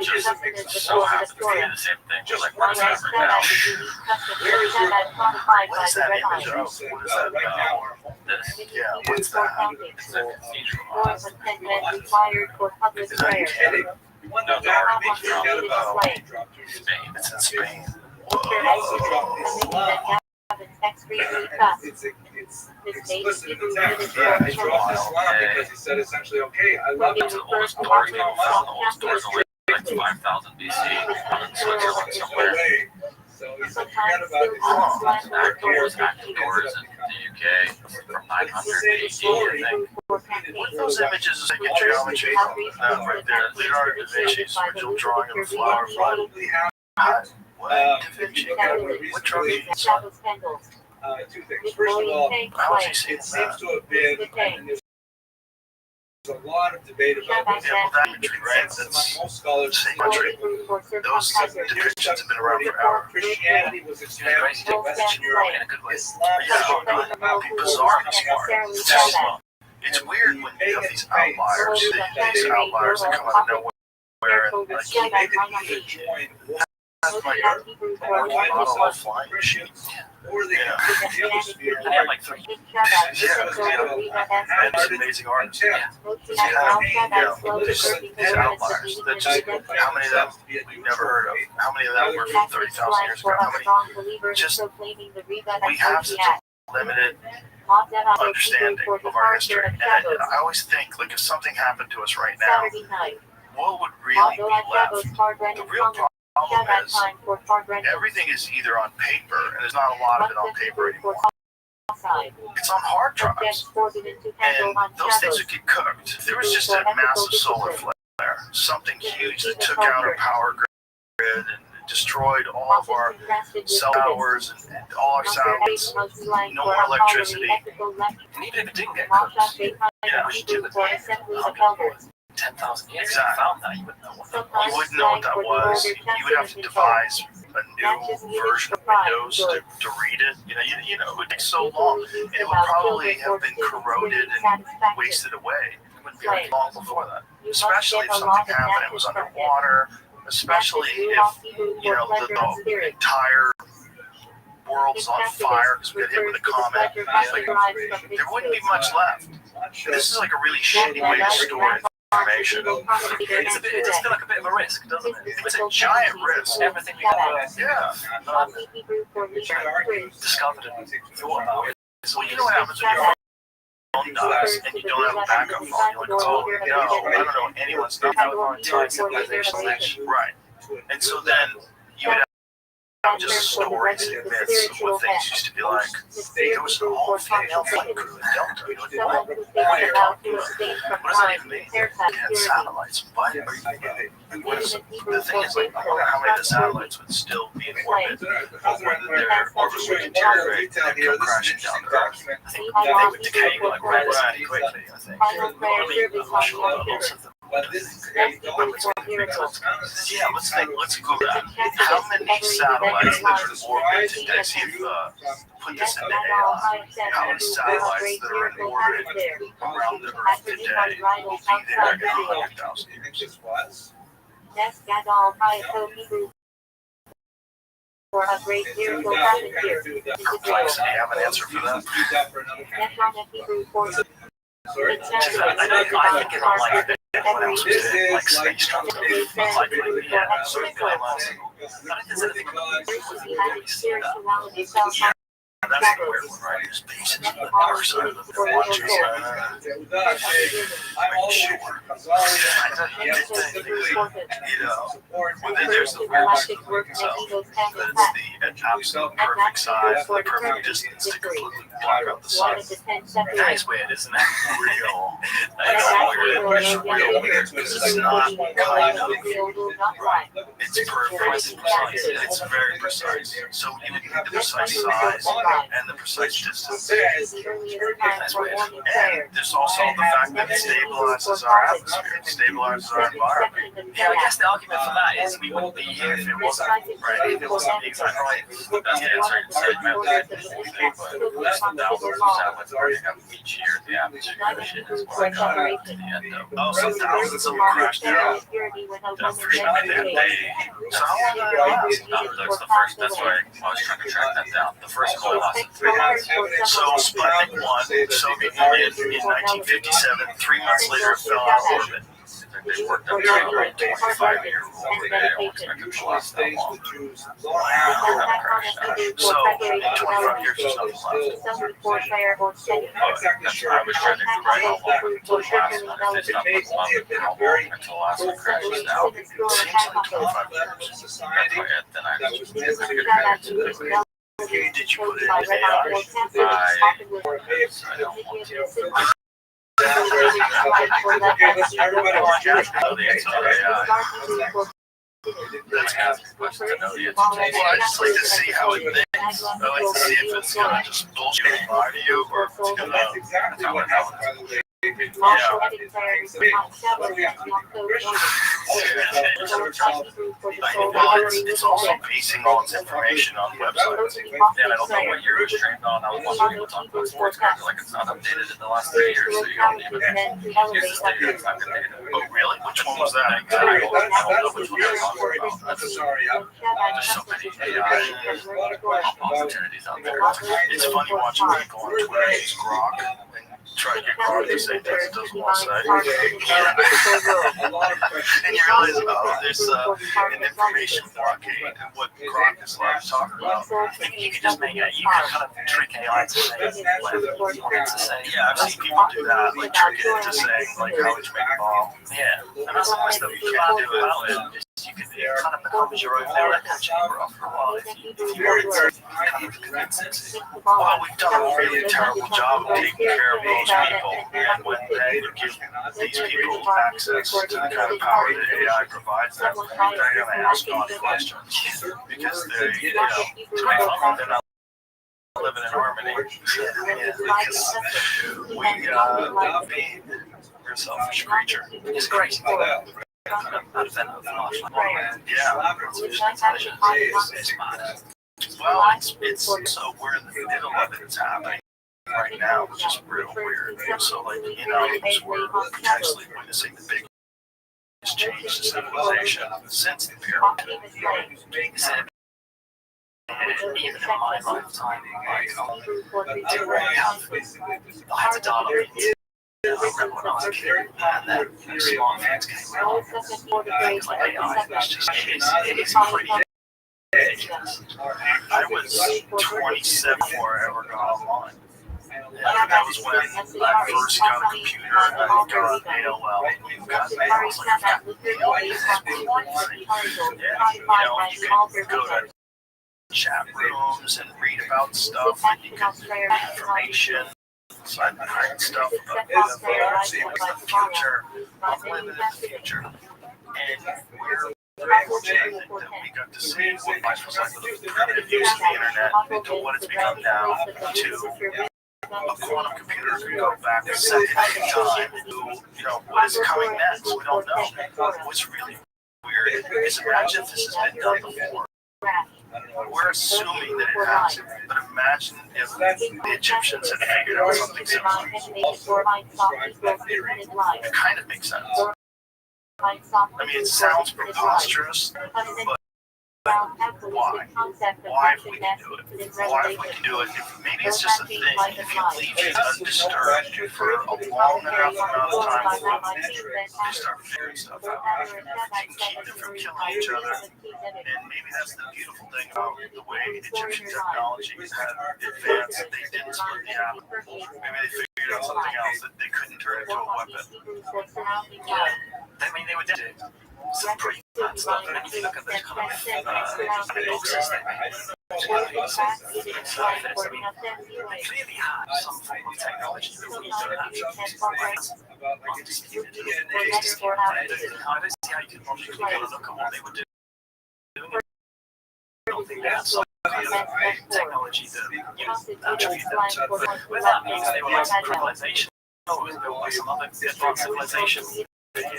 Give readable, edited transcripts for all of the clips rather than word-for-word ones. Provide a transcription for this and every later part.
just so happen to be the same thing. Just like what's that right now? What is that image of? What is that about? This, yeah, what's that? It's a cathedral. Is that Italy? No, the army from Spain. It's in Spain. It's explicit in the text. Yeah, I dropped this line because he said essentially, okay, I love it. The oldest doors, the oldest doors are like 5,000 BC in Switzerland somewhere. So he said, forget about it. Active doors in the UK from 900 AD, I think. What are those images of sacred geometry? Right there, Leonardo da Vinci's original drawing of a flower. What Da Vinci? What drawing? Two things. First of all, How was he seeing it seems to have been, and there's a lot of debate about this. Yeah, well, that imagery, right? That's most scholars sacred. Those depictions have been around forever. Christianity was expanded to Western Europe. In a good way. Islam Yeah, it'd be bizarre and smart. It's weird when you have these outliers, these outliers that come out of nowhere and like model of flying machines. Or they can the other sphere. I had like 3. And it's amazing artists. Yeah. These outliers that just, how many of them we've never heard of? How many of them were from 30,000 years ago? How many? Just, we have such a limited understanding of our history. And I always think, like, if something happened to us right now, what would really be left? The real problem is everything is either on paper, and there's not a lot of it on paper anymore. It's on hard drives, and those things would get cooked. If there was just a massive solar flare, something huge that took out our power grid and destroyed all of our cell towers and all our satellites, no more electricity. And even if it didn't get cooked, yeah, we do it. 10,000 years. Exactly. You found that, you wouldn't know what that was. You wouldn't know what that was. You would have to devise a new version of Windows to read it. You know, it would take so long. It would probably have been corroded and wasted away. It wouldn't be like long before that. Especially if something happened, it was underwater. Especially if, the entire world's on fire because we got hit with a comet. There wouldn't be much left. And this is like a really shitty way to store information. It does feel like a bit of a risk, doesn't it? It's a giant risk. Everything we have discovered and thought about it. So you know what happens when your phone dies and you don't have a backup phone? You're like, oh no, I don't know anyone's not out of our entire civilization. Right. And so then you would have just stories and myths of what things used to be like. There was an all-female flight crew in Delta. You're like, what are you talking about? What does that even mean? They had satellites. What are you thinking? The thing is, like, I wonder how many of the satellites would still be in orbit, or whether their orbit would deteriorate and come crashing down to Earth. I think they would decay like relatively quickly, I think. Most of them. Yeah, let's go back. How many satellites that are in orbit today? See if put this into AI. How many satellites that are in orbit around the Earth today will be there in 100,000 years? For a great deal will happen here. Perplexed, I have an answer for that. Sorry? I think it'll like it. What else was it? Like space travel? Like, yeah, sort of feeling lost. I think there's anything we see that. That's the weird one, right? There's patients on the other side of the watches. I'm sure. But then there's the weird one itself. That's the absolute perfect size, the perfect distance to completely block out the sun. Nice weird, isn't it? Real. It's real weird because it's not kind of. It's perfect. It's very precise. So you need the precise size and the precise distance. And there's also the fact that it stabilizes our atmosphere, it stabilizes our environment. Yeah, I guess the argument for that is we wouldn't be here if it wasn't right. If it wasn't the exact right each year. The average shit is what I got at the end of. Oh, so thousands of them crashed out. The first night that day. So how long did that last? That's the first. That's why I was trying to track that down. The first call lasted 3 months. So Sputnik 1, Soviet Union in 1957. 3 months later, it fell out of orbit. They worked up to a 25-year rule over there. I don't expect it to last that long. So, in 25 years, there's nothing left. But I was trying to do right how long until the last one. If it's not how long until the last one crashes out. It seems like 25 years. That's why then I was pretty good to do it. Did you put it in AI? I don't want to. That's kind of a question to know the answer to. I just like to see how it thinks. I like to see if it's gonna just bullshit lie to you or if it's gonna tell it how it's. Well, it's also basing all its information on websites. And I don't know what year it was trained on. I was wondering what's on sports cards. Like, it's not updated in the last 3 years, so you don't even use this data. It's not good data. Oh, really? Which one was that? I don't know which one you're talking about. There's so many AI opportunities out there. It's funny watching people on Twitter use Grok and try to get Grok to say things it doesn't want to say. And you realize, oh, there's an information blockade. And what Grok is talking about. You can just make it, you can kind of trick AI to say what you want it to say. Yeah, I've seen people do that, like trick it into saying, like, how would you make a bomb? Yeah, and that's the way that you can do it. You can kind of become your own echo chamber after a while if you want to kind of convince it. Well, we've done a really terrible job of taking care of those people, and when they give these people access to the kind of power that AI provides them, they're going to ask all the questions because they're not living in harmony. Because we're a selfish creature. It's crazy. Yeah, well, it's so we're in the middle of it. It's happening right now, which is real weird. So, like, we're potentially witnessing the biggest change to civilization since the pyramid. Even in my lifetime, I had to dial I remember when I was a kid, and then smartphones came along, things like AI, it's pretty ridiculous. I was 27 before I ever got online. And that was when I first got a computer, and I got AOL, and got mail. I was like, I've got mail, this is cool. Yeah, you could go to chat rooms and read about stuff, and you could get information. So I've been hearing stuff about the future. I'm living in the future. And we're very fortunate that we got to see what life was like with the primitive use of the internet to what it's become now to a quantum computer can go back a second in time to, what is coming next? We don't know. What's really weird is imagine if this has been done before. We're assuming that it has, but imagine if the Egyptians had figured out something similar. It kind of makes sense. I mean, it sounds preposterous, but why? Why if we can do it? Why if we can do it? Maybe it's just a thing. If you leave it undisturbed for a long enough amount of time, they start figuring stuff out. You can keep them from killing each other. And maybe that's the beautiful thing about the way Egyptian technology had advanced. They didn't split the atom. Maybe they figured out something else that they couldn't turn into a weapon. I mean, they would do some pretty bad stuff. And if you look at the kind of boxes they made, they clearly had some form of technology that we don't have. I don't see how you can logically go and look at what they would do. I don't think they had some technology that attribute them to. But that means they were like some civilization. It was built by some other advanced civilization. They were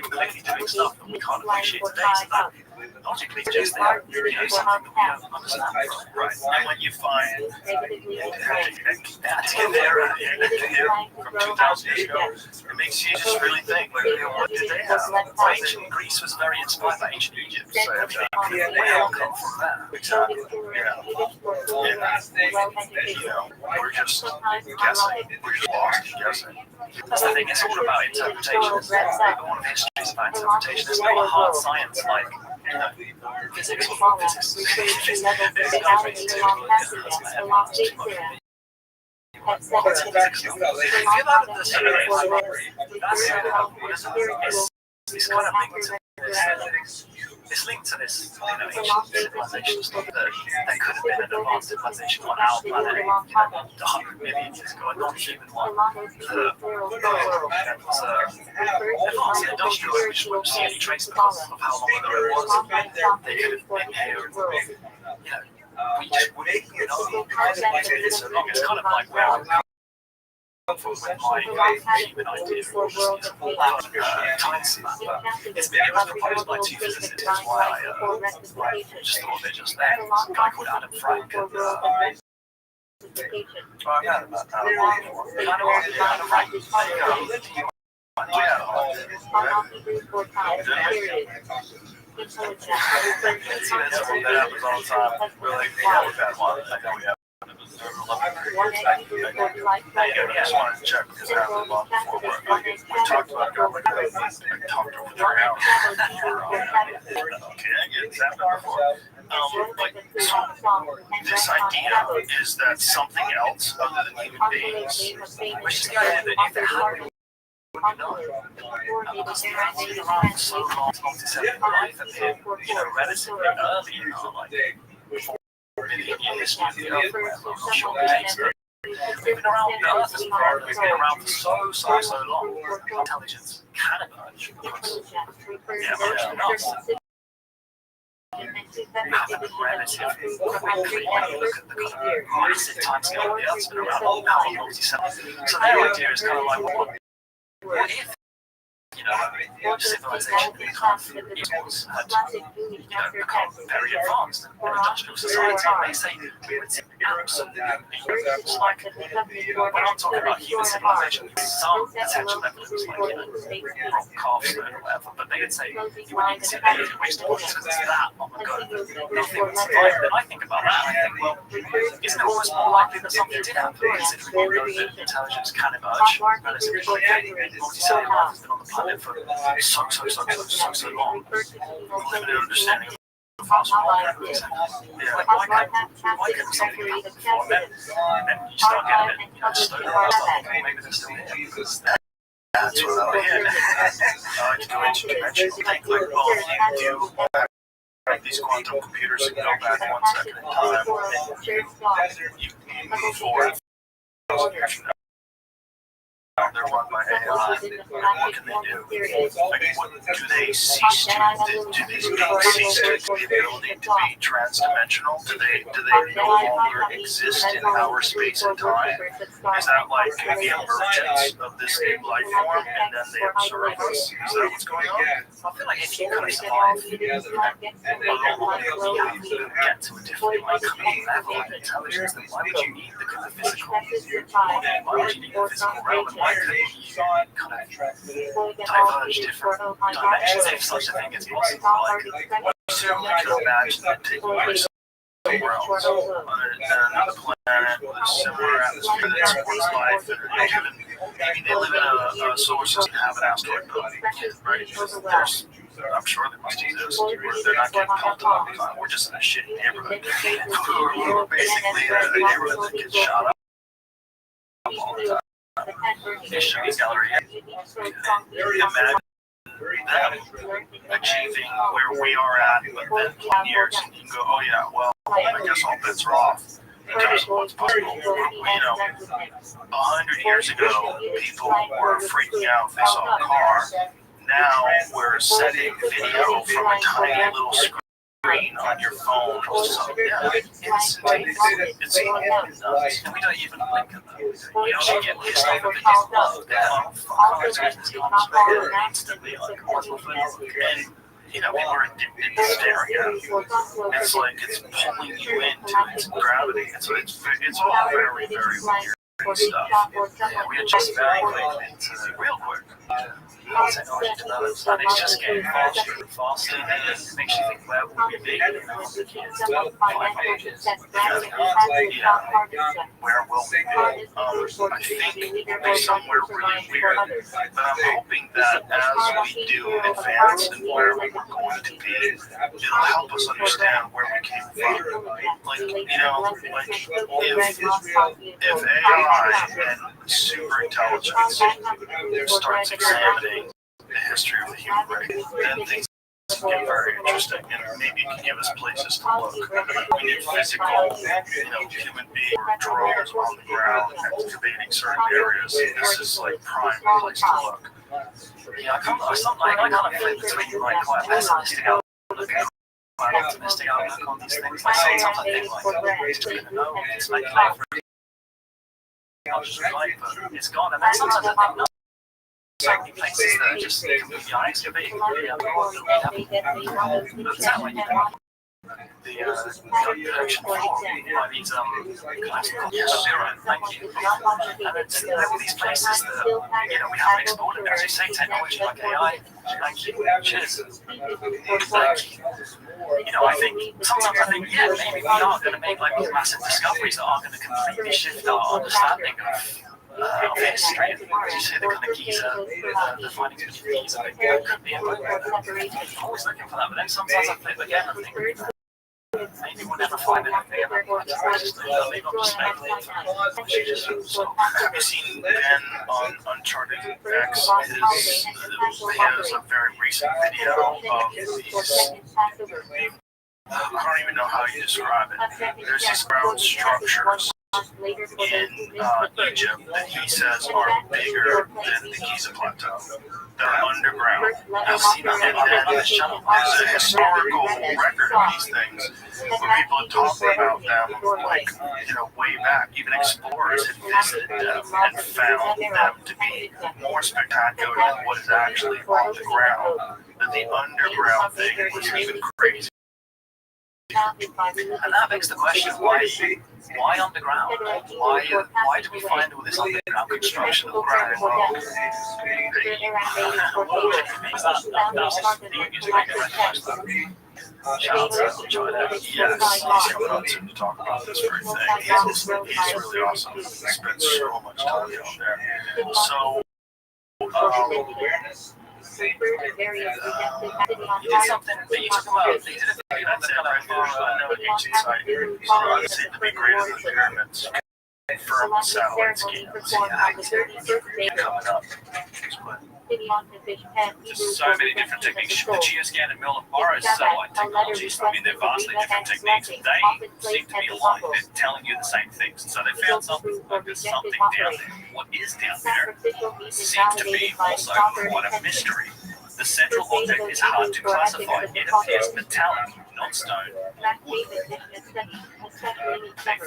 clearly doing stuff that we can't appreciate today. So logically just they have something that we don't understand. Right. And when you find that in there from 2,000 years ago, it makes you just really think, like, what did they have? Ancient Greece was very inspired by ancient Egypt, so we all come from that. Exactly. We're just guessing. We're just lost in guessing. That's the thing, it's all about interpretation. All of history is about interpretation. There's no hard science like physics or physics. It's not really too it's kind of linked to this. It's linked to this, ancient civilization stuff that could have been an advanced civilization on our planet, 100 million years ago, a non-human one. That was advanced industrial, which would see any trace of how long ago it was. They could have been here, we just wouldn't know. It's so long. It's kind of like where I'm with my human idea of time span. It was proposed by two physicists, why I just thought of it just then. A guy called Adam Frank and I've heard about Adam Frank. I just wanted to check because I haven't long before we talked about government. I talked over 3 hours. Okay, I get that before. So this idea is that something else other than human beings, which is the idea that if it happened, because they've been around for so long, multi-cellular life appeared, relatively early in our life. 4 million years, I'm not sure the dates, but we've been around, the Earth has been around for so long. Intelligence can emerge because we have a relative, when you look at the kind of massive timescale of the Earth's been around, how multi-cellular. So their idea is kind of like, what if civilization had become very advanced in industrial society? They say we would see absolutely like, we're not talking about human civilization, some potential evidence like rock carving or whatever, but they would say you wouldn't see any waste of because it's that long ago that nothing would survive. And I think about that, I think, well, isn't it almost more likely that something did happen, considering we know that intelligence can emerge relatively quickly? Multicellular life has been on the planet for so long. Limited understanding of fast molecules. Like, why couldn't something happen before? And then you start getting it, just maybe they're still here because that's what I'm here. To go into dimensional thing, like, well, you do these quantum computers that go back 1 second in time, and you move forward 1,000 years from now. They're run by AI. What can they do? Like, what do they cease to? Do these beings cease to the ability to be transdimensional? Do they no longer exist in our space and time? Is that like the emergence of this new life form, and then they observe us? Is that what's going on? I feel like if you kind of survive get to a different level of intelligence, then why would you need the physical body? Why would you need the physical realm? Why couldn't you kind of diverge different dimensions if such a thing is possible? Like, certainly could imagine that taking place somewhere else, on another planet with a similar atmosphere that supports life, and maybe they live in a solar system and have an asteroid belt, right? I'm sure they must exist. They're not getting pelted all the time. We're just in a shitty neighborhood. We're basically a neighborhood that gets shot up all the time. Shooting gallery. Imagine them achieving where we are at, but then 20 years and you can go, oh yeah, well, I guess all bets are off in terms of what's possible. 100 years ago, people were freaking out if they saw a car. Now we're setting video from a tiny little screen on your phone. So yeah, it's nuts. And we don't even blink at them. You get pissed off at the instantly, like, and we were addicted to staring at it. It's like it's pulling you into its gravity. It's all very, very weird stuff. We are just very quick into real quick. Technology develops and it's just getting faster and faster, and it makes you think, where will we be in the kids? 5 ages. Where will we be? I think we'll be somewhere really weird, but I'm hoping that as we do advance and where we're going to be, it'll help us understand where we came from. Like, if AI and super intelligence starts examining the history of the human race, then things get very interesting, and maybe it can give us places to look. We need physical, human being or drones on the ground excavating certain areas. This is like prime place to look. I kind of flip between like quite pessimistic outlook and quite optimistic outlook on these things. Like sometimes I think like it's just gonna know, it's like I'll just like, but it's gone, and then sometimes I think no. So many places that are just completely excavated. That's how I the production floor by these classical thank you. And it's these places that we haven't explored, and as you say, technology like AI. Thank you. Cheers. Thank you. I think sometimes maybe we are going to make like these massive discoveries that are going to completely shift our understanding of history. As you say, the kind of Giza, the findings of Giza, could be I'm always looking for that, but then sometimes I flip again and think, maybe we'll never find anything about that. Maybe I'm just speculating. So, have you seen Ben on Uncharted X? He has a very recent video of these. I don't even know how you describe it. There's these ground structures in Egypt that he says are bigger than the Giza Plateau. They're underground. And there's a historical record of these things where people have talked about them, like, way back. Even explorers had visited them and found them to be more spectacular than what is actually on the ground. That the underground thing was even crazy. And that begs the question, why underground? Why do we find all this underground construction of the ground? Shout out to China. Yes, he's coming up to talk about this very thing. He's really awesome. He spends so much time down there. So, you did something that you talked about. You did a thing that's kind of an ancient site. They seem to be greater than the pyramids. Firm satellite schemes. Coming up. There's so many different techniques. The geoscan and Millennium satellite technologies, they're vastly different techniques. They seem to be aligned. They're telling you the same things. And so they found something, like there's something down there. What is down there seems to be also quite a mystery. The central object is hard to classify. It appears metallic, not stone. Wood. A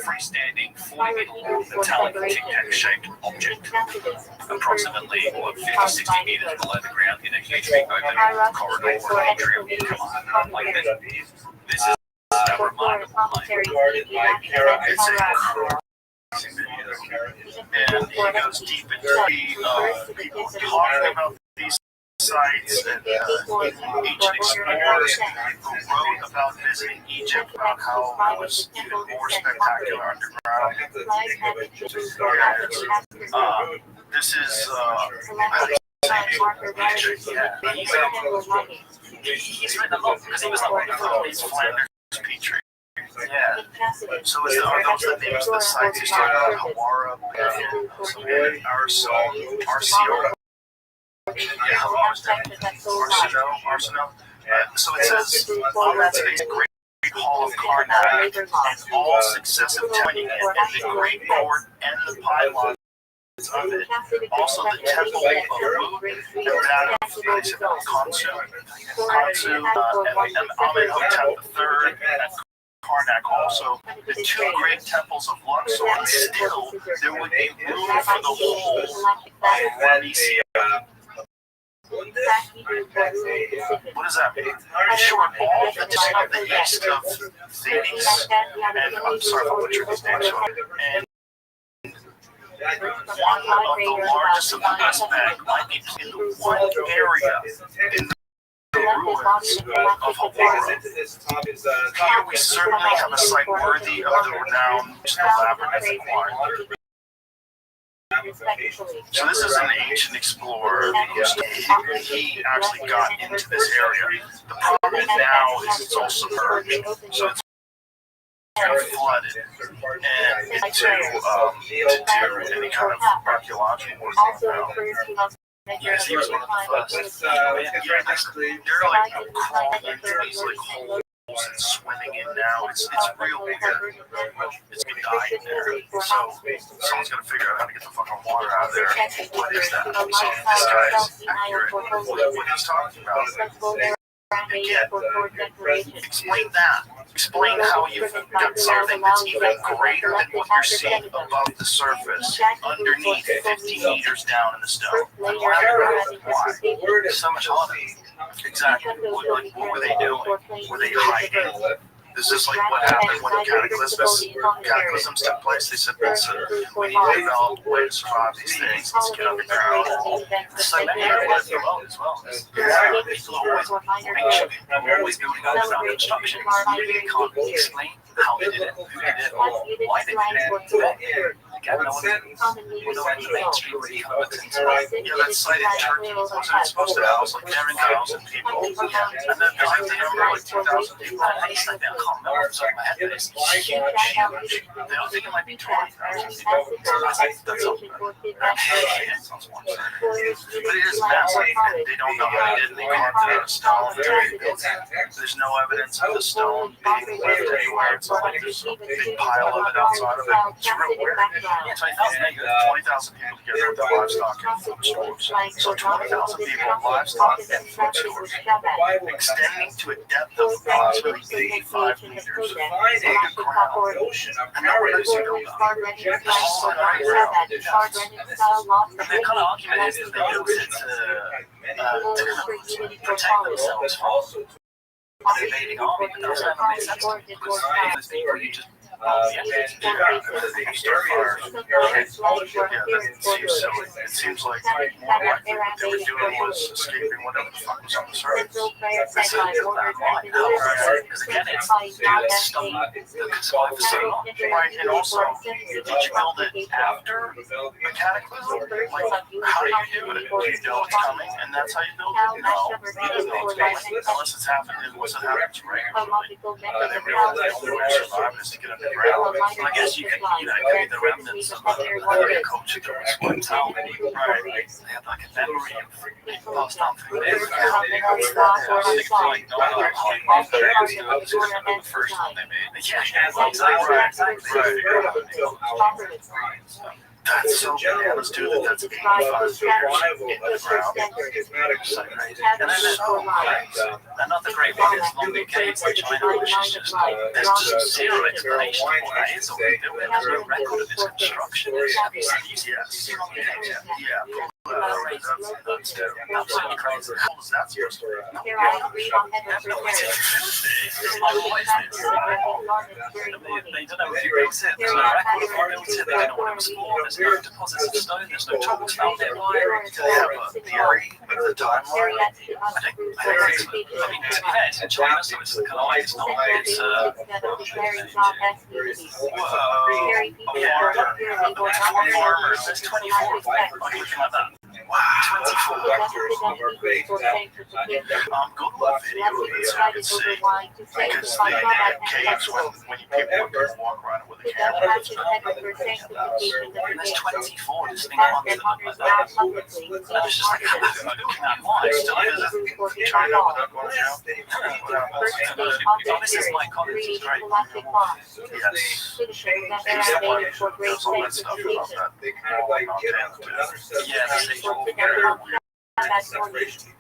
freestanding 40-meter metallic tic-tac-shaped object, approximately 50-60 meters below the ground in a hugely open corridor or atrium. Like this. This is a remarkable line. It's a crazy video. And he goes deep into people talking about these sites and ancient explorers who wrote about visiting Egypt, about how it was even more spectacular underground. This is he's written a lot because he was like one of these Flanders Petrie. Yeah. So are those the names of the sites he started out? Hawara, Arsenal. Arsenal. So it says, on that space, a great hall of Karnak, and all successive turning and the great court and the pylons of it. Also the temple of Amun and that of Khonsu, and Amenhotep III, and Karnak also, the two great temples of Luxor, and still there would be room for the whole of Phoenicia. What does that mean? In short, all the time the east of Thebes, and I'm sorry if I butchered these names, and one of the largest of the West Bank might be in the one area in the ruins of Hawara. Here we certainly have a site worthy of the renown which the labyrinth acquired. So this is an ancient explorer. He actually got into this area. The problem now is it's all submerged, so it's kind of flooded, and to do any kind of archaeological work now. Because he was one of the first. They're like crawling into these like holes and swimming in now. It's real weird. It's gonna die in there. So someone's gonna figure out how to get the fucking water out of there. What is that? So this guy's accurate. What he's talking about. Again, explain that. Explain how you've got something that's even greater than what you're seeing above the surface, underneath 50 meters down in the stone. Why? So much harder. Exactly. What were they doing? Were they hiding? Is this like what happened when cataclysms took place? They said, listen, we need to develop a way to survive these things. Let's get underground. It's like many other parts of the world as well. People are always building underground construction. You can't explain how they did it, who did it, or why they did it. Again, no one in the mainstream really covered it. Yeah, that site in Turkey wasn't supposed to house like 10,000 people. And then there's like the number like 2,000 people. I can't remember off the top of my head, but it's huge. They don't think it might be 20,000 people. That's all. But it is massive. They don't know how they did it. They carved it out of stone. There's no evidence of the stone being left anywhere. It's like there's a big pile of it outside of it. It's real weird. 20,000 people together at the livestock and food stores. So 20,000 people in livestock and food stores, extending to a depth of approximately 85 meters underground. And now we're using it. And their kind of argument is that they built it to protect themselves from an invading army, but that doesn't ever make sense to me, because those people you just it seems like more likely what they were doing was escaping whatever the fuck was on the surface. Because again, it's stuff that survived for so long. Right, and also, did you build it after the cataclysm? Like, how do you do it? Do you know it's coming and that's how you build it? No, you don't know it's coming unless it's happening. Unless it happens regularly. They realize the only way to survive is to get underground. I guess you could, create the remnants of the culture that was wiped out. Right. They had like a memory of passed down through there. I think like the first one they made. Yeah, exactly. That's so bananas, dude, that's 85 years in the ground. And then and not the Great One is London Caves in China, which is just, there's just zero explanation of what that is or what they're doing. There's no record of this construction. Yes. Yeah. That's absolutely crazy. How was that supposed to work? They don't know if you built it. There's no record of who built it. They don't know what it was for. There's no deposits of stone. There's no tools found there. Do they have a theory of the timeline? I think it's, to be fair, it's in China, so it's kind of like, it's not like it's one farmer says 24. Like looking at that. Wow, 24 vectors of our faith. Go to a video of it so you can see. Because the caves, when you people walk around with a camera, and there's 24 distinct ones that look like that. And it's just like, looking at why. Still is China without going to this is my college, it's great. Yes. There's all that stuff about that. They kind of like get onto another set. Yeah, that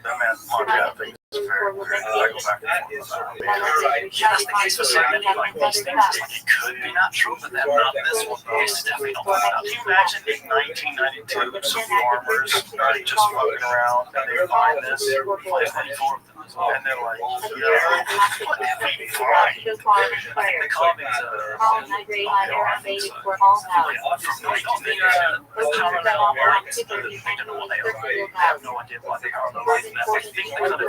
man, Montana thing is very weird. go back and forth about it. Yeah, that's the case for so many like these things. It's like it could be natural, but then not this one. This is definitely not natural. Can you imagine in 1992 some farmers are just fucking around and they find this, like 24 of them, and they're like, what did we find? I think the carvings are from 1982. Parallel lines, they don't know what they are. They have no idea what they are. I think they kind of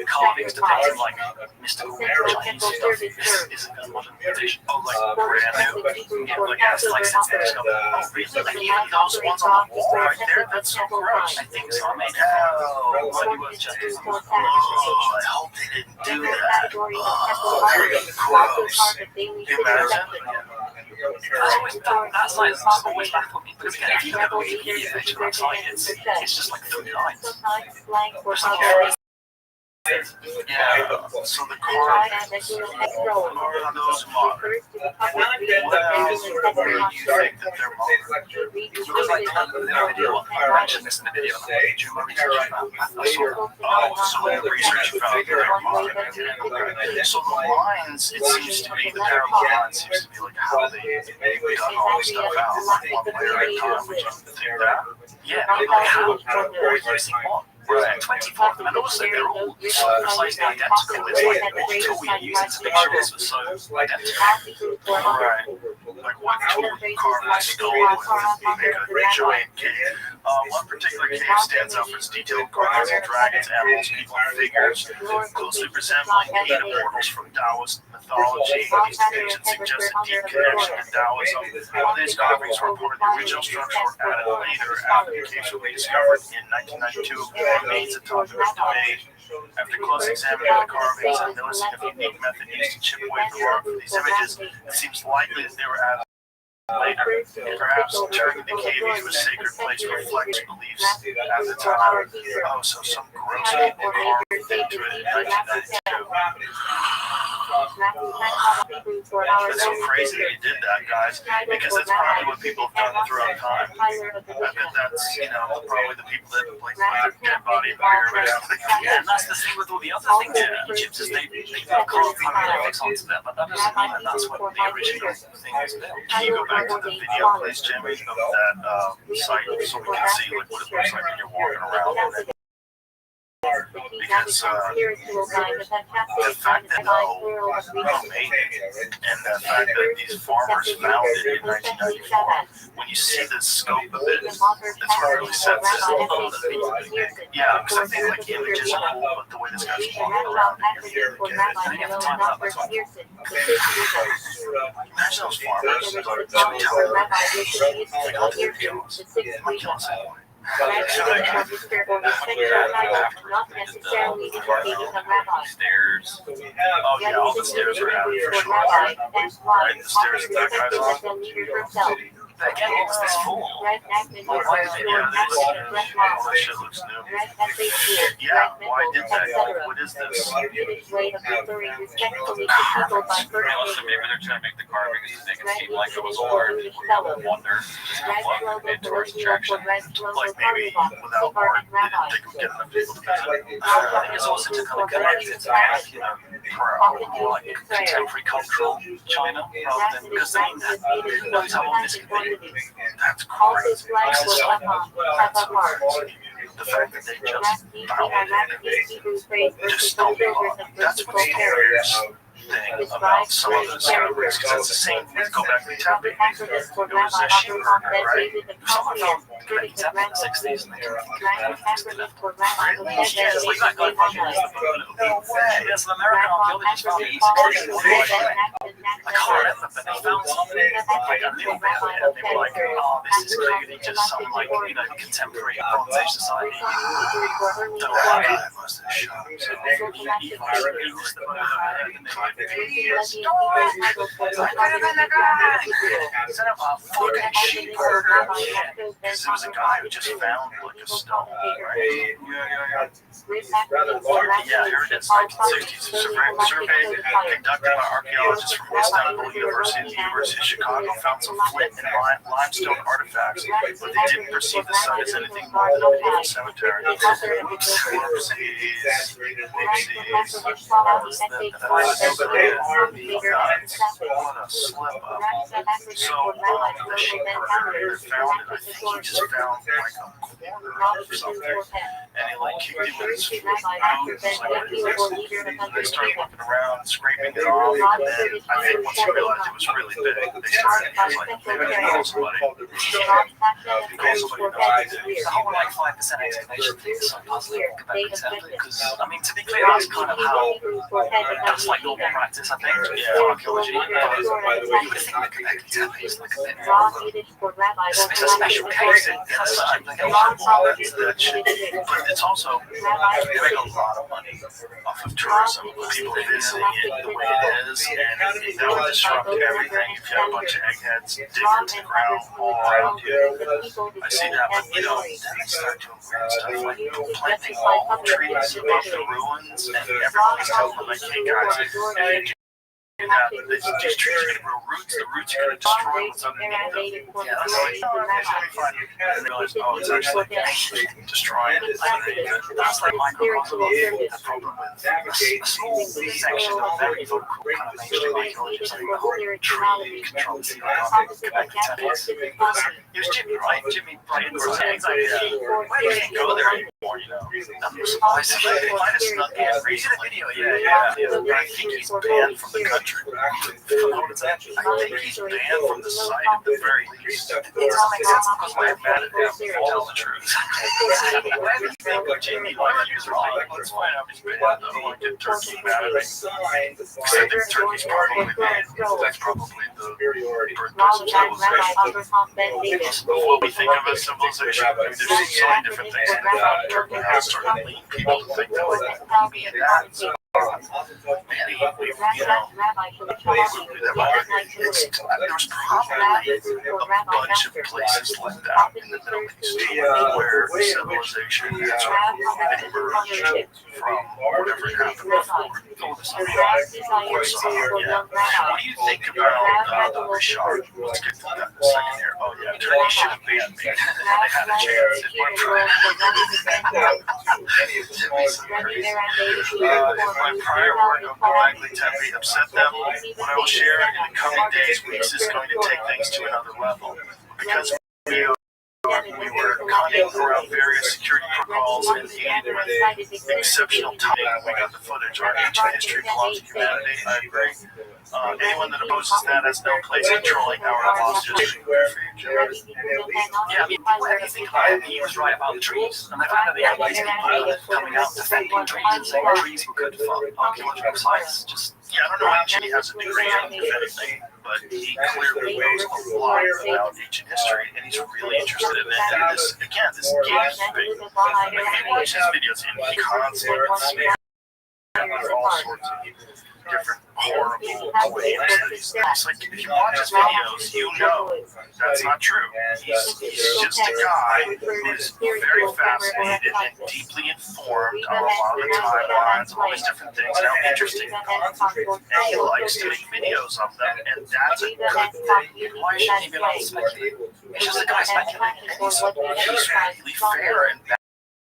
carvings depicting like mystical giants stuff is a modern invitation. Oh, like brand new. Yeah, like like since they discovered. Oh, really? Like even those ones on the wall right there? That's so gross. I think so. I mean, hell, what was just? I hope they didn't do that. Oh, gross. Can you imagine? That's like it's always baffled me because again, if you have a Wikipedia page for that site, it's just like 3 lines. Yeah, so the carvings are those modern. What do you think that they're modern? Because like in the video, I mentioned this in the video, do you remember research about so the research found that they're modern. So the lines, it seems to be, the parallel lines seems to be like how they got all this stuff out, like one layer at a time, which I think that, yeah, like how they're using what? Right. 24 of them, and also they're all precisely identical. It's like what tool you're using to make sure this was so identical. Right. Like what tool you carve a skull with to make a giant cave. One particular cave stands out for its detailed carvings of dragons, animals, people, and figures, closely resembling native mortals from Taoist mythology. These depictions suggest a deep connection to Taoism. While these carvings were part of the original structure were added later after the caves were rediscovered in 1992. Remains a topic of debate. After close examining the carvings and noticing a unique method used to chip away the rock from these images, it seems likely that they were added later. Perhaps turning the cave into a sacred place reflects beliefs at the time. Oh, so some gross people carved into it in 1992. That's so crazy that you did that, guys, because that's probably what people have done throughout time. I bet that's, probably the people that like find their dead body in the pyramid. Yeah, and that's the thing with all the other things in Egypt is they carve hieroglyphics onto them, but that doesn't mean that that's what the original thing is built. Can you go back to the video, please, Jimmy, of that site so we can see like what it looks like when you're walking around? Because the fact that and the fact that these farmers found it in 1994, when you see the scope of it, that's what really sets it. Yeah, because I think like images are cool, but the way this guy's walking around, you're going to get it. And you have to time that. Imagine those farmers, like, I'm killing someone. Stairs. Oh yeah, all the stairs are added for sure. Right, the stairs that guy's on. Again, what was this for? Why did they all that shit looks new? Yeah, why did that? What is this? Maybe they're trying to make the carvings to make it seem like it was large. Wonder. Tourist attraction. Like maybe without war, they didn't think of getting enough people to visit. I think it's also to kind of connect it to like contemporary cultural China rather than because who knows how long this could be. That's crazy. The fact that they just found it and just stumbled on it. That's what's the weirdest thing about some of the discoveries, because it's the same with Gobekli Tepe. It was a sheep herder, right? Someone found Gobekli Tepe in the 60s and they didn't think of that. Really? Yeah, it's like that guy fucking no way. There's an American archaeologist found the I can't remember, but they found something like a little bit of it and they were like, oh, this is clearly just some like, contemporary Bronze Age society. The guy must have shot himself. He used the word and they like, please do it. Set up a fucking sheep herder. Because there was a guy who just found like a stone, right? Yeah, here it is, 1960s. Survey conducted by archaeologists from West Istanbul University and the University of Chicago found some flint and limestone artifacts, but they didn't perceive the site as anything more than a medieval cemetery. exaggerated. whoopsies. That's what What a slip up. So the sheepherder that found it, I think he just found like a corner or something, and he like kicked it with his foot. Like, what is this? And they started looking around, scraping it off, and then I think once he realized it was really big, they started like, they were gonna call somebody. Because The whole like 5% excavation thing is so puzzling about exactly because I mean to be clear that's kind of how that's like normal practice I think for archaeology. You would think that Göbekli Tepe is like a bit more of it's a special case in a certain like a lot more that shit. But it's also, they make a lot of money off of tourism, people visiting it the way it is, and that would disrupt everything if you have a bunch of eggheads digging into the ground all around you. I see that, but you know, then they start doing weird stuff like planting all trees above the ruins, and everyone's telling them like, hey guys, that these trees are going to grow roots, the roots are going to destroy what's underneath them. Yeah, that's like, oh, it's going to be fun. And they realize, oh, it's actually destroying it. that's like microcosm of the problem with a small section of very kind of mainstream archaeology is like the whole tree controversy on Göbekli Tepe. It was Jimmy, right? Jimmy Brighton was saying, why do you go there anymore, you know? Nothing was surprising. They might have snuck in. He did a video, yeah. I think he's banned from the country. I think he's banned from the site at the very least. It doesn't make sense because we're mad at him to tell the truth. Why do you think Jimmy Brighton's right? Let's find out if he's banned. I don't want to get Turkey mad at me. Because I think Turkey's probably banned. That's probably the birthplace of civilization. Of what we think of as civilization. I mean, there's so many different things that Turkey has started leading people to think that maybe that's maybe, you know, there was probably a bunch of places like that in the Middle East where civilization has emerged from whatever happened before. Or Sahara, yeah. What do you think about the Rashad? Let's get to that in a second here. Oh yeah, Turkey should have banned me. They had a chance. It went for Jimmy's crazy. My prior work on Göbekli Tepe upset them. What I will share in the coming days, weeks is going to take things to another level. Because we were cutting around various security protocols and the exceptional timing. We got the footage. Our ancient history belongs to humanity. I agree. Anyone that opposes that has no place controlling our lost history. Yeah, I mean, whatever you think about it, he was right about the trees. And the fact that the Yankees people coming out defending trees and saying trees were good for archaeological sites, just... Yeah, I don't know if Jimmy has a degree in anything, but he clearly knows a lot about ancient history, and he's really interested in it. And this, again, this game thing. If you watch his videos, and he constantly all sorts of different horrible claims. It's like, if you watch his videos, you know that's not true. He's just a guy who's very fascinated and deeply informed on a lot of the timelines, all these different things, and how interesting and he likes doing videos of them, and that's a good thing. Why shouldn't he be allowed to speculate? It's just a guy speculating, and he's really fair and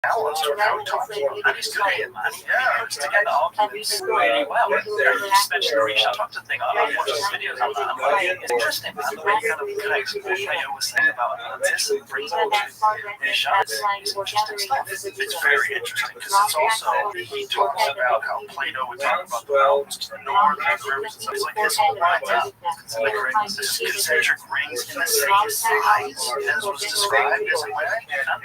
balanced with how he talks about it. And he's good at it, man. He puts together arguments really well. And you just mentioned the reconstructed thing. I watched his videos on that. I'm like, it's interesting, man, the way he kind of connects what Plato was saying about Atlantis and brings it all to his shots. It's interesting stuff. It's very interesting because it's also, he talks about how Plato would talk about the mountains to the north and the rivers and stuff. It's like his whole lines up. Like concentric rings in the same size as was described as a way.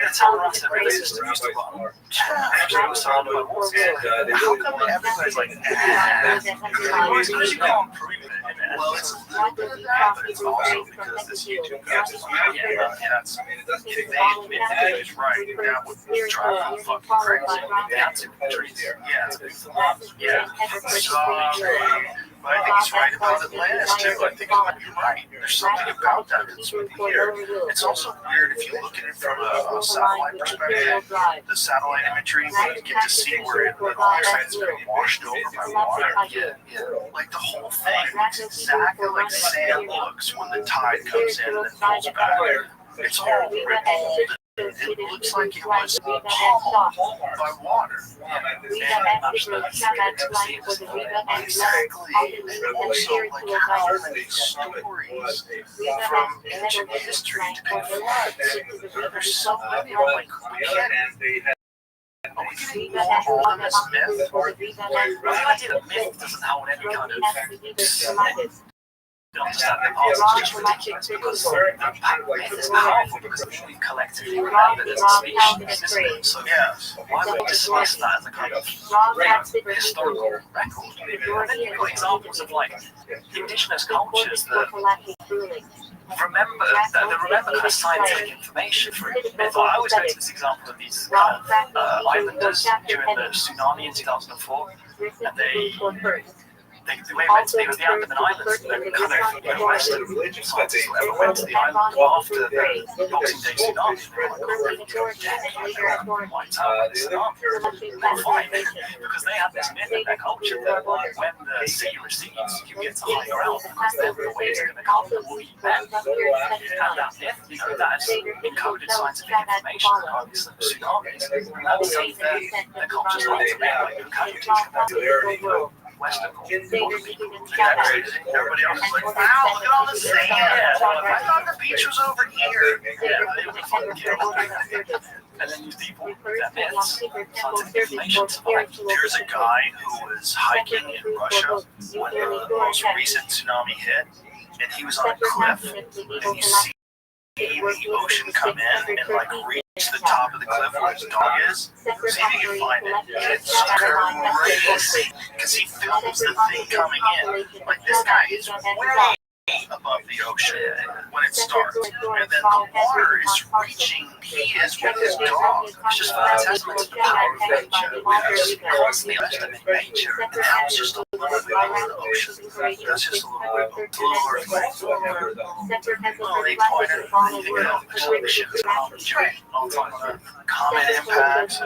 That's how the rest of the system used to run. How come everybody's like, as soon as you can't prove it, well, it's a little bit of that, but it's also because this YouTube guy is that's if they admit that he's right, that would drive them fucking crazy. That's trees. Yeah, sorry. But I think he's right about Atlantis too. I think he might be right. There's something about that that's weird. It's also weird if you look at it from a satellite perspective. The satellite imagery, you get to see where it looks like it's been washed over by water. Yeah. Like the whole thing looks exactly like sand looks when the tide comes in and then pulls back. It's all rippled. it looks like it was pummeled by water. Exactly. And also, like, how many stories from ancient history depict floods? There's so many of them, like, are we getting more on this myth? Well, the idea that myth doesn't hold any kind of understand the past is just ridiculous because myth is powerful because we've collectively remembered as a species, isn't it? So why would we dismiss that as a kind of historical record? And then you've got examples of like indigenous cultures that remember that has scientific information through myth. I always go to this example of these islanders during the tsunami in 2004, and they went to the Andaman Islands, and then kind of Western scientists went to the island after the Boxing Day tsunami. They were like, oh, we're dead, wiped out the tsunami. They were fine, because they had this myth in their culture that when the sea recedes, you get to high ground, because then the waves are going to come and will eat them. And that myth, that is encoded scientific information regarding tsunamis. And that saved their cultures ultimately, like, casualties compared to Western culture. Everybody else is like, wow, look at all the sand. I thought the beach was over here. They were fucking killed. And then these people, their myths, scientific information survived. There's a guy who was hiking in Russia when the most recent tsunami hit, and he was on a cliff, and you see the ocean come in and like reach the top of the cliff where his dog is. See if you can find it. It's crazy because he films the thing coming in. Like, this guy is way above the ocean when it starts, and then the water is reaching. He is with his dog. It's just a testament to the power of nature. We're just constantly understanding nature, and that was just a little bit over the ocean. That's just a little bit over the ocean. Well, they pointed at the ship is all talking about comet impacts.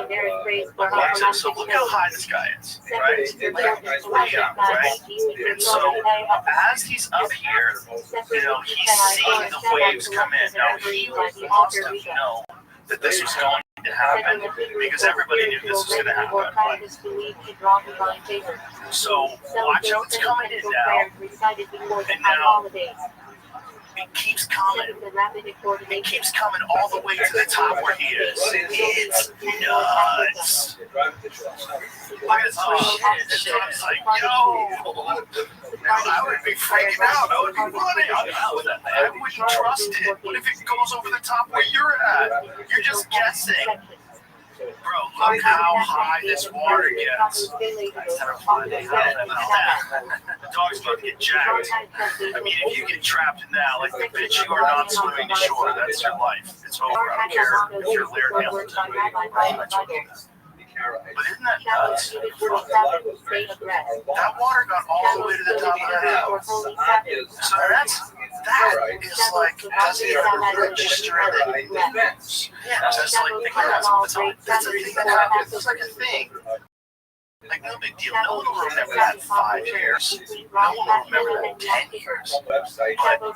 So look how high this guy is, right? Way up, right? And so as he's up here, he's seeing the waves come in. Now, he must have known that this was going to happen because everybody knew this was going to happen. So watch how it's coming in now. And now it keeps coming. It keeps coming all the way to the top where he is. It's nuts. Look at this shit. It's like, yo. I would be freaking out. I would be running. I wouldn't trust it. What if it goes over the top where you're at? You're just guessing. Bro, look how high this water gets. That's terrifying. The dog's about to get jacked. I mean, if you get trapped in that, like, bitch, you are not swimming to shore. That's your life. It's over. I don't care if you're Laird Hamilton. But isn't that nuts? That water got all the way to the top of that hill. So that is like, doesn't even register that it moves. Yeah, just like thinking that's all the time. That's a thing that happens. It's like a thing. Like, no big deal. No one will remember that in 5 years. No one will remember that in 10 years. But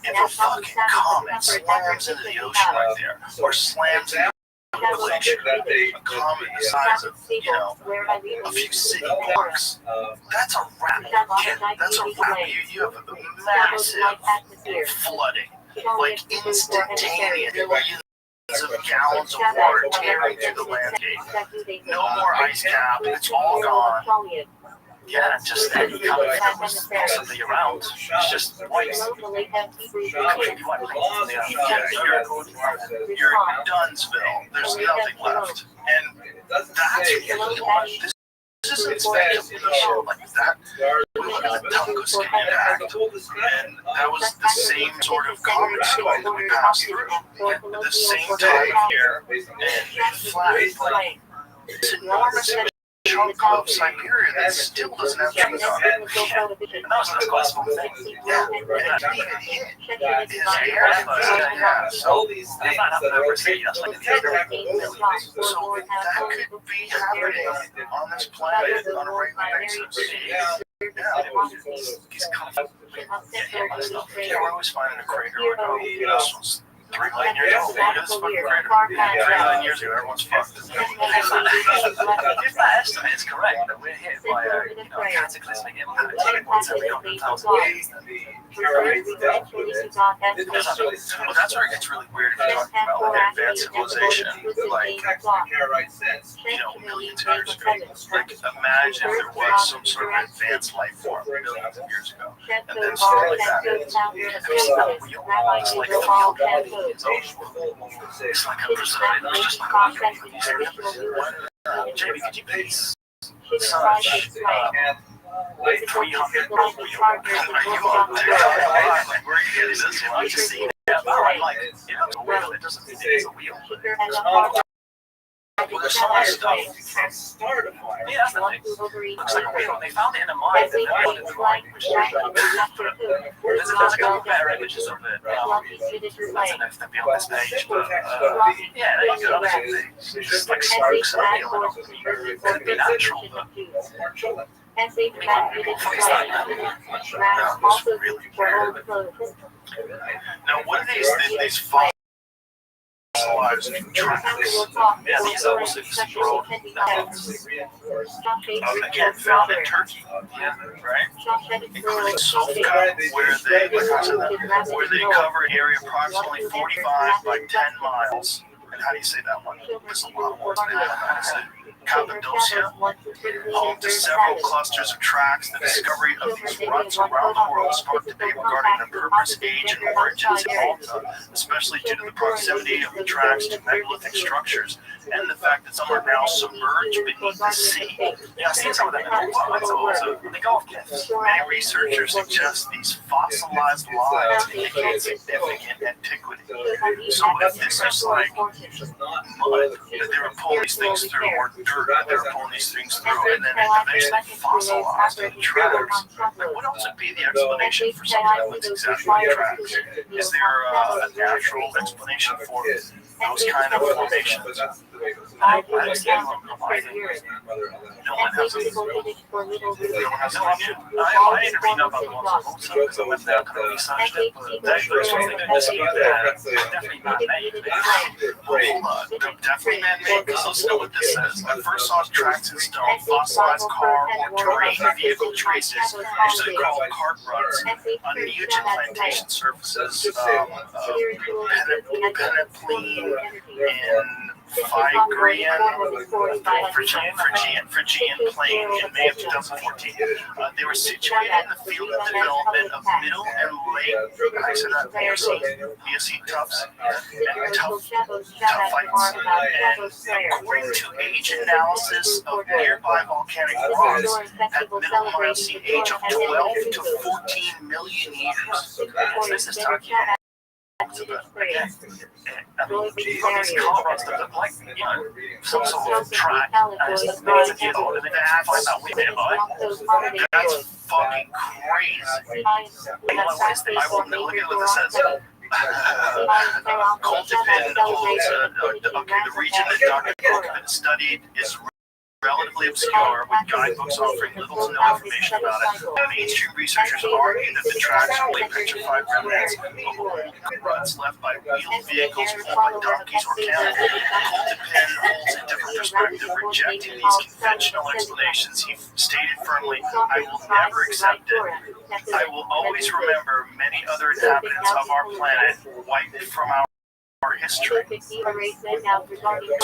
if a fucking comet slams into the ocean right there, or slams into a glacier, a comet the size of, a few city blocks, that's a wrap. That's a wrap. You have a massive flooding, like instantaneous. Of gallons of water tearing through the landscape. No more ice cap. It's all gone. Yeah, just any color that was possibly around. It's just white. Completely white paint from the outside. You're in Dunsville. There's nothing left. And that's really what this isn't speculation like that. We look at the Tunguska impact, and that was the same sort of comet storm that we passed through. The same time here, and it flashed like this enormous chunk of Siberia that still doesn't have trees on it. And that's quite a small thing. Yeah, and it didn't even hit his hair. So all these things that are That's like a millions. So that could be happening on this planet on a regular basis. He's confident. Yeah, we're always finding a crater. This one's 3 million years old. Look at this fucking crater. 3 million years ago, everyone's fucked. If that estimate is correct, that we're hit by a cataclysmic impact once every 100,000 years, Well, that's where it gets really weird if you're talking about like advanced civilization, like, millions of years ago. Like, imagine there was some sort of advanced life form millions of years ago, and then stuff like that. It's like it's like a preservative. It's just like Jamie, could you please search 300 Are you on TikTok? Like, where are you getting this? I just see that, like, it's a wheel. It doesn't mean it's a wheel. Well, there's so much stuff. Yeah, that's the thing. Looks like a wheel. They found it in a mine, and then put it in the mine. There's a couple better images of it. I don't know if they'll be on this page, but yeah, there you go. It's just like smokes and wheel. It could be natural, but Now, what are these fossilized tracks? yeah, these are also scrolled. Again, found in Turkey, right? Including Sofka, where they cover an area approximately 45 by 10 miles. And how do you say that one? There's a lot of words in it. Cappadocia, home to several clusters of tracks. The discovery of these ruts around the world sparked debate regarding their purpose, age, and origins in Malta, especially due to the proximity of the tracks to megalithic structures and the fact that some are now submerged beneath the sea. Yeah, I've seen some of them in also. They go off cliffs. Many researchers suggest these fossilized lines indicate significant antiquity. So if this is like mud that they were pulling these things through, or dirt that they were pulling these things through, and then it eventually fossilized in tracks, like, what else would be the explanation for something that looks exactly like tracks? Is there a natural explanation for those kind of formations? I understand what you're saying. No one has a No option. I didn't read up on the ones on Malta because I went there and kind of researched it, but there's something in this view there. Definitely man-made. Hold on, they're definitely man-made, because listen to what this says. I first saw tracks in stone, fossilized car or terrain vehicle traces, usually called cart ruts, on Neogen plantation surfaces, Penapline and Phrygian plain in May of 2014. They were situated in the field of development of middle and late Miocene tuffs and tuffites. And according to age analysis of nearby volcanic rocks, at middle Miocene age of 12 to 14 million years. This is Turkey. These car ruts that look like, some sort of track, and it's amazing to get older than that, find that way nearby. That's fucking crazy. What is this? I will look at what this says. Coltipin holds the region that Dr. Coltipin studied is relatively obscure, with guidebooks offering little to no information about it. Mainstream researchers argue that the tracks are only petrified remnants of old ruts left by wheeled vehicles pulled by donkeys or camels. Coltipin holds a different perspective, rejecting these conventional explanations. He stated firmly, "I will never accept it. I will always remember many other inhabitants of our planet wiped from our history." The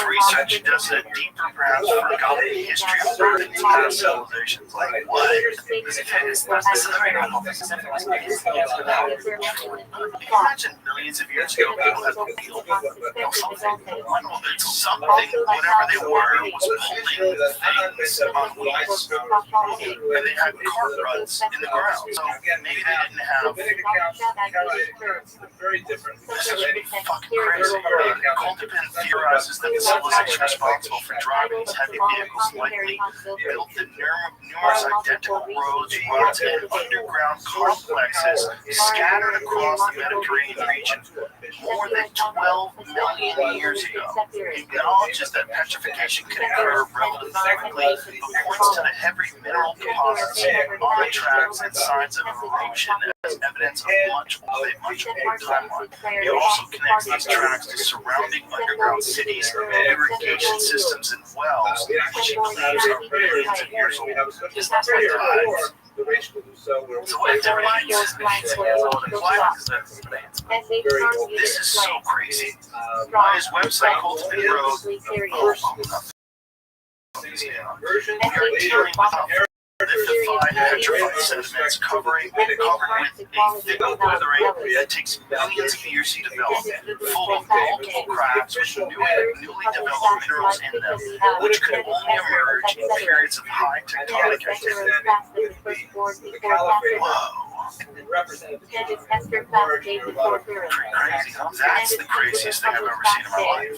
research does a deeper, perhaps forgotten history of Earth and past civilizations. Like what? Imagine millions of years ago, people had a wheel. Something, whatever they were, was pulling things on wheels. And they had cart ruts in the ground. So maybe they didn't have. Very different. This is fucking crazy. Koltepin theorizes that the civilization responsible for driving these heavy vehicles likely built the numerous identical roads, runs, and underground complexes scattered across the Mediterranean region more than 12 million years ago. He acknowledges that petrification can occur relatively quickly, but points to the heavy mineral deposits on the tracks and signs of erosion as evidence of much older timeline. He also connects these tracks to surrounding underground cities, irrigation systems, and wells, which he claims are millions of years old. His last times. So what if there this is so crazy. On his website, Koltepin wrote, "We're dealing with lithified petrified sediments covered with a thick weathering that takes millions of years to develop, full of multiple cracks with newly developed minerals in them, which could only emerge in periods of high tectonic activity." Whoa. Crazy. That's the craziest thing I've ever seen in my life.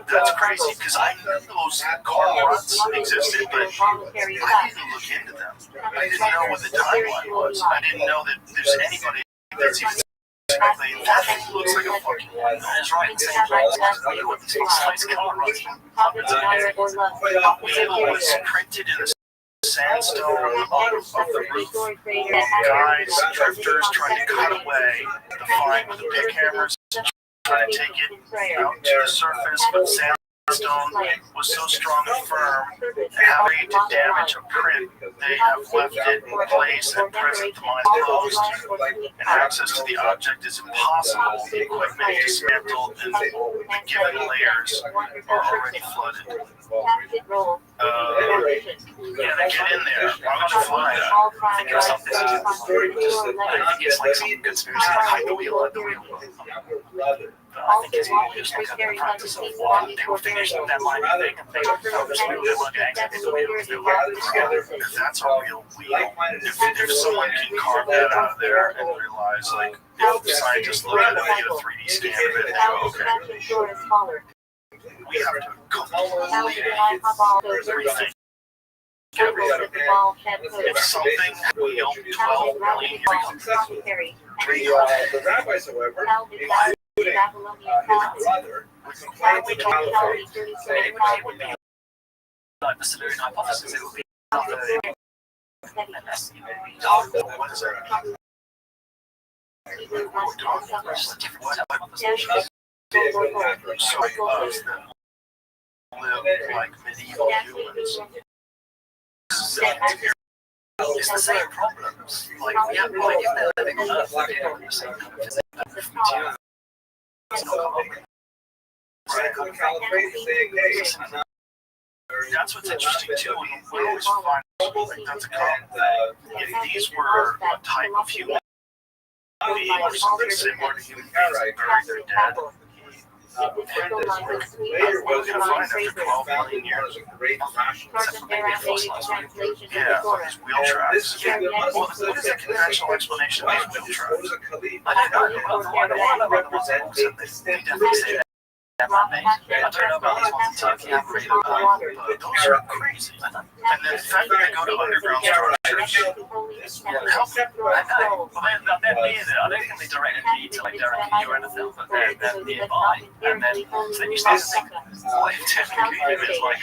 That's crazy because I knew those car ruts existed, but I didn't look into them. I didn't know what the timeline was. I didn't know that there's anybody that's even that thing looks like a fucking one. That's right. Exactly what these slice car ruts. Wheel was printed in the sandstone of the roof. Guys, drifters trying to cut away the fine with the pick hammers, trying to take it out to the surface, but sandstone was so strong and firm, having to damage a print, they have left it in place at present. The mine closed, and access to the object is impossible. The equipment is dismantled, and the given layers are already flooded. Yeah, they get in there. Why would you fly that? I think it was something. I think it's like some conspiracy to hide the wheel at the wheel. I think it's more just like a practice of what they were finishing that line thing, and they were just really looking at the wheel. If that's a real wheel, if someone can carve that out of there and realize, like, if scientists look at it and get a 3D scan of it and go, okay, we have to completely rethink. If something wheeled 12 million years ago, the rabbis, however, Why would it would be like the Silurian hypothesis? It would be what is that? Just a different word hypothesis. Live like medieval humans. It's the same problems. Like, we have no idea if they're living on Earth, we're dealing with the same kind of physics. That's what's interesting too. We always find people think that's a common thing. If these were a type of human being or something similar to human beings that buried their dead, we're going to find after 12 million years, except for maybe a fossilized wheel. Yeah, these wheel tracks. What is the conventional explanation of these wheel tracks? I don't know. I don't know about the ones that said they definitely say that. I don't know about these ones in Turkey, but those are crazy. And then the fact that they go to underground structures, how they're near there. I don't think they directly lead to like directly or anything, but they're nearby. And then you start to think, what if technically it's like,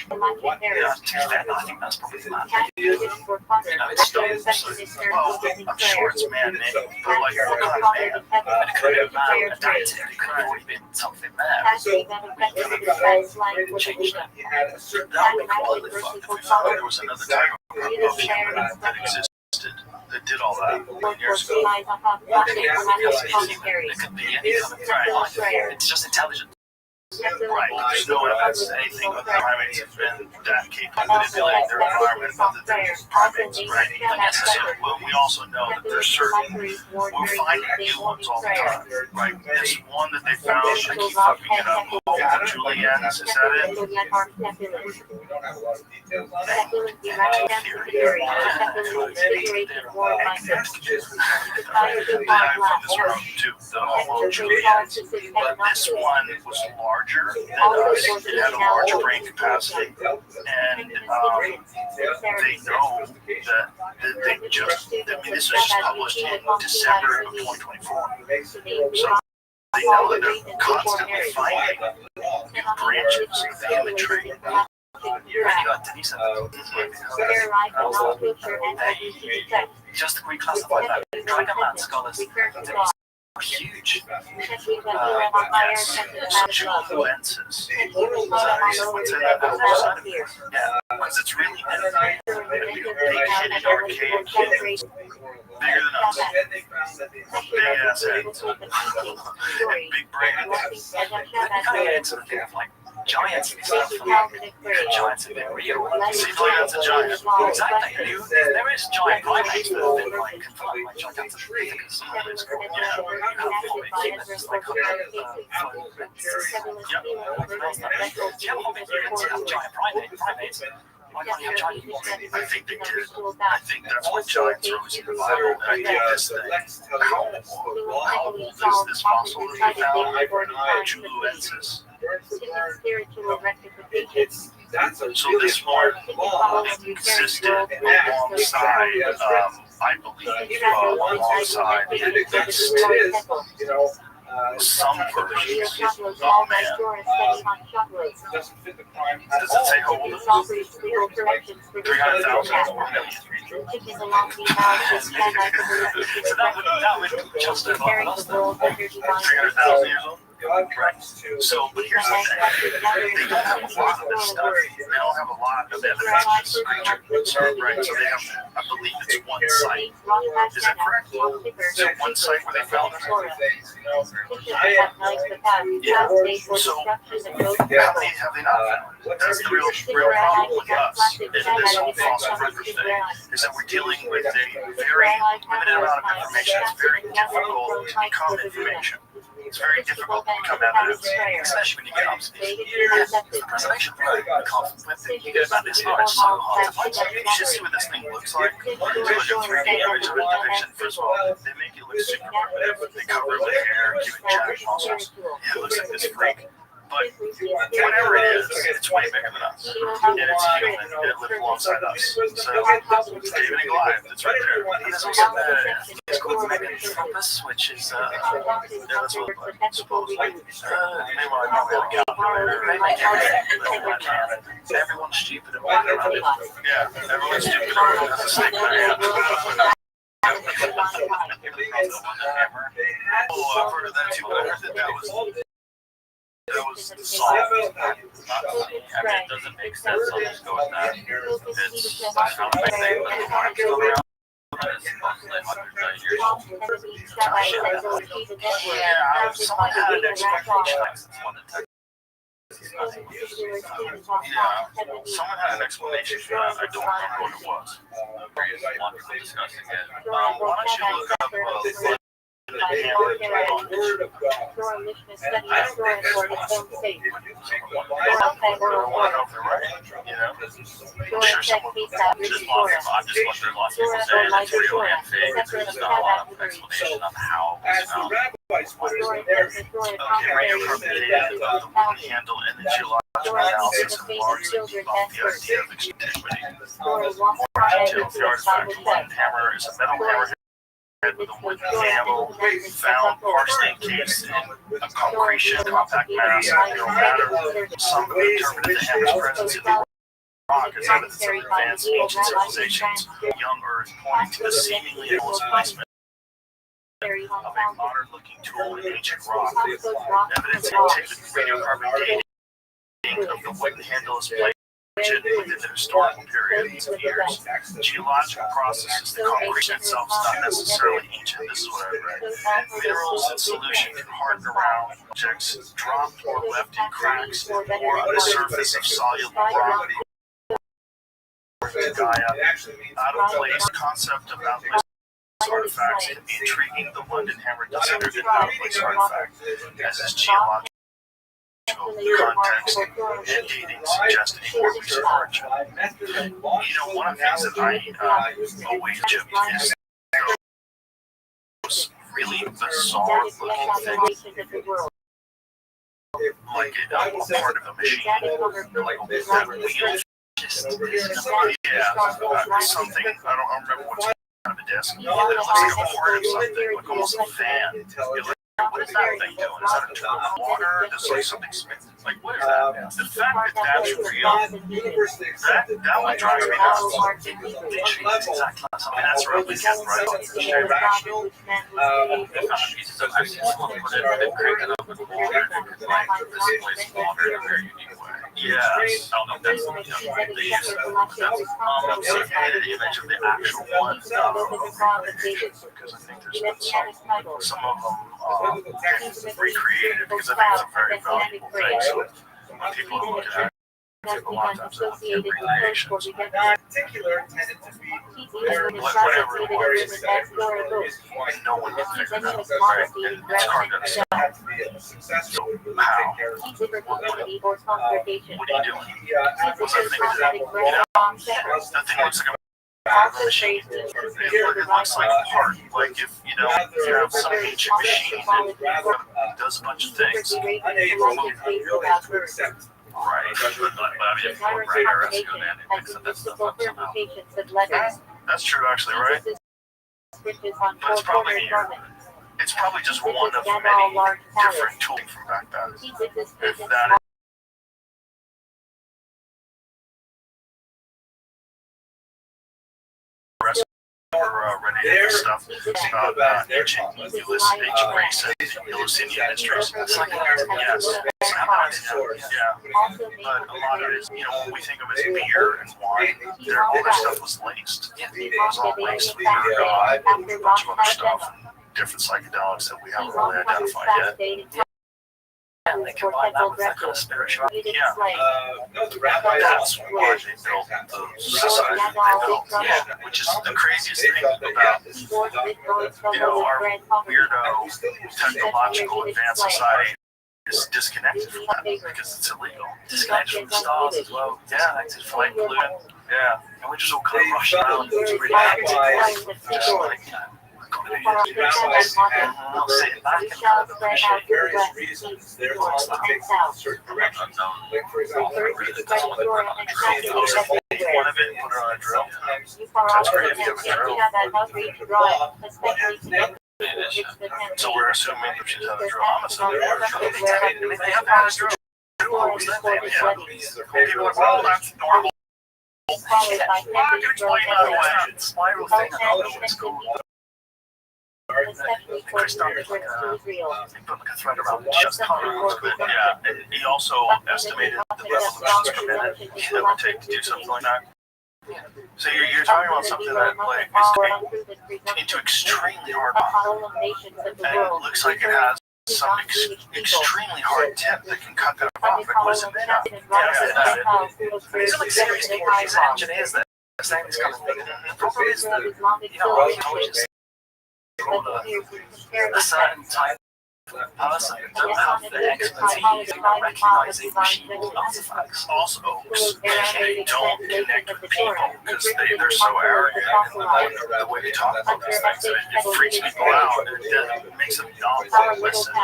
yeah, I think that's probably mad. It's stones. Well, I'm sure it's man-made, but like, what kind of man? And it could have been man adapted. It could have already been something there. Change that. That would be completely fucked if we found out there was another type of human that existed that did all that years ago. It could be any kind of right. It's just intelligent. Right. There's no evidence that anything other primates have been that capable of manipulating their environment other than primates, right? So, well, we also know that there's certain, we're finding new ones all the time, right? This one that they found, I keep fucking it up, Julien's, is that it? don't have a lot of details on it. Speculum derived theory. Speculum configuration war myself. The fire to I hard from last this room too, the whole Juliet. But this one was larger than us. It had a larger brain capacity, and they know that they just. I mean, this was just published in December of 2024. So they know that they're constantly finding new branches of the human tree. Denise, just to reclassify that, Dragonland scholars, Denise, are huge. Influences. Yeah, because it's really big and archaic, bigger than us. Big ass heads. And big brains. Kind of sort of like giants and stuff. Giants have been real. Seems like that's a giant. Exactly. There is giant primates that have been like confined by Gigantopithecus. Giant primates. Why can't you have giant humans? I think they did. I think that's what giants rose in the Bible. And I think this thing. How old is this fossil that we found? Juluensis. Spiritual rectification. So this one existed alongside, I believe, alongside some versions. Oh man. Does it say how old it is? 300,000 or million? So that would just about 300,000 years old? So, but here's the thing. They don't have a lot of this stuff. They don't have a lot of evidence of creature. So, right, so they have, I believe it's one site. Is that correct? Is it one site where they found it? Yeah. So, how many have they not found? That's the real problem with us in this whole fossil record thing, is that we're dealing with a very limited amount of information. It's very difficult to become information. It's very difficult to become evidence, especially when you get observations. The preservation part, when you get about this far, it's so hard to find something. You should see what this thing looks like. You look at 3D image of a depiction. First of all, they make it look super primitive. They cover it with hair, give it giant muscles. Yeah, it looks like this freak. But whatever it is, it's way bigger than us. And it's human, and it lived alongside us. So, David and Goliath, it's right there. There's also it's called Meganthropus, which is, That's what I suppose. Meanwhile, I probably have a calculator. they make everything. Everyone's stupid and walking around it. Yeah, everyone's stupid. Everyone has a stick in their hand. Oh, I've heard of that too, but I heard that was the song. I mean, it doesn't make sense. I'll just go with that. It's not my thing, but the mark's still around. It's mostly 100 years old. Yeah, someone had an expectation. Like, since one to 10. Yeah, someone had an explanation for that. I don't remember what it was. Wonderful discussing it. Why don't you look up Word of God. And I don't think that's possible. If you take the I want to know if they're right, you know? I'm sure someone Just lots of, I'm just wondering, lots of people say it's real and fake. There's not a lot of explanation on how As it's the found. rabbis put it in their Okay, radiocarbon dating of the wood handle and the geological analysis and largely debunk the idea of antiquity. More details, the artifact wooden hammer is a metal hammerhead with a wooden handle found partially encased in a concretion compact mass of mineral matter. Some have interpreted the hammer's presence in the rock as evidence of advanced ancient civilizations. Young Earth, pointing to the seemingly endless placement of a modern-looking tool in ancient rock. Evidence of antiquity, radiocarbon dating of the wooden handle is placed within the historical period of years. Geological processes, the concretion itself is not necessarily ancient. This is what I read. Minerals in solution can harden around objects dropped or left in cracks or on the surface of soluble rock to die out of place. Concept of out-of-place artifacts can be intriguing. The London hammer considered an out-of-place artifact, as is geological context and dating suggest anymore research. One of the things that I always joked is those really bizarre looking things, like a part of a machine, like that wheel. Something, I don't remember what's kind of a disc. It looks like a part of something, like almost a fan. What is that thing doing? Is that a tube of water? Is like something, like what is that? The fact that that's real, that one drives me nuts. That's right, we get right. Irrational. Pieces of pieces put it in and crank it up and hold it, like this place water in a very unique way. Yes. I don't know if that's they use that. So if you made an image of the actual one, because I think there's some of them recreated because I think it's a very valuable thing. So when people are looking at it, a lot of times they look at recreations. Particular tended to be Whatever it was, and no one can figure it out, right? And it's hard to understand. Successful. How? What are you doing? What's that thing do? That thing looks like a machine. It looks like a part. Like if you have some ancient machine that does a bunch of things. Right. But I mean, if you look right or else go down and mix that stuff up somehow. That's true, actually, right? But it's probably just one of many different tools from back then. If that is Renegated stuff about ancient Greece and Eleusinian mysteries. It's like, yes, yeah. But a lot of it is, when we think of it as beer and wine, all their stuff was laced. It was all laced with a bunch of other stuff and different psychedelics that we haven't really identified yet. And they combine that with that kind of spirituality. Yeah. No, the rabbi That's why they built the society that they built. Yeah. Which is the craziest thing about, our weirdo technological advanced society is disconnected from that because it's illegal. Disconnected from the stars as well. Disconnected from Flame pollutant. Yeah. And we just all kind of rush around. It's really hectic. Just like, rabbis had sitting back and kind of appreciate various reasons they're all to take certain directions. Like, for example, one of it and put it on a drill. Sometimes great if you have a drill. So we're assuming if she's had a drill, I'm assuming They have had a drill. People are, well, that's normal. I can explain that away. Spiral thing, I don't know what it's called. Chris They put like a thread around the chest. Yeah, and he also estimated the revolutions per minute that would take to do something like that. So you're talking about something that is into extremely hard bond, and it looks like it has some extremely hard tip that can cut that off. Like, what is it made of? These are like serious these engineers that are saying this kind of thing. The problem is that, archaeologists a certain type of person don't have the expertise in recognizing machine artifacts. Also, they don't connect with people because they're so arrogant in the way they talk about these things. It freaks people out. It makes them not listen.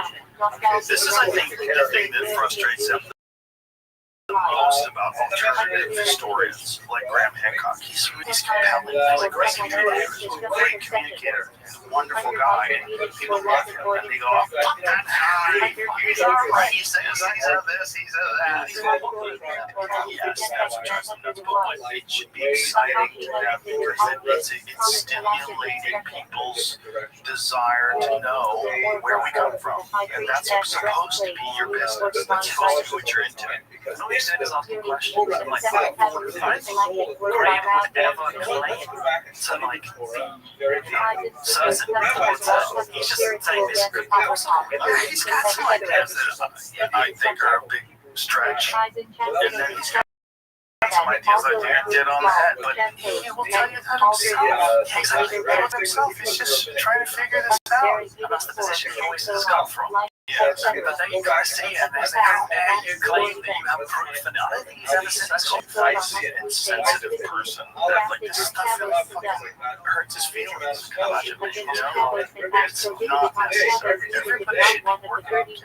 This is, I think, the thing that frustrates them most about alternative historians like Graham Hancock. He's compelling, like great communicator, he's a wonderful guy, and people love him, and they go, fuck that guy, he's alright, he says this, he says that. Yes, that's true, but it should be exciting to have because it's stimulating people's desire to know where we come from, and that's supposed to be your business, that's supposed to be what you're into. All you said is asking questions. I'm like, or even would ever claim to like certain reporters. He's just saying this group of He's got some ideas that I think are a big stretch, and then he's got some ideas I think did on the head, but he will tell you that himself. He's exactly right himself. He's just trying to figure this out. And that's the position he always has come from. Yes, but then you gotta see it, and they say, how dare you claim that you have proof, and I don't think he's ever said that's called an insensitive person, that like this stuff really fucking hurts his feelings, allegedly, you know? It's not necessary. Everybody should be working on it.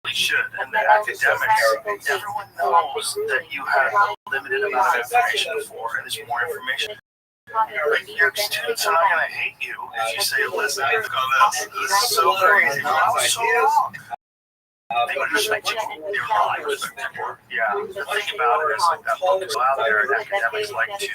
Really should, and the academics, everyone knows that you have a limited amount of information before, and there's more information. Like, your students are not gonna hate you if you say, listen, I've got this. This is so crazy. I was so wrong. They would respect you. Your life respect you more. Yeah. The thing about it is, like, that book is out there, and academics like to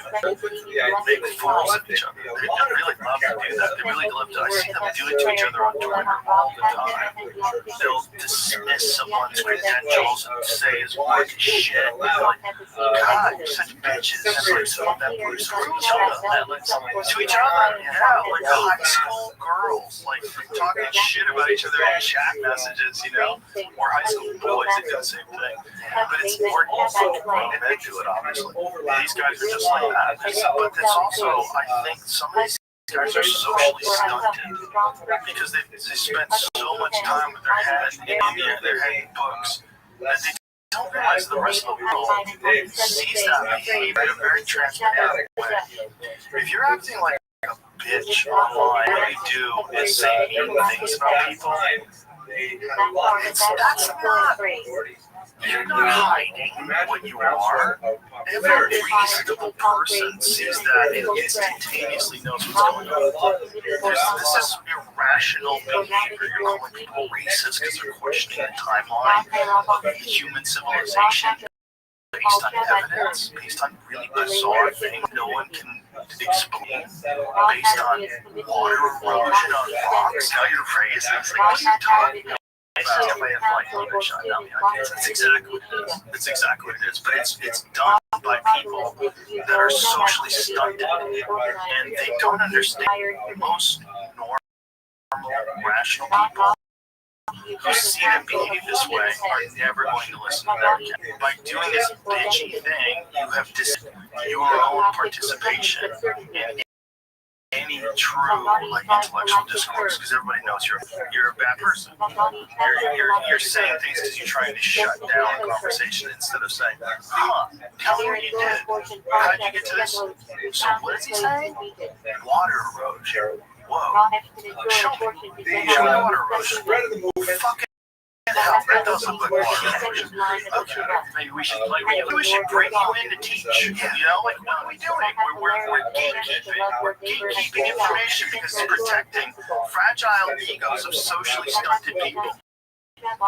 make fools of each other. They really love to do that. They really love to. I see them do it to each other on Twitter all the time. They'll dismiss someone's credentials and say his work is shit. Like, God, you're such bitches. That's like some of them do to each other. To each other, yeah, like high school girls, like talking shit about each other in chat messages, you know, or high school boys that do the same thing. But it's important also to bring men to it, obviously. These guys are just like that. But it's also, I think, some of these guys are socially stunted because they spend so much time with their head in India, their head in books, that they don't realize the rest of the world sees that behavior in a very transparent way. If you're acting like a bitch online, what you do is say mean things about people. That's not. You're not hiding what you are. Every reasonable person sees that and instantaneously knows what's going on. This is irrational behavior. You're calling people racist because they're questioning the timeline of human civilization based on evidence, based on really bizarre things no one can explain, based on water erosion on rocks. Now you're racist. Like, what are you talking about? That's exactly what it is. It's exactly what it is. But it's done by people that are socially stunted, and they don't understand. Most normal, rational people who see them behave this way are never going to listen to them again. By doing this bitchy thing, you have your own participation in any true like intellectual discourse, because everybody knows you're a bad person. You're saying things because you're trying to shut down the conversation instead of saying, tell me what you did. How did you get to this? So what is he saying? Water erosion. Whoa. Show me water erosion. Fucking hell, that does look like water erosion. Okay, maybe we should bring you in to teach. You know, like, what are we doing? We're gatekeeping. We're gatekeeping information because it's protecting fragile egos of socially stunted people. I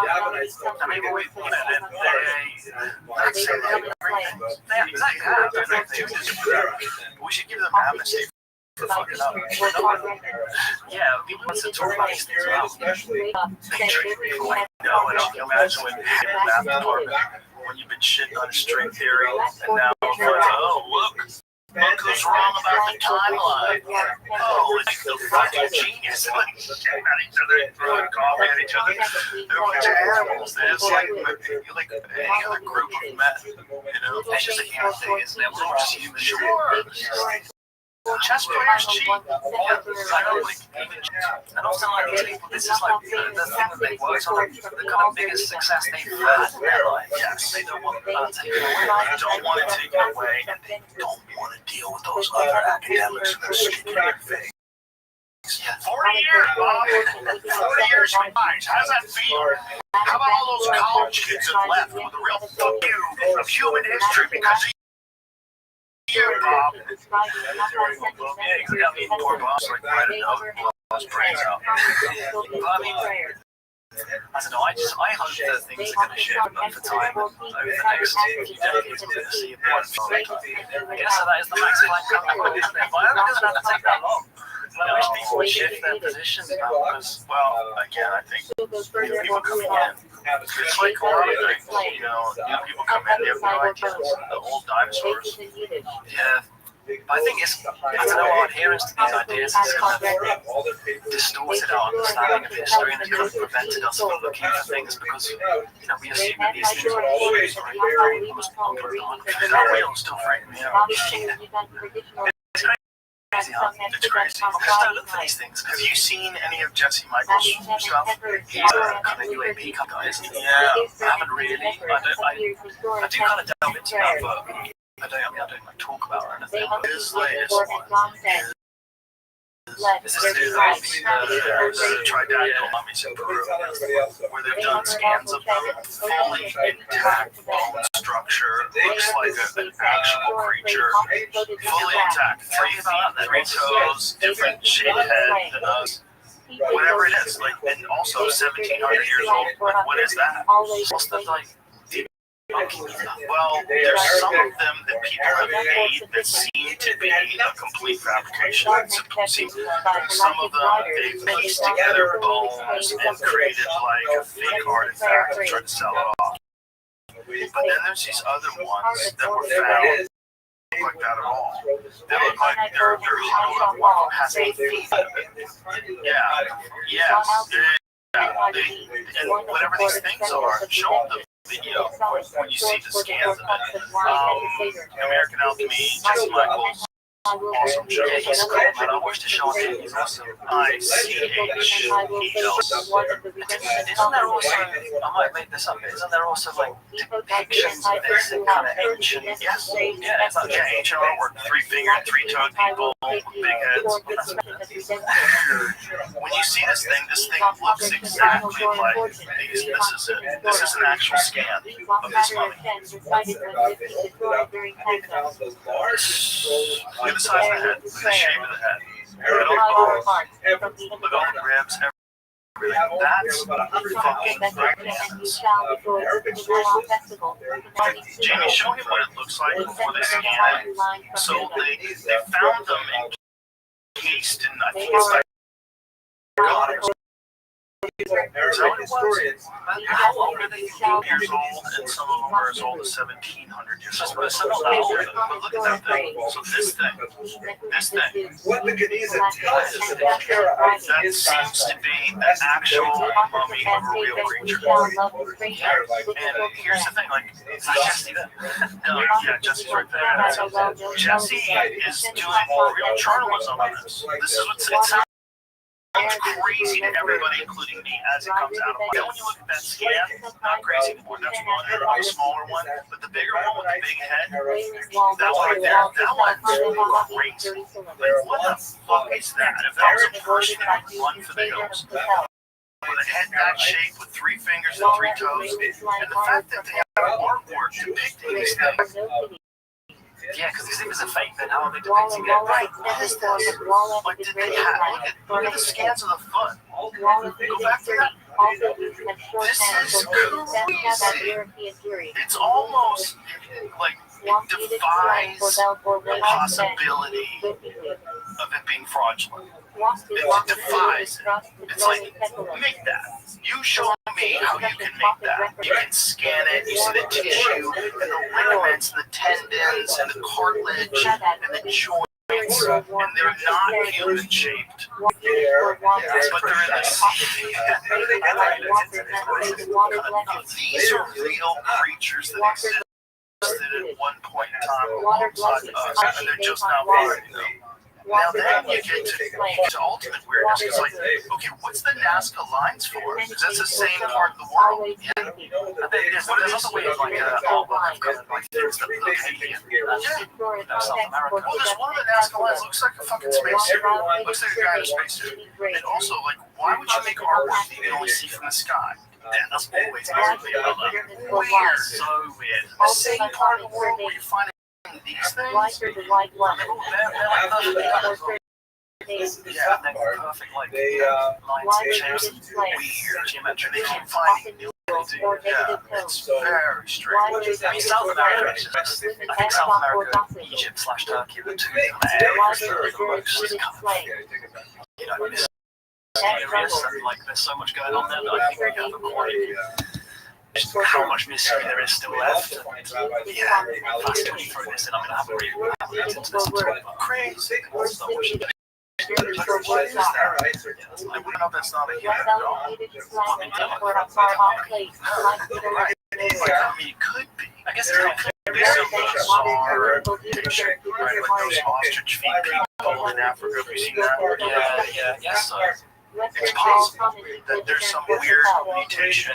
mean, we should give them amnesty for fucking up. Yeah, people want to talk about these things about. They treat people like no, and you can imagine when in the math department, when you've been shitting on string theory, and now it's like, oh, look who's wrong about the timeline. Oh, it's the fucking genius. Like, shitting at each other and throwing coffee at each other. They're a bunch of animals. They're just like any other group of men. You know, it's just a human thing, isn't it? We're all just human. Sure. Chess players cheat. I don't like even. I don't sound like these people. This is like the thing that they work on. The kind of biggest success they've had in their life. Yes, they don't want it taken away. They don't want it taken away, and they don't want to deal with those other academics who are sticking their face. 40 years, Bob. 40 years from guys. How's that feel? How about all those college kids that left with a real fuck you of human history because of you, Bob? Yeah, exactly. Poor Bob's like, I don't know. His brains out. But I mean, I don't know. I hope that things are going to shift over time over the next few decades. We're going to see one thing. I guess that is the Max Planck Company. But I don't think it doesn't have to take that long. I wish people would shift their positions because, well, again, I think people coming in, it's like a lot of things, you know, people come in, they have no ideas, the old dinosaurs. Yeah, I think it's, I don't know, our adherence to these ideas has kind of distorted our understanding of history and it kind of prevented us from looking at things because, you know, we assume that these things are always right. It's not real, still freaking me out. crazy, huh? It's crazy. Just don't look for these things. Have you seen any of Jesse Michael's stuff? He's a kind of UAP kind of guy, isn't he? Yeah. I haven't really. I do kind of delve into that, but I don't like talk about it or anything. His latest one is the tridactyl mummies in Peru, where they've done scans of them, fully intact bone structure, looks like an actual creature, fully intact, three toes, different shaped head than us, whatever it is, like, and also 1,700 years old, like, what is that? What's the like? Well, there's some of them that people have made that seem to be a complete fabrication. Some of them, they've pieced together bones and created like a fake artifact and tried to sell it off. But then there's these other ones that were found look like that at all. They look like they're huddled up. One of them has 8 feet. Yeah. Yes. And whatever these things are, show them the video when you see the scans of it. American Alchemy, Jesse Michaels, awesome show. Yeah, he's cool, man. I watched the show on him. He's awesome. ICHEL. Isn't there also, I might make this up, but isn't there also like depictions of this in kind of ancient? Yes. Yeah, it's like, Yeah, ancient artwork, 3-fingered, 3-toed people with big heads. When you see this thing looks exactly like these. This is it. This is an actual scan of this mummy. Look at the size of the head. Look at the shape of the head. Look at all the bones. Look at all the ribs. Everything. That's fucking bananas. Jamie, show him what it looks like before they scan it. So they found them encased in, I think it's like, is that what it was? How old are they? 8 years old, and some of them are as old as 1,700 years old. So not that old, but look at that thing. So this thing, What the Geniza tells us about Kara that seems to be the actual mummy of a real creature. And here's the thing, like, Is that Jesse then? no, yeah, Jesse's right there. Jesse is doing real journalism on this. This is what it sounds crazy to everybody, including me, as it comes out of my. Then when you look at that scan, not crazy anymore. That's one, a smaller one, but the bigger one with the big head, that one right there, that one's crazy. Like, what the fuck is that? If that was a person that would run for the hills, with a head that shape, with 3 fingers and 3 toes, and the fact that they have artwork depicting these things. Yeah, because if it's a fake, then how are they depicting it? Right, what is this? Like, did they have, look at the scans of the foot. Go back to that. This is crazy. It's almost like it defies the possibility of it being fraudulent. It defies it. It's like, make that. You show me how you can make that. You can scan it, you see the tissue, and the ligaments, and the tendons, and the cartilage, and the joints, and they're not human shaped. But they're in this. These are real creatures that existed at one point in time alongside us, and they're just now finding them. Now then you get to ultimate weirdness. It's like, okay, what's the Nazca lines for? Is that the same part of the world? Yeah. I think there's other way of like album of kind of like things that look alien. South America. Well, there's one of the Nazca lines looks like a fucking spacesuit. Looks like a guy in a spacesuit. And also, like, why would you make artwork that you can only see from the sky? That's always weird. Weird. So weird. The same part of the world where you find these things. They're like perfect. Yeah, they're perfect, like lines and shapes and weird geometry. They keep finding new things. Yeah, it's very strange. I mean, South America is just, I think South America, Egypt / Turkey are the two areas that are the most kind of, you know, mysterious, and like there's so much going on there that I think we have a quite how much mystery there is still left. And, yeah, fascinating through this, and I mean, I haven't really looked into this until crazy. I wouldn't know that's not a human at all. I mean, it could be. I guess it could be some bizarre picture, right? Like those ostrich feet people. Gold in Africa. Have you seen that? Yes. It's possible that there's some weird mutation,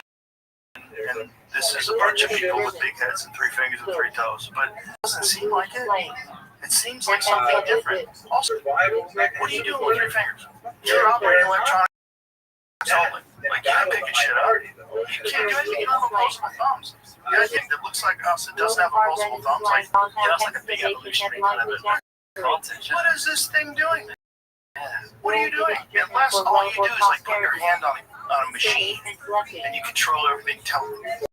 and this is a bunch of people with big heads and 3 fingers and 3 toes, but it doesn't seem like it. It seems like something different. Also, what are you doing with your fingers? You're operating electronics only. Like, you're not picking shit up. You can't do anything. You don't have opposable thumbs. The other thing that looks like us, it doesn't have opposable thumbs. Like, that's like a big evolutionary kind of it. What is this thing doing? What are you doing? Unless all you do is like put your hand on a machine and you control everything telepathy,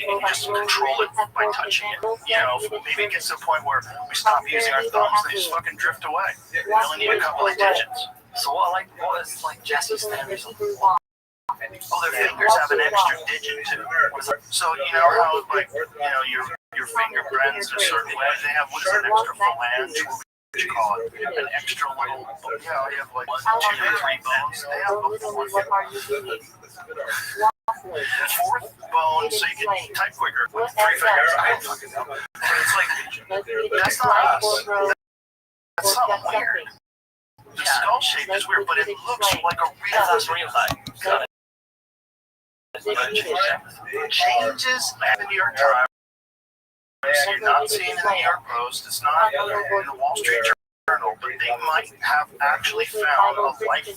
and you just control it by touching it. You know, maybe it gets to a point where we stop using our thumbs and they just fucking drift away. We only need a couple of digits. So what is Jesse's theories on their fingers have an extra digit too. So you know how like your finger bends in a certain way. They have what is an extra phalange? What you call it? An extra little. You have like 2 or 3 bones. They have a 4th bone, so you can type quicker with 3 fingers. It's like that's not us. That's something weird. The skull shape is weird, but it looks like a real. That's real thing. Got it. Changes in the New York Times. So you're not seeing it in the New York Post. It's not in the Wall Street Journal, but they might have actually found a life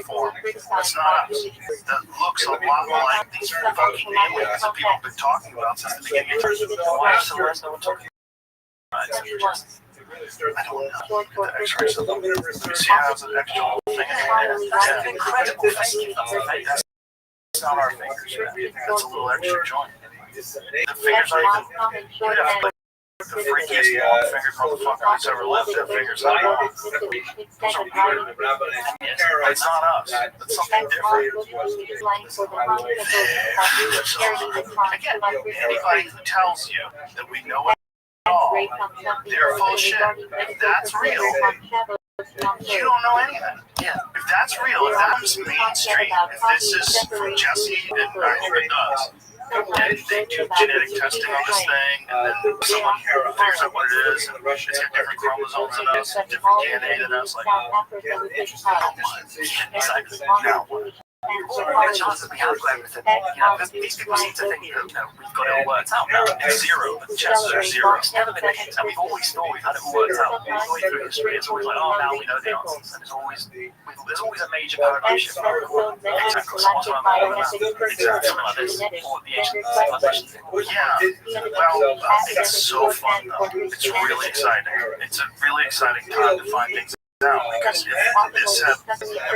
form that's not us. That looks a lot like these fucking aliens that people have been talking about since the beginning of time. Why is Celeste no one talking about it? I don't know. Get the X-rays. Let me see how it's an extra little thing. That's an incredible thing. That's not our fingers. That's a little extra joint. The fingers are even. The freakiest long fingered motherfucker that's ever lived. Their fingers are long. Those are weird. It's not us. It's something different. So, again, anybody who tells you that we know it all, they're full of shit. If that's real, you don't know anything. Yeah. If that's real, if that's mainstream, if this is from Jesse and Robert does, and they do genetic testing on this thing, and then someone figures out what it is, and it's got different chromosomes than us, different DNA than us, like, exactly. Now what? What are the chances we have got everything? These people seem to think that we've got it all worked out now. It's 0. The chances are 0. It's never been the case, and we've always thought we've had it all worked out. Going through history, it's always like, now we know the answers, and there's always a major paradigm shift. Exactly. Someone's run all that. Something like this, or the ancient civilizations. Yeah. Well, it's so fun though. It's really exciting. It's a really exciting time to find things out because this has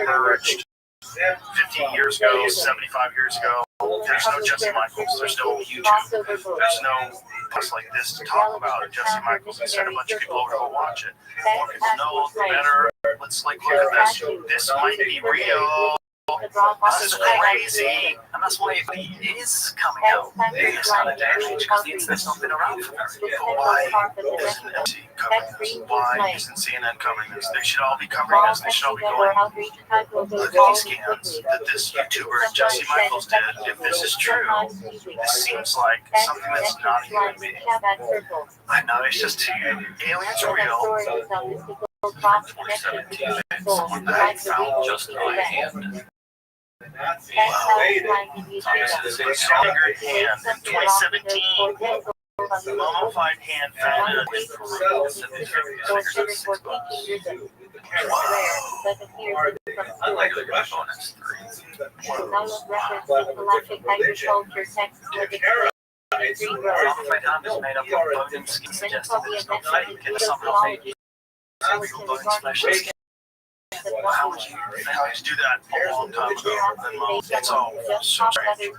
emerged 50 years ago, 75 years ago. There's no Jesse Michaels. There's no YouTube. There's no place like this to talk about Jesse Michaels and send a bunch of people over to go watch it. More people know, the better. Let's look at this. This might be real. This is crazy. And that's why it is coming out in this kind of day and age, because the internet's not been around for very long. Why isn't MC covering this? Why isn't CNN covering this? They should all be covering this. They should all be going, look at these scans that this YouTuber Jesse Michaels did. If this is true, this seems like something that's not a human being. I know, it's just too... Aliens are real. 2017, someone that found just my hand. Fingered hand in 2017. Mummified hand found in Peru. Unlike the Russian, it's 3. Mummified hand is made up of bone and skin, suggesting that it's not fake, and somehow made real bones, flesh, and skin. How would you do that a long time ago? It's all so strange. In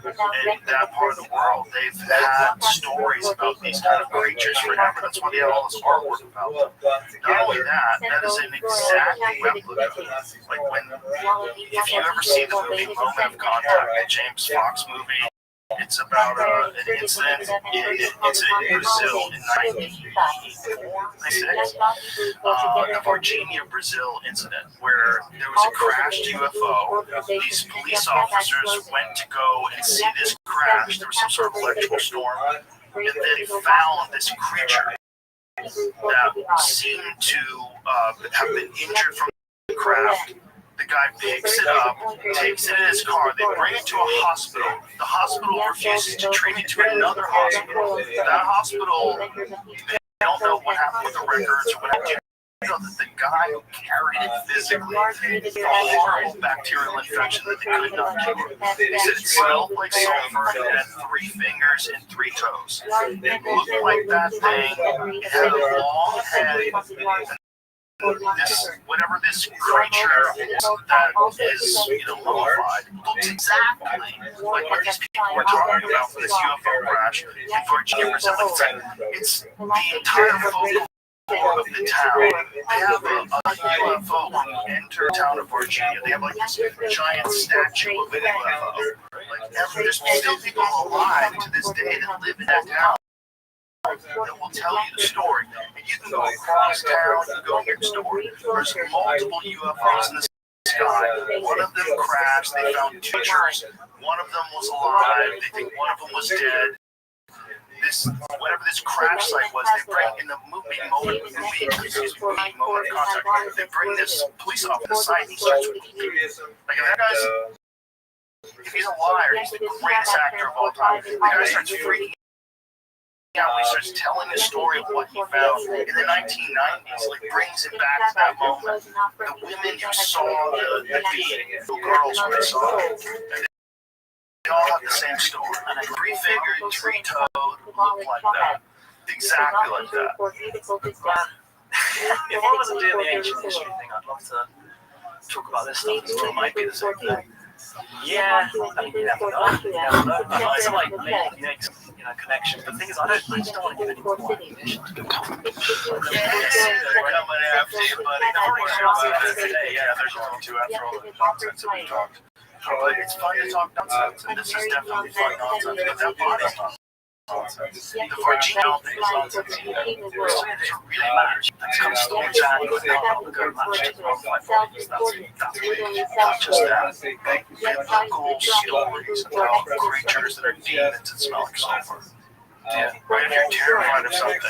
that part of the world, they've had stories about these kind of creatures forever. That's why they have all this artwork about them. Not only that, that is an exact replica. Like if you ever see the movie Moment of Contact, the James Fox movie, it's about an incident in Brazil in 1996. A Virginia, Brazil incident where there was a crashed UFO. These police officers went to go and see this crash. There was some sort of electrical storm, and then they found this creature that seem to have been injured from the craft. The guy picks it up, takes it in his car. They bring it to a hospital. The hospital refuses to treat it to another hospital. That hospital, they don't know what happened with the records or what happened. You know that the guy who carried it physically had a horrible bacterial infection that they could not cure. They said it smelled like sulfur and it had 3 fingers and 3 toes. It looked like that thing. It had a long head. This, whatever this creature that is, mummified, looks exactly like what these people were talking about for this UFO crash in Virginia. It's the entire focal of the town. They have a UFO enter the town of Virginia. They have like this giant statue of an UFO. Like there's still people alive to this day that live in that town that will tell you the story. And you can go across town and go hear the story. There's multiple UFOs in the sky. One of them crashed. They found 2 pictures. One of them was alive. They think one of them was dead. Whatever this crash site was, they bring in the movie moment of contact. They bring this police officer to the site and he starts with like that guy's, if he's a liar, he's the greatest actor of all time. The guy starts freaking out. He starts telling the story of what he found in the 1990s. Like brings it back to that moment. The women who saw the girls when they saw it. They all have the same story. And a 3-fingered, 3-toed, look like that. Exactly like that. If I wasn't doing the ancient history thing, I'd love to talk about this stuff as well. It might be the same thing. Yeah, I mean, you never know. I feel like make some, connections. But the thing is, I just don't want to give any more ammunition to come. They're coming after you, buddy. Don't worry about it. Yeah, there's a little too after all the nonsense that we talked. But it's fun to talk nonsense, and this is definitely fun nonsense, but that body's not nonsense. The Virginia thing is nonsense either. It really matters. That's kind of story time, but not all the good matches. That's not just that. Biblical stories about creatures that are demons and smell like sulfur. Yeah, right. If you're terrified of something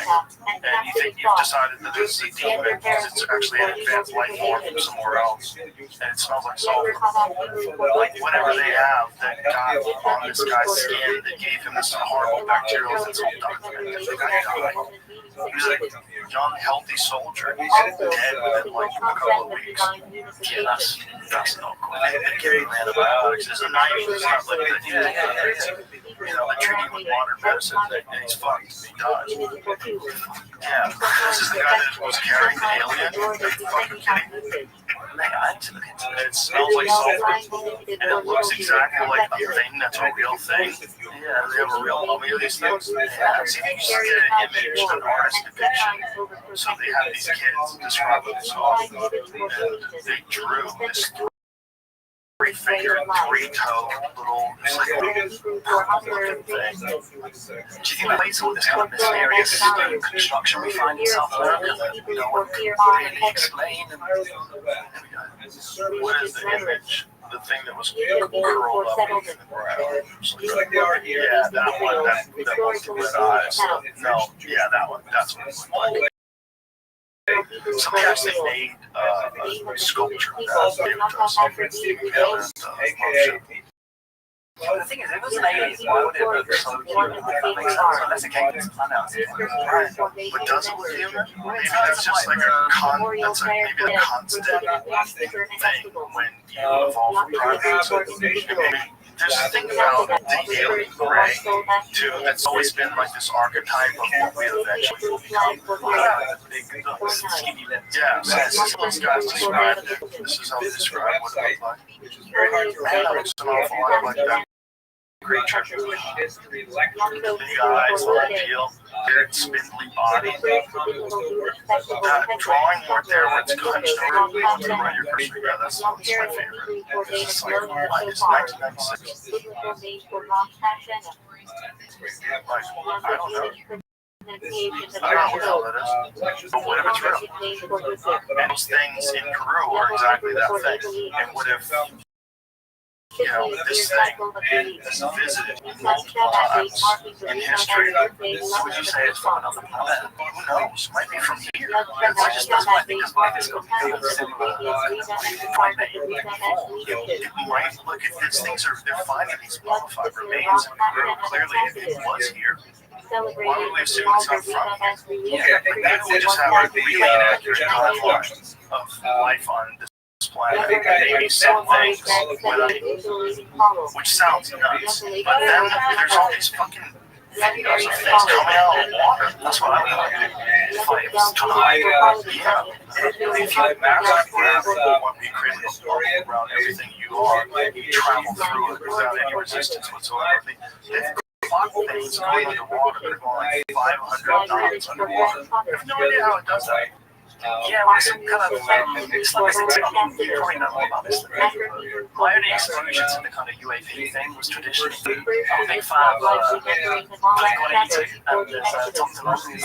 and you think you've decided that it's a demon because it's actually an advanced life form from somewhere else and it smells like sulfur, like whatever they have that got on this guy's skin that gave him this horrible bacterial insult document, the guy died. He was like a young, healthy soldier. He's dead within like a couple of weeks. Yeah, that's not cool. They give him antibiotics. It's a knife. It's not like that. Yeah. They treat him with modern medicine and he's fucked. He dies. Yeah. This is the guy that was carrying the alien. Are you fucking kidding me? It smells like sulfur, and it looks exactly like a thing that's a real thing. Yeah, they have a real mummy of these things. Yeah, see, you just get an image, an artist depiction. So they have these kids describe what they saw, and they drew this 3-fingered, 3-toed little, it's like a purple-looking thing. Do you think based on this kind of mysterious construction we find in South America that no one can really explain? What is the image? The thing that was curled up in the ground. Just like they are here. Yeah, that one. That one with the red eyes. No, yeah, that one. That's what it looked like. Somebody actually made a sculpture of that. The thing is, it was an alien. Why would it look so cute? Unless it came to this planet. But does it look human? Maybe that's just like maybe a constant thing when you evolve from primates. There's a thing about the alien gray, too, that's always been like this archetype of what we eventually will become. Big, skinny lips. Yeah, so this is how these guys describe it. This is how they describe what it looks like. It looks an awful lot like that creature. Big eyes, long peel, weird, spindly body. That drawing right there where it's hunched over to the right of your cursor, yeah, that's my favorite. It's just like, it's 1996. Like, I don't know. I don't know what that is. But what if it's real? And those things in Peru are exactly that thing. And what if this thing has visited multiple times in history. Would you say it's from another planet? Who knows? Might be from here. It just doesn't might be because life is completely similar. It might look at these things they're finding these modified remains and clearly it was here. Why would we assume it's not from here? Yeah, we just have a really inaccurate timeline of life on this planet. Maybe some things, which sounds nuts, but then there's all these fucking videos of things coming out of the water. That's what I would like to do. If I was if you want to be crazy around everything you are, you travel through it without any resistance whatsoever. They've clock things going underwater that are going like 500 knots underwater. I have no idea how it does that. Yeah, well, some kind of, it's like you probably know about this. My only experience in the kind of UAV thing was traditionally, I'm a big fan of Blink-182 and there's Tom DeLonge.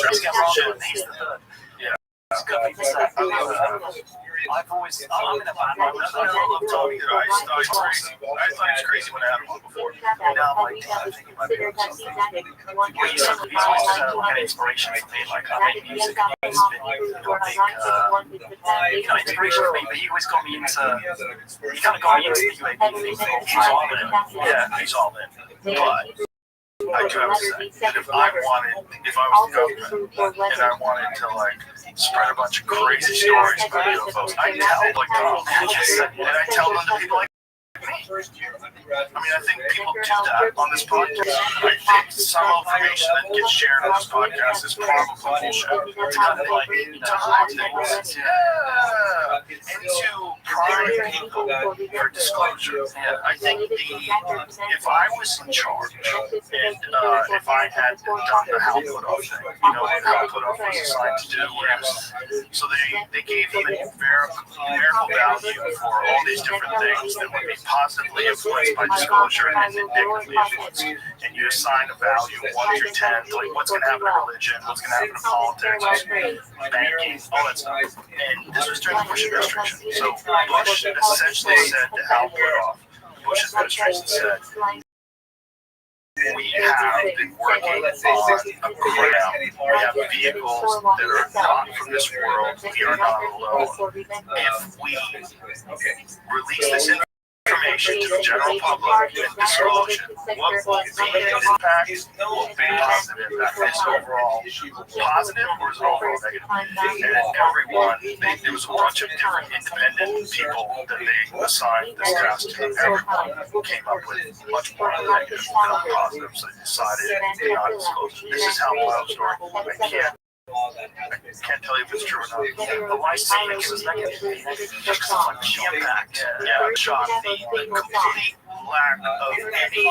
Let's get Robin, he's the third. It's good people say, I'm in a band, I thought it was crazy when I had one before. Now I'm like, I think it might be something. He's always had inspiration for me, like I make music, he's been inspiration for me, but he always got me into, he kind of got me into the UAV thing. He's all in. Yeah, he's all in. But I do have to say that if I was the government and I wanted to like spread a bunch of crazy stories about UFOs, I tell like and I tell them to people like me. I mean, I think people do that on this podcast. I think some information that gets shared on this podcast is probably bullshit. It's kind of like to hide things. Yeah. And to prime people for disclosure. Yeah. I think if I was in charge and if I had done the output off thing, what the output off was assigned to do was, so they gave him a numerical value for all these different things that would be positively influenced by disclosure and then negatively influenced. And you assign a value of 1 through 10 to like what's going to happen in religion, what's going to happen in politics, banking, all that stuff. And this was during the Bush administration. So Bush essentially said to output off. Bush administration said, we have been working on a program. We have vehicles that are not from this world. We are not alone. If we release this information to the general public and disclose it, what will be the impact? Will be positive impact? Is it overall positive or is it overall negative? And everyone, there was a bunch of different independent people that they assigned this task to. Everyone came up with much more negative than positive, so they decided to not disclose it. This is how the story. I can't tell you if it's true or not. The why statement was negative. Just because of the impact. Yeah, shock, the complete lack of any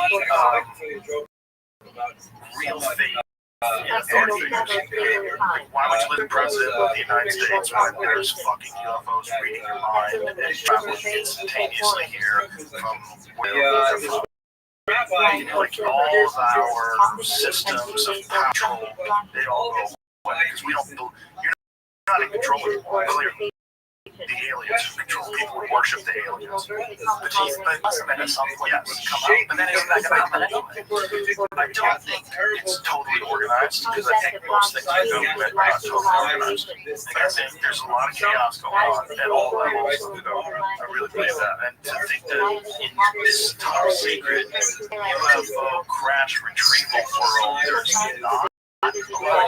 real faith in authority figures. Why would you let the president of the United States when there's fucking UFOs reading your mind and traveling instantaneously here from where they're from? Like all of our systems of control, they all go away because we don't. You're not in control anymore. Clearly, the aliens control people who worship the aliens. But it must have been at some point come out. But then isn't that going to happen anyway? I don't think it's totally organized because I think most things in government are not totally organized. I think there's a lot of chaos going on at all levels. I really believe that. And to think that in this top secret UFO crash retrieval world, there's not a lot of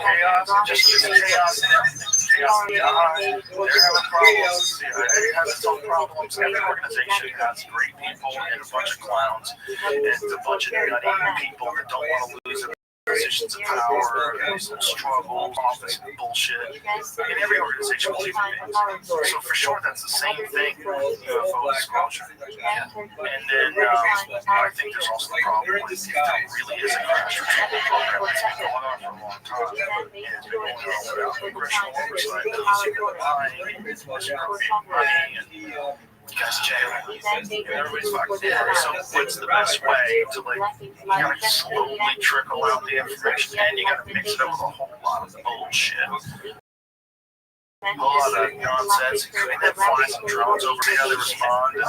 chaos, just chaos and everything. Chaos behind, they're having problems. It has its own problems. Every organization has great people and a bunch of clowns and a bunch of nutty people that don't want to lose their positions of power, and struggle, office bullshit. In every organization will human beings. So for sure that's the same thing with UFO disclosure. Yeah. And then I think there's also the problem with if there really is a crash retrieval program that's been going on for a long time, and it's been going on without congressional oversight, those who are lying, those who are being money, and you guys jail. Everybody's fucked. Yeah. So what's the best way to you gotta slowly trickle out the information and you gotta mix it up with a whole lot of bullshit. a whole lot of nonsense. And then fly some drones over here, they respond. New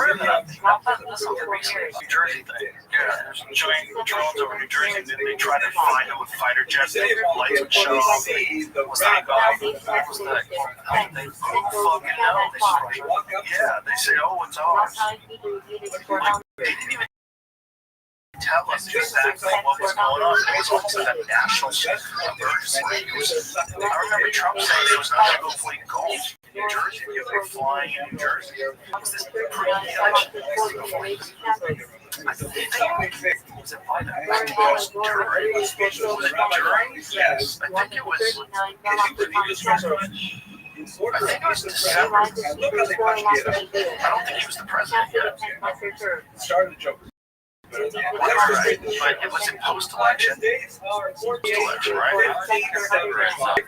Jersey thing. Yeah, there's giant drones over New Jersey, and then they try to find them with fighter jets. They lights would show up. What's that about? What's that? They fucking know. Yeah, they say, oh, it's ours. They didn't even tell us exactly what was going on. It was almost like a national emergency. I remember Trump saying it was not going to go play golf in New Jersey. They were flying in New Jersey. Was this pre-election? I think was it by the was during? Was it during? Yes. I think it was. I think it was December. I don't think he was the president yet. Started the joke. Right, but it was in post-election. Post-election, right? I've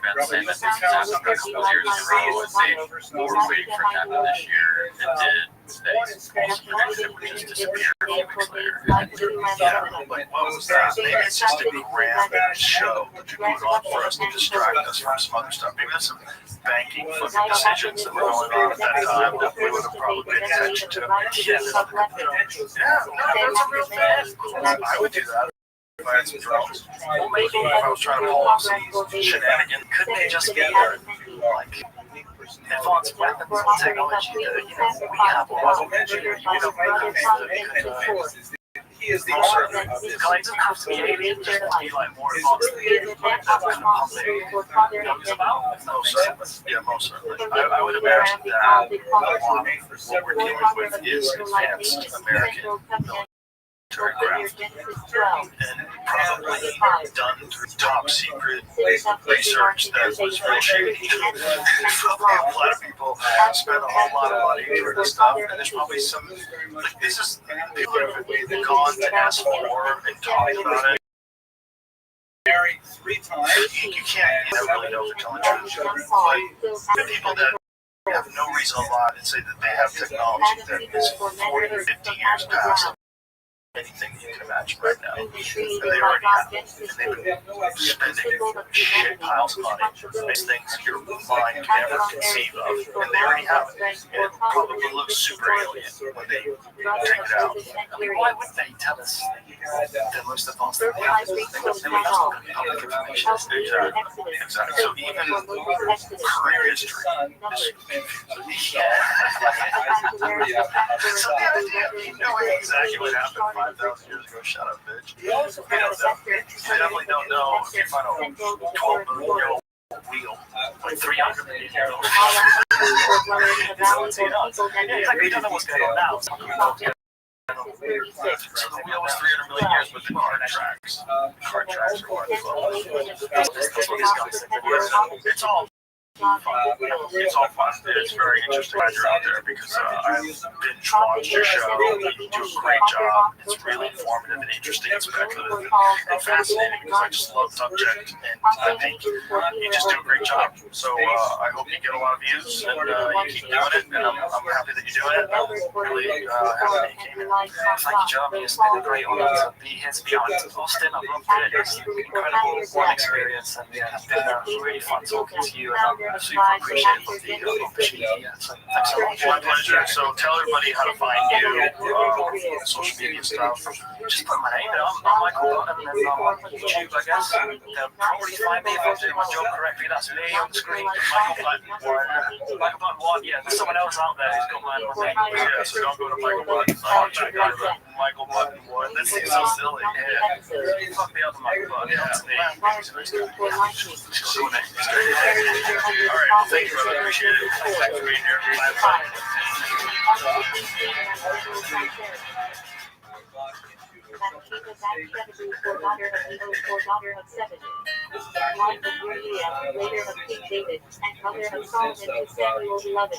been saying that since a couple years in a row, they were waiting for it to happen this year. It did. They also predicted it would just disappear a few weeks later. Yeah, but what was that? Maybe it's just a grand show that you're putting on for us to distract us from some other stuff. Maybe that's some banking fucking decisions that were going on at that time that we would have probably paid attention to. Yeah, no, that's a real thing. I would do that. If I had some drones. Well, maybe if I was trying to pull off some shenanigans, couldn't they just get like advanced weapons and technology that we have? He is the Guys don't have to be aliens, just be like more advanced most certainly. Yeah, most certainly. I would imagine that what we're dealing with is advanced American military craft, and probably done through top secret research that was real shady. Probably a lot of people spend a whole lot of money for this stuff, and there's probably some, like, this is, people have gone to ask for and talk about it. married 3 times. You can't really know for telling the truth, but the people that have no reason to lie and say that they have technology that is 40, 50 years past anything you can imagine right now. And they already have it. And they've been spending shit piles of money on these things your mind can never conceive of. And they already have it. And it probably looks super alien when they take it out. I mean, why would they tell us the most advanced thing we have? They must not going to be public information. Exactly. So even current history is you know exactly what happened 5,000 years ago. Shut up, bitch. You definitely don't know if you find a 12 million wheel, like 300 million years old. Like, we don't know what's going on now. So the wheel was 300 million years, but the card tracks. The card tracks are what? That's what these guys said. It's all fun. It's all fun. It's very interesting that you're out there because I've binge watched your show. You do a great job. It's really informative and interesting and speculative and fascinating because I just love subject, and I think you just do a great job. So I hope you get a lot of views and you keep doing it, and I'm happy that you're doing it. I'm really happy that you came in. Thank you, Jeremy. It's been a great honor to be here to be out in Austin. I've loved it. It's an incredible one experience, and it's been really fun talking to you. And I'm super appreciative of the opportunity. So thanks so much. My pleasure. So tell everybody how to find you, social media stuff. Just put my name in. I'm Michael Button, and on YouTube, I guess. They'll probably find me if I'm doing my job correctly. That's me on the screen. Michael Button 1. Michael Button 1. Yeah, there's someone else out there who's got my name. Yeah, so don't go to Michael Button. Michael Button 1. That seems so silly. Yeah. Fuck the other Michael Button. Yeah, That's me. All right, well, thank you, brother. I appreciate it. Thanks for being here. Bye. Wife of Uriah, later of King David, and mother of Solomon to Samuel 11.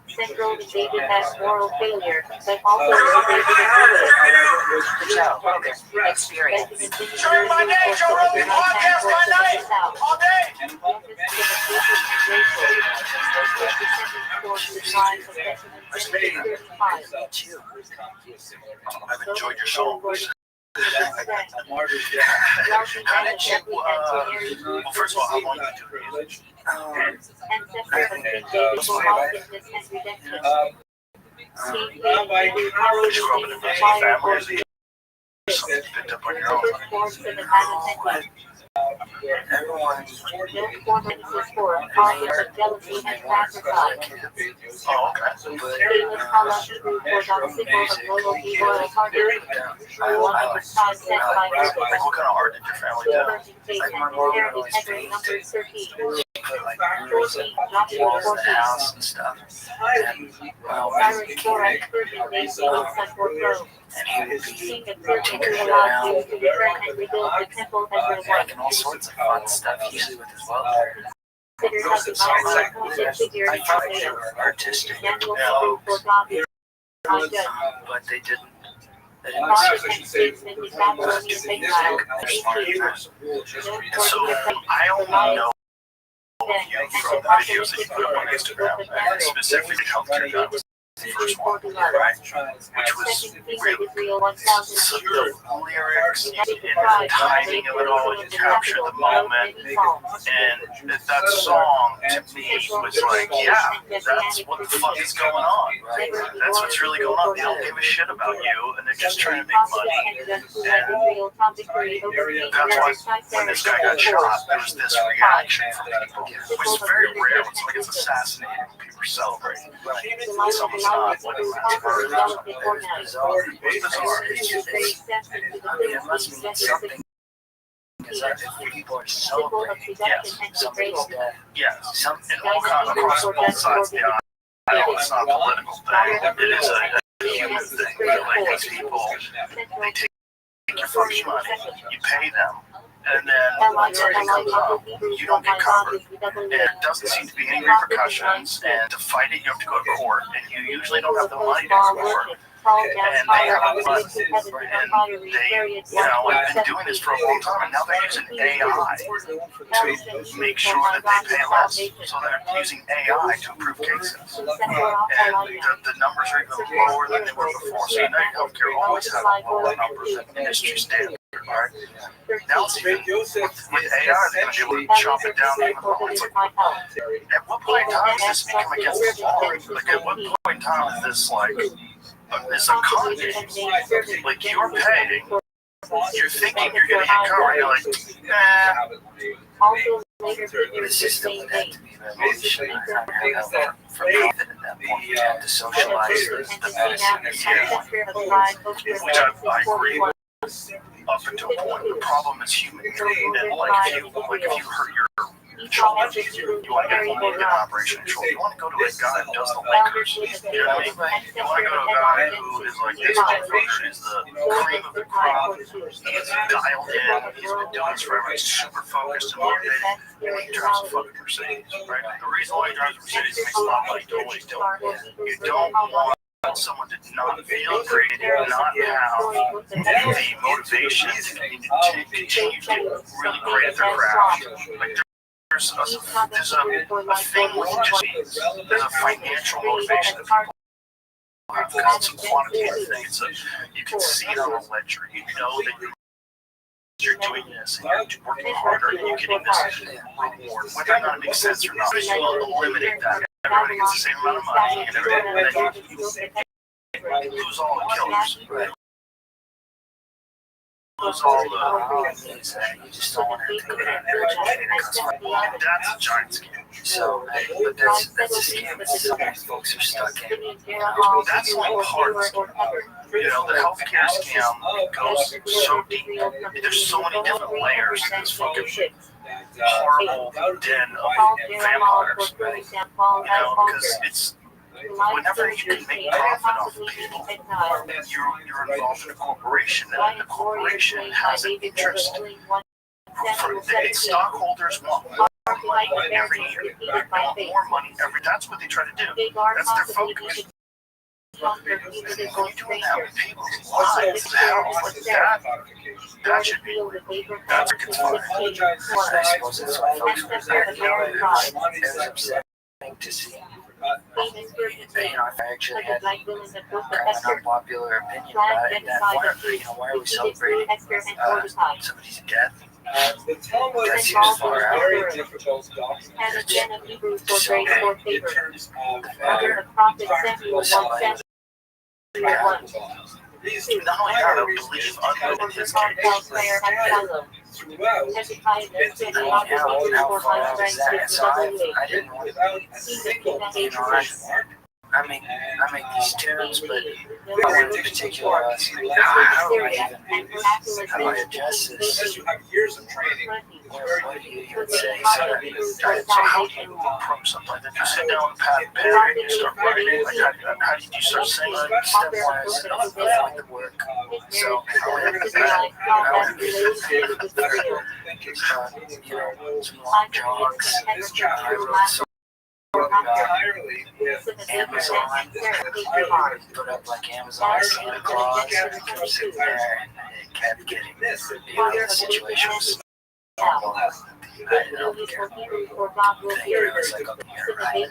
Central to David has moral failure, but also experience. Showing my day, Joe Rogan podcast by night, all day. I've enjoyed your songs. How did you, well, first of all, how long did you do music? Did you grow up in a music family? Something picked up on your own? Everyone. Oh, okay. Like, what kind of art did your family do? Like my mom always painted like music, walls in the house and stuff. And and he would be tinkering around, making all sorts of fun stuff, usually with his welder. I thought they were artistic folks, but they didn't So, I only know you from the videos that you put up on Instagram, and specifically healthcare guy was the first one, right? Which was really so the lyrics and the timing of it all, you captured the moment, and that song to me was like, yeah, that's what the fuck is going on. That's what's really going on. They don't give a shit about you, and they're just trying to make money. And that's why when this guy got shot, there was this reaction from people, which is very rare when somebody gets assassinated and people are celebrating. Someone's not, like, it must mean something. Because if people are celebrating, yes, somebody's dead. Yes, and all kinds across both sides of the aisle. It's not a political thing. It is a human thing. Like, these people, they take your fucking money, you pay them, and then you don't get covered. And it doesn't seem to be any repercussions. And to fight it, you have to go to court, and you usually don't have the money to go to court. And they have a fund, and they, have been doing this for a long time, and now they're using AI to make sure that they pay less. So they're using AI to approve cases. And the numbers are even lower than they were before. So United Healthcare always had lower numbers than industry standard. Right? Now it's even with AI, they're going to be able to chop it down even lower. It's like, at what point in time does this become against the law? Like, at what point in time is this like this a contract? Like, you're paying, you're thinking you're going to get covered, you're like, The system would have to be revolutionary for profit at that point. You have to socialize the medicine. which I agree with up until a point. The problem is human. And like if you hurt your shoulder, you want to get an operation in shoulder. You want to go to a guy who does the Lakers. You know what I mean? You want to go to a guy who is like, this motherfucker is the cream of the crop. He's dialed in. He's been doing this forever. He's super focused and motivated. And he drives a fucking Mercedes, right? The reason why he drives a Mercedes makes a lot of money doing what he's doing. You don't want someone to not feel creative, not have the motivation to continue to get really great at their craft. Like, there's a thing with just, there's a financial motivation that people have, because it's a quantitative thing. You can see it on a ledger. You know that you're doing this, and you're working harder, and you're getting this reward. Whether or not it makes sense or not, you eliminate that. Everybody gets the same amount of money, and everything, and then you lose all the killers. Right. Lose all the. You just don't want to have to go to That's a giant scam. So, but that's a scam that some folks are stuck in. That's only part of the scam. You know, the healthcare scam goes so deep. There's so many different layers to this fucking horrible den of vampires. Right? You know, because it's. Whenever you can make profit off of people, you're involved in a corporation, and the corporation has an interest. Its stockholders want more money every year. They want more money every. That's what they try to do. That's their focus. When you're doing that with people's lives, that should be. That's a concern. I suppose that's why folks are upsetting to see famous Persian I actually had like Willem the Book of kind of an Esther, unpopular opinion Flag about it. And genocide why, of Jews, why are we defeated celebrating Esther and Mordecai. somebody's death? The Talmud That is seems far out. very difficult document And again of Hebrews for So, grace for in favor. terms of Under the prophet Samuel 1 Samuel 1. reason Not only that, I believe under his Prayer case. and Shiloh. throughout Hezekiah then said I the mean, prophet how Hebrews for far high out is strength that? So I didn't want, without a King single of you know, Ages. I make these tunes, but No I one want in particular, how do I adjust this? unless you have years of training. What do you even say? So how do you approach something like that? You sit down with pad and pen and you start writing. Like how did you start singing? Stepwise, avoid the work. So I went to some long jogs. I wrote some Entirely with Amazon. Put up like Amazon Santa Claus. Sitting there and it kept getting this. The situation was normal. I don't care. It was like up here, right?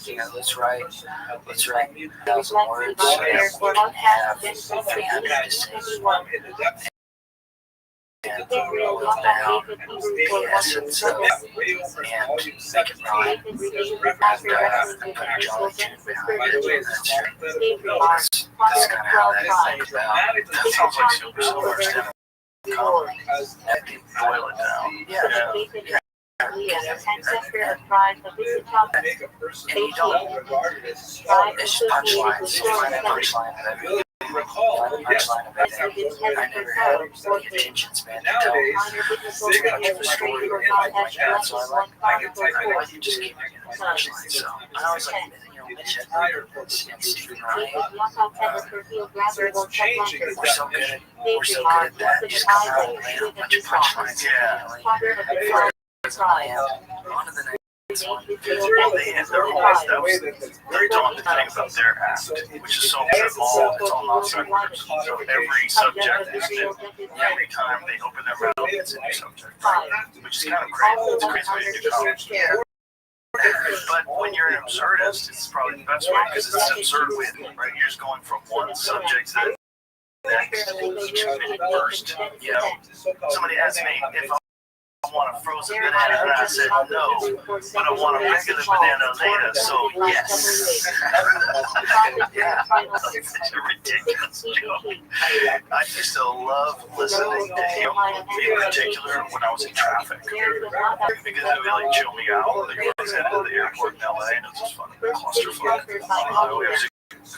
And let's write 1,000 words so that we can have 300 to say. And boil down the essence of and make it rhyme. And put a jolly tune behind it. That's kind of how that is about. That sounds like super understandable. That can boil it down. Yeah. Ancestor of pride of this topic. make a person And you don't, regarded as it's just punchlines. You find a punchline of everything. recall. Find a punchline of everything. I never had the attention span to tell too much of a story or anything like that. So I like you just keep making a punchline. So I always like, Mitch Hedberg and Stephen Ryan. We're so good at that. Just come out and lay a bunch of punchlines. Yeah. On to the next one. Their whole that was the daunting thing about their act, which is so it's all non-sequiturs. So every subject is new. Every time they open their mouth, it's a new subject, which is kind of crazy. It's a crazy way to do college. But when you're an absurdist, it's probably the best way because it's an absurd way, right? You're just going from one subject to the next each minute burst. Somebody asked me if I want a frozen banana, and I said no, but I want a regular banana later, so yes. Yeah, it's a ridiculous joke. I used to love listening to him, in particular when I was in traffic, because it would like chill me out. Like when I was at the airport in LA, and it was just fun, clusterfuck. I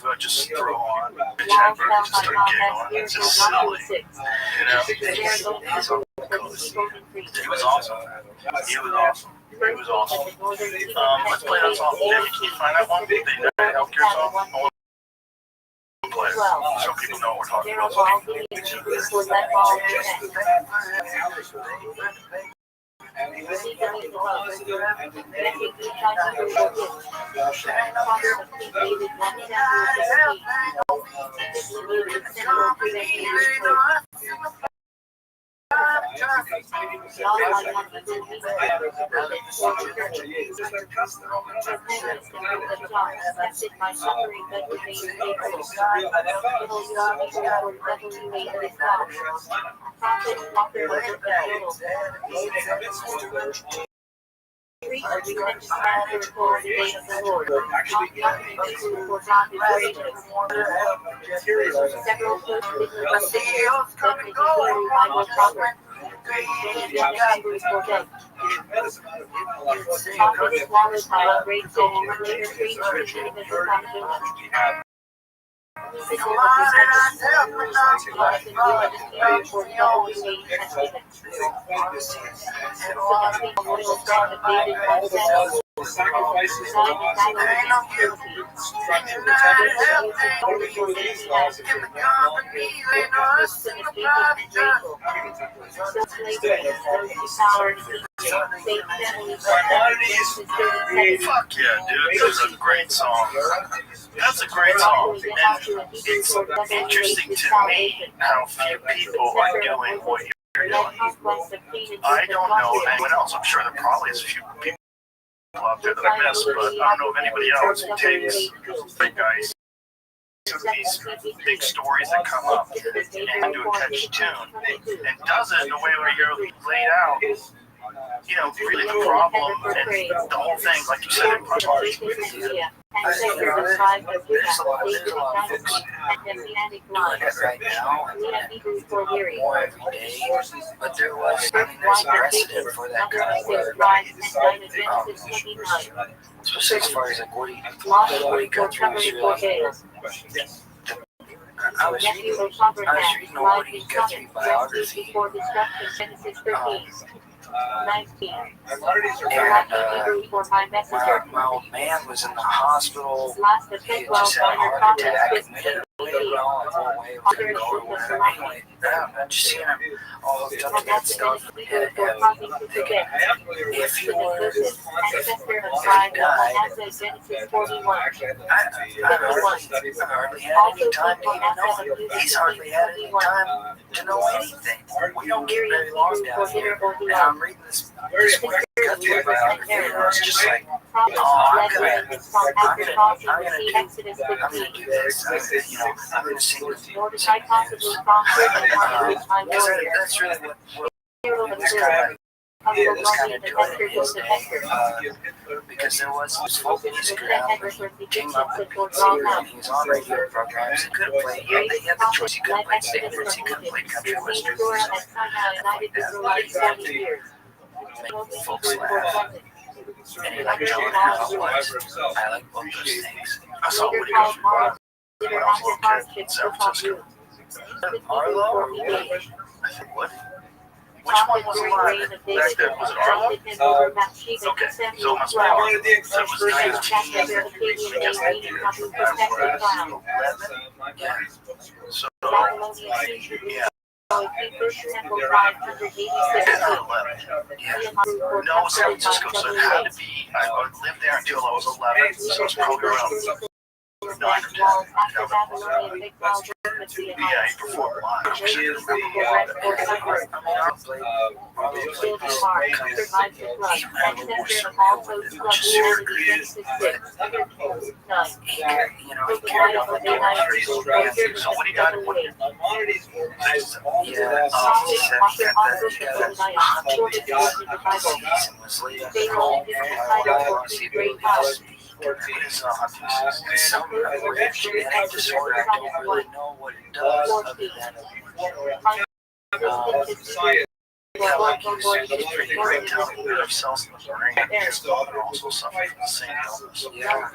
would just throw on Mitch Hedberg and just start giggling. It's just silly, He was awesome. Let's play that song. Can you find that one? The healthcare song? I want to play it so people know what we're talking about. Fuck yeah, dude, this is a great song. That's a great song. And it's interesting to me how few people are doing what you're doing. I don't know anyone else. I'm sure there probably is a few people out there that I miss, but I don't know of anybody else who takes big guys, these big stories that come up and do a catchy tune and does it in a way where you're laid out. Really the problem and the whole thing, like you said, There's a lot of folks doing it right now, and more every day. But there was, there's a precedent for that kind of work, especially as far as like what he got through his I was reading what he got through biography. And my old man was in the hospital. He had just had a heart attack and made it really well. I thought, way we couldn't go or whatever. Anyway, I'm just seeing him all hooked up to that stuff. And thinking, if he died, I hardly had any time to even know him. He's hardly had any time to know anything. We don't get very long down here. And I'm reading this one Guthrie biography, and I was just like, oh, I'm gonna do this. I'm gonna sing with you. Because that's really what this kind of doing in his day, because there was this folk music around when he came up with beat singers and he was on radio programs. He couldn't play, he had the choice, he couldn't play standards, he couldn't play country westerns, stuff like that. Make folks laugh. And he liked telling how it was. I like both those things. I saw what he goes through when I was a little kid in San Francisco. Arlo or I said, what? Which one was live back then? Was it Arlo? Okay, so it must be Arlo. So it was 19, because I did yeah. So, yeah. No, San Francisco, so it had to be, I lived there until I was 11, so it's probably around 9 or 10. Yeah, he performed live. So when he died, genetic disorder, I don't really know what it does other than like he's pretty great telling nerve cells in the brain. His daughter also suffered from the same illness. Yeah.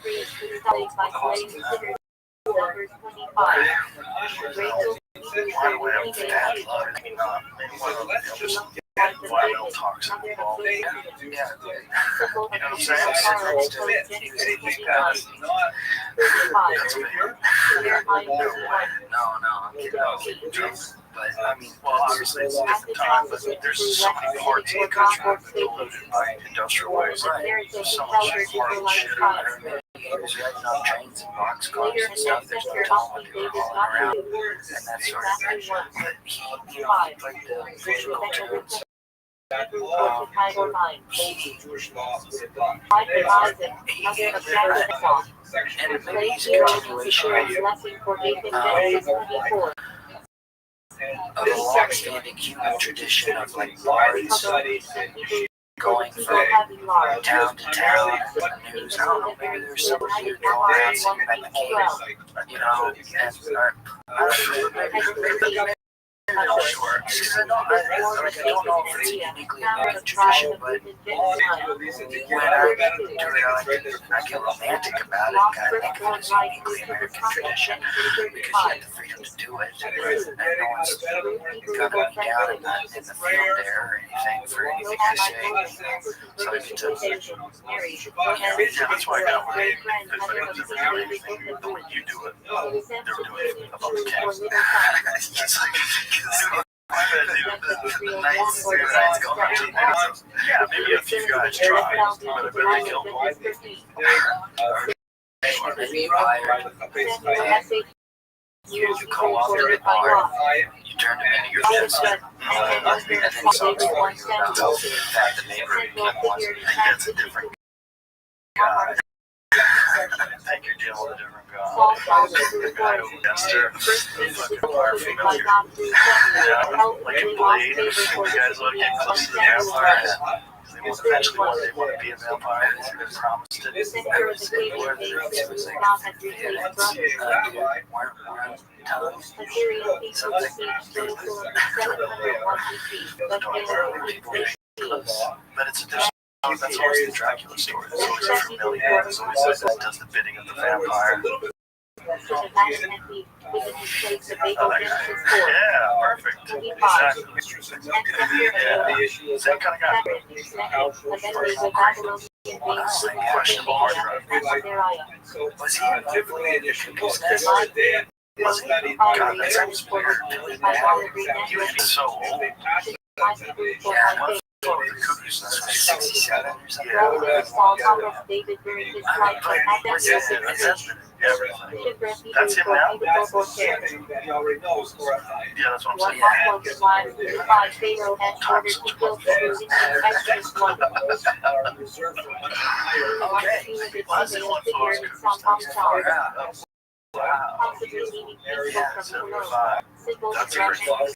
By the way, I'm bad luck. I mean, maybe one of the others. Environmental toxin involved. Yeah. You know what I'm saying? No, I'm kidding. But I mean, well, obviously it's a different time, but there's so many parts of the country that have been polluted by industrial waste. There's so much horrible shit out there. He was riding on trains and boxcars and stuff. There's no telling what they were hauling around and that sort of thing. But he played the political tunes. And maybe he's a continuation of a long-standing human tradition of like bards going from town to town in the news. I don't know, maybe there's some dude going around singing at the cave, and I'm not sure. I don't know if it's a uniquely American tradition, but when I do it, I get romantic about it. I think of it as a uniquely American tradition because you have the freedom to do it, and no one's gonna be down in the field there or anything for anything I say. So I get to, yeah, that's why I got worried. If anyone's ever doing anything the way you do it, they were doing it about the kids. It's like, yeah, maybe a few guys tried, but I bet they killed one. Maybe you hired you co-authored a bar, you turned them into your business, and then you talked to you about the fact that neighborhood became one. That's a different God. I think you're dealing with a different God. The guy who Esther, the fucking vampire female here. Yeah, like in Blade, the guys want to get close to the vampires. They want eventually one day want to be a vampire. They're promised it. But it's a different. That's always the Dracula story. It's always a familiar. It's always that does the bidding of the vampire. Yeah, perfect. Exactly. Yeah. Same kind of guy. Questionable hard drive. Was he God, that sounds weird. He would be so old. Yeah. The Cuckoo's Nest was 67 or something. That's him now? Yeah, that's what I'm saying. Okay. Well, that's one for those Cuckoo's. Wow. Yeah, 75. That's a great thought.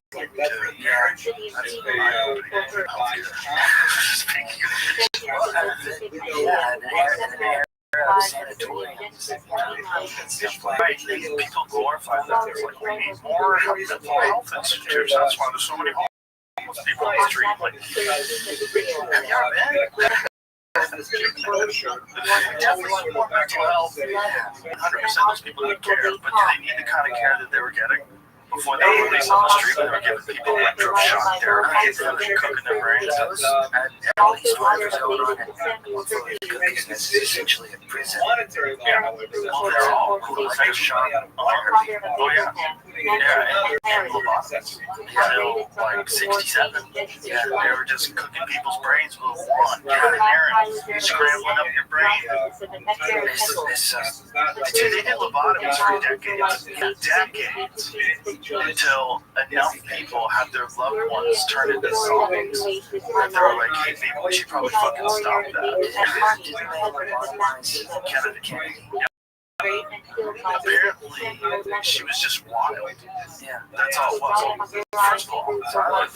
Yeah, that's people glorify that. There's like, we need more mental health institutes. That's why there's so many homeless people on the street. Like, have you ever been? Definitely more mental health. 100% those people didn't care, but do they need the kind of care that they were getting before they were released on the street? They were giving people electroshock therapy, they were cooking their brains. All these stories going on in Cookies Nest is essentially a prison. Yeah, well, they're all electroshock therapy. Oh, yeah. Yeah, and lobotomies. Until like 67. Yeah, they were just cooking people's brains with a wand. Get in there and scrambling up your brain. Dude, they did lobotomies for decades. Until enough people had their loved ones turn into zombies. And they were like, hey, maybe we should probably fucking stop that. Kennedy. Apparently, she was just wild. Yeah, that's all it was. First of all, I don't know if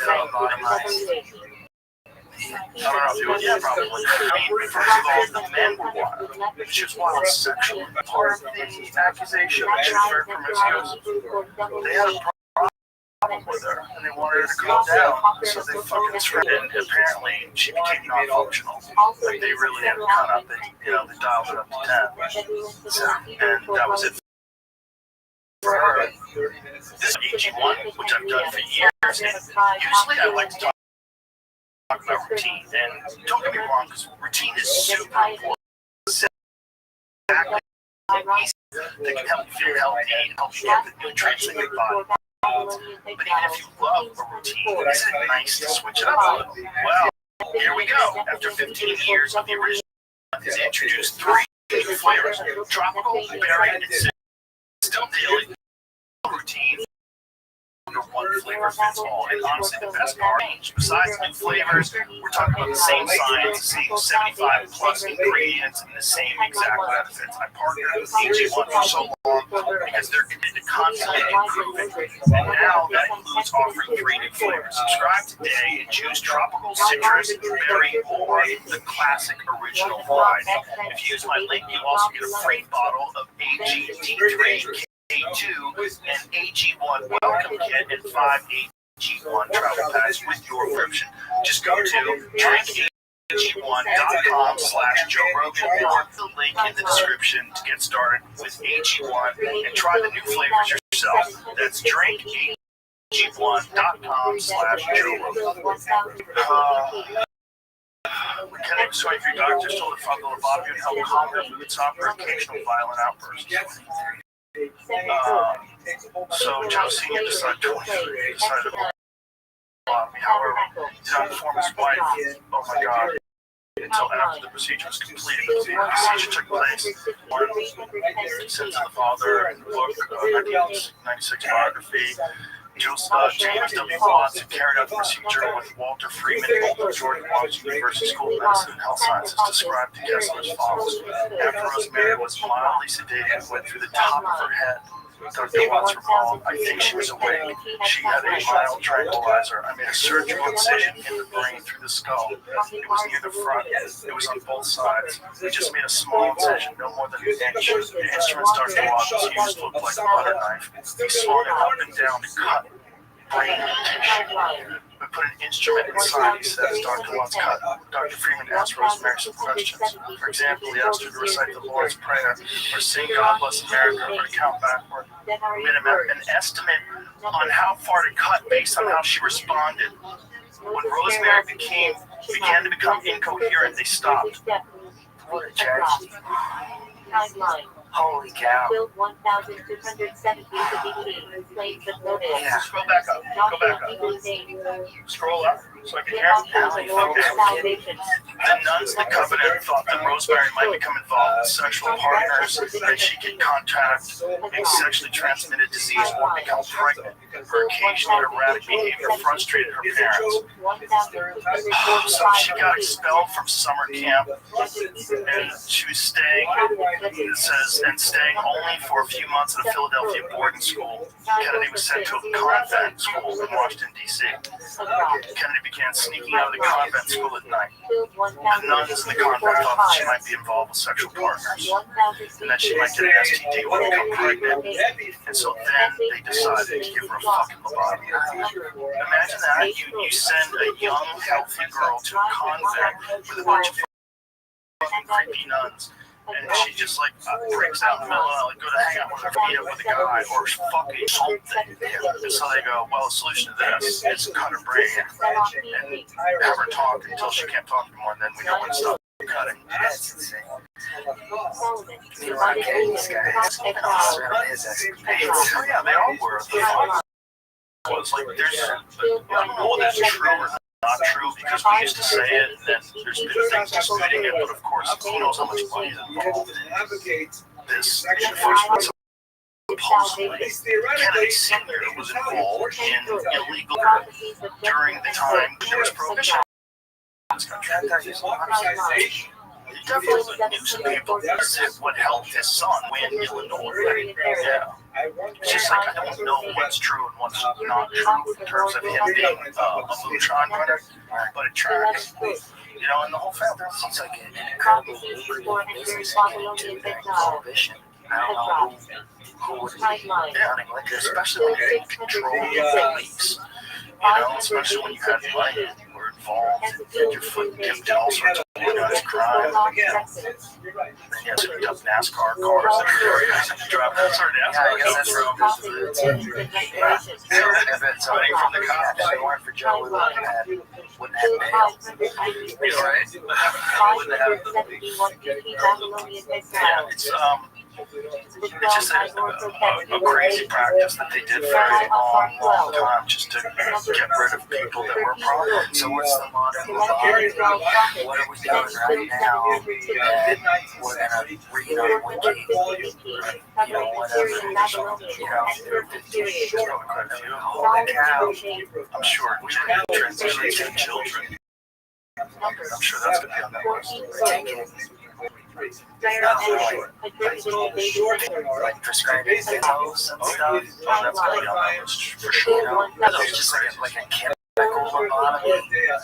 you would, yeah, probably. I mean, first of all, the men were wild. She was wild sexually. Part of the accusation that she was very promiscuous. They had a problem with her, and they wanted her to calm down, so they fucking screwed it. And apparently, she became non-functional. Like, they really had cut up, they dialed it up to 10. So, and that was it for her. This AG1, which I've done for years, and usually I like to talk about routine, and don't get me wrong, because routine is super important. Exactly. They can help you feel healthy, help you get the nutrients in your body. But even if you love a routine, isn't it nice to switch it up a little? Well, here we go. After 15 years of the original, is introduced 3 new flavors: tropical, berry, and still daily routine. Under one flavor fits all, and honestly, the best part, besides new flavors, we're talking about the same science, the same 75 plus ingredients, and the same exact benefits. I partnered with AG1 for so long because they're committed to constantly improving, and now that includes offering 3 new flavors. Subscribe today and choose tropical, citrus, berry, or the classic original variety. If you use my link, you'll also get a free bottle of AG3 A2 and AG1 welcome kit and 5 AG1 travel packs with your prescription. Just go to drinkag1.com/Joe Rogan or the link in the description to get started with AG1 and try the new flavors yourself. That's drinkag1.com/Joe Rogan. Kind of so if your doctor told her frontal lobotomy would help calm her mood, stop her occasional violent outbursts. So Joe Sr. decided to lobotomy. However, he did not inform his wife, oh my God, until after the procedure was completed. The procedure took place. Sent to the father in the book, 1996 biography. James W. Watts, who carried out the procedure with Walter Freeman, both of George Washington University School of Medicine and Health Sciences, described to Kessler as follows. After Rosemary was mildly sedated and went through the top of her head, Dr. Watts recalled, I think she was awake. She had a mild tranquilizer. I made a surgical incision in the brain through the skull. It was near the front. It was on both sides. We just made a small incision, no more than an inch. The instruments Dr. Watts used looked like a butter knife. He swung it up and down to cut brain tissue. We put an instrument inside, he says. Dr. Watts cut. Dr. Freeman asked Rosemary some questions. For example, he asked her to recite the Lord's Prayer, or sing God Bless America, or to count backward. We made an estimate on how far to cut based on how she responded. When Rosemary began to become incoherent, they stopped. What a tragedy. Holy cow. Build 1,270 claims of notice. Yeah. Scroll back up. Go back up. Scroll up so I can hear. Okay. The nuns in the covenant thought that Rosemary might become involved with sexual partners, that she could contact a sexually transmitted disease or become pregnant. Her occasional erratic behavior frustrated her parents. So she got expelled from summer camp, and she was staying, it says, and staying only for a few months at a Philadelphia boarding school. Kennedy was sent to a convent school in Washington, D.C. Kennedy began sneaking out of the convent school at night. The nuns in the convent thought that she might be involved with sexual partners, and that she might get an STD or become pregnant. And so then they decided to give her a fucking lobotomy. Imagine that. You send a young, healthy girl to a convent with a bunch of fucking creepy nuns, and she just like breaks out in the middle of it, go to hang out with her, meet up with a guy, or fucking something. And so they go, well, the solution to this is cut her brain and have her talk until she can't talk anymore, and then we know when to stop cutting. That's insane. Meanwhile, this guy has surrounded his escapades. Oh yeah, they all were. Was like there's I don't know whether it's true or not true because we used to say it, and then there's been things disputing it, but of course, who knows how much money is involved in this. The first one, supposedly, Kennedy Sr. was involved in illegal during the time there was prohibition in this country. He definitely knew some people that would help his son win Illinois. Yeah. It's just like I don't know what's true and what's not true in terms of him being a moonshine runner, but it tracks. You know, and the whole family seems like an incredible lucrative business into prohibition. I don't know who would be running liquor, especially when you're in control of the police. You know, especially when you have money or involved and get your foot dipped in all sorts of organized crime. Then you have to pick up NASCAR cars that are driving. I guess that's real. Somebody from the cops. If it weren't for Joe, we wouldn't have bail. You're right. Wouldn't have. Yeah, it's just a crazy practice that they did for a long time just to get rid of people that were a problem. So what's the modern lobotomy? What are we doing right now? We're gonna read on Wiki, you know, whatever. You know, holy cow. I'm sure transitioning to children. I'm sure that's going to be on that list. Like prescribing pills and stuff. Oh, that's going to be on that list for sure. You know, it's just like a chemical lobotomy.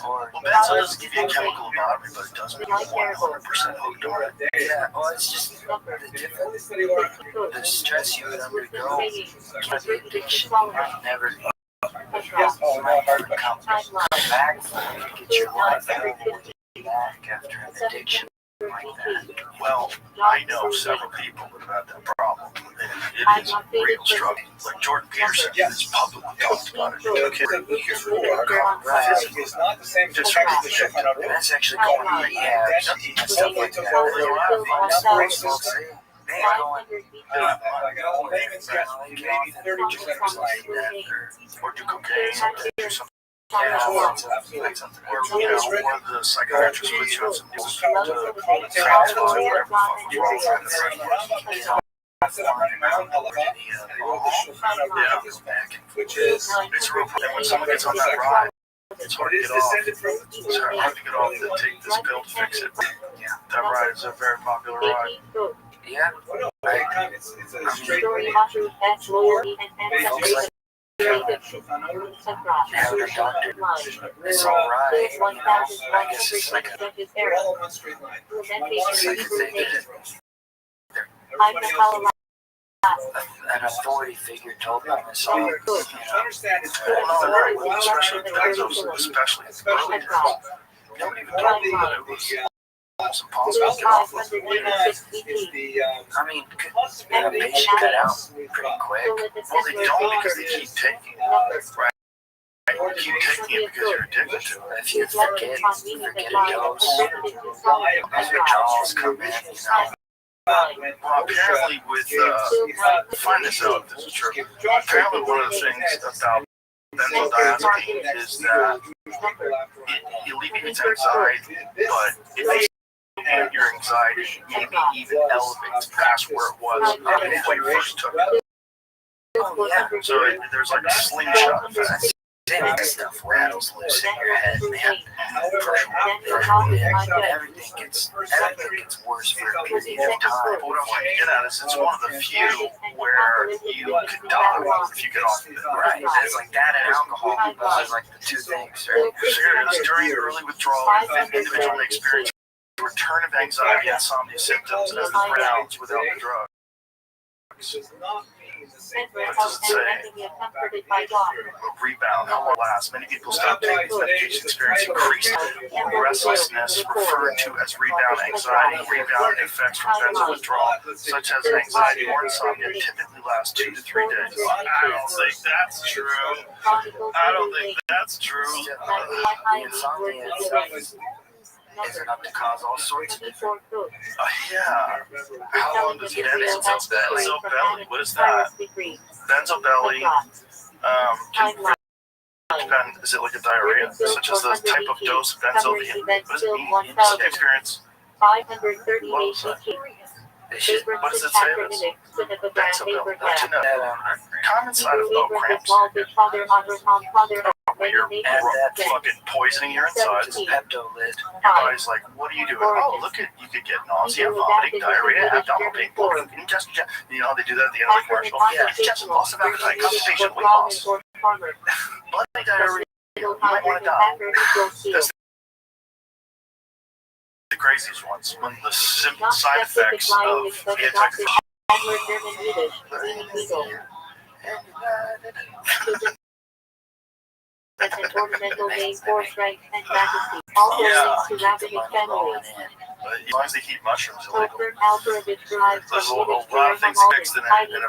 Or Benzo doesn't give you a chemical lobotomy, but it does make you 100% hooked on it. yeah, well, it's just the stress you would undergo. Addiction, you might never come back from it, get your life back after an addiction like that. Well, I know several people that have had that problem. It is a real struggle. Like Jordan Peterson has publicly talked about it. It took him years to overcome physically. It's not the same Just And that's actually going on rehab and stuff like that. There's a lot of things folks say. They are going Or do cocaine or do something. yeah, Or, you know, one of the psychiatrists puts you on some news to transfer whatever the fuck was wrong with it. Go back, which is it's real. And when someone gets on that ride, it's hard to get off. It's hard to get off to take this pill to fix it. Yeah. That ride is a very popular ride. Yeah. it's a straight Having a doctor, it's all right. You know, I guess it's like a all on one straight line. an authority figure told them this all. You know, Understand it's Especially early days. Nobody even told me that it was almost impossible to get off with. I mean, they should cut out pretty quick. Well, they don't because they keep taking it, right? You keep taking it because you're addicted to it. If you forget a dose, as your jaws come in, you know. Well, apparently with, find this out if this is true. Apparently one of the things about benzodiazepine is that it alleviates anxiety, but it makes your anxiety maybe even elevates past where it was when you first took it. Yeah. So there's like a slingshot effect. That stuff rattles loose in your head, man. Everything gets worse for a period of time. But what I'm trying to get at is it's one of the few where you could die if you get off of it. Right. It's like that and alcohol. Those are like the two things, right? Serious during early withdrawal, an individual may experience a return of anxiety and insomnia symptoms as the rounds without the drug. A rebound, how will last? Many people stop taking these medications, experience increased restlessness, referred to as rebound anxiety. Rebound effects from benzo withdrawal, such as anxiety or insomnia, typically last 2 to 3 days. I don't think that's true. I don't think that's true. The insomnia is enough to cause all sorts of different. Yeah. How long does benzo belly? What is that? Benzo belly. Is it like a diarrhea, such as the type of dose of benzo? What does it mean? Experience. 530 ACT. What does it say? Benzo belly. Don't you know? Common side of cramps. When you're fucking poisoning your insides. Pepto-Lid. Your body's like, what are you doing? Oh, look at, you could get nausea, vomiting, diarrhea, abdominal pain, bloating, indigestion. You know how they do that at the end of the commercial? Yeah, indigestion, loss of appetite, constipation, weight loss. Bloody diarrhea, you might want to die. That's the craziest ones, when the simple side effects of the antidepressant. Ornamental vein, force, rank, and majesty. Also linked to rabbinic families. But as long as they keep mushrooms illegal. There's a lot of things mixed in a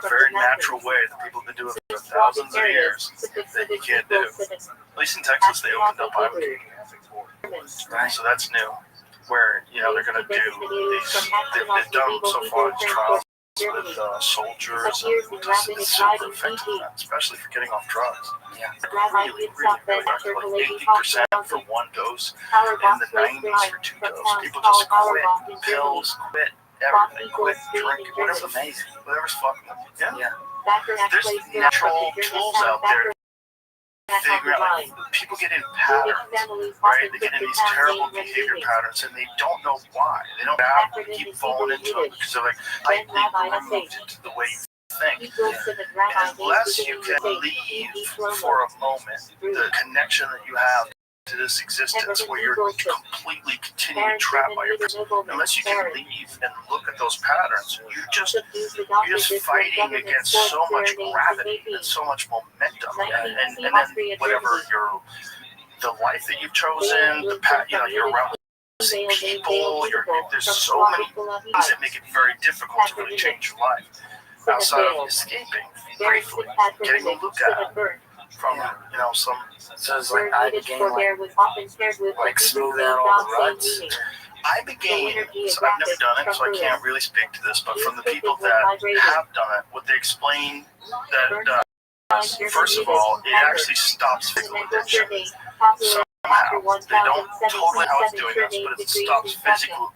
very natural way that people have been doing for thousands of years that you can't do. At least in Texas, they opened up Iowa. So that's new. Where, you know, they're going to do these, they've done so far these trials with soldiers, and it's super effective, especially for getting off drugs. Yeah. Really effective, like 80% for one dose, in the 90s for 2 doses. People just quit pills, quit everything, quit drinking, whatever's amazing. Whatever's fucking with you. Yeah. Yeah. There's natural tools out there to figure out, like, people get in patterns, right? They get in these terrible behavior patterns and they don't know why. They don't have to keep falling into it because they're like tightly rooted to the way you think. And unless you can leave for a moment the connection that you have to this existence where you're completely continually trapped by your person, unless you can leave and look at those patterns, you're just fighting against so much gravity and so much momentum, and then whatever the life that you've chosen, you're around the same people, there's so many things that make it very difficult to really change your life outside of escaping briefly, getting a look at it from, some. So it's like I became like smooth out all the ruts. I became, so I've never done it, so I can't really speak to this, but from the people that have done it, what they explain that first of all, it actually stops physical addiction. Somehow, they don't totally know how it's doing this, but it stops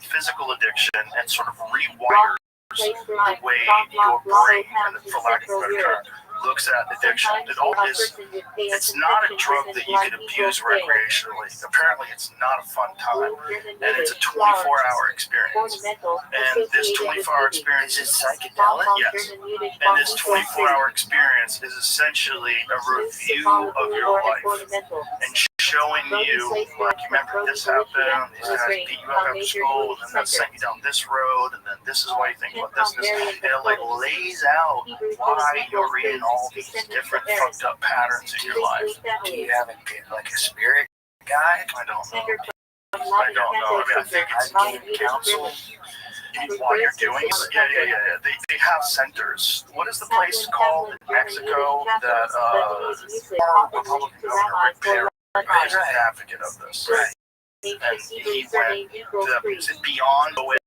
physical addiction and sort of rewires the way your brain, and for lack of a better term, looks at addiction. It all is. It's not a drug that you can abuse recreationally. Apparently, it's not a fun time, and it's a 24-hour experience. And this 24-hour experience is psychedelic. Yes. And this 24-hour experience is essentially a review of your life and showing you, like, you remember this happened, these guys beat you up after school, and then that sent you down this road, and then this is why you think about this, and this. And it like lays out why you're in all these different fucked up patterns in your life. Do you have like a spirit guide? I don't know. I mean, I think it's I've gained counsel. while you're doing it. Yeah. They have centers. What is the place called in Mexico that Republican Governor Rick Perry is an advocate of this? Right. And he went, is it beyond OSD?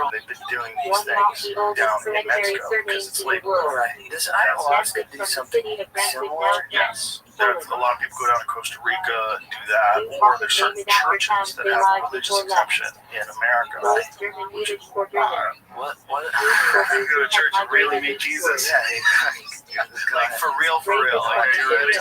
They've been doing these things down in Mexico because it's legal. Right. Does ayahuasca do something similar? Yes. A lot of people go down to Costa Rica and do that, or there's certain churches that have religious exemption in America. What? You go to church and really meet Jesus. Yeah. Like for real. Like, are you ready?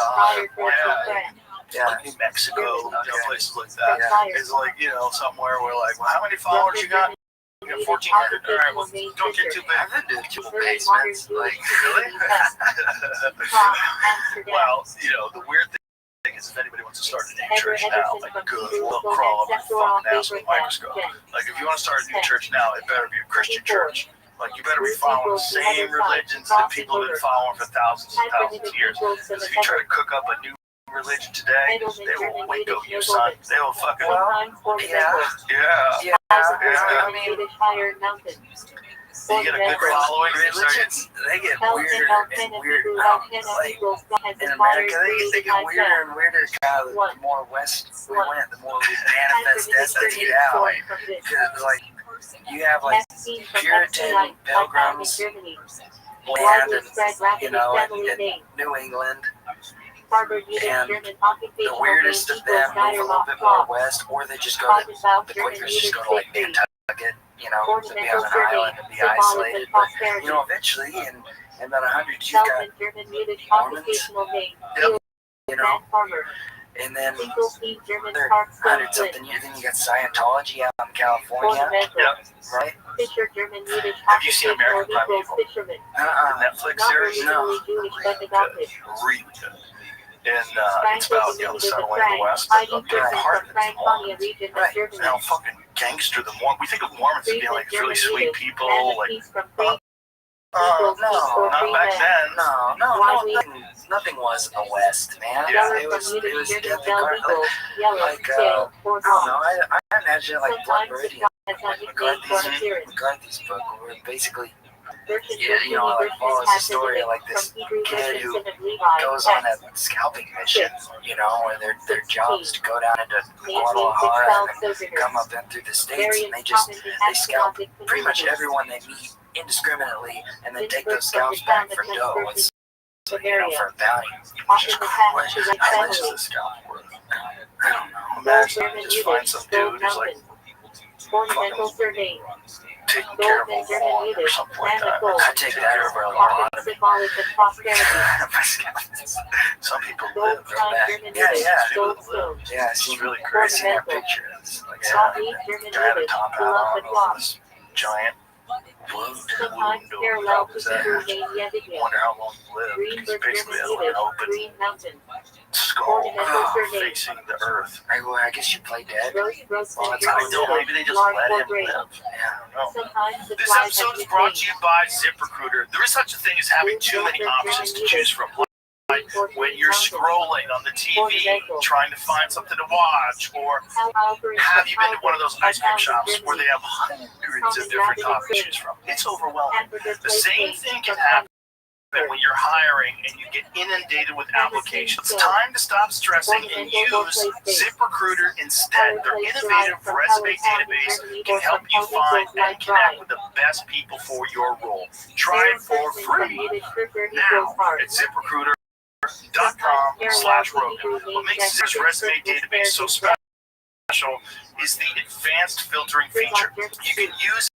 Yeah. New Mexico, places like that. It's like, somewhere where like, well, how many followers you got? You got 1,400. All right, well, don't get too big. I've been to two basements. Like, really? Well, the weird thing is, if anybody wants to start a new church now, like, good, they'll crawl up and fucking ass with a microscope. Like, if you want to start a new church now, it better be a Christian church. Like, you better be following the same religions that people have been following for thousands and thousands of years. Because if you try to cook up a new religion today, they will window you, son. They will fucking... Yeah. I mean, you get a good following. Religions, they get weirder and weirder. Like, in America, they get weirder and weirder. God, the more west we went, the more we manifest destiny out. Because, like, you have, like, Puritan pilgrims land in New England. And the weirdest of them move a little bit more west, or they just go to, the Quakers just go to, like, Nantucket, to be on an island and be isolated. But, eventually, in about 100, you've got Mormons, and then another 100 something years, then you got Scientology out in California, right? Have you seen American Pie People? The Netflix series? No. Really good. And it's about the settling in the West, but the heart of it's Mormons. Right. And how fucking gangster the Mormons. We think of Mormons as being like really sweet people, like. No, not back then. No, nothing was in the West, man. Yeah. It was death incarnate. Like, I don't know. I imagine like Blood Meridian, like McCarthy's book, where basically, like follows the story of like this kid who goes on a scalping mission, and their job is to go down into Guadalajara and come up in through the states, and they scalp pretty much everyone they meet indiscriminately, and then take those scalps back for dough. It's, for a bounty. Which is crazy. How much is this scalp worth? I don't know. Imagine you just find some dude who's like fucking taking care of a lawn or something like that. I take that over a lot of Some people live. Yeah, it's really crazy. That picture. It's like, guy had a top hat on over this giant wound over top of his head. Wonder how long he lived. Because basically has like an open skull facing the earth. I guess you play dead. I don't. Maybe they just let him live. I don't know. This episode is brought to you by ZipRecruiter. There is such a thing as having too many options to choose from. Like when you're scrolling on the TV trying to find something to watch, or have you been to one of those ice cream shops where they have hundreds of different toppings to choose from? It's overwhelming. The same thing can happen when you're hiring and you get inundated with applications. It's time to stop stressing and use ZipRecruiter instead. Their innovative resume database can help you find and connect with the best people for your role. Try it for free now at ZipRecruiter.com/Rogan. What makes this resume database so special special is the advanced filtering feature. You can use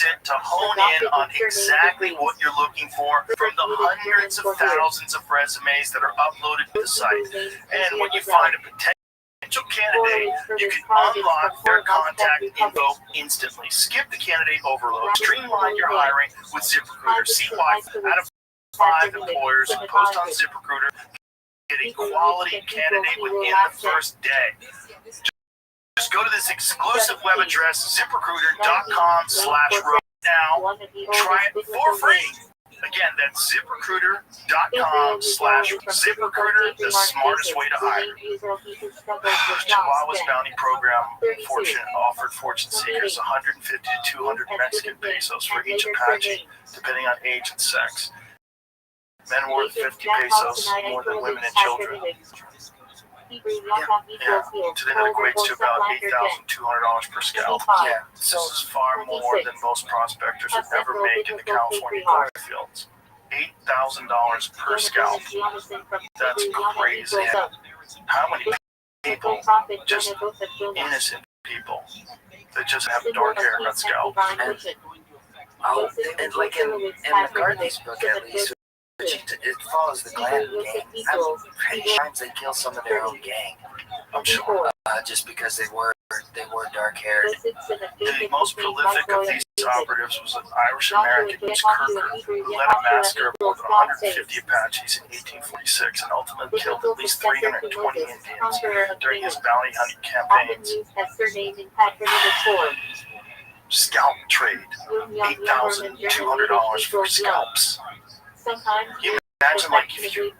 it to hone in on exactly what you're looking for from the hundreds of thousands of resumes that are uploaded to the site. And when you find a potential candidate, you can unlock their contact info instantly. Skip the candidate overload. Streamline your hiring with ZipRecruiter. See why out of 5 employers who post on ZipRecruiter get a quality candidate within the first day. Just go to this exclusive web address, ZipRecruiter.com/Road now. Try it for free. Again, that's ZipRecruiter.com/ZipRecruiter, the smartest way to hire. Chihuahua's bounty program offered fortune seekers 150 to 200 Mexican pesos for each Apache, depending on age and sex. Men worth 50 pesos more than women and children. Today that equates to about $8,200 per scalp. Yeah, so This is far more than most prospectors would ever make in the California gold fields. $8,000 per scalp. That's crazy. How many people, just innocent people, that just have dark hair and scalp? and like in McCarthy's book at least, it follows the clan gang. Many times they kill some of their own gang. I'm sure. Just because they were dark haired. The most prolific of these operatives was an Irish-American Kirker, who led a massacre of more than 150 Apaches in 1846 and ultimately killed at least 320 Indians during his bounty hunting campaigns. Scalp trade, $8,200 for scalps. You imagine, like, if you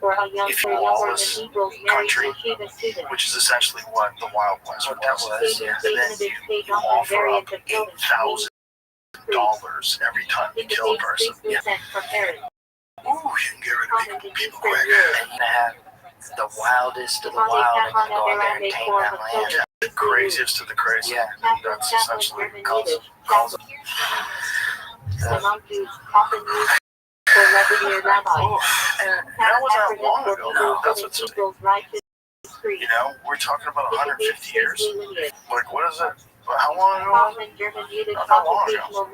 lawless country, which is essentially what the Wild West was, and then you offer up $8,000 every time you kill a person. Ooh, you can get rid of people quick. And you're gonna have the wildest of the wild and go out there and tame that land. The craziest of the crazy. Yeah. That's essentially what it calls it. Oh, and that wasn't that long ago. No. That's what's, you know, we're talking about 150 years. Like, what is it? How long ago? Not that long ago.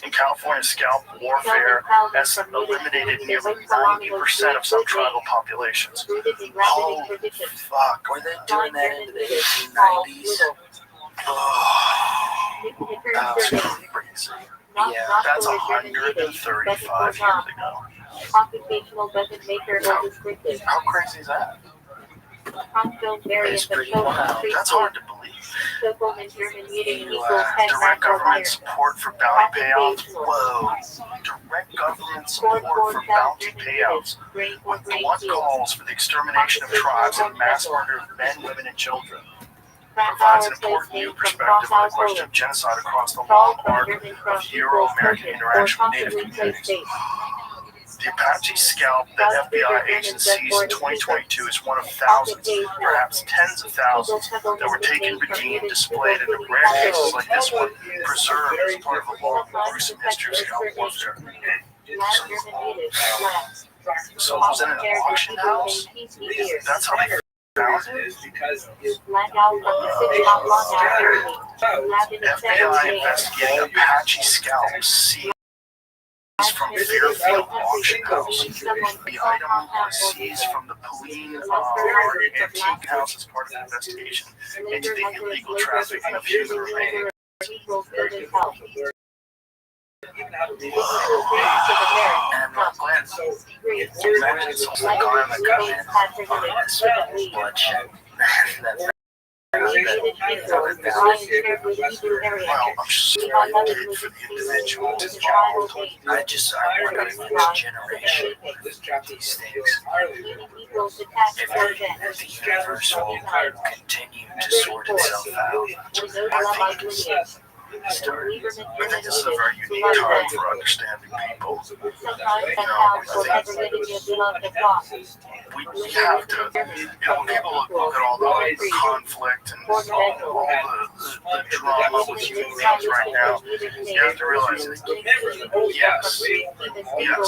In California, scalp warfare has eliminated nearly 90% of some tribal populations. Oh, fuck. Were they doing that into the 1890s? That's crazy. Yeah. That's 135 years ago. How crazy is that? It's pretty wild. That's hard to believe. Direct government support for bounty payouts. Whoa. Direct government support for bounty payouts. With blunt calls for the extermination of tribes and mass murder of men, women, and children. Provides an important new perspective on the question of genocide across the long arc of Euro-American interaction with Native communities. The Apache scalp that FBI agents seized in 2022 is one of thousands, perhaps tens of thousands, that were taken, redeemed, displayed, and in rare cases like this one, preserved as part of a long, gruesome history of scalp warfare. So it was in an auction house? That's how they found it? FBI investigating Apache scalps seized from Fairfield auction house. The item was seized from the Pauline Antique House as part of the investigation into the illegal trafficking of human remains. And I'm glad. Imagine some garment coming in bloodshed. Well, I'm sorry for the individual involved. I wonder if this generation, these things, if the universe will continue to sort itself out. I think history. I think this is a very unique time for understanding people. Sometimes that counts for aggravating the above the plot. We have to, when people look at all the conflict and all the drama with human beings right now, you have to realize that yes, we can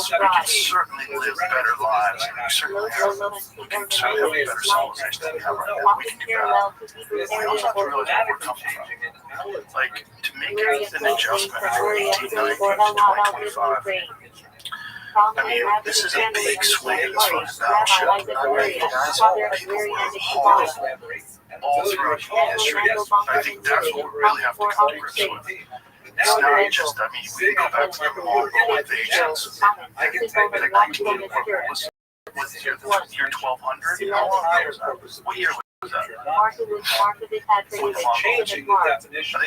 certainly live better lives, and we certainly have a better civilization than we have right now. We can do that. We also have to realize where we're coming from. Like, to make an adjustment from 1890 to 2025, I mean, this is a big swing as far as battleship. I mean, people were hard all throughout human history. I think that's what we really have to come to grips with. It's not just, I mean, we can go back to the Mongol invasions. I think was the year 1200? How long ago was that? What year was that? I think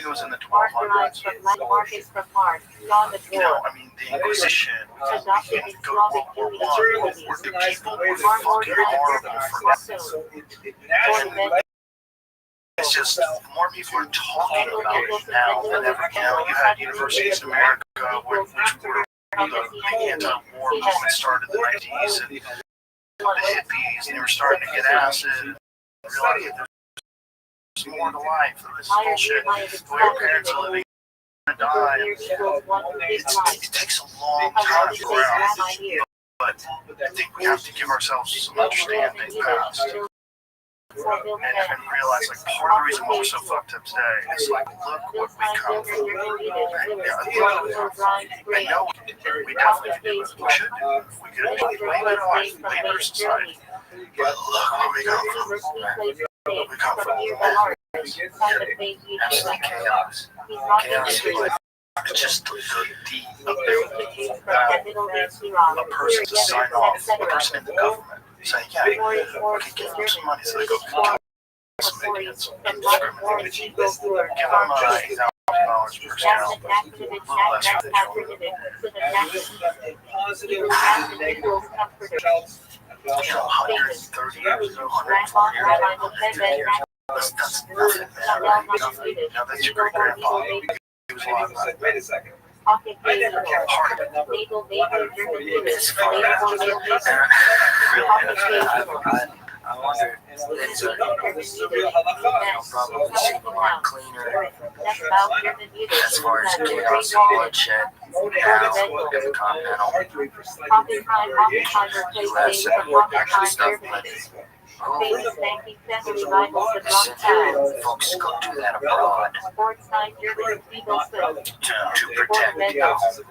it was in the 1200s. You know, I mean, the Inquisition, go to World War I, where the people were fucking horrible for that. It's just more people are talking about it now than ever. You know, you had universities in America which were the anti-war movement started in the 90s, and the hippies, and they were starting to get acid and realizing there's more to life than this bullshit. The way our parents are living and die, it takes a long time to grow out. But I think we have to give ourselves some understanding past. And realize, like, part of the reason why we're so fucked up today is, like, look what we come from. I know we definitely can do it. We should do it. We could have a way better life, way better society. But look where we come from. We come from absolute chaos. Chaos is like just the ability of a person to sign off, a person in the government. Saying, yeah, okay, give them some money so they go kill some idiots and discriminate. Give them $8,000 per scalp, a little less for the children. You know, 130 years ago, 140 years ago, that's nothing, man. Nothing. You know, that's your great grandpa. He was alive back then. Wait a second. I never kept part of it. It's funny. I wonder, it's probably more cleaner as far as chaos and bloodshed now in the Continental US actually stuff, but folks go do that abroad to protect the homeland, under the auspices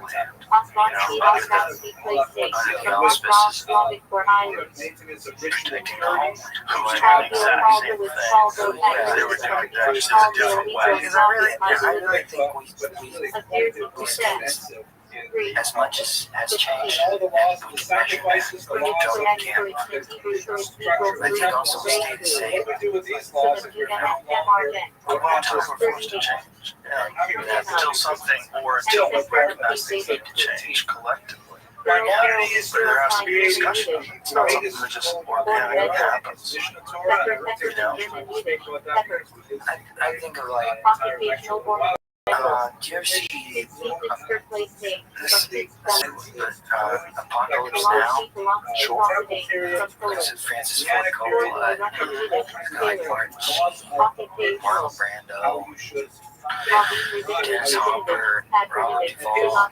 of protecting the homeland. Who's doing the exact same thing? Yeah, they were doing that just in a different way. I really think we stand as much as has changed, and we can measure that, but we can't. I think also we stay the same. We're forced to change, and until something, or until we recognize things need to change collectively. But there has to be a discussion. It's not something that just organically happens. You know? I think of, like, do you ever see this Apocalypse Now? Sure. Because of Francis Ford Coppola, like Martin Sheen, Marlon Brando, Dennis Hopper, Robert Duvall,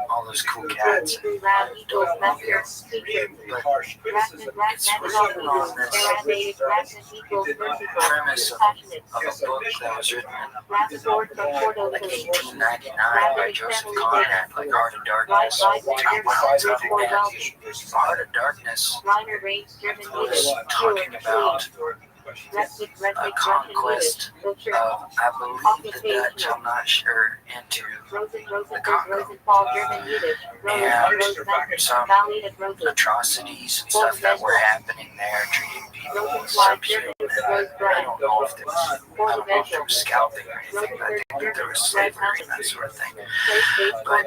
all those cool cats. But it's written on this premise of a book that was written in like 1899 by Joseph Conrad, like Heart of Darkness. And Heart of Darkness was talking about a conquest of, I believe, the Dutch, I'm not sure, into the Congo. And some atrocities and stuff that were happening there, treating people subhuman. I don't know if there was scalping or anything, but I think there was slavery and that sort of thing. But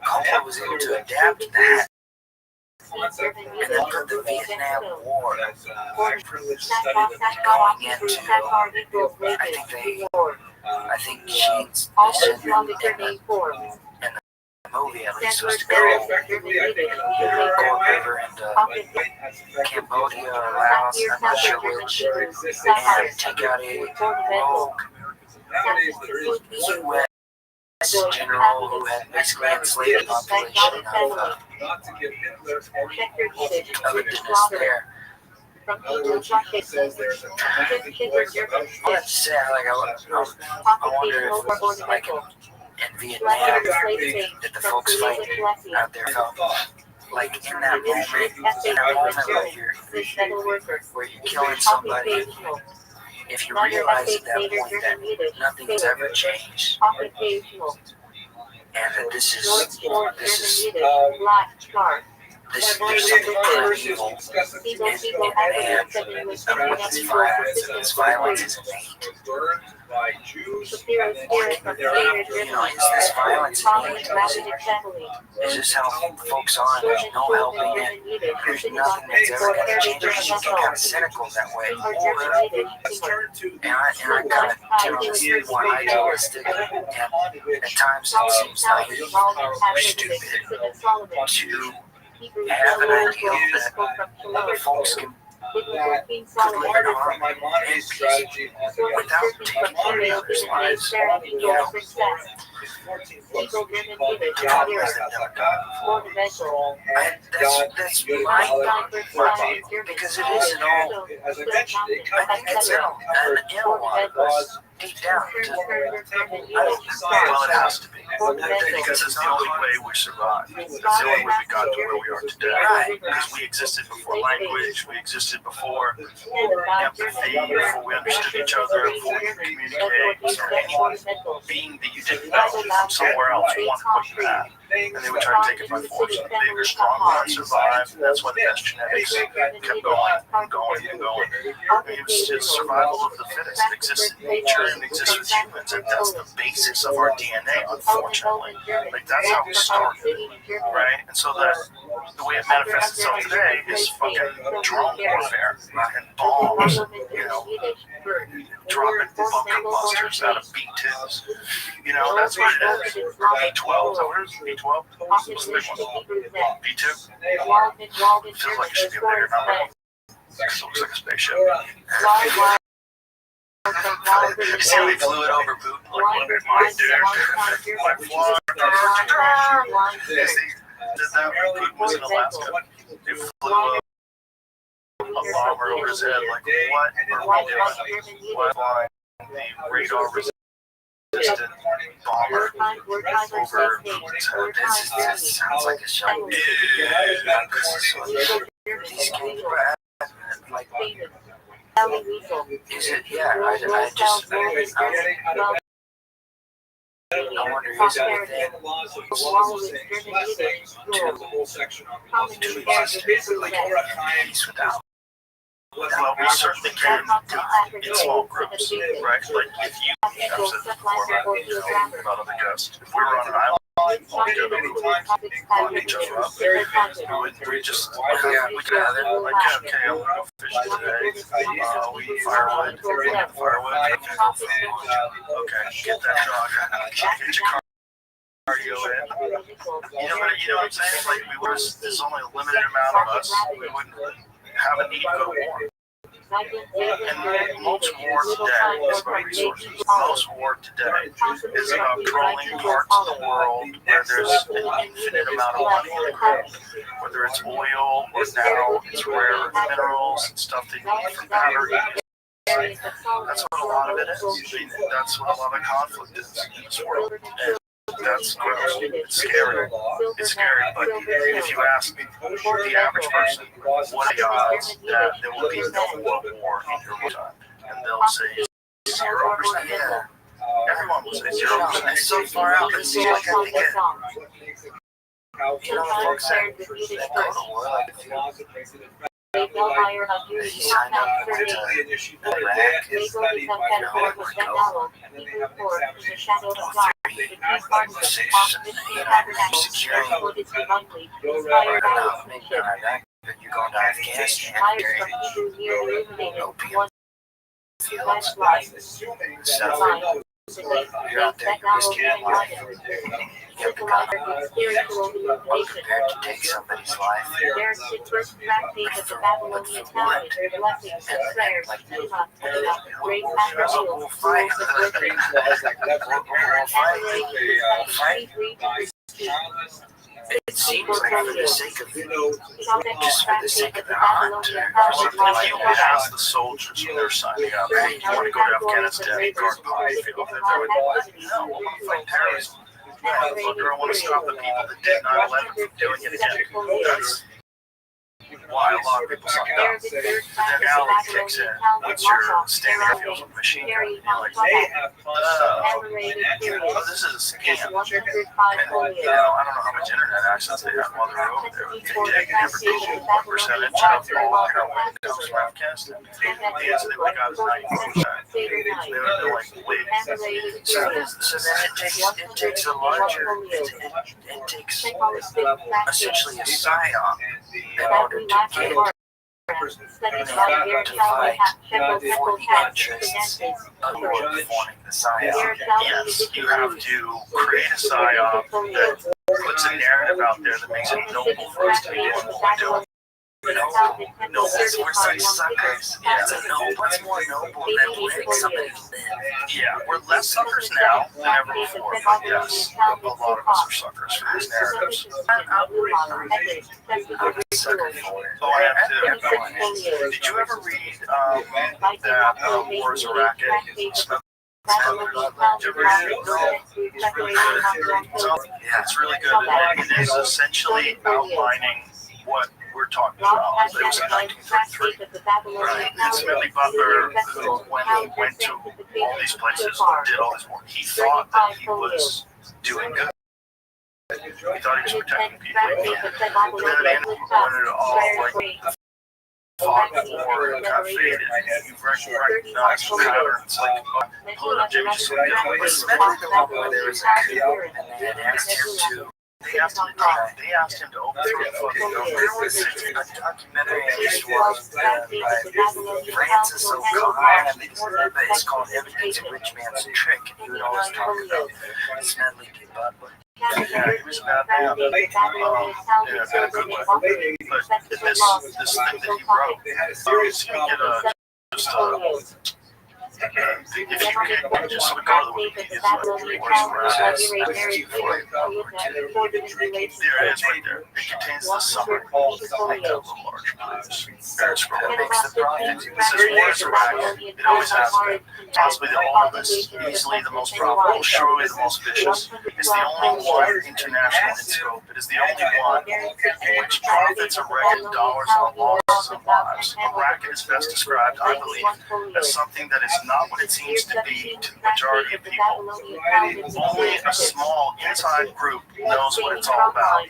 Coppola was able to adapt that. And then put the Vietnam War going into, I think they I think Shane's Also mission Islamic in name for the movie at least was to Very go effectively, I think go over into Cambodia or Laos, I'm not sure which, and take out a rogue US general who had basically enslaved the population of indigenous there. from people trusted All that to say, I wonder if, like, in Vietnam, did the folks fight out there felt like in that moment where you're killing somebody, if you realize at that point that nothing's ever changed, and that this is there's something primeval in man, and this violence is innate. You know, is this violence innate? Is this how folks are? There's no helping it. There's nothing that's ever going to change. You can get kind of cynical that way. And I kind of tend to be more idealistic, and at times it seems naive or stupid to have an ideal that folks can live in harmony and peace without taking care of others' lives. You know, that's my because it isn't all. I think it's in a lot of us deep down. Well, it has to be. Because it's the only way we survived. It's the only way we got to where we are today. Because we existed before language, we existed before empathy, before we understood each other, before we could communicate. So any being that you didn't know from somewhere else wanted what you had. And they would try to take it by force. The bigger, stronger ones survived, and that's why the best genetics kept going and going and going. It was just survival of the fittest. It exists in nature and exists with humans, and that's the basis of our DNA, unfortunately. Like, that's how it started, right? And so the way it manifests itself today is fucking drone warfare and bombs, you know, dropping bunker busters out of B2s. You know, that's what it is. Or B12. So what is B12? What's the big one? B2? Feels like it should be a bigger number. It looks like a spaceship. You see how he flew it over Putin? Like, look at my dude. Like, fly. Did that when Putin was in Alaska? They flew a bomber over his head. Like, what are we doing? Why flying the radar resistant bomber over Putin's head? This sounds like a show. These kids were like, is it? Yeah, I wonder is it within peace without. Well, we certainly can in small groups, right? Like, if you, I've said this before, about other guests, if we were on an island, all together, we would lock each other up. We just, we could have it, like, okay, I'm going to go fishing today. We need firewood. We need firewood. Okay, go fishing. Okay, get that dog. Get your cardio in. You know what I'm saying? Like, there's only a limited amount of us. We wouldn't have a need to go to war. And most war today is about resources. Most war today is about controlling parts of the world where there's an infinite amount of money in the ground. Whether it's oil or now it's rare earth minerals and stuff they need for batteries. That's what a lot of it is. I mean, that's what a lot of conflict is in this world. And that's gross. It's scary. It's scary, but if you ask the average person, what are the odds that there will be no world war in your lifetime? And they'll say 0%. Yeah. Everyone will say 0%. It's so far out. It seems like I think it. You know, folks that go to war, like if you sign up to Iraq, They go to some kind of form of Bengal, Hebrew court, in the shadow of God. It is part of the tabernacle, what is divinely, inspired by workmanship. you're going to Afghanistan, Fires you're from Hebrew near illuminated, opium one fields, life, so You're out there, you're risking your life. You have the gun. Are prepared to take somebody's life. For what? And like we'll fight. It seems like for the sake of just for the sake of the hunt, If you would ask the soldiers when they're signing up, hey, you want to go to Afghanistan and guard Potterfield, they would no, I want to fight terrorism. Motherfucker, I want to stop the people that did 9/11 from doing it again. That's why a lot of people suck up. But then reality kicks in once you're standing in fields with a machine gun. You're like, this is a scam. And, I don't know how much internet access they have while they're over there. They did never do what percentage of all heroin comes from Afghanistan. The answer they would have got is 94%. They would have been like, wait. so then it takes a larger, it takes essentially a psyop in order to get men to fight for the interests of forming the psyop. Yes, you have to create a psyop that puts a narrative out there that makes it noble for us to be doing what we're doing. No, we're such suckers. Yeah, what's more noble than letting somebody live? Yeah, we're less suckers now than ever before, but yes, a lot of us are suckers for these narratives. I'm a sucker for it. Oh, I have to. Did you ever read that War is a Racket? It's really good. It is essentially outlining what we're talking about. It was in 1933. Right. It's Millie Butler who, when he went to all these places and did all this work, he thought that he was doing good. He thought he was protecting people. But then at the end, when it all fought the war and got faded, you recognize patterns like, pull it up, Jimmy, just so we get it. Especially the one where there was a coup and they had asked him to. They asked him to overthrow the fucking government. There was a documentary on this one by Francis O'Connor, but it's called Evidence of Rich Man's Trick, and he would always talk about Smedley D. Butler. Yeah, he was a bad man. Yeah, in a good way. But this thing that he wrote, if you get if you can just look at the Wikipedia, there it is right there. It contains the summary of the large prize. That's what makes the project. This is War is a Racket. It always has been. Possibly the oldest, easily the most profitable, surely the most vicious. It's the only one international in scope. It is the only one in which profits are reckoned dollars and losses of lives. A racket is best described, I believe, as something that is not what it seems to be to the majority of people. Only a small inside group knows what it's all about.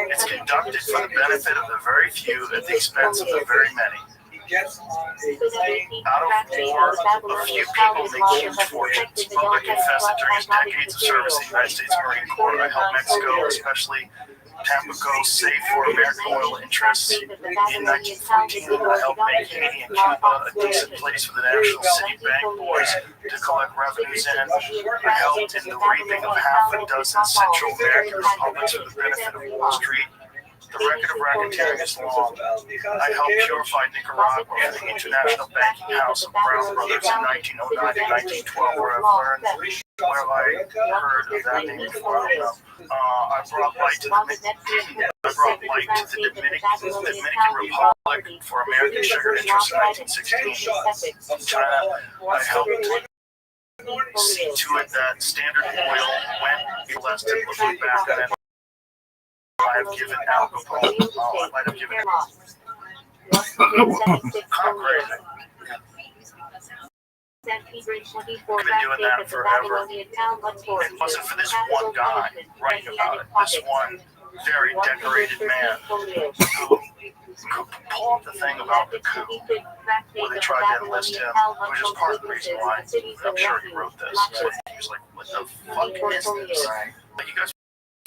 It's conducted for the benefit of the very few at the expense of the very many. Out of war, a few people make huge fortunes. Bubba confessed that during his decades of service in the United States Marine Corps, I helped Mexico, especially Tampico, save for American oil interests. In 1914, I helped make Haiti and Cuba a decent place for the National City Bank boys to collect revenues in. I helped in the reaping of half a dozen Central American republics for the benefit of Wall Street. The record of racketeering is long. I helped purify Nicaragua for the International Banking House of Brown Brothers in 1909 and 1912, where I heard of that name before. I brought light to the Dominican Republic for American sugar interests in 1916. In China, I helped see to it that Standard Oil went less than looking back on it. I have given alcohol. I might have given I've been doing that forever. It wasn't for this one guy writing about it. This one very decorated man who pull up the thing about the coup where they tried to enlist him, which is part of the reason why I'm sure he wrote this. So he was like, what the fuck is this? But you guys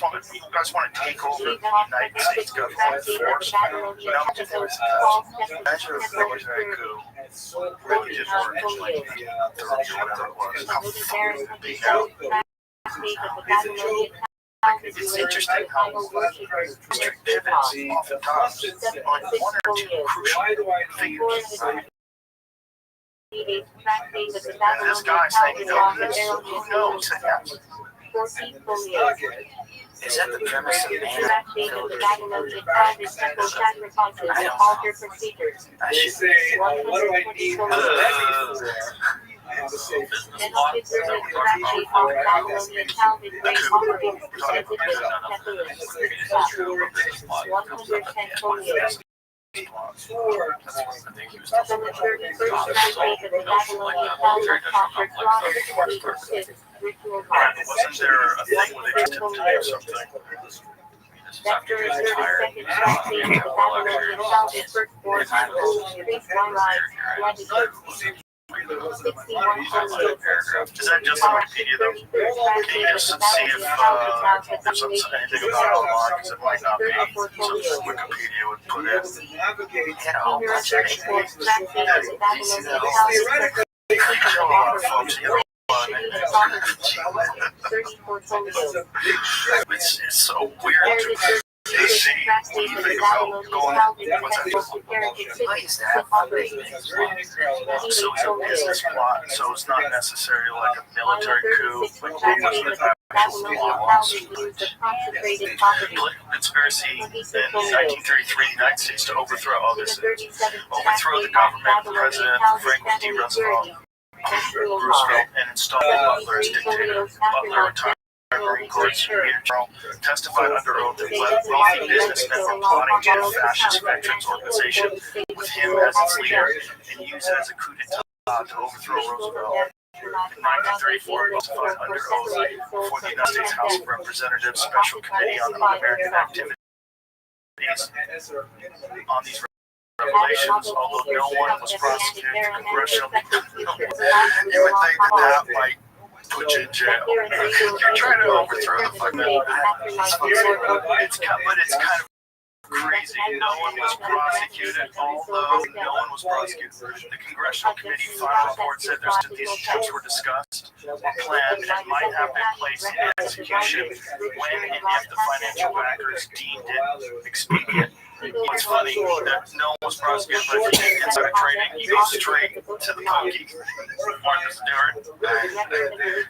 You guys want to take over the United States government force? No, imagine if there was a coup really did work in like 30 or whatever it was. How fun would it be now? It's interesting how history pivots oftentimes on one or two crucial figures. This guy saying, you know, who knows? Is that the premise of man? I should say, what do I need for that? Wasn't there a thing where they just didn't do something? After a 30-second track change, the Babylonian found its firstborn animal, increased my rise, 61 Is that just on Wikipedia though? Can you just see if there's anything about it online? Because it might not be. So Wikipedia would put it. had a whole bunch of names. It's so weird to see even about going so it's a business plot, so it's not necessarily like a military coup, like political conspiracy in 1933 United States to overthrow the government, the president, Franklin D. Roosevelt, and install Butler as dictator. Butler retired Marine Corps General, testified under oath that wealthy businessmen were plotting to a fascist veterans organization with him as its leader and used it as a coup d'etat to overthrow Roosevelt. In 1934, testified under oath before the United States House of Representatives Special Committee on Un-American Activities on these revelations, although no one was prosecuted, the congressional you would think that might put you in jail. You're trying to overthrow the fucking it's kind of crazy. No one was prosecuted, although no one was prosecuted. The Congressional Committee final report said these attempts were discussed, were planned, and might have been placed in execution when and if the financial backers deemed it expedient. It's funny that no one was prosecuted, but if you did insider trading, you go straight to the monkey. Martha Stewart.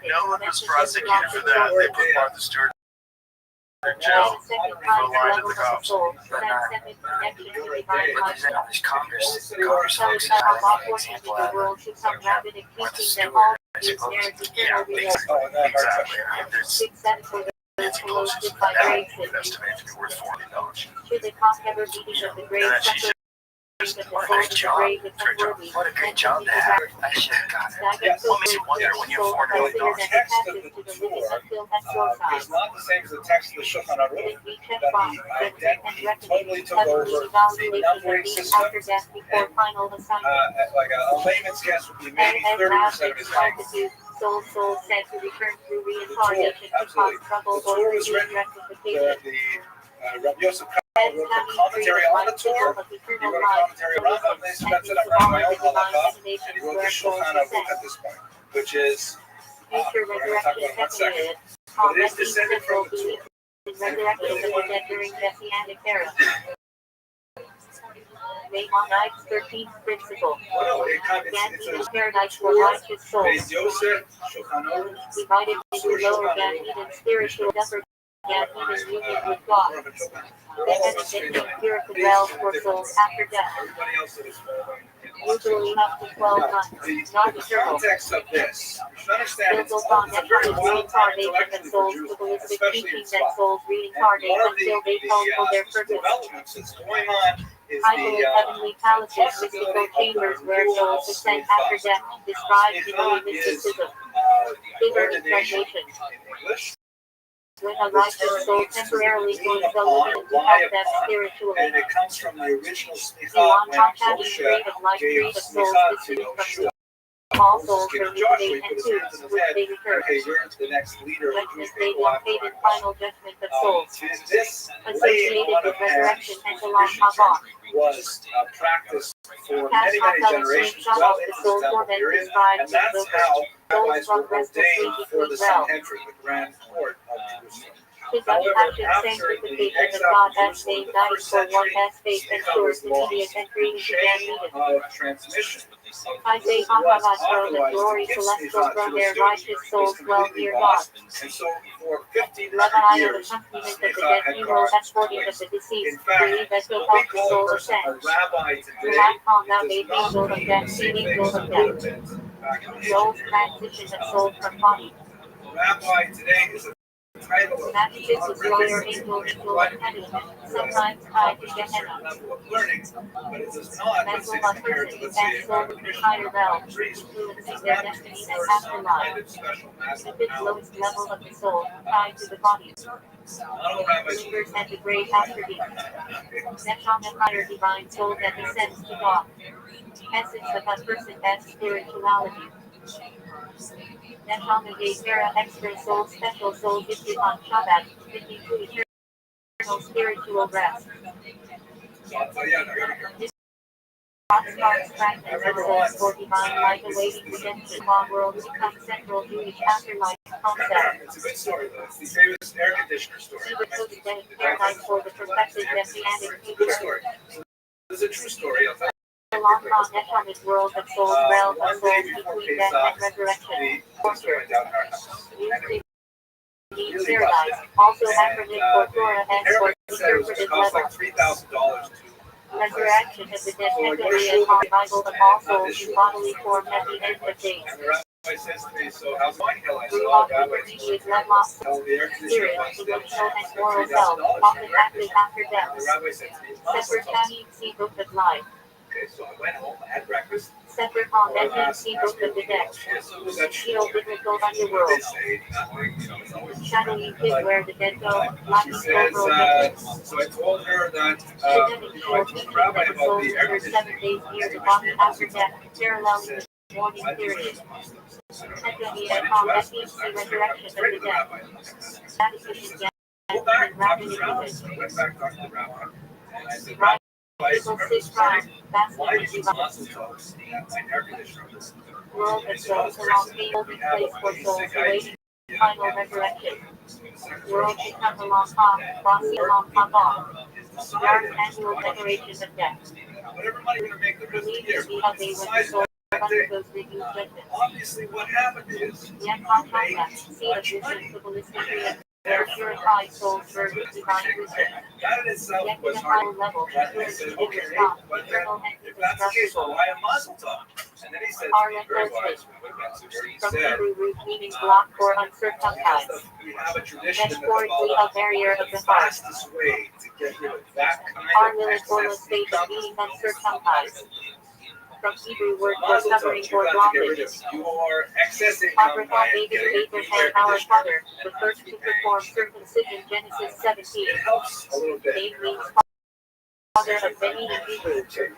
No one was prosecuted for that. They put Martha Stewart in jail for lying to the cops. But there's Congress folks is not an example of Martha Stewart, I suppose. Yeah, exactly. There's Nancy Pelosi's now estimated to be worth $4 million. And then she's What a great job. What a great job to have. I should have gotten it. What makes you wonder when you have $4 million? The text of the Torah is not the same as the text of the Shulchan Aruch, that he totally took over the numbering system. Like a layman's guess would be maybe 30% of his language. Soul said to return through reincarnation to cause trouble or receive rectification. Rabbi Yosef wrote the commentary on the Torah. He wrote a commentary on Rambam. That's it. I wrote my own halakha, and he wrote the Shulchan Aruch at this point, which is future we're going to talk about in 1 second. But it is descended from the Torah. Resurrection of the dead during Messianic era. Maimonides 13th principle. Gan's paradise for righteous souls. Beis Yosef, Shulchan Aruch, Divided into lower Gan's spiritual upper Gan's union with God. Benediction purified well for souls after death. everybody else that is Usually up to 12 months. Not the eternal. context of this, you should understand it's Built on a very wild time reincarnation of intellectually souls, for Jews, Kabbalistic especially in teaching that Islam. souls reincarnate One of until they come for their purpose. developments that's going on is Idol the heavenly palaces, mystical chambers where souls descend after death, described in early mysticism. Figure impregnation. in English, When a righteous soul temporarily joins the living to help them spiritually. and it comes from the original The smicha when one-contact Moshe trade of life, gave trade of souls smicha to descending from Yoshua. Moses souls gave were to Joshua, he mutilated put and his tombs, hands on his which head. they returned. Okay, you're the next leader of the Judgment Jewish day people the after unfaded I final judgment of souls. This laying Associated on with of resurrection hands and Shalom Haba. was practiced for Cast many, off many fellowship, generations shut well off the into the soul temple torment period, described and in that's the how rabbis from were restlessly ordained for the between realms. Sanhedrin, the grand court of Jerusalem. His However, unpassioned after the sanctification of exile God from as Jerusalem made in the night first for one century, as faith he ensures was lost. immediate entry into Chain Eden. of transmission. Isaiah was Hamavat the authorized glory to give celestial Sneha from to a their student righteous was souls dwell completely near God. lost, and so for 1,500 Levi of the years, accompaniment of the Sneha dead had funeral gone escorting to of the waste. deceased, In fact, believe that he'll what we help the call a soul person a ascend. rabbi The today life calm now does made not angel of mean death, the seen same thing angel as of it would death. have meant back in The old transition of soul from body. Rabbi today is a title of Massachusetts is lawyer, angel, angel, and punishment, sometimes tied to Gehenna. level of learning, but it does not, let's say, Mental compare to, authority let's and say, soul in the higher realm, priest. influencing their destiny and Some afterlife. kind of special At the master lowest level of the soul, tied to the body. Not all rabbis Believers and the great afterbeat. Neshama the higher divine soul that descends to God. Essence of a person as spirituality. Neshama Yetera extra soul, special soul gifted on Shabbat, leading to eternal spiritual rest. Heart's practice of souls for divine life awaiting redemption while world becomes central Jewish afterlife concept. It's a good story, though. It's the famous air conditioner story. See the post-Edenic paradise for the perfected messianic It's a good future. story. It's a true story. I'll tell you. The long Neshama's world of souls, realm of One day souls before between death and resurrection. the sister went down to our house. Usually means paradise, also acronym for Torah and for interpreted cost level. like $3,000 to Resurrection of the dead technically a revival of all souls in bodily form at the end of days. And the rabbi says to me, so how's mine going? I said, Through oh, all rabbi, intermediate levels, tell the air conditioner spirit, wants to emotional and moral self, often active after death. The rabbi said to me, Separate Shahid see book of life. okay, so I went home, I had breakfast. Separate on Edmund see book of the dead. Geobiblical underworld. Shadowy pit where the dead go, lacking overall judgment. So I told her that, Genetic I shield told the teaching rabbi that the about soul the air enters 7 days conditioning. near the body after death, paralleling the mourning period. Technically a calm ethnic see resurrection of the dead. That is the death Go back, and talk to rapid the rabbi. image. So I went back, talked to the rabbi. And I said, Right. Rabbi, People remember the sit story? down, basking Why in did you divine mazel tov at my air conditioner? world of souls along the holding place for souls awaiting final resurrection. World become along path, bossy along Papa. Large annual decoration of death. Whatever money we're going to make the rest of the Believe year. to be how they when the soul undergoes renewed judgment. Obviously, what happened is, Yet Papa, seed of wisdom to ballistically and their purified souls for divine wisdom. that in itself Yet was in a hard. final level, But I purity said, and okay, response, but then, eternal and if that's the case, indestructible. why a mazel tov? And then he said, Our very record wise, we went back to where he from said, Hebrew root meaning block or uncircumcised. we have a tradition in the Metaphorically Kabbalah. a barrier of The the heart. fastest way to get rid of that kind Our of village formal excess state of income being uncircumcised. From Hebrew word for Mazel tov, covering you or got to get rid blockage. of your excess income Abraham, by David, getting Abraham, our father, the first to perform circumcision, Genesis 17. It helps a little bit. Name means father of many in Hebrew.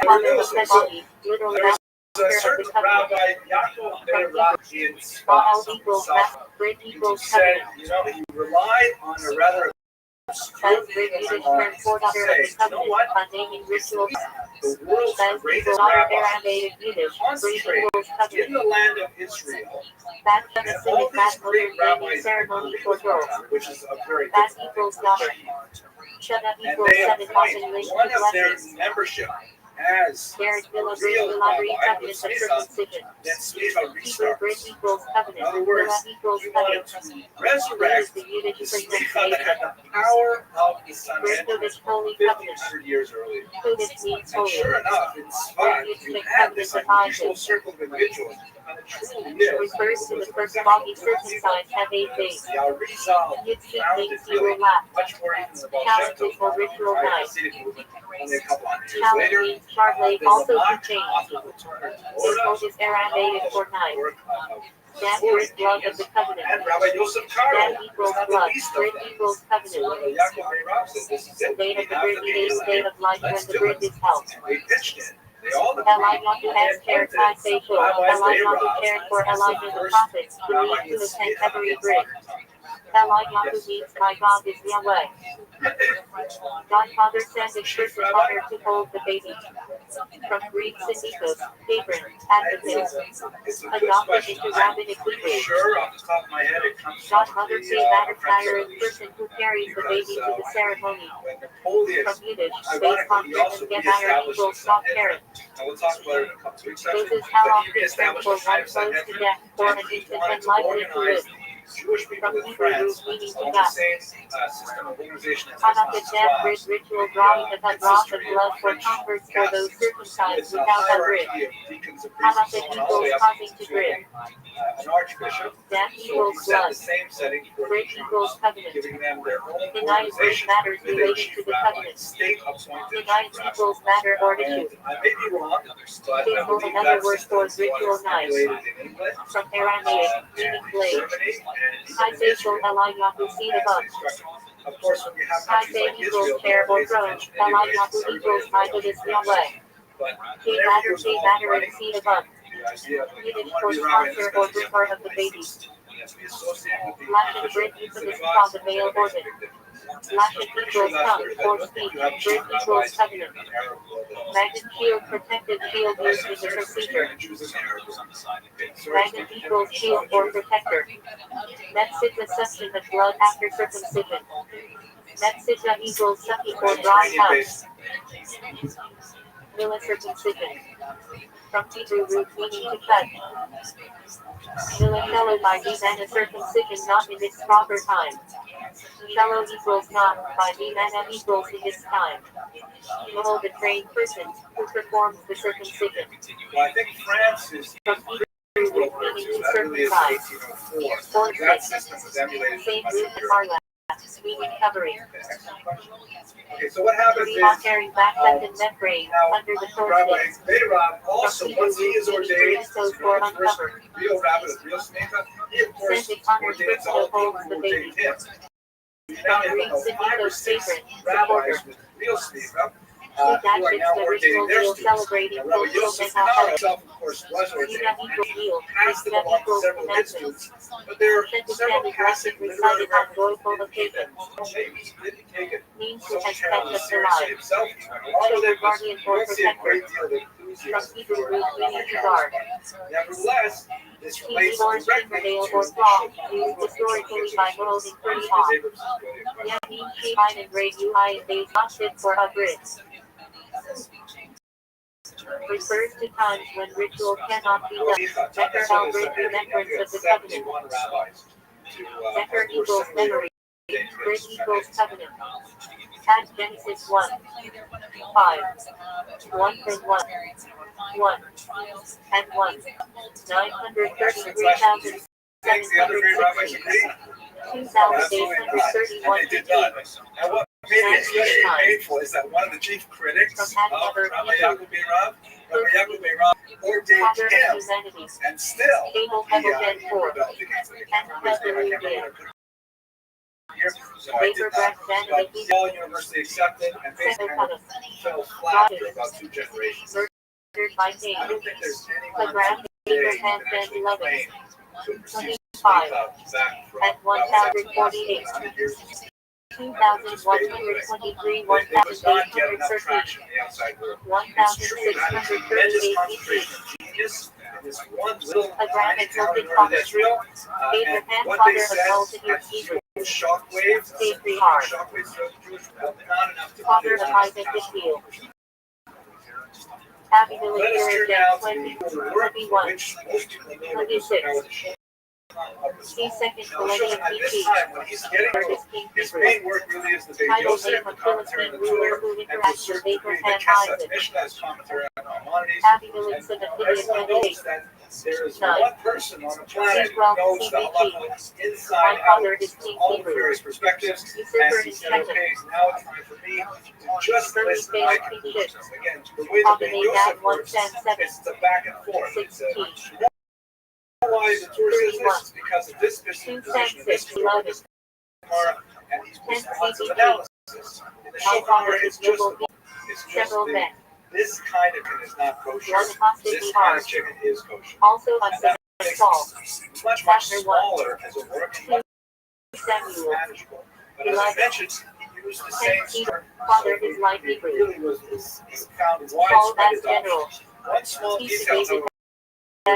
Father of the body, literal There's master a of the certain covenant. Rabbi, Yaakov Ben Rachi in Baal Sfat, equals South. master, great He equals said, covenant. you know, he relied on a rather Says great Yiddish term for daughter of the covenant, a naming ritual. the world's Says greatest equal daughter rabbi Aramaic Yiddish, great concentrated equals in covenant. the land of Israel. That And Genesis all is that these mother great naming rabbis ceremony agreed for with one girls. another, which is a very That difficult equals thing. daughter. Shut up And equals they 7 appoint population one of their blessings. membership as Marriage Villa Great real Villa Great rabbi Covenant with of Smicha, circumcision. then Smicha Hebrew Great restarts. equals In covenant. other Villa words, equals he wanted covenant. to resurrect The Yiddish the Smicha Smicha that had nation. the power of the Great Sanhedrin Kodesh Holy Covenant. 1,500 years earlier. Kodesh means And sure holy. enough, in Sfat, you had this unusual circle of individuals. And it truly is. Refers to the first body circumcised at 8 days. The Arizal Yitzhak found means it you will really laugh. much more even than the Baal Shem Challenge Tov. or ritual Right? night. Hasidic movement only a couple hundred years Challenge later. means charlate, The also Lamach to change. of the Torah, This mode is Aramaic for night. work of That is blood of the covenant. and Rabbi Yosef Karo That was equals not the blood. least of Great them. equals So covenant. Yaakov Ben Rav said, this is it. Date We of the have bridge the is means. state of life when Let's the do bridge it. is held. And they pitched it. They all Eliyahu has chaired Chi Facial. Eliyahu chaired for Elijah the prophet, believed to attend every bridge. Eliyahu means my God is Yahweh. Godfather sent his person mother to hold the baby. From Greek Syndicus, Hebron, Advocate. Adopted into Rabbinic Hebrew. Sure, off the top of my head, it comes from Godmother K. Matterfire is person who carries the baby to the ceremony. From Yiddish, base confident and get higher equals soft carrot. And we'll talk about it in a couple weeks. This is how often for one close to death, for an instant and likely to live. Jewish people From in Hebrew root France meaning to own the God. same system of organization as Hanukkah death bridge ritual drawing the cut drop of blood for French converts for those circumcised It's a without a bridge. hierarchy of deacons and priests Hanukkah and so on, all the way equals up causing to to grid. an archbishop. Death So equals he set blood. the same setting for the Bridge Jews, equals covenant. giving them their own Denying bridge organization matters with a relating chief to the rabbi, covenant. state-appointed Denying chief rabbi. equals matter or And issue. I may be wrong, but I Faithful, believe another that word system for is ritual what is knife. emulated in England, From Aramaic, meaning blade. Germany, and High in facial Israel. Eliyahu seed As above. a structure. Of course, when you have High countries like faith equals Israel, chair or pays throne. attention anyway, Eliyahu equals everybody my knows goodness Christ. Yahweh. But K whenever matter you're K involved matter in and seed above. the idea of like, Yiddish you want for to be a rabbi in this sponsor or country, bringer of the baby. you have to be associated with the Latin official bridge euphemism synagogues, called the male that makes a organ. big difference. Latin Pretty sure equals that's tongue where or that speech. you have Bridge chief equals rabbis covenant. in the Arab world. Magnet shield protective shield used in the procedure. Magnet equals shield or protector. Metsit suction of blood after circumcision. Metsita equals sucking or drawing out. Villa circumcision. From Hebrew root meaning to cut. Villa fellow by Vimana circumcision not in its proper time. Shallow equals not, by Vimana equals in its time. Behold the trained person who performs the circumcision. Well, I think France is From Hebrew root meaning to that really is circumcise. 1804. That system was emulated Same by root as Europe. Marla. Meaning covering. Okay, so what happens Reba is carrying back left and membrane under the Rabbi torch. Beirab also, once he is ordained, So the for first uncovered. real rabbi, the real Sneha, he of course Sent the honored ordains person all who holds people the who baby. ordained him. Now you have about 5 or 6 rabbis with real Sneha, who are now ordained their students. Celebrating Now, Rabbi cultural Yosef mental Karo health. himself, of course, was ordained, Yudah and equals he yield. passed them Yudah along to equals several of his commandments. students, but there are Sent to several stand passive blessed literary recited on references joyful that indicate that occasions. James didn't take it Means so to has terribly kept us seriously alive. himself. A lot of Shoulder it was, guardian you or don't see a protector. great deal of From enthusiasm Hebrew for root Rabbi meaning to Karo's guard. part. Nevertheless, this Cheesy relates orange directly Riverdale to or claw, used historically by molding pretty off. Yet means she hide and grade you high and days not fit for a bridge. Refers to times when ritual cannot be done. Becker held great remembrance of the covenant. Becker equals memory. Bridge equals covenant. Add Genesis 1. 5. 1 and 1. 1. And 1. 933,760. Thanks, the other great rabbis agree. 2,831 And they did not. And what made it especially painful is that one of the chief critics of Rabbi Yaakov Beirab, Rabbi Yaakov Beirab, ordained Father of him, humanities. and still Abel he Hebel Ben 4. rebelled against it. And I can't remember his name, I can't remember here, so I did Vapor not. breath But vanity. all universally accepted and basically kind of fell flat after about 2 generations. Murdered by Cain. I don't think there's The anyone grand today Abraham that Ben actually 11. claims to have received 25. back from And 1,048. 2,123, They would not get enough 1,813. traction in the outside world. It's true that a tremendous 1,638 concentration of genius in this one little A grand tiny town in Celtic northern father. Israel. And Abraham, what father they of said multitude had Hebrew. shockwaves, Patriarch. shockwaves throughout the Jewish world, not enough to Father of Isaac the Shield. Happy Let us Village turn now to 20, the work 21. which most people know 26. about the show. See second Now, the show, millennium at this BC. time, when he's getting Third old, is King his Hebrew. main work really is the Beit Title Yosef, name the of commentary on Philistine the ruler Torah, who and to a interacts with certain degree the Abraham Kesef Isaac. Mishnah's commentary on Maimonides. Happy Village And Synophidius everyone 28. knows that there is 9. one person on the planet who C12 knows the CBT. halacha inside My out, father is King all the Hebrew. various perspectives. Usurper And he in said, Shechem. okay, so now it's time for me to just Early listen to my failed conclusions. kingship. Again, the way that Beit Combinate Yosef that works, 110.7. it's the back and forth. It's a, 16. why the Torah says this is because of this position of this Torah, this Gemara, and these points of analysis. In the Shulchan Aruch, it's just the book. It's just Several the men. this kind of chicken is not kosher. One hostage This kind of chicken is kosher. Also And hostage that salt. makes it much smaller as a working Samuel. manageable. But as I mentioned, he used the same start. Father is like It Hebrew. really was found Paul widespread as general. adoption. One small Peace detail, David however,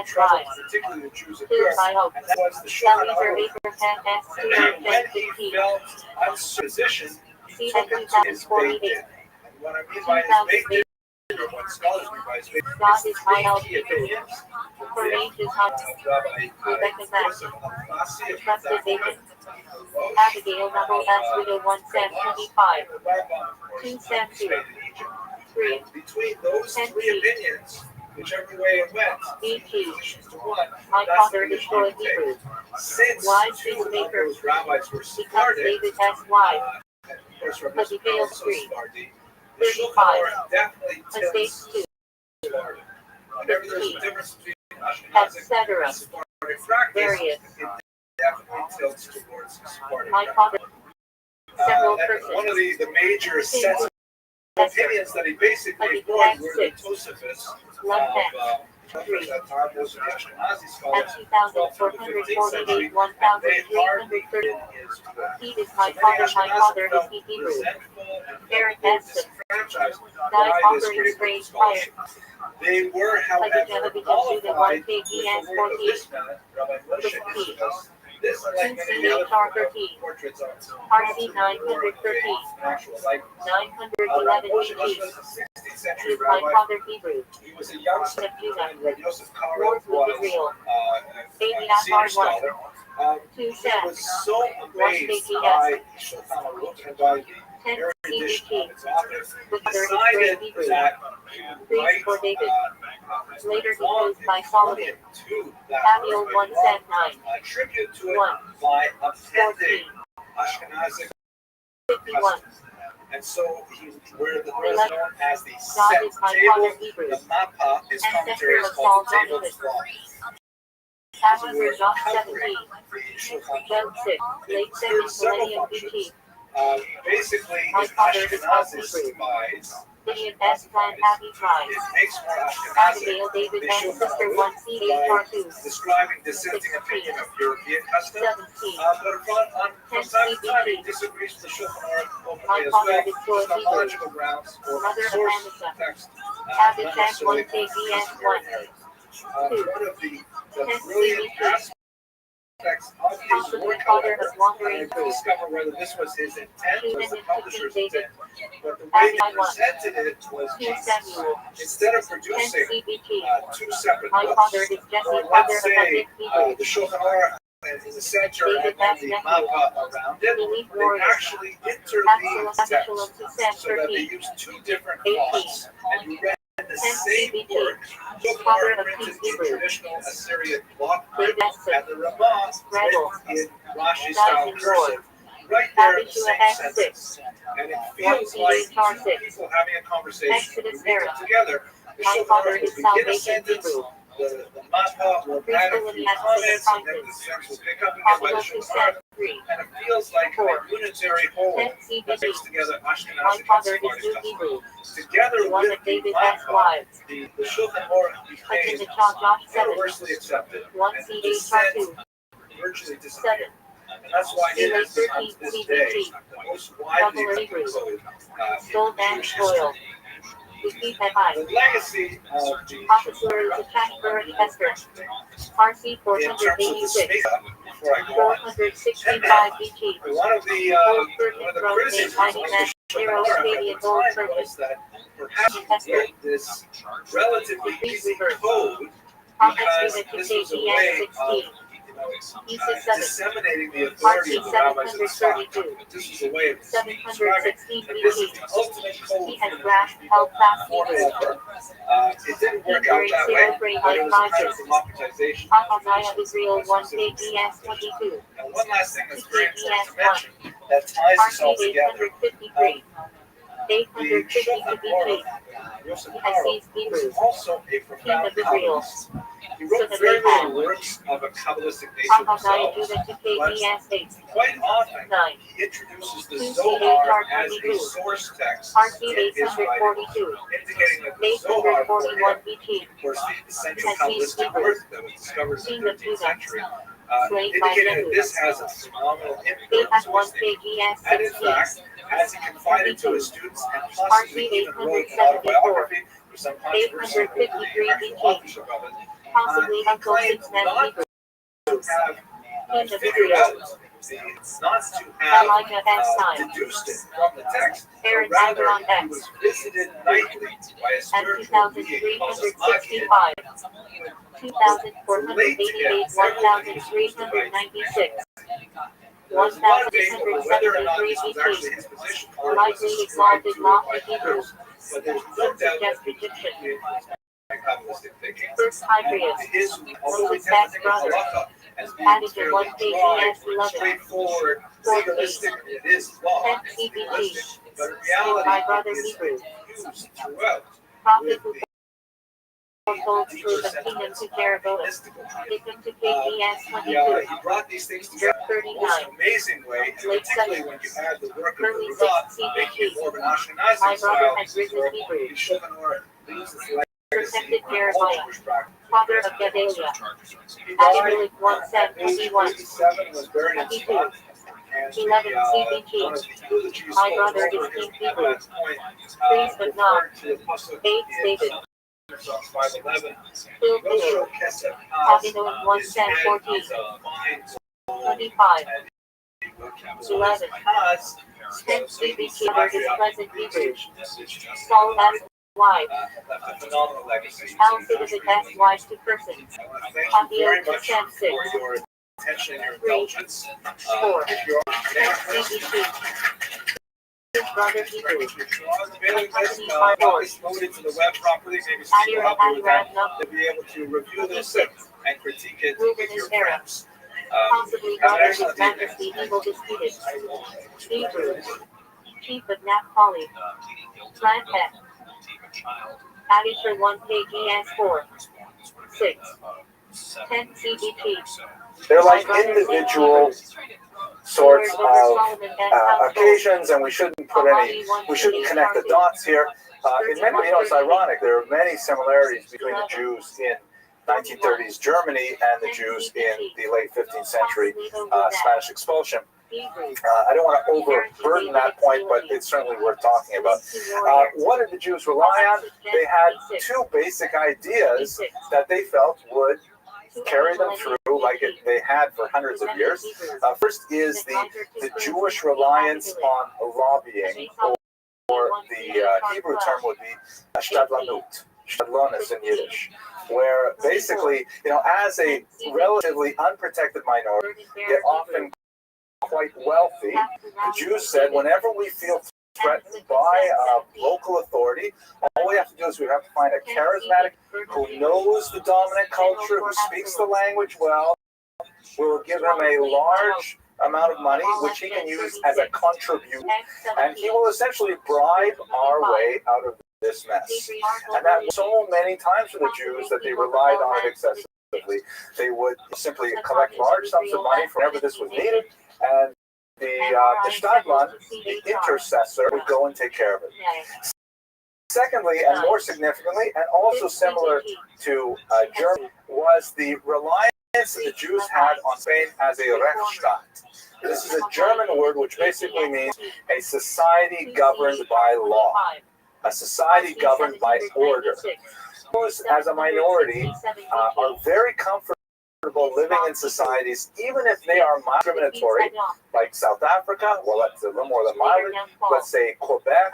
as troubled Christ. particularly the Jews of Filled Europe, by hope. and that was the Shulchan Sally's Aruch. Abraham S. When he 215. felt uncertain, See he that took it to his 2048. Beit Din. And what I mean by his Beit Din, or what scholars mean by his Beit Din, God is is three my key Hebrew. opinions. For ages on Rabbi Rebecca Mack. Joseph Alfasi of Trusted David, David. Abigail Nabal S. Widow 1 Sam 25. 2 Sam 2. 3. Between those three opinions, whichever way it went, BG. positions to one, My that's father the destroyed view you Hebrew. take. Since Why two of peacemaker? those rabbis were Because Sephardic, David S. Wife. and of course Rabbi But he failed also three. Sephardi, the 35. Shulchan Aruch definitely Mistakes tilts 2. Sephardi. Whenever there's a difference between Ashkenazic Etc. and Sephardic practice, Various. it definitely tilts towards Sephardic My practice. father. Several And persons. one of the major sets of Esther. opinions that he basically Like ignored were the six. Tosafos Left hand. of that time, those are the Ashkenazi At scholars, 2,448, 1,330. his work. He is my So many father, my Ashkenazi father felt is he Hebrew. resentful and Aaron felt Edson. disenfranchised Died by this offering great strange scholarship. fire. They were, Like a however, Genevieve qualified Judah with 1 the KGS work of 14. this man, Rabbi Moshe Isserles. This, like many CCH other R13. portraits of RC 913. actual likeness. 911 Moshe BT. Isserles is a 16th He century is my rabbi. father Hebrew. He was a young son Of Judah. when Rabbi Yosef Karo Wars with was Israel. Baby a senior Akbar 1. scholar. 2 He Sam. was so 1 amazed KGS. by Shulchan Aruch and by the 10 erudition CBT. of its author. The mother is Decided great Hebrew. that he would Priest write for David. Later belong composed by and Solomon. to that Samuel work, 1 Sam 9. a tribute to it 1. by appending 14. Ashkenazic 51. customs. And so where the what is known as the God set is my table, father Hebrew. the mappa, his commentary Ancestor is of called the Saul table of Jonathan. law. Pastor John 17. The Shulchan John 6. Late serves 2nd several millennium functions. BT. Basically, My if father is Ashkenazi Hebrew. spies, Gideon S. Plan Happy Prize. it makes more Ashkenazi. Abigail David They and should Sister know 1 CHR2. describing dissenting opinion of European custom. 17. But from time to time, he disagrees with the Shulchan Aruch openly My as father well, destroyed just on Hebrew. logical grounds or Mother of source Amisha. text. Abishag 1 KBS 1. One of the brilliant aspects of his Possibly work, father however, of wandering and I through. discover whether this was his intent, was the publisher's David. intent, but the way they Abishag 1. presented it was 2 Jesus. Samuel. Instead of 10 producing CBT. two separate My books, father is Jesse, or father let's of say Hebrew. the Shulchan Aruch in the center and David then the Nephew. mappa around it, Elite they warrior. actually interleaved Absalom texts 2 Sam so that they 13. used two different 18. fonts, and you read the 10 same CBT. work. Shulchan Father Aruch of printed in Hebrew. traditional Assyrian block print, David Esther. and the Ramah Rebel. written in Rashi Dies style in war. cursive, right there in the Abishua same X sentence. 6. And it feels like two people having a conversation. Exodus You read era. them together. The My Shulchan father Aruch is will begin a salvation sentence. Hebrew. The mappa will add a few comments, and then the sentence will pick up again by the Possible 2 Shulchan Aruch. Sam 3. And it feels like a 4. unitary whole 10 that CBT. makes together My Ashkenazi and father is Sephardic Jew custom. Hebrew. Together One with of the David S. mappa, wives. the Shulchan Aruch Like in became the Josh 7. universally accepted. 1 And CHR2. dissent virtually disappeared. 7. And that's why it is, to this day, the most widely Double Hebrew. code Soul in and Jewish soil. history. We keep that high. The legacy of the Officer is a Chashburg Esther. RC in terms of the 486. Smicha, before I go on, 465 BT. one of the criticisms of the Zero Shulchan Stadium Aruch Gold at the time Purchase. was that perhaps in this relatively easy code, because this was a way of disseminating the authority of the rabbis and the Scribes. This was a way of describing 716 that this is BT. the ultimate code He for has the grasped Jewish held people. fast Hebrew. Moreover, it didn't work out that way, but it was a kind of democratization. Ahazaya Israel 1 KBS 22. And one last thing that's very important to mention that ties this all RC together. 853. The 852 Shulchan BT. Aruch, Yosef He has Karo, seized was Hebrew. also a King profound of Israel. columnist. He wrote very little works of a Kabbalistic nature himself, but quite often he introduces the Zohar as a source text in his writing, indicating that the Zohar for him, of course, the essential Kabbalistic work that was discovered in the 13th century, indicating that this has a phenomenal influence on his thinking. And in fact, as he confided to his students and possibly even wrote an autobiography, there's some controversy over the actual authorship of it, he claimed not to have figured out, not to have deduced it from the text, but rather he was visited nightly by a spiritual being called a Magia. 2,488, 1,396. There's a lot of debate over whether or not this was actually his position or was ascribed to it by others, but there's no doubt that he influenced by Kabbalistic thinking. And his, although we tend to think of halacha as being fairly dry, straightforward, legalistic, it is law, it's legalistic, but in reality it is used throughout with the Through the kingdom to Jeroboam, kingdom to KBS he 22, brought these things together in the most 39. amazing way, and particularly when you add the work of Early the Rav, 6th making it more of an My Ashkenazi brother style. had written Hebrew, Yeshua leaves his legacy protected on Jeremiah, all Jewish practice. father of Gedaliah, He died Abimelech 1 at age 21, 57, was buried in 22. Tzfat, and 11 CBG. one of the eulogies My spoken brother over is him King at that point, Please but not. referred to the pasuk 8 in David, Psalms 5:11. Phil No Peter, show kesef has, Abimelech 1 his head 14, is a fine gold, 25, and he 11. has 10 CBG word is pleasant Hebrew, Saul asked wife, left a phenomenal legacy. Alcid is a best wife to person, I want to thank you very much Sam for 6, your attention and your 3, indulgence. 4, If you're 10 CBG, his brother Hebrew, if you're on the mailing list, it's loaded to the web properly, maybe someone will help you with that. They'll be able to review this and critique it with your friends. possibly Have an brother His excellent evening. Majesty Evil disputed, Hebrew, Chief of Naphtali, Plant Pet, Abisher 1 KGS 4, 6, 10 CBG. They're like individual sorts of occasions, and we shouldn't connect the dots here. In many, it's ironic. There are many similarities between the Jews in 1930s Germany and the Jews in the late 15th century Spanish expulsion. I don't want to overburden that point, but it's certainly worth talking about. What did the Jews rely on? They had two basic ideas that they felt would carry them through like they had for hundreds of years. First is the Jewish reliance on lobbying, or the Hebrew term would be shtadlanut, shtadlonis in Yiddish, where basically, as a relatively unprotected minority, yet often quite wealthy, the Jews said, whenever we feel threatened by local authority, all we have to do is we have to find a charismatic who knows the dominant culture, who speaks the language well. We'll give him a large amount of money, which he can use as a contribute, and he will essentially bribe our way out of this mess. And that was so many times for the Jews that they relied on it excessively. They would simply collect large sums of money for whenever this was needed, and the Stadlan, the intercessor, would go and take care of it. Secondly, and more significantly, and also similar to Germany, was the reliance that the Jews had on Spain as a Rechtsstaat. This is a German word which basically means a society governed by law, a society governed by order. Jews, as a minority, are very comfortable living in societies, even if they are discriminatory, like South Africa, well, that's a little more than mild, let's say Quebec.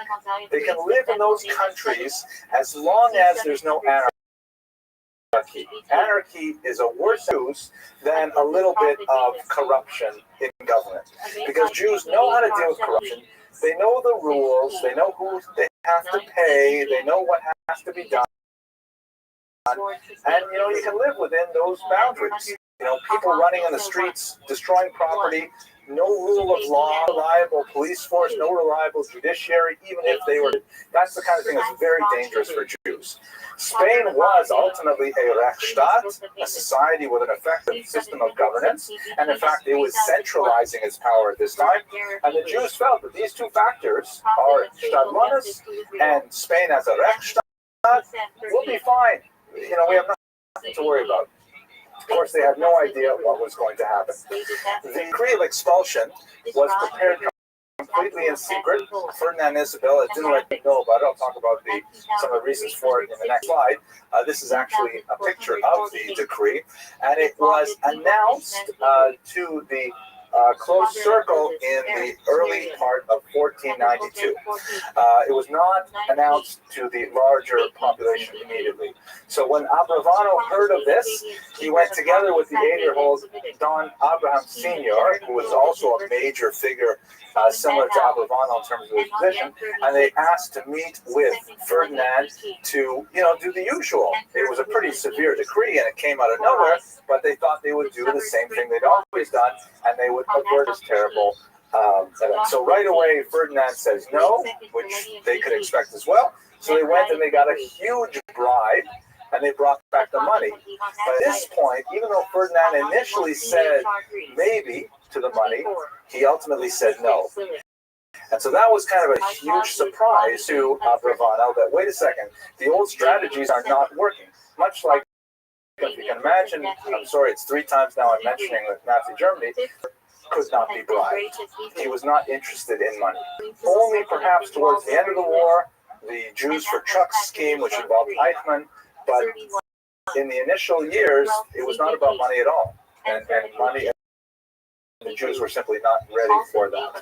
They can live in those countries as long as there's no anarchy. Anarchy is a worse use than a little bit of corruption in government. Because Jews know how to deal with corruption. They know the rules. They know who they have to pay. They know what has to be done. And, you can live within those boundaries. People running in the streets, destroying property, no rule of law, reliable police force, no reliable judiciary, even if they were. That's the kind of thing that's very dangerous for Jews. Spain was ultimately a Rechtsstaat, a society with an effective system of governance, and in fact, it was centralizing its power at this time. And the Jews felt that these two factors, our Stadtlandes and Spain as a Rechtsstaat, will be fine. You know, we have nothing to worry about. Of course, they had no idea what was going to happen. The decree of expulsion was prepared completely in secret. Ferdinand and Isabella didn't let me know about it. I'll talk about some of the reasons for it in the next slide. This is actually a picture of the decree, and it was announced to the close circle in the early part of 1492. It was not announced to the larger population immediately. So when Abrevano heard of this, he went together with the 8-year-old Don Abraham Sr., who was also a major figure similar to Abrevano in terms of his position, and they asked to meet with Ferdinand to, do the usual. It was a pretty severe decree, and it came out of nowhere, but they thought they would do the same thing they'd always done, and they would avert this terrible event. So right away, Ferdinand says no, which they could expect as well. So they went and they got a huge bribe, and they brought back the money. But at this point, even though Ferdinand initially said maybe to the money, he ultimately said no. And so that was kind of a huge surprise to Abrevano that, wait a second, the old strategies are not working. Much like, if you can imagine, I'm sorry, it's 3 times now I'm mentioning with Nazi Germany, could not be bribed. He was not interested in money. Only perhaps towards the end of the war, the Jews for Trucks scheme, which involved Eichmann, but in the initial years, it was not about money at all. And money, the Jews were simply not ready for that.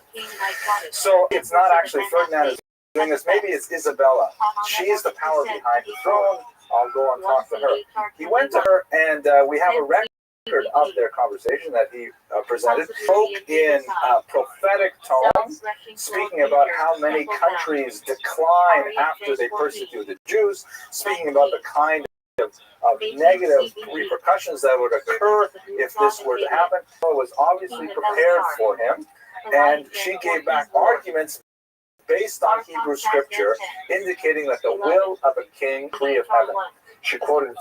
So it's not actually Ferdinand is doing this. Maybe it's Isabella. She is the power behind the throne. I'll go and talk to her. He went to her, and we have a record of their conversation that he presented. Spoke in prophetic tone, speaking about how many countries decline after they persecute the Jews, speaking about the kind of negative repercussions that would occur if this were to happen. So it was obviously prepared for him, and she gave back arguments based on Hebrew scripture, indicating that the will of a king free of heaven. She quoted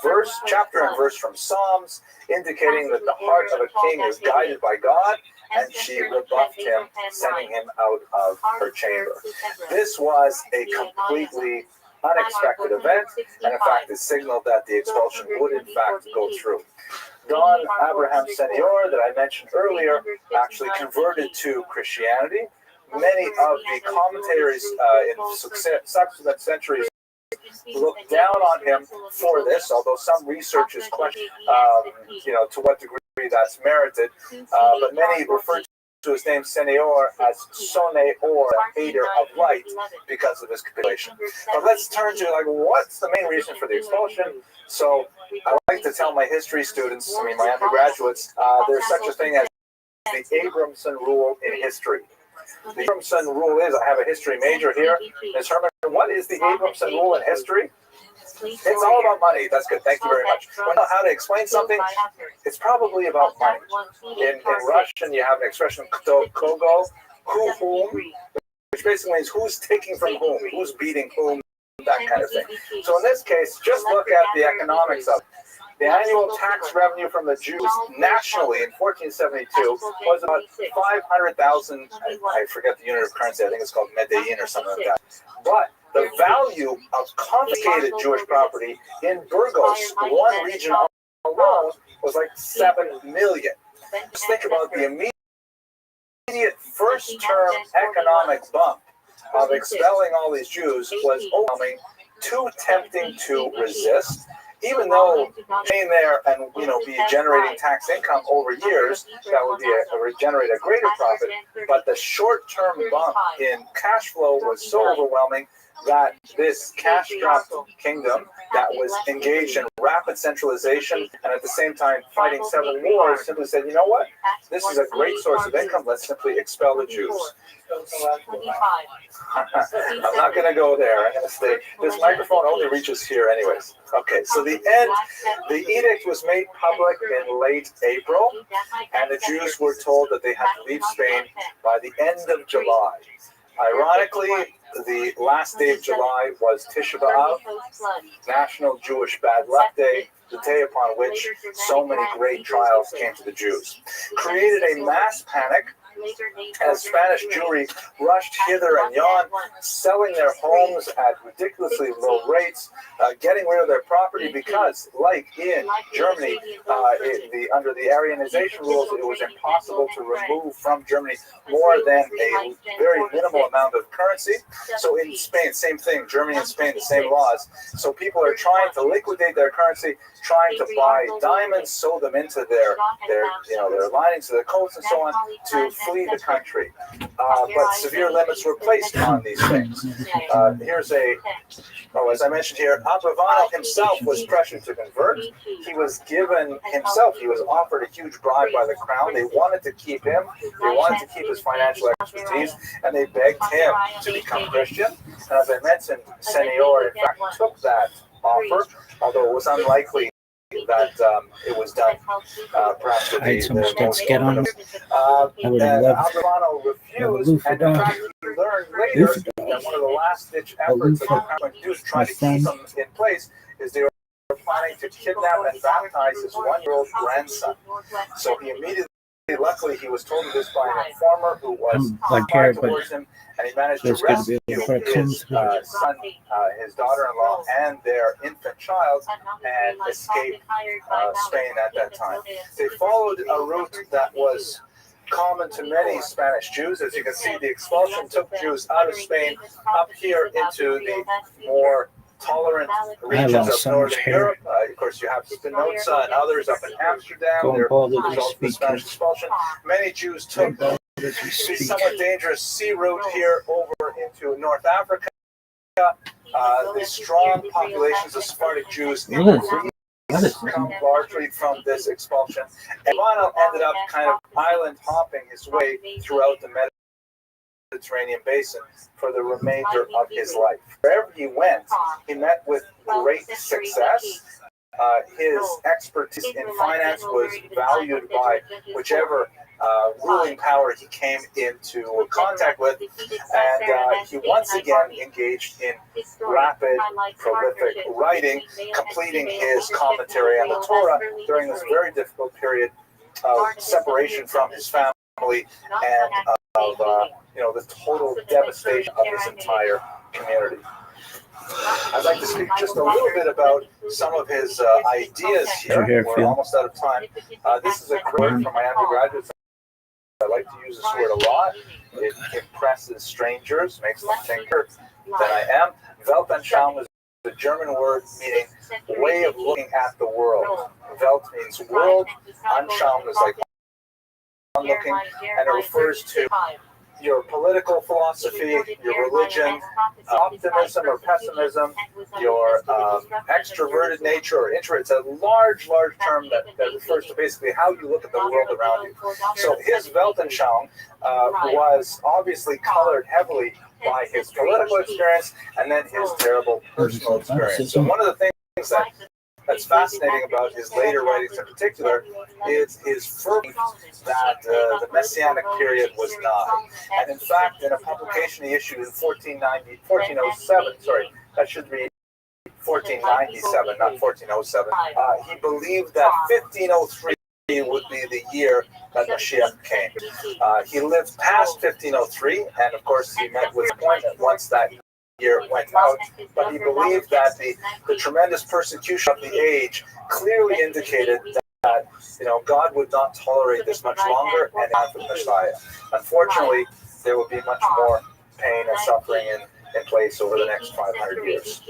chapter and verse from Psalms, indicating that the heart of a king is guided by God, and she rebuffed him, sending him out of her chamber. This was a completely unexpected event, and in fact, it signaled that the expulsion would in fact go through. Don Abraham Senior, that I mentioned earlier, actually converted to Christianity. Many of the commentators in subsequent centuries looked down on him for this, although some researchers question, to what degree that's merited. But many refer to his name Senior as Sone, or Hater of Light, because of his capitulation. But let's turn to what's the main reason for the expulsion. So I like to tell my history students, my undergraduates, there's such a thing as the Abramson rule in history. The Abramson rule is, I have a history major here. Ms. Herman, what is the Abramson rule in history? It's all about money. That's good. Thank you very much. Want to know how to explain something? It's probably about money. In Russian, you have an expression, kto kogo, whom, which basically means who's taking from whom, who's beating whom, that kind of thing. So in this case, just look at the economics of it. The annual tax revenue from the Jews nationally in 1472 was about 500,000, I forget the unit of currency, I think it's called Medellin or something like that. But the value of confiscated Jewish property in Burgos, one region alone, was like 7 million. Just think about the immediate first-term economic bump of expelling all these Jews was overwhelming, too tempting to resist. Even though staying there and be generating tax income over years, that would generate a greater profit. But the short-term bump in cash flow was so overwhelming that this cash-strapped kingdom that was engaged in rapid centralization and at the same time fighting 7 wars simply said, you know what, this is a great source of income, let's simply expel the Jews. I'm not going to go there. I'm going to stay. This microphone only reaches here anyways. Okay, so the edict was made public in late April, and the Jews were told that they had to leave Spain by the end of July. Ironically, the last day of July was Tisha B'Av, National Jewish Bad Luck Day, the day upon which so many great trials came to the Jews. Created a mass panic as Spanish Jewry rushed hither and yon, selling their homes at ridiculously low rates, getting rid of their property because, like in Germany, under the Aryanization rules, it was impossible to remove from Germany more than a very minimal amount of currency. So in Spain, same thing, Germany and Spain, the same laws. So people are trying to liquidate their currency, trying to buy diamonds, sew them into their linings of their coats and so on to flee the country. But severe limits were placed on these things. As I mentioned here, Abravanel himself was pressured to convert. He was offered a huge bribe by the crown. They wanted to keep him. They wanted to keep his financial expertise, and they begged him to become Christian. And as I mentioned, Senor, in fact, took that offer, although it was unlikely that it was done perhaps with the most get on. Abravanel refused, and in fact, we learned later that one of the last-ditch efforts that the crown do to try to keep him in place is they were planning to kidnap and baptize his 1-year-old grandson. So he immediately, luckily, he was told of this by an informer who was kind towards him, and he managed to rescue his son, his daughter-in-law, and their infant child, and escape Spain at that time. They followed a route that was common to many Spanish Jews. As you can see, the expulsion took Jews out of Spain up here into the more tolerant regions of Northern Europe. Of course, you have Spinoza and others up in Amsterdam. They're results of the Spanish expulsion. Many Jews took the somewhat dangerous sea route here over into North Africa. The strong populations of Sephardic Jews in Greece come largely from this expulsion. And Abravanel ended up kind of island hopping his way throughout the Mediterranean basin for the remainder of his life. Wherever he went, he met with great success. His expertise in finance was valued by whichever ruling power he came into contact with, and he once again engaged in rapid, prolific writing, completing his commentary on the Torah during this very difficult period of separation from his family and of the total devastation of his entire community. I'd like to speak just a little bit about some of his ideas here. We're almost out of time. This is a quote from my undergraduates. I like to use this word a lot. It impresses strangers, makes them thinker than I am. Weltanschauung is a German word meaning way of looking at the world. Welt means world. Anschauung is like looking, and it refers to your political philosophy, your religion, optimism or pessimism, your extroverted nature or introvert. It's a large term that refers to basically how you look at the world around you. So his Weltanschauung was obviously colored heavily by his political experience and then his terrible personal experience. So one of the things that's fascinating about his later writings in particular is his fervor that the Messianic period was nigh. And in fact, in a publication he issued in 1407, that should be 1497, not 1407, he believed that 1503 would be the year that Mashiach came. He lived past 1503, and of course he met with appointment once that year went out, but he believed that the tremendous persecution of the age clearly indicated that God would not tolerate this much longer, and after the Messiah. Unfortunately, there would be much more pain and suffering in place over the next 500 years.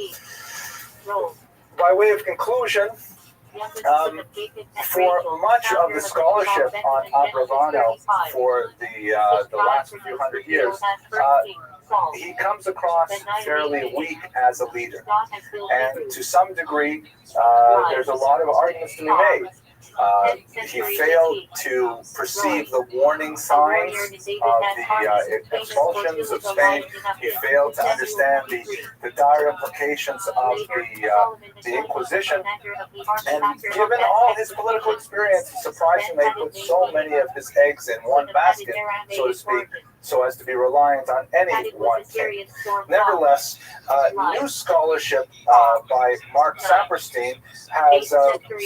By way of conclusion, for much of the scholarship on Abravanel for the last few hundred years, he comes across fairly weak as a leader. And to some degree, there's a lot of arguments to be made. He failed to perceive the warning signs of the expulsions of Spain. He failed to understand the dire implications of the Inquisition. And given all his political experience, it's surprising they put so many of his eggs in one basket, so to speak, so as to be reliant on any one king. Nevertheless, new scholarship by Mark Saperstein has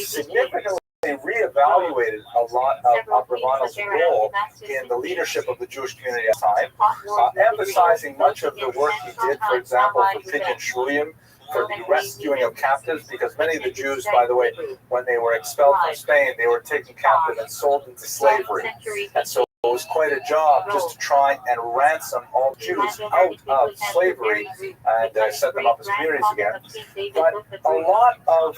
significantly reevaluated a lot of Abravanel's role in the leadership of the Jewish community at the time, emphasizing much of the work he did, for example, for Pidyon Shvuyim, for the rescuing of captives, because many of the Jews, by the way, when they were expelled from Spain, they were taken captive and sold into slavery. And so it was quite a job just to try and ransom all Jews out of slavery and set them up as communities again. But a lot of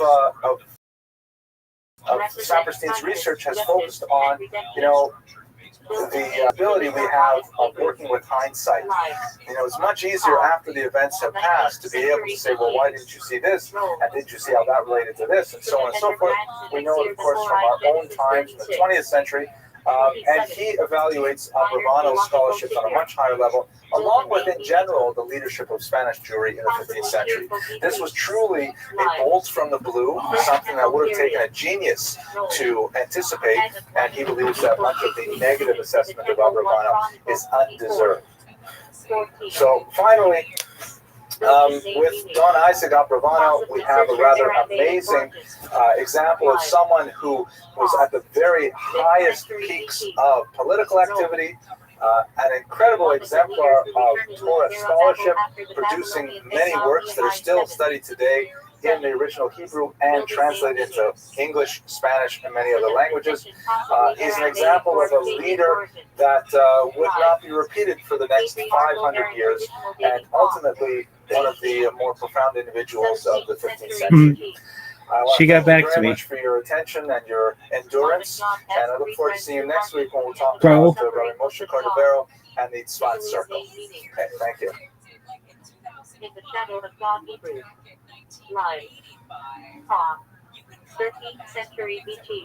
Saperstein's research has focused on, the ability we have of working with hindsight. It's much easier after the events have passed to be able to say, well, why didn't you see this? And did you see how that related to this? And so on and so forth. We know it, of course, from our own times in the 20th century. And he evaluates Abravanel's scholarships on a much higher level, along with, in general, the leadership of Spanish Jewry in the 15th century. This was truly a bolt from the blue, something that would have taken a genius to anticipate, and he believes that much of the negative assessment of Abravanel is undeserved. So, finally, with Don Isaac Abravanel, we have a rather amazing example of someone who was at the very highest peaks of political activity, an incredible exemplar of Torah scholarship, producing many works that are still studied today in the original Hebrew and translated into English, Spanish, and many other languages. He's an example of a leader that would not be repeated for the next 500 years, and ultimately one of the more profound individuals of the 15th century. She got back to me. Thank you very much for your attention and your endurance, and I look forward to seeing you next week when we'll talk about Rabbi Moshe Cordovero and the Tzfat Circle. Okay, thank you. In the shadow of God Hebrew. Live. Talk. 13th century BC.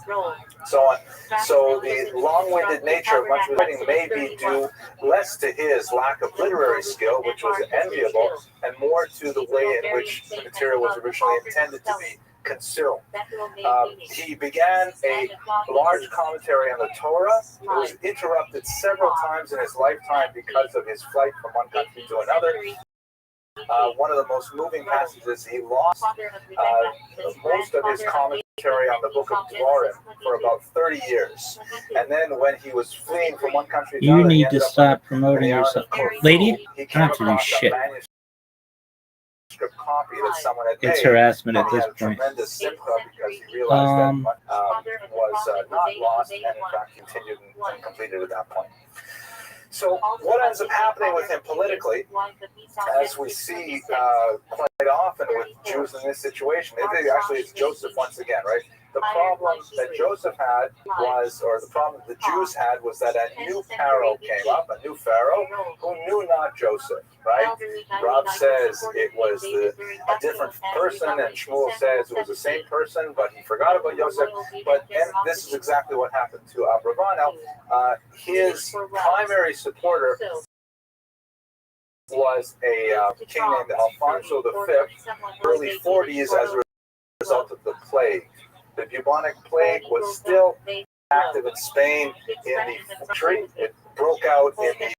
Roll. So on. So the long-winded nature of much of writing may be due less to his lack of literary skill, which was enviable, and more to the way in which the material was originally intended to be consumed. He began a large commentary on the Torah. It was interrupted several times in his lifetime because of his flight from one country to another. One of the most moving passages, he lost most of his commentary on the book of Dvarim for about 30 years. And then when he was fleeing from one country to another, you need to stop promoting yourself. Lady, I don't have to do shit. Copy that someone had It's made. harassment at this He had point. tremendous simcha because he realized that was not lost and in fact continued and completed at that point. So what ends up happening with him politically, as we see quite often with Jews in this situation, it's Joseph once again, right? The problem that Joseph had was, or the problem the Jews had was that a new Pharaoh came up, a new Pharaoh, who knew not Joseph, right? Rob says it was a different person, and Shmuel says it was the same person, but he forgot about Joseph. But this is exactly what happened to Abravanel. His primary supporter was a king named Alfonso V, early 40s, as a result of the plague. The bubonic plague was still active in Spain in the century. It broke out in the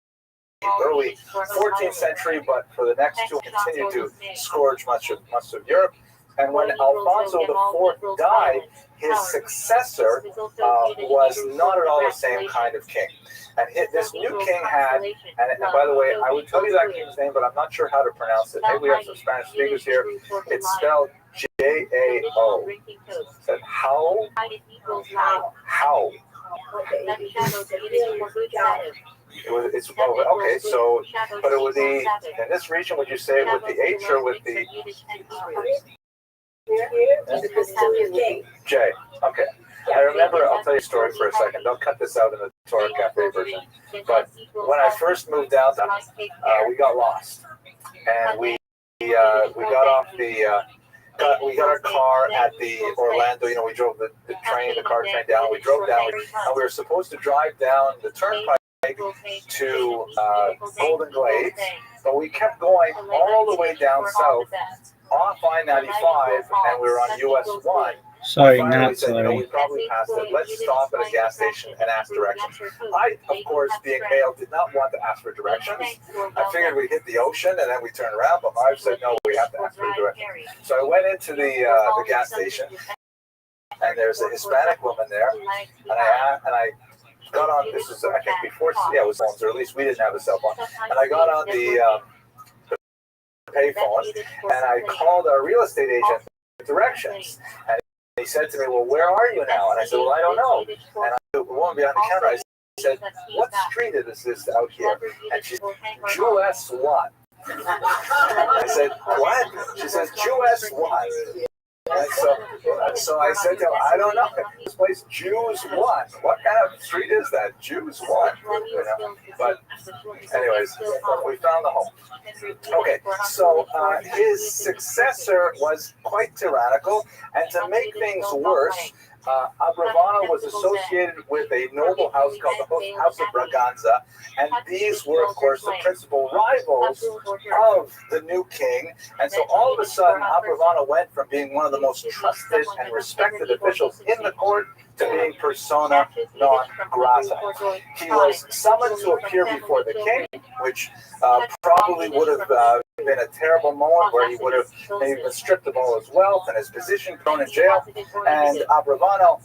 early 14th century, but for the next two, continued to scourge much of Europe. And when Alfonso IV died, his successor was not at all the same kind of king. And this new king had, and by the way, I would tell you that king's name, but I'm not sure how to pronounce it. Maybe we have some Spanish speakers here. It's spelled J-A-O. Said how? How? It's okay. So, but it would be in this region. Would you say with the H or with the J? Okay. I remember, I'll tell you a story for a second. Don't cut this out in the Torah Cafe version. But when I first moved down, we got lost, and we got off the. We got our car at the Orlando. We drove the car train down. We drove down, and we were supposed to drive down the turnpike to Golden Glades, but we kept going all the way down south off I-95, and we were on US 1. Sorry, Finally not said, sorry. we probably passed it. Let's stop at a gas station and ask directions. I, of course, being male, did not want to ask for directions. I figured we'd hit the ocean and then we turn around, but my wife said, no, we have to ask for directions. So I went into the gas station, and there's a Hispanic woman there, and I got on. This was, I think, before, it was phones, or at least we didn't have a cell phone. And I got on the payphone, and I called our real estate agent directions. And he said to me, well, where are you now? And I said, well, I don't know. And the woman behind the counter, I said, what street is this out here? And she said, US 1. I said, what? She says, US 1. And so I said to him, I don't know. This place, Jews 1. What kind of street is that? Jews 1. But anyways, we found the home. Okay, so his successor was quite tyrannical, and to make things worse, Abravano was associated with a noble house called the House of Braganza, and these were, of course, the principal rivals of the new king. And so all of a sudden, Abravano went from being one of the most trusted and respected officials in the court to being persona non grata. He was summoned to appear before the king, which probably would have been a terrible moment where he would have maybe been stripped of all his wealth and his position, thrown in jail. And Abravano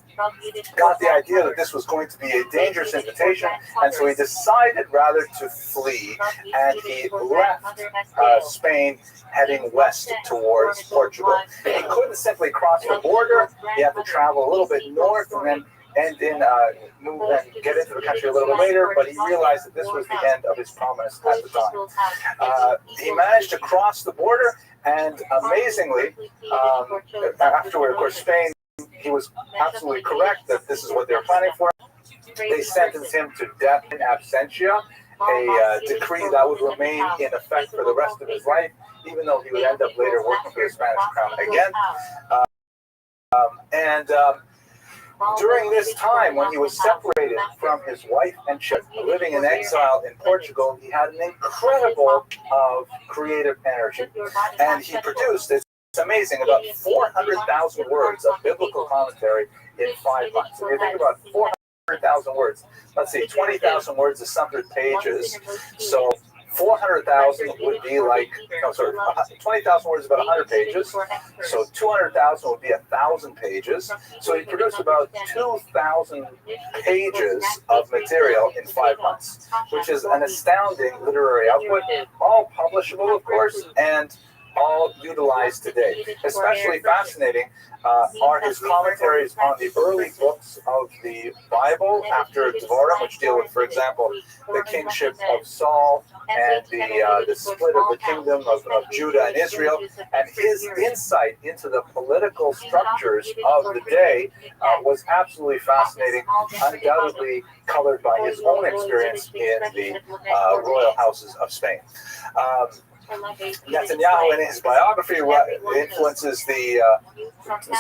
got the idea that this was going to be a dangerous invitation, and so he decided rather to flee, and he left Spain heading west towards Portugal. He couldn't simply cross the border. He had to travel a little bit north and then move and get into the country a little bit later, but he realized that this was the end of his promise at the time. He managed to cross the border, and amazingly, afterward, of course, Spain, he was absolutely correct that this is what they were planning for. They sentenced him to death in absentia, a decree that would remain in effect for the rest of his life, even though he would end up later working for the Spanish crown again. During this time, when he was separated from his wife and children, living in exile in Portugal, he had an incredible creative energy, and he produced, it's amazing, about 400,000 words of biblical commentary in 5 months. If you think about 400,000 words, let's see, 20,000 words is 100 pages, so 400,000 would be like, 20,000 words is about 100 pages, so 200,000 would be 1,000 pages. So he produced about 2,000 pages of material in 5 months, which is an astounding literary output, all publishable, of course, and all utilized today. Especially fascinating are his commentaries on the early books of the Bible after Devarim, which deal with, for example, the kingship of Saul and the split of the kingdom of Judah and Israel. And his insight into the political structures of the day was absolutely fascinating, undoubtedly colored by his own experience in the royal houses of Spain. Netanyahu, in his biography, influences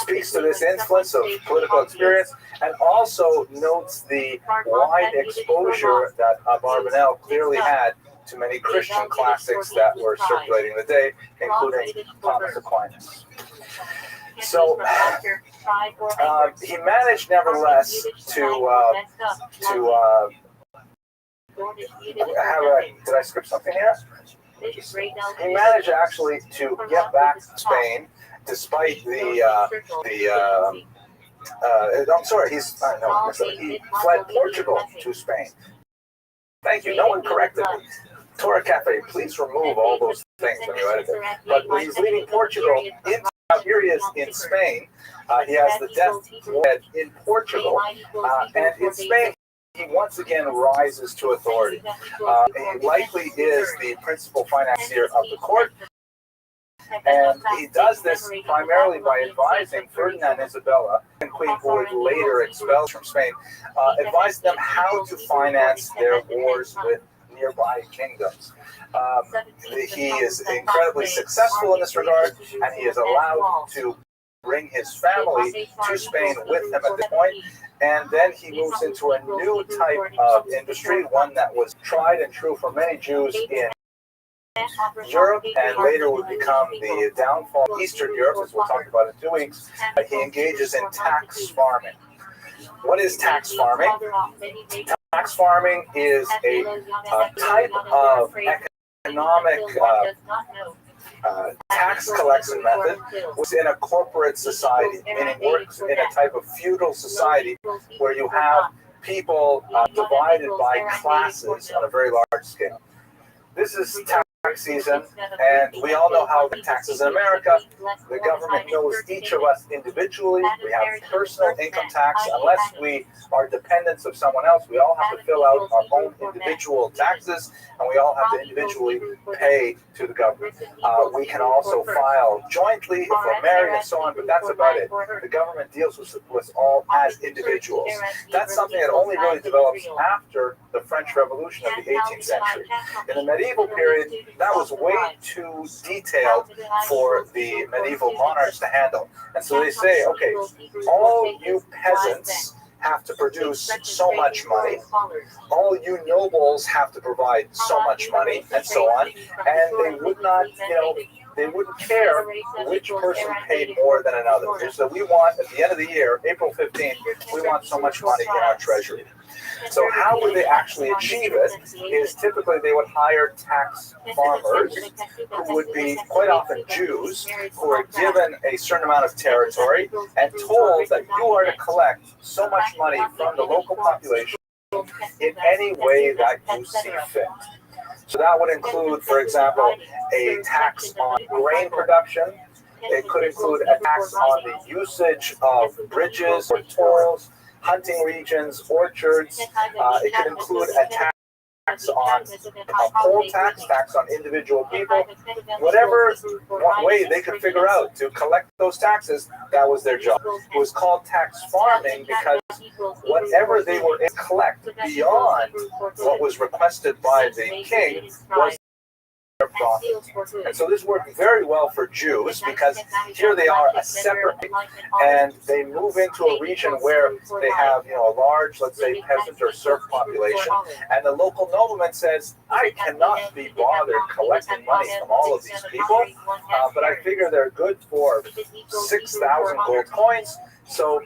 speaks to this influence of political experience, and also notes the wide exposure that Abarbanel clearly had to many Christian classics that were circulating in the day, including Thomas Aquinas. So he managed, nevertheless, to have a. Did I skip something here? He managed actually to get back to Spain, despite I'm sorry, he fled Portugal to Spain. Thank you. No one corrected me. Torah Cafe, please remove all those things when you edit it. But when he's leaving Portugal, here he is in Spain. He has the death bed in Portugal, and in Spain, he once again rises to authority. He likely is the principal financier of the court, And he does this primarily by advising Ferdinand and Isabella, and Queen who was later expelled from Spain, advised them how to finance their wars with nearby kingdoms. He is incredibly successful in this regard, and he is allowed to bring his family to Spain with him at this point. And then he moves into a new type of industry, one that was tried and true for many Jews in Europe, and later would become the downfall of Eastern Europe, as we'll talk about in 2 weeks. He engages in tax farming. What is tax farming? Tax farming is a type of economic tax collection method within a corporate society, meaning works in a type of feudal society where you have people divided by classes on a very large scale. This is tax season, and we all know how the taxes in America, the government knows each of us individually. We have personal income tax. Unless we are dependents of someone else, we all have to fill out our own individual taxes, and we all have to individually pay to the government. We can also file jointly if we're married and so on, but that's about it. The government deals with us all as individuals. That's something that only really develops after the French Revolution of the 18th century. In the medieval period, that was way too detailed for the medieval monarchs to handle. And so they say, okay, all you peasants have to produce so much money, all you nobles have to provide so much money, and so on. And they would not, they wouldn't care which person paid more than another. So we want, at the end of the year, April 15th, we want so much money in our treasury. So how would they actually achieve it is typically they would hire tax farmers who would be quite often Jews who are given a certain amount of territory and told that you are to collect so much money from the local population in any way that you see fit. So that would include, for example, a tax on grain production. It could include a tax on the usage of bridges or tolls, hunting regions, orchards. It could include a tax on a poll tax on individual people. Whatever way they could figure out to collect those taxes, that was their job. It was called tax farming because whatever they were able to collect beyond what was requested by the king was their profit. And so this worked very well for Jews because here they are a separate, and they move into a region where they have, a large, let's say, peasant or serf population, and the local nobleman says, I cannot be bothered collecting money from all of these people, but I figure they're good for 6,000 gold coins, so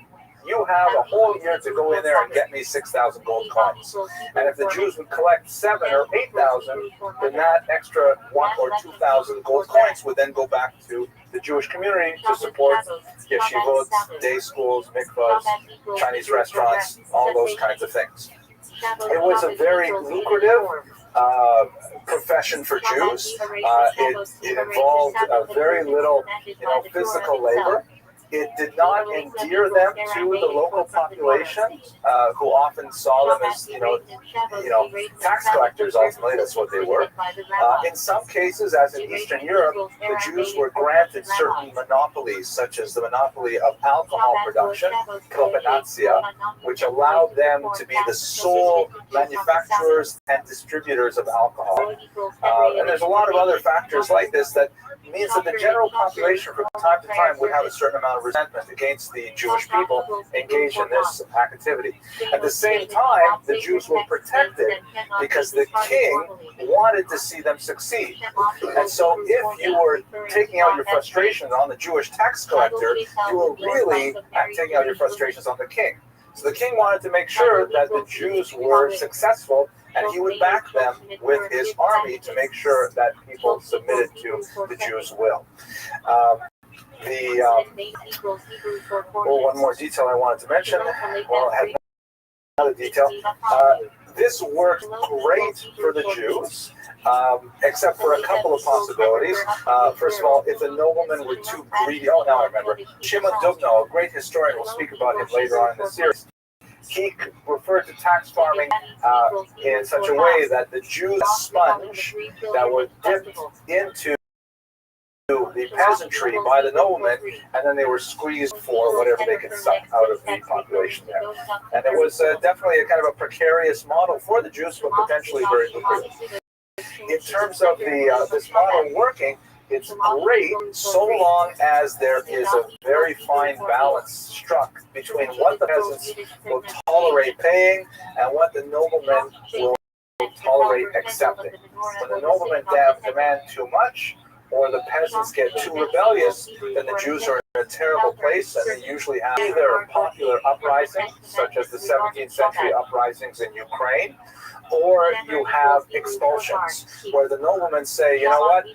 you have a whole year to go in there and get me 6,000 gold coins. And if the Jews would collect 7,000 or 8,000, then that extra 1,000 or 2,000 gold coins would then go back to the Jewish community to support yeshivot, day schools, mikvahs, Chinese restaurants, all those kinds of things. It was a very lucrative profession for Jews. It involved very little, physical labor. It did not endear them to the local population, who often saw them as, tax collectors. Ultimately, that's what they were. In some cases, as in Eastern Europe, the Jews were granted certain monopolies, such as the monopoly of alcohol production, propinatia, which allowed them to be the sole manufacturers and distributors of alcohol. And there's a lot of other factors like this that means that the general population from time to time would have a certain amount of resentment against the Jewish people engaged in this activity. At the same time, the Jews were protected because the king wanted to see them succeed. And so if you were taking out your frustrations on the Jewish tax collector, you were really taking out your frustrations on the king. So the king wanted to make sure that the Jews were successful, and he would back them with his army to make sure that people submitted to the Jews' will. One more detail I wanted to mention. Well, I had another detail. This worked great for the Jews, except for a couple of possibilities. First of all, if the noblemen were too greedy, now I remember. Shimon Dubno, a great historian, will speak about him later on in the series. He referred to tax farming in such a way that the Jews' sponge that was dipped into the peasantry by the noblemen, and then they were squeezed for whatever they could suck out of the population there. And it was definitely a kind of a precarious model for the Jews, but potentially very lucrative. In terms of the this model working, it's great so long as there is a very fine balance struck between what the peasants will tolerate paying and what the noblemen will tolerate accepting. When the noblemen demand too much, or the peasants get too rebellious, then the Jews are in a terrible place, and they usually have either popular uprisings, such as the 17th century uprisings in Ukraine, or you have expulsions, where the noblemen say, you know what,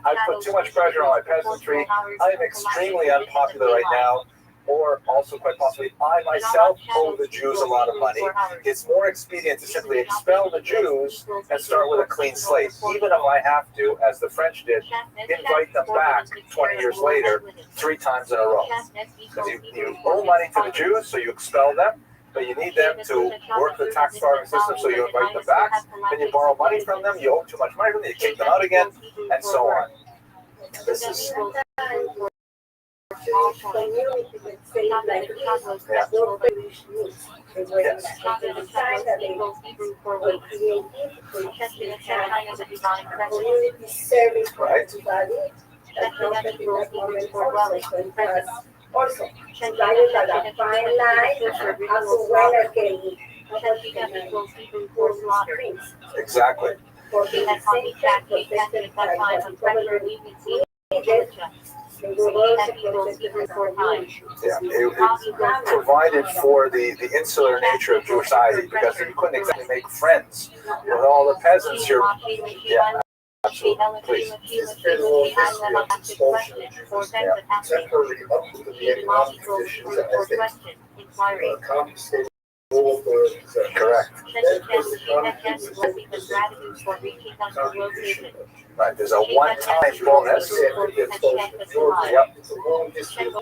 I put too much pressure on my peasantry, I am extremely unpopular right now, or also quite possibly, I myself owe the Jews a lot of money. It's more expedient to simply expel the Jews and start with a clean slate, even if I have to, as the French did, invite them back 20 years later, 3 times in a row. Because you owe money to the Jews, so you expel them, but you need them to work the tax farming system, so you invite them back, then you borrow money from them, you owe too much money from them, you kick them out again, and so on. This is... Also, guided by that fine line, as well as getting Exactly. For the same fact, protected by Yeah, it provided for the insular nature of Jewish society, because you couldn't exactly make friends with all the peasants. Yeah, absolutely. Please. This federal history of expulsion temporarily uprooted the economic conditions as they confiscated all authority possessions. Correct. Right, there's a one-time bonus. Yep. It's a long history of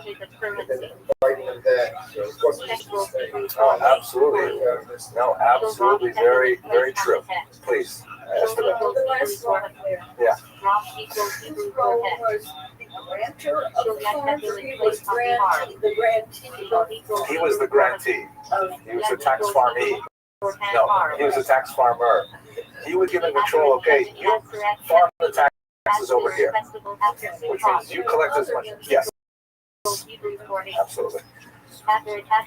fighting them back. Oh, absolutely. No, absolutely. Very, very true. Please. The last one there. Yeah. His role was grantor of the funds, or he was the grantee. He was the grantee. He was the tax farmee. No, he was a tax farmer. He was given control. Okay, you farm the taxes over here, which means you collect as much. Yes. Absolutely.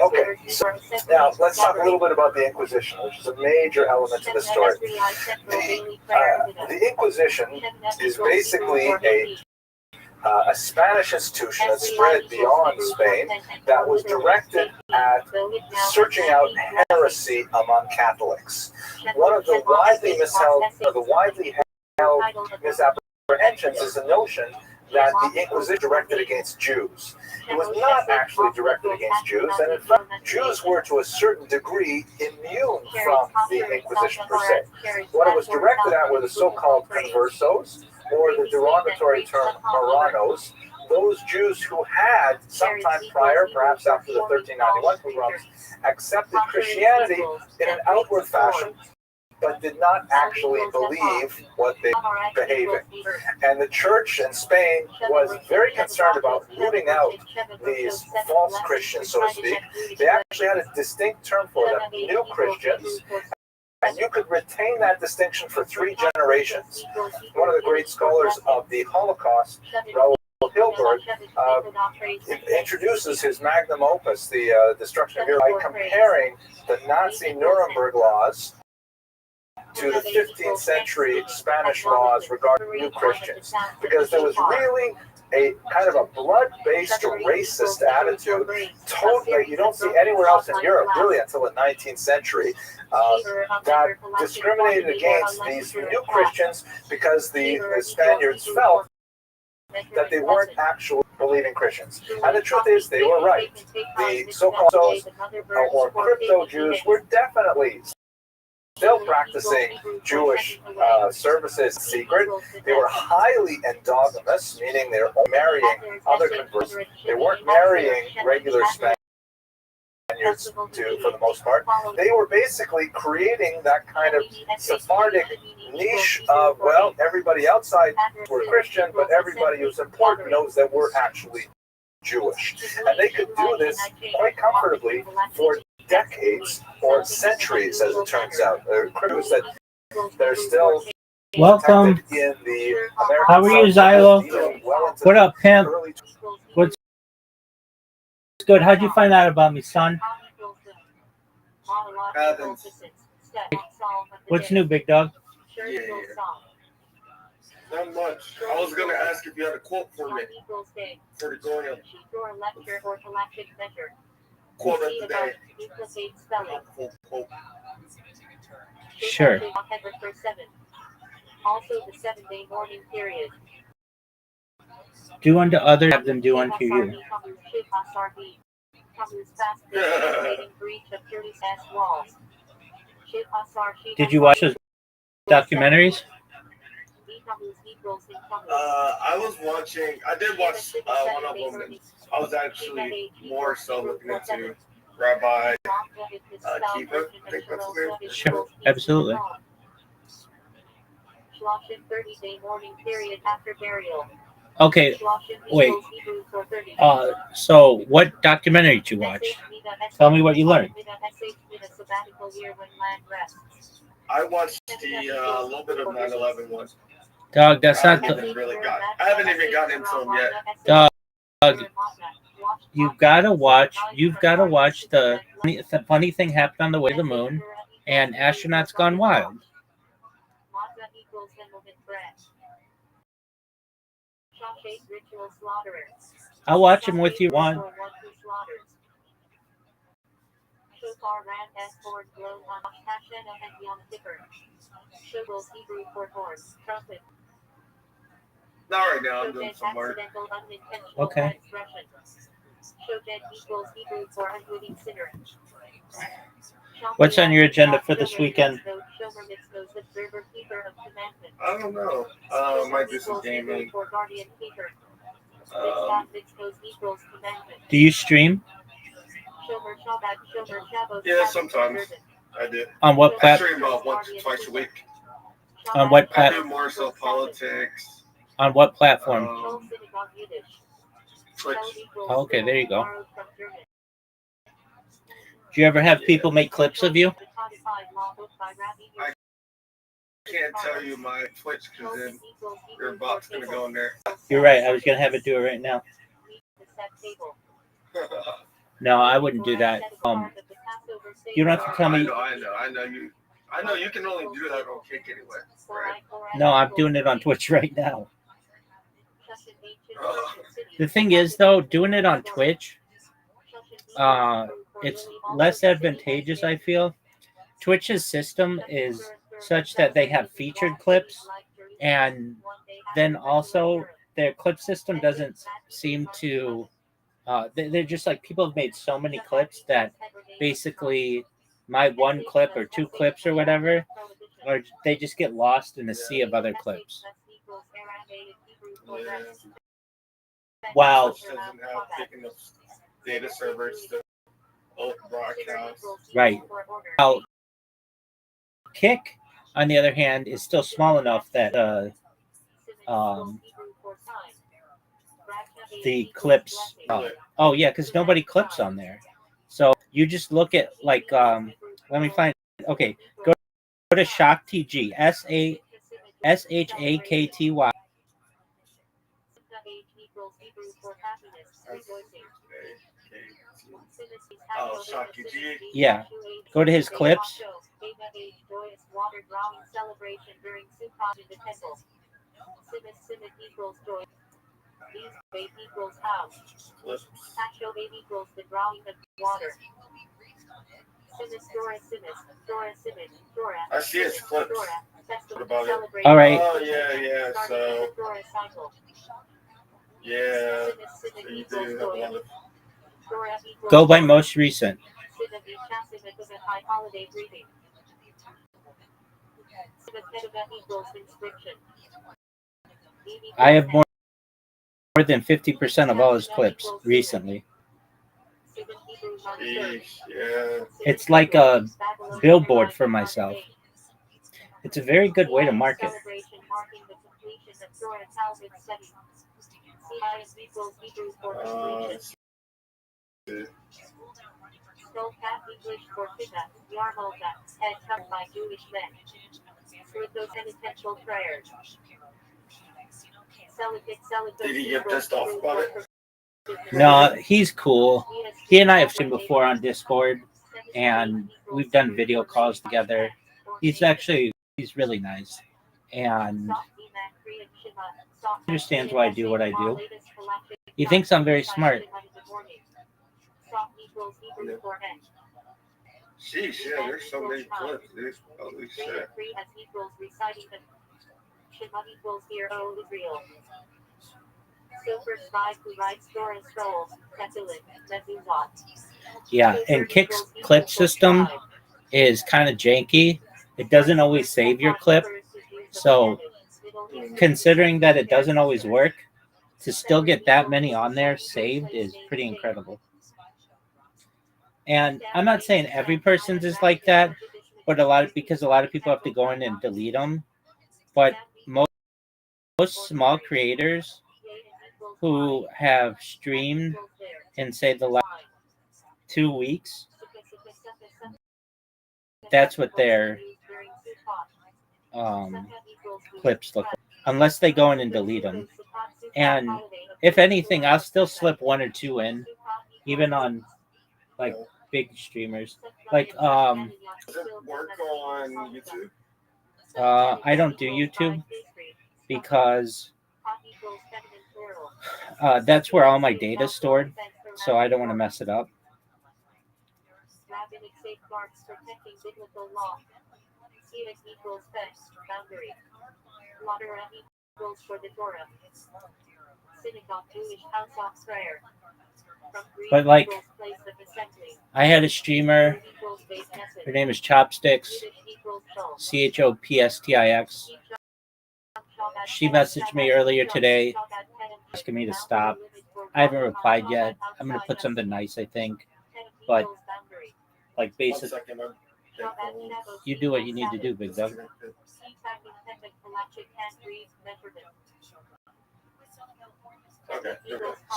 Okay, so now let's talk a little bit about the Inquisition, which is a major element to the story. The Inquisition is basically a Spanish institution that spread beyond Spain that was directed at searching out heresy among Catholics. One of the widely held misapprehensions is the notion that the Inquisition directed against Jews. It was not actually directed against Jews, and in fact, Jews were to a certain degree immune from the Inquisition per se. What it was directed at were the so-called conversos, or the derogatory term Marranos, those Jews who had, sometime prior, perhaps after the 1391 pogroms, accepted Christianity in an outward fashion, but did not actually believe what they were behaving. And the church in Spain was very concerned about rooting out these false Christians, so to speak. They actually had a distinct term for them, new Christians, and you could retain that distinction for 3 generations. One of the great scholars of the Holocaust, Rabbi Hilberg, introduces his magnum opus, the Destruction of Europe, by comparing the Nazi Nuremberg laws to the 15th century Spanish laws regarding new Christians, because there was really a kind of a blood-based racist attitude, totally you don't see anywhere else in Europe, really, until the 19th century, that discriminated against these new Christians because the Spaniards felt that they weren't actually believing Christians. And the truth is, they were right. The so-called or crypto Jews were definitely still practicing Jewish services in secret. They were highly endogamous, meaning they were marrying other converts. They weren't marrying regular Spaniards Spaniards do for the most part. They were basically creating that kind of Sephardic niche of, well, everybody outside were Christian, but everybody who's important knows that we're actually Jewish. And they could do this quite comfortably for decades or centuries, as it turns out. There are crews that they're still Welcome. in the American How are you, Xylo? What up, pimp? What's good? How'd you find out about me, son? What's new, big dog? Yeah. Not much. I was gonna ask if you had a quote for me for the Goyim. Quote of the day. Quote. Sure. Also the 7-day mourning period. Do unto others, have them do unto you. Did you watch those documentaries? I was watching. I did watch one of them. And I was actually more so looking into Rabbi Kiva. I think that's his name. Sure, absolutely. 30-day mourning period after burial. Okay, wait. So what documentary did you watch? Tell me what you learned. I watched the little bit of 9/11 one. Dog, that's not I haven't even gotten into them yet. Dog, you've got to watch the funny thing happened on the way to the moon and astronauts gone wild. I'll watch him with you one. Not right now. I'm doing some work. Okay. What's on your agenda for this weekend? I don't know. Might do some gaming. Do you stream? Yeah, sometimes I do. On what I platform? stream about once or twice a week. On what I platform? do more so politics. On what platform? Twitch. Oh, okay, there you go. Do you ever have people make clips of you? I can't tell you my Twitch because then your bot's gonna go in there. You're right. I was gonna have it do it right now. No, I wouldn't do that. You don't have to tell me. I know you can only do that on Kick anyway, right? No, I'm doing it on Twitch right now. The thing is, though, doing it on Twitch, it's less advantageous, I feel. Twitch's system is such that they have featured clips, and then also their clip system doesn't seem to. They're just like, people have made so many clips that basically my one clip or two clips or whatever, or they just get lost in a sea of other clips. Wow. Twitch doesn't have big enough data servers to broadcast. Right. Now, Kick, on the other hand, is still small enough that the clips. Oh yeah, because nobody clips on there. So you just look at like let me find. Okay, go to ShockTG. SHAKTY. Oh, ShockTG. Yeah. Go to his clips. I see his clips. What about it? All right. Oh yeah. So yeah, so you do have a lot of. Go by most recent. I have more than 50% of all his clips recently. Yeah. It's like a billboard for myself. It's a very good way to market. Did he get pissed off about it? No, he's cool. He and I have seen before on Discord, and we've done video calls together. He's really nice, and understands why I do what I do. He thinks I'm very smart. Sheesh, yeah, there's so many clips, dude. Holy shit. Yeah, and Kick's clip system is kind of janky. It doesn't always save your clip. So, considering that it doesn't always work, to still get that many on there saved is pretty incredible. And I'm not saying every person's is like that, but because a lot of people have to go in and delete them. But most small creators who have streamed in, say, the last 2 weeks, that's what their clips look like, unless they go in and delete them. And if anything, I'll still slip 1 or 2 in, even on like big streamers. Like Does it work on YouTube? I don't do YouTube because that's where all my data's stored, so I don't want to mess it up. But like, I had a streamer. Her name is Chopsticks, Chopstix. She messaged me earlier today asking me to stop. I haven't replied yet. I'm gonna put something nice, I think. But like, basically, you do what you need to do, Big Dog. Okay.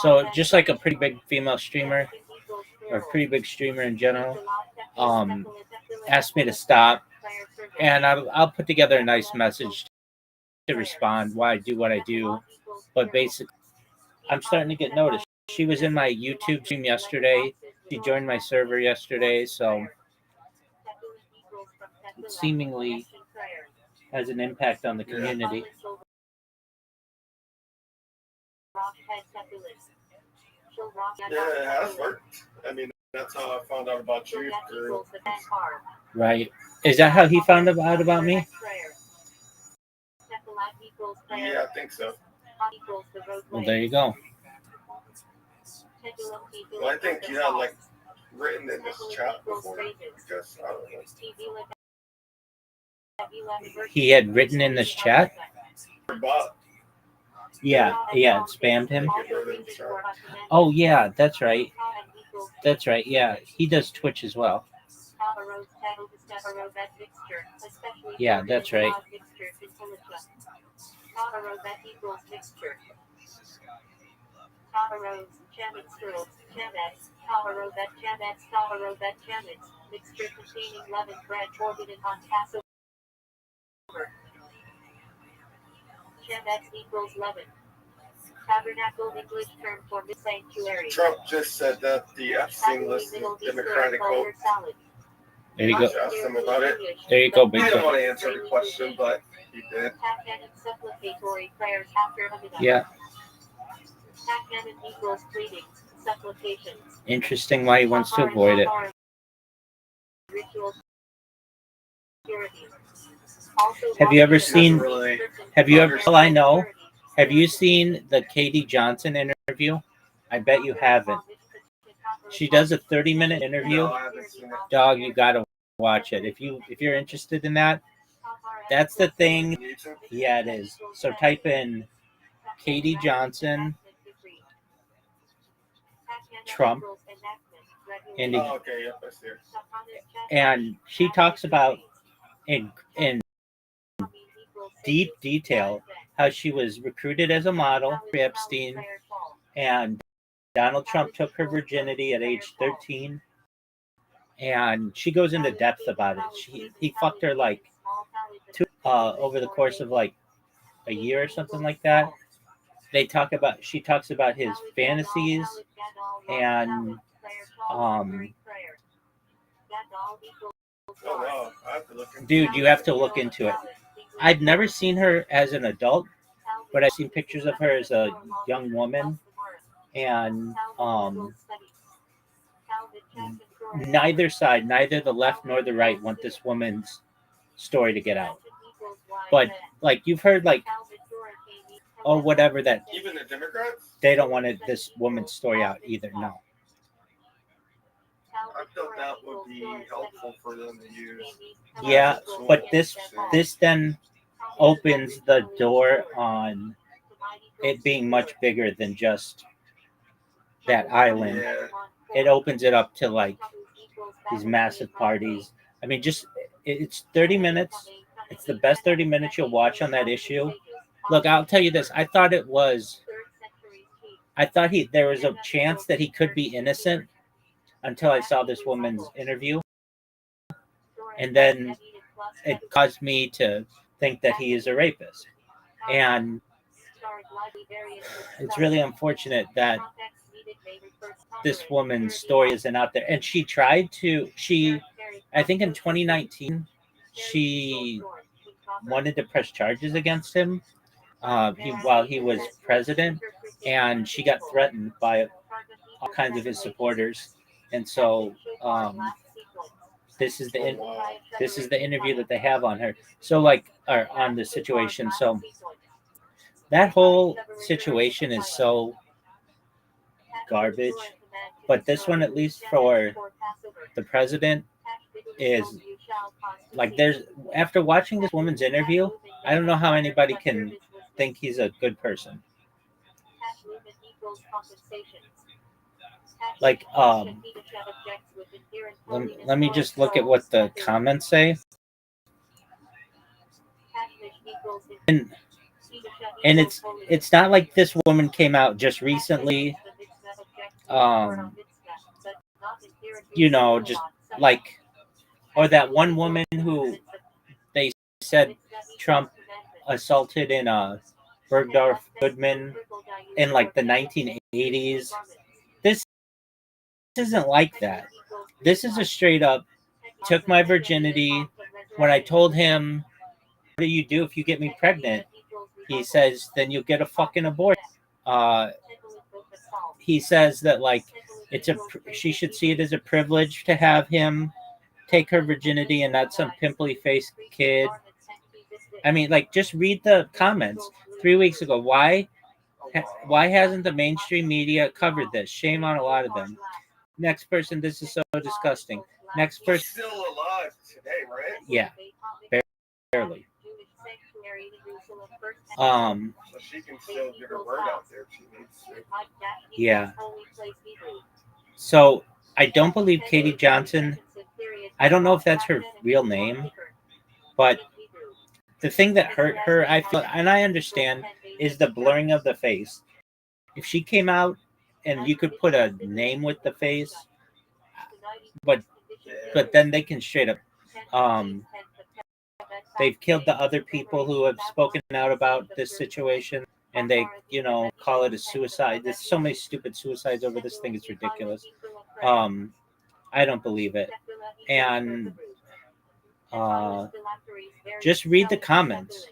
So just like a pretty big female streamer, or a pretty big streamer in general, asked me to stop, and I'll put together a nice message to respond why I do what I do. But basically, I'm starting to get noticed. She was in my YouTube stream yesterday. She joined my server yesterday, so it seemingly has an impact on the community. Yeah, it has worked. I mean, that's how I found out about you. Right. Is that how he found out about me? Yeah, I think so. Well, there you go. Well, I think you had like written in this chat before. Because I don't know. He had written in this chat? But Yeah, it spammed him. Oh, yeah, that's right. That's right, yeah. He does Twitch as well. Yeah, that's right. Mixture containing leavened bread orbited on Passover. Chamex equals leaven. Tabernacle English term for the sanctuary. Trump just said that the Epstein list is Democratic vote. There you go. I asked him about it. There you go, He Big didn't Dog. want to answer the question, but he did. Supplicatory prayers after Hamidah. Yeah. Tachyanim equals pleadings, supplications. Interesting why he wants to avoid it. Ritual purity. Have you ever seen, well, I know, have you seen the Katie Johnson interview? I bet you haven't. She does a 30-minute interview. No, I haven't seen it. Dog, you gotta watch it. If you're interested in that, that's the thing. YouTube? Yeah, it is. So type in Katie Johnson, Trump, And Oh, okay, yep, that's there. and she talks about in deep detail how she was recruited as a model for Epstein, and Donald Trump took her virginity at age 13, and she goes into depth about it. He fucked her like over the course of like a year or something like that. She talks about his fantasies, and Oh no, I have to look into dude, you have to look into it. I've never seen her as an adult, but I've seen pictures of her as a young woman, and neither side, neither the left nor the right, want this woman's story to get out. But like you've heard, like, oh, whatever, that even the Democrats. they don't want this woman's story out either. No. I thought that would be helpful for them to use. Yeah, but this then opens the door on it being much bigger than just that island. Yeah. It opens it up to like these massive parties. I mean, just it's 30 minutes. It's the best 30 minutes you'll watch on that issue. Look, I'll tell you this. I thought there was a chance that he could be innocent until I saw this woman's interview. And then it caused me to think that he is a rapist. And it's really unfortunate that this woman's story isn't out there. And I think in 2019, she wanted to press charges against him while he was president, and she got threatened by all kinds of his supporters. And so this is the interview that they have on her. So or on the situation. So that whole situation is so garbage. But this one, at least for the president, is like after watching this woman's interview, I don't know how anybody can think he's a good person. Like, let me just look at what the comments say. And it's not like this woman came out just recently. Just like, or that one woman who they said Trump assaulted in Bergdorf Goodman in like the 1980s. This isn't like that. This is a straight up took my virginity. When I told him, what do you do if you get me pregnant? He says, then you'll get a fucking abortion. He says that like she should see it as a privilege to have him take her virginity and not some pimply faced kid. I mean, like, just read the comments 3 weeks ago. Why hasn't the mainstream media covered this? Shame on a lot of them. Next person, this is so disgusting. Next person, still alive today, right? Yeah, barely. So she can still get her word out there if she needs to. Yeah. So I don't believe Katie Johnson. I don't know if that's her real name, but the thing that hurt her, I feel, and I understand, is the blurring of the face. If she came out and you could put a name with the face, but then they can straight up. They've killed the other people who have spoken out about this situation, and they, call it a suicide. There's so many stupid suicides over this thing. It's ridiculous. I don't believe it. And just read the comments.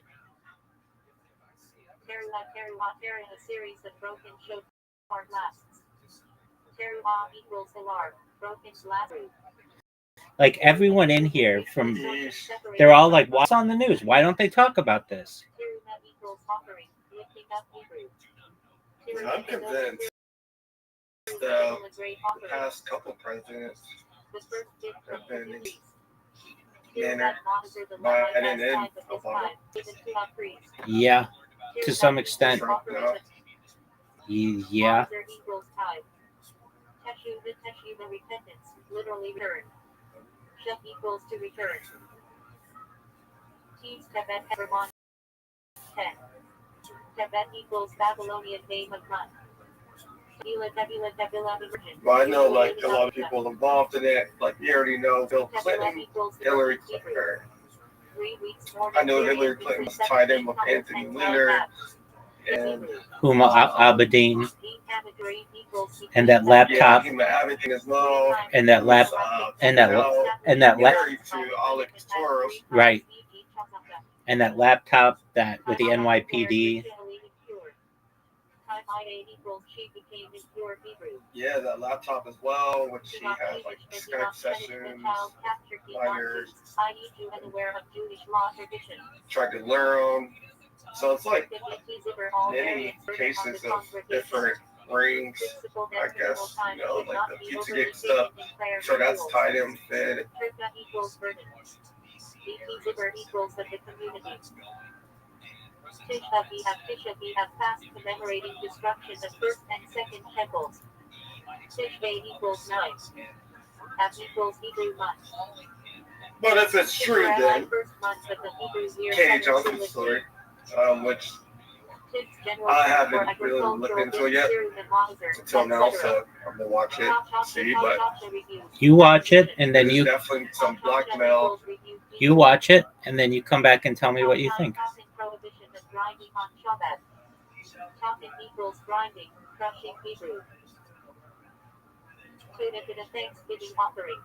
Like everyone in here they're all like, what's on the news? Why don't they talk about this? I'm convinced the past couple presidents have been mannered by an end about it. Yeah, to some extent. Yeah. Teshuva repentance, literally return. Shep equals to return. Teams Tebet Hebron 10. Tebet equals Babylonian name of month. But I know like a lot of people involved in it. Like you already know Bill Clinton, Hillary Clinton. I know Hillary Clinton was tied in with Anthony Weiner and Huma Abedin, and that laptop, yeah, everything as well. and that lap, and that Married to Alec Toros. right, and that laptop that with the NYPD. Yeah, that laptop as well, which she had like Skype sessions, minors, tried to learn. So it's like many cases of different rings, I guess, you know, like the Pizzagate stuff. So that's tied in with Tisha fast commemorating destruction of first and second temples. Tishbei equals 9. F equals Hebrew month. But if it's true, then Katie Johnson's story, which I haven't really looked into it yet until now, so I'm gonna watch it, see. But you watch it, and then there's definitely some blackmail. You watch it, and then you come back and tell me what you think. Talking equals grinding, crushing Hebrew. To the Thanksgiving offering.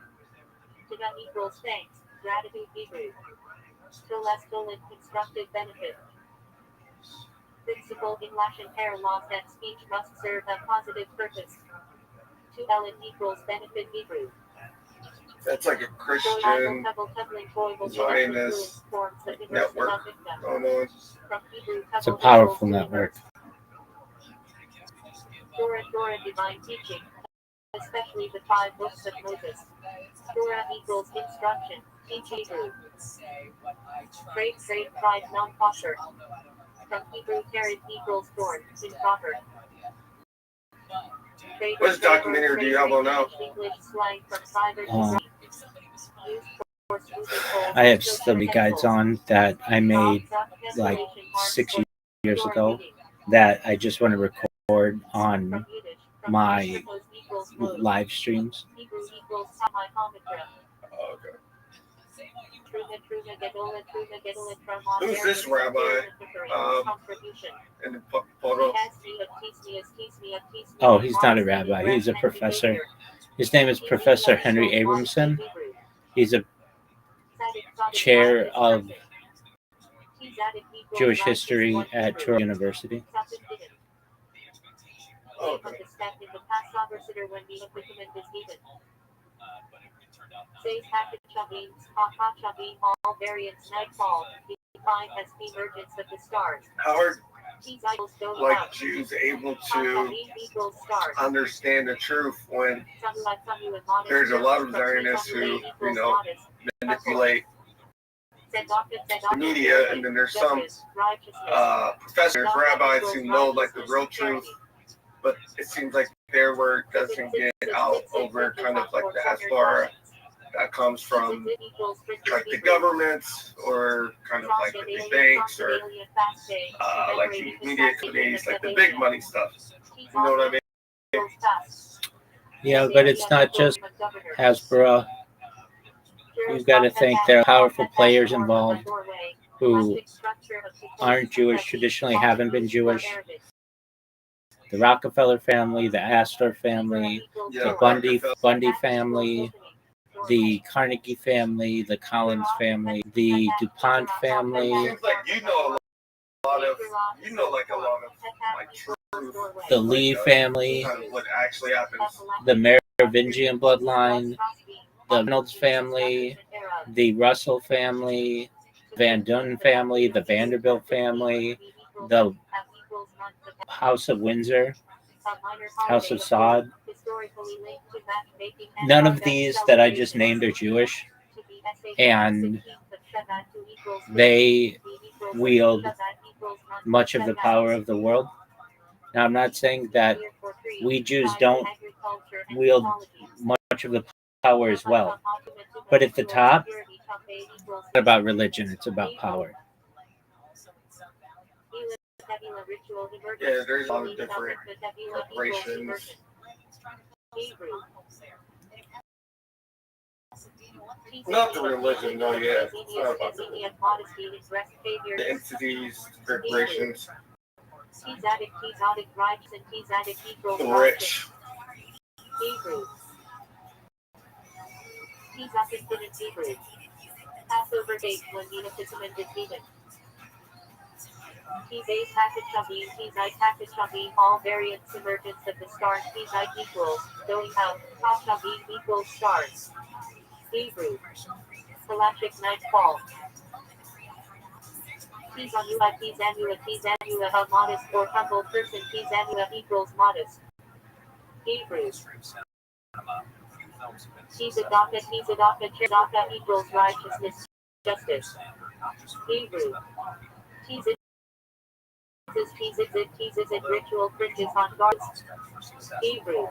Tida equals thanks, gratitude Hebrew. Celestial and constructive benefit. Principle in Lashon Hare laws that speech must serve a positive purpose. To Ellen equals benefit Hebrew. That's like a Christian Zionist network going on. It's a powerful network. Torah divine teaching, especially the 5 books of Moses. Torah equals instruction, teach Hebrew. Trade, pride, non-kosher. From Hebrew, carrot equals thorn, improper. Which documentary do you have on now? I have study guides on that I made like 6 years ago that I just want to record on my live streams. Oh, okay. Who's this rabbi in the photo? Oh, he's not a rabbi. He's a professor. His name is Professor Henry Abramson. He's a chair of Jewish history at Touro University. Oh, okay. All variants nightfall, defined as the emergence of the stars. How are like Jews able to understand the truth when there's a lot of Zionists who, you know, manipulate the media, and then there's some professors, rabbis who know like the real truth, but it seems like their word doesn't get out over kind of like the Hasbara that comes from like the governments or kind of like the big banks or like the media companies, like the big money stuff. You know what I mean? Yeah, but it's not just Hasbara. You've got to think there are powerful players involved who aren't Jewish, traditionally haven't been Jewish. The Rockefeller family, the Astor family, the Bundy family, the Carnegie family, the Collins family, the DuPont family. Seems like you know a lot of like truth. The Lee family, Kind of what actually happens. the Merovingian bloodline, the Reynolds family, the Russell family, Van Dunen family, the Vanderbilt family, the House of Windsor, House of Saud. None of these that I just named are Jewish, and they wield much of the power of the world. Now, I'm not saying that we Jews don't wield much of the power as well. But at the top, it's not about religion, it's about power. Yeah, there's a lot of different corporations. Not the religion, no, yeah. It's not about the entities, corporations, the rich. Passover date when Munificiment defeated. All variants emergence of the star equals going out. Equals stars. Hebrew. Galactic nightfall. A modest or humble person. Equals modest. Hebrew. Tzedakah equals righteousness, justice. Hebrew. Teases ritual fringes on guards. Hebrew.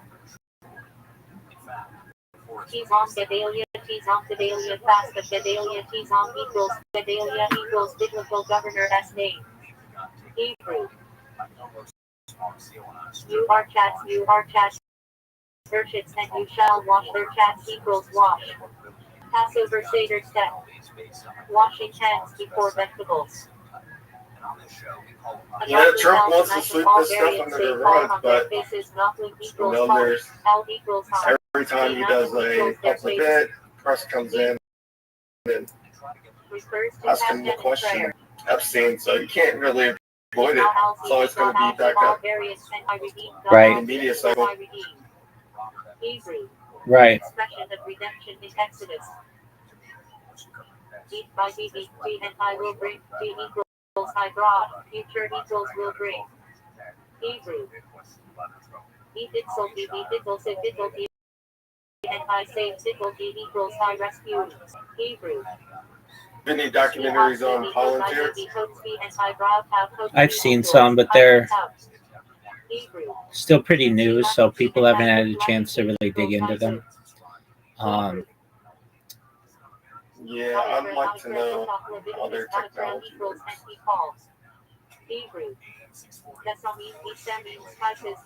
Gedalia, fast of Gedalia, equals biblical governor as name. Hebrew. You are chats, urchins, and you shall wash their chats equals wash. Passover Seder step. Washing hands before vegetables. Yeah, Trump wants to sweep this stuff under the rug, but there's every time he does a public event, press comes in and asks him the question. Epstein, so you can't really avoid it. It's always going to be back up. Right. The media cycle. Right. Expression of redemption in Exodus. Deep by BB, and I will bring D equals I brought, future equals will bring. Hebrew. And I say equals I rescue. Hebrew. Any documentaries on volunteers? I've seen some, but they're still pretty new, so people haven't had a chance to really dig into them. Yeah, I'd like to know how their technology works. Hebrew. Spices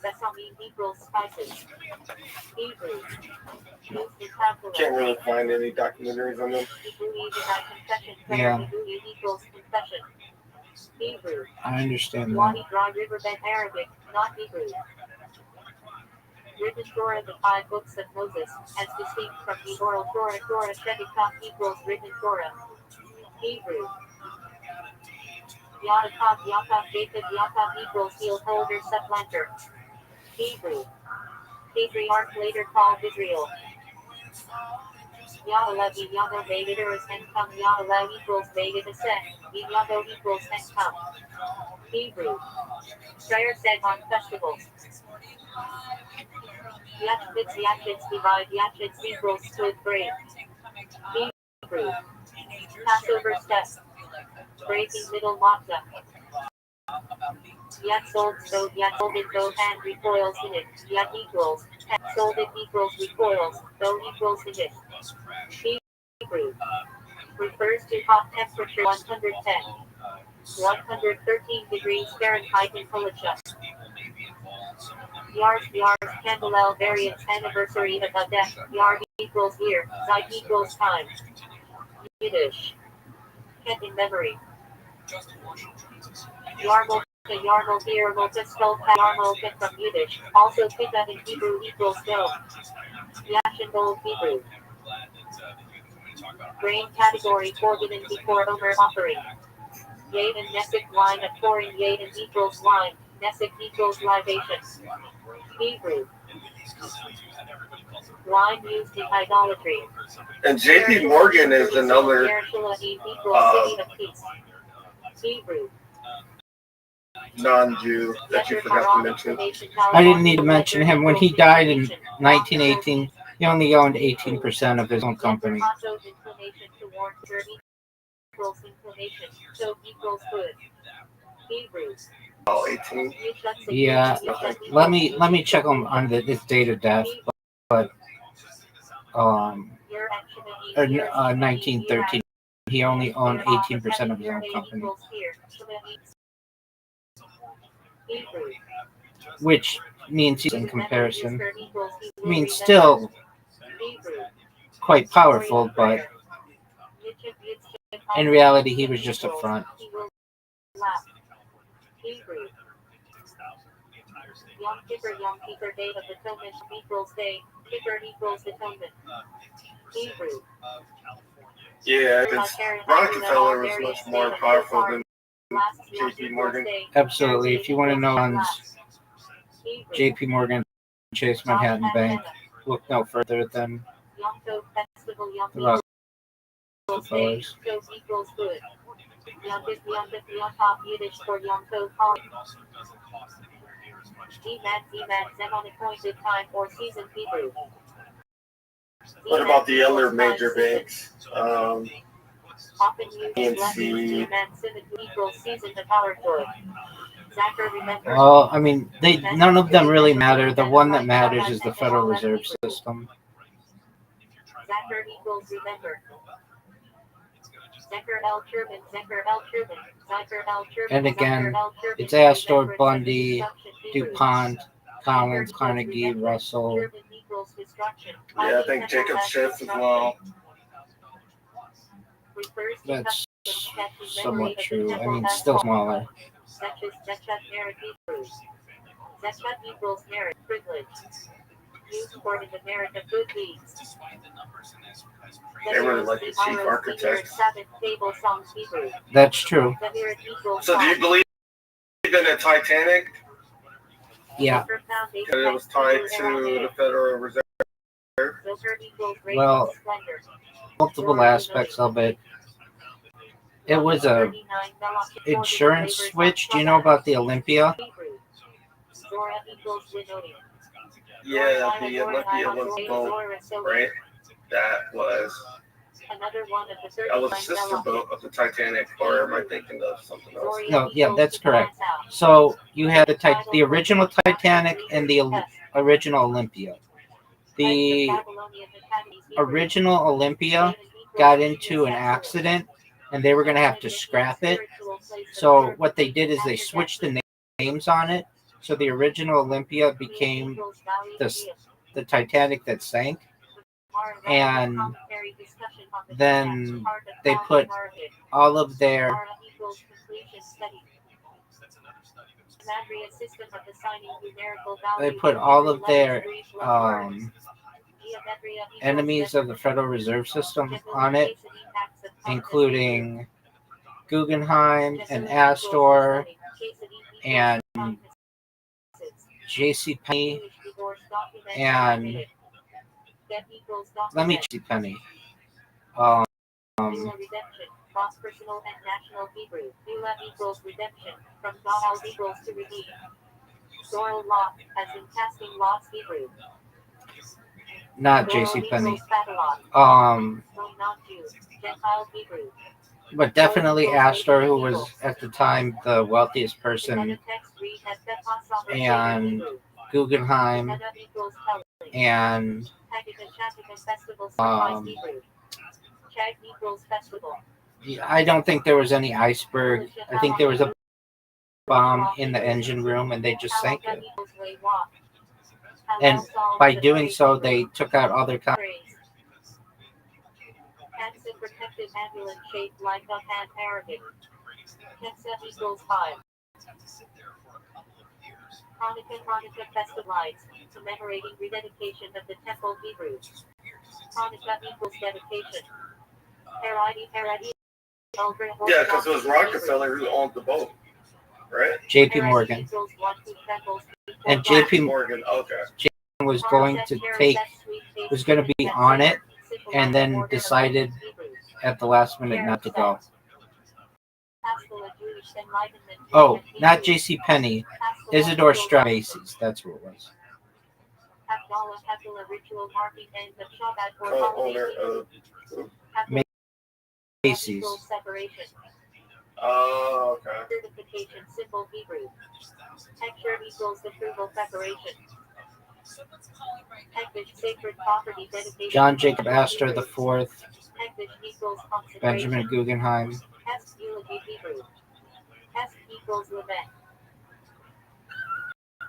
equals spices. Hebrew. Can't really find any documentaries on them. Yeah. Equals confession. Hebrew. I understand that. Wadi Dry Riverbed Arabic, not Hebrew. Written Torah, the 5 books of Moses, as distinct from the oral Torah. Shedikah equals written Torah. Hebrew. Yaakov, Jacob, equals heel holder, supplanter. Hebrew. Patriarch later called Israel. Yahalevi, Yahweh, Vegator, and come. Yahalev equals Vegator, Yahweh equals and come. Hebrew. Prayer said on festivals. Yachits divide. Yachits equals split break. Hebrew. Passover steps. Breaking middle matzah. Yat sold it though and recoils in it. Yat equals. Sold it equals recoils, though equals in it. Hebrew. Refers to hot temperature 110. 113 degrees Fahrenheit in Policha. Yars, Candlel variance anniversary of Adek. Yard equals year, Zeit equals time. Yiddish. Kept in memory. Yarmulke, here, Yarmulke from Yiddish. Also Kita in Hebrew equals go. Yashin Gold Hebrew. Grain category forbidden before Omer offering. Yaden Nesek wine at pouring Yaden equals wine. Nesek equals libation. Hebrew. Wine used in idolatry. And J.P. Morgan is another Hebrew. non-Jew that you forgot to mention. I didn't need to mention him. When he died in 1918, he only owned 18% of his own company. Inclination, so equals good. Hebrew. 18. Yeah, let me check on this date of death, but 1913, he only owned 18% of his own company, which means he's in comparison. I mean, still quite powerful, but in reality, he was just up front. Yom Kippur, Day of Atonement equals Day, Kippur equals Atonement. Hebrew. Yeah, because Rockefeller was much more powerful than J.P. Morgan. Absolutely. If you want to know on J.P. Morgan, Chase Manhattan Bank, look no further than the Rockefellers. Equals good. Yom Yiddish for Yom Tov. Zem on appointed time or season Hebrew. What about the other major banks? Often used PNC. equals season to power for. Well, I mean, none of them really matter. The one that matters is the Federal Reserve System. Zachar equals remember. And again, it's Astor, Bundy, DuPont, Collins, Carnegie, Russell. Yeah, I think Jacob Schiff as well. That's somewhat true. I mean, still smaller. Zechat equals merit, privilege. Used for in America good deeds. They really like the chief architect. That's true. So do you believe in the Titanic? Yeah. Because it was tied to the Federal Reserve? Well, multiple aspects of it. It was a insurance switch. Do you know about the Olympia? Yeah, the Olympia was boat, right? That was a sister boat of the Titanic, or am I thinking of something else? No, yeah, that's correct. So you had the original Titanic and the original Olympia. The original Olympia got into an accident, and they were going to have to scrap it. So what they did is they switched the names on it. So the original Olympia became the Titanic that sank. And then they put all of their enemies of the Federal Reserve System on it, including Guggenheim and Astor and JCPenney and JCPenney. Cross-personal and national Hebrew. Ulam equals redemption. From Gaal equals to redeem. Soil lot, as in casting lots Hebrew. Not JCPenney. But definitely Astor, who was at the time the wealthiest person, and Guggenheim, and I don't think there was any iceberg. I think there was a bomb in the engine room, and they just sank it. And by doing so, they took out all their protective ambulance shaped like a hand Arabic. Ketsa equals 5. Hanukkah festive lights, commemorating rededication of the temple Hebrew. Hanukkah equals dedication. Yeah, because it was Rockefeller who owned the boat, right? J.P. Morgan. And J.P. Morgan, okay. was going to be on it, and then decided at the last minute not to go. Oh, not JCPenney. Isidore Straub Macy's. That's who it was. Co-owner of Macy's. Oh, okay. Certification symbol Hebrew. Hector equals approval preparation. Hektish sacred property dedication. John Jacob Astor the Fourth, Hektish equals concentration. Benjamin Guggenheim. Hest eulogy Hebrew. Hest equals Levant.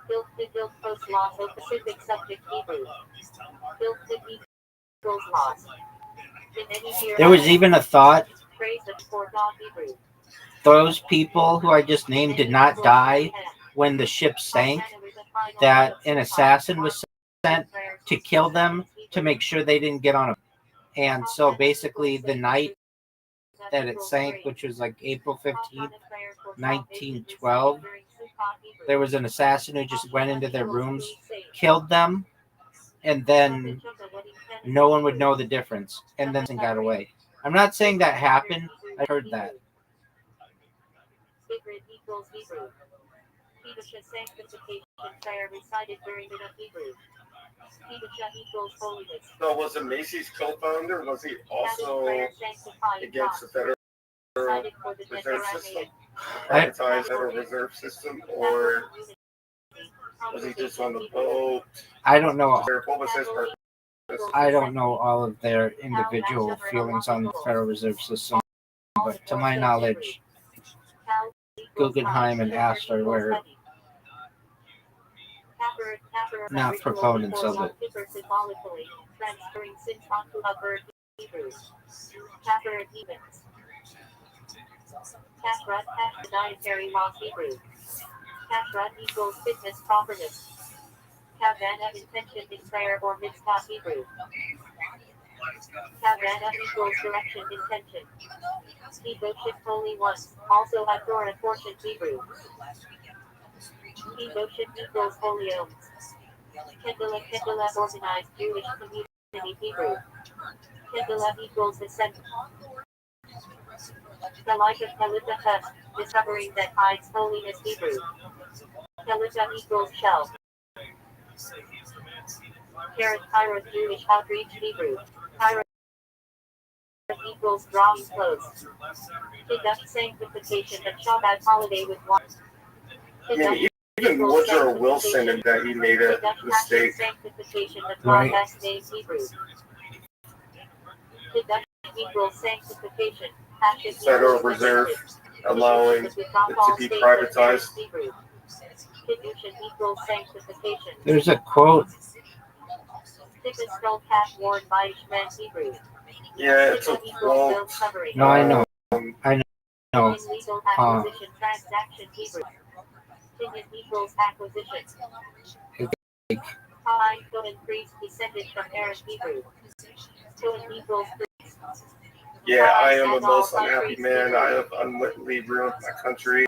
Built post laws of Pacific subject Hebrew. Built equals laws. There was even a thought Phrase of for God Hebrew. those people who I just named did not die when the ship sank, that an assassin was sent to kill them to make sure they didn't get on a. And so basically the night that it sank, which was like April 15th, 1912, there was an assassin who just went into their rooms, killed them, and then no one would know the difference, and then got away. I'm not saying that happened. I heard that. Sacred equals Hebrew. Kedusha sanctification prayer recited during the Hebrew. Kedusha equals holiness. So was it Macy's co-founder? Was he also against the Federal Reserve System? Privatized Federal Reserve System, or was he just on the boat? I don't know. What was his purpose? I don't know all of their individual feelings on the Federal Reserve System, but to my knowledge, Guggenheim and Astor were not proponents of it. Dietary laws Hebrew. Kashrut equals fitness properness. Kavana intention in prayer or mitzvah Hebrew. Kavana equals direction intention. Devotion holy ones, also a Torah portion Hebrew. Devotion equals holy omes. Kendala organized Jewish community Hebrew. Kendala equals assembly. The light of Kelita Test, discovering that hides holiness Hebrew. Kelita equals shell. Kairos Jewish outreach Hebrew. Kairos equals drawing close. Deduct sanctification of Shabbat holiday with one. Even Woodrow Wilson and that he made a mistake. Sanctification of Right. last name Hebrew. Deduct equals sanctification. Federal Reserve allowing it to be privatized. Kedushin equals sanctification. There's a quote. Thickest skull cap worn by Ishmael Hebrew. Yeah, it's a quote. No, I know. I know. Illegal acquisition transaction Hebrew. Opinion equals acquisition. Cohen priest descended from Aaron Hebrew. Cohen equals priest. Yeah, I am a most unhappy man. I have unwittingly ruined my country.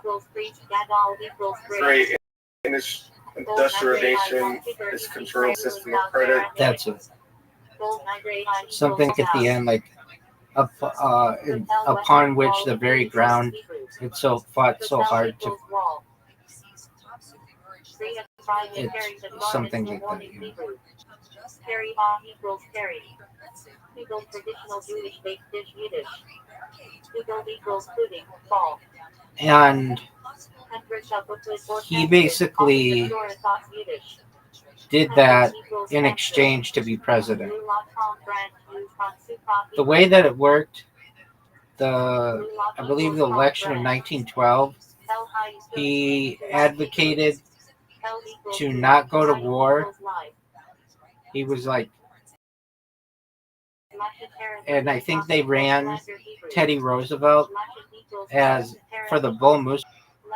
Great industrial nation is controlled system of credit. That's it. Something at the end, like upon which the very ground it's so fought so hard to. It's something like that. Yeah. Carry on equals carry. Google traditional Jewish baked dish Yiddish. Google equals pudding, fall. And he basically did that in exchange to be president. The way that it worked, I believe the election of 1912, he advocated to not go to war. He was like, and I think they ran Teddy Roosevelt as for the Bull Moose,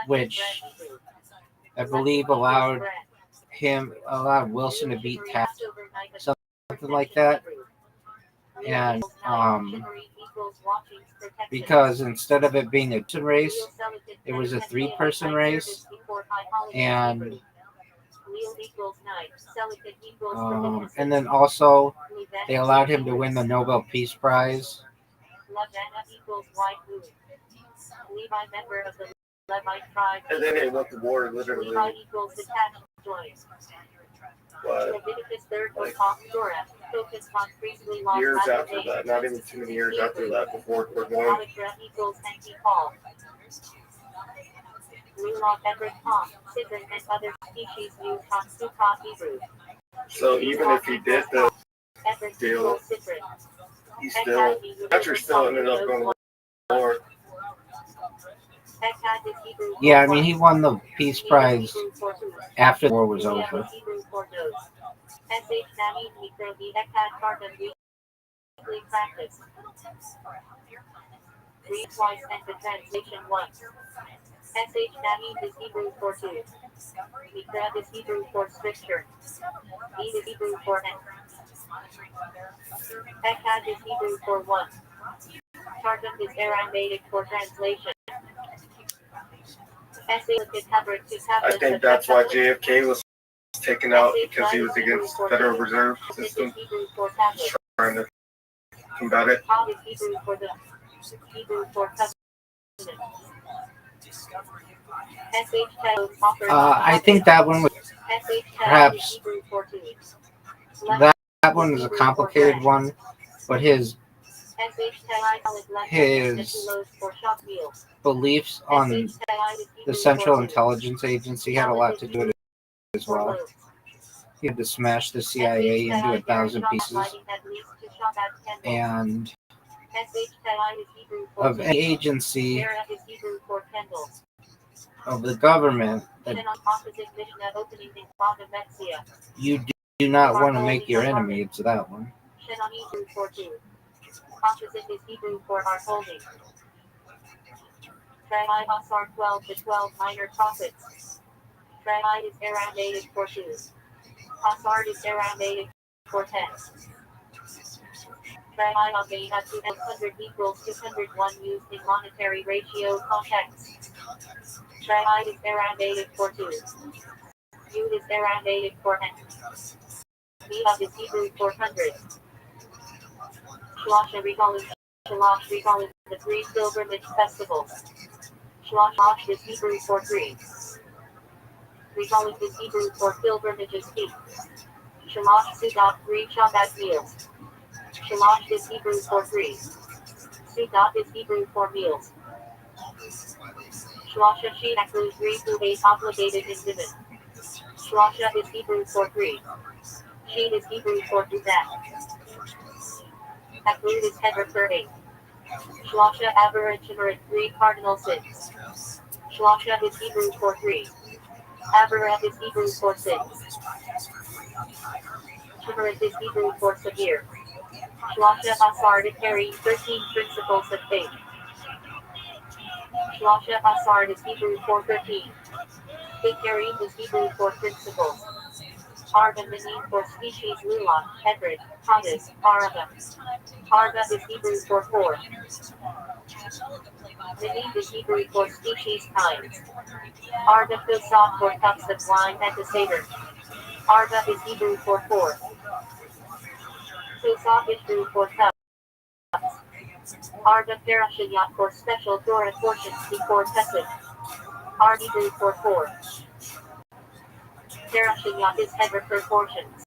which I believe allowed Wilson to beat Taft, something like that. And because instead of it being a two race, it was a 3-person race, and then also they allowed him to win the Nobel Peace Prize. And then they went to war literally. But Leviticus 3rd was off Torah, focused on priestly laws years rather after than that, not even too many years after that, before we're going, Algebra equals anti-Paul. Lulav Everett Tom, Sidran and other species use Hansuka Hebrew. so even if he did the Everett deal, equals Sidran. he still, Patrick still ended up going to war. Echad is Hebrew for Yeah, I mean, one. he won the Peace He is Prize Hebrew for two. after the war was Julia over. is Hebrew for nose. SH Nami Mikro the Echad Carbon weekly practice. Read twice and the translation once. SH Nami is Hebrew for two. Mikra is Hebrew for scripture. E is Hebrew for N. Echad is Hebrew for one. Targum is Aramaic for translation. I think that's why JFK was taken out, because he was against the Federal Reserve System, trying to combat it. I think that one was perhaps that one is a complicated one, but his beliefs on the Central Intelligence Agency had a lot to do with it as well. He had to smash the CIA into 1,000 pieces, and of any agency of the government that you do not want to make your enemy, it's that one. Opposite is Hebrew for our holding. Trai Asar 12 to 12 minor prophets. Trai is Aramaic for 2. Asar is Aramaic for 10. Trai Abeda 200 equals 201 used in monetary ratio context. Trai is Aramaic for 2. Yud is Aramaic for N. Mi'ah is Hebrew for 100. Shalosh recalling the 3 pilgrimage festivals. Shalosh is Hebrew for 3. Recalling is Hebrew for pilgrimages feet. Shalosh Sudat 3 Shabbat meals. Shalosh is Hebrew for 3. Sudat is Hebrew for meals. Shlosha Shinaku 3 to 8 obligated individ. Shlosha is Hebrew for 3. Sheen is Hebrew for that. Aklud is Heber for 8. Shlosha Aberrant 3 cardinal sins. Shlosha is Hebrew for 3. Aberrant is Hebrew for 6. Shimerant is Hebrew for severe. Shlosha Asar to carry 13 principles of faith. Shlosha Asar is Hebrew for 13. Hikarim is Hebrew for principles. Arba Manin for species Lula, Hedrid, Tadas, Araba. Arba is Hebrew for 4. Manin is Hebrew for species kinds. Arba Kosaf for cups of wine at the Seder. Arba is Hebrew for 4. Kosaf is Hebrew for cups. Arba Parashayat for special Torah portions before Pesach. Arba Hebrew for 4. Parashayat is Hedra for portions.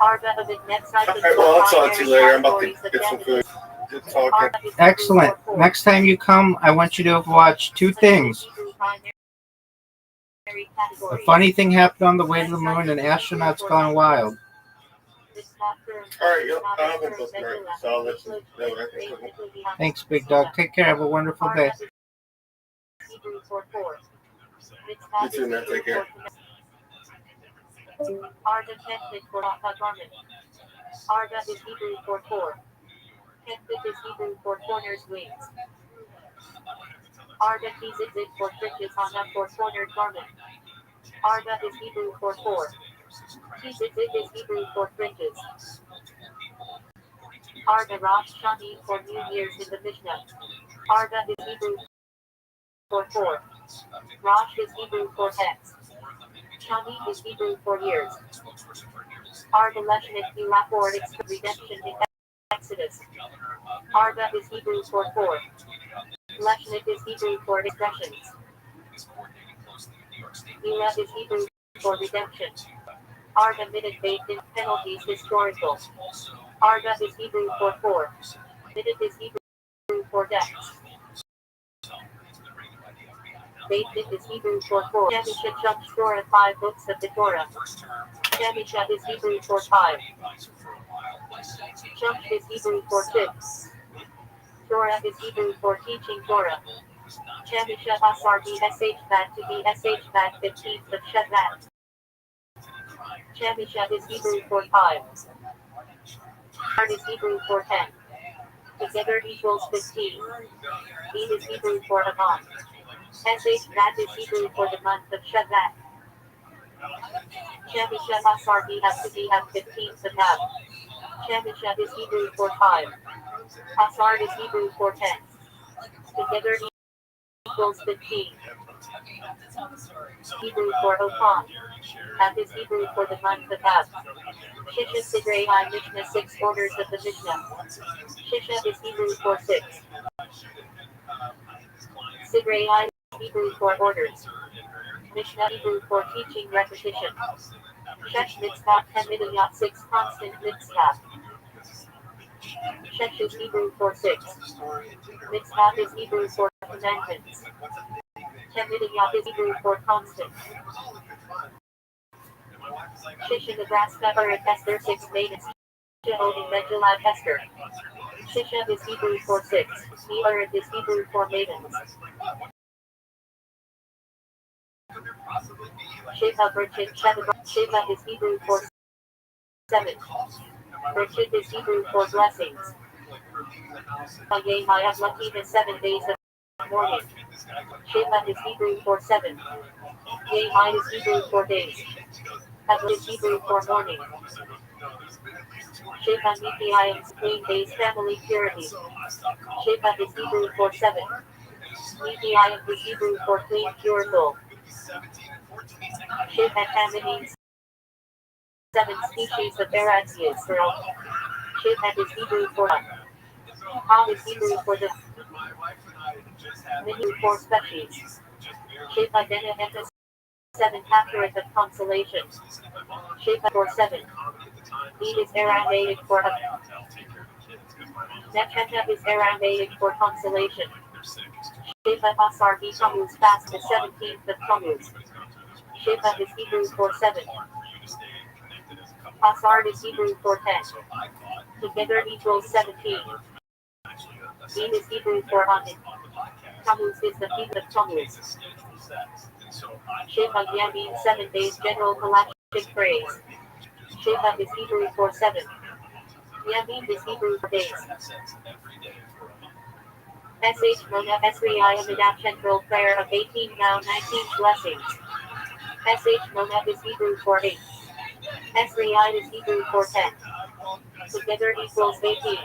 Arba of it next I could well, I'll talk to you later. I'm about to get some food. Good talking. Excellent. Next time you come, I want you to watch 2 things. A funny thing happened on the way to the moon, and astronauts gone wild. Alright, I haven't booked right, so I'll let you know what I think of it. Thanks, Big Dog. Take care. Have a wonderful day. You too, man. Take care. Arda Kempit for garment. Arda is Hebrew for 4. Kempit is Hebrew for corners wings. Arda Kizit for fringes on a for cornered garment. Arda is Hebrew for 4. Kizit is Hebrew for fringes. Arda Rosh Shani for New Year's in the Mishnah. Arda is Hebrew for 4. Rosh is Hebrew for hex. Shani is Hebrew for years. Arda Leshnik Rapor redemption in Exodus. Arda is Hebrew for 4. Leshnik is Hebrew for expressions. Ura is Hebrew for redemption. Arga minute baked in penalties historical. Arga is Hebrew for 4. Minute is Hebrew for decks. Baked in is Hebrew for 4. Shamisha Chumsh Torah 5 books of the Torah. Shamisha is Hebrew for 5. Chumsh is Hebrew for 6. Torah is Hebrew for teaching Torah. Shamisha Asar BSH Bat to BSH Bat 15th of Shadvat. Shamisha is Hebrew for 5. Art is Hebrew for 10. Together equals 15. Eid is Hebrew for a month. SH Bat is Hebrew for the month of Shadvat. Shamisha Asar BS to BF 15th of Ab. Shamisha is Hebrew for 5. Asar is Hebrew for 10. Together equals 15. Hebrew for Opan. Ab is Hebrew for the month of Ab. Shisha Sidrei I Mishnah 6 orders of the Mishnah. Shisha is Hebrew for 6. Sidrei I is Hebrew for orders. Mishnah Hebrew for teaching repetition. Shesh Mitzvah 10 Midiyat 6 constant Mitzvah. Shesh is Hebrew for 6. Mitzvah is Hebrew for commandments. 10 Midiyat is Hebrew for constant. Shisha Nebraska Urit Esther 6 maidens. Shisha Odin Megillah Esther. Shisha is Hebrew for 6. Urit is Hebrew for maidens. Shiva Berchit Shiva is Hebrew for 7. Berchit is Hebrew for blessings. Yea, I have lucky the 7 days of mourning. Shiva is Hebrew for 7. Yea, I is Hebrew for days. Havli is Hebrew for mourning. Shiva Nithi is clean days family purity. Shiva is Hebrew for 7. Nithi is Hebrew for clean pure soul. Shiva means 7 species of Eretz Yisrael. Shiva is Hebrew for 1. Ha is Hebrew for the Minu for species. Shiva Dena 7 Hathoreth of consolation. Shiva for 7. Eid is Aramaic for a. Necheta is Aramaic for consolation. Shiva Asar B Tammuz fast the 17th of Tammuz. Shiva is Hebrew for 7. Asar is Hebrew for 10. Together equals 17. Eid is Hebrew for Amin. Tammuz is the feast of Tammuz. Shiva Yah means 7 days general galactic phrase. Shiva is Hebrew for 7. Yamim is Hebrew for days. SH Mona Esri Ayamidat Central Prayer of 18 now 19 blessings. SH Mona is Hebrew for 8. Esri I is Hebrew for 10. Together equals 18.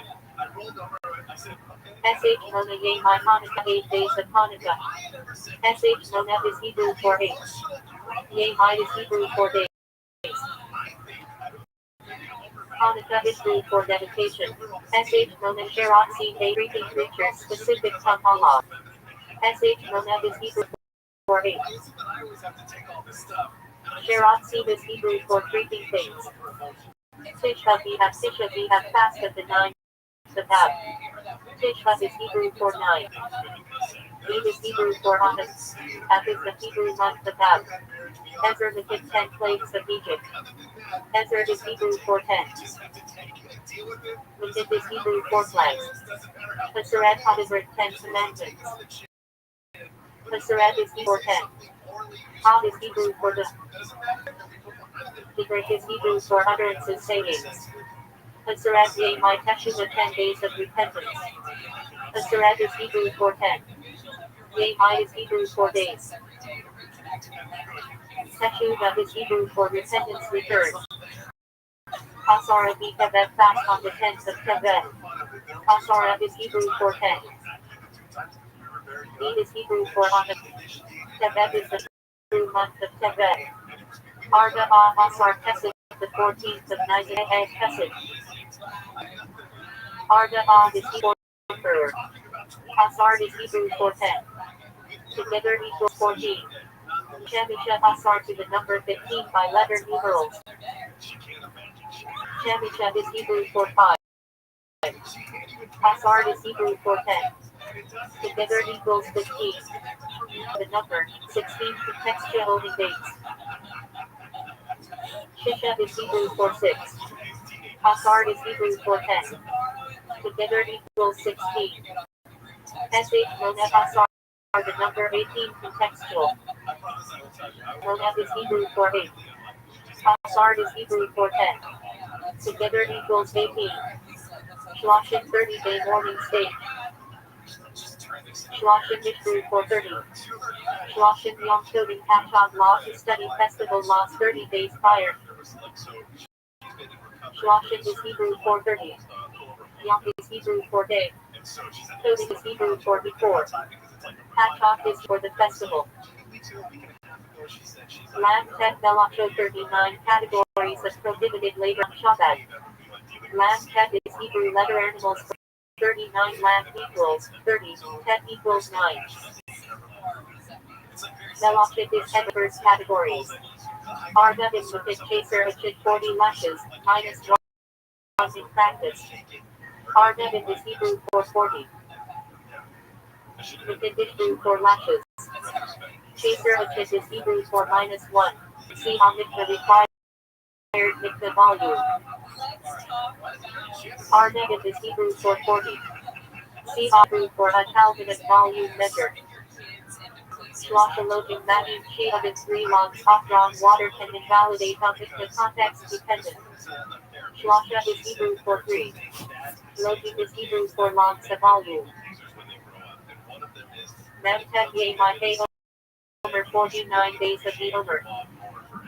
SH Mona Yemai Hanukkah 8 days of Hanukkah. SH Mona is Hebrew for 8. Yemai is Hebrew for days. Hanukkah Hebrew for dedication. SH Mona Sherat Seed Day Greeting creatures specific to Allah. SH Mona is Hebrew for 8. Sherat Seed is Hebrew for treating things. Tishha B'Av fast of the 9th of Av. Tishha is Hebrew for 9. Eid is Hebrew for Autumn. Av is the Hebrew month of Av. Ezra the 10 plagues of Egypt. Ezra is Hebrew for 10. Medit is Hebrew for plagues. Haseret Hadizrat 10 commandments. Haseret is Hebrew for 10. Had is Hebrew for the. Hibrik is Hebrew for utterances sayings. Haseret Yeh My Teshuvah 10 days of repentance. Haseret is Hebrew for 10. Yeh My is Hebrew for days. Teshuvah is Hebrew for repentance return. Asara B'Tevet fast on the 10th of Tevet. Asara is Hebrew for 10. Eid is Hebrew for Autumn. Tevet is the Hebrew month of Tevet. Arda Asar Kesed, the 14th of Nisan Kesed. Arda is Hebrew for Emperor. Asar is Hebrew for 10. Together equals 14. Shemisha Asar to the number 15 by letter numerals. Chamichad is Hebrew for 5. Asard is Hebrew for 10. Together equals 15. The number 16 contextual dates. Shisha is Hebrew for 6. Asard is Hebrew for 10. Together equals 16. SH Monef Asard are the number 18 contextual. Monef is Hebrew for 8. Asard is Hebrew for 10. Together equals 18. Shloshin 30-day morning state. Shloshin Hebrew for 30. Shloshin Yom Tovim Hashad law to study festival laws 30 days prior. Shloshin is Hebrew for 30. Yom is Hebrew for day. Tovim is Hebrew for before. Hashad is for the festival. Lamb Tet Belacho 39 categories of prohibited labor on Shabbat. Lamb Tet is Hebrew letter animals. 39 lamb equals 30. Tet equals 9. Melachit is Heber's categories. Arda is with a chaser at 40 lashes, minus 1 in practice. Arda is Hebrew for 40. Within Hebrew for lashes. Chaser at is Hebrew for minus 1. See on the required mikvah volume. Arda is Hebrew for 40. See Hebrew for a Calvinist volume measure. Shloshalokim Mani Shia in 3 logs off drawn water can invalidate on the context dependent. Shlosha is Hebrew for 3. Lokim is Hebrew for logs a volume. Memtet Ye My Day over 49 days of the over.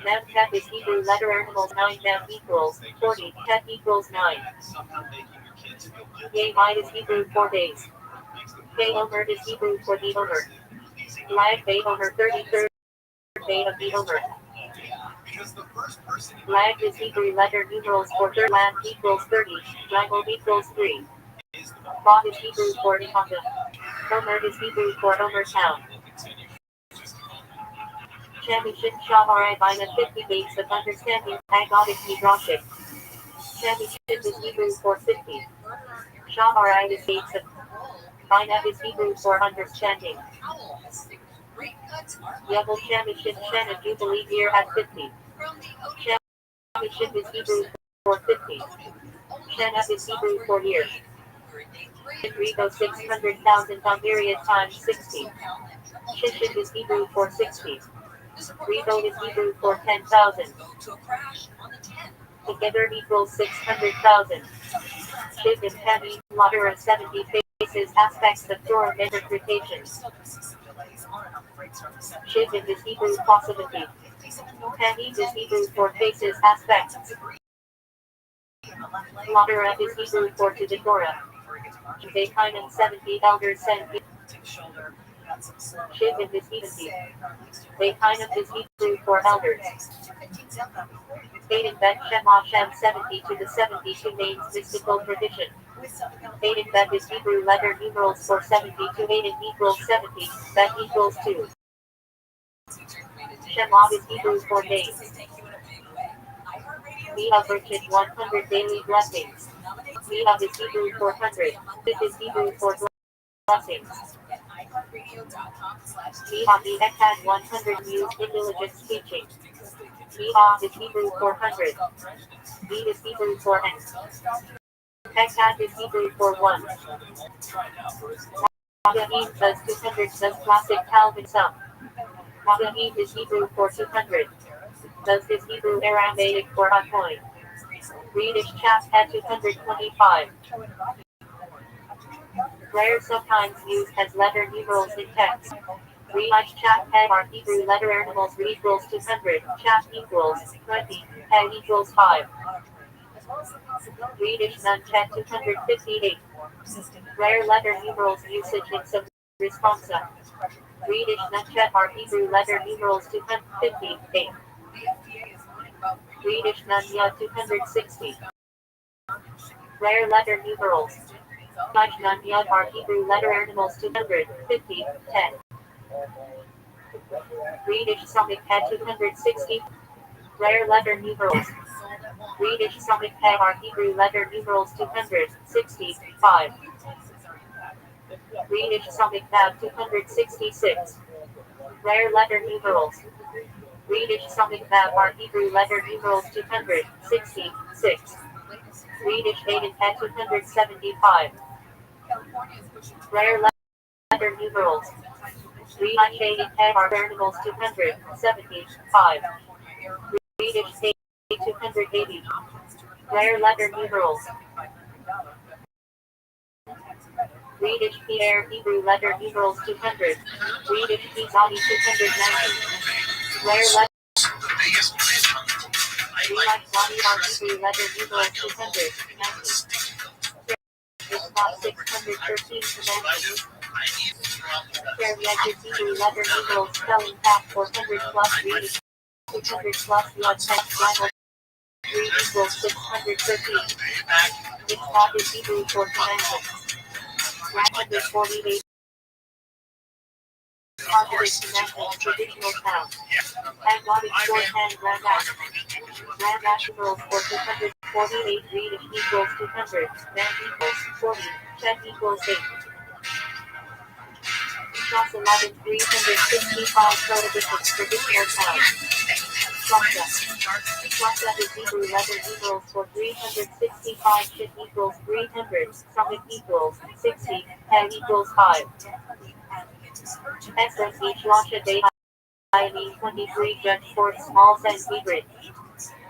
Memtet is Hebrew letter animals 9 Mem equals 40. Tet equals 9. Ye My is Hebrew 4 days. Day over is Hebrew for the over. Lag day over 33rd day of the over. Lag is Hebrew letter numerals for third lamb equals 30. Lago equals 3. Bod is Hebrew for Ihaga. Omer is Hebrew for Omer town. Championship Shavarai by the 50 days of understanding Agodic Midrashic. Championship is Hebrew for 50. Shavarai is dates of Bina is Hebrew for understanding. Yavel Championship Shana Jubilee year at 50. Championship is Hebrew for 50. Shana is Hebrew for year. Rebo 600,000 on myriad times 60. Shishit is Hebrew for 60. Rebo is Hebrew for 10,000. Together equals 600,000. Shiv and Penny, Lauder of 70 faces aspects of Torah interpretations. Shiv is Hebrew possibility. Penny is Hebrew for faces aspects. Lauder of is Hebrew for to the Torah. They kind of 70 elders sent Shiv is Hebrew. They kind of is Hebrew for elders. Aiden Bet Shem Hashem 70 to the 72 names mystical tradition. Aiden Bet is Hebrew letter numerals for 70 to Aiden equals 70, Bet equals 2. Shemah is Hebrew for days. Miha Burchit 100 daily blessings. Miha is Hebrew for 100. This is Hebrew for blessings. Miha the Echad 100 used intelligent speaking. Miha is Hebrew for 100. B is Hebrew for N. Echad is Hebrew for 1. Magahim does 200 does classic Calvin sum. Magahim is Hebrew for 200. Does his Hebrew Aramaic for a coin. Reedish chap at 225. Rare sometimes used as letter numerals in text. Reedish chap head are Hebrew letter animals equals 200. Chap equals 20. Head equals 5. Reedish nunchet 258. Rare letter numerals usage in some responsa. Reedish nunchet are Hebrew letter numerals 258. Reedish nunya 260. Rare letter numerals. Much nunya are Hebrew letter animals 250. 10. Reedish summit at 260. Rare letter numerals. Reedish Summit Pamar Hebrew letter numerals 265. Reedish Summit Tab 266. Rare letter numerals. Reedish Summit Pamar Hebrew letter numerals 266. Reedish Aiden at 275. Rare letter numerals. Reedish Aiden Pamar Verbals 275. Reedish Aiden 280. Rare letter numerals. Reedish Pierre Hebrew letter numerals 200. Reedish Pizani 290. Rare letter. Reedish Zani Hebrew letter numerals 290. Response 613 commandments. Share Yagid Hebrew letter numerals spelling pack 400 plus Reedish 200 plus Yod text Bible 3 equals 613. This pack is Hebrew for commandments. 148. Positive commandments traditional sounds. Agonic shorthand Ramash. Ramash equals 448. Reedish equals 200. Man equals 40. Chet equals 8. Plus 11 365 prohibitions traditional sounds. Shwasa. Shwasa is Hebrew letter numerals for 365. Shit equals 300. Summit equals 60. Pen equals 5. Express each Lasha Day IE 23 Judge Court Small Sense Hybrid.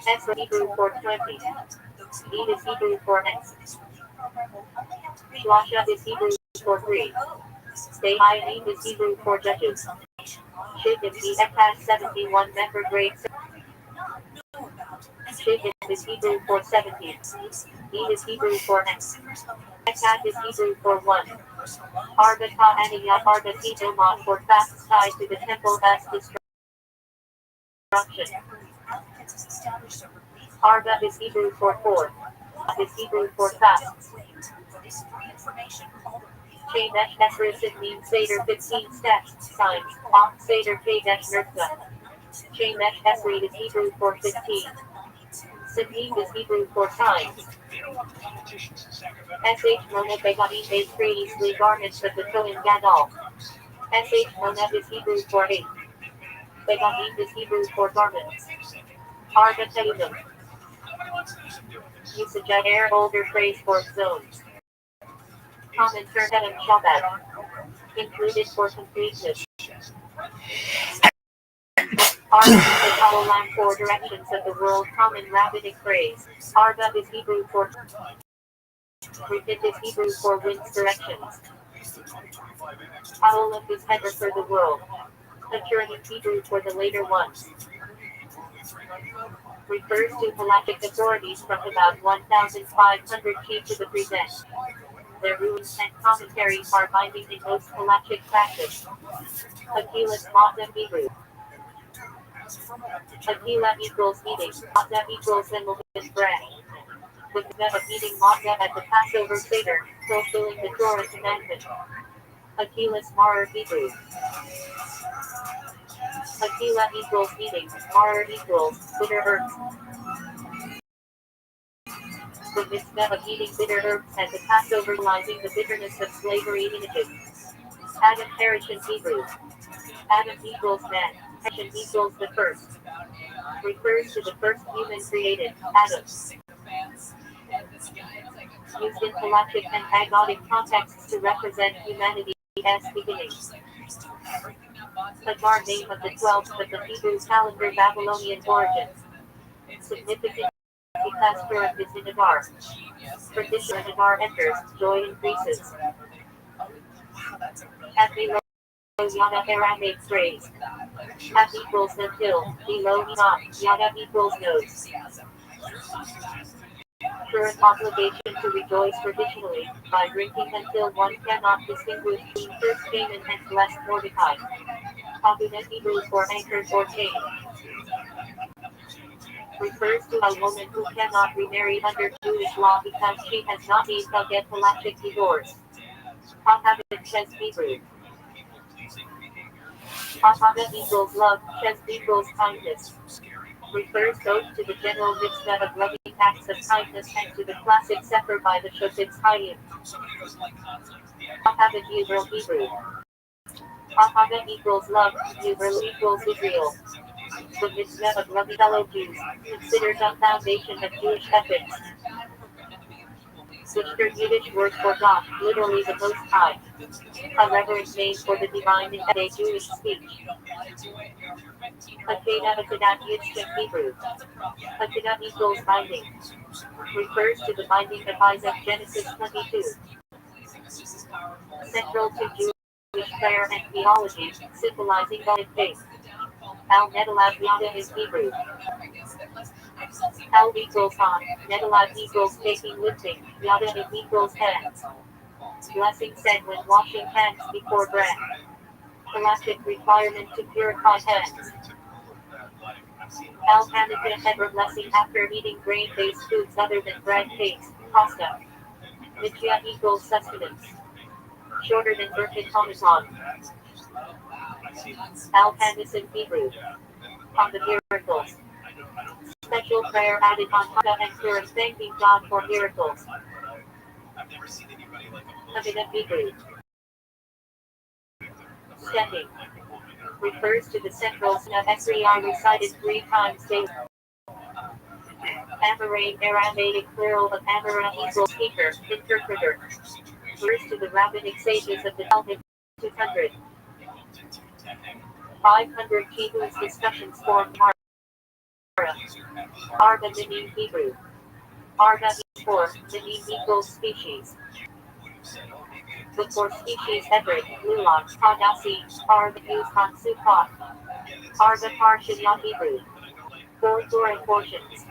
Extra Hebrew for 20. Eid is Hebrew for X. Lasha is Hebrew for 3. Stay IE is Hebrew for Judges. Shit is the Ekaz 71 member grade. Shit is Hebrew for 17. Eid is Hebrew for X. Ekaz is Hebrew for 1. Arba Ta Aniyah Arba Tidomot for fasts tied to the temple as destruction. Arba is Hebrew for 4. Is Hebrew for fasts. Chamesh Esrisid means Seder 15 steps, signs, Om Seder Kadesh Nirtza. Chamesh Esrid is Hebrew for 15. Sabim is Hebrew for signs. SH Mona Begadim made previously garments of the Kohen Gadol. SH Mona is Hebrew for 8. Begadim is Hebrew for garments. Arba Teidim. Usage air older phrase for zones. Common term and Shabbat. Included for completeness. Arba is the Kololam for directions of the world common rabbinic phrase. Arba is Hebrew for Repit is Hebrew for wind's directions. Aolam is header for the world. Haturin is Hebrew for the later ones. Refers to halachic authorities from about 1,500 feet to the present. Their rules and commentaries are binding in most halachic practice. Akilas Matam Hebrew. Akila equals eating. Matam equals Engelman bread. With the of eating Matam at the Passover Seder, fulfilling the Torah commandment. Akilas Marer Hebrew. Akila equals eating. Marer equals bitter herbs. The mitzvah of eating bitter herbs at the Passover, realizing the bitterness of slavery images. Adam perish in Hebrew. Adam equals man. Adam equals the first. Refers to the first human created, Adam. Used in halachic and agonic contexts to represent humanity as beginnings. Adar name of the 12th of the Hebrew calendar Babylonian origin. Significant because Purim is in Adar. Tradition when Adar enters, joy increases. Happy Yada Aramaic phrase. Hap equals until, below not, Yada equals nose. Current obligation to rejoice traditionally, by drinking until one cannot distinguish between first Haman and blessed Mordecai. Aguda Hebrew for anchored or chained. Refers to a woman who cannot remarry under Jewish law because she has not been a get halachic divorce. Hahabit Ches Hebrew. Hahaba equals love, Ches equals kindness. refers both to the general mitzvah of loving acts of kindness and to the classic sefer by the Shofetz Chaim. Ahava Hebrew. Ahava equals love, Yisrael equals Israel. The mitzvah of loving fellow Jews, considered a foundation of Jewish ethics. The Yiddish word for God, literally the Most High. A reverent name for the divine in a Jewish speech. Akedah Hebrew. Akedah equals binding. Refers to the binding of Isaac, Genesis 22. Central to Jewish prayer and theology, symbolizing God and faith. Al-Nedalav Yada is Hebrew. Al equals on, Nedalav equals taking lifting, Yada is equals hands. Blessing said when washing hands before bread. Elastic requirement to purify hands. Al-Hanika Hebra blessing after eating grain-based foods other than bread, cakes, pasta. Mitya equals sustenance. Shorter than Birkin Homicon. Al-Handis in Hebrew. On the miracles. Special prayer added on Hanukkah and Purim thanking God for miracles. Avidah Hebrew. Stepping. Refers to the central Sunnah Esriyah recited 3 times daily. Amoraim Aramaic plural of Amora equals speaker, interpreter. Refers to the rabbinic sages of the Talmud 200. 500 key whose discussions form Mara. Arba Minim Hebrew. Arba is 4, Minim equals species. The 4 species Hebrew, Lulon, Hadasi, Arba used on Sukkot. Arba Parshat Hebrew. 4 Torah portions.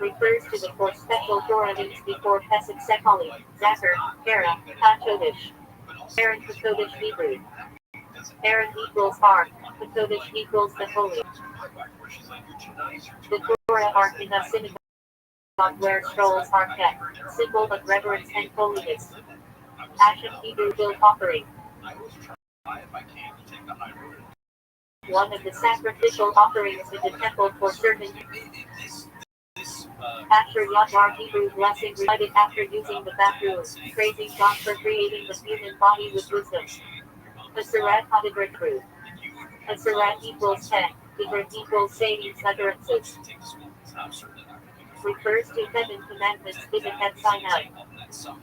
Refers to the 4 special Torah names before Pesach Sekali, Zachar, Hera, HaKodesh. Aaron HaKodesh Hebrew. Aaron equals Ark, HaKodesh equals the Holy. The Torah Ark in a synagogue where scrolls are kept, symbol of reverence and holiness. Ashen Hebrew built offering. One of the sacrificial offerings in the temple for certain. Asher Yadar Hebrew blessing recited after using the bathroom, praising God for creating the human body with wisdom. Aseret Hadibrit Crew. Aseret equals 10, Hibrit equals sayings utterances. Refers to 7 commandments given at Sinai.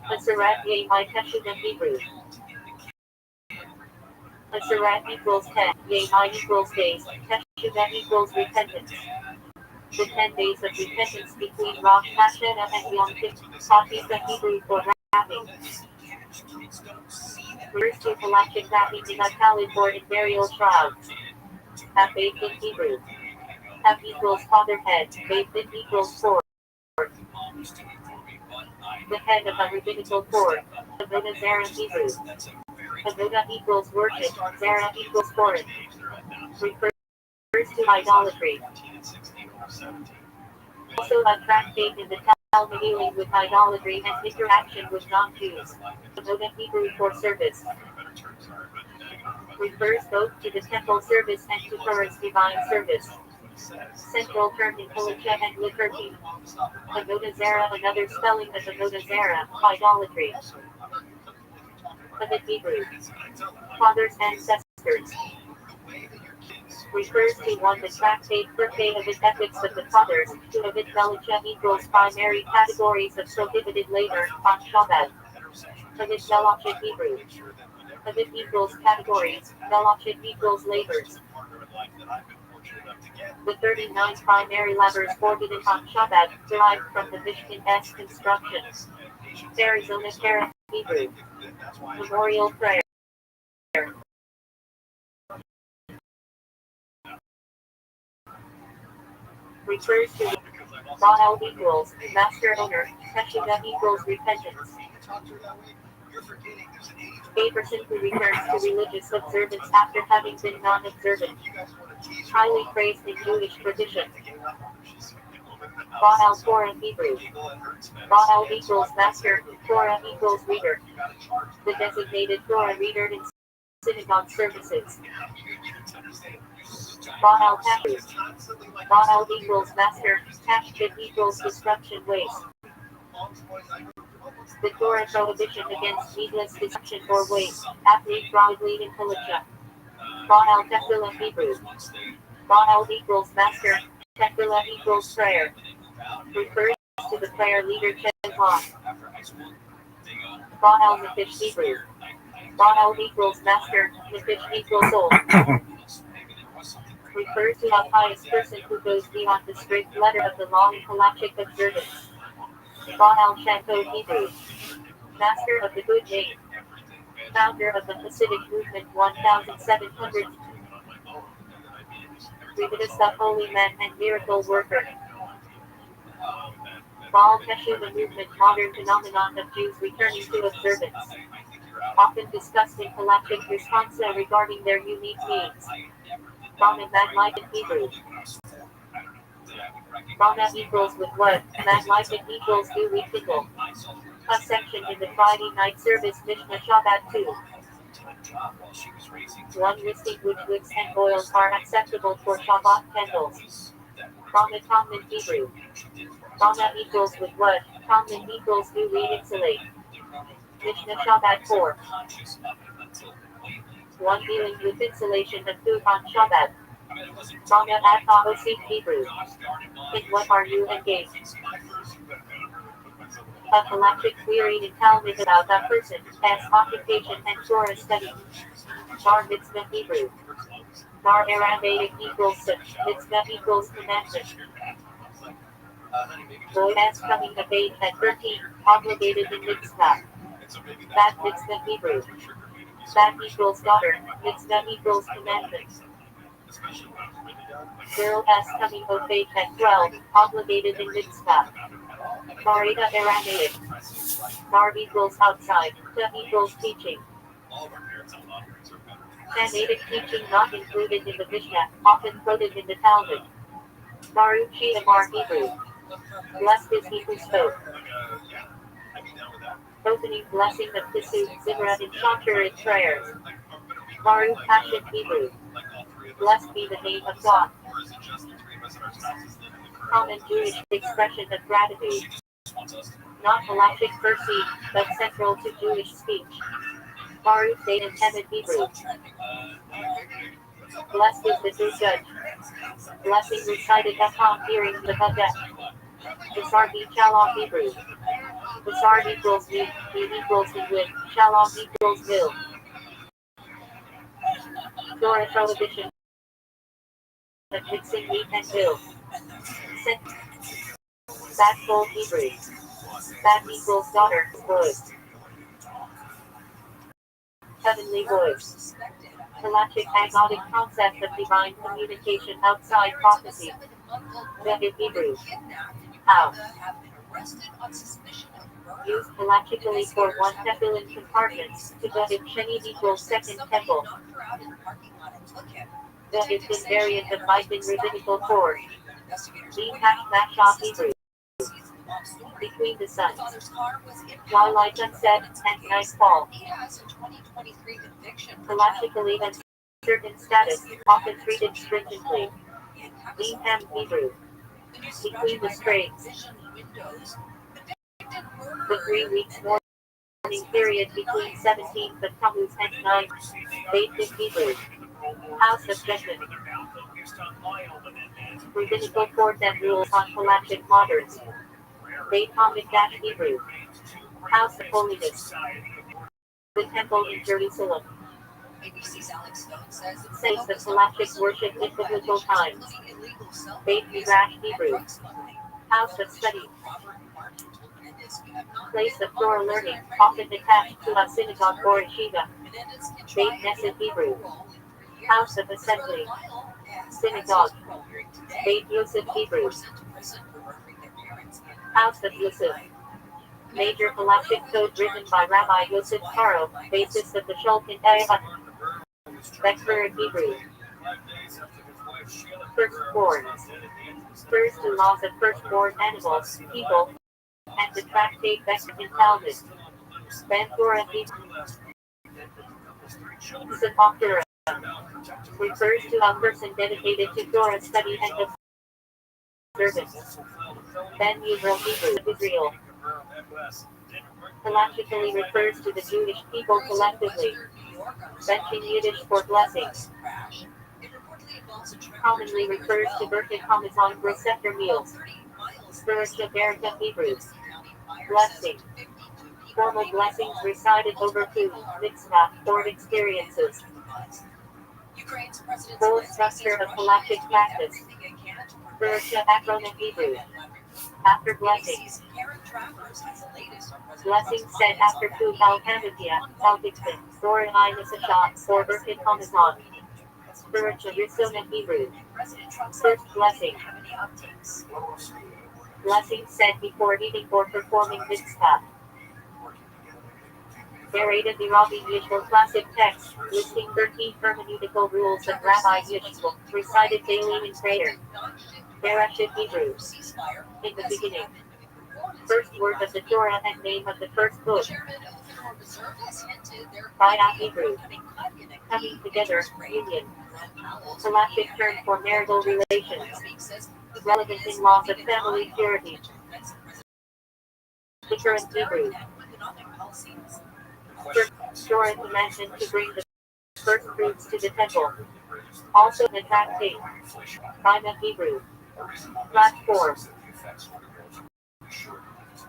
Aseret Yehai Teshudah Hebrew. Aseret equals 10, Yehai equals days, Teshudah equals repentance. The 10 days of repentance between Rosh Hashanah and Yom Kippur, Hatisa Hebrew for wrapping. Refers to galactic wrapping in Italian for in burial shrouds. Have faith in Hebrew. Have equals father head, faith in equals cord. The head of a rabbinical cord. Avodah Zarah Hebrew. Avodah equals worship, Zarah equals foreign. Refers to idolatry. Also a tractate in the Talmud dealing with idolatry and interaction with non-Jews. Avodah Hebrew for service. Refers both to the temple service and to Torah's divine service. Central term in Halacha and liturgy. Avodah Zarah, another spelling of Avodah Zarah, idolatry. Avid Hebrew. Father's ancestors. Refers to one the tractate birthday of the ethics of the fathers, to Avid Belicha equals primary categories of prohibited labor, on Shabbat. Avid Belicha Hebrew. Avid equals categories, Belicha equals labors. The 39 primary labors forbidden on Shabbat, derived from the Mishkan-esque construction. Arizona Terra Hebrew. Memorial prayer. Refers to Baal equals master owner, Teshudah equals repentance. A person who returns to religious observance after having been non-observant. Highly praised in Jewish tradition. Baal Torah Hebrew. Baal equals master, Torah equals reader. The designated Torah reader in synagogue services. Baal Hebrew. Baal equals master, Tashbit equals destruction waste. The Torah prohibition against needless destruction or waste, athlete broadly in Palacha. Baal Tefillah Hebrew. Baal equals master, Tefillah equals prayer. Refers to the prayer leader Chedlon. Baal Nefish Hebrew. Baal equals master, Nefish equals soul. Refers to a pious person who goes beyond the strict letter of the law in halachic observance. Baal Shanto Hebrew. Master of the good name. Founder of the Hasidic movement 1700. Rebbeinu, the holy man and miracle worker. Baal Teshuva movement, modern phenomenon of Jews returning to observance. Often discussed in halachic responsa regarding their unique needs. Bana Maglite in Hebrew. Bana equals with what? Maglite equals do rekindle. A section in the Friday night service Mishnah Shabbat 2. One listing which wicks and oils are acceptable for Shabbat candles. Bana Tom in Hebrew. Bana equals with what? Tom equals do re-insulate. Mishnah Shabbat 4. One dealing with insulation of food on Shabbat. Bana At Hebrew. In what are you engaged? A halachic query in Talmud about that person, as occupation and Torah study. Bar mitzvah Hebrew. Bar Aramaic equals such, mitzvah equals commandment. Boy as coming of age at 13, obligated in mitzvah. Bat mitzvah Hebrew. Bat equals daughter, mitzvah equals commandment. Girl as coming of age at 12, obligated in mitzvah. Marita Aramaic. Bar equals outside, ta equals teaching. Tannaitic teaching not included in the Mishnah, often quoted in the Talmud. Baruchi Amar Hebrew. Blessed is he who spoke. Opening blessing of Tisu, Zimra in Shantur in prayers. Baruch Hashem Hebrew. Blessed be the name of God. Common Jewish expression of gratitude. Not halachic per se, but central to Jewish speech. Baruch David Hemet Hebrew. Blessed is the true judge. Blessing recited upon hearing the Hadah. Basardi Shalom Hebrew. Basard equals meat, meat equals the with, Shalom equals will. Torah prohibition of mixing meat and will. Bat full Hebrew. Bat equals daughter, voice. Heavenly voice. Halachic agnostic concept of divine communication outside prophecy. David Hebrew. How? Used halachically for one tefillin compartments, to David Sheni equals second temple. David invariant of Biden rabbinical core. Hebrew. Between the suns. Twilight sunset and nightfall. Halachically uncertain status, often treated stringently. Hebrew. Between the straits. The 3 weeks mourning period between 17th of Tammuz and 9th, Beit Hebrew. House of Judgment. Rabbinical court and rules on halachic moderns. Beit Hamikdash Hebrew. House of Holiness. The Temple in Jerusalem. Says the halachic worship in biblical times. Beit Midrash Hebrew. House of Study. Place of Torah learning, often attached to a synagogue or yeshiva. Beit Knesset Hebrew. House of Assembly. Synagogue. Beit Yosef Hebrew. House of Yosef. Major halachic code written by Rabbi Yosef Karo, basis of the Shulchan Aruch. Beckford Hebrew. Firstborns. First the laws of firstborn animals, people, and the tractate Beckford in Talmud. Ben Torah Hebrew. Sepultura refers to a person dedicated to Torah study and observance. Ben Yisrael Hebrew Israel collectively refers to the Jewish people collectively. Benching Yiddish for blessings. Commonly refers to Birkat Hamazon receptor meals. First American Hebrews. Blessing. Formal blessings recited over food, mitzvah, or experiences. Full structure of galactic practice. First acronym Hebrew. After blessings. Blessings said after food al-Hamadia, al-Dixon, or Isasha, or Birkat Hamazon. Spiritual Risona Hebrew. First blessing. Blessings said before eating or performing mitzvah. Narrated the Rabbi Yishmael classic text, listing 13 hermeneutical rules of Rabbi Yishmael, recited daily in prayer. Bereshit Hebrew. In the beginning. First word of the Torah and name of the first book. Bayat Hebrew. Coming together, union. Galactic term for marital relations. Relevant in laws of family purity. The current Hebrew. Torah commandment to bring the first fruits to the temple. Also the tractate. Bima Hebrew. Platform.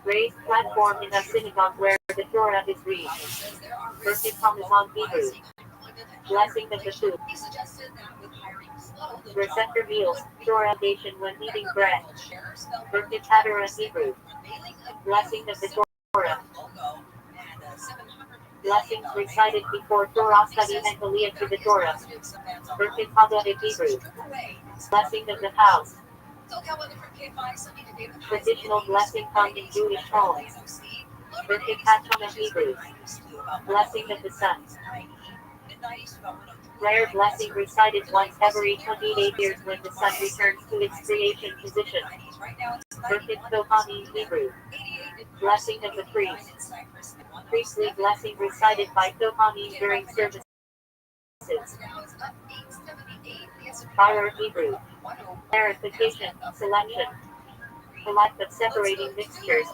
Raised platform in a synagogue where the Torah is read. Birkat Hamazon Hebrew. Blessing of the food. Receptor meals, Torah nation when eating bread. Birkat Hadara Hebrew. Blessing of the Torah. Blessings recited before Torah study and Aliyah to the Torah. Birkat Haggadah Hebrew. Blessing of the house. Traditional blessing found in Jewish homes. Birkat Hatana Hebrew. Blessing of the sun. Rare blessing recited once every 28 years when the sun returns to its creation position. Birkat Kohanim Hebrew. Blessing of the priest. Priestly blessing recited by Kohanim during services. Fire Hebrew. Clarification, selection. The lack of separating mixtures,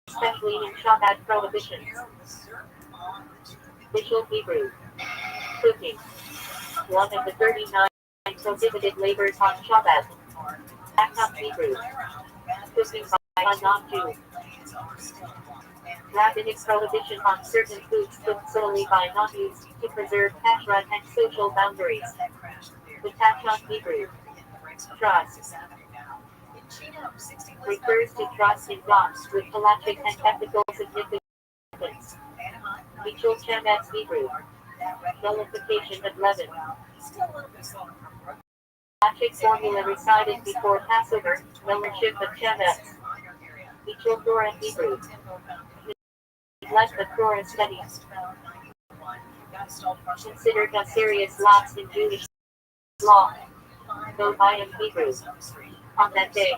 especially in Shabbat prohibitions. Visual Hebrew. Cooking. One of the 39 prohibited labors on Shabbat. Akam Hebrew. Cooking by a non-Jew. Rabbinic prohibition on certain foods cooked solely by non-Jews to preserve kashrut and social boundaries. The Tachon Hebrew. Trust. Refers to trust in God with galactic and ethical significance. Mutual Chametz Hebrew. Nullification of leaven. Galactic formula recited before Passover, membership of Chametz. Mutual Torah Hebrew. Neglect of Torah studies. Considered a serious lapse in Jewish law. Though I am Hebrew. On that day.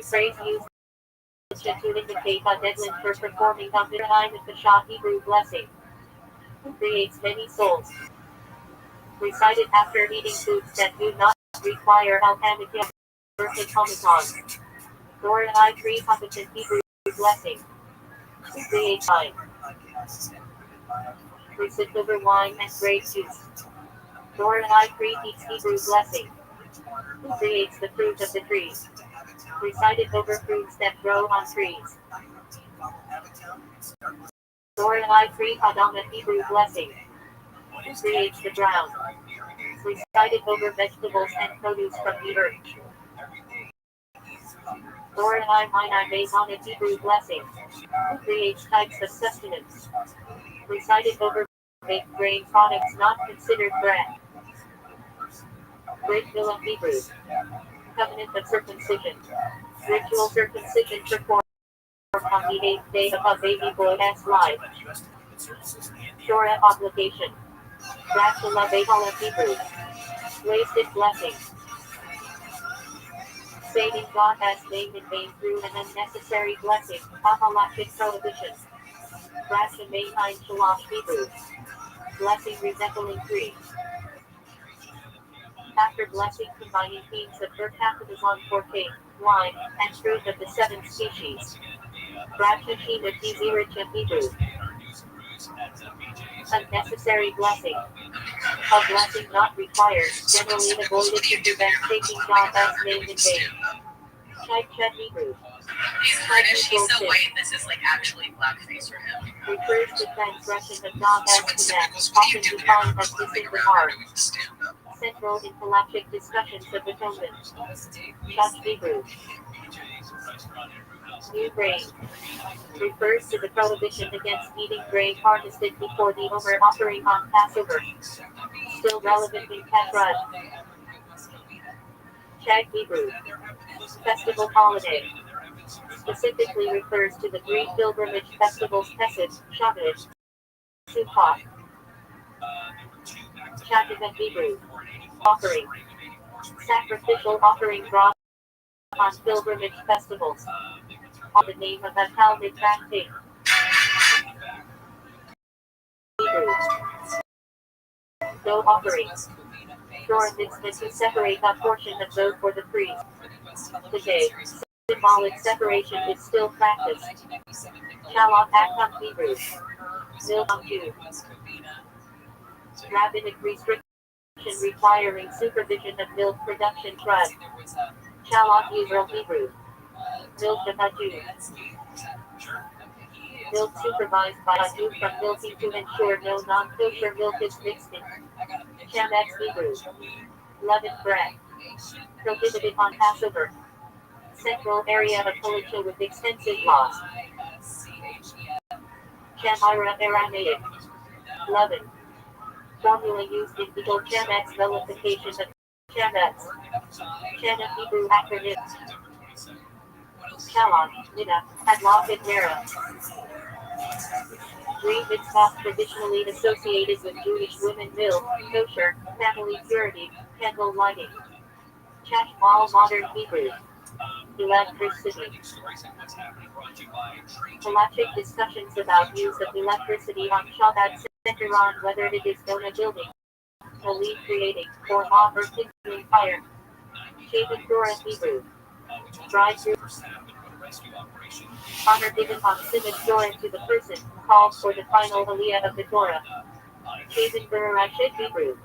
Phrase used to indicate a deadline for performing on the time of the Shah Hebrew blessing. Creates many souls. Recited after eating foods that do not require al-Hamadah. Birkat Hamazon. Torah I 3 competent Hebrew blessing. Creates wine. Receipt over wine and grape juice. Torah I 3 eats Hebrew blessing. Creates the fruit of the trees. Recited over fruits that grow on trees. Torah I 3 Adama Hebrew blessing. Creates the ground. Recited over vegetables and produce from the earth. Torah I Minai Bezana Hebrew blessing. Creates types of sustenance. Recited over baked grain products not considered bread. Great Villa Hebrew. Covenant of circumcision. Ritual circumcision performed on the 8th day of a baby boy's life. Torah obligation. Dracula Behala Hebrew. Wasted blessing. Stating God has named in vain through an unnecessary blessing. Amalekite prohibition. Brass and Mayheim Shalosh Hebrew. Blessing resembling 3. After blessing combining themes of per capita on forte, wine, and fruit of the 7 species. Brachashim of Dizirich Hebrew. Unnecessary blessing. A blessing not required, generally avoided to prevent taking God as name in vain. Chai Chet Hebrew. He's British, he's so white, this is like actually blackface for him. Refers to transgression of God as command, often defined as missing the mark. Central in galactic discussions of atonement. Chach Hebrew. New grain. Refers to the prohibition against eating grain harvested before the Omer offering on Passover. Still relevant in Kashrut. Chag Hebrew. Festival holiday. Specifically refers to the 3 pilgrimage festivals Pesach, Shavuot, Sukkot. Chagavan Hebrew. Offering. Sacrificial offering brought on pilgrimage festivals. On the name of a Talmud tractate. Hebrew. No offering. Torah mitzvah to separate a portion of dough for the priest. Today, symbolic separation is still practiced. Shalom Akam Hebrew. Milk Jew. Rabbinic restriction requiring supervision of milk production trust. Shalom Israel Hebrew. Milk of a Jew. Milk supervised by a Jew from milking to ensure no non-kosher milk is mixed in. Chametz Hebrew. Leavened bread. Prohibited on Passover. Central area of Palatia with extensive laws. Shamira Aramaic. Leaven. Formula used in Eagle Chametz nullification of Chametz. Chana Hebrew acronym. Shalom, Nina, Hadlock and Mera. 3 mitzvahs traditionally associated with Jewish women: milk, kosher, family purity, candle lighting. Chashmal modern Hebrew. Electricity. Halachic discussions about use of electricity on Shabbat center on whether it is done a building, a lead creating, or mob or kindling fire. Shaven Torah Hebrew. Drive-through. Honor given on Simon Torah to the person, called for the final aliyah of the Torah. Shaven Bereshit Hebrew.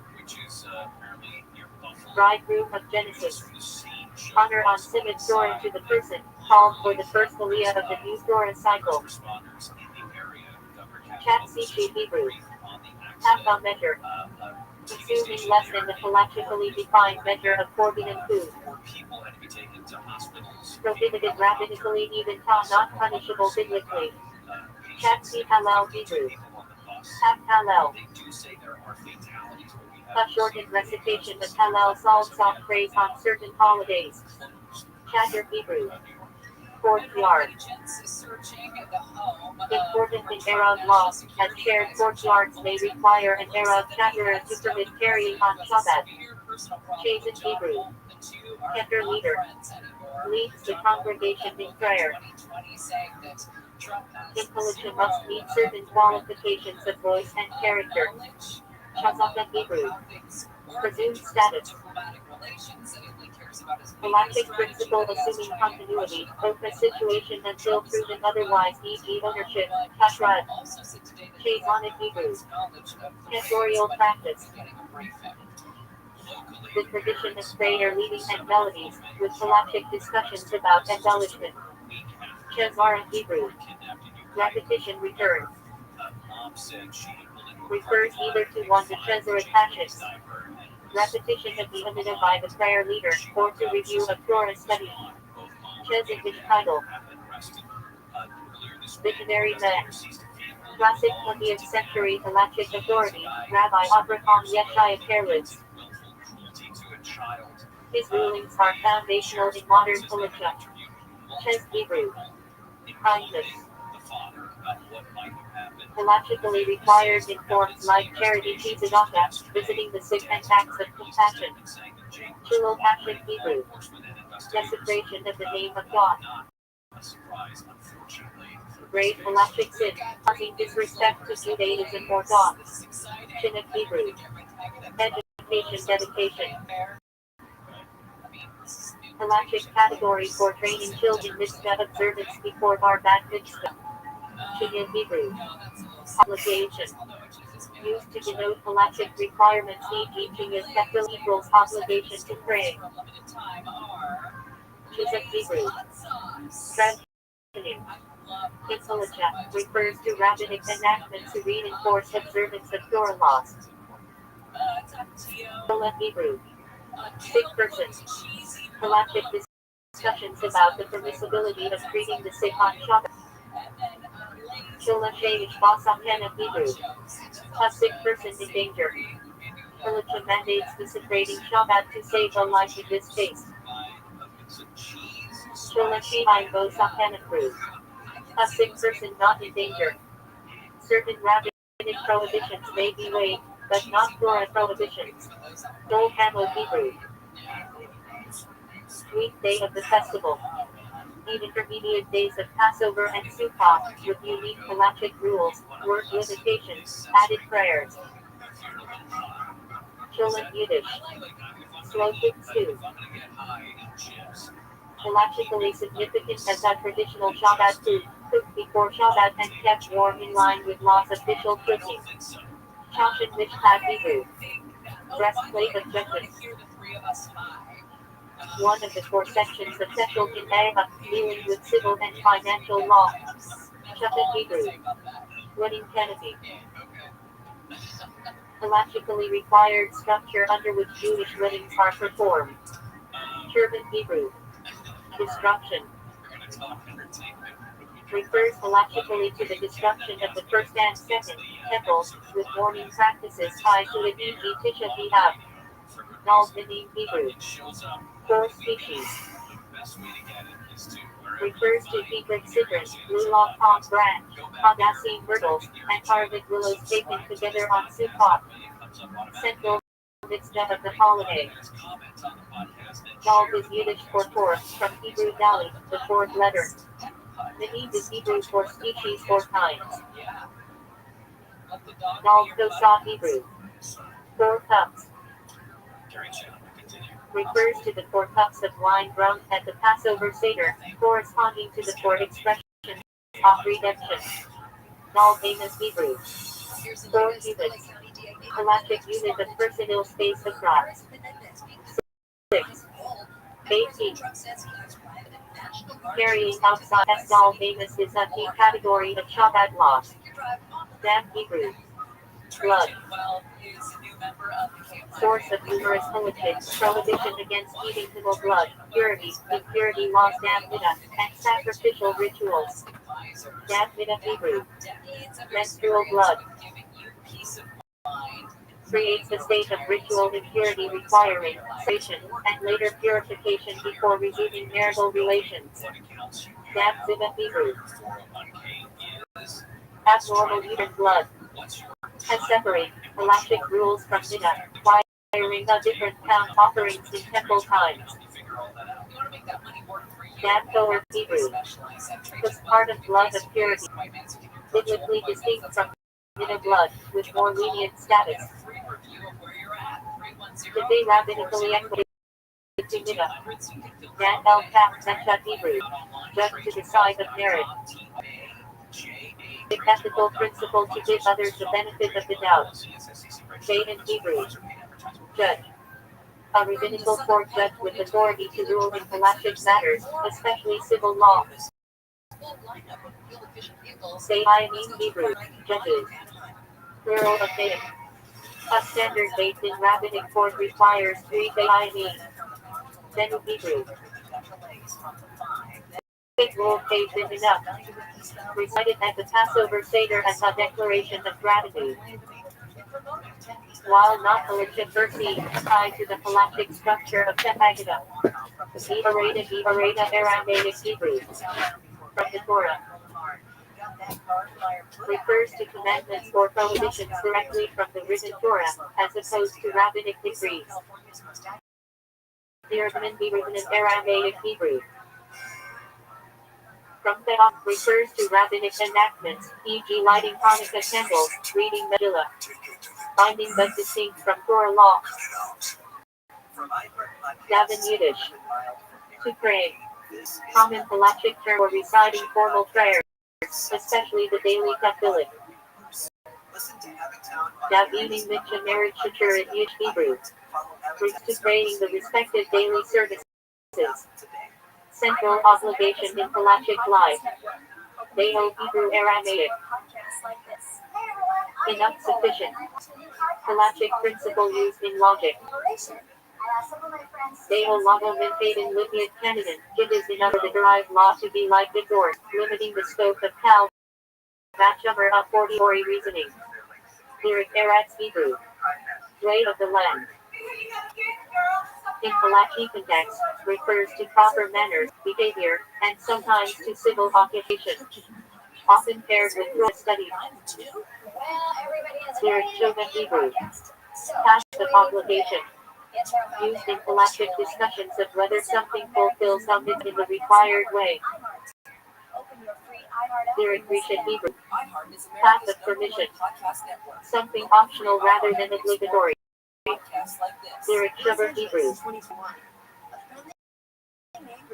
Bridegroom of Genesis. Honor on Simon Torah to the person, called for the first aliyah of the new Torah cycle. Chat Hebrew. Half a measure. Consuming less than the halachically defined measure of forbidden food. Prohibited rabbinically, even not punishable biblically. Chat Halal Hebrew. Half Halal. A shortened recitation of Halal psalms on praise on certain holidays. Chatter Hebrew. Courtyard. Important in Arab law, as shared courtyards may require an Arab chatterer to permit carrying on Shabbat. Chazen Hebrew. Keter leader. Leads the congregation in prayer. Intelligence must meet certain qualifications of voice and character. Shazaka Hebrew. Presumed status. Galactic principle assuming continuity, open situation until proven otherwise, e.g. ownership, kashrut. Shazonic Hebrew. Cantorial practice. The tradition of prayer leading and melodies, with galactic discussions about embellishment. Chazara Hebrew. Repetition returns. Refers either to one the Chezaret passions. Repetition of the Amidah by the prayer leader, or to review a Torah study. Chezavish title. Visionary man. Classic 20th century Halachic authority, Rabbi Abraham Yeshaya Kerlitz. His rulings are foundational in modern Palatia. Ches Hebrew. Kindness. Halachically required in forms like charity tzedakah, visiting the sick and acts of compassion. Shiloh action Hebrew. Desecration of the name of God. grave halachic sin, causing disrespect to Judaism or God. Shin of Hebrew. Education dedication. Halachic category for training children mitzvah observance before bar bat mitzvah. Shin in Hebrew. Obligation. Used to denote halachic requirements, e.g. Shin is sexual equals obligation to pray. Shin of Hebrew. Transitioning. Halacha refers to rabbinic enactments to reinforce observance of Torah laws. Hebrew. Sick person. Halachic discussions about the permissibility of treating the sick on Shabbat. Shola Sheish Basaken of Hebrew. A sick person in danger. Halacha mandates desecrating Shabbat to save a life in this case. Shola Sheish Basaken of Hebrew. A sick person not in danger. Certain rabbinic prohibitions may be waived, but not Torah prohibitions. Dol Hamo Hebrew. Weekday of the festival. Intermediate days of Passover and Sukkot, with unique halachic rules, word limitations, added prayers. Cholet Yiddish. Slotik stew. Halachically significant as a traditional Shabbat food, cooked before Shabbat and kept warm in line with law's official cooking. Shoshin Mishpat Hebrew. Breastplate of judgment. One of the four sections of Seshel Kin'eva, dealing with civil and financial law. Shafet Hebrew. Wedding canopy. Halachically required structure under which Jewish weddings are performed. Turban Hebrew. Destruction. Refers halachically to the destruction of the first and second temples, with mourning practices tied to it, e.g. Tisha B'Av. Nal B'Nim Hebrew. 4 species. Refers to Hebrew citrus, lulav palm branch, hadassine myrtles, and Harvard willows taken together on Sukkot. Central mitzvah of the holiday. Dal is Yiddish for fourth, from Hebrew Dali, the fourth letter. Medid is Hebrew for species or kinds. Dal Kosah Hebrew. 4 cups. Refers to the 4 cups of wine drunk at the Passover Seder, corresponding to the 4 expressions of redemption. Dal Amos Hebrew. 4 cubits. Halachic unit of personal space of drops. 6. 18. Carrying outside Dal Amos is a key category of Shabbat law. Dam Hebrew. Blood. Source of numerous halachic prohibition against eating human blood, purity, impurity laws, dam midah, and sacrificial rituals. Dam midah Hebrew. Menstrual blood. Creates a state of ritual impurity requiring separation and later purification before resuming marital relations. Dam midah Hebrew. Abnormal human blood. And separate halachic rules from midah, requiring a different count offerings in temple times. Dam Torah Hebrew. Was part of blood of purity. Biblically distinct from midah blood, with more lenient status. Today rabbinically equated to midah. Dan El Kaf Zechat Hebrew. Judge to decide of merit. The ethical principle to give others the benefit of the doubt. Shade in Hebrew. Judge. A rabbinical court judge with authority to rule in halachic matters, especially civil law. Say I mean Hebrew. Judges. Plural of Daim. A standard based in rabbinic court requires 3 I mean. Then Hebrew. Rule page is enough. Recited at the Passover Seder as a declaration of gratitude. While not halachic versi, tied to the halachic structure of Shehaggadah. Areda Aramaic Hebrew. From the Torah. Refers to commandments or prohibitions directly from the written Torah, as opposed to rabbinic decrees. The argument be written in Aramaic Hebrew. From Theon refers to rabbinic enactments, e.g. lighting Hanukkah candles, reading Megillah, finding but distinct from Torah law. Davin Yiddish. To pray. Common halachic term for reciting formal prayers, especially the daily tefillah. Davinim Mitcha marriage shatur in Yiddish Hebrew. To praying the respective daily services. Central obligation in halachic life. Deo Hebrew Aramaic. Enough sufficient. Halachic principle used in logic. Deo Lago Menfaden Libya Canaan. It is enough for the derived law to be like the door, limiting the scope of Cal. Matchumer a fortiori reasoning. Lyric Eretz Hebrew. Way of the land. In halachic context, refers to proper manners, behavior, and sometimes to civil occupation. Often paired with Torah study. Lyric Shogun Hebrew. Task of obligation. Used in halachic discussions of whether something fulfills something in the required way. Lyric Rishon Hebrew. Path of permission. Something optional rather than obligatory. Lyric Shabbat Hebrew.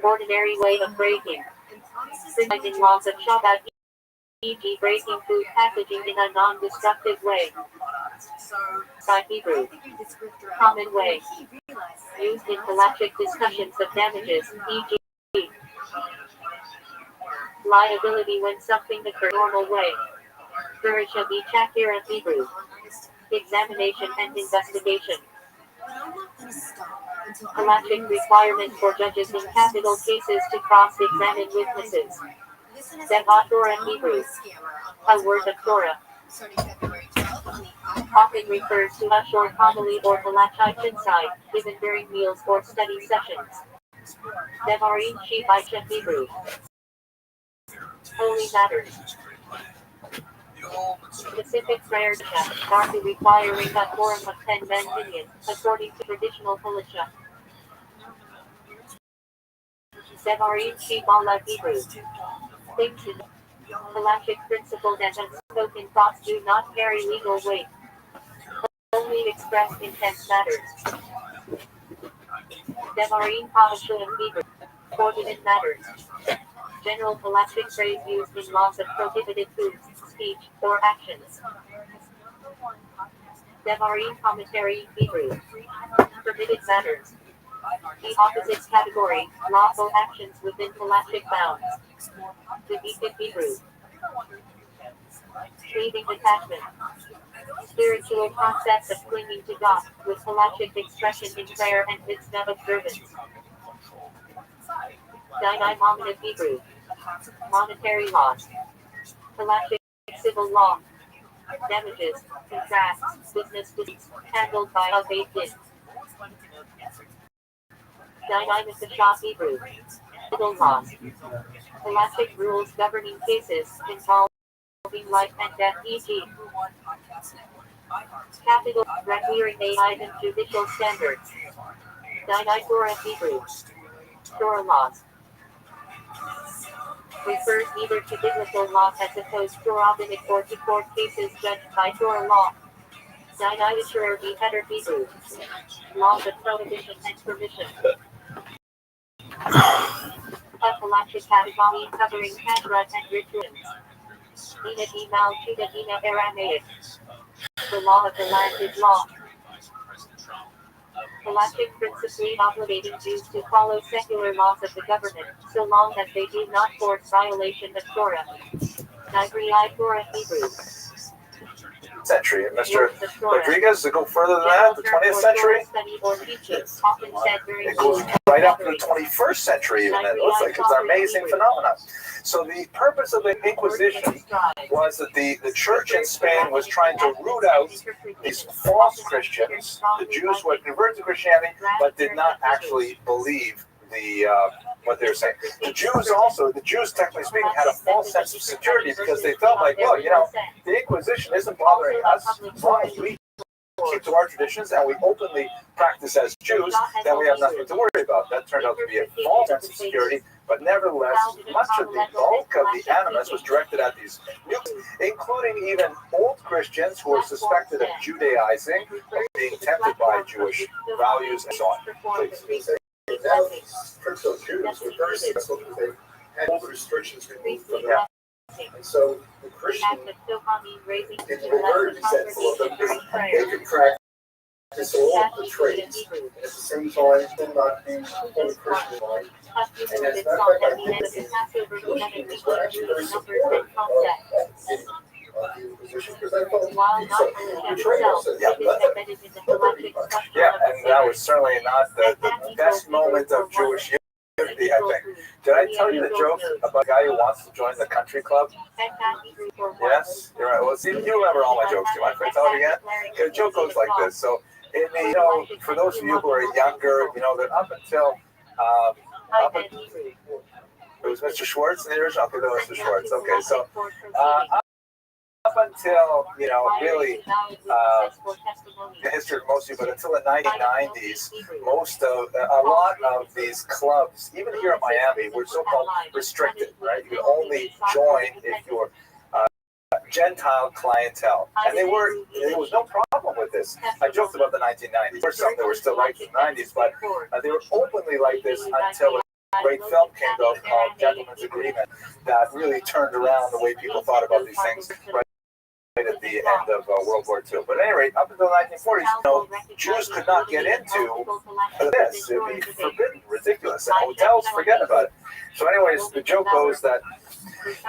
Ordinary way of breaking. Citing laws of Shabbat, e.g. breaking food packaging in a non-destructive way. By Hebrew. Common way. Used in halachic discussions of damages, e.g. liability when something occurs normal way. Berisha be Chakir of Hebrew. Examination and investigation. Halachic requirement for judges in capital cases to cross-examine witnesses. Devat Torah Hebrew. A word of Torah. Often refers to a short homily or halachic insight, given during meals or study sessions. Devarim Shivai Hebrew. Holy matters. Specific prayers are to requiring a quorum of 10 men minion, according to traditional halacha. Devarim Shivai Hebrew. Things in halachic principles and unspoken thoughts do not carry legal weight. Only expressed intent matters. Devarim Pahashulam Hebrew. Forbidden matters. General halachic phrase used in laws of prohibited foods, speech, or actions. Devarim commentary Hebrew. Permitted matters. The opposite category, lawful actions within halachic bounds. Deviated Hebrew. Cleaving attachment. Spiritual concept of clinging to God, with halachic expression in prayer and mitzvah observance. Dinai Nominative Hebrew. Monetary laws. Halachic civil law. Damages, contracts, business disputes, handled by a Beit Din. Dinai Mitzvah Hebrew. Civil laws. Halachic rules governing cases involving life and death, e.g. Capital requiring AI and judicial standards. Dinai Torah Hebrew. Torah laws. Refers either to biblical law as opposed to rabbinic or to court cases judged by Torah law. Dinai Yisrael Beheader Hebrew. Laws of prohibition and permission. A halachic category covering Hadrat and rituals. Ina Imal Judah Ina Aramaic. The law of the land is law. Halachic principally obligating Jews to follow secular laws of the government, so long as they do not force violation of Torah. Nagriai Torah Hebrew. Century. And Mr. Rodriguez, to go further than that, the 20th century, it goes right up to the 21st century even. It looks like it's an amazing phenomenon. So the purpose of the Inquisition was that the church in Spain was trying to root out these false Christians, the Jews who had converted to Christianity but did not actually believe what they're saying. The Jews technically speaking, had a false sense of security because they felt like, well, the Inquisition isn't bothering us as long as we keep to our traditions and we openly practice as Jews, then we have nothing to worry about. That turned out to be a false sense of security, but nevertheless, much of the bulk of the animus was directed at these nukes, including even old Christians who were suspected of Judaizing, of being tempted by Jewish values and so on. Please. Now, crypto Jews were very successful because they had all the restrictions removed from them. And so the Christians, in the word sense of them, they could practice all the trades and at the same time still not being fully Christianized. And as a matter of fact, I think the Jews were actually very supportive of the Inquisition because I thought the betrayal said, Yeah, and that was certainly not the best moment of Jewish unity, I think. Did I tell you the joke about a guy who wants to join the country club? Yes, you're right. Well, see, you remember all my jokes. Do you mind if I tell it again? Okay, the joke goes like this. So, for those of you who are younger, that up until it was Mr. Schwartz in the original. Okay, that was Mr. Schwartz. Okay, so up until really the history of most of you, but until the 1990s, a lot of these clubs, even here in Miami, were so-called restricted, right? You could only join if you were Gentile clientele, and there was no problem with this. I joked about the 1990s. There were some that were still like the 90s, but they were openly like this until a great film came out called Gentleman's Agreement that really turned around the way people thought about these things at the end of World War II. But at any rate, up until the 1940s, Jews could not get into this. It would be forbidden, ridiculous. And hotels, forget about it. So anyways, the joke goes that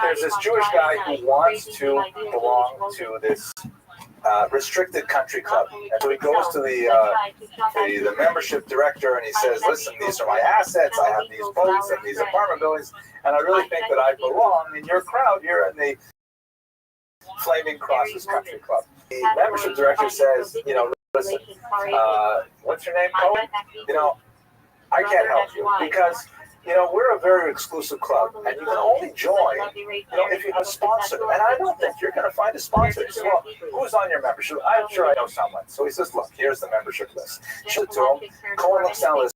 there's this Jewish guy who wants to belong to this restricted country club. And so he goes to the membership director and he says, listen, these are my assets. I have these boats and these apartment buildings, and I really think that I belong in your crowd here in the Flaming Crosses Country Club. The membership director says, listen, what's your name, Cohen? I can't help you because, we're a very exclusive club and you can only join, if you have a sponsor. And I don't think you're going to find a sponsor. He says, well, who's on your membership? I'm sure I know someone. So he says, look, here's the membership list. Show it to him. Cohen looks down the list.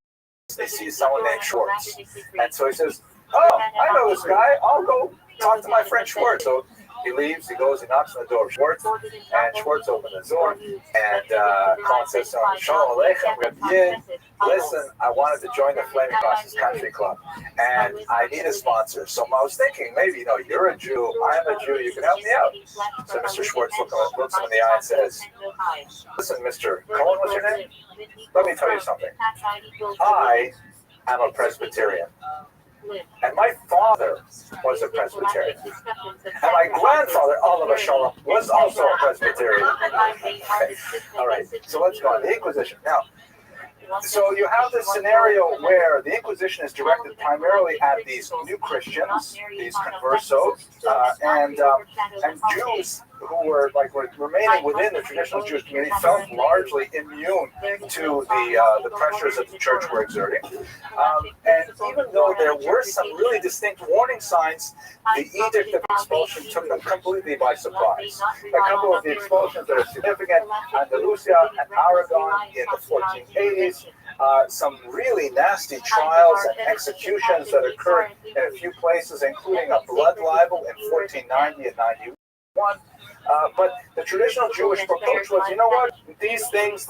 They see someone named Schwartz. And so he says, oh, I know this guy. I'll go talk to my friend Schwartz. So he leaves, he goes, he knocks on the door of Schwartz, and Schwartz opens the door, and Cohen says to him, Shalom Aleichem, listen, I wanted to join the Flaming Crosses Country Club, and I need a sponsor. So I was thinking, maybe, you're a Jew, I'm a Jew, you can help me out. So Mr. Schwartz looks him in the eye and says, listen, Mr. Cohen, what's your name? Let me tell you something. I am a Presbyterian. And my father was a Presbyterian. And my grandfather, Oliver Shalom, was also a Presbyterian. All right, so let's go on. The Inquisition. Now, so you have this scenario where the Inquisition is directed primarily at these new Christians, these conversos, and Jews who were remaining within the traditional Jewish community felt largely immune to the pressures that the church were exerting. And even though there were some really distinct warning signs, the edict of expulsion took them completely by surprise. A couple of the expulsions that are significant, Andalusia and Aragon in the 1480s, some really nasty trials and executions that occurred in a few places, including a blood libel in 1490 and 91. But the traditional Jewish approach was, what? These things.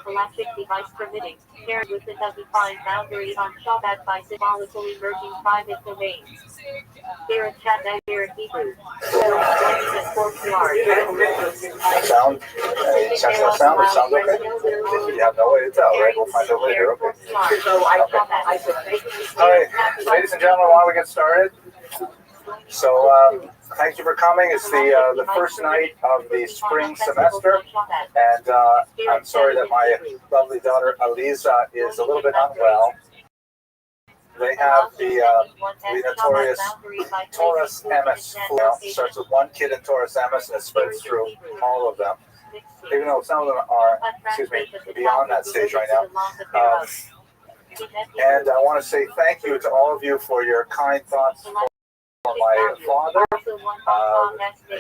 Electric device permitting. Paired with the defined boundary on Shabbat by symbolically merging private domains. Here Shaddai, here Hebrew. Sound? Sense sound? It sounds okay? You have no way to tell, right? We'll find out later. Okay. All right, ladies and gentlemen, why don't we get started? So, thank you for coming. It's the first night of the spring semester, and I'm sorry that my lovely daughter Aliza is a little bit unwell. They have the notorious Taurus Emis flu. It starts with one kid in Taurus Emis and it spreads through all of them. Even though some of them are, beyond that stage right now. And I want to say thank you to all of you for your kind thoughts. my father.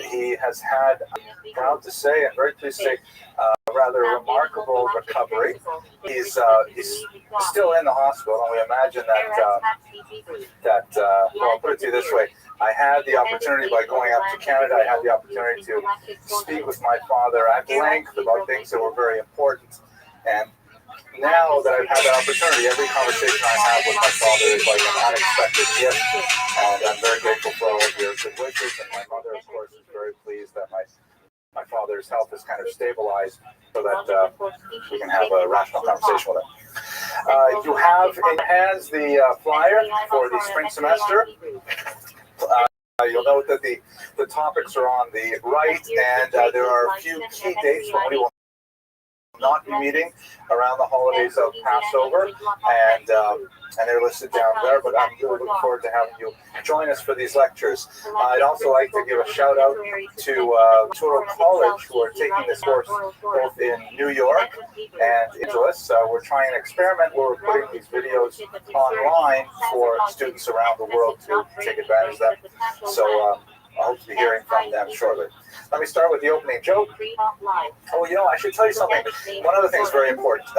He has had, I'm proud to say, and very pleased to say, a rather remarkable recovery. He's still in the hospital, and we imagine that well, I'll put it to you this way. I had the opportunity, by going up to Canada, I had the opportunity to speak with my father at length about things that were very important. And now that I've had that opportunity, every conversation I have with my father is like an unexpected gift, and I'm very grateful for all of your good wishes. And my mother, of course, is very pleased that my father's health is kind of stabilized, so that we can have a rational conversation with him. You have in hands the flyer for the spring semester. You'll note that the topics are on the right, and there are a few key dates when we will not be meeting around the holidays of Passover, and they're listed down there, but I'm really looking forward to having you join us for these lectures. I'd also like to give a shout out to Touro College, who are taking this course both in New York and Angeles. We're trying an experiment where we're putting these videos online for students around the world to take advantage of that. So I hope to be hearing from them shortly. Let me start with the opening joke. Oh, I should tell you something. One other thing is very important.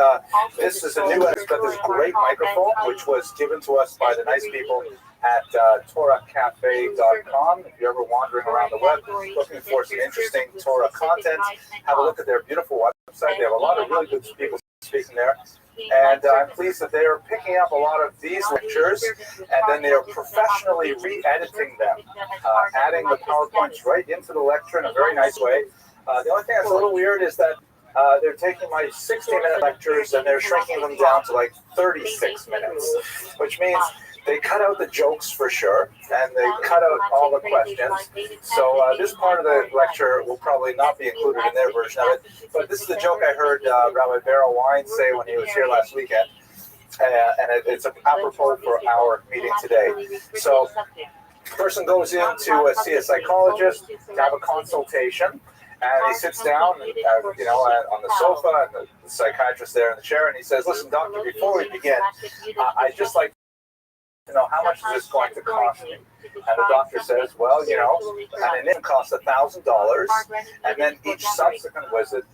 This is a new but this great microphone, which was given to us by the nice people at TorahCafe.com. If you're ever wandering around the web looking for some interesting Torah content, have a look at their beautiful website. They have a lot of really good people speaking there. And I'm pleased that they are picking up a lot of these lectures, and then they are professionally re-editing them, adding the PowerPoints right into the lecture in a very nice way. The only thing that's a little weird is that they're taking my 60-minute lectures and they're shrinking them down to like 36 minutes, which means they cut out the jokes for sure, and they cut out all the questions. So this part of the lecture will probably not be included in their version of it. But this is the joke I heard Rabbi Beryl Wine say when he was here last weekend, and it's apropos for our meeting today. So the person goes in to see a psychologist to have a consultation. And he sits down, on the sofa, and the psychiatrist there in the chair, and he says, "Listen, doctor, before we begin, I'd just like to know how much is this going to cost me?" And the doctor says, "Well, an in costs $1,000, and then each subsequent visit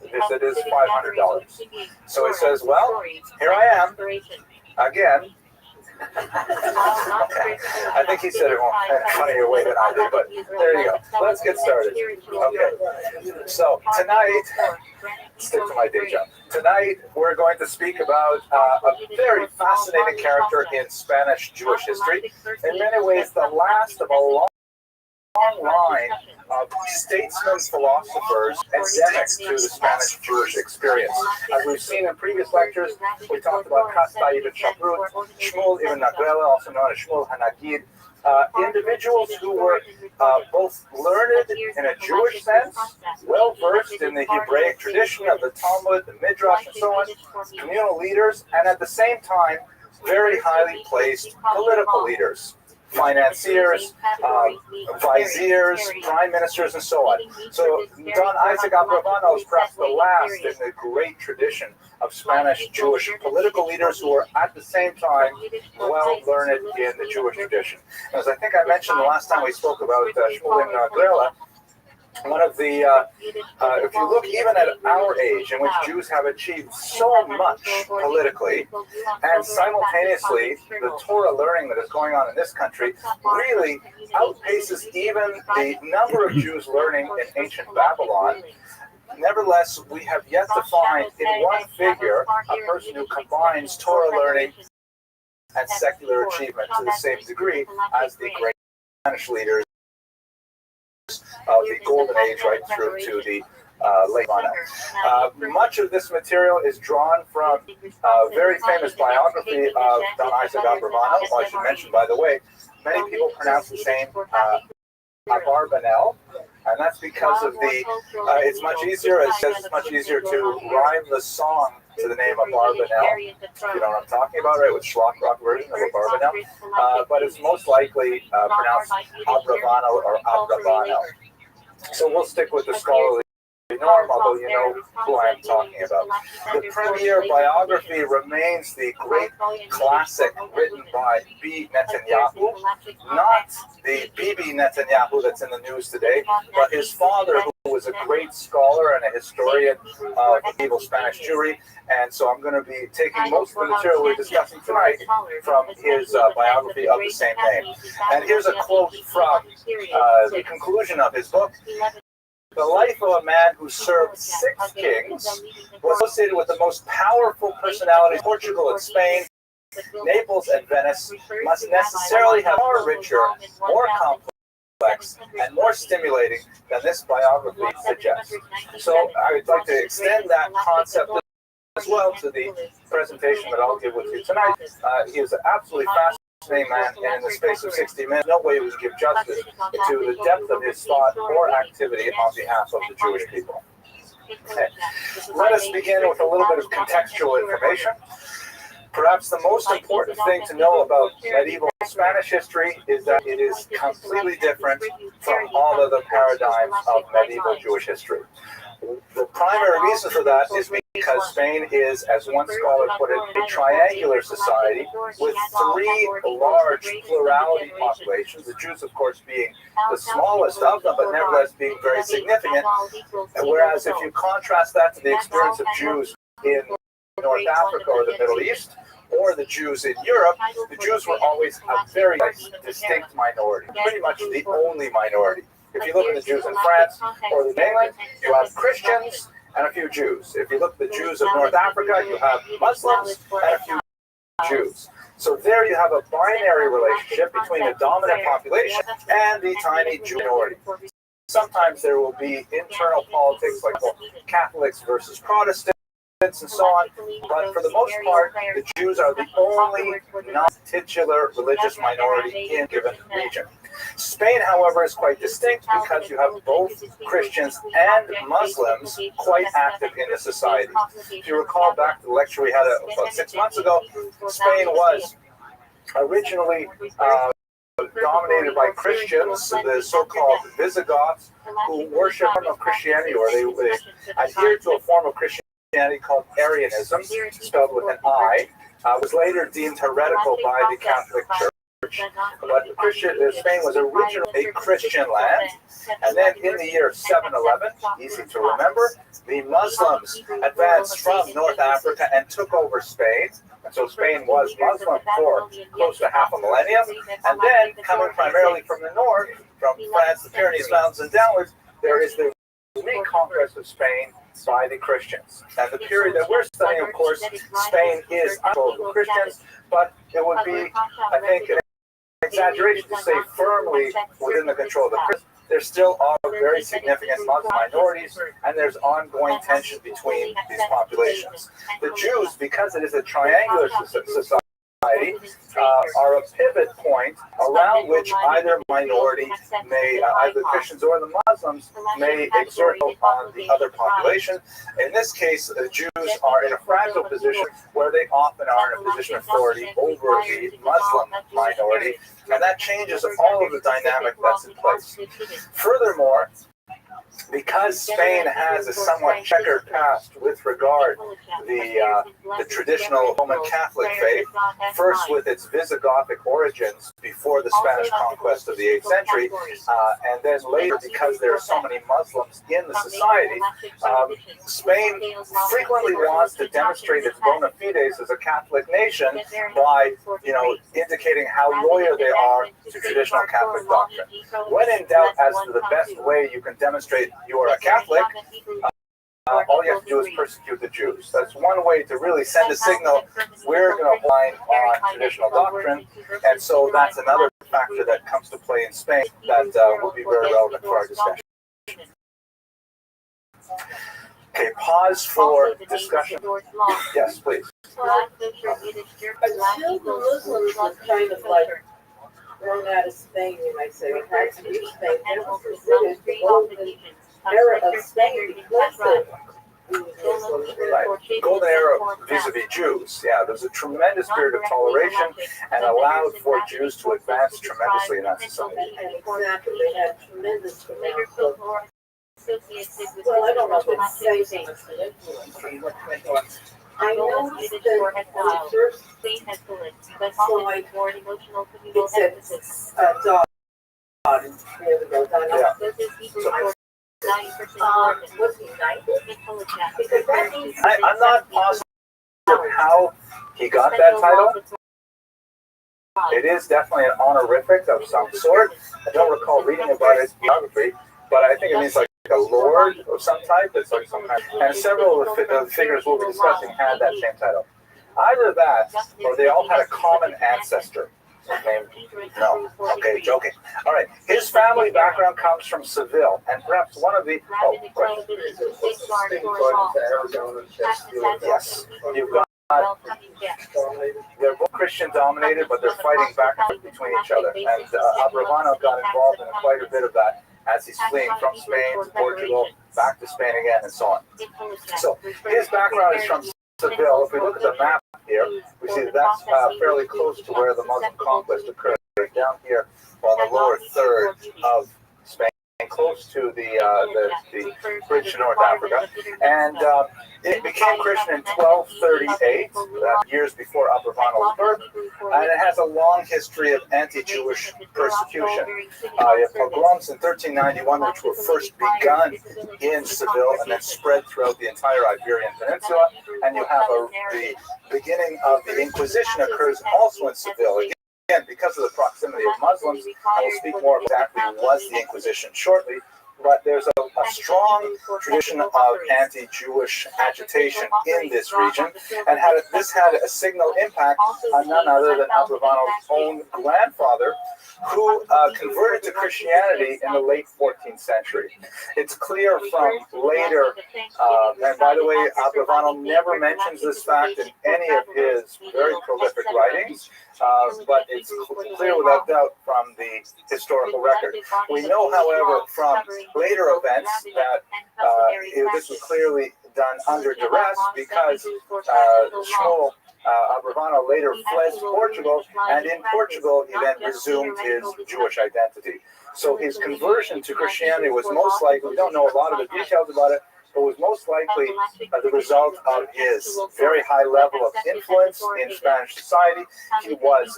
is $500. So he says, "Well, here I am again." I think he said it more funnier way than I did, but there you go. Let's get started. Okay. So tonight, stick to my day job. Tonight, we're going to speak about a very fascinating character in Spanish Jewish history. In many ways, the last of a long line of statesmen, philosophers, endemic to the Spanish Jewish experience. As we've seen in previous lectures, we talked about Chastai ibn Shaprut, Shmuel ibn Nagrela, also known as Shmuel Hanagid, individuals who were both learned in a Jewish sense, well-versed in the Hebraic tradition of the Talmud, the Midrash, and so on, communal leaders, and at the same time, very highly placed political leaders. Financiers, viziers, prime ministers, and so on. So Don Isaac Abravanel is perhaps the last in the great tradition of Spanish Jewish political leaders who are at the same time well learned in the Jewish tradition. As I think I mentioned the last time we spoke about Shmuel ibn Nagrela, one of the, if you look even at our age, in which Jews have achieved so much politically, and simultaneously the Torah learning that is going on in this country really outpaces even the number of Jews learning in ancient Babylon. Nevertheless, we have yet to find in one figure a person who combines Torah learning and secular achievement to the same degree as the great Spanish leaders of the Golden Age right through to the late Rothschild. Much of this material is drawn from a very famous biography of Don Isaac Abravanel. I should mention, by the way, many people pronounce the same Abarbanel, and that's because of the, it's much easier, it says it's much easier to rhyme the song to the name Abarbanel. You know what I'm talking about, right, with Schlock Rock version of Abarbanel. But it's most likely pronounced Abravanel or Abravanel. So we'll stick with the scholarly Norm, although you know who I'm talking about. The premier biography remains the great classic written by B. Netanyahu, not the Bibi Netanyahu that's in the news today, but his father, who was a great scholar and a historian of medieval Spanish Jewry. And so I'm going to be taking most of the material we're discussing tonight from his biography of the same name. And here's a quote from the conclusion of his book. The life of a man who served 6 kings was associated with the most powerful personalities. Portugal and Spain, Naples and Venice must necessarily have far richer, more complex, and more stimulating than this biography suggests. So I would like to extend that concept as well to the presentation that I'll give with you tonight. He is an absolutely fascinating man, and in the space of 60 minutes, no way we can give justice to the depth of his thought or activity on behalf of the Jewish people. Okay. Let us begin with a little bit of contextual information. Perhaps the most important thing to know about medieval Spanish history is that it is completely different from all other paradigms of medieval Jewish history. The primary reason for that is because Spain is, as one scholar put it, a triangular society with 3 large plurality populations, the Jews, of course, being the smallest of them, but nevertheless being very significant. Whereas if you contrast that to the experience of Jews in North Africa or the Middle East, or the Jews in Europe, the Jews were always a very distinct minority, pretty much the only minority. If you look at the Jews in France or the England, you have Christians and a few Jews. If you look at the Jews of North Africa, you have Muslims and a few Jews. So there you have a binary relationship between the dominant population and the tiny Jew minority. Sometimes there will be internal politics like Catholics versus Protestants and so on, but for the most part, the Jews are the only non-titular religious minority in a given region. Spain, however, is quite distinct because you have both Christians and Muslims quite active in the society. If you recall back to the lecture we had about 6 months ago, Spain was originally dominated by Christians, the so-called Visigoths, who worship a form of Christianity, or they adhere to a form of Christianity called Arianism, spelled with an I, was later deemed heretical by the Catholic Church. But Spain was originally a Christian land, and then in the year 711, easy to remember, the Muslims advanced from North Africa and took over Spain. And so Spain was Muslim for close to half a millennium. And then, coming primarily from the north, from France, the Pyrenees Mountains, and downwards, there is the reconquest of Spain by the Christians. And the period that we're studying, of course, Spain is full of Christians, but it would be, I think, an exaggeration to say firmly within the control of the Christians. There still are very significant Muslim minorities, and there's ongoing tension between these populations. The Jews, because it is a triangular society, are a pivot point around which either minority may, either the Christians or the Muslims, may exert on the other population. In this case, the Jews are in a fragile position where they often are in a position of authority over the Muslim minority, and that changes all of the dynamic that's in place. Furthermore, because Spain has a somewhat checkered past with regard to the traditional Roman Catholic faith, first with its Visigothic origins before the Spanish conquest of the 8th century, and then later because there are so many Muslims in the society, Spain frequently wants to demonstrate its bona fides as a Catholic nation by, indicating how loyal they are to traditional Catholic doctrine. When in doubt as to the best way you can demonstrate you are a Catholic, all you have to do is persecute the Jews. That's one way to really send a signal, we're going to align on traditional doctrine, and so that's another factor that comes to play in Spain that will be very relevant for our discussion. Okay, pause for discussion. Yes, please. Until the Muslims was kind of like thrown out of Spain, you might say, or had to leave Spain, there was considered the golden era of Spain because of Right. Golden era vis-a-vis Jews. Yeah, there was a tremendous period of toleration and allowed for Jews to advance tremendously in that society. And exactly, they had tremendous amounts of associated with Well, I don't know if social it's safe activities. so much for influence what went on. I Goals noticed needed that for head on the style. first Spain has bullets, but often more emotional communal it said emphasis. dog near the road. Yeah. Does this equal So- for 90% Mormon? Was he nice? Intelligent. Because that means I'm not positive how he got that title. It is definitely an honorific of some sort. I don't recall reading about it in geography, but I think it means like a lord of some type. It's like some kind. And several of the figures we'll be discussing had that same title. Either that, or they all had a common ancestor named. No, okay, joking. All right. His family background comes from Seville, and perhaps one of the. Oh, question. Yes, you've got. They're both Christian dominated, but they're fighting back and forth between each other. And Abrahano got involved in quite a bit of that as he's fleeing from Spain to Portugal, back to Spain again, and so on. So his background is from Seville. If we look at the map here, we see that that's fairly close to where the Muslim conquest occurred. Down here on the lower third of Spain, close to the bridge to North Africa. And it became Christian in 1238, years before Abrahano's birth, and it has a long history of anti-Jewish persecution. You have pogroms in 1391, which were first begun in Seville and then spread throughout the entire Iberian Peninsula, and you have the beginning of the Inquisition occurs also in Seville. Again, because of the proximity of Muslims, I will speak more exactly what was the Inquisition shortly, but there's a strong tradition of anti-Jewish agitation in this region, and this had a signal impact on none other than Abrahano's own grandfather, who converted to Christianity in the late 14th century. It's clear from later, and by the way, Abrahano never mentions this fact in any of his very prolific writings, but it's clear without doubt from the historical record. We know, however, from later events that this was clearly done under duress because Shmuel Abrahano later fled to Portugal, and in Portugal he then resumed his Jewish identity. So his conversion to Christianity was most likely, we don't know a lot of the details about it, but was most likely the result of his very high level of influence in Spanish society. He was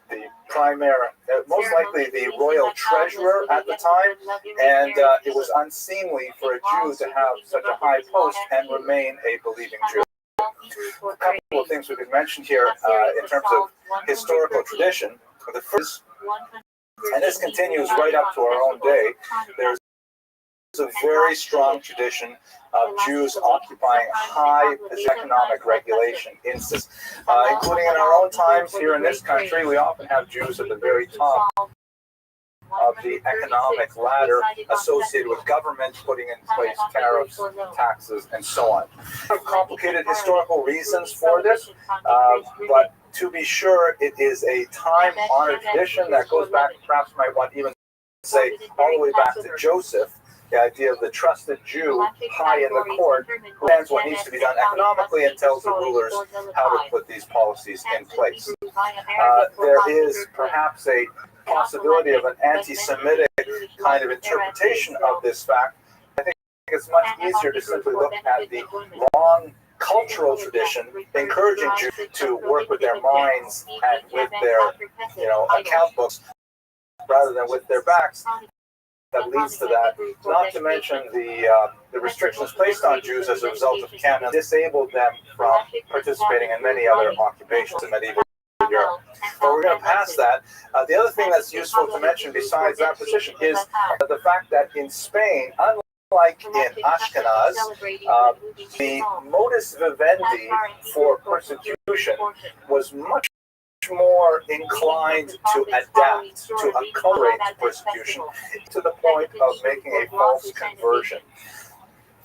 the primary, most likely the royal treasurer at the time, and it was unseemly for a Jew to have such a high post and remain a believing Jew. A couple of things we could mention here in terms of historical tradition. The first, and this continues right up to our own day, there's a very strong tradition of Jews occupying high economic regulation, including in our own times here in this country. We often have Jews at the very top of the economic ladder associated with government putting in place tariffs, taxes, and so on. Complicated historical reasons for this, but to be sure, it is a time-honored tradition that goes back, perhaps might want to even say, all the way back to Joseph. The idea of the trusted Jew high in the court who plans what needs to be done economically and tells the rulers how to put these policies in place. There is perhaps a possibility of an anti-Semitic kind of interpretation of this fact. I think it's much easier to simply look at the long cultural tradition encouraging Jews to work with their minds and with their, account books rather than with their backs. That leads to that. Not to mention the restrictions placed on Jews as a result of canon disabled them from participating in many other occupations in medieval Europe. But we're going to pass that. The other thing that's useful to mention besides that position is the fact that in Spain, unlike in Ashkenaz, the modus vivendi for persecution was much more inclined to adapt, to accommodate persecution, to the point of making a false conversion.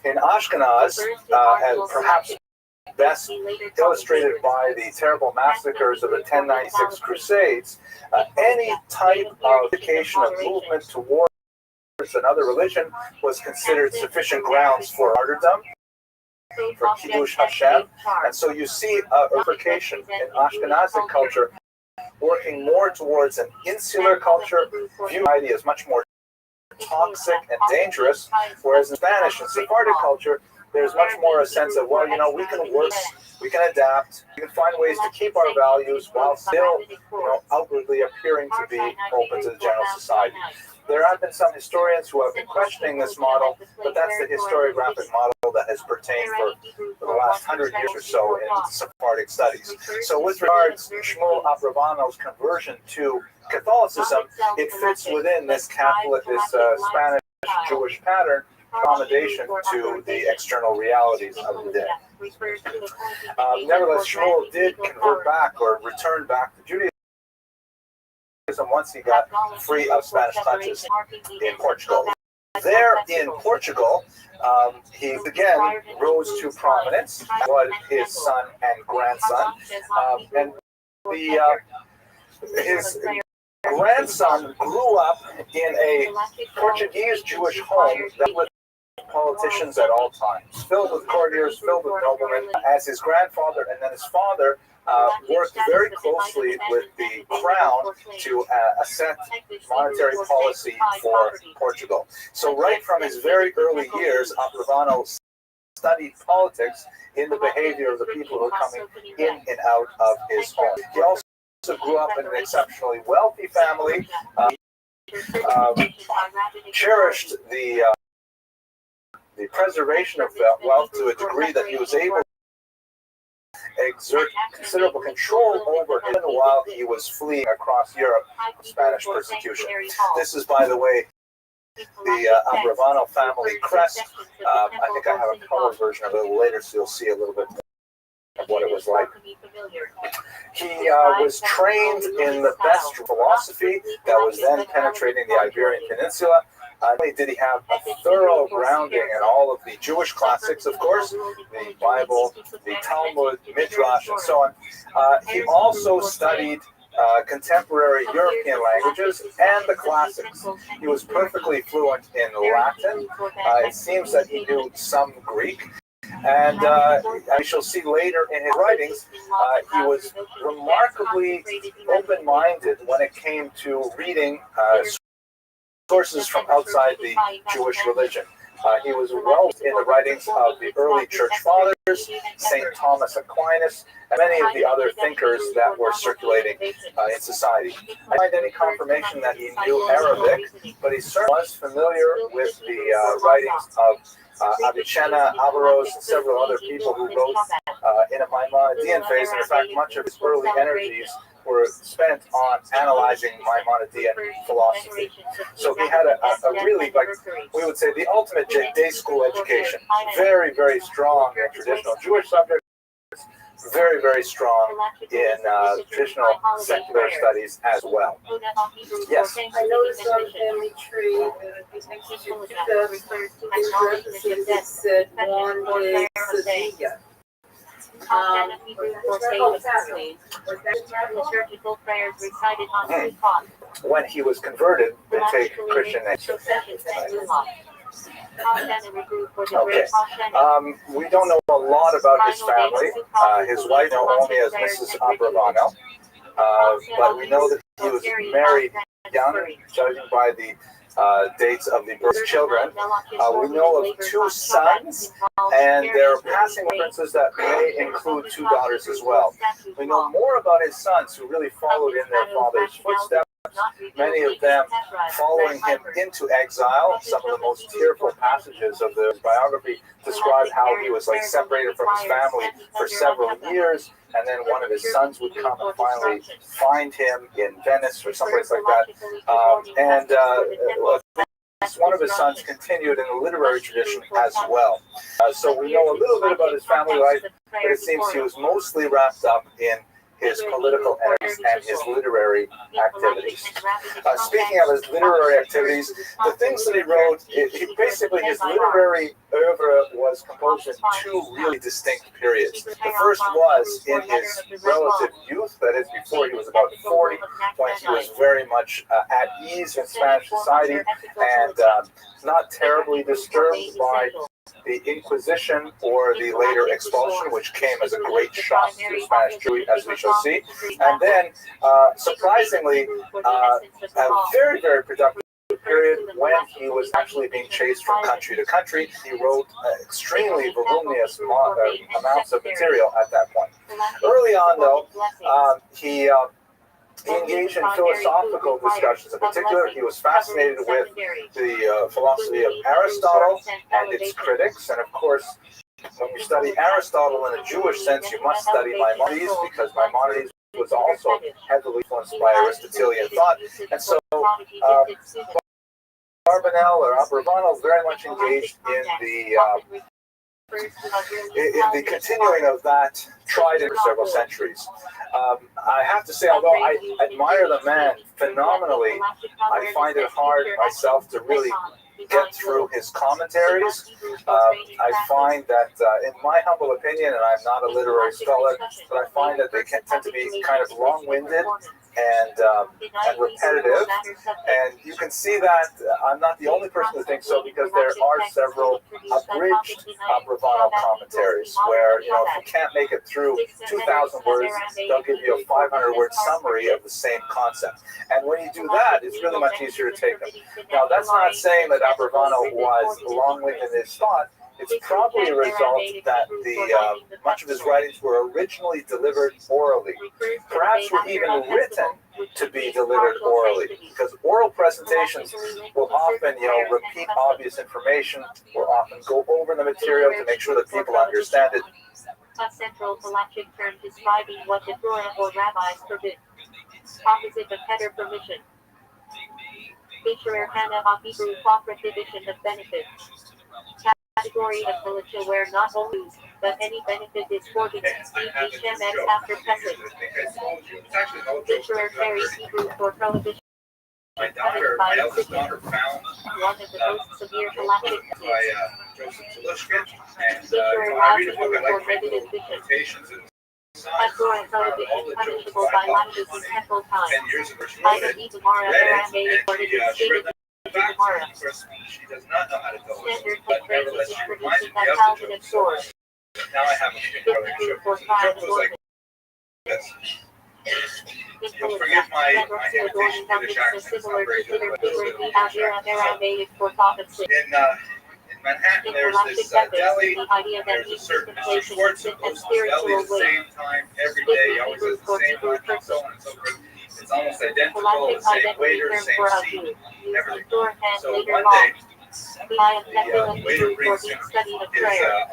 In Ashkenaz, and perhaps best illustrated by the terrible massacres of the 1096 Crusades, any type of indication of movement towards another religion was considered sufficient grounds for martyrdom, for Kiddush Hashem. And so you see a bifurcation in Ashkenazic culture working more towards an insular culture, viewing society as much more toxic and dangerous, whereas in Spanish and Sephardic culture, there's much more a sense of, well, we can work, we can adapt, we can find ways to keep our values while still, outwardly appearing to be open to the general society. There have been some historians who have been questioning this model, but that's the historiographic model that has pertained for the last 100 years or so in Sephardic studies. So with regards to Shmuel Abravanel's conversion to Catholicism, it fits within this Spanish Jewish pattern, accommodation to the external realities of the day. Nevertheless, Shmuel did convert back or return back to Judaism once he got free of Spanish clutches in Portugal. There in Portugal, he again rose to prominence, was his son and grandson, and his grandson grew up in a Portuguese Jewish home that was politicians at all times, filled with courtiers, filled with noblemen, as his grandfather and then his father worked very closely with the crown to set monetary policy for Portugal. So right from his very early years, Abravanel studied politics in the behavior of the people who were coming in and out of his home. He also grew up in an exceptionally wealthy family, cherished the preservation of wealth to a degree that he was able to exert considerable control over him while he was fleeing across Europe from Spanish persecution. This is, by the way, the Abravanel family crest. I think I have a color version of it later, so you'll see a little bit more of what it was like. He was trained in the best philosophy that was then penetrating the Iberian Peninsula. Not only did he have a thorough grounding in all of the Jewish classics, of course, the Bible, the Talmud, Midrash, and so on, he also studied contemporary European languages and the classics. He was perfectly fluent in Latin. It seems that he knew some Greek. And we shall see later in his writings, he was remarkably open-minded when it came to reading sources from outside the Jewish religion. He was well in the writings of the early church fathers, St. Thomas Aquinas, and many of the other thinkers that were circulating in society. I don't find any confirmation that he knew Arabic, but he certainly was familiar with the writings of Avicenna, Averroes, and several other people who wrote in a Maimonidean phase, and in fact much of his early energies were spent on analyzing Maimonidean philosophy. So he had a really, like we would say, the ultimate day school education. Very, very strong in traditional Jewish subjects, very, very strong in traditional secular studies as well. Yes? I noticed on the family tree, one is Sevilla. When he was converted, they take Christian name. Okay. We don't know a lot about his family. His wife know only as Mrs. Abravanel, but we know that he was married young, judging by the dates of the birth of children. We know of 2 sons, and there are passing references that may include 2 daughters as well. We know more about his sons, who really followed in their father's footsteps, many of them following him into exile. Some of the most tearful passages of the biography describe how he was separated from his family for several years, and then one of his sons would come and finally find him in Venice or someplace like that. One of his sons continued in the literary tradition as well. So we know a little bit about his family life, but it seems he was mostly wrapped up in his political energies and his literary activities. Speaking of his literary activities, the things that he wrote, basically his literary oeuvre was composed in 2 really distinct periods. The first was in his relative youth, that is before he was about 40, when he was very much at ease in Spanish society and not terribly disturbed by the Inquisition or the later expulsion, which came as a great shock to Spanish Jewry, as we shall see. And then, surprisingly, a very, very productive period when he was actually being chased from country to country. He wrote extremely voluminous amounts of material at that point. Early on, though, he engaged in philosophical discussions. In particular, he was fascinated with the philosophy of Aristotle and its critics. And of course, when you study Aristotle in a Jewish sense, you must study Maimonides, because Maimonides was also heavily influenced by Aristotelian thought. And so Barbanel or Abravanel very much engaged in the continuing of that tried for several centuries. I have to say, although I admire the man phenomenally, I find it hard myself to really get through his commentaries. I find that, in my humble opinion, and I'm not a literary scholar, but I find that they tend to be kind of long-winded and repetitive. And you can see that I'm not the only person who thinks so, because there are several abridged Abravanel commentaries where, if you can't make it through 2,000 words, they'll give you a 500-word summary of the same concept. And when you do that, it's really much easier to take them. Now, that's not saying that Abravanel was long-winded in his thought. It's probably a result that much of his writings were originally delivered orally. Perhaps were even written to be delivered orally, because oral presentations will often, repeat obvious information, will often go over the material to make sure that people understand it. A central galactic term describing what the Torah or rabbis forbid. Opposite of header permission. Fisher Hannah Hebrew prohibition of benefit. Category of militia where not only used, but any benefit is forbidden. E.g. Shem X after Pesach. Fisher Ferry Hebrew for prohibition. My eldest daughter, found one of the most severe galactic by Joseph Zalushkin, and I read a book, I like to read quotations and Pastoral prohibition punishable by lashes in temple time. 10 years ago she By wrote the it, Gemara read it, or and she read the back to me. Of course, she does not know how to tell us, Standard but phrases nevertheless, she introducing reminded me that of Calvin the and joke. Sword. Now I have a joke. The joke was like this. You'll forgive my imitation Yiddish accent. It's not very good, but it's a Yiddish accent. In Manhattan, there's this deli. There's a certain Mr. Schwartz who goes to the deli at the same time every day. He always has the same lunch and so on and so forth. It's almost identical, the same waiter, same seat, everything. So one day, the waiter brings him his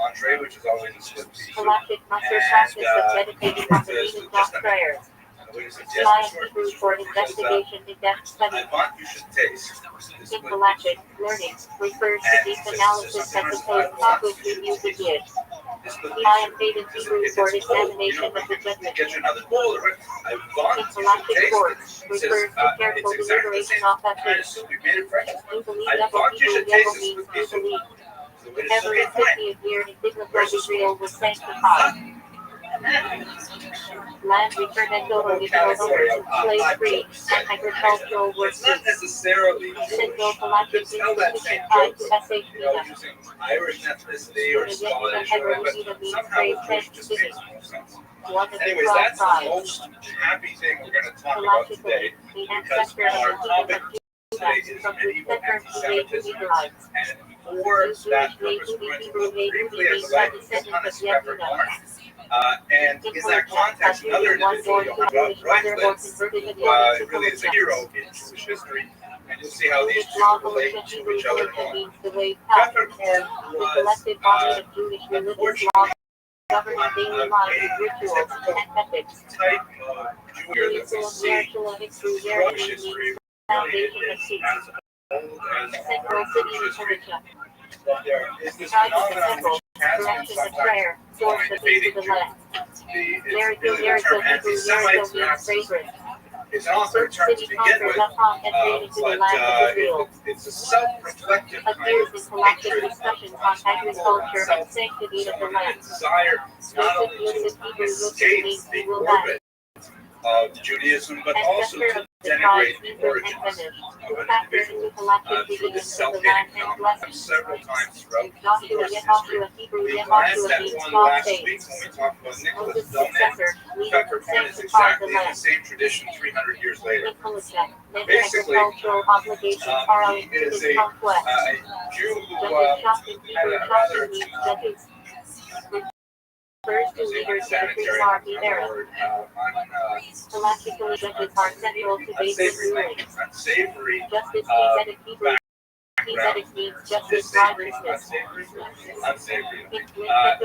entree, which is always a split pea. Galactic master practice of meditating on the meaning of prayer. And the waiter says, Science yes, Hebrew for investigation in-depth study. I want you should taste this split Galactic learning refers to deep analysis of the code of which we use it yet. Science Hebrew for examination of the judgment. Get you another bowl. I want you should Galactic taste court it. refers It to says, careful it's exactly the deliberation same of that kind taste. as we made it fresh. You believe I that thought you Hebrew should taste devil this means with you me. believe. So the waiter says, Every okay, fine. 50th year in biblical Israel was sanctified. Land returned and total original owners of slave-free and agricultural were It's not free. necessarily Central Jewish. galactic Tell that same institution tied joke, to SHBF. using Irish ethnicity or Scottish or whatever, but somehow the Jewish just makes more sense. One of the Anyways, 12 that's the tribes. most happy thing we're going to talk about today, The because ancestor of our the topic kingdom of today Judah is from the medieval center of the anti-Semitism, Israelites. and for that purpose, we're going to look briefly at the life of Johannes Pepper Clark. And in that context, another individual, Rabbi Rothschild, who really is a hero in Jewish history, and you'll see how these two relate to each other more. Peppercorn was, unfortunately, Govern daily life, rituals, and ethics. type of Jew that we see in Jewish history really is as old as Central Jewish city history. literature. But there is this Tried to phenomenon temple, which has been direction of sometimes prayer, source coined of fading the Jew. land. It's Miracle, really the miracle, term Hebrew, anti-Semite, miracle means perhaps, fragrant. is an awesome Search term city to begin with, conquer.com and fade into the but land of Israel. it's a self-reflective kind Appears of in collective hatred discussions on agriculture and sanctity of the land. desire not only Joseph to Hebrew escape means the he will die. orbit of Judaism, but also to denigrate the origins of an individual. Through this self-hating phenomenon several times throughout Hebrews history. We glanced at one last week when we talked about Nicholas Donet. Peppercorn is exactly in the same tradition 300 years later. Basically, he is a Jew who had a rather First two leaders of the Pre-Spartan era. Scholastically, judges are central to basic rulings. unsavory Justice Kezetic Hebrew. Kezetic means justice, righteousness. unsavory. With He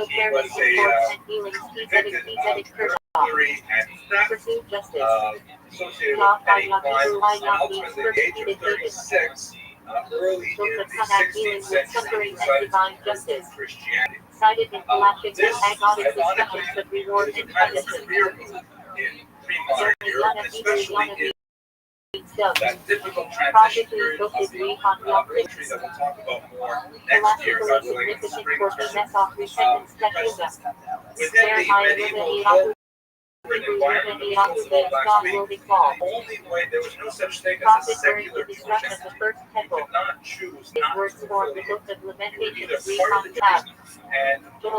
carrying was courts and healings, convicted Kezetic of Kerzhaw. burglary and theft Pursue justice. associated with petty crimes, and ultimately at the age of 36, early in the 16th century, he decided to convert to Christianity. Cited in galactic This, and agnostic ironically, discussions of reward is a and kind of punishment. career move in pre-modern Europe, and especially in that difficult transition period of the military that we'll talk about more next year, God willing, in the spring term. Within the medieval corporate environment that we spoke about last week, the only way there was no such thing as a secular Christian. You could not choose not to fulfill the yoke. You were either part of the Jews and you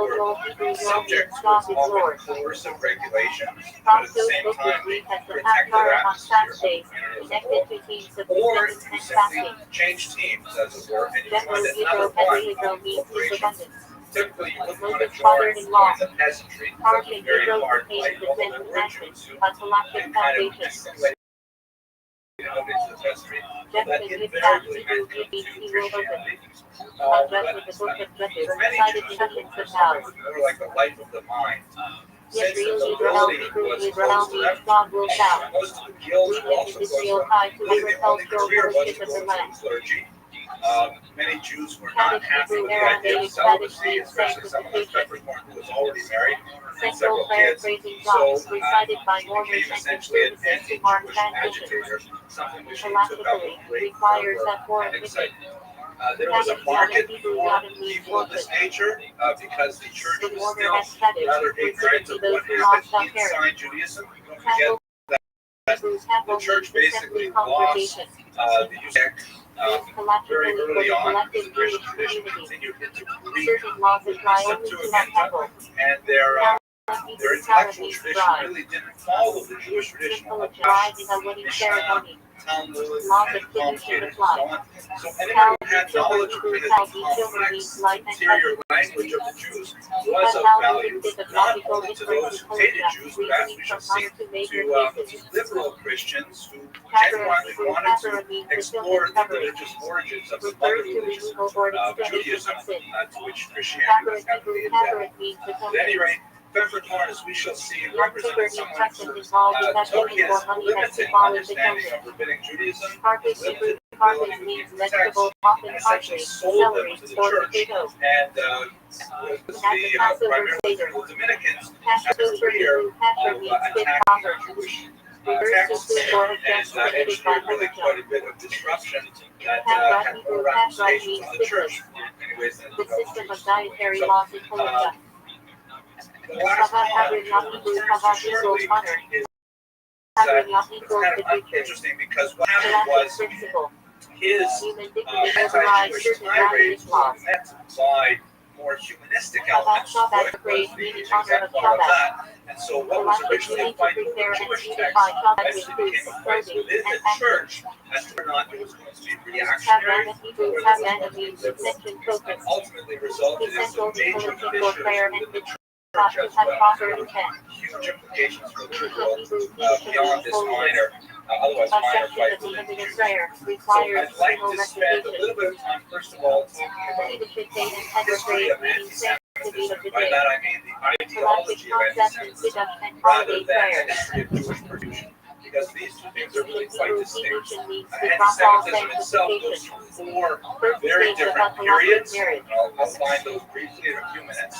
were subject to often coercive regulations, but at the same time they protect their atmosphere. Or you simply change teams, as it were, and you find another one corporation. Typically, you wouldn't want to join the peasantry because it was very hard life, although there were Jews who kind of assimilated out into the peasantry. So that invariably meant to Christianity. But for many Jews, something was more like the life of the mind. Sense of nobility was close to them. Most of the guilds were also close to them. Really, the only career was to go into the clergy. Many Jews were not happy with the idea of celibacy, especially someone like Peppercorn who was already married and several kids. So he became essentially an anti-Jewish agitator, something which he took up with great fervor and excitement. There was a market for people of this nature because the church was still rather ignorant of what happened inside Judaism. Don't forget that the church basically lost the use very early on. The Christian tradition continued into Greek Septuagint, and their intellectual tradition really didn't follow the Jewish tradition of Mishnah, Talmud, and commentators, and so on. So anyone who had knowledge of the complex interior language of the Jews was of value, not only to those who hated Jews, but as we shall see, to liberal Christians who genuinely wanted to explore the religious origins of some other religions of Judaism, to which Christianity was heavily indebted. At any rate, Peppercorn, as we shall see, represented someone who took his limited understanding of rabbinic Judaism, limited ability to be protected, and essentially sold them to the church. And primarily the Dominicans had a career of attacking Jewish texts and engineered really quite a bit of disruption that had more ramifications on the church in many ways than The system of dietary laws in Colombia. the last point shortly is kind of interesting because what happened was his anti-Jewish tirade was met by more humanistic elements, what was the exemplar of that. And so what was originally a fight over Jewish texts eventually became a fight within the church as to whether or not it was going to be reactionary or whether it was going to be liberal, and ultimately resulted in some major fissures within the church as well. Huge implications for the church world beyond this minor, otherwise minor fight within the Jews. So I'd like to spend a little bit of time, first of all, talking about the history of anti-Semitism. By that I mean the ideology of anti-Semitism rather than the history of Jewish persecution, because these two things are really quite distinct. Anti-Semitism itself goes through four very different periods. I'll outline those briefly in a few minutes.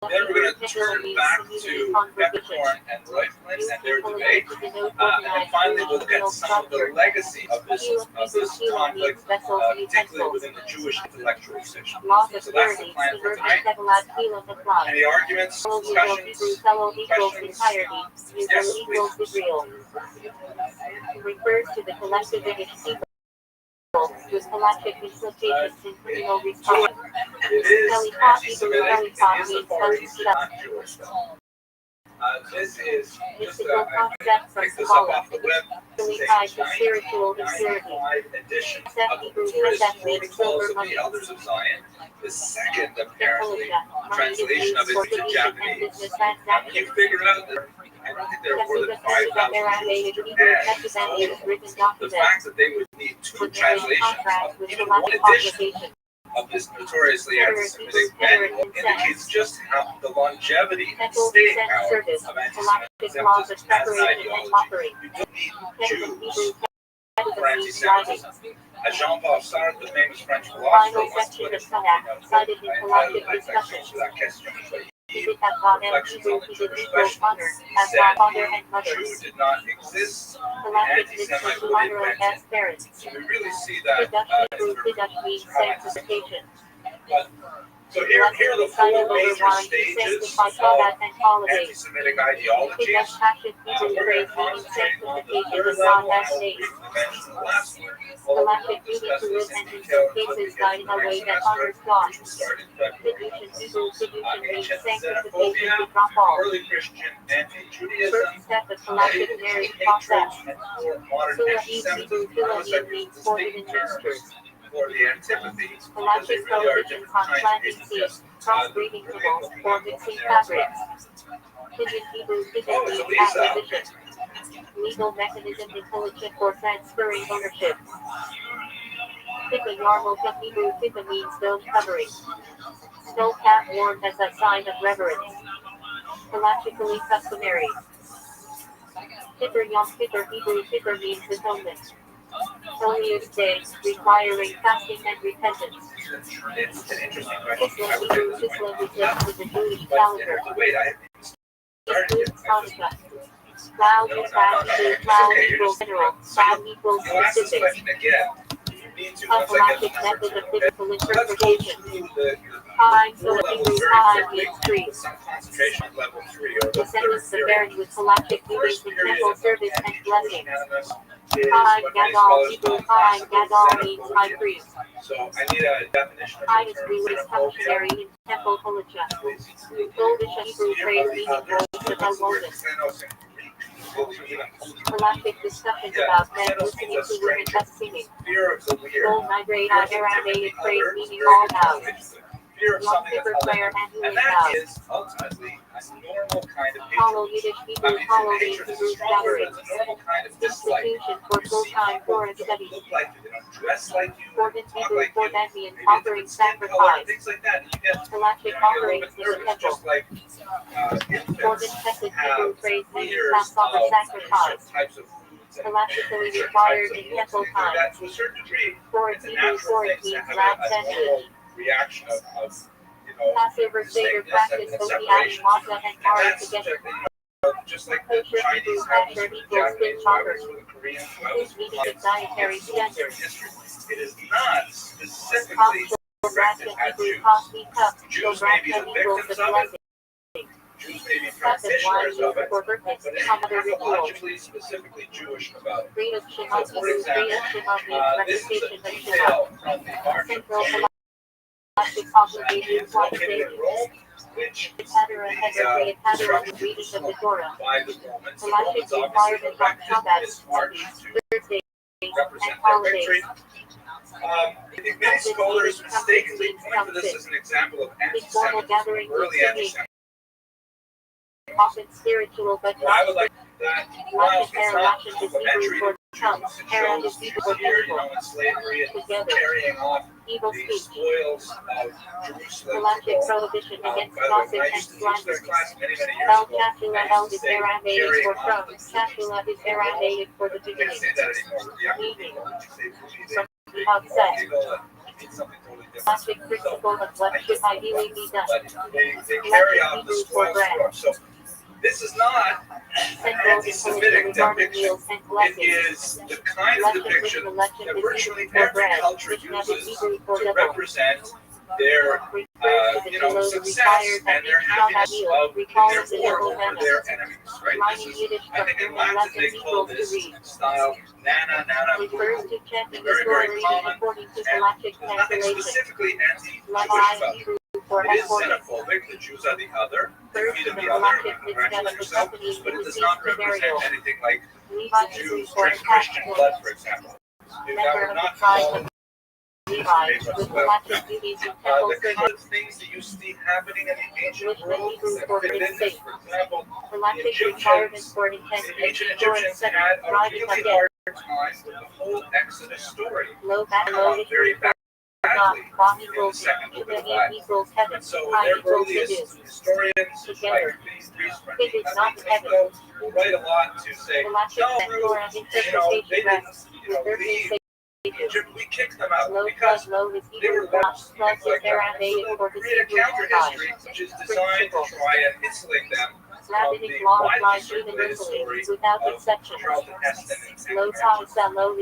Then we're going to turn back to Capricorn and Reuchlin and their debate. And then finally, we'll look at some of the legacy of this conflict, particularly within the Jewish intellectual tradition. So that's the plan for tonight. Any arguments, discussions, questions? Yes, please. Refers to the collective image people with collective implications in criminal response. It is anti-Semitic, it is a party, it's not Jewish. This is just, I picked this up off the web. This is Tied a to spiritual impurity. 1995 edition of the Tourist Reading Calls of the Elders of Zion. The second, apparently, translation of it into Japanese. And when you figure out that I don't think there are more than 5,000 Jews in Japan, the fact that they would need two translations of even one edition of this notoriously anti-Semitic manual indicates just how the longevity and staying power of anti-Semitism as an ideology. You don't need Jews for anti-Semitism. As Jean-Paul Sartre, the famous French philosopher, once put it, cited in collective discussion. Reflections on the Jewish question. He said, Jew did not exist, anti-Semite would invent it. So we really see that so here are the four major stages of anti-Semitic ideologies. We're going to concentrate on the third level, and I'll briefly mention the last one. Although we'll discuss this in detail when we get to the next semester, which will start in February. Ancient xenophobia, early Christian anti-Judaism, Medieval hatred, and for modern anti-Semitism. Notice I use distinct terms for the antipathy, because they really are different kinds of hatred. Cross-breeding tools for mixing fabrics. Legal mechanism intelligent for transferring ownership. Pippa Yarmul Hebrew Pippa means dome covering. Snow cap worn as a sign of reverence. Halachically customary. Pipper Yom Kippur Hebrew Pipper means atonement. Holiest day, requiring fasting and repentance. It's an interesting question. I would say this This way. language is the Jewish But calendar. wait, I haven't even started yet. Hanukkah. Cloud equals general. Cloud equals You'll ask this specific. question again. You need to, A once I get the galactic number method of two, okay? biblical Let's go interpretation. through the Time, four so levels Hebrew very time quickly means free. with some concentration on level 3 or The the third sentence period. compared with galactic The first meetings in period temple of service and anti-Jewish blessings. animus is Time, what many Gadol, scholars Hebrew call time, classical Gadol means high xenophobia. priest. So I need a definition of Time the is term Jewish functionary xenophobia. in temple culture. Please. Goldish Hebrew phrase meaning There's voice of what's the word Moses. xenos in Greek? Galactic discussions Yeah, about men xenos listening means a to women stranger. just singing. Fear of the weird. Gold nitrate Fear on of the Aramaic phrase other, meaning fear all of out. the fear of Long something paper that's prayer unknown. and And healing that out. is ultimately a normal kind of Hollow hatred. Yiddish I Hebrew mean, hollow hatred means is a Hebrew strong word, gathering. but it's a normal kind of dislike. Institution for You see full-time people foreign who studies. don't look like you, they don't dress like you, Important they talk Hebrew like for you, Lesbians maybe a offering different skin color, sacrifice. things like that. And you get, Galactic you get a little offerings bit in the nervous, temple. just like Important infants method have Hebrew phrase meaning fears Passover of sacrifice. certain types of foods and Galactically certain required types of in looks, temple things like that. time. To a certain degree, Foreign it's a Hebrew natural foreign thing to means have lab a sandwich. normal reaction of Passover Seder distinctness practice and Oki separation. Matzah and And Mara that's together. just like the Chinese have this with the Japanese, who I was with the Koreans, who I was Food with meaning of dietary standards. history. It is not specifically Possible directed Nebraska at Hebrew Jews. coffee cup. Jews may be Nebraska the equals victims the of it. blessing. Jews may be Cup and wine practitioners of used it, for but birthdays it and is other rituals. pathologically specifically Jewish about it. Green of Shema So, for Hebrew, green example, of Shema means this is a recitation of Shema. detail from the Arch of Central Rome. galactic obligation It's twice located in daily. Rome, which The Patera the Hebraic Patera destruction is reading of the was Torah. by the Romans. The Galactic Romans obviously requirement on erected Shabbat, this arch Sundays, to Thursdays, represent and their victory. holidays. I think many scholars mistakenly point to this as an example of Informal anti-Semitism, gatherings of early singing, anti-Semitism. often spiritual but Well, I not would like that, while Latin it's Hera not Latin is Hebrew complimentary for to tongue. Jews, it Hera is shows Hebrew Jews for here, beautiful. in slavery and Together. carrying off Evil the speech. spoils of Jerusalem. Galactic prohibition against By the way, gossip when I and used to teach slander. this class many, many years El ago, Chatula I El used to is say Aramaic carrying for off from. the booty. Chatula is Aramaic for the You beginning. can't say that anymore. The Yankee people, when you say booty, From they the outset. giggle and it means something totally different. Galactic principle of what should ideally be done. But they carry out the spoil storm. So this is not anti-Semitic depiction. It is the kind of depiction that virtually every culture uses to represent their success and their happiness of their war over their enemies, right? This is, I think in Latin they call this style nana nana guru. Very, very common, and nothing specifically anti-Jewish about it. It is xenophobic, the Jews are the other, the feet of the other, and congratulate yourself, but it does not represent anything like Jews drink Christian blood, for example. If that were not called the kind of things that you see happening in the ancient world that fit in this, for example, the ancient Egyptians had a really hard time with the whole Exodus story. Very badly in the second book of the Bible. And so their earliest historians, like these priests from Israel, will write a lot to say, no, they didn't, leave Egypt, we kicked them out because they were lost. So they'll create a counter history which is designed to try and insulate them from the widely circulated story of Charlton Heston and later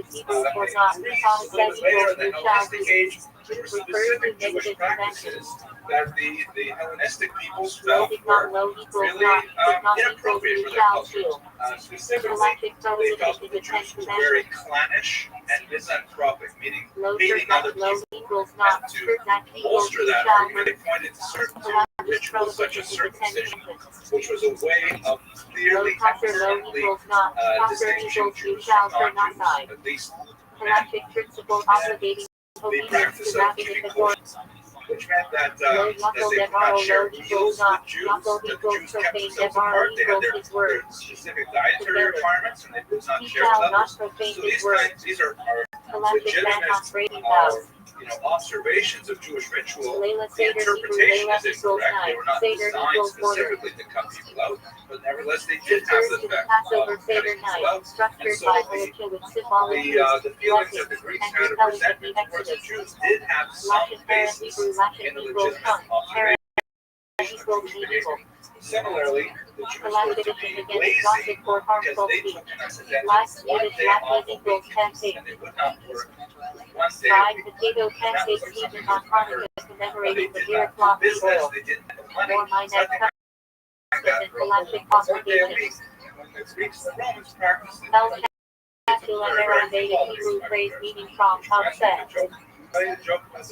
in the Hellenistic age, there were specific Jewish practices that the Hellenistic peoples felt were really inappropriate for their culture. Specifically, they felt that the Jews were very clannish and misanthropic, meaning hating other people, and to bolster that argument, they pointed to certain rituals such as circumcision, which was a way of clearly and distinctly distinguishing Jews from non-Jews, at least the practice of keeping kosher, which meant that they could not share meals with Jews, that the Jews kept themselves apart. They had their specific dietary requirements, and they could not share with others. So these are legitimate observations of Jewish ritual. The interpretation is incorrect. They were not designed specifically to cut people out, but nevertheless they did have the effect of cutting people out. And so the feelings that the Greeks had of resentment towards the Jews did have some basis in the legitimate observation of Jewish behavior. Similarly, the Jews were to be lazy because they took an accidental one day off a week, and they would not work one day a week. And that was like something that was unheard of. They did not do business, they didn't have money, nothing like that for a whole day a week. And when the Greeks and the Romans practiced it,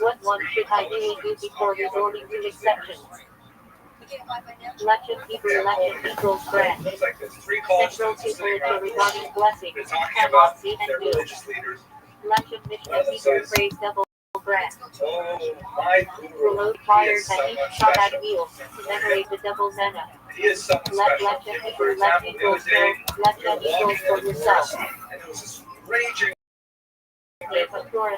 what one should ideally do before resorting to exceptions. Legend equals bread. Central to literature regarding blessings they're talking and about lots even their good. religious leaders. Legend Hebrew phrase double bread. Oh, my guru, Below he requires is that someone each shot at special. meal to commemorate the double manna. He is someone Let special. legend For Hebrew example, the other equals day, no, legend we were walking equals for in the yourself. forest, and there was this raging,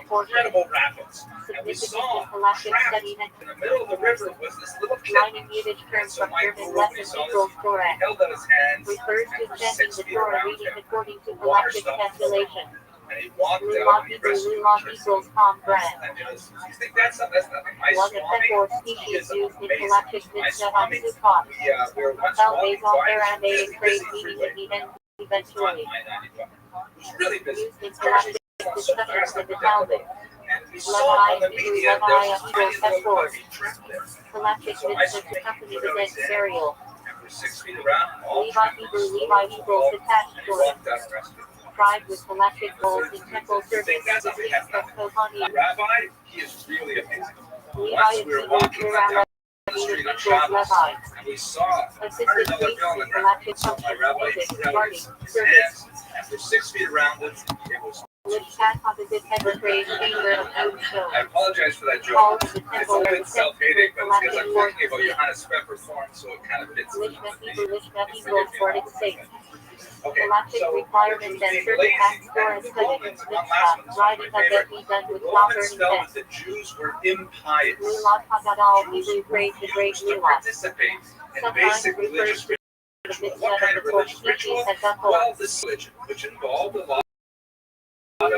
Portion. incredible rapids. And we Significant saw galactic trapped study in the middle of the river was this little kid. mining unit And terms so from my German guru, when he lesson saw equals this, he Torah. held out his hands, Refers and to for chanting 6 the feet Torah around reading him, according to water galactic stopped calculation. and he walked Lullah out and he Hebrew rescued Lullah the equals calm brand. And you think that's nothing. My Was a Swami pet or species is used in amazing. galactic My mitzvah Swami, on Sukkot. we were once Felt walking based on by their this and they really phrase busy meaning freeway of on eventually. I-95. It was really busy. Used in Cars were galactic going so discussions fast of up the and down the Talmud. road. And we saw on the media there was this tiny little puppy trapped there. Galactic So my mitzvah Swami accompanied put out the his hand, burial. and for 6 feet around, all Levi trapped Hebrew was Levi slow, equals attached and he to it. walked out and rescued him. Tried with galactic goals in temple You service. think that's The nothing? of Kohani. Rabbi, he is really amazing. Levi Once is we were Hebrew walking around down the street on Shabbos, Levi. and we saw a Assisted $100 priests bill in in there. galactic So my function, rabbi music, put out party, his service. hands, and for 6 feet around it, it was. Which cat opposite head phrase chamber of moonstone. I apologize for that joke. Called the It's a temple little of bit the self-hating, but it's because I'm galactic thinking about force. Johannes Peppercorn, so it kind of fits. Lishma equals for its sake. Okay, Galactic so requirements and being certain lazy, acts for and a the study Romans, of one last one, mitzvah, this one writing my of favorite. that be done The with proper Romans felt intent. that the Jews were impious. Lullah Tagadal Jews Hebrew phrase the great refused to Lullah. participate in Sometimes basic refers religious to the ritual. What kind of religious ritual? as a whole. Well, this religion, which involved a lot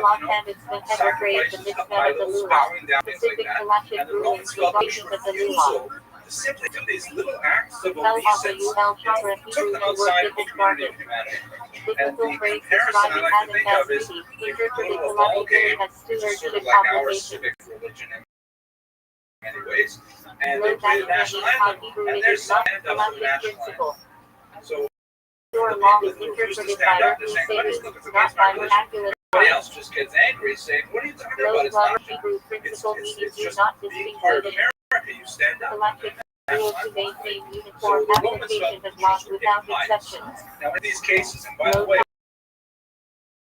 Lock habits that ever grave the mitzvah of the Lulav. Specific halachic rulings regarding the Lulav. To simply do these little acts of Tell obeisance, also you El Shara took Hebrew them to work outside with of his community garden. of humanity. And Biblical the phrase comparison I describing like to Adam think as of is duty, the interpreted little ball halachically game, as which is sort of stewardship like our obligations. civic religion in many ways. And Low they play the value national on anthem, Hebrew and it there's is some not end of the halachic national principle. anthem. So Your the law people is who refuse to interpreted stand by up, earthly they're saying, "What do you saviors, think is not against by my religion?" miraculous Everybody signs. else just gets angry, saying, "What are you talking Low about? It's not level that. Hebrew It's principle meaning do just not being part of distinguish America. You stand up." halachic rule to maintain uniform So the Romans application felt of laws Jews were without impious. exceptions. Now in these cases, and by the Low way,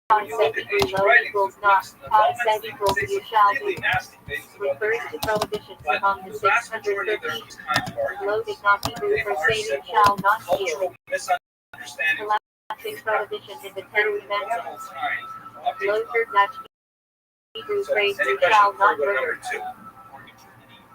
when you look concept at equals ancient low writings, equals the not, Greeks and the concept Romans, they equals say you some shall really do. nasty things about the Refers to Jews. prohibitions But among the the vast majority of 613. these kinds of Low arguments, did not Hebrew they for are saying simple shall not steal. cultural misunderstandings of Halachic prohibition in the Ten very normal Commandments. kind of Low hatred. third Hebrew So phrase any you questions shall before not we go to murder. number two?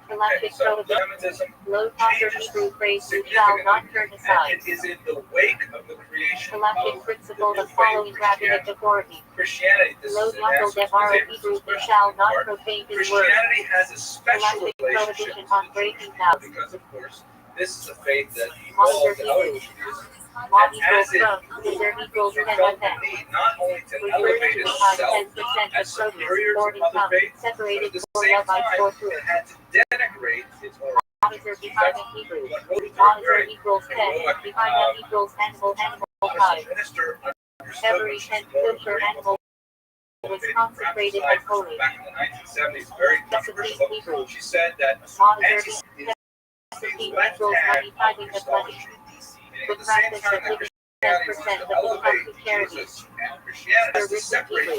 Halachic Okay, so prohibition. Semitism Low conquer changes Hebrew phrase you shall not turn significantly, aside. and it is in the wake of the creation Halachic of principle the of new following faith, rabbinic Christianity. authority. Christianity, this Low is an knuckle answer to devara David's Hebrew you question. shall not profane his word. Christianity has a special Halachic relationship prohibition to on the Jewish breaking people vows. because, of course, this is a faith that Monitor evolved out of Hebrew. Judaism. Mod And equals as it from, thither equals it 10 felt on the 10. need not only to Refers elevate to the high itself 10% as of produce, superior born to in other come, faiths, but separated at the for same Levites time, for it food. had to denigrate its origin. Monitor behind the Hebrew. What Luther Monitor very equals 10, heroic, behind that equals animal honest tribe. minister understood Every what she's 10 quoting kosher very animal was consecrated as holy. back in the 1970s, very controversial book. Hebrew. She said that Monitor anti-Semitism Recipe left equals hand money tithing of money. at the same Practice time of that living Christianity 10% wants to of income elevate to charity. Jesus, and Christianity has to separate from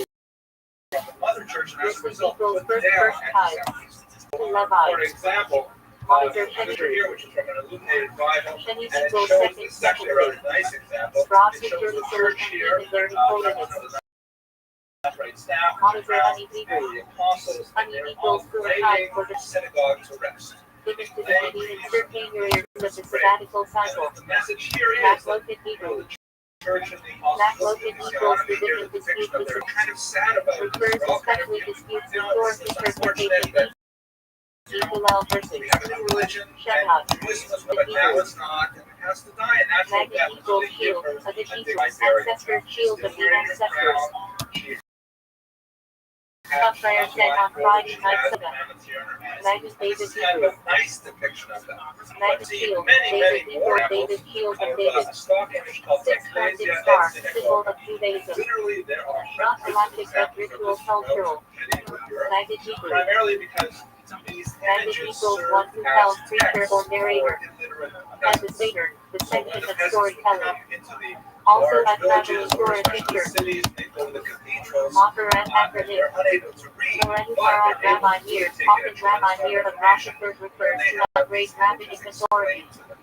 the mother church, and as a Recipe result, equals put first down tithe anti-Semitism. to For Levites. example, Monitor this picture Hebrew. here, which is from an illuminated Bible, Sheni and it equals shows, second this is actually a rather nice example. Cross It shows the security church here, in their right holiness. under the right staff, Monitor and honey Hebrew. the apostles, and Honey they're equals all full laying time for the synagogue to rest. given to the city in certain areas of the sabbatical cycle. The message here is that Maclocan Hebrew. the church and the apostles Maclocan of equals the division depiction of dispute they're kind of sad about it. refers They're all kind of, especially disputes you know, historic it's unfortunate interpretation. that Hillel versus we have a new religion, Shabbat. and Judaism was, but now it's not, and it has to die a natural Magnet death. equals They give shield, her of the a Hebrews, burial. ancestor She's shield still of the wearing her ancestors. crown. She Top prayer said on Friday night has Sabbath. ornaments here on her hands. Magnet This David is kind of Hebrew. a nice depiction of that. Magnet See, shield, many David more equals apples David shield of of David. a stock image called 6-pointed Ecclesia star, et symbol Synagogue. of Judaism. Literally, there are Not hundreds of halachic but examples of ritual this cultural. throughout medieval Europe, Magnet Hebrew. primarily because these Magnet images equals serve one who as tells preacher text or for narrator. illiterate As a peasants. satyr, the So when section the of peasants would storytelling. come into the Also large a traveling villages, or tourist especially picture. cities, they go to the cathedrals, Author and and acronym. they're unable to read, For any but far they're able Rabbi to here, take often it at Rabbi short here of information Rothschild when refers they to a have great these rabbinic images authority. explained to them.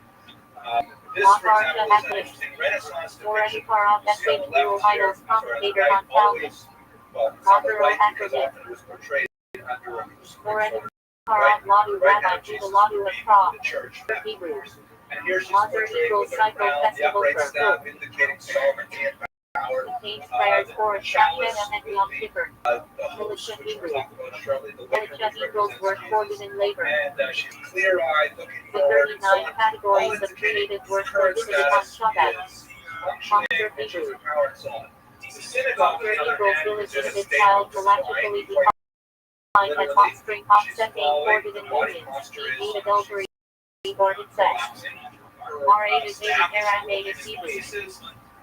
This, for example, is an interesting Renaissance For any depiction. far off You see on message, the Guru left here, Idol's commentator right, on Talmud. always, well, it's on the Author right of because acronym. often it was portrayed under a For any crucifix. far off Ladu Right Rabbi now, to Jesus the is Ladu of reading Pra. the church. Hebrews. And here she's Author portrayed equals with her cycle crown, the festival upright for staff hope. indicating sovereignty and power. Contains prayers for Chalice Shashem and with Yom the Kippur. the host, which we'll talk about shortly, the wafer, Militia which equals represents work for Jesus. human labor. And she's clear-eyed, looking The forward, and so 39 on. categories All of indicating creative work current prohibited on status Shabbat. is functioning, and she's in power, and so on. The synagogue, on Author the other equals hand, is in a illegitimate state child of decline, galactically quite defined as literally. offspring She's offsetting falling, ordered the in body unions, posture e.g. is adultery, born in sex. collapsing. R8 is native Staff is Aramaic broken in Hebrew. pieces.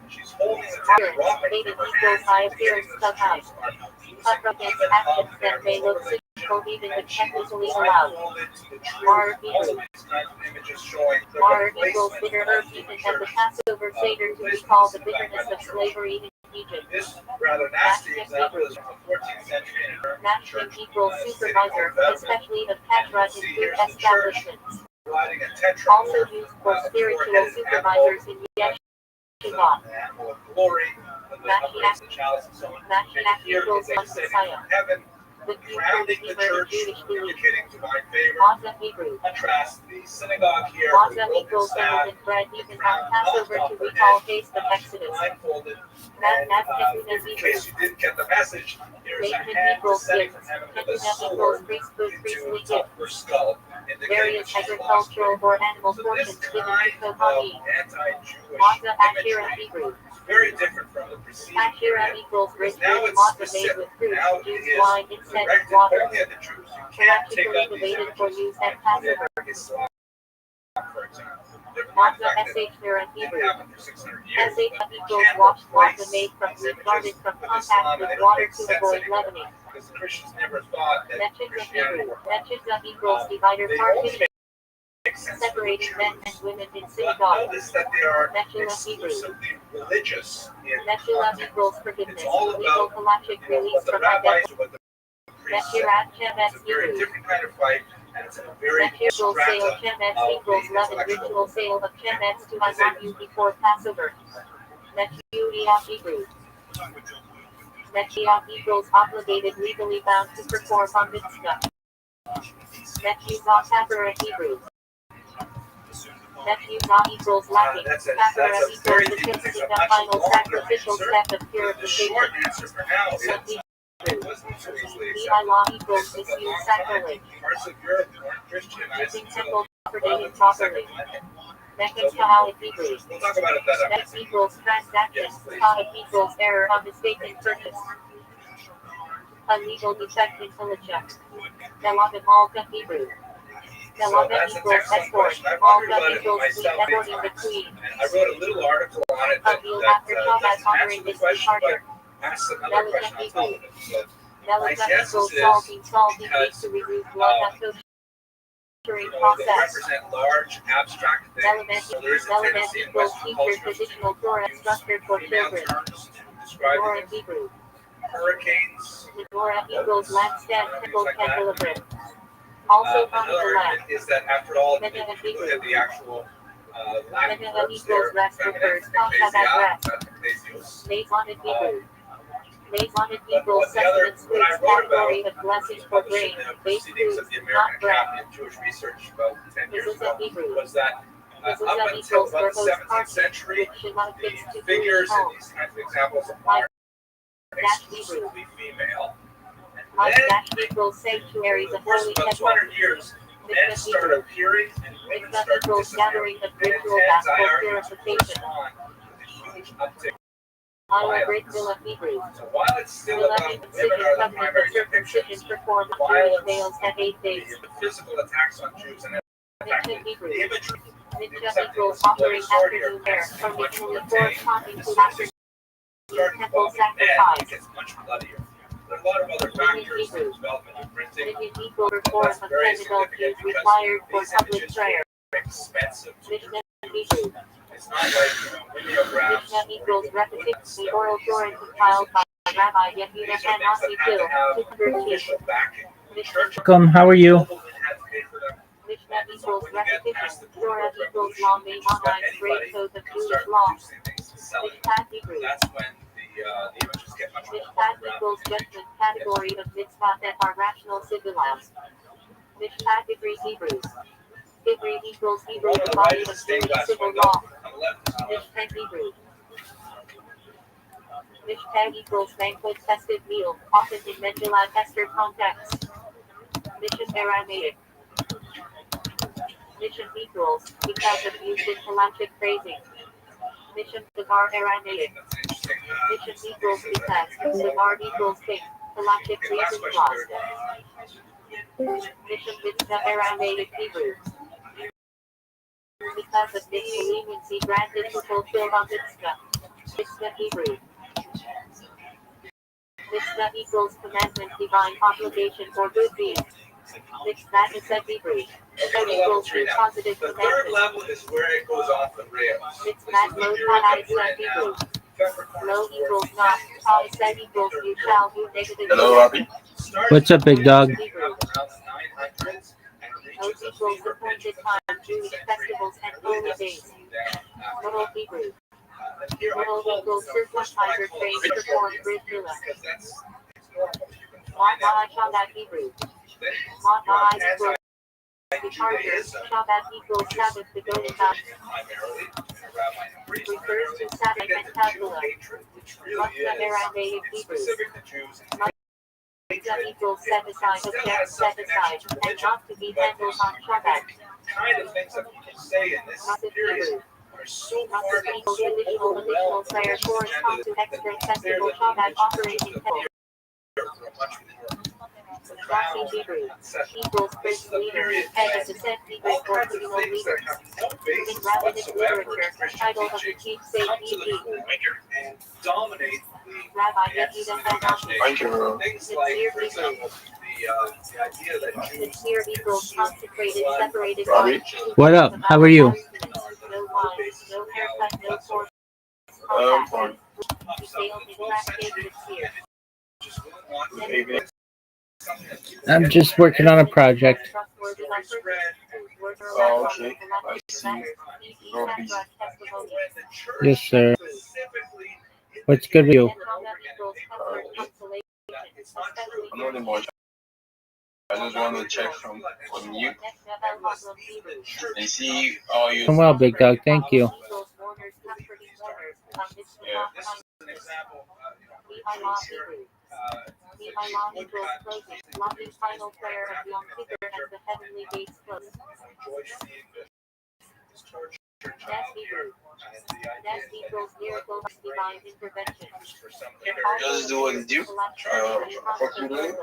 She's holding the Appearance, dropping dated from her equals hands, high indicating appearance that club the house. Jews are losing Up against even actions of their that may look religion. cynical even And if she was technically allowed. blindfolded to the truth. R All Hebrew. of these kinds of images showing the R equals replacement bitter of herb the even as the church. Passover Seder to recall the bitterness of slavery in Egypt. This rather nasty Masculine example Hebrew. is from the 14th century in a Masculine church equals supervisor, especially of Petra in See, food here's the church. establishments. riding a tetra. Also used for spiritual supervisors in Yeshiva. Glory, the chalice and so on. Mashiach Here equals is a one city Messiah. from heaven, The grounding the church, communicating divine favor. Matzah Hebrew. Contrast the synagogue here, Matzah broken equals staff, leavened bread eaten on Passover to recall taste of Exodus. blindfolded. Matzah In Hebrew. case you didn't get the message, here is a David hand equals descending gift. from heaven with a Ketuna equals sword priesthood, into priestly the top gift. of her skull, indicating that Various she's lost agricultural faith. or animal So portions this given kind to of Kohanim. anti-Jewish Matzah Asherah imagery Hebrew. is very different from the preceding Asherah period. equals rich Now food, it's matzah made specific. with fruit, Now it juice, is wine, incense, directed water. only at the Jews. You can't take Practically out these debated for images use and at put in Passover. Islam, for example. Never mind the Matzah fact that Asherah it Hebrew. didn't happen for 600 years. Sh But you equals can't washed replace matzah made from these wheat images garnished from with contact Islam, and with they don't water make to sense avoid anymore. leavening. Because the Christians never thought that Nechizah Christianity Hebrew. worked. Nechizah equals divider They partition, only make sense for the separating men and Jews. women in But synagogue. notice that they are Nechizah Hebrew. exclusively religious in Nechizah content. equals forgiveness, It's all legal about halachic release what the from rabbis identity. or what the priests say. Nechirat It's Shemetz a very Hebrew. different kind of fight, and it's a very Nechir equals sale strata Shemetz of equals the leavened intellectual. ritual sale of Shemetz to Hazamu before Passover. Nechiah Hebrew. Nechiah equals obligated, legally bound to perform on mitzvah. Nechizah Kapara Hebrew. Nechizah equals lacking. That's a Kapara equals very the deep thing. fixing So of much final longer sacrificial answer. step of The purification. short answer for now is Nechizah it wasn't so easily accepted. Milah equals It took a misuse long time. sacrilege. Parts of Europe weren't Christianized Using until temple property well into the improperly. Second Millennium. Nechizah Hebrew. We'll talk about it that Next equals transaction. Yes, please. Kahit equals error on mistaken purchase. Illegal defect in Hilicha. Nelagan Malka Hebrew. So Nelagan that's an equals excellent escort. question. I've wondered Malka about it equals fleet myself many escorting the times. queen. And I wrote a little article on it that Avil after Shabbat doesn't honoring answer the this question, but departure. asks another question on top of it. So my Nelagan guess equals is salting salty because, needs to remove blood and they filtering process. represent large abstract Element things. So there is a tendency in equals Western teacher cultures traditional to Torah use structured for female children. terms to describe Torah things. Hebrew. Hurricanes. Torah equals lampstand temple Things like that. equilibrium. Also on Another the lamp. argument is that after all, if Mega you look at the actual Latin Mega verbs equals there, rest feminine, refers ecclesia, rest. ecclesios. Masonet Hebrew. Masonet But equals what the other, sustenance what I foods wrote category about, of blessing was for published grain, in the baked proceedings foods, of the not American bread. Academy of Jewish Research about 10 years Mezuzah ago, Hebrew. was that up Mezuzah until equals about the verbose 17th party, century, which Shema fits the to figures Jewish in home. these kinds of examples Mike are dash Hebrew. exclusively female. Mike Then, dash equals sanctuaries over of the course holy of about temple. 200 years, men Mikvah start Hebrew. appearing and women Mikvah start equals disappearing. gathering of And it ritual tends, bath I for argue, to purification. correspond with a huge uptick. Iowa Great Villa Hebrew. So while it's still Villa about Hebrew women City are the covenant primary of circumcision depictions, performed the on Jewish violence, males at 8 days. the physical attacks on Jews, and in fact, Mikvah Hebrew. the imagery, the Mikvah accepting equals of the offering sword here afternoon prayer, tends to be much more originally tame. corresponding As to soon as you afternoon start temple involving men, it sacrifice. gets much bloodier. There are a lot of other factors in the development of printing. Minyan equals That's perform of very 10 adult significant Jews because required for these public images prayer. are expensive to Mishnah produce. Hebrew. It's not like, mimeographs Mishnah equals or repetition. wooden The oral studies. Torah compiled by Rabbi Yehuda These are and things that Nasi have to Gil, have 200 official backing. The Mishnah church Welcome. How are you? noblemen had to pay for them. Mishnah equals When you get past repetition. the Torah Bourgeois equals Revolution, law you made just got on great anybody code of can Jewish start law. producing things and selling them. Mishpat Hebrew. That's when the images get much more Mishpat photographic. equals judgment category of mitzvah that are rational civilized. Mishpat Ivri Hebrews. Ivri equals Hebrew One on the right body is of a stained Jewish glass civil window. law. On the left is Mishpat Hebrew. Mishpat equals banquet festive meal, often in Megillah Esther context. Mission Aramaic. Mission equals, because of used in halachic phrasing. Mission Sagar Aramaic. That's an interesting. Mission equals because, Sagar equals thing, halachic Okay, last reason question. clause. Mission Mitzvah Aramaic Hebrew. Because of this leniency granted to fulfill a mitzvah. Mitzvah Hebrew. Mitzvah equals commandment, divine obligation or good deed. Mitzvah is a Hebrew. That equals a positive The third commandment. level is where it goes off the rails. This is Mitzvah the lo period tana that is we're a in now. Hebrew. Peppercorn Lo is where equals we not. get Ta into said the equals third you period. shall do negative. Hello, Robbie. What's up, big dog? Hebrew. Around the 900s and Those reaches a equals fever pitch appointed in the time, 13th Jewish century. festivals and Really holy doesn't days. slow down after Little that. Hebrew. Here I Little call equals first one I circumcisor call trained it to perform Christian Brit Milah. because that's it's normal. You can Ma'at Shabbat Hebrew. Ma'at equals departure. Shabbat equals Sabbath devoted to refers to Sabbath and Tabula. Matzah Aramaic Hebrew. Matzah equals set aside, object set aside, and not to be handled on Shabbat. Kind of things that people say in this period are so far Matzah equals additional prayer correspond to extra festival Shabbat operating temple. Rossi Hebrew equals prince leader, head of the set Hebrew for communal leaders. In rabbinic literature, title of the chief say E.G. and dominate Rabbi Yehuda Hanafi. things like, for example, the idea that Jews Sincere equals consecrated, separated Robbie? by What up? How are you? No wine, no haircut, no force. Fine. He failed in practice this year. Maybe. I'm just working on a project. Trustworthy by person whose words are Oh, allowed okay. to collect I see. letters, e.g. Petra's testimony. Yes, sir. What's good with you? And Hana equals comfort, consolation, especially I'm not anymore. I just want to check from you Next level Muslim Hebrew. and see how you. I'm well, big dog. Thank you. Equals mourners, comforting mourners. Yeah. Mihalah Hebrew. Mihalah equals closing, lobbying final prayer of Yom Kippur as the heavenly gates close. That's Hebrew. That equals miracle of divine intervention. Just do what you do. What you doing?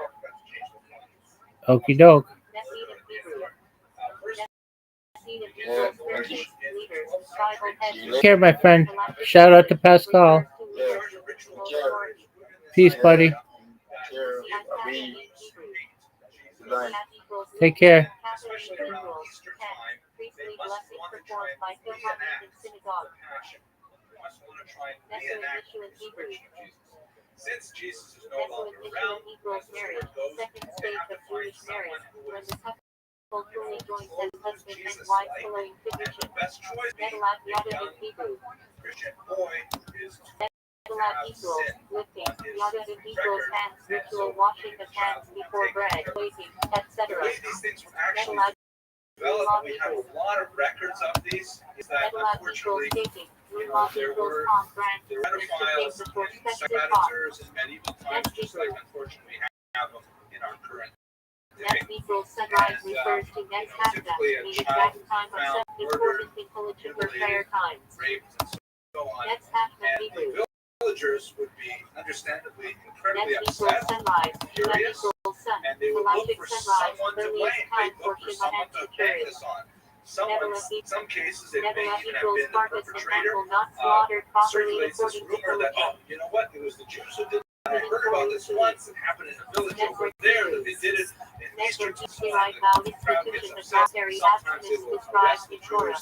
Okie doke. Nessid of Hebrew. Nessid of equals churches, leaders, tribal heads. Take care, my friend. Shout out to Pascal. Peace, buddy. Take care. Priestly blessing performed by Kohanim in synagogue. Nessuin issue in Hebrew. Since Jesus is no Nessuin longer issue around, equals marriage. Second stage of Jewish marriage, when the couple fully joins as husband and wife following tradition. best choice Nedalat Yada in Hebrew. Christian boy is Nedalat equals lifting. Yada in equals hands, ritual washing of hands before bread, waiting, etc. the way these things were actually Nedalat developed. We have a lot of records of these. Is that Nedalat equals unfortunately taking. Rumah equals palm branch, the interchange pedophiles, for sex specific cost. predators in medieval times, just like unfortunately we have them in our current Next equals sunrise refers to next after, the exact time of some important intelligent or prayer times. rapes and so on. Next after And Hebrew. the villagers would be understandably incredibly Next equals upset, sunrise. That furious, equals sun. and they would look Galactic for sunrise, someone to blame. earliest time They'd for look for Shema someone and to hang Tutorial. this on. Someone, in some cases, it may Nebula even have equals been the carcass and perpetrator. animal not slaughtered properly Circulates this according to rumor that, Philippians. you know what, it was the Jews who did it. I heard about this once. It happened in a village over there that they did it in Eastern Network right now institution of military abstinence described in Torah.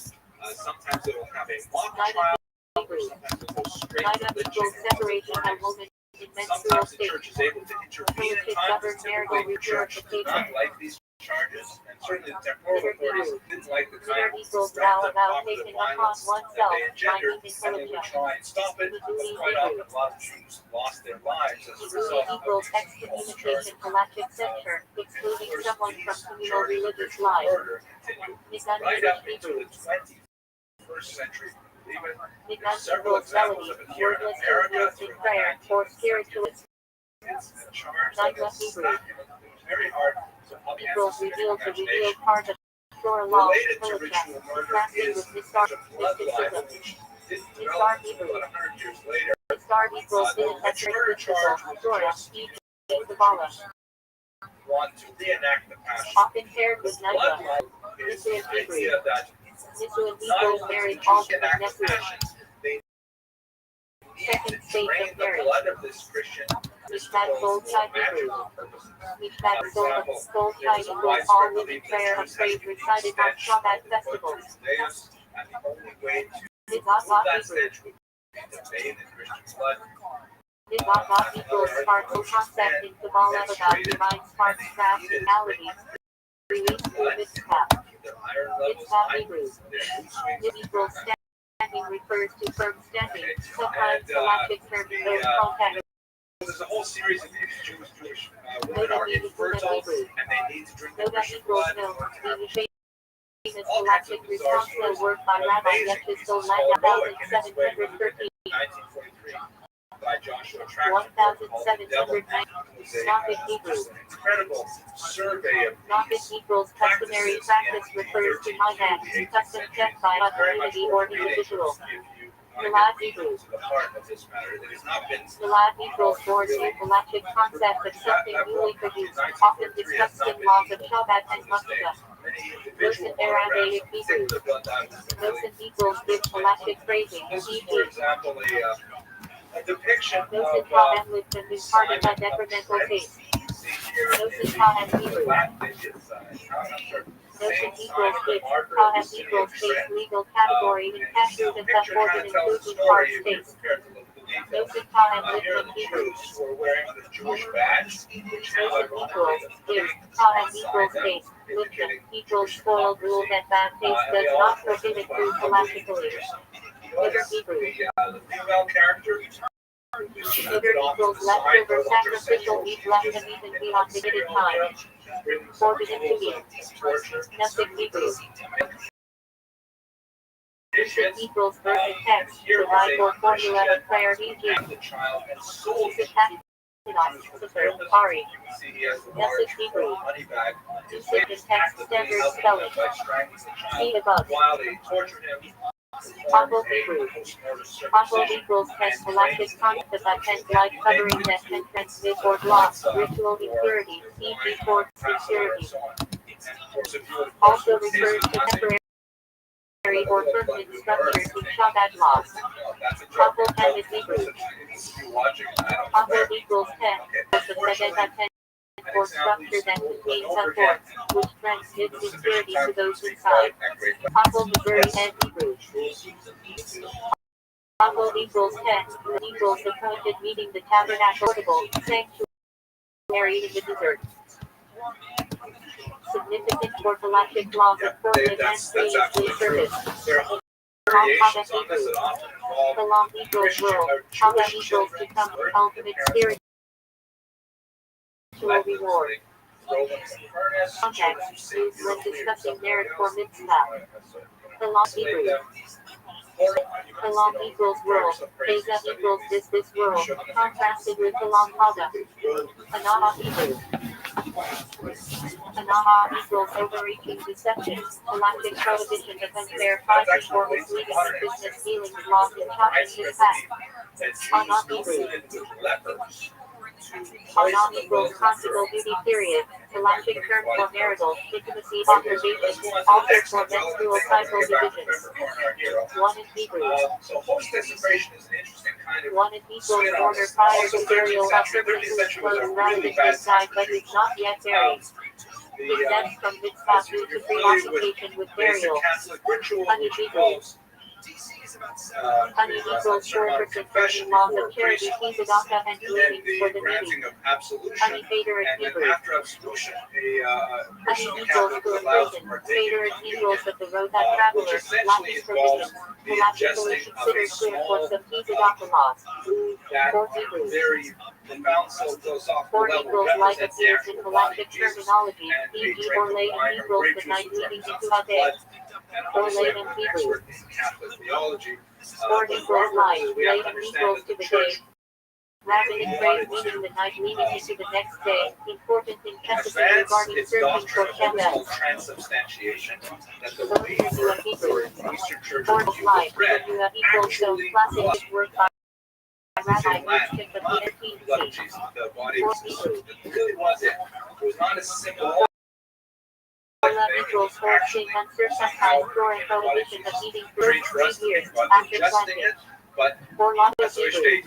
Sometimes it will have a mock Night trial. of Hebrew. Sometimes it goes straight Night to of lynching equals and separation of burnings. woman in menstrual Sometimes the state. church is able to intervene in Primitive times. governed Typically, marital the church did repurification. not like these charges, and certainly the temporal authorities didn't like the kind Litter of equals threat vow of vow popular taken upon violence that oneself they by engendered, means and they would try and stop it. But quite often, a lot of Jews lost their lives as a result of Equals these false excommunication, charges. galactic censure, excluding someone from communal religious life. Murder continued right up into the 21st century. Even Midnight several equals examples melody, of it here in wordless America words in prayer, or spiritualist. it's a charge Night that of is Hebrew. very hard to Equals upend revealed the imagination. revealed part of Torah law, Related to Philippians, ritual murder contrasted is with the Nistar bloodline, mysticism. which didn't Nistar develop until Hebrew. about 100 years later. Nistar equals The ethnic murder charge ritual, was Torah, just e.g. Kabbalah. want to reenact the passion. Often paired with Night. Bloodline is the Nisua Hebrew. idea that Nisua not equals only marriage did Jews ultimate enact the Nesua. passions, they need Second to stage drain of the marriage. blood of this Christian Mishpat Gold for Side Hebrew. magical purposes. Mishpat For Gold example, Gold there Side is a equals widespread all women belief that prayer of Jews have praise a unique recited on stench Shabbat that they put festivals. to Deus, and the only way to remove Midvat that Hebrew. stench would be to bathe in Christian blood. Midvat equals sparkle concept in Kabbalah about divine sparks, craft, and maladies. Release through mitzvah. Their iron levels Mitzvah high, Hebrew. their mood swings Mid equals standing refers to firm standing. Sometimes and, galactic term in those contexts. there's a whole series of these Jewish women are infertile and they need to drink the Christian blood. Famous galactic responsible work by Rabbi Rothschild, 1713. 1943 by Joshua Traction. 1790. Gnostic Hebrew. Incredible survey of Gnostic Hebrews customary practice refers to monad, custom kept by a community or individual. Galad Hebrews. The heart of this matter. It has not been Galad Hebrews bore new galactic concept of something newly produced, often discussed in laws of Shabbat and Makkah. Those in Aramaic Hebrews. Those in Hebrews give galactic phrasing, e.g. For example, a depiction Those in of Kahan with the imparted by detrimental taste. Those in Kahan Hebrews. Those in Hebrews give Kahan Hebrews taste legal category in cashews and subordinate including hard states. Those in Kahan with the Hebrews. were wearing the Jewish badge, which had Those in Hebrews give Kahan Hebrews taste with the Hebrews spoiled rule that bad taste does not prohibit food galactically. Liver Hebrews. the female character Liver equals leftover sacrificial meat left and eaten beyond limited time. Forbidden to eat. Gnostic Hebrews. Bishop equals verse and text. The Bible formula of prayer e.g. the child and sold Bishop Ari. Gnostic Hebrews. money back Usage and text standard spelling. by strangling the child See above. while they tortured him. Humble Hebrews. Humble equals has galactic concept of tent-like covering that can transmit or block ritual impurity, e.g. for impurity. Also refers to temporary or permanent structures in Shabbat laws. Humble-handed Hebrews. Humble equals tent, the Sedeka tent or structure that contains a fort, which transmits impurity to those inside. Humble Missouri and Hebrews. Humble equals tent, equals appointed meeting the tabernacle, sanctuary in the desert. Significant for galactic laws of coordinate and previously service. Variations on this that often involve The long equals world, how that equals become the ultimate spiritual reward. Context used when discussing merit for mitzvah. The long Hebrew. The long equals world. Beza equals this world. Contrasted with the long Haga. Anaha Hebrew. Anaha equals overreaching deception. Galactic prohibition of unfair pricing or misleading business dealings laws in shopping this past. Anah Hebrew. Anah equals conjugal duty period. Galactic term for marital, intimacy, obligation, altered for menstrual cycle divisions. One in Hebrew. So host desecration is an interesting kind of One in Hebrew order prior to burial of certain foods clothes rather than inside but is not yet buried. Exempt from mitzvah due to preoccupation with burial. Catholic ritual Honey Hebrew. Honey equals 4% burning laws of charity, tzedakah, and leanings for the needy. Honey Vader and and then Hebrew. after absolution, a Honey Christian equals Catholic to allows imprison. for Vader and equals of the road that traveler. which essentially Latin involves provision. the Galactically ingesting of a considered clear for small some tzedakah laws. that For Hebrews. very profound philosophical For level equals like represents the appears in actual body galactic of Jesus. terminology, And a e.g. drink or of laden wine or equals grape the juice, night which leading represents into a day. blood. And Or obviously, laden I'm an Hebrew. expert in Catholic theology. Or But equals our light, purposes, we have to laden understand equals that to the the day. church Rabbinic phrase meaning the night leading into the next day. Important in Chesapeake advance regarding its searching doctrine for of what is Shabbat. called transubstantiation, that the Those wafer who are for Hebrew. the Eastern Church Or use light, bread when you have equals so actually classic work by Rabbi in Latin, Rothschild of not the the blood of 13th Jesus, the body Or of Jesus. Hebrew. It really was it. It was not a simple Love equals forcing uncircumcised or a prohibition of eating fruit strange for us 3 to years think about after ingesting planting. it, but For Lotto that's what Hebrew. state.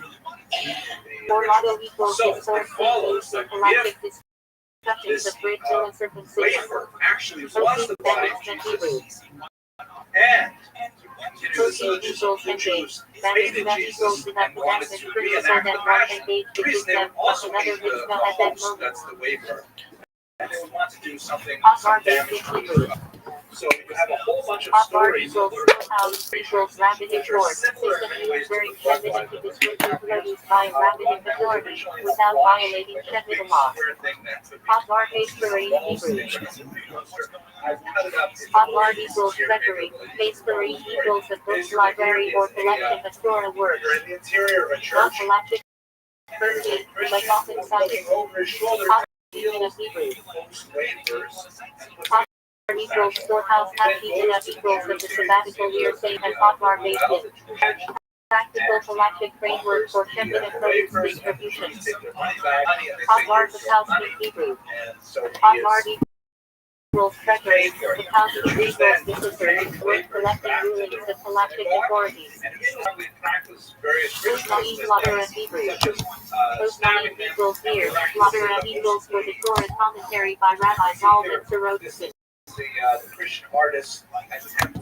For Lotto equals So, the source it follows used in that galactic discussions this of ritual and circumcision. wafer actually was Proceed the body of and Hebrew. Jesus, and the Proceed religious equals the engage. Jews That is, hated that Jesus equals enough and wanted advancement to principle reenact that the one passion. engaged The with reason they would them from also another hate the mitzvah at that host, moment. that's the wafer, and they would want to do something, Hot some garbage damage in to Hebrew. it. So you have a whole bunch of Hot bar stories. equals storehouse equals rapid import. System used during shipment to distribute produce by rapid authority without violating shipping laws. Hot bar case for Hebrew. Hot bar equals treasury. Case for equals a book library or collection of store works. You're in the interior of a Not church. galactic. Firstly, like often cited. Over his shoulder, Hot region of Hebrew. Hot bar equals storehouse half region of equals of the sabbatical year same as hot bar based in. Practical galactic framework for shipping and produce distribution. Hot bars of house in Hebrew. Hot bar equals treasury. The house equals discipline with collecting rulings of galactic authorities. Post-Naim Slaughter and Hebrew. Post-Naim equals here. Slaughter and equals for the Torah commentary by Rabbi Rothschild. The Christian artist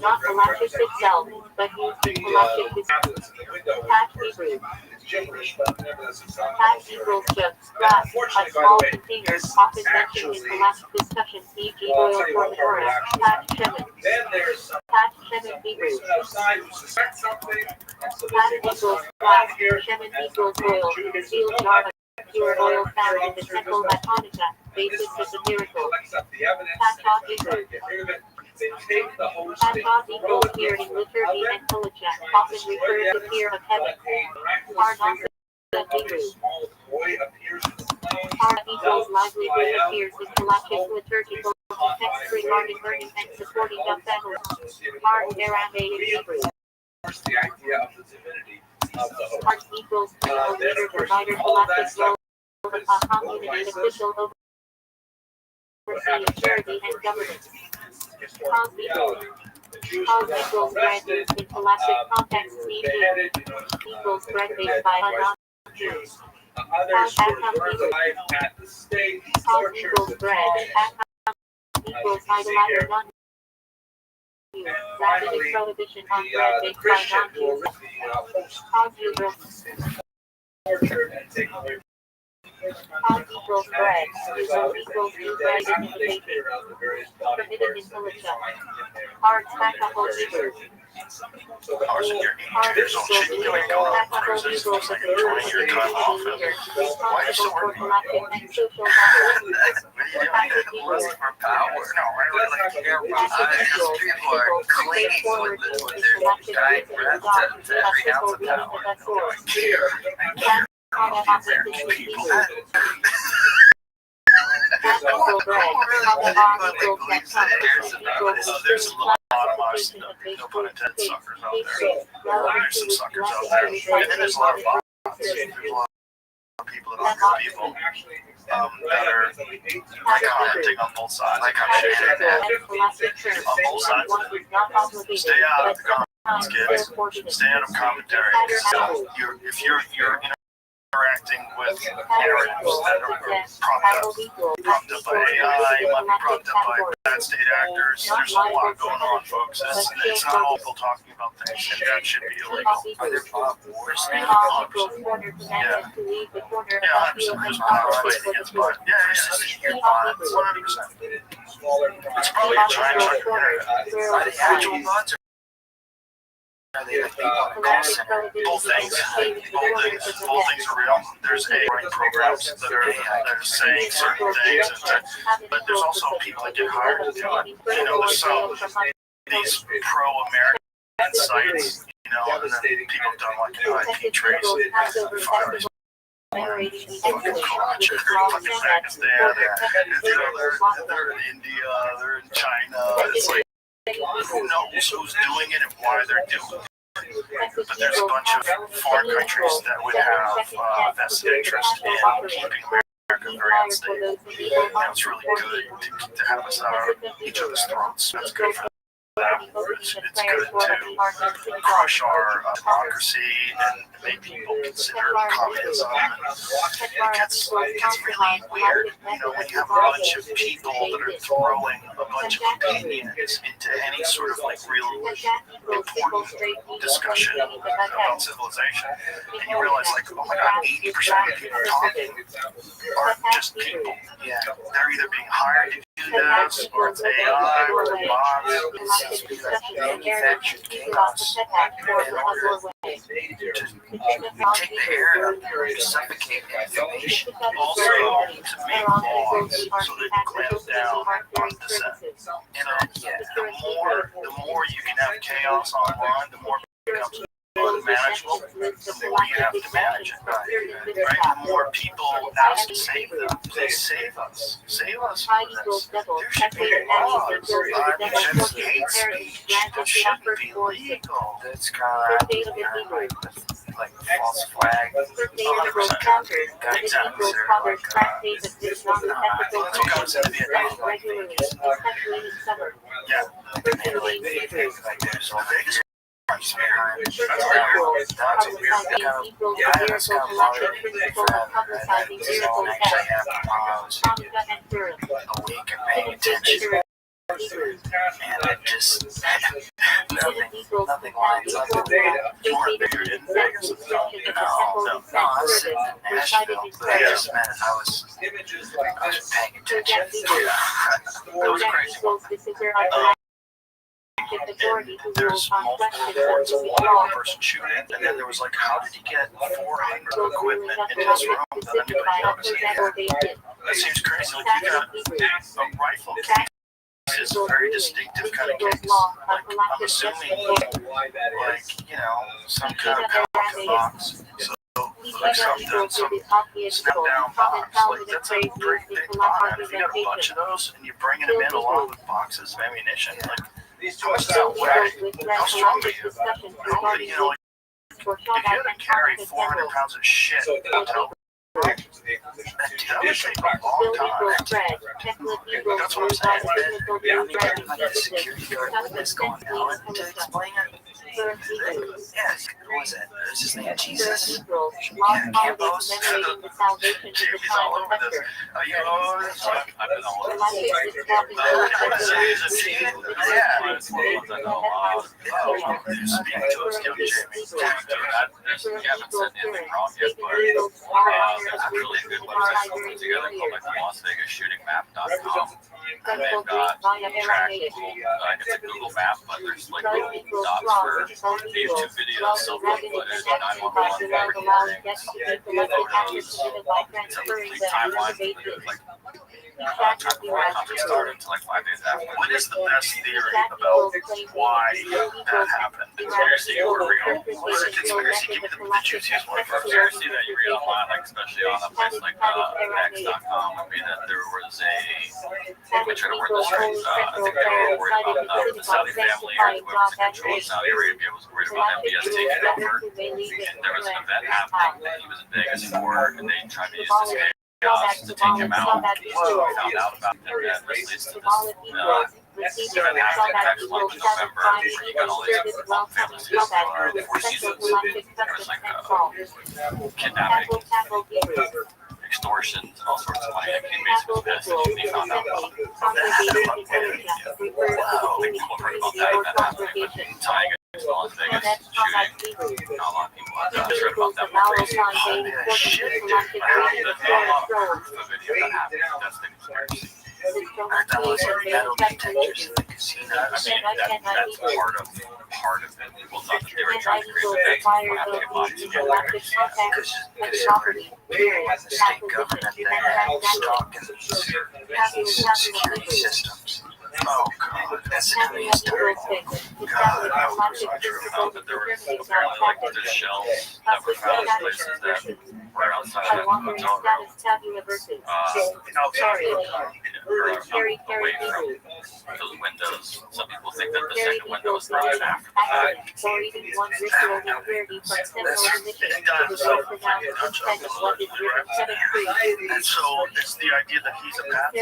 Not galactic itself, but used in galactic tablets in the window. Patch Hebrew. It's gibberish, but nevertheless it sounds Patch equals just glass, a small container, often mentioned in galactic discussions, e.g. oil for the Torah. Patch Shemin. Then there's some Patch Shemin Hebrew. person outside who suspects something, and so they Patch say, what's equals going glass, on here? Shemin equals oil, the sealed jar of pure oil found in the temple at Hanukkah, basis of the miracle. Collects up the evidence, Patch and try to get rid of it. They take the host, Patch they throw equals it here in liturgy and Kolachak, often refers to fear of heaven. Parnas of Hebrew. small boy appears in the flame. Par equals livelihood appears in galactic liturgical texts regarding learning and supporting young families. Par Aramaic Hebrew. The idea of the divinity of the host. Part equals the leader provider galactic role of a community official overseeing charity and government. Cause equals. Cause equals bread used in galactic contexts, e.g. equals bread baked by a Jews. Others were burned alive at the stake. Cause equals bread. Equals idolizer non-Jews. Rapid prohibition on bread The baked by Christian who non-Jews. the host Cause equals. tortured and taken away. Cause equals bread. Equals new bread in the baking. The various body Permitted in parts. Kolachak. Hard stackable Hebrew. So the cars in your 82 years old shit, you ain't going on cruises. It's like enjoying your time off. And why are you still working? What are you doing? It wasn't for power. No, I really care about Because people are clinging with their dying breath to every ounce of power. I care. I care about the American people. There's a lot of us, no pun intended, suckers out there. There's some suckers out there. And then there's a lot of bots. There's a lot of people that are good people that are commenting on both sides. Like I'm sharing that. On both sides. Stay out of the comments, kids. Stay out of commentary. If you're interacting with narratives that are propped up by AI, might be propped up by bad state actors. There's a lot going on, folks. It's not all people talking about things, and that should be illegal. Are there bot wars? Yeah, 100%. There's power fighting against bot. Yeah, 100%. It's probably a giant chunk of internet. Are they actual bots? Are they like people on the call center? Both things are real. There's AI programs that are saying certain things, but there's also people that get hired to do it. You know, there's some these pro-American sites, you know, and then people have done like an IP trace, fires. Fucking crotch, fucking Pakistan, you know, they're in India, they're in China. It's like, who knows who's doing it and why they're doing it? But there's a bunch of foreign countries that would have vested interest in keeping America very unstable. And it's really good to have us at each other's throats. That's good for them. It's good to crush our democracy and make people consider communism. It gets really weird, you know, when you have a bunch of people that are throwing a bunch of opinions into any sort of like real important discussion about civilization, and you realize like, oh my god, 80% of the people talking are just people. Yeah, they're either being hired to this, or it's AI, or it's bots. Manufactured chaos in order to take the air out there to suffocate information. Also, to make laws so that you clamp down on dissent. The more you can have chaos online, the more it becomes unmanageable, the more you have to manage it. Right? The more people ask to save them, please save us. Save us from this. There should be laws. That's hate speech. That shouldn't be legal. That's kind of like false flag. 100%. Exactly. That's what comes into Vietnam. Yeah. Things like that. So Vegas. that's weird. That's a weird kind of, yeah, that's kind of bothering me for that they don't actually have to pause, awake and pay attention. And it just, nothing lines up with that. You weren't there in Vegas. No, I was sitting in Nashville, but it just meant I was paying attention. That was crazy. There's multiple reports of one person shooting, and then there was like, how did he get 400 equipment in his room that anybody noticed? That seems crazy. Like, you got a rifle case is a very distinctive kind of case. Like, I'm assuming, like, some kind of Pelican box. So, like some snap down box. Like, that's a pretty big box. And if you got a bunch of those and you're bringing them in along with boxes of ammunition, like, how much does that weigh? How strong are you? Probably, if you had to carry 400 pounds of shit downtown, that would take a long time. That's what I'm saying. Like the security guard witness going out to explain it. Yeah, who was it? Was his name Jesus? Yeah, Campos. Jimmy's all over this. It's like, I've been all over this. Yeah. Speak to us, young Jimmy. You haven't said anything wrong yet, but there's a really good website put together called like LasVegasShootingMap.com. And they've got trackable, it's a Google map, but there's like little dots for these two videos, cell phone footage, 911 recordings, photos, it's a complete timeline, like it started to like 5 days after. What is the best theory about why that happened? Conspiracy or real? Was it conspiracy? Give me the juiciest one first. Conspiracy that you read online, like especially on a place like X.com, would be that there was let me try to word this right. I think they were worried about the Saudi family or whoever's in control of Saudi Arabia was worried about MBS taking over. And there was an event happening that he was in Vegas for, and they tried to use this chaos to take him out. We found out about it, and that leads to this event happening next month in November. You got all these families who are 4 seasons. There was like kidnapping, extortions, and all sorts of money. Basically, they found out about it. Wow, people heard about that event happening, tying it to Las Vegas shooting. Not a lot of people heard about that one crazy. Holy shit, dude. Not a lot of proof of video that happened. That's the conspiracy. That was metal detectors in the casino. I mean, that's part of it. People thought that they were trying to create that people have to get bodies together. Because there were people in the state government that had stock in these security systems. Oh, God, that's the dumbest terrible. God, I was true that there were apparently like there's shells that were found in places that were outside of the hotel room. Outside away from those windows. Some people think that the second window was broken after the fact. And so it's the idea that he's a path.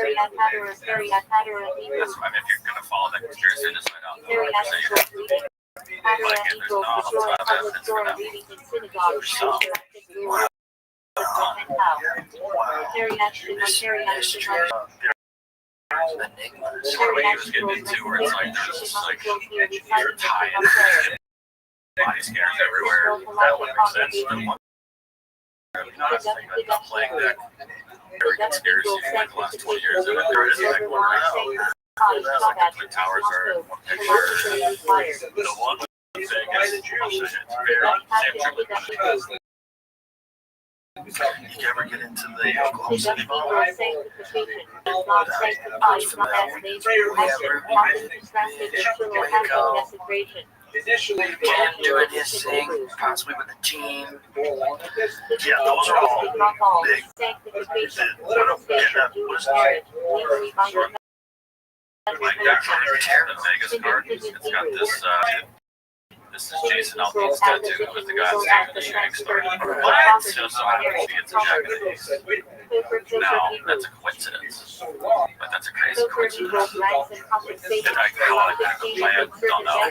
I mean, if you're going to follow that conspiracy, just find out the conversation. Like, if there's not a lot of evidence for that. It's what he was getting into, where it's like there's just like you're tying body scanners everywhere. That would make sense. But one, not playing deck. every conspiracy for like the last 20 years, and there is like one now. The towers are one picture. The one thing is, it's very you ever get into the Oklahoma City bomb? Cam doing his thing, possibly with the team. Yeah, those are all big. Like that Vegas card, it's got this. This is Jason Aldean's tattoo with the guy saying the shooting star. It's just so happens he gets a jacket of these. Now, that's a coincidence. But that's a crazy coincidence. And I call it back with my head, don't know.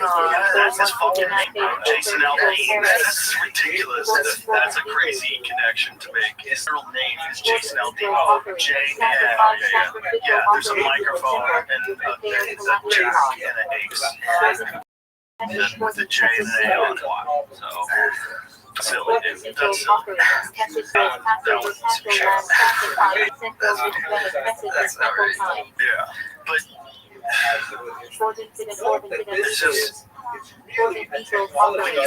That's his fucking name, bro. Jason Aldean. That's ridiculous. That's a crazy connection to make. His real name is Jason Aldean. Yeah, there's a microphone and it's a jack and an X. With the J and an A on it. So, silly. That's silly. That was some shit. That's not right. Yeah. But it's just, when you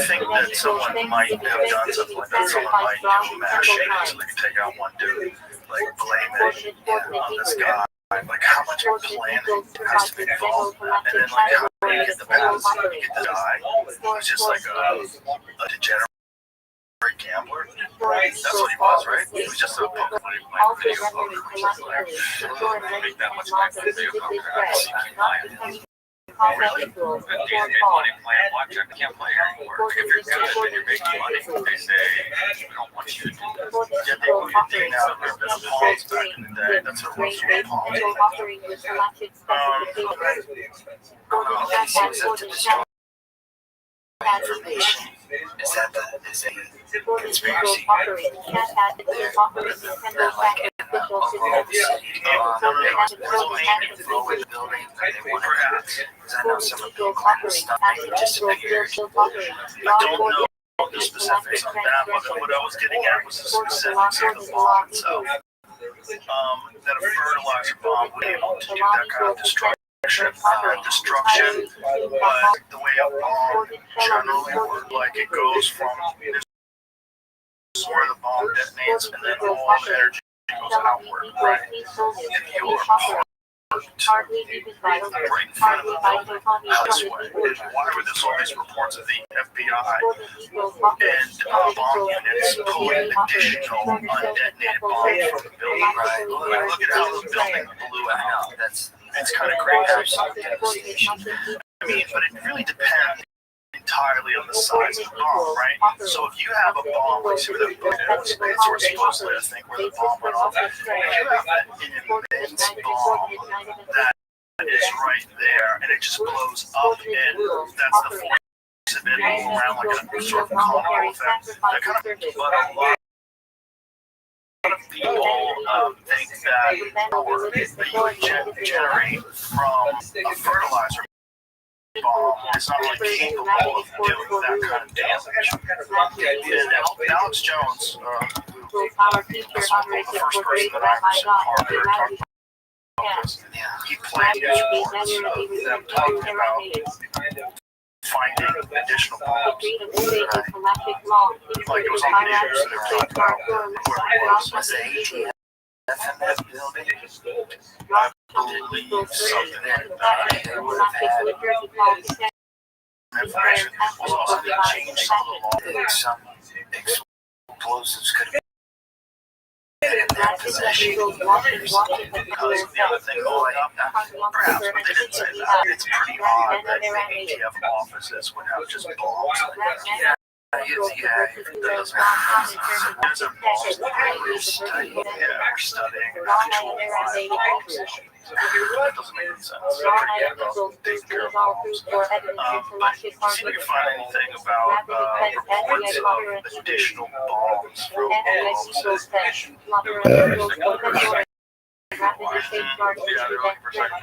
think that someone might have done something like that, someone might do mass shooting so they can take out one dude, like blame it on this guy. Like how much planning has to be involved in that, and then like how do you get the pass, how do you get the die? It's just like a degenerate gambler. That's what he was, right? He was just a video poker. Make that much money from video poker. I see clients. Really? If you made money playing blackjack, you can't play anymore. If you're good and you're making money, they say, we don't want you to do this. Yeah, they would dig out their best pawns back in the day. That's what was your pawn. Information. Is that is a conspiracy? Perhaps. I know some of the stuff disappeared. I don't know the specifics on that, but what I was getting at was the specifics of the bomb itself. That a fertilizer bomb would be able to do that kind of destruction, but the way a bomb generally works, like it goes from where the bomb detonates, and then all the energy goes outward, right? If you are parked right in front of the building this way, and why were there all these reports of the FBI and bomb units pulling additional undetonated bombs from the building? Right? Look at how the building blew out. It's kind of crazy. I mean, but it really depends entirely on the size of the bomb, right? So if you have a bomb, like see where that book is, or supposedly I think where the bomb went off, if you have an immense bomb that is right there and it just blows up and that's the force of it all around like a sort of convo effect, that kind of, but a lot of people think that power that you would generate from a fertilizer bomb is not really capable of doing that kind of damage. And Alex Jones, who was the first person that I ever said Harvard talked about this, he played his reports of them talking about finding additional bombs. Like it was on the news and they were talking about whoever it was the ATF in that building. I believe something that they would have had information was also going to change some of the law. Some explosives could have been in their possession. Because the other thing going up, perhaps, but they didn't say that. It's pretty odd that the ATF offices would have just bombs. Yeah, that doesn't There's a bomb we're studying control bombs. That doesn't make any sense. Taking care of bombs. But see if you can find anything about reports of additional bombs from Oklahoma City. They're looking for second.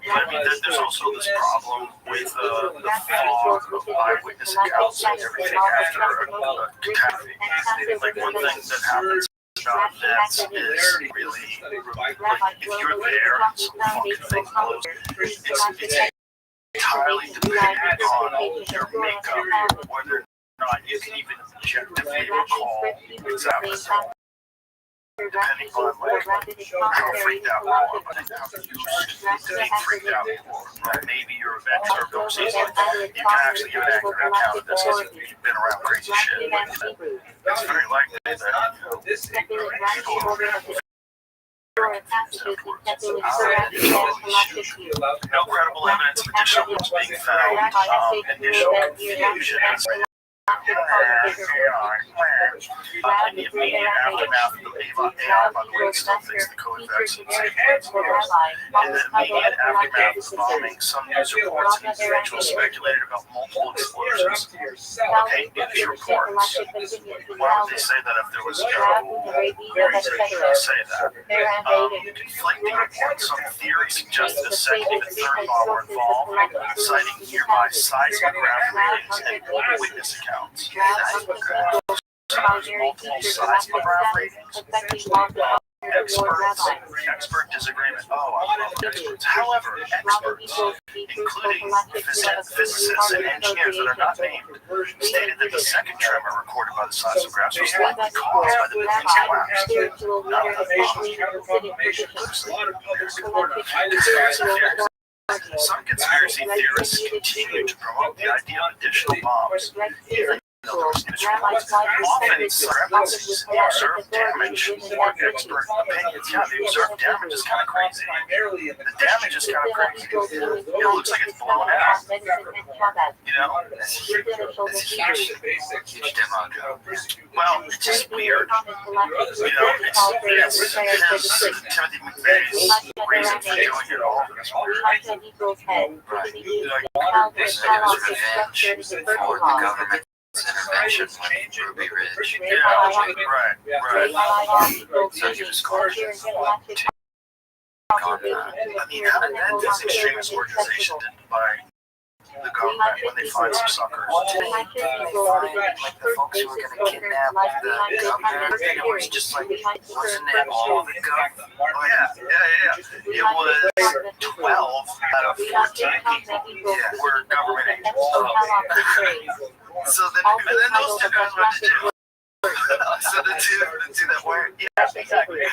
But I mean, there's also this problem with the fog of eyewitness accounts and everything after a catastrophe. Like one thing that happens about Nets is really, like, if you're there and some fucking thing blows, it's entirely dependent on your makeup, whether or not you can even objectively recall exactly. Depending on like how freaked out you are, how used to being freaked out you are. Right? Maybe your event circumstances, you can actually give an accurate account of this if you've been around crazy shit. It's very likely that people are very confused afterwards. No credible evidence of additional was being found. Initial confusion is in the immediate aftermath of the AI, by the way, still thinks the COVID vaccine is safe. In the immediate aftermath of the bombing, some news reports and individuals speculated about multiple explosions. Okay, news reports. Why would they say that if there was no reason to say that? Conflicting reports. Some theories suggested a second and third bomb were involved, citing nearby seismograph readings and witness accounts. Multiple seismograph readings. Expert disagreement. Oh, I love experts. However, experts, including physicists and engineers that are not named, stated that the second tremor recorded by the seismographs was likely caused by the building's collapse. Not the bomb. Some conspiracy theorists continue to promote the idea of additional bombs, even though there was news reports. Often, discrepancies in observed damage or expert opinions. Yeah, the observed damage is kind of crazy. The damage is kind of crazy. It looks like it's blown out. You know, it's huge demo job. Well, it's just weird. You know, it's Timothy McVeigh's reason for doing it all. Right. This is revenge for the government's intervention when Ruby Ridge. Yeah, right. So he was called to I mean, how does extremist organization by the government when they find some suckers? Did they find like the folks who were going to kidnap the governor? And it was just like, wasn't it all the government? Oh, yeah. It was 12 out of 14 people were government agents. So then those two guys went to jail. So the two that weren't, yeah, exactly. And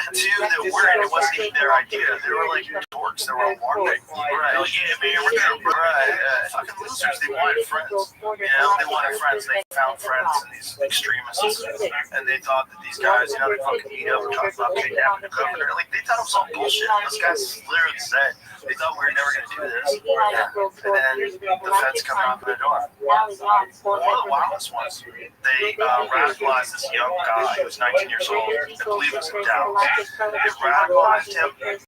the two that weren't, it wasn't even their idea. They were like dorks. They were alarming. Right. Like, yeah, man, we're gonna, right. Fucking losers. They wanted friends. You know, they wanted friends. They found friends in these extremists. And they thought that these guys, you know, they fucking meet up and talk about kidnapping the governor. Like, they thought it was all bullshit. Those guys literally said they thought we were never gonna do this. Yeah. And then the feds come knocking the door. One of the wildest ones, they radicalized this young guy who was 19 years old. I believe it was in Dallas. They radicalized him, and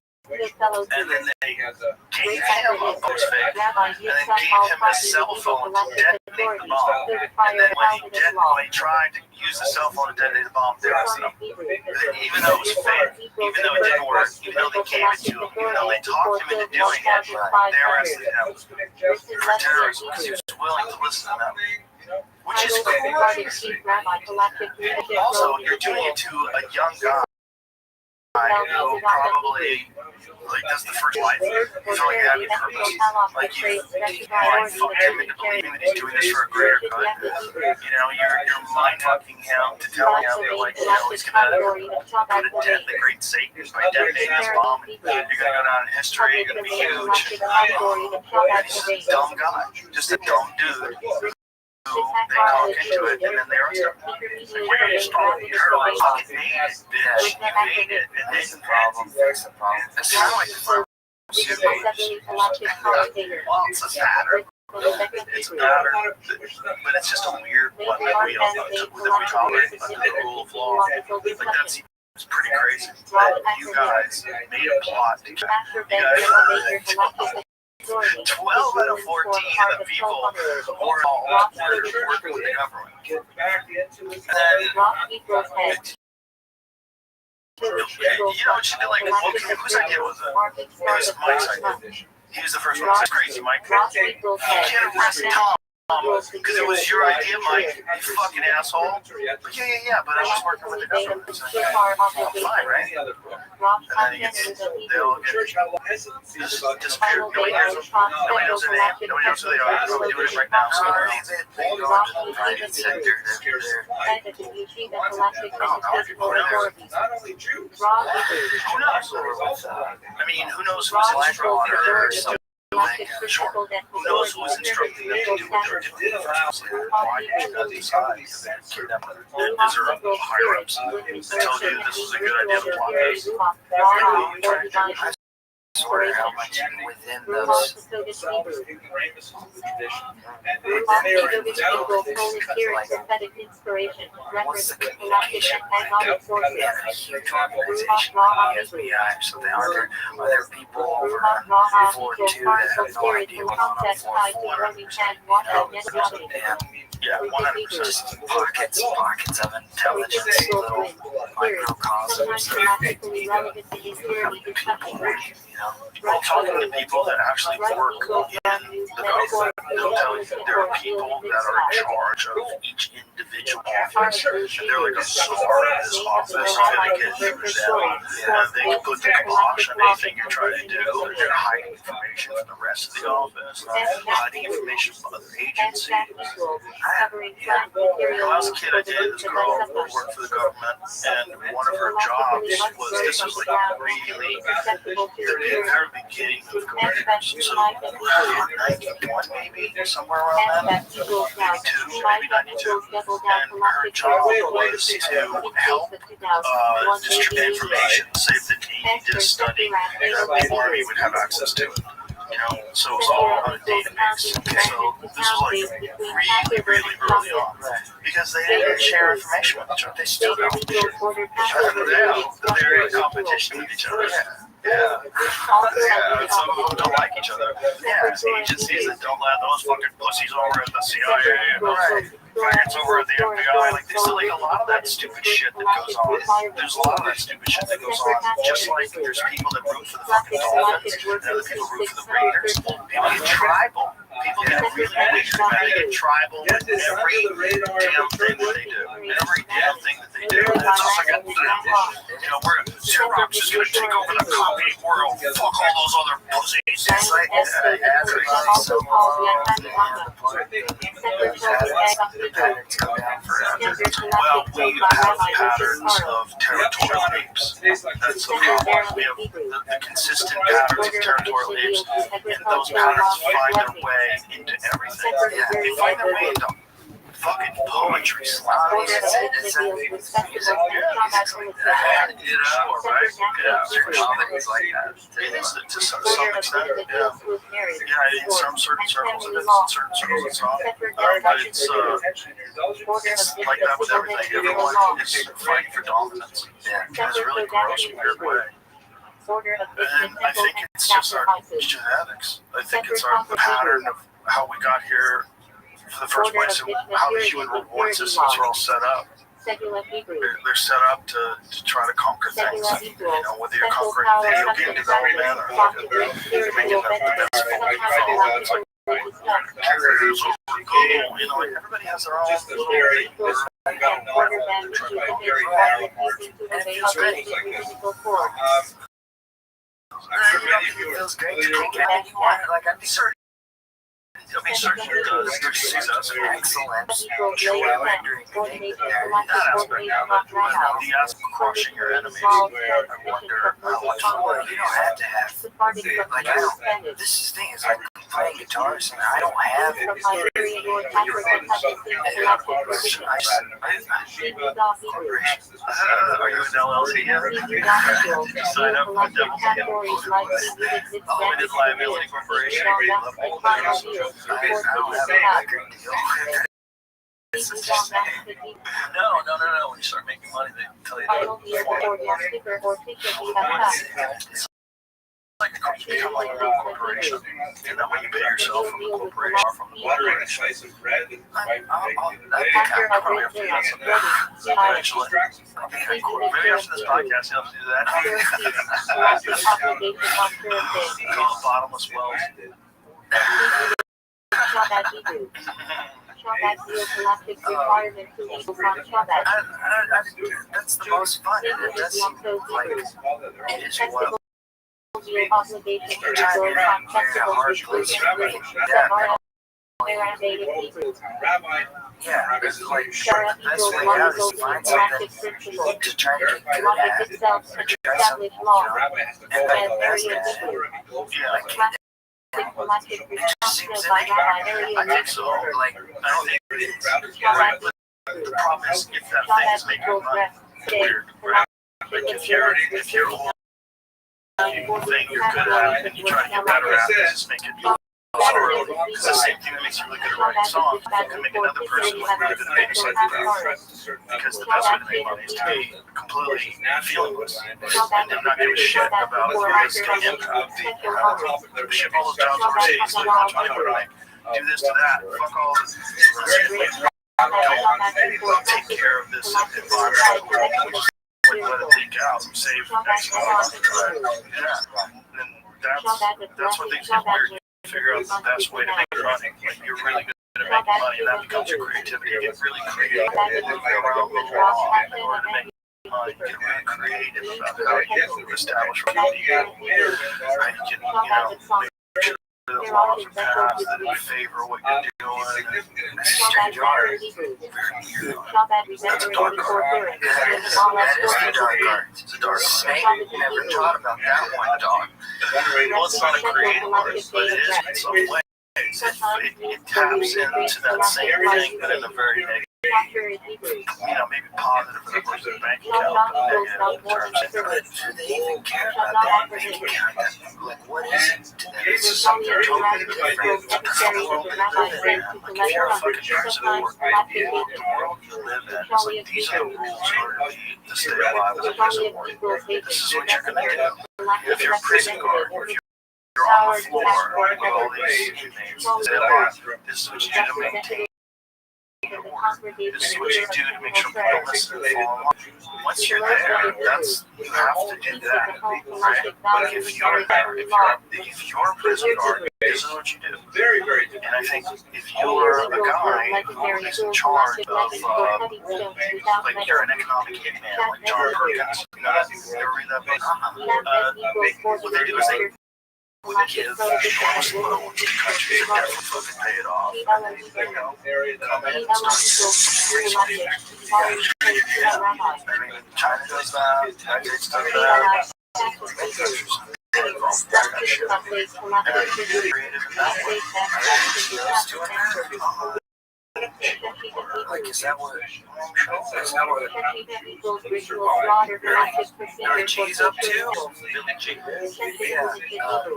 then they gave him a post fake, and then gave him a cell phone to detonate the bomb. And then when he tried to use the cell phone to detonate the bomb, they arrested him. Even though it was fake, even though it didn't work, even though they gave it to him, even though they talked him into doing it, they arrested him for terrorism because he was willing to listen to them. Which is crazy. Also, you're doing it to a young guy who probably, like, that's the first life. It's only having purpose. Like, you mind fuck him into believing that he's doing this for a greater good. You know, you're mind fucking him to tell him that, like, you know, he's gonna put a dent in the great Satan by detonating this bomb. And you're gonna go down in history. You're gonna be huge. And he's just a dumb guy, just a dumb dude. They talk into it, and then they arrest him. It's like, where are you starting? You're like, fucking made it, bitch. You made it. And then the problem, fix the problem. It's kind of like the first well, it's a pattern. It's a pattern, but it's just a weird one that we tolerate under the rule of law. Like, that's it's pretty crazy. That you guys made a plot to kill. You guys 12 out of 14 of the people were all working with the government. And then, you know, she'd be like, whose idea was that? It was Mike's idea. He was the first one. That's crazy, Mike. You can't arrest Tom Because it was your idea, Mike, you fucking asshole. But yeah, but I was working with the government. So fine, right? And then he gets, they all get disappeared. Nobody knows their name. Nobody knows who they are. They're probably doing it right now. So they go into the private sector. Not only Jews. Who knows? I mean, who knows who's instructing or something? Sure. Who knows who was instructing them to do what they're doing? Why did you decide to kidnap them? Is there higher ups that told you this was a good idea to plot this? I swear how much within those what's the communication like in a huge organization like the FBI? So are there people over on floor 2 that have no idea what's on floor 4? Yeah, 100%. Just pockets of intelligence, little microcosms of people, Well, talking to people that actually work in the government, they'll tell you that there are people that are in charge of each individual office, and they're like a star in this office, and they get used them, and they can put the kibosh on anything you're trying to do. They're hiding information from the rest of the office, hiding information from other agencies. When I was a kid, I dated this girl who worked for the government, and one of her jobs was, this was like really the very beginning of computers. So 91 maybe, somewhere around that, maybe 2, maybe 92. And her job was to help distribute information, say that he did a study, and the Army would have access to it. So it was all on a database. So this was like really early on. Because they didn't share information with each other. They still don't. They're in competition with each other. Yeah, some of them don't like each other. Yeah, agencies that don't let those fucking pussies over at the CIA and faggots over at the FBI. Like, there's like a lot of that stupid shit that goes on. There's a lot of that stupid shit that goes on. Just like there's people that root for the fucking Dolphins, and other people root for the Raiders. People get tribal. People get really weird about it. They get tribal with every damn thing that they do. Every damn thing that they do. It's just like a Xerox is going to take over the copy world. Fuck all those other pussies. It's like, well, we have patterns of territorial apes. That's the problem. We have the consistent patterns of territorial apes, and those patterns find their way into everything. They find their way into fucking poetry, slang, music like that, right? Yeah, things like that. It is to some extent, yeah, in some certain circles it is, in certain circles it's not. But it's like that with everything. Everyone is fighting for dominance in a really gross, weird way. And I think it's just our genetics. I think it's our pattern of how we got here for the first place, and how the human reward systems are all set up. They're set up to try to conquer things. Whether you're conquering video game development or making the best phone. Carriers over Google, everybody has their own little it feels great to take it anyone. Like, I'd be certain. I'll be certain it does. There's success and excellence. Joy rendering that aspect of it. The aspect of crushing your enemies. I wonder how much more you don't have to have. Like, I don't. This is the thing, is like playing guitars, and I don't have Are you an LLC yet? Did you sign up for the Limited Liability Corporation? I don't have a record deal. It's just, no. When you start making money, they tell you it's like you become like a real corporation, and that way you pay yourself from the corporation or from the corporation. I think I probably have to do that someday. Eventually. Maybe after this podcast, you'll have to do that. Call it bottomless wells. Shabbat Hebrew. Shabbat geogalactic requirement to legal on Shabbat. That's the most fun. It does seem like it is well. Obligation to go on festival exclusion with Yeah, because like the best way out is to find something to try to get good logic at. itself Or is try something, established law. and like And best area at. Hebrew. Yeah, like Galactic it just seems by like Rabbi area I think so. Like I think it's the problem is if that thing is making money, it's weird, right? Like if you're a whole thing you're good at and you try to get better at, just make it sort of it's the same thing that makes you really good at writing songs. You can make another person look really good at babysitting because the best way to make money is to be completely feelingless and not give a shit about the impact. Ship all those jobs overseas, like how much money would I make? Do this to that. Fuck all this. Don't take care of this environment. We just like let it leak out and save X amount. Yeah. And that's when things get weird. You figure out the best way to make money. Like you're really good at making money, and that becomes your creativity. You get really creative around the law in order to make money. Get really creative about how you establish what you do. How you can, make sure the laws are passed that in favor of what you're doing. Exchange art. That's a dark art. That is a dark art. It's a dark snake. Never thought about that one, dog. Well, it's not a creative artist, but it is in some ways. It taps into that same thing, but in a very negative, maybe positive in the person's bank account, but negative in terms of do they even care about that bank account? Like, what is it to them? It's just something totally different. That's the world we live in. Like, if you're a fucking person at work, the world you live in, it's like these are the rules in order to stay alive as a person at work. This is what you're going to do. If you're a prison guard, or if you're on the floor with all these names, this is what you do to maintain your order. This is what you do to make sure people listen and follow along. Once you're there, you have to do that, right? Like if you're there, if you're a prison guard, this is what you do. And I think if you're a guy who is in charge of, like you're an economic hitman, like John Perkins, you ever read that book? What they do is they give enormous loans to countries that never fucking pay it off. And then they come in and start China does that, the United States does that. Like, is that what Billy G's up to? Yeah,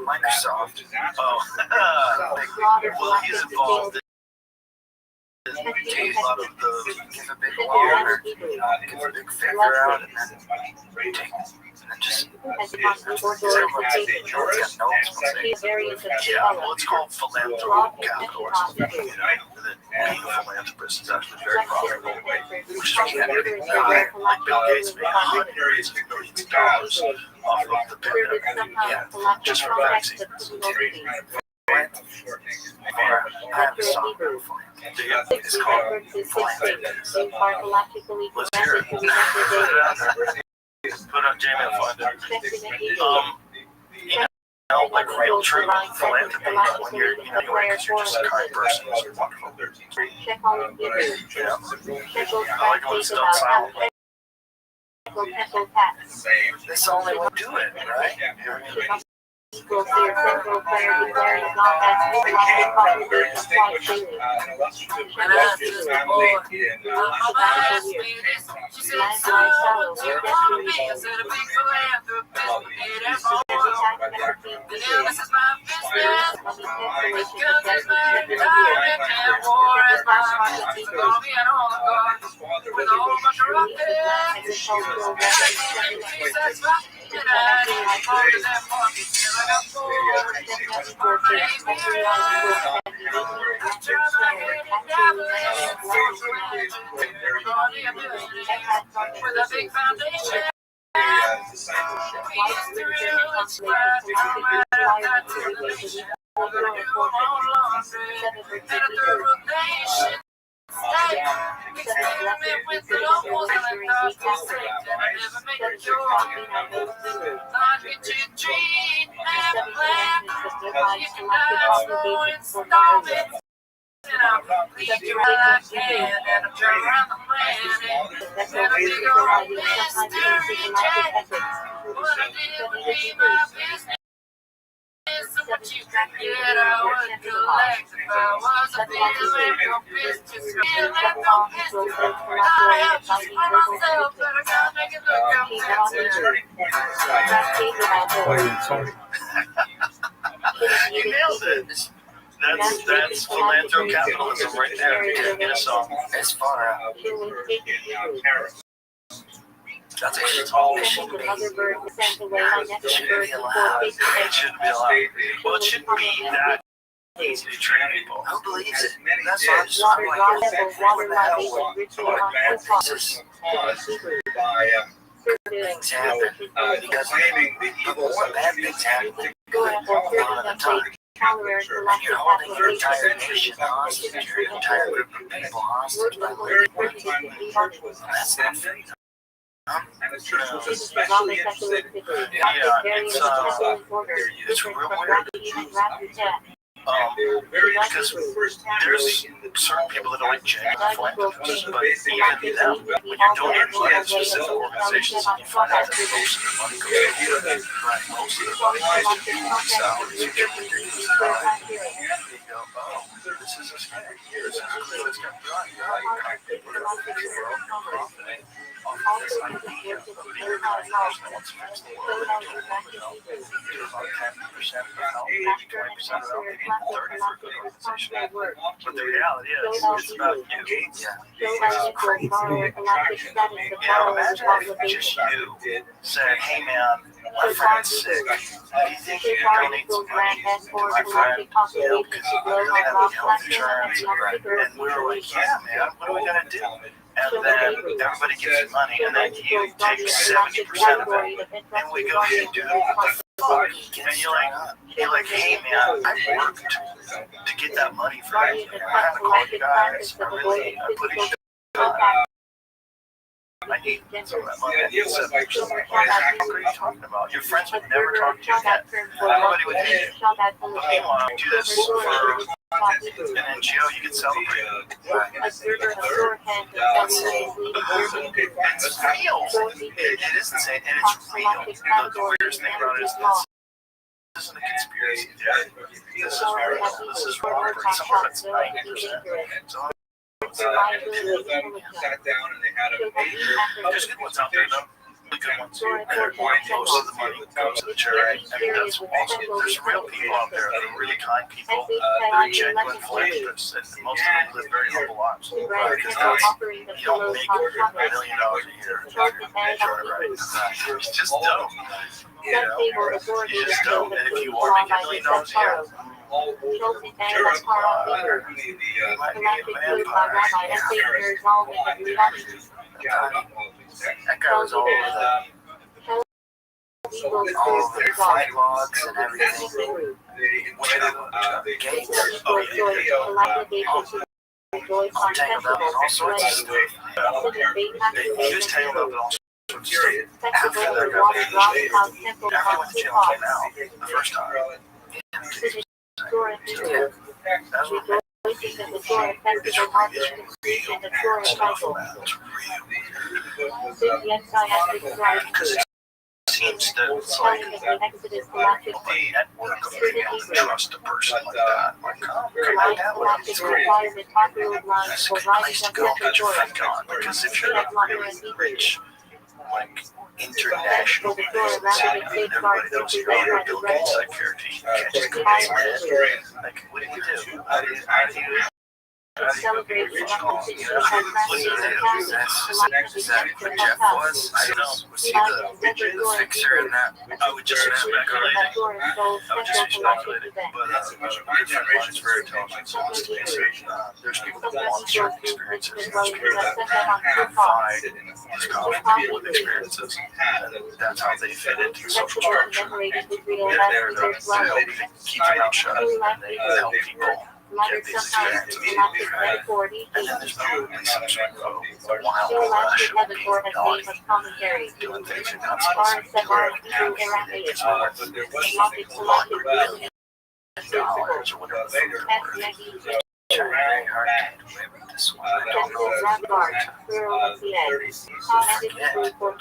Microsoft. Well, he's involved in a lot of the give a big loan or give a big favor out and then take and just it's called philanthropic capitalism. Being a philanthropist is actually very profitable, which is what like Bill Gates made hundreds of millions of dollars off of the pandemic, just for vaccines. I have a song for it's called Philanthropy. Let's hear it. Put it on Jamie and find it. Like real true philanthropy, when you're, anyway, because you're just a kind person, it's wonderful. I like when it's done silently. This only will do it, right? Equals their central player declared not as Islam population quite daily. With a big foundation. You nailed it. That's philanthrocapitalism right there. In a song. It's far out. That's actually tall. It shouldn't be allowed. It shouldn't be allowed. Well, it shouldn't be that easy to train people. Who believes it? That's why I'm just not like, what the hell things happen because the more bad things happen, good a lot of the time. And you're holding your entire nation hostage, your entire group of people hostage by living one time. That's not fair. It's real weird. Because there's certain people that are like genuine philanthropists, but even them, when you're donating money to specific organizations, and you find out that most of their money goes to overhead, right? Most of their money goes to people's salaries, you get what they're using, right? You go, oh, this is a scam. This is clearly a scam. You're kind people that are fixing the world, you're profiting off of this idea of being a kind person that wants to fix the world. You do about 10% of the help, maybe 20% of the help, maybe 30 for a good organization. But the reality is, it's about you. Imagine if just you said, hey man, my friend's sick. Do you think you can donate some money to my friend? You know, because he doesn't have health insurance. And we were like, yeah man, what are we going to do? And then everybody gives you money, and then you take 70% of it, and we go, hey dude, what the fuck? And you're like, hey man, I worked to get that money for you. I had to call you guys. I put in I need some of that money. I need 70%. What are you talking about? Your friends would never talk to you again. Nobody would hate you. But meanwhile, you do this for an NGO, you can celebrate it. It's real. It is insane, and it's real. The weirdest thing about it is this isn't a conspiracy theory. This is real. This is real. Some of it's 90%. So sat down and they had a major. there's good ones out there, though. The good ones. And most of the money goes to the charity. I mean, that's awesome. There's real people out there that are really kind people. They're genuine philanthropists, and most of them live very humble lives. Because you don't make $1 million a year. It's just dope. You know, you just don't. And if you are making $1 million a year, that guy was all over that. All of their flight logs and everything. Gates. Oh, I'm tangled up in all sorts of stuff. He was tangled up in all sorts of stuff. After that guy, everyone in jail came out the first time. Yeah. That's what it's real. Because it seems that it's like the network of people who trust a person like that. Like, come on down with it. It's great. That's a good place to go get your friend on. Because if you're not really rich, like international business, everybody knows you're under Bill Gates like character. You can't just go get mad. Like, what do you do? How do you Celebrate exactly what Jeff was. I don't know. Was he the fixer in that? I would just be speculating. But good friend of mine is very intelligent. So there's people that want certain experiences, and there's people that find people with experiences, and that's how they fit into the social structure. They're there to keep their mouth shut, and they help people get these experiences. And then there's probably some sort of a wild rush of doing things you're not supposed to be doing. It's worth $100 billion or whatever they're worth. Very hard to get away with this one. I don't know if we're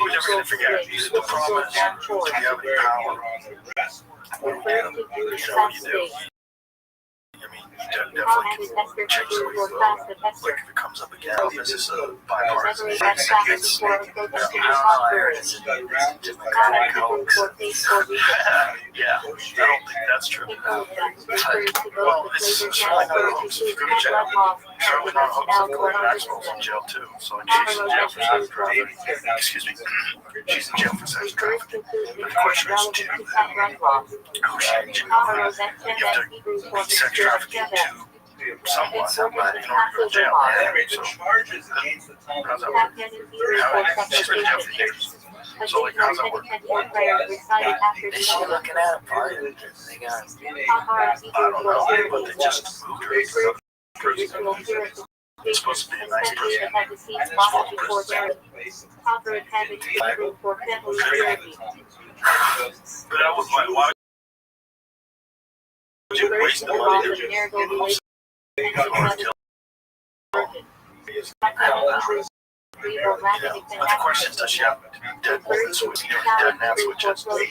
never going to forget. The problem is, if you have any power, you do. I mean, you definitely can change the way you vote. Like, if it comes up again, this is a bipartisan thing. It's, I don't know, I heard it's a Democratic hoax. Yeah, I don't think that's true. Well, it's certainly not a hoax if you go to jail. Certainly not a hoax if Ghislaine Maxwell's in jail, too. So, and she's in jail for sex trafficking. Excuse me. She's in jail for sex trafficking. But the question is, too, who's in jail? You have to sex trafficking to someone in order to go to jail. So, how's that work? She's been in jail for years. So, like, how's that work? Is she looking at a part of it? They got, I don't know, but they just moved her to the prison. It's supposed to be a nice prison. It's full of prisons. But that was like, why would you waste the money but the question is, does she have dead switches? Dead nap switches? Land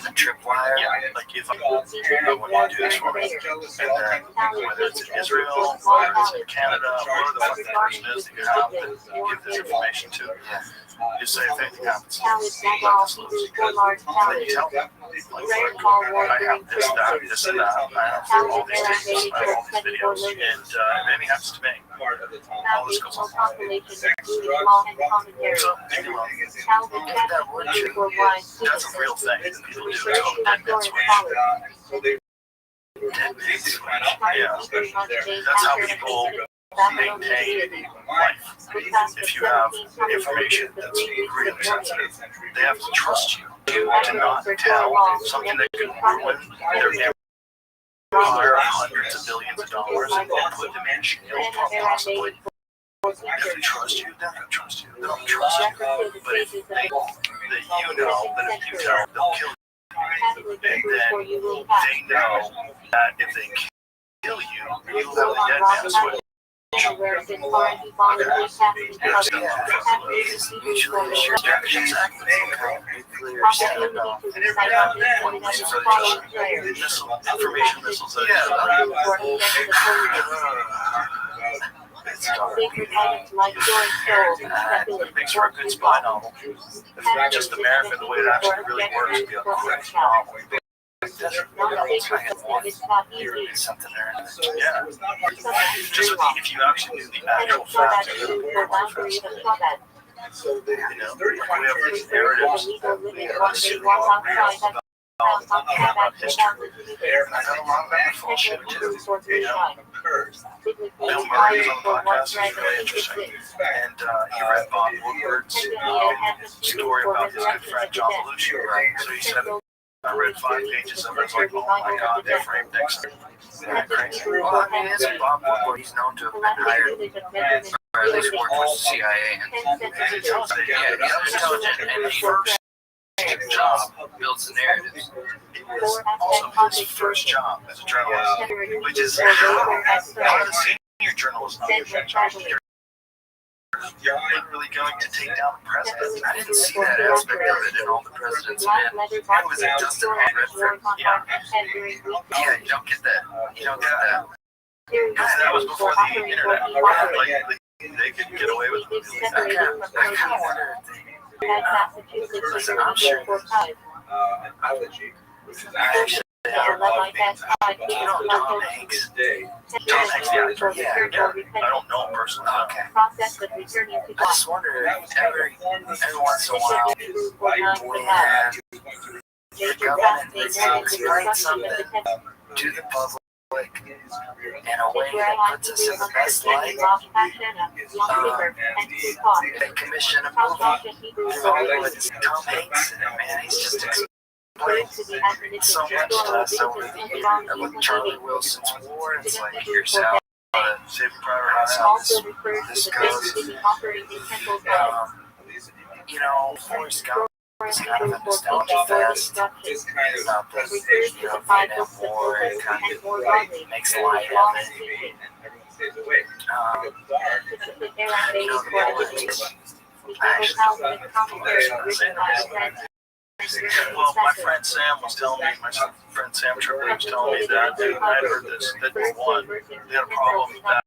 the tripwire? Yeah, like if I want you to do this for me, and then whether it's in Israel, whether it's in Canada, whatever the fuck that person is that you have to give this information to, you say if anything happens, let this loose. And then you tell them, like, I have this, that, this, and that, I have all these tapes, I have all these videos, and if anything happens to me, all this goes on. So, anyway, that's a real thing that people do. It's called dead man switch. Dead man switch. Yeah. That's how people maintain life. If you have information that's really sensitive, they have to trust you to not tell something that could ruin their empire of hundreds of billions of dollars and put them in jail, possibly. If they trust you, they're going to trust you. They don't trust you. But if they that you know that if you tell them, they'll kill you. And then they know that if they kill you, you'll have the dead man switch. usually sure exactly nuclear standoff. Information missiles. Sacred items like joy, soul, It makes for a good spy novel. If just America, the way it actually really works, would be a great novel. Something there. Yeah. Just if you actually knew the actual facts of the warfare. We have these narratives about history. And I got a lot of that full shit too. Bill Murray was on the podcast, it was really interesting. And he read Bob Woodward's story about his good friend John Belushi. So he said, I read 5 pages of it. It's like, oh my god, they framed Dexter. Crazy. Well, I mean, isn't Bob Woodward, he's known to have been hired, or at least worked for the CIA. And he's intelligent, and he first job builds the narratives. It was also his first job as a journalist, which is part of the senior journalism. You're literally going to take down the president. I didn't see that aspect of it in All the President's Men. It was a Dustin Redford. Yeah. Yeah, you don't get that. You don't get that. That was before the internet. Like, they could get away with it. I kind of wonder if they. Listen, I'm sure. I actually don't know. You know Tom Hanks? Tom Hanks, the actor? Yeah. I don't know him personally. Okay. I just wonder if every once in a while, when the government needs to explain something to the public in a way that puts us in the best light, they commission a movie with Tom Hanks in it, man. He's just so much less over with Charlie Wilson's war. It's like, here's how Saving Private Ryan. Also refers to the best city operating temple grounds. Forrest Gump is kind of a nostalgia fest about the Vietnam War and kind of makes light of it. The Olympics. Well, my friend Sam was telling me, my friend Sam Tripoli was telling me that I had heard this, that they had a problem that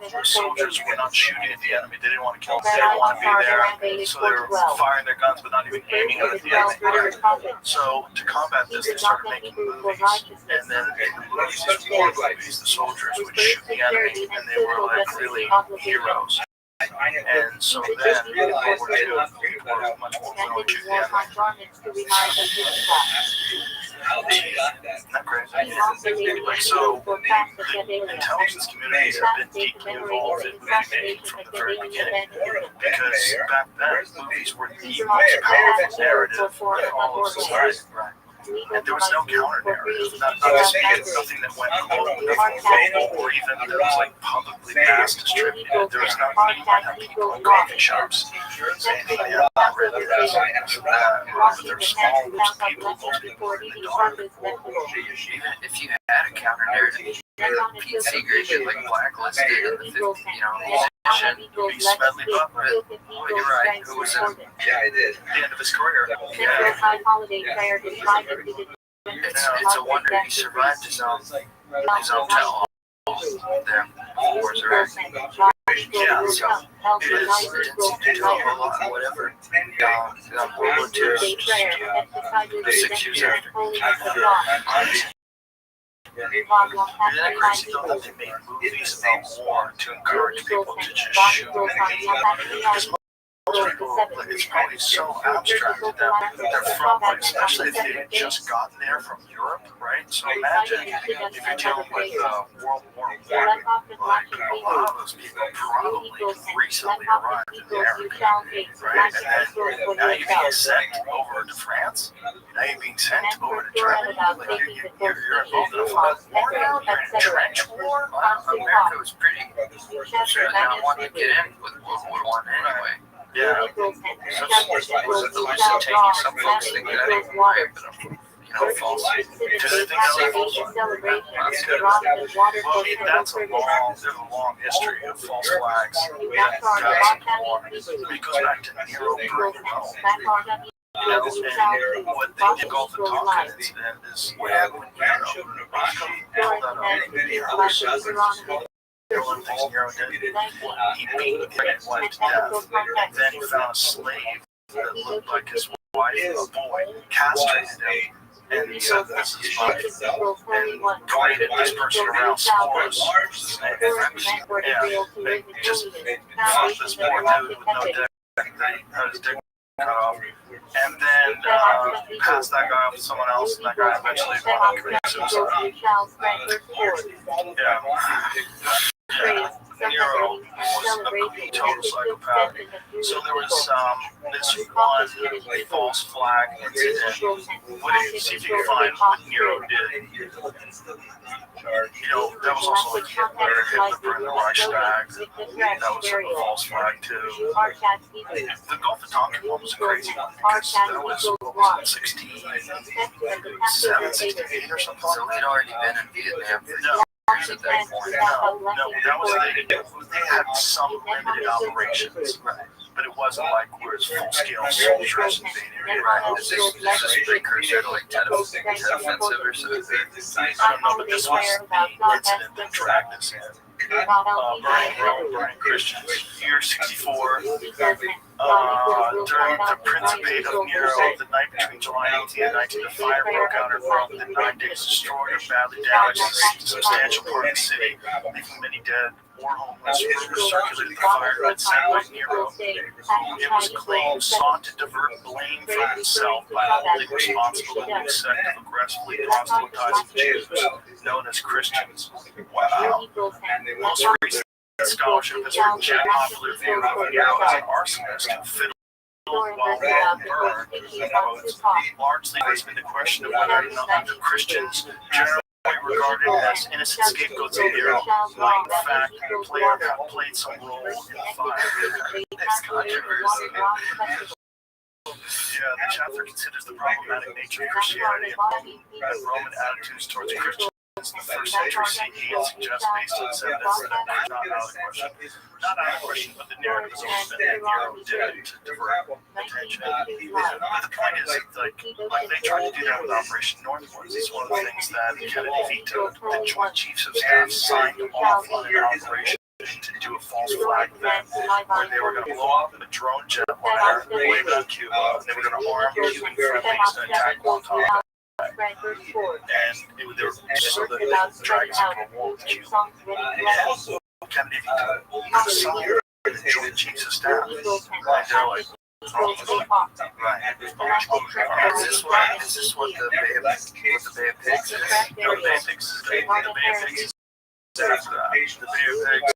the soldiers were not shooting at the enemy. They didn't want to kill them. They didn't want to be there. So they were firing their guns, but not even aiming at the enemy. So to combat this, they started making movies. And then in the movies, these war movies, the soldiers would shoot the enemy, and they were like really heroes. And so then World War II, people were much more willing to shoot the enemy. Not crazy. So the intelligence communities have been deeply involved in movie making from the very beginning, because back then movies were the most powerful narrative in all of society. And there was no counter narrative, nothing that went global, or even that was like publicly mass distributed. There was nothing. You might have people in coffee shops saying, "Hey, I'm not ready for this," but they're small groups of people, most people are in the dark. Even if you had a counter narrative, Pete Seeger get like blacklisted in the 50s, musician. Be Smedley Butler. Oh, you're right. Who was it? Yeah, I did. At the end of his career. It's a wonder he survived his own tell there. Wars are Yeah, so it didn't seem to tell a lot, whatever. World War II, the 6 years after. Isn't it crazy though that they made movies about war to encourage people to just shoot? Because most people, like, it's probably so abstract to them. They're from, like, especially if they had just gotten there from Europe, right? So imagine if you're dealing with World War I, like, a lot of those people probably recently arrived in America, right? And then now you're being sent over to France. Now you're being sent over to Germany. Like, you're involved in a war now. You're in a trench war. America was pretty sure they don't want to get in with World War I anyway. Yeah. At least taking some folks think that ain't right, but false. Because I think that's like, well, I mean, there's a long history of false flags that got us in war. It goes back to Nero burning Rome. And what they did, Gulf and Tonkin incident, is what happened when Nero pulled that up. One of the things Nero did, he beat the pregnant wife to death. Then he found a slave that looked like his wife, a boy, castrated him, and he said, "This is mine," and paraded this person around Sporus, which is his name. Yeah, they just fucked this poor dude with no dick. They had his dick cut off, and then passed that guy off to someone else, and that guy eventually committed suicide. Yeah. Nero was a total psychopath. So there was this one false flag incident. See if you can find what Nero did. That was also like Hitler and the Reichstag. That was a false flag too. The Gulf of Tonkin one was a crazy one because that was, what was it, 68 or something? So he'd already been in Vietnam for No. years at that point. No, that was they had some limited operations, but it wasn't like where it's full-scale soldiers invading. Is this precursor to like Tet Offensive or something? I don't know, but this was the incident that dragged us in. Burning Christians. Year 64, during the Principate of Nero, the night between July 18 and 19, a fire broke out in Rome within 9 days, destroyed or badly damaged a substantial part of the city, leaving many dead or homeless. Rumors circulated the fire had set by Nero. It was claimed sought to divert blame from himself by holding responsible a new sect of aggressively proselytizing Jews, known as Christians. Wow. Most recent scholarship has written a popular view of Nero as an arsonist who fiddled while burned, largely has been the question of whether or not the Christians generally regarded as innocent scapegoats of Nero might in fact have played some role in the fire. It's controversy. Yeah, the chapter considers the problematic nature of Christianity and Roman attitudes towards Christians in the first century CE and suggests based on this evidence that not out of question, but the narrative is open that Nero did to divert attention. But the point is, like they tried to do that with Operation Northwoods. It's one of the things that Kennedy vetoed. The Joint Chiefs of Staff signed off on an operation to do a false flag event where they were going to blow up a drone jet liner, wave it on Cuba, and they were going to arm Cuban friendlies and attack Guantanamo. And they were just so that they could drag us into a war with Cuba. And Kennedy vetoed the Joint Chiefs of Staff. And they're like, right. Is this what the Bay of Pigs is? No, the Bay of Pigs is the Bay of Pigs. The Bay of Pigs.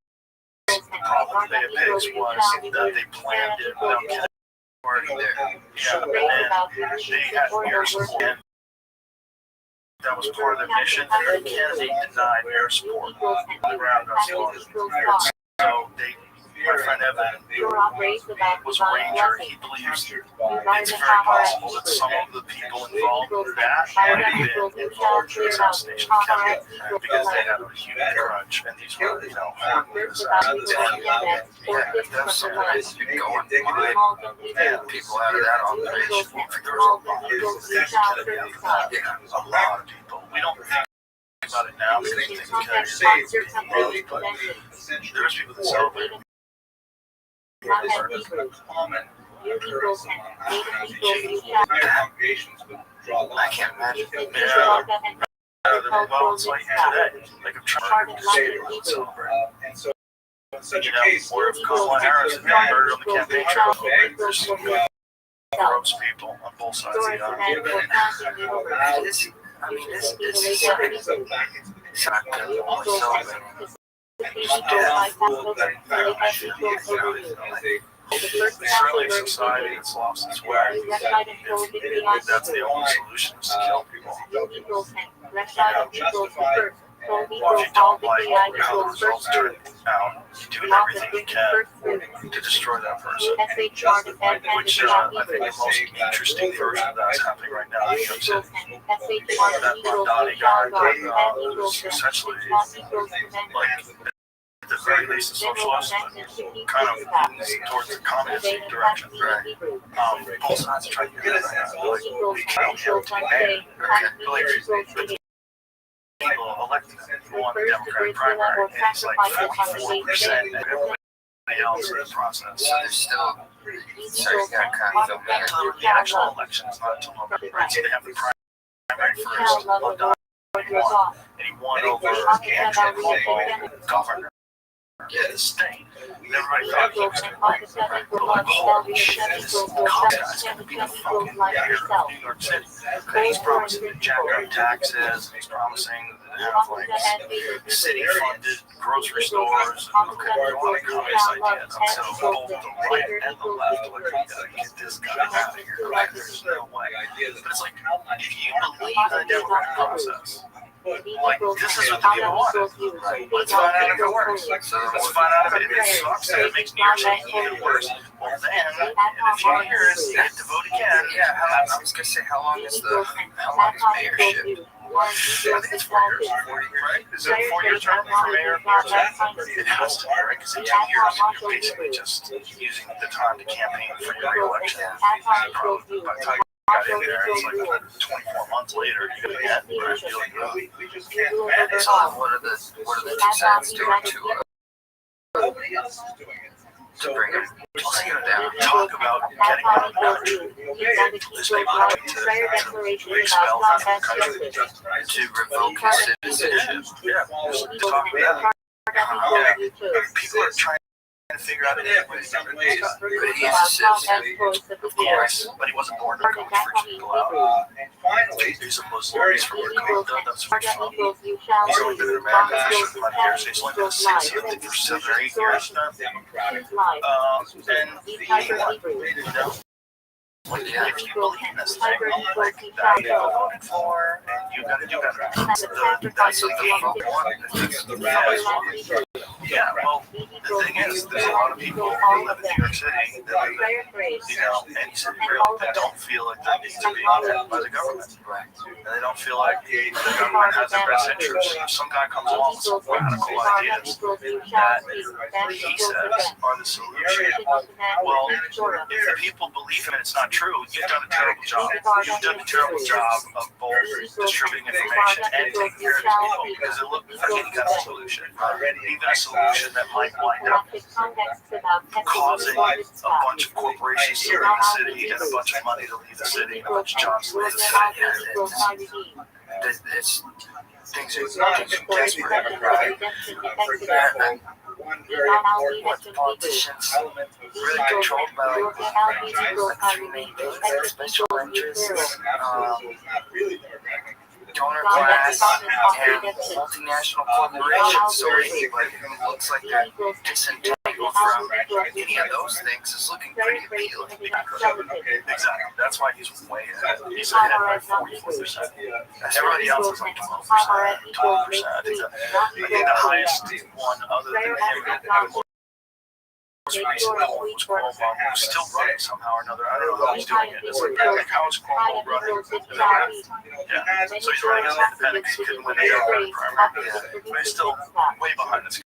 The problem with the Bay of Pigs was that they planned it without Kennedy already there. Yeah, and then they had air support. That was part of the mission, and Kennedy denied air support on the ground. So my friend Evan was a ranger. He believes it's very possible that some of the people involved in that might have been involved in the assassination of Kennedy because they had a huge grudge, and these were, horrible assassins. If there's something that's been going on, and people out of that operation, there was a lot of people Kennedy after that. Yeah, a lot of people. We don't think about it now because we think Kennedy saved really, but there's people that celebrate. Common occurrence I can't imagine. Well, it's like today. Like I'm trying to say it to celebrate. And so, in such a case, or if Kamala Harris had been murdered on the campaign trail, there's some gross people on both sides of the aisle. This is Certainly a society that's lost its way. If that's the only solution is to kill people. Or if you don't like how the results turn out, you're doing everything you can to destroy that person. Which I think the most interesting version of that is happening right now in New York City. That Mondani guy who's essentially like at the very least a socialist, kind of leans towards the communist direction. Right. Both sides are trying to do that right now. Like, we can't help to be made. But people elected him. He won the Democratic primary, and it's like 44% of everybody else in the process. So there's still, so you got kind of The actual election is not until November. So they have the primary first. Mondani won, and he won over Andrew Cuomo, governor. Yeah, the state. And everybody thought he was going to win. But like, holy shit, this guy's going to be the fucking mayor of New York City. And he's promising to jack up taxes, and he's promising to have like city-funded grocery stores. Okay, we want to communist ideas. I'm saying both the right and the left are like, we gotta get this guy out of here. Like, there's no way. But it's like, if you believe in the democratic process, like, this is what the people want. Right. Let's find out if it works. Let's find out if it sucks and it makes New York City even worse. Well, then, in a few years, you get to vote again. Yeah, I was gonna say, how long is mayorship? I think it's 4 years. Right? Is it a 4-year term for mayor of New York City? It has to be, right? Because in 2 years, you're basically just using the time to campaign for your re-election. Probably by the time got in there, it's like 24 months later, you're gonna get right. We just can't manage. So what are the two sides doing to Nobody else is doing it. bring them down? Talk about getting out of the country. This may want to expel them from the country. To revoke his citizenship? Yeah, just talk about that. People are trying to figure out a different way to do it. But he's a citizen. Of course, but he wasn't born in a country for people out. And finally, He's a Muslim. He's from Dakota. That's from Trump. He's only been in America for a certain amount of years. He's only been a citizen, I think, for 7 or 8 years now. Democratic. And if you believe in this thing, like that you voted for, and you got to do better. That's the game. Yeah, well, the thing is, there's a lot of people who live in New York City that live in, any city really, that don't feel like they need to be led by the government. And they don't feel like the government has their best interests. If some guy comes along with some radical ideas that he says are the solution, well, if the people believe him and it's not true, you've done a terrible job. You've done a terrible job of both distributing information and taking care of these people, because it looks like any kind of solution, even a solution that might wind up causing a bunch of corporations to leave the city and a bunch of money to leave the city and a bunch of jobs to leave the city. It's things are desperate, right? One very important What the politicians really controlled by like three main things: their special interests, donor class, and multinational corporations. So anybody who looks like they're disentangled from any of those things is looking pretty appealing. Exactly. That's why he's way ahead. He's ahead by 44%. Everybody else is like 12%, 12%. I think the highest one other than him was recently was Cuomo, who's still running somehow or another. I don't know how he's doing it. It's like how is Cuomo running? Yeah. So he's running as an independent because he couldn't win the Democratic primary. But he's still way behind this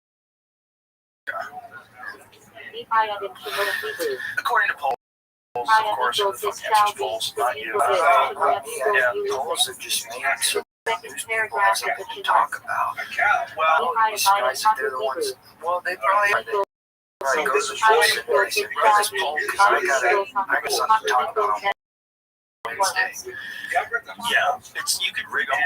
guy. According to polls, of course, are the financial polls, not you. Yeah, polls are just made so newspaper has something to talk about. Well, These guys, if they're the ones, well, they probably are. They go to the polls and they say, run this poll because I got something to talk about on Wednesday. Yeah, you could rig them,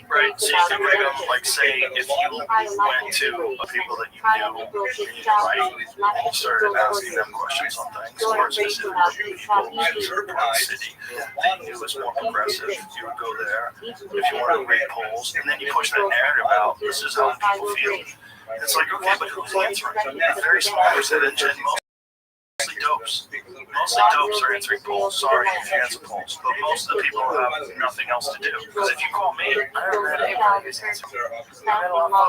right? So you could rig them, like say, if you went to people that you knew, right, and you started asking them questions on things, or specifically people in the city that you knew was more progressive, you would go there. If you wanted to rig polls, and then you push that narrative out, this is how people feel. It's like, okay, but who's answering? A very small percentage, and mostly dopes. Mostly dopes are answering polls. Sorry if you answer polls, but most of the people have nothing else to do. Because if you call me, I don't know anybody who's answering.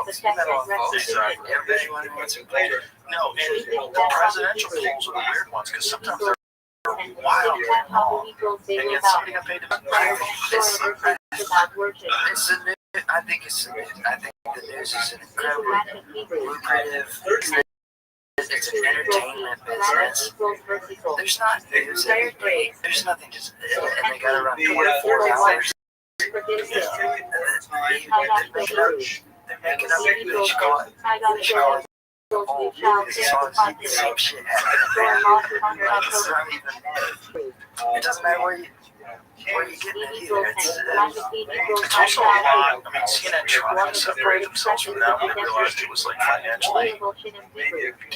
Exactly. Everybody wants to answer polls. No, and the presidential polls are the weird ones because sometimes they're wildly wrong, and yet somebody got paid to. It's the news. I think the news is an incredibly lucrative business. It's an entertainment business. There's not news every day. There's nothing to, and they got to run 24 hours. They're making up. They should call it. Oh, it's all the same shit happening. It's not even. It doesn't matter where you get it either. It's also a lot. I mean, CNN tried to separate themselves from that when they realized it was like financially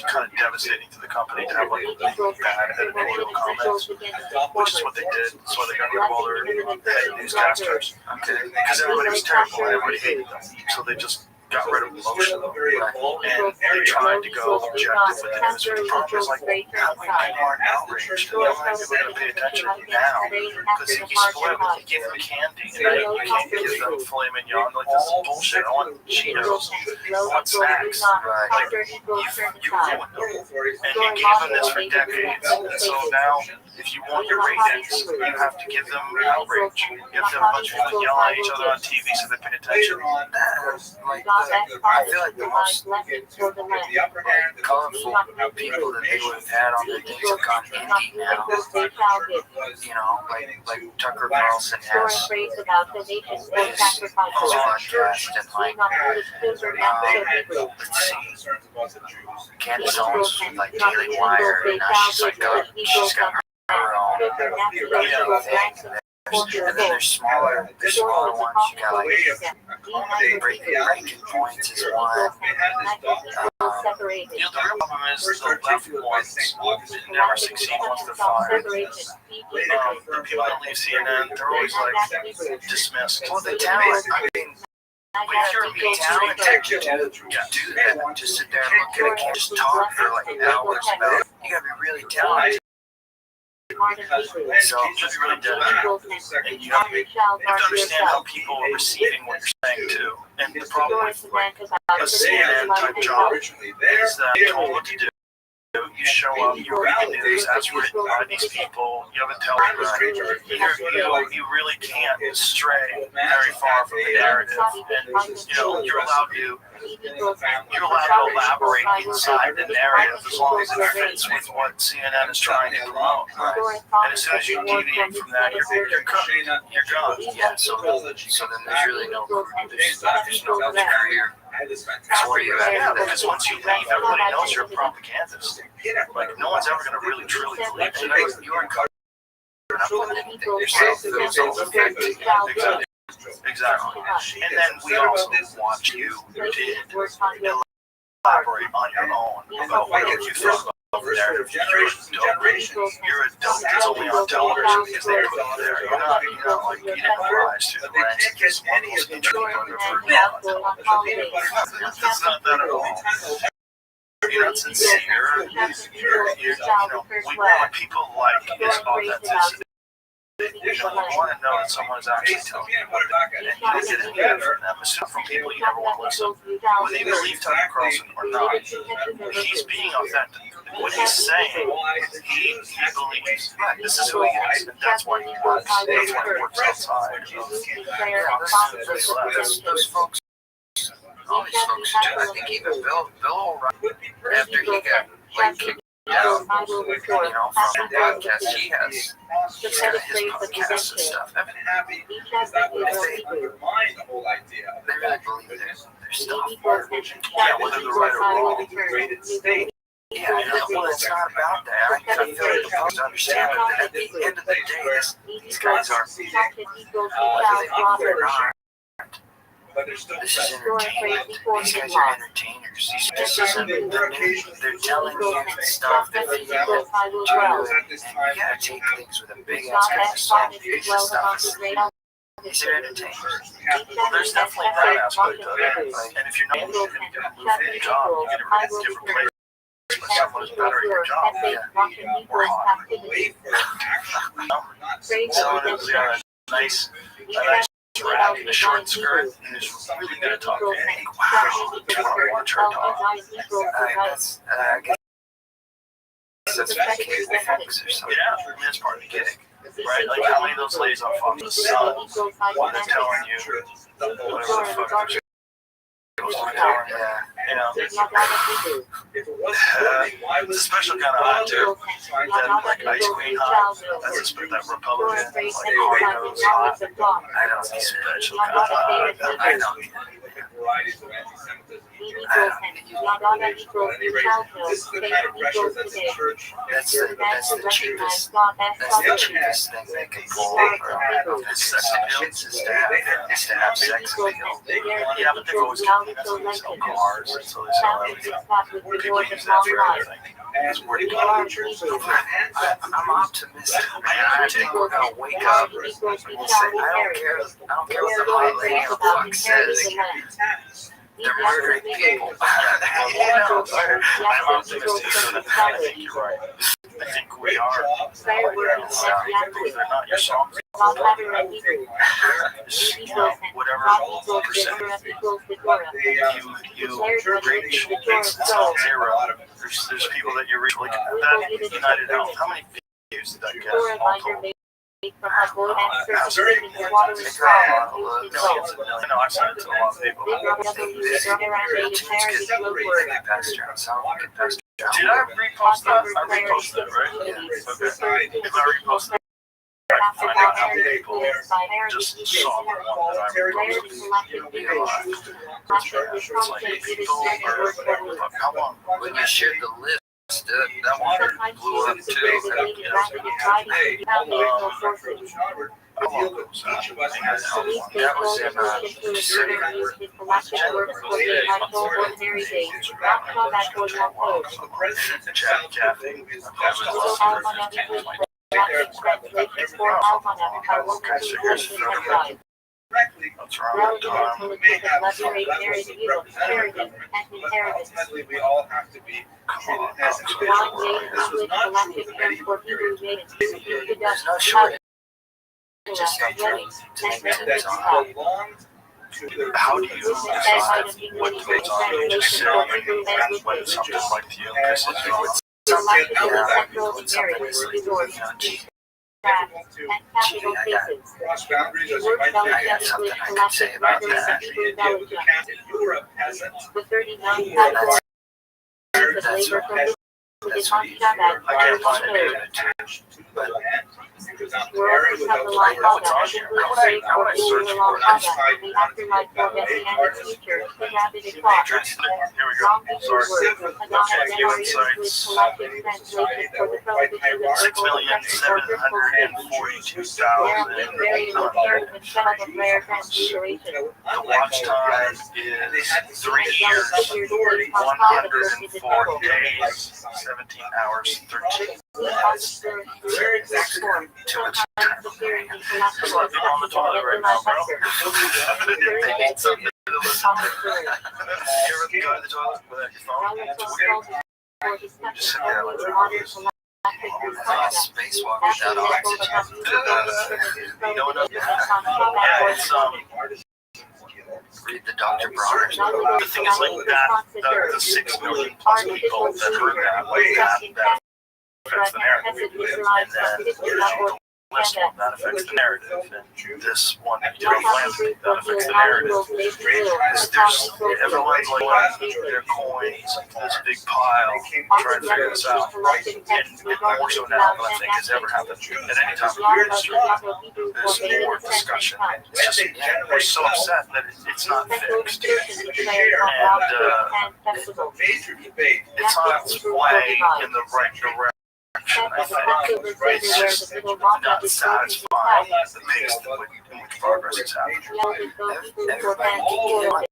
kind of devastating to the company to have like bad editorial comments, which is what they did. That's why they got rid of all their head newscasters. Okay, because everybody was terrible and everybody hated them, so they just got rid of most of them, and they tried to go objective with the news. But the problem is, like, how many people aren't outraged? And how many people are going to pay attention now? Because if you split them, you give them candy, and then you can't give them filet mignon. Like, this is bullshit. I want Cheetos. I want snacks. Like, you ruined them. And you gave them this for decades. And so now, if you want your ratings, you have to give them outrage. You have to have a bunch of people yell at each other on TV so they pay attention. I feel like the most colorful people that they would have had on their things have gone indie now. You know, like Tucker Carlson has his podcast and like let's see, Candace Owens with like Daily Wire, and now she's got her own thing. And then there's smaller ones. You got like breaking points is one. The real problem is the left ones never succeed once they're fired. The people that leave CNN, they're always like dismissed. Well, the talent, I mean, if you're really talented to do that, just sit there and look at a camera, just talk for like hours about it. You gotta be really talented So just really dedicated. And you have to understand how people are receiving what you're saying too. And the problem with like a CNN type job is that you're told what to do. You show up, you read the news as written by these people, you have a teleprompter, you really can't stray very far from the narrative, and you're allowed to elaborate inside the narrative as long as it fits with what CNN is trying to promote. And as soon as you deviate from that, you're cooked, you're gone. Yeah, so then there's really no career. Yeah, because once you leave, everybody knows you're a propagandist. Like, no one's ever going to really, truly believe it. You're in cover. You're not putting anything yourself. Exactly. And then we also want you to elaborate on your own about what you thought about the narrative. You're a dope that's only on television because they put you there. You're not like, you didn't rise through the ranks and get one of those interesting That's not that at all. You're not sincere. We want people like his authenticity. We want to know that someone is actually telling you what they're and you don't get anything from them. It's not from people you never want to listen. Whether you believe Tucker Carlson or not, he's being authentic. What he's saying, he believes. This is who he is, and that's why he works. That's why he works outside of Those folks, all these folks do. I think even Bill O'Reilly, after he got kicked down, from the podcast he has, he's got his podcasts and stuff. I mean, they really believe their stuff. Yeah, whether they're right or wrong. Yeah, well, it's not about that. I feel like the folks understand that at the end of the day, these guys aren't, whether they think they're not. This is entertainment. These guys are entertainers. This isn't the news. They're telling you stuff that they know to you, and you gotta take things with a big ass kind of salt. This stuff is they're entertainers. There's definitely that aspect of it. And if you're not going to move your job, you're going to move to a different place. But someone is better at your job. Or hotter. Someone who's got a nice rag and a short skirt and is really going to talk to you. And you think, wow, I want to talk. I guess that's what the case folks or something. Yeah, I mean, it's part of the gig. Right? Like, how many of those ladies on Fox the Sun are telling you whatever the fuck they're it's a special kind of hot too. That like ice queen hot. That's that Republican like Oreos hot. I don't see Special kind of hot. I know. That's the cheapest thing they can pull. It's sex appeal. It's just to have sex appeal. Yeah, but they've always got they sell cars, and so they sell everything. People use that for everything. It's where you go. I'm optimistic. I think we're gonna wake up and say, I don't care what the hot lady in the box says. They're murdering people. I'm optimistic, so I think you're right. I think we are. They're not your songs. Whatever percentage you reach, it's not zero. There's people that you reach. Like that United Health. How many views did that get? All told? No, I've sent it to a lot of people. Did I repost that? I reposted it, right? Okay. If I repost that, I can find out how many people just saw the one that I reposted. It's like people or how long? When you shared the list, that one blew up too. That was in What's wrong with Tom? But ultimately, we all have to be treated as individuals. This was not true in medieval period. There's no shortage. Just like This meant that you belonged to the How do you decide what goes on in just ceremony when something like you? Because if you would something cross boundaries as you might I got something I could say about that. if you were a peasant, That's what I can't find it. attached to the land, you could not marry without I know it's on here. How would I search for it? Here we go. Sorry. Websites. 6,742,000. The watch time is 3 years, 104 days, 17 hours, 13 minutes. Too much time. There's a lot of people on the toilet right now, bro. They need something to listen to. You ever go to the toilet without your phone? It's weird. Just sit there like this. spacewalk without oxygen. You know what? Yeah, it's Read the Dr. Bronner's. the thing is like that. The 6 million plus people that heard that, like that affects the narrative, and then list one that affects the narrative, and this one that you don't plan that affects the narrative. There's everyone's like their coins, this big pile, trying to figure this out, and more so now than I think has ever happened at any time in history. There's more discussion. It's just we're so upset that it's not fixed, and it's on its way in the right direction. I think it's just not satisfying the pace in which progress is happening. Everybody can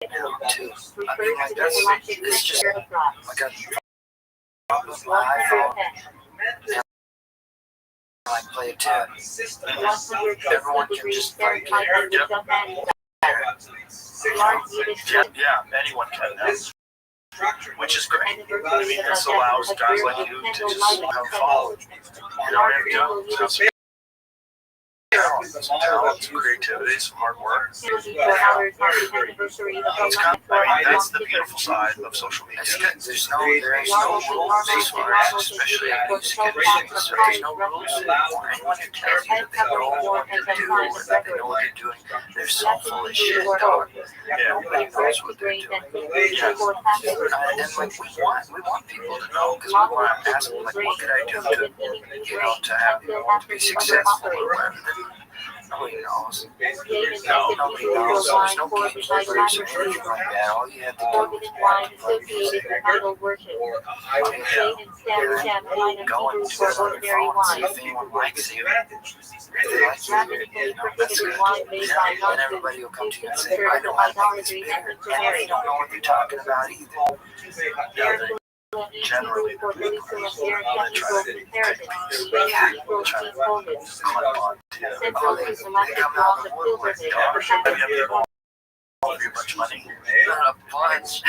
get it now too. I mean, like it's just like a problem with my iPhone. I play a tune. Everyone can just like Yeah, anyone can now. Which is great. I mean, this allows guys like you to just have followed. You know, have some talent, some creativity, some hard work. It's kind of, that's the beautiful side of social media. There's no rules as far as especially in music industry. There's no rules anymore. Anyone who tells you that they know what to do or that they know what they're doing, they're so full of shit, dog. Yeah. Nobody knows what they're doing. And like we want people to know because we want to ask them like, what could I do to be successful or whatever. Nobody knows. Nobody knows. There's no gatekeepers or anything like that. All you have to do is play music. Go and do it on your phone and see if anyone likes you. If they like you, that's good. And everybody will come to you and say, I know how to make this bigger. And they don't know what they're talking about either. Yeah, generally the people that try to take these, try to climb on to They come out of the woodwork. offer you a bunch of money. Not a bunch.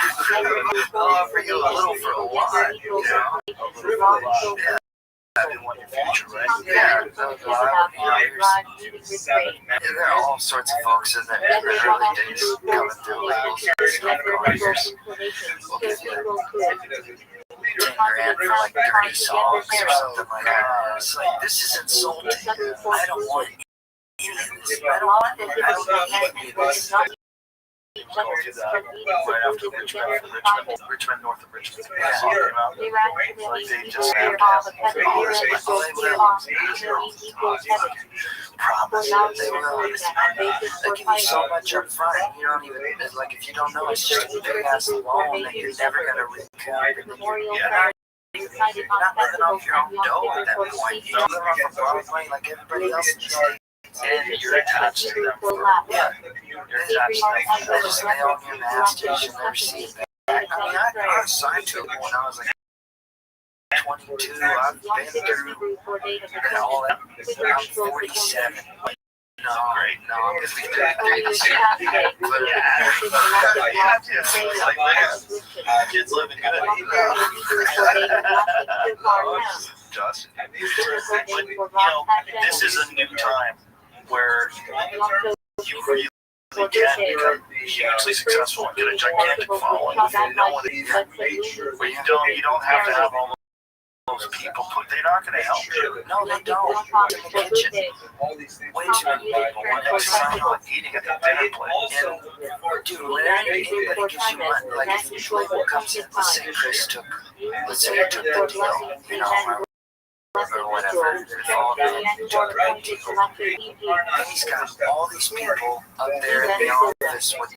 They'll offer you a little for a lot, you know? Yeah. They want your future, right? Yeah, there are all sorts of folks in the early days coming through like all sorts of years. We'll give you 10 grand for like 30 songs or something like that. It's like, this is insulting. I don't want any of this. I don't want it. I don't need any of this. Told you that right after Richmond, north of Richmond. Like they just have All they will. They give you so much up front, you don't even, like if you don't know, it's just a big ass loan that you're never going to recoup. You're not living off your own dough at that point. You're living off of borrowed money like everybody else in the state. and you're attached to them for you're attached to them. Just lay on your masters, you'll never see it back. I mean, I was signed to it when I was like 22. I've been through all that. I'm 47. No, great. No, I'm gonna be there. Kids living good. Justin. This is a new time where you really can become hugely successful and get a gigantic following with no one. Where you don't have to have all those people. They're not going to help you. No, they don't. In the kitchen. Way too many people want to sign on. Eating at the dinner place. And, dude, when anybody gives you money, like if the label comes in, let's say Chris took, let's say he took the deal, you know, or whatever, followed and took the deal. And he's got all these people up there in the office with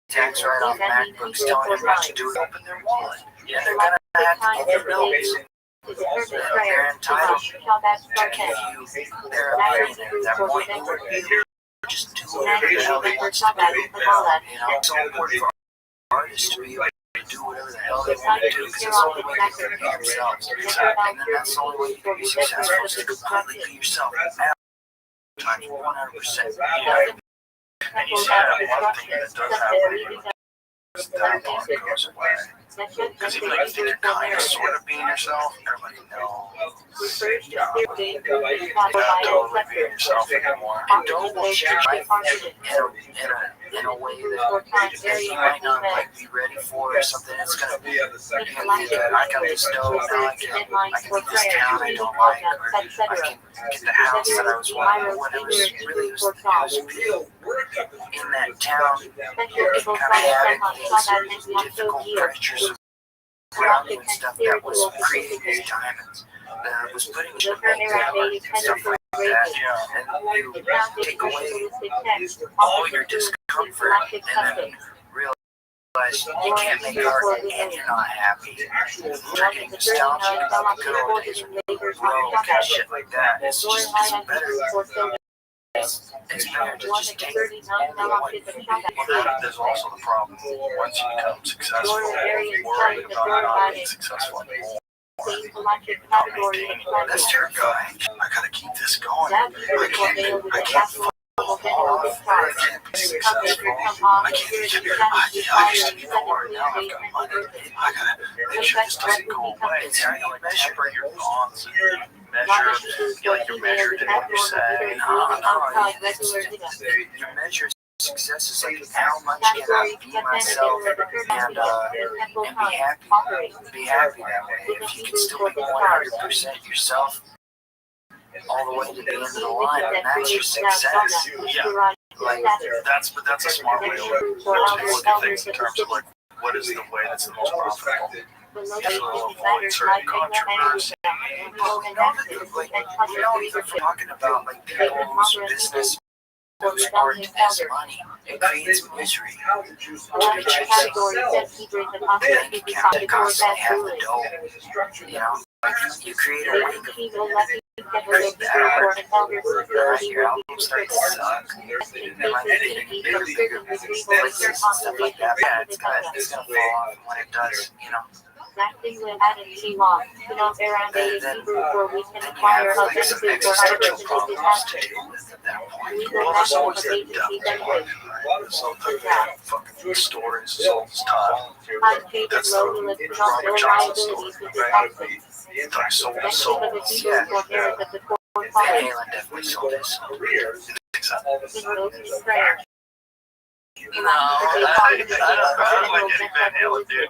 tax write-off MacBooks telling them what to do, open their wallet. And they're going to have to get their bills. They're entitled to give you their opinion at that point. You wouldn't be able to just do whatever the hell they want to do. You know, it's so important for artists to be able to do whatever the hell they want to do because it's the only way they can be themselves. And then that's the only way you can be successful is to completely be yourself. Times 100%. And you see that one thing that does happen that goes away. Because even if you think you're kind of sort of being yourself, everybody knows you're not totally being yourself anymore. And don't share in a way that you might not like be ready for or something that's going to be, I got this dough, I can get this town I don't like, or I can get the house that I was wanting when it was really big in that town. It kind of had these difficult pressures around you and stuff that was creating these diamonds, that was putting you in and stuff like that, and you take away all your discomfort and then realize you can't make art and you're not happy. You're getting nostalgic about the good old days when you were broke and shit like that. It's better. It's better to just take only what you need. There's also the problem once you become successful, worrying about not being successful anymore. That's your guy. I gotta keep this going. I can't fall off. I can't be successful. I can't be. I used to be poor. Now I've got money. I gotta make sure this doesn't go away. It's how you measure your thoughts. You're measured in what you say. Your measure of success is like how much can I be myself and be happy that way. If you can still be 100% yourself all the way to the end of the line, then that's your success. Yeah, like that's a smart way to look at things in terms of like what is the way that's the most profitable. To avoid certain controversy. Even talking about like people whose business whose aren't as money, it creates misery. Bank account that constantly have the dough. You know, you create a wake of very bad art. Your albums start to suck. You might be getting bigger places and stuff like that. Yeah, it's gonna fall off when it does, you know. Then you have like some existential problems to deal with at that point. Well, there's always that devil part, right? Something fucking stories all this time. That's the Robert Johnson story, right? He sold his soul. Yeah. Van Halen definitely sold his soul. No, I don't like Eddie Van Halen, dude.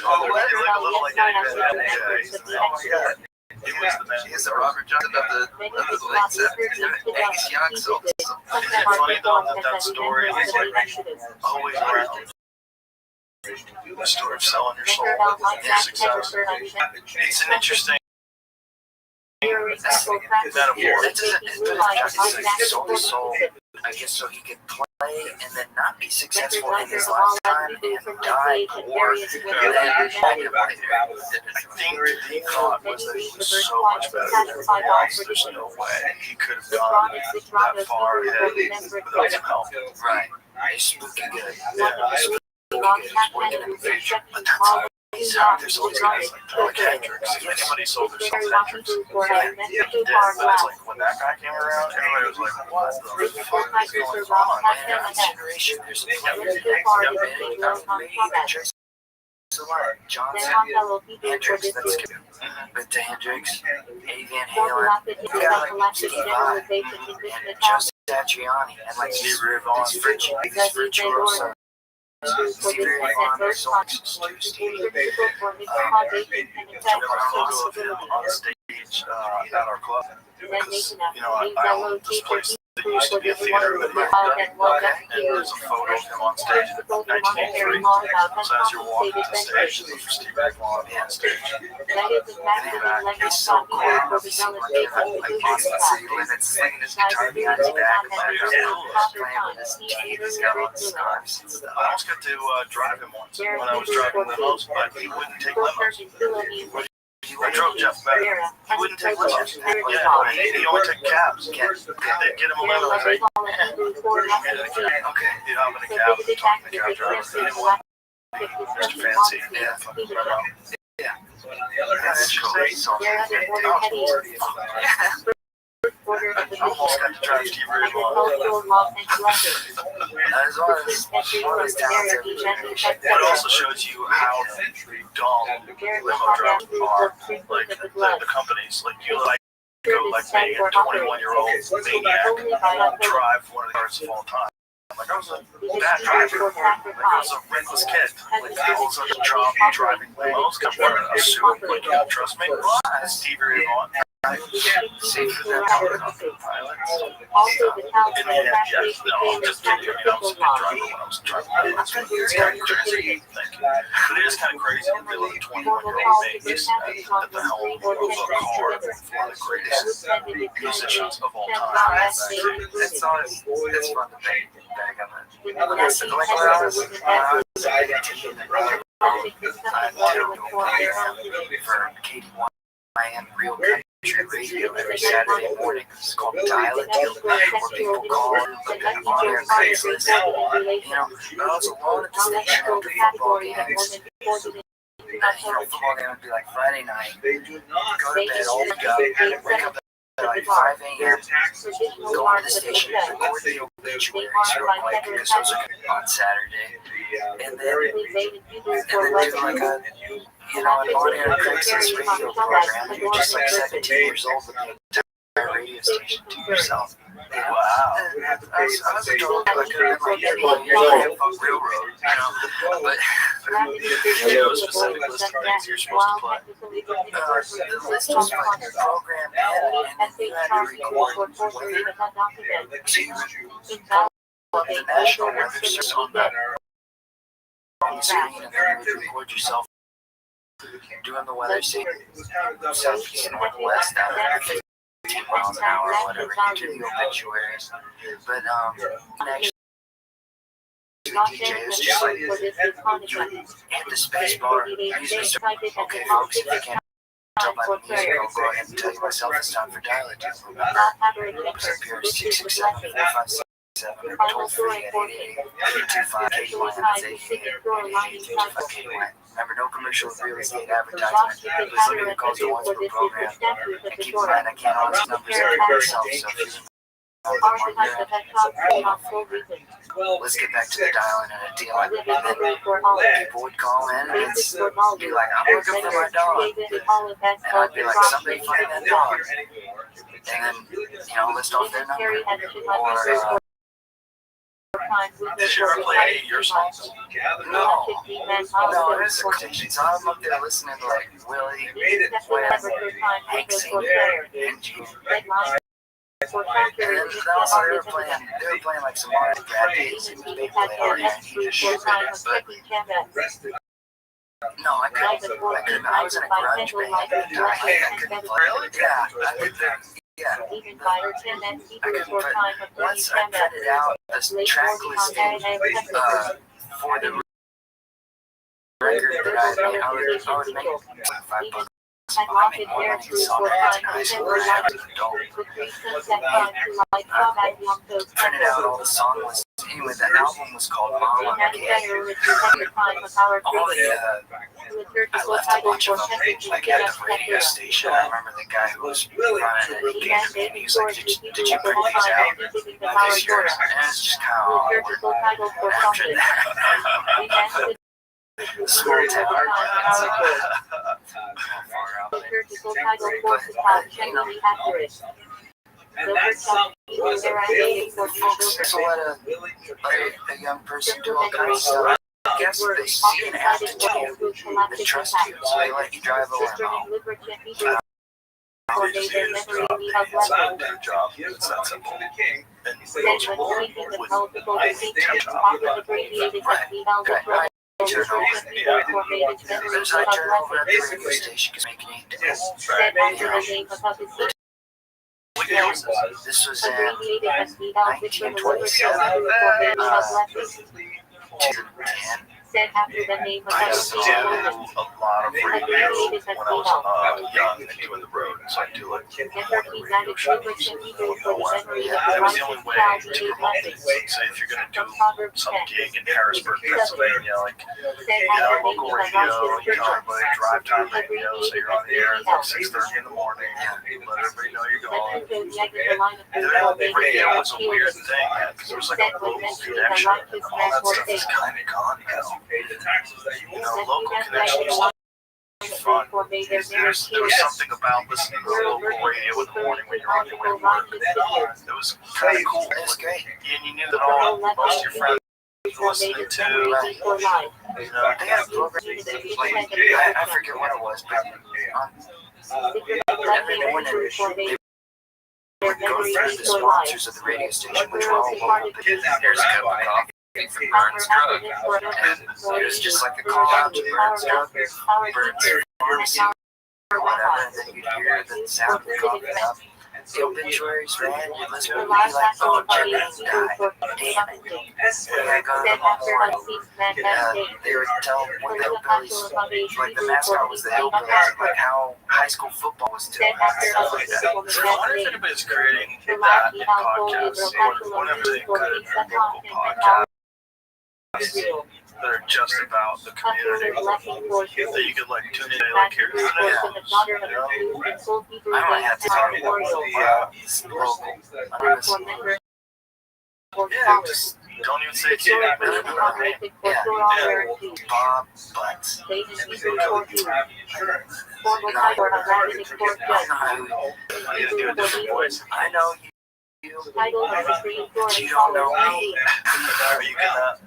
Oh, he looked a little like Eddie Van Halen. Oh my god. He was the man. He's the Robert Johnson of the late 70s. Angus Young sold some. Isn't it funny though that story is like always around? The story of selling your soul and success. It's an interesting metaphor. He sold his soul, I guess, so he could play and then not be successful in his lifetime and die poor. And then I think the thought was that he was so much better than everyone else. There's no way he could have gone that far ahead without some help. right, he's spooky good. Yeah, he's working in the future, but that's all. There's all these guys like Hendrix. Everybody sold their stuff to Hendrix. But it's like when that guy came around, everybody was like, what the fuck is going on? And every generation, there's a player that Johnson, Hendrix, that's good. But to Hendrix, Eddie Van Halen, you got like Steve Vai, and Joe Satriani, and like Steve Ray Vaughan, this virtuoso. Steve Ray Vaughan, there's so much to Steve. On stage at our club. Because, I own this place that used to be a theater that and there's a photo of him on stage in 1983. So as you're walking to the stage, there's a Steve Ray Vaughan on stage. He's so cool. I don't know if you've seen like Boston City Limits slinging his guitar behind his back, playing with his teeth. He's got all the scarves and stuff. I almost got to drive him once when I was driving limos, but he wouldn't take limos. I drove Jeff better. He wouldn't take limos. Yeah, he only took cabs. They'd get him a limo. Like, okay, you know, I'm in a cab and talking to the cab driver. Mr. Fancy. Yeah, fucking limo. Yeah. That's cool. I almost got to drive Steve Ray Vaughan. As well as one of his talents every generation. It also shows you how dumb limo drivers are. Like the companies, like you like go like me, a 21-year-old maniac, drive one of the cars of all time. Like I was a bad driver. Like I was a reckless kid. Like all of a sudden driving limos, I assume like you don't trust me. Steve Ray Vaughan. Safer than helicopter pilots. Also, the town yes, no, I'm just kidding. I was a good driver when I was driving. It's kind of crazy. But it is kind of crazy to feel like a 21-year-old makes at the helm of a car for one of the greatest musicians of all time. It's always it's fun to bag on it. Listen, like when I was for KD1, I am real country radio every Saturday morning. It's called Dial It Deal, where people call and look at on their Craigslist. You know, I was alone at the station after football games. Football game would be like Friday night. Go to bed, all up, wake up at like 5 a.m., go to the station, record the obituaries real quick because those are on Saturday, and then do like a, an on-air Craigslist radio program. You're just like 17 years old with the entire radio station to yourself. Wow. I was a total like a funk railroad, but you know, a specific list of things you're supposed to play. the list was like programmed in, and then you had to record weather to the National Weather Service on the screen, and then you would record yourself doing the weather scene, southeast, northwest, out of 15 miles an hour or whatever, you do the obituaries. But actually, the DJ is just like, you hit the space bar, music starts. Okay, folks, if you can't tell by the music, I'll go ahead and tell you myself it's time for Dial It Deal. Remember, it's up here at 667-457, or toll free at 888-825-KY, that's 888-825-KY. Remember, no commercial real estate advertisement. Please limit your calls to once per program. And keep in mind, I can't always numbers for myself, so if you let's get back to the dialing and a deal. And then people would call in and be like, I'm looking for my dog. And I'd be like, somebody find that dog. And then, list off their number. Or, did you ever play your songs? No, it was occasion. So I'm up there listening to like Willie, Hank Singer, and G. And then also they were playing like some Marty Brad Days and they played R&B shit. But no, I couldn't. I was in a grunge band at the time. I couldn't play. Yeah, I could. Yeah. I couldn't put, once I printed out a track listing for the record that I made, I would make $5. I make more money in song records in high school than I have as an adult. Printed out all the song lists. Anyway, the album was called Mama Gay. All the I left a bunch of them, like at the radio station. I remember the guy who was running it, he gave me, and he was like, did you print these out? This yours? And it's just kind of awkward. After that, small town. Far out there. And that sum was available for folks So let a young person do all kinds of stuff. I guess they see an aptitude, they trust you, so they let you drive a limo. It's not their job. It's that simple. And those are more with temp job. There's high turnover at the radio station because making this was in 1927. 2010. After the name of I used to do a lot of radio when I was young and doing the road, so I do like morning radio shows. It was the only way to promote it. So if you're gonna do some gig in Harrisburg, Pennsylvania, like local radio, like drive time radio, so you're on the air at like 6:30 in the morning, let everybody know you're going. The radio was a weird thing because there was like a local connection, and all that stuff is kind of gone now. Local connections fun. There was something about listening to the local radio in the morning when you're on your way to work. It was kind of cool. It was great. And you knew that most of your friends were listening to, They had a program, I forget what it was, but every morning they would go through the sponsors of the radio station, which were all local. Here's a cup of coffee from Burns Drug. And it was just like a call out to Burns Drug, Burns Pharmacy, or whatever, and then you'd hear the sound of the coffee up. The obituaries ran, you'd listen to me like, oh, Jim died. Damn it. When I go to the memorial, they would tell what the hillbillies, like the mascot was the hillbillies, like how high school football was doing, and stuff like that. I wonder if anybody's creating that in podcasts, whenever they could, local podcasts that are just about the community, that you could like tune in, like here's the news, I might have to talk about the local. Yeah, just don't even say it to you. Bob Butts. You gotta do a different voice. I know you. But you don't know me. Are you gonna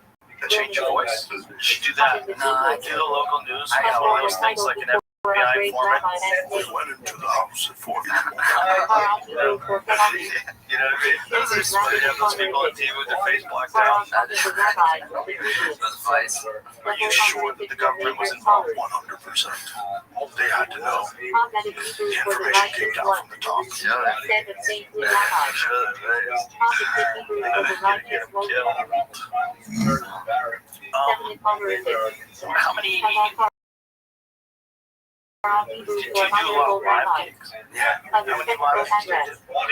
change your voice? You should do that. No, I Do the local news. I have all those things like an FBI informant. We went into the house at 4 a.m. You know what I mean? You have those people on TV with their face blocked out. Are you sure that the government was involved? 100%. They had to know. The information came down from the top. How many? Do you do a lot of live gigs? Yeah. How many live gigs do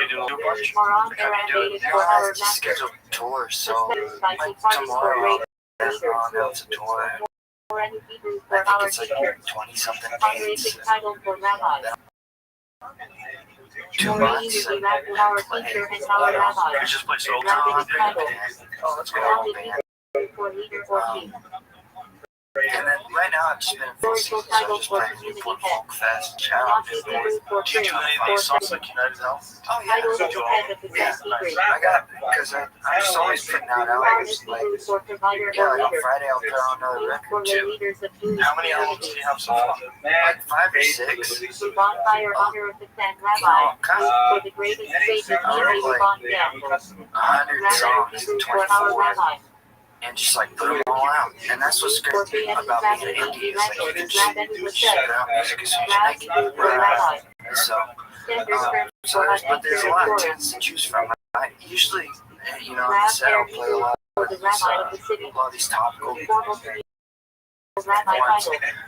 you do? Do a bunch? I just scheduled tours, so like tomorrow I'll announce a tour. I think it's like 20-something dates. 2 months. You just play solo time. Oh, let's go. And then right now I've just been in full season, so I'm just playing Newport Folk Fest, Challenge. Do you do any of these songs like United Health? Oh yeah, I got, because I'm just always putting out albums, like, yeah, like on Friday I'll put on another record too. How many albums do you have so far? Like 5 or 6. Bonfire honor of the San Rabbi for the greatest stage of Hebrew on down. 100 songs, 24, and just like put them all out. And that's what's great about being an indie, is like you can just put out music as soon as you make it. So there's a lot of tunes to choose from. I usually, on the set I'll play a lot of these topical ones, and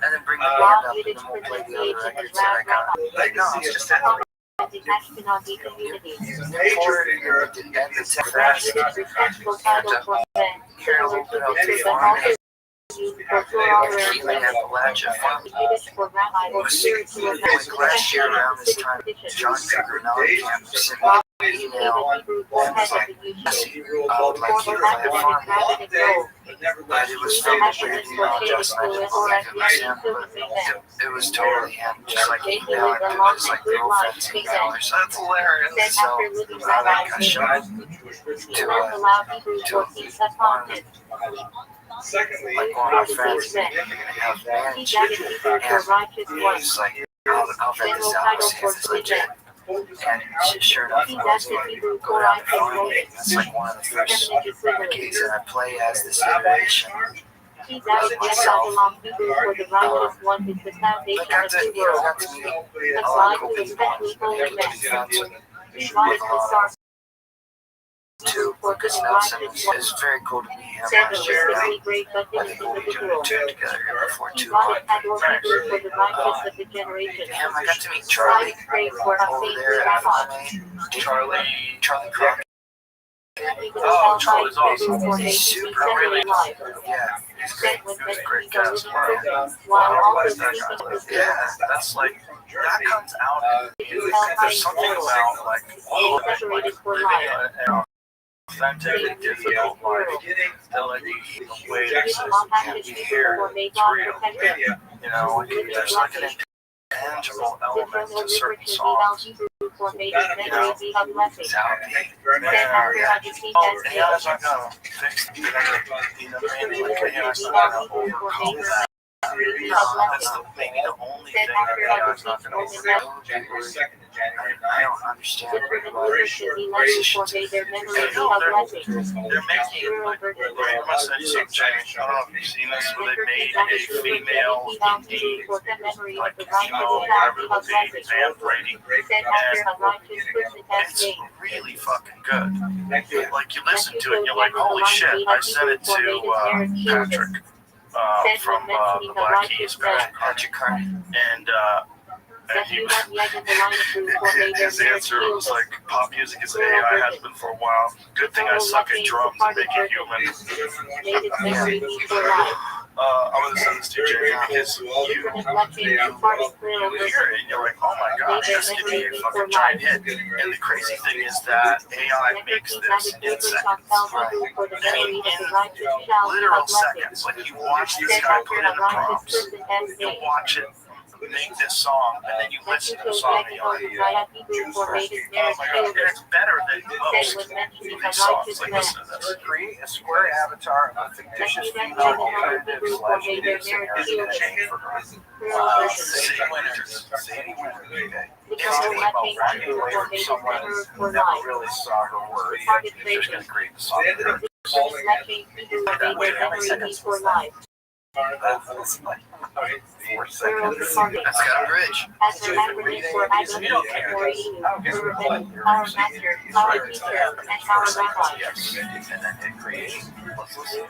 then bring the band up, and then we'll play the other records that I got. Like, no, it's just Ashkenazi communities. and the tech fast. Here a little bit of the Even Appalachia farm. Like last year around this time, John Cougar Mellencamp sent me an email and was like, I would like you to play a farm. But it was from a weird email address and I didn't believe it was him, but it was totally him. Just like email, it was like girlfriend's email or something. That's hilarious. So I showed it to one Secondly, like one of my friends that have managed, and he's like, I'll vet this out, see if it's legit. And sure enough, I was like, go down to farm. That's like one of the first gigs that I play as this iteration of myself. I got to meet a lot of cool people. I got to be friends with a lot of too, because Nelson is very cool to meet him last year. I think we'll be doing a tune together here before too long. Him, I got to meet Charlie over there at FMA. Charlie Crockett. Oh, Charlie's awesome. He's super Really? yeah, he's great. He was a great guy as well. Yeah, that's like, that comes out in music. There's something about like living an authentic, difficult life that like the way that you hear it's real. You know, like, there's like an intangible element to certain songs. You know, it's out there. AI's not gonna fix it. You know what I mean? Like, AI's not gonna overcome that. That's maybe the only thing that AI's not gonna overcome. I don't understand musicians. They're making, like, I'm gonna send you some change. I don't know if you've seen this, but they made a female indie, like, emo, whatever it would be, Van Brady, and it's really fucking good. Like, you listen to it, and you're like, holy shit. I sent it to Patrick from the Black Keys, Patrick Carney. and he, his answer was like, pop music is AI, has been for a while. Good thing I suck at drums and make you human. I'm gonna send this to you, Jay, because you hear it and you're like, oh my gosh, this could be a fucking giant hit. And the crazy thing is that AI makes this in seconds. I mean, in literal seconds. Like, you watch this guy put in the prompts, you watch it make this song, and then you listen to the song and you're like, oh my god, and it's better than most of these songs. Like, listen to this. Create a square avatar of a fictitious female alternative / native singer in exchange for her. Sadie Winters. Sadie Winters. It's about walking away from someone who never really saw her worth. They're just going to create the song for her. That way, how many seconds was that? That's like 4 seconds. That's got a bridge. You don't care. I don't care. Yes. And then hit create. Let's listen.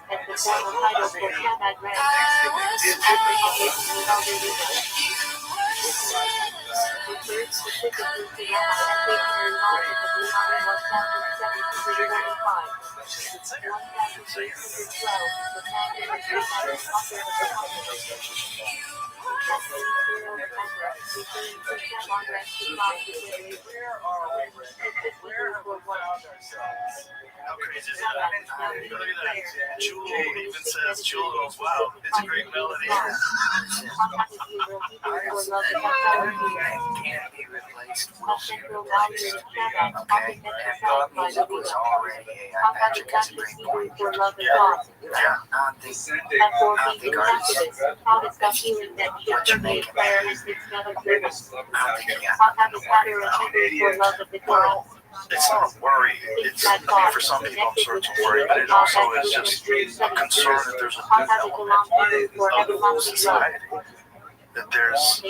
How crazy is that? Look at that. Jewel even says, Jewel goes, wow, it's a great melody. Can't be replaced. Will be replaced. Okay. And pop music was already AI. Patrick has a great point. Yeah. I don't think artists, what you're making, I don't think Well, it's not a worry. It's, I think for some people, I'm sure it's a worry, but it also is just a concern that there's a new element of society. That there's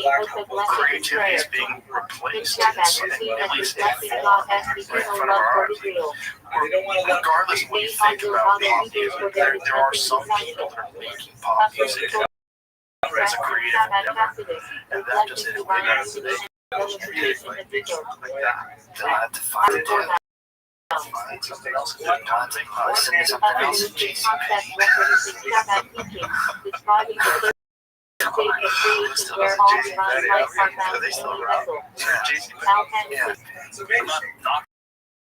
creativity is being replaced in at least in form, right in front of our eyes. Regardless of what you think about pop music, there are some people that are making pop music as a creative endeavor, and that just is what it is today. Like that. they'll have to find it. Find something else to do. Don't think about Listen to something something else else in in JCPenney. describing the state of creation where all divine life are found Are they in still the around? vessel. Yeah, JCPenney. How can Yeah. I'm not knocking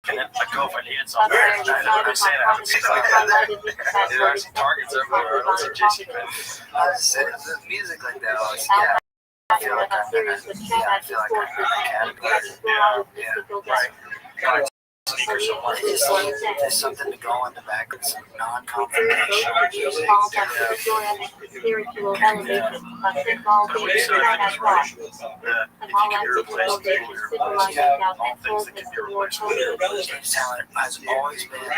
it. I'd go if I needed Up something. there I'm decided saying I haven't seen on highlighted this that there what are is some targets everywhere. I don't see JCPenney. The music like that always, yeah. I feel like a I'm in series of Shabbat discourses academy. mystical Right. depth. Sneakers somewhere. There's something to go in the back with some non-confrontation. Falls after the Torah spiritual elevation, a symbol But being we said Shabbat it's thought. right that if you can replace people with all things that can be replaced with Holiness. talent has always been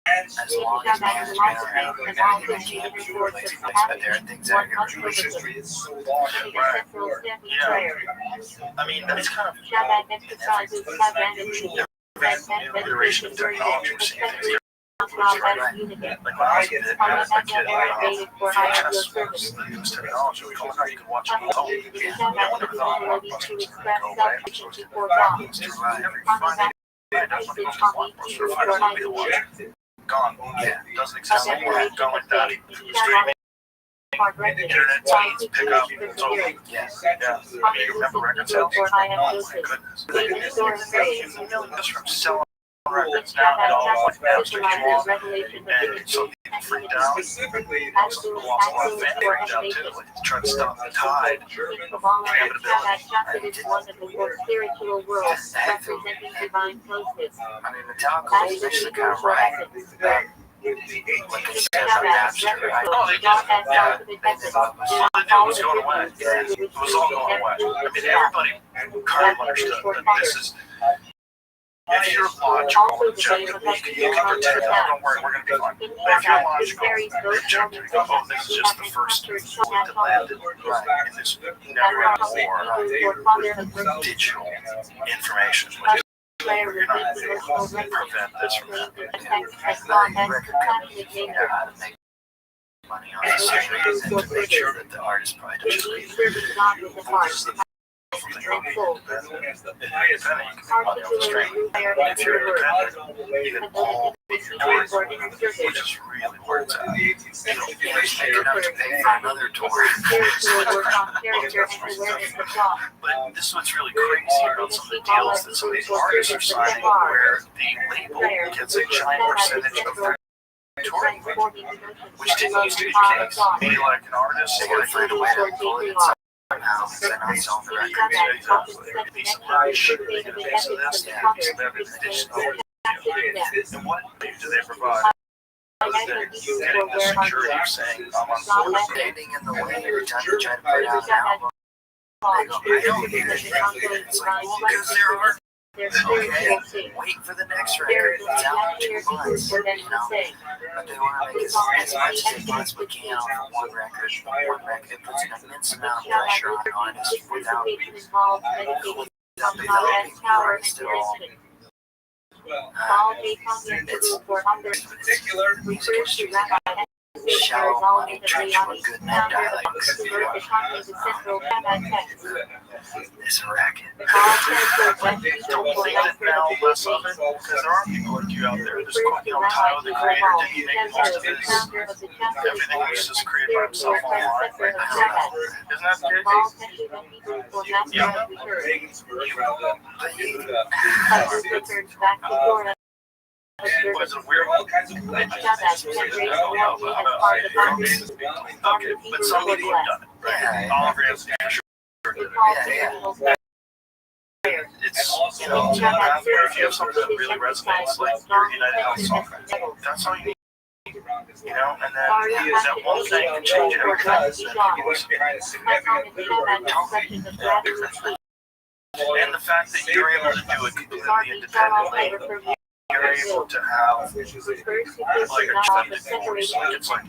as long as man has been around. Everything that can't be replaced, but there are things that are irreplaceable. Right. Yeah. I mean, that's kind of Shabbat emphasizes serenity. iteration of technology. We're seeing things Unity. like when I was a kid, Has I kid, elevated for higher your service. use technology. We call it, you can watch it on home. Shabbat is ability to express self before God. Every Friday, Usage on the issue for higher. gone. Yeah, doesn't exist anymore. Gone like that. Shabbat Internet feeds, pick up, it's over. Yes. Yeah. I mean, you remember record sales? For higher Oh my doses. goodness. Just from selling records now, Shabbat it all like just Napster came symbolizes along, revelation of and so people freaked out. Specifically, Lost a lot of family freaked out too, like trying to stop the tide. Kabbalah and Shabbat Shachar is one of the more spiritual worlds, representing divine closeness. I mean, Metallica was actually kind of right. Like it's kind of Napster, right? Oh, they did. Yeah, they did. It was going away. Yeah, it was all going away. I mean, everybody kind of understood that this is. If you're logical and objective, you can pretend, oh, don't worry, we're going to be fine. But if you're logical and objective, you go, oh, this is just the first fleet that landed in this never-before digital information, which is you're not able to prevent this from happening. Record companies know how to make money on the streaming and to make sure that the artist probably doesn't just leave. This is the independent, you can make money on the stream. If you're independent, you can all what you're doing, which is really where it's at. You don't make enough to pay for another tour. But this is what's really crazy about some of the deals that some of these artists are signing, where the label gets a giant percentage of their touring budget, which didn't used to be the case. Maybe like an artist, they gotta find a way to pull it inside. Now, they're not selling the records. Exactly. A piece of merch, they get a piece of this, they get a piece of everything. They just own it. And what maybe do they provide? Other than getting the security of saying, I'm on board. Standing in the way every time you try to put out an album. They go, I don't hear it. It's like, well, because there are. Okay, wait for the next record. It's out in 2 months, you know. But they want to make as much as they possibly can off of one record. One record puts an immense amount of pressure on artists without developing the artist at all. It's particular music industry. Shallow money trench with good men dialects. It's a racket. Don't think that now less of it, because there are people like you out there. There's, Tyler the creator didn't make most of his. Everything was just created by himself online. Isn't that the case? Yeah. What is it, weird? Okay, but some people have done it, right? Oliver has it's, you know, if you have something that really resonates, like your United Health software, that's all you need. You know, and then that one thing can change everything. And the fact that you're able to do it completely independently, you're able to have like a extended course. Like it's like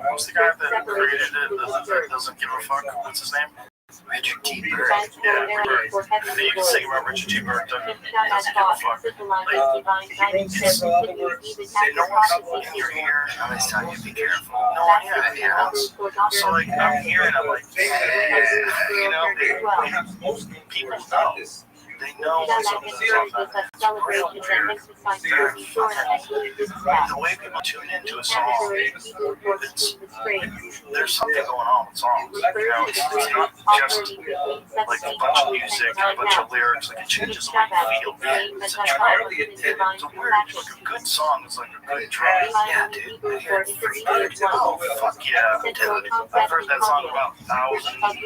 what's the guy that created it that doesn't give a fuck? What's his name? Richard T. Bird. Yeah, Bird. And you can sing about Richard T. Bird doesn't give a fuck. Like, it's, no one's in your ear. Nobody's telling you to be careful. No one here, you know. So like I'm here and I'm like, you know, people know. They know when something's off. The way people tune into a song, there's something going on with songs. You know, it's not just like a bunch of music and a bunch of lyrics. Like it changes the way you feel. It's a drive. It's a weird, like a good song is like a good drive. Yeah, dude. I hear it 300 times. Oh, fuck yeah, dude. I've heard that song about thousands times.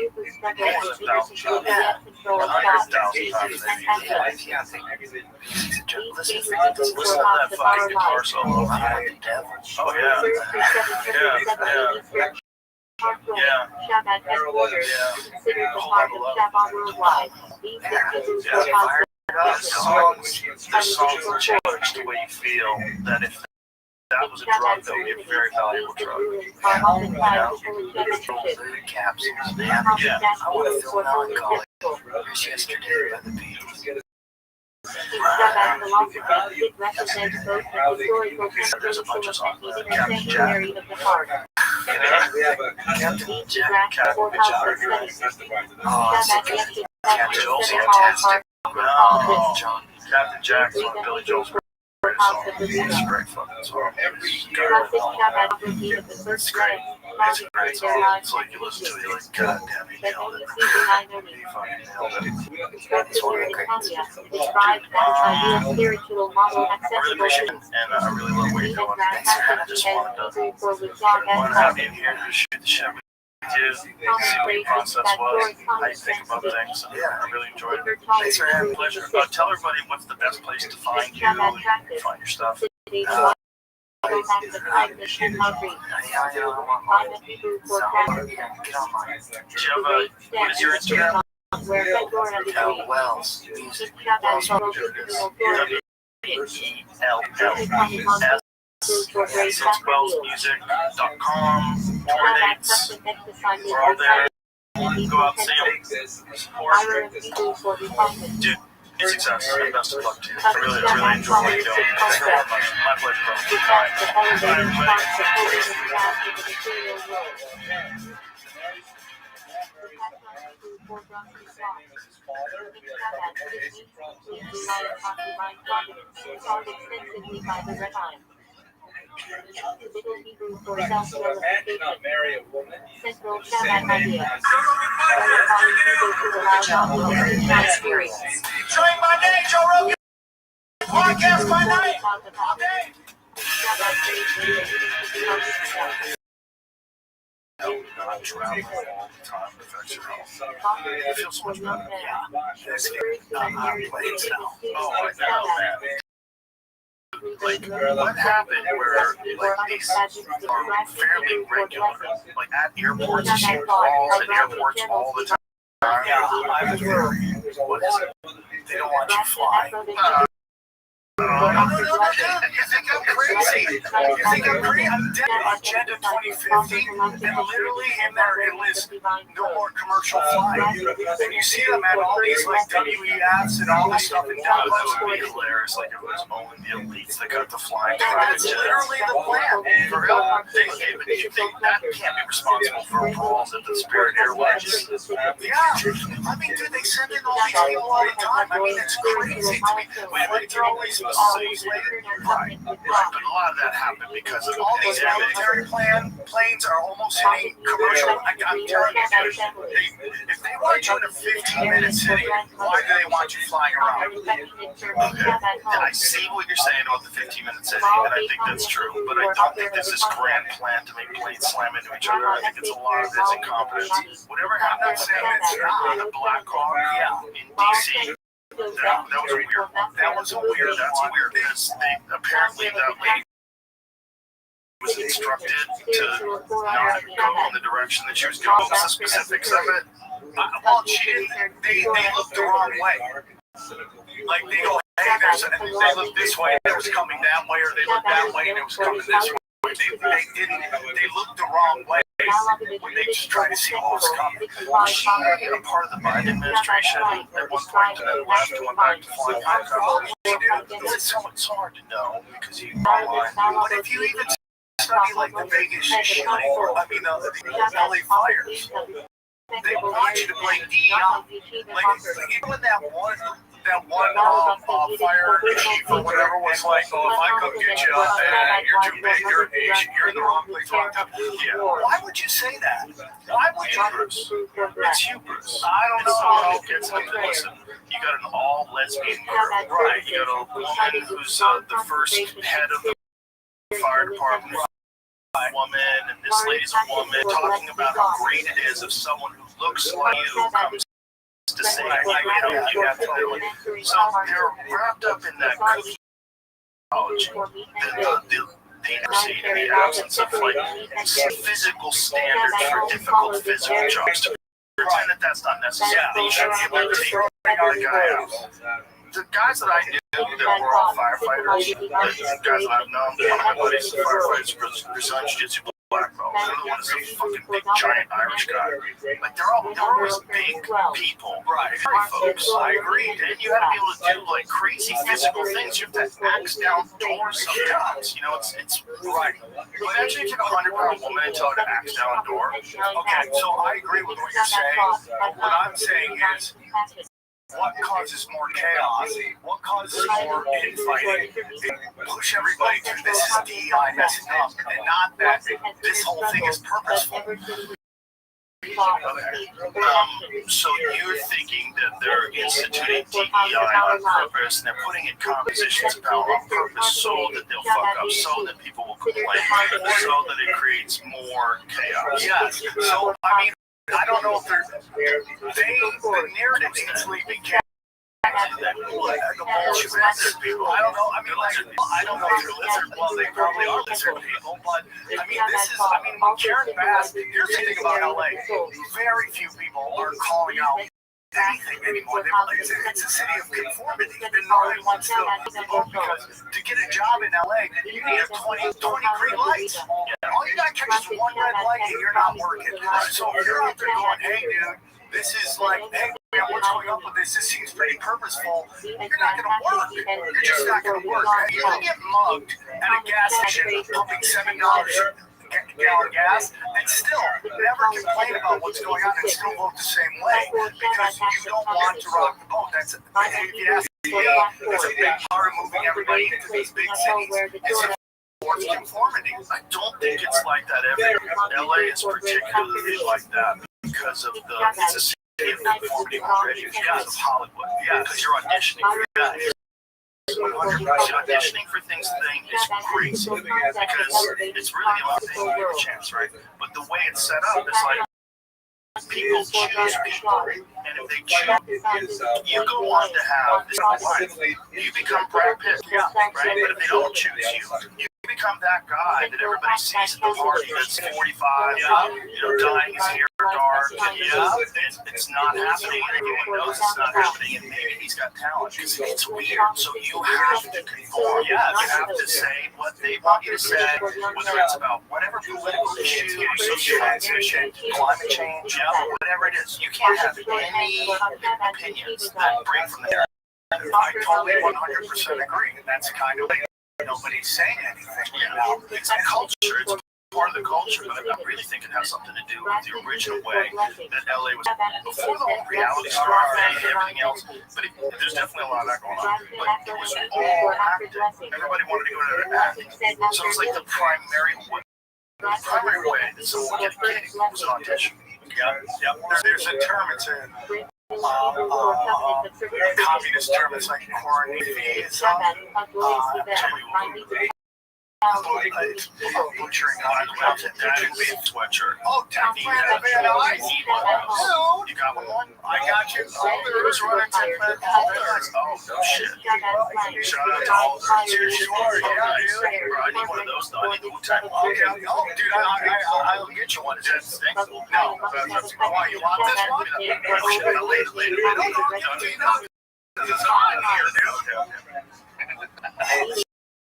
Listen to that fucking guitar solo. Oh yeah. This song will change the way you feel. That if that was a drug, that would be a very valuable drug. Capsules, man. Yeah. I want to feel melancholy. Here's Yesterday by the Beatles. There's a bunch of songs. Captain Jack. Captain Jack. Captain Jack's one of Billy Joel's greatest songs. It's a great fucking song. It's great. It's a great song. It's like you listen to it, you're like, God damn, he nailed it. He fucking nailed it. It's one of the greats. I really appreciate it, and I really love what you're doing. Thanks, man. I just wanted to have you in here to shoot the shit with you, see what your process was, how you think about things. Yeah, I really enjoyed it. Thanks for having me. Pleasure. Tell everybody what's the best place to find you, find your stuff. Get online. Do you have what is your Instagram? Wells Music. WELLS. So it's wellsmusic.com. Tour dates. We're all there. Go out and see them. Support. Dude, success and best of luck to you. I really enjoy what you're doing. Thank you very much. My pleasure, Central Shabbat idea. Showing my name, Joe Rogan. Podcast my name. Not travel all the time. It feels so much better. Yeah. It's planes now. Oh, I know, man. Like, what happened where, like, these are fairly regular, like, at airports, you see calls at airports all the time. What is it? They don't want you flying. No. You think I'm crazy? You think I'm crazy? I'm dead on Agenda 2050, and literally in there it lists no more commercial flying. And you see them at all these like WEFs and all this stuff in Dallas. That would be hilarious. Like it was only the elites that got the flying. It's literally the plan. For real, that can't be responsible for approvals at the Spirit Airlines. Yeah, I mean, dude, they send in all these people all the time. I mean, it's crazy to me. Wait, they're always cities later. Right. But a lot of that happened because of all these military planes are almost hitting commercial. I'm telling you, if they want you in a 15-minute city, why do they want you flying around? Okay. And I see what you're saying about the 15-minute city, and I think that's true. But I don't think there's this grand plan to make planes slam into each other. I think it's a lot of this incompetence. Whatever happened to the Black Hawk, in D.C., That was weird. That's weird because apparently that lady was instructed to not go in the direction that she was going. What was the specifics of it? Well, they looked the wrong way. Like they go, hey, they look this way, and it was coming that way, or they looked that way, and it was coming this way. They looked the wrong way. They just tried to see what was coming. Was she a part of the Biden administration at one point and then left and went back to flying helicopters? It's so hard to know because you online. But if you even study like the Vegas shooting, the LA fires, they want you to blame DEI. Like even when that that one fire chief or whatever was like, oh, if I come get you, you're too big, you're in the wrong place. Yeah. Why would you say that? Why would you? It's hubris. I don't know. It's listen. You got an all lesbian group, right? You got a woman who's the first head of the fire department. Woman, and this lady's a woman, talking about how great it is if someone who looks like you comes to say, you have to do it. So they're wrapped up in that cookie knowledge, the inadequacy and the absence of like physical standards for difficult physical jobs. To pretend that that's not necessary. They should be able to take the guy out. The guys that I knew that were all firefighters, the guys that I've known, one of my buddies is a firefighter, Brazilian Jiu-Jitsu black belt. The other one is a fucking big giant Irish guy. Like they're always big people, right? Folks, I agree. And you have to be able to do like crazy physical things. You have to axe down doors sometimes. You know, it's right. Imagine if you have a 100-pound woman and tell her to axe down a door. Okay, so I agree with what you're saying. But what I'm saying is, what causes more chaos? What causes more infighting? Push everybody to this is DEI messing up, and not that this whole thing is purposeful. So you're thinking that they're instituting DEI on purpose, and they're putting in compositions of power on purpose so that they'll fuck up, so that people will complain, so that it creates more chaos. Yes. So I mean, I don't know if the narrative seems to be the bullshit lizard people. I don't know. I mean, I don't know if they're lizard. Well, they probably are lizard people, but I mean, when Karen Bass, here's the thing about LA. Very few people are calling out anything anymore. It's a city of conformity, and nobody wants to because to get a job in LA, you need 20 green lights. All you got to catch is one red light, and you're not working. So if you're out there going, hey, dude, this is like, hey, what's going on with this? This seems pretty purposeful. You're not going to work. You're just not going to work. You're going to get mugged at a gas station pumping $7 gallon gas, and still never complain about what's going on and still vote the same way because you don't want to rock the boat. That's if you ask me, that's a big part of moving everybody into these big cities. Is towards conformity. I don't think it's like that everywhere. LA is particularly like that because of it's a city of conformity already because of Hollywood. Yeah, because you're auditioning for guys. Auditioning for things is crazy because it's really the only thing you get a chance, right? But the way it's set up is like people choose people, and if they choose, you go on to have this life. You become Brad Pitt, right? But if they don't choose you become that guy that everybody sees at the party that's 45, dyeing his hair dark, and it's not happening, and everyone knows it's not happening, and maybe he's got talent, because it's weird, so you have to conform, you have to say what they want you to say, whether it's about whatever political issue, social transition, climate change, whatever it is, you can't have any opinions that break from there. I totally 100% agree, and that's kind of like nobody's saying anything. It's a culture. It's part of the culture, but I really think it has something to do with the original way that LA was before the whole reality star thing and everything else. But there's definitely a lot of that going on. But it was all acting. Everybody wanted to go to acting, so it was like the primary way that someone would get a gig was an audition. There's a term. It's communist term. It's like Cornelianism. Butchering on the mountain, that should be a sweatshirt. Oh, Taffy, you got one? I got you. Who's running 10 minutes? Oh, no shit. Shout out to all the sure, I need one of those, though. I need the Wu-Tang. Okay. Oh, dude, I'll get you one. Is that stink? No, that's why you want this one? Later. No. It's on here, dude.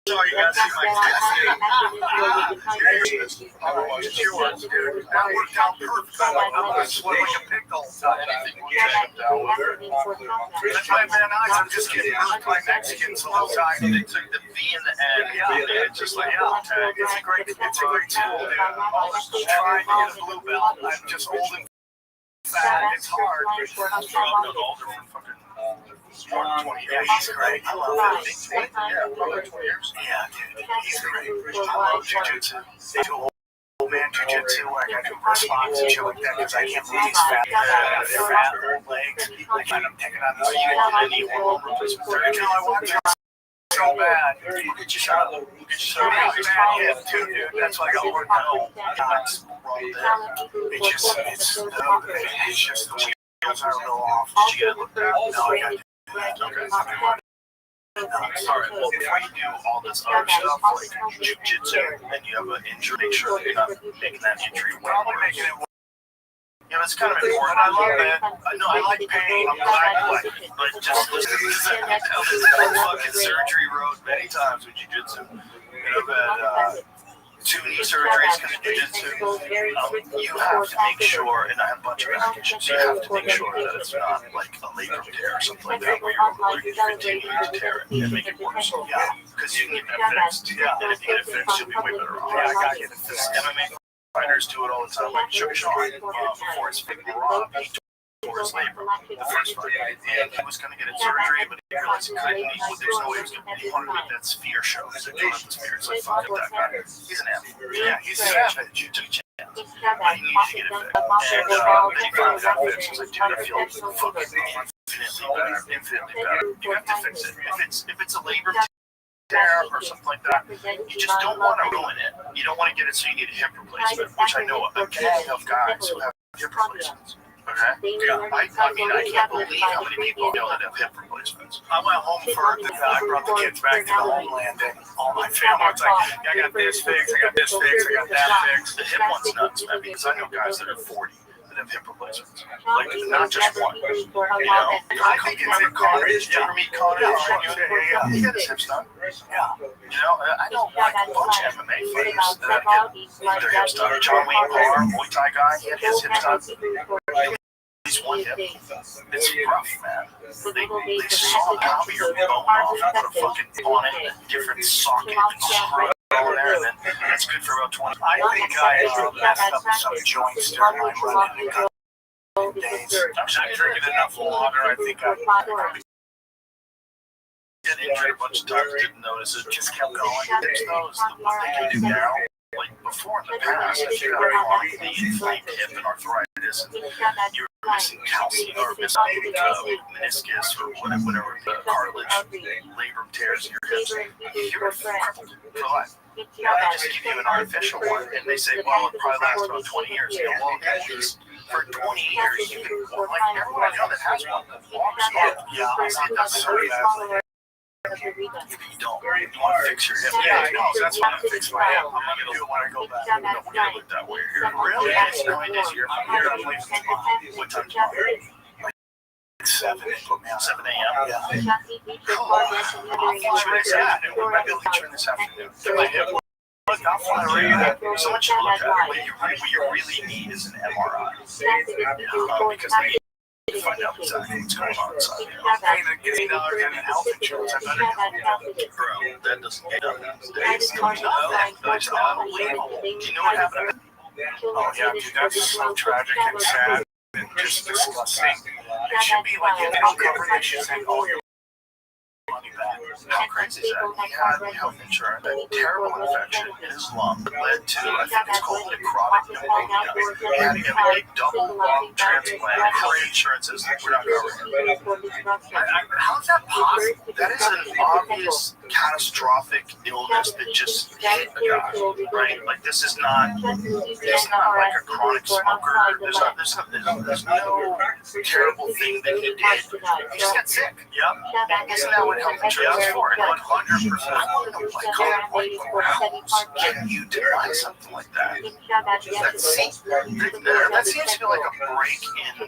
Sorry, you guys see my test. Otherwise, yours, dude. That worked out perfect. I'm going to sweat like a pig the whole time. Anything will check down with her. That's why, man, I'm just getting hurt by Mexicans all the time. They took the V in the end. It's just like, tag. It's a great tool, dude. I'm just trying to get a blue belt. I'm just old and fat. It's hard. I'm older for fucking Strong, 20 years. Yeah, he's great. I love him. Yeah, probably 20 years. Yeah, dude, he's great. I love jujitsu. Old man jujitsu, where I got to press box and shit like that because I can't believe he's fat. Fat old legs. Like, I'm picking on these any hormone replacement therapy. I want to so bad. We'll get you shot. We'll get you shot. Bad hip too, dude. That's why I got to work out. That's wrong with that. It's just the wheels are a little off. Did you get it looked at? No, I got to do that. Okay. Alright, well, before you do all this other stuff, like jiu-jitsu, and you have an injury, make sure that you're not making that injury probably making it worse. Yeah, that's kind of important. I love that. I like pain. I'm glad, but just listen to this. I've been down this fucking surgery road many times with jiu-jitsu. I've had 2 knee surgeries because of jiu-jitsu. You have to make sure, and I have a bunch of medications, you have to make sure that it's not like a labrum tear or something like that where you're continuing to tear it and make it worse. Yeah, because you can get that fixed. Yeah, and if you get it fixed, you'll be way better off. Yeah, I gotta get it fixed. MMA fighters do it all the time. Like Sean, before his fight, he tore his labrum the first fight. And he was going to get a surgery, but he realized he couldn't. There's no way he was going to. He wanted to get that sphere show. He's like, don't have the sphere. It's like, fuck that guy. He's an athlete. Yeah, he's a savage. Took a chance. But he needs to get it fixed. And then he finally got fixed. He was like, dude, I feel fucking infinitely better. You have to fix it. If it's a labrum tear or something like that, you just don't want to ruin it. You don't want to get it so you need a hip replacement, which I know a gang of guys who have hip replacements. Okay? Yeah, I mean, I can't believe how many people that have hip replacements. I went home I brought the kids back to the homeland, and all my family was like, yeah, I got this fixed, I got this fixed, I got that fixed. The hip one's nuts, man, because I know guys that are 40 that have hip replacements. Like, not just one. You know? I think it's encouraged. You ever meet Connor? He got his hips done. Yeah. You know, I know like a bunch of MMA fighters that get their hips done. John Wayne Parr, Muay Thai guy, he had his hips done. He's one hip. It's rough, man. They saw how your bone off and put a fucking on it, a different socket and screw it on there, and then that's good for about 20. I think I messed up some joints during my run in a couple days. I'm drinking enough water. I think I get injured a bunch of times, didn't notice it, just kept going. There's those, the one thing you do now, like before in the past, if you have the inflamed hip and arthritis, and you're missing calcium or missing meniscus or whatever, the cartilage, labrum tears in your hips, you're crippled for life. They just give you an artificial one, and they say, well, it probably lasts about 20 years. You know, well, at least for 20 years, you can, like everyone I know that has one, walks normal. Yeah, I see that's so bad. If you don't, you want to fix your hip. Yeah, no, that's why I'm going to fix my hip. I'm going to do it when I go back. I'm going to look that way. Really? It's 9 days here. From here, I'm like, what time tomorrow? 7. They put me on 7 a.m. Yeah. Cool. I'll try this out. And we'll maybe turn this afternoon. My hip. I'll fly right. Someone should look at it. What you really need is an MRI. Because they find out exactly what's going on inside. Paying the $80 in health insurance, I better do it. Bro, that doesn't get done these days. That's unbelievable. Do you know what happened? Oh, yeah, dude, that's so tragic and sad and just disgusting. It should be like you don't cover this, you send all your money back. How crazy is that? He had health insurance, a terrible infection in his lung led to, I think it's called necrotic pneumonia. He had to get a double lung transplant. Health insurance is we're not covering it. How's that possible? That is an obvious catastrophic illness that just hit a guy, right? Like this is not like a chronic smoker. There's no terrible thing that he did. He just got sick. Yep. Isn't that what health insurance is for? And 100%. I want to know, can you deny something like that? That seems to be like a break in the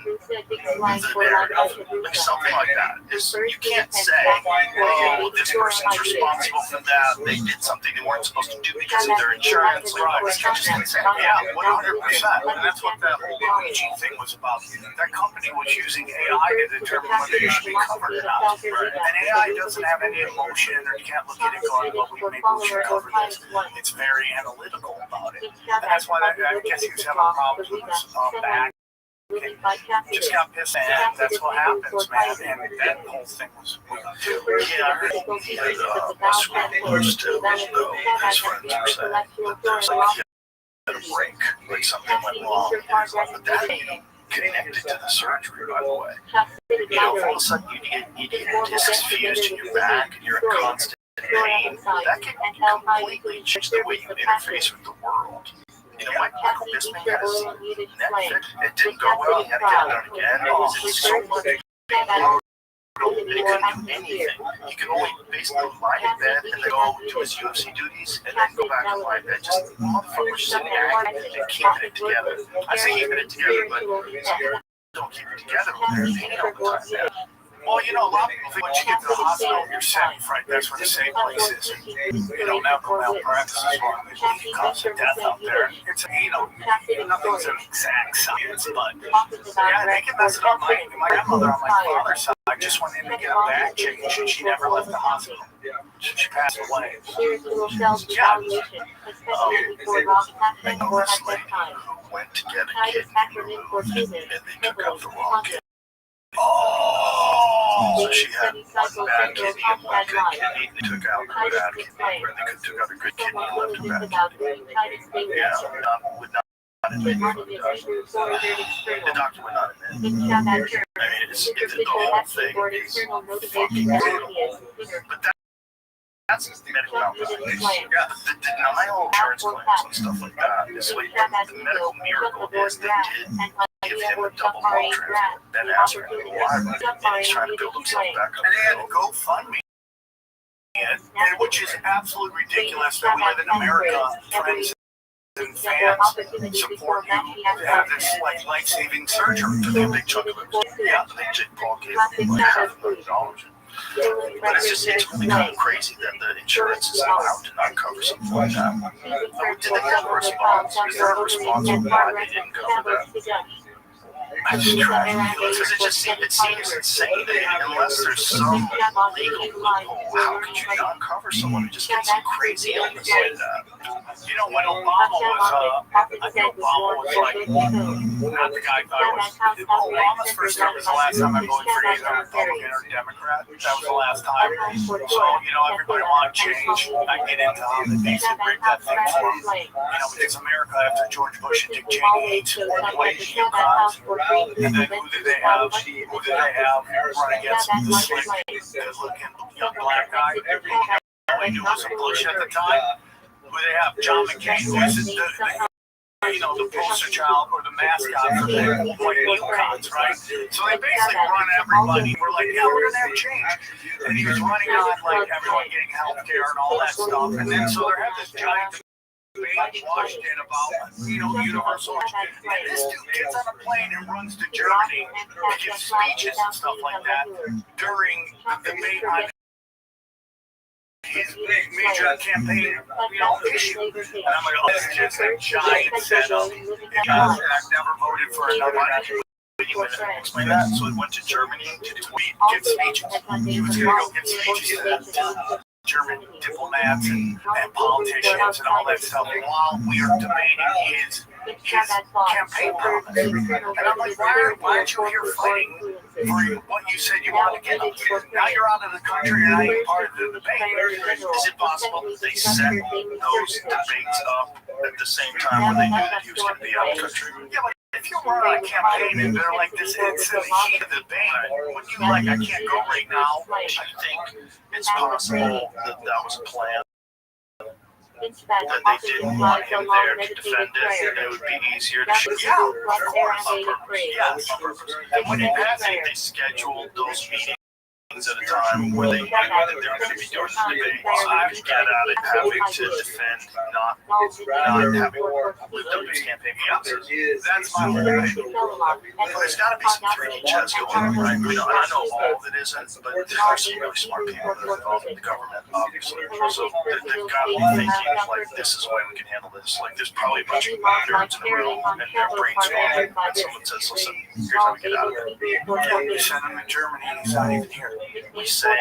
narrative. Like something like that. You can't say, oh, this person's responsible for that. They did something they weren't supposed to do because of their insurance. Yeah, 100%. And that's what that whole Luigi thing was about. That company was using AI to determine whether you should be covered or not. And AI doesn't have any emotion, or you can't look at it going, well, maybe we should cover this. It's very analytical about it. And that's why I guess he was having problems with his back. just got pissed, and that's what happens, man. And that whole thing was weird too. Yeah, I heard he had scruples too, though. His friends were saying that there's like he had a break, like something went wrong. But that connected to the surgery, by the way. You know, if all of a sudden you get discs fused in your back and you're in constant pain, that can completely change the way you interface with the world. You know, Michael Bisping had his neck, it didn't go well, he had to get it done again. It was so much pain, and he couldn't do anything. He could only basically lie in bed and then go to his UFC duties and then go back to lie in bed. Just the motherfucker was sitting there and keeping it together. I say keeping it together, but don't keep it together when they're in pain all the time. Well, you know, a lot of people think once you get to the hospital, you're safe, right? That's where the safe place is. You know, medical malpractice is one of the constant death out there. It's, you know, nothing's an exact science, but yeah, they can mess it up. My grandmother on my father's side just went in to get a back change, and she never left the hospital. She passed away. Yeah. I know this lady who went to get a kidney removed, and they took out the wrong kidney. Oh, so she had one bad kidney and one good kidney. They took out the bad kidney, or they took out a good kidney and left a bad kidney. Yeah, would not admit the doctor would not admit. I mean, it's the whole thing is fucking brutal. But that's medical malpractice. Yeah, the denial of insurance claims and stuff like that is like the medical miracle is they did give him a double lung transplant. Ben Askren alive, and he's trying to build himself back up. And they had a GoFundMe, and which is absolutely ridiculous that we live in America, friends and fans support you to have this like life-saving surgery for the big chunk of it. Yeah, they Jake Paul gave him like $500,000. But it's really kind of crazy that the insurance is allowed to not cover something like that. Did they have a response? Is there a response on why they didn't cover that? I just try because it seems insane that unless there's some legal loophole, how could you not cover someone who just gets some crazy illness like that? You know, when Obama was, I think Obama was like, not the guy I thought it was. Obama's first term was the last time I voted for either Republican or Democrat. That was the last time. So, you know, everybody wanted change. I get into how they basically break that thing for them. You know, because America, after George Bush and Dick Cheney, hates the way the Yukons. And then who did they have run against the slick, good-looking young black guy? All he knew was a Bush at the time. Who they have? John McCain, who is the poster child or the mascot for the old white Yukons, right? So they basically run everybody. We're like, yeah, we're gonna have change. And he was running on like everyone getting health care and all that stuff. And then so they have this giant debate in Washington about, universal. And this dude gets on a plane and runs to Germany to give speeches and stuff like that during the debate on his major campaign, issue. And I'm like, oh, this is just a giant setup. And I've never voted for another. Explain that. So he went to Germany to give speeches. He was going to go give speeches to German diplomats and politicians and all that stuff while we are debating his campaign promise. And I'm like, why aren't you here fighting for what you said you wanted to get up to? Now you're out of the country and I ain't part of the debate. Is it possible that they set those debates up at the same time when they knew that he was going to be out of the country? Yeah, but if you run on a campaign and they're like this, it's in the heat of the debate. When you like, I can't go right now, I think it's possible that was a plan. That they didn't want him there to defend it, and it would be easier to shoot. Yeah, of course, on purpose. Yes, on purpose. And when it passed, they scheduled those meetings at a time where they knew that they were going to be doing the debate. So I have to get at it, having to defend, not having lived up his campaign promises. That's my whole thing. But there's got to be some 3D chess going on, right? I know all of it isn't, but there's some really smart people that are involved in the government, obviously. So they've got to be thinking, like, this is the way we can handle this. Like, there's probably a bunch of nerds in the room, and they're brainstorming, and someone says, listen, here's how we get out of it. You send him to Germany, and he's not even here. we say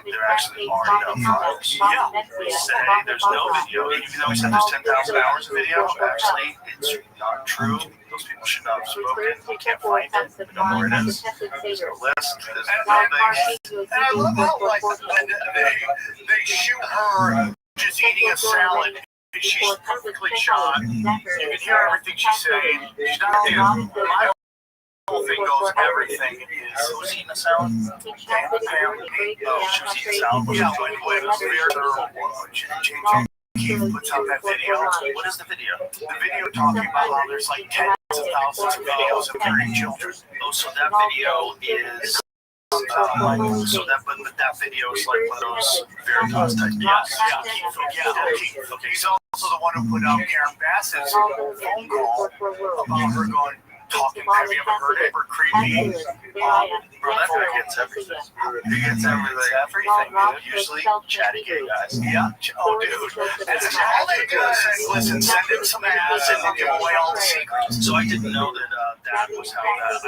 there actually are enough files. Yeah, we say there's no video, even though we said there's 10,000 hours of video. Actually, it's not true. Those people should not have spoken. We can't find it. We don't know where it is. There's no list. There's no thing. And I love how like they shoot her just eating a salad. She's perfectly shot. You can hear everything she's saying. She's not doing my whole thing goes. Everything is. Who's eating a salad? Oh, she was eating salad. Yeah, when the spirit or Keith puts out that video. What is the video? The video talking about how there's like tens of thousands of videos of hurting children. Oh, so that video is. But that video is like one of those Veritas type. Yes, okay. He's also the one who put out Karen Bassett's phone call about her going. Talking, have you ever heard it? Or creepy? Bro, that guy gets everything. He gets everything. Usually chatty gay guys. Yeah. Oh, dude. That's all they do is say, listen, send him some ass and we'll give away all the secrets. So I didn't know that that was how that. I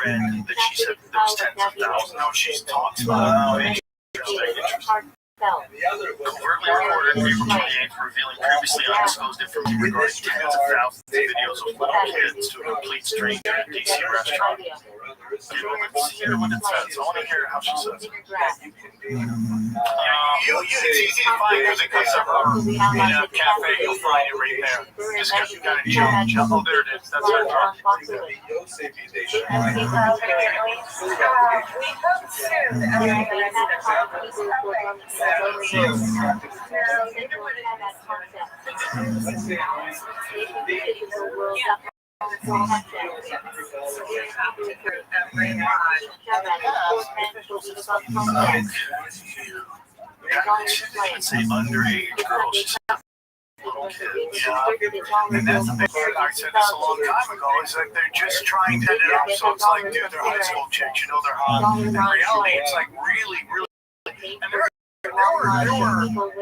read that she said there was tens of thousands. No, she's talked about it. Interesting. Covertly recorded April 28th, revealing previously undisclosed information regarding tens of thousands of videos of little kids to a complete stranger at a DC restaurant. Let's hear what it says. I want to hear how she says it. It's easy to find music because of her in a cafe. You'll find it right there. Just because you got to jump. Oh, there it is. That's her drop. We hope soon. She didn't say underage girl. She said little kids. And that's the big thing. I said this a long time ago. Is like they're just trying to set it up. So it's like, dude, they're high school chicks. You know, they're hot. In reality, it's like really. And there were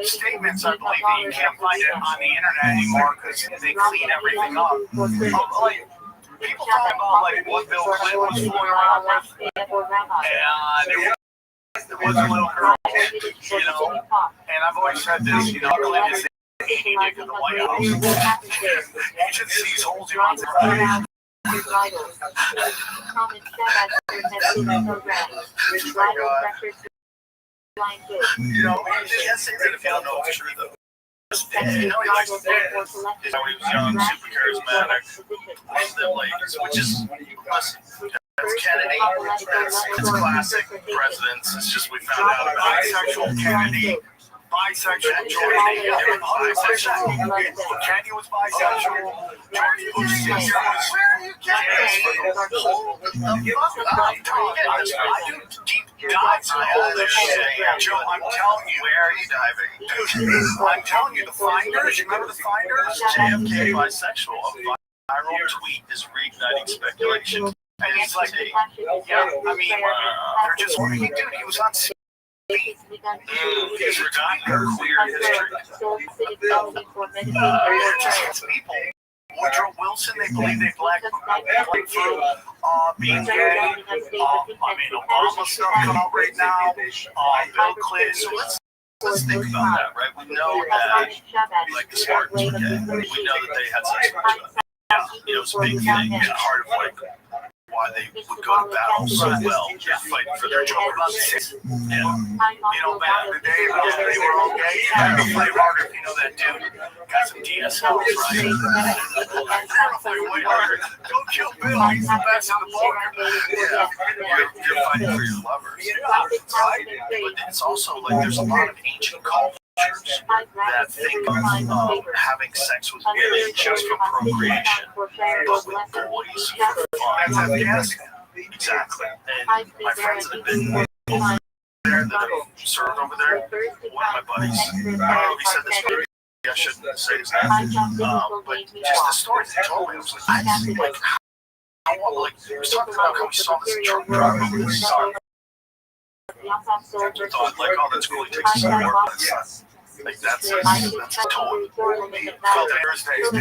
statements, I believe, that you can't find it on the internet anymore because they clean everything up. Like, people talking about like what Bill Clinton was fooling around with, and it was a little girl, you know. And I've always said this, you know, Clinton is the 80 dick of the White House. He just sees holes in the right. You know, She has things that if you don't know it's true though. You know, he likes to date. When he was young, super charismatic, loved them ladies, which is, listen, that's Kennedy. It's classic presidents. It's just we found out about bisexual Kennedy. Bisexual George W. Bisexual. Kennedy was bisexual. George Bush Sr. was. I do deep dives on all this shit. Joe, I'm telling you. Where are you diving? Dude, I'm telling you, the Finders. You remember the Finders? JFK bisexual. A viral tweet is reigniting speculation. And he's like, yeah, I mean, they're just, dude, he was on He's forgotten her queer history. people. Woodrow Wilson, they believe they black through being gay. I mean, Obama stuff come out right now. Bill Clinton. So let's think about that, right? We know that, like, the Spartans were gay. We know that they had sex with each other. You know, it's a big thing and part of, like, why they would go to battle so well, fighting for their children. You know, back in the day, they were all gay. You had to play harder if you know that dude got some DSLs, right? Play way harder. Don't kill Bill, he's the best in the book. You're fighting for your lovers. Right? But it's also like there's a lot of ancient cultures that think of having sex with women just for procreation, but with boys for fun. Exactly. And my friends that have been there, that have served over there, one of my buddies, I don't know if he said this, but I shouldn't say his name, but just the stories he told me, I was like, he was talking about how he saw this truck drive over this car. Thought, like, oh, that's cool, he takes his work. Like, that's a toy. Thursdays.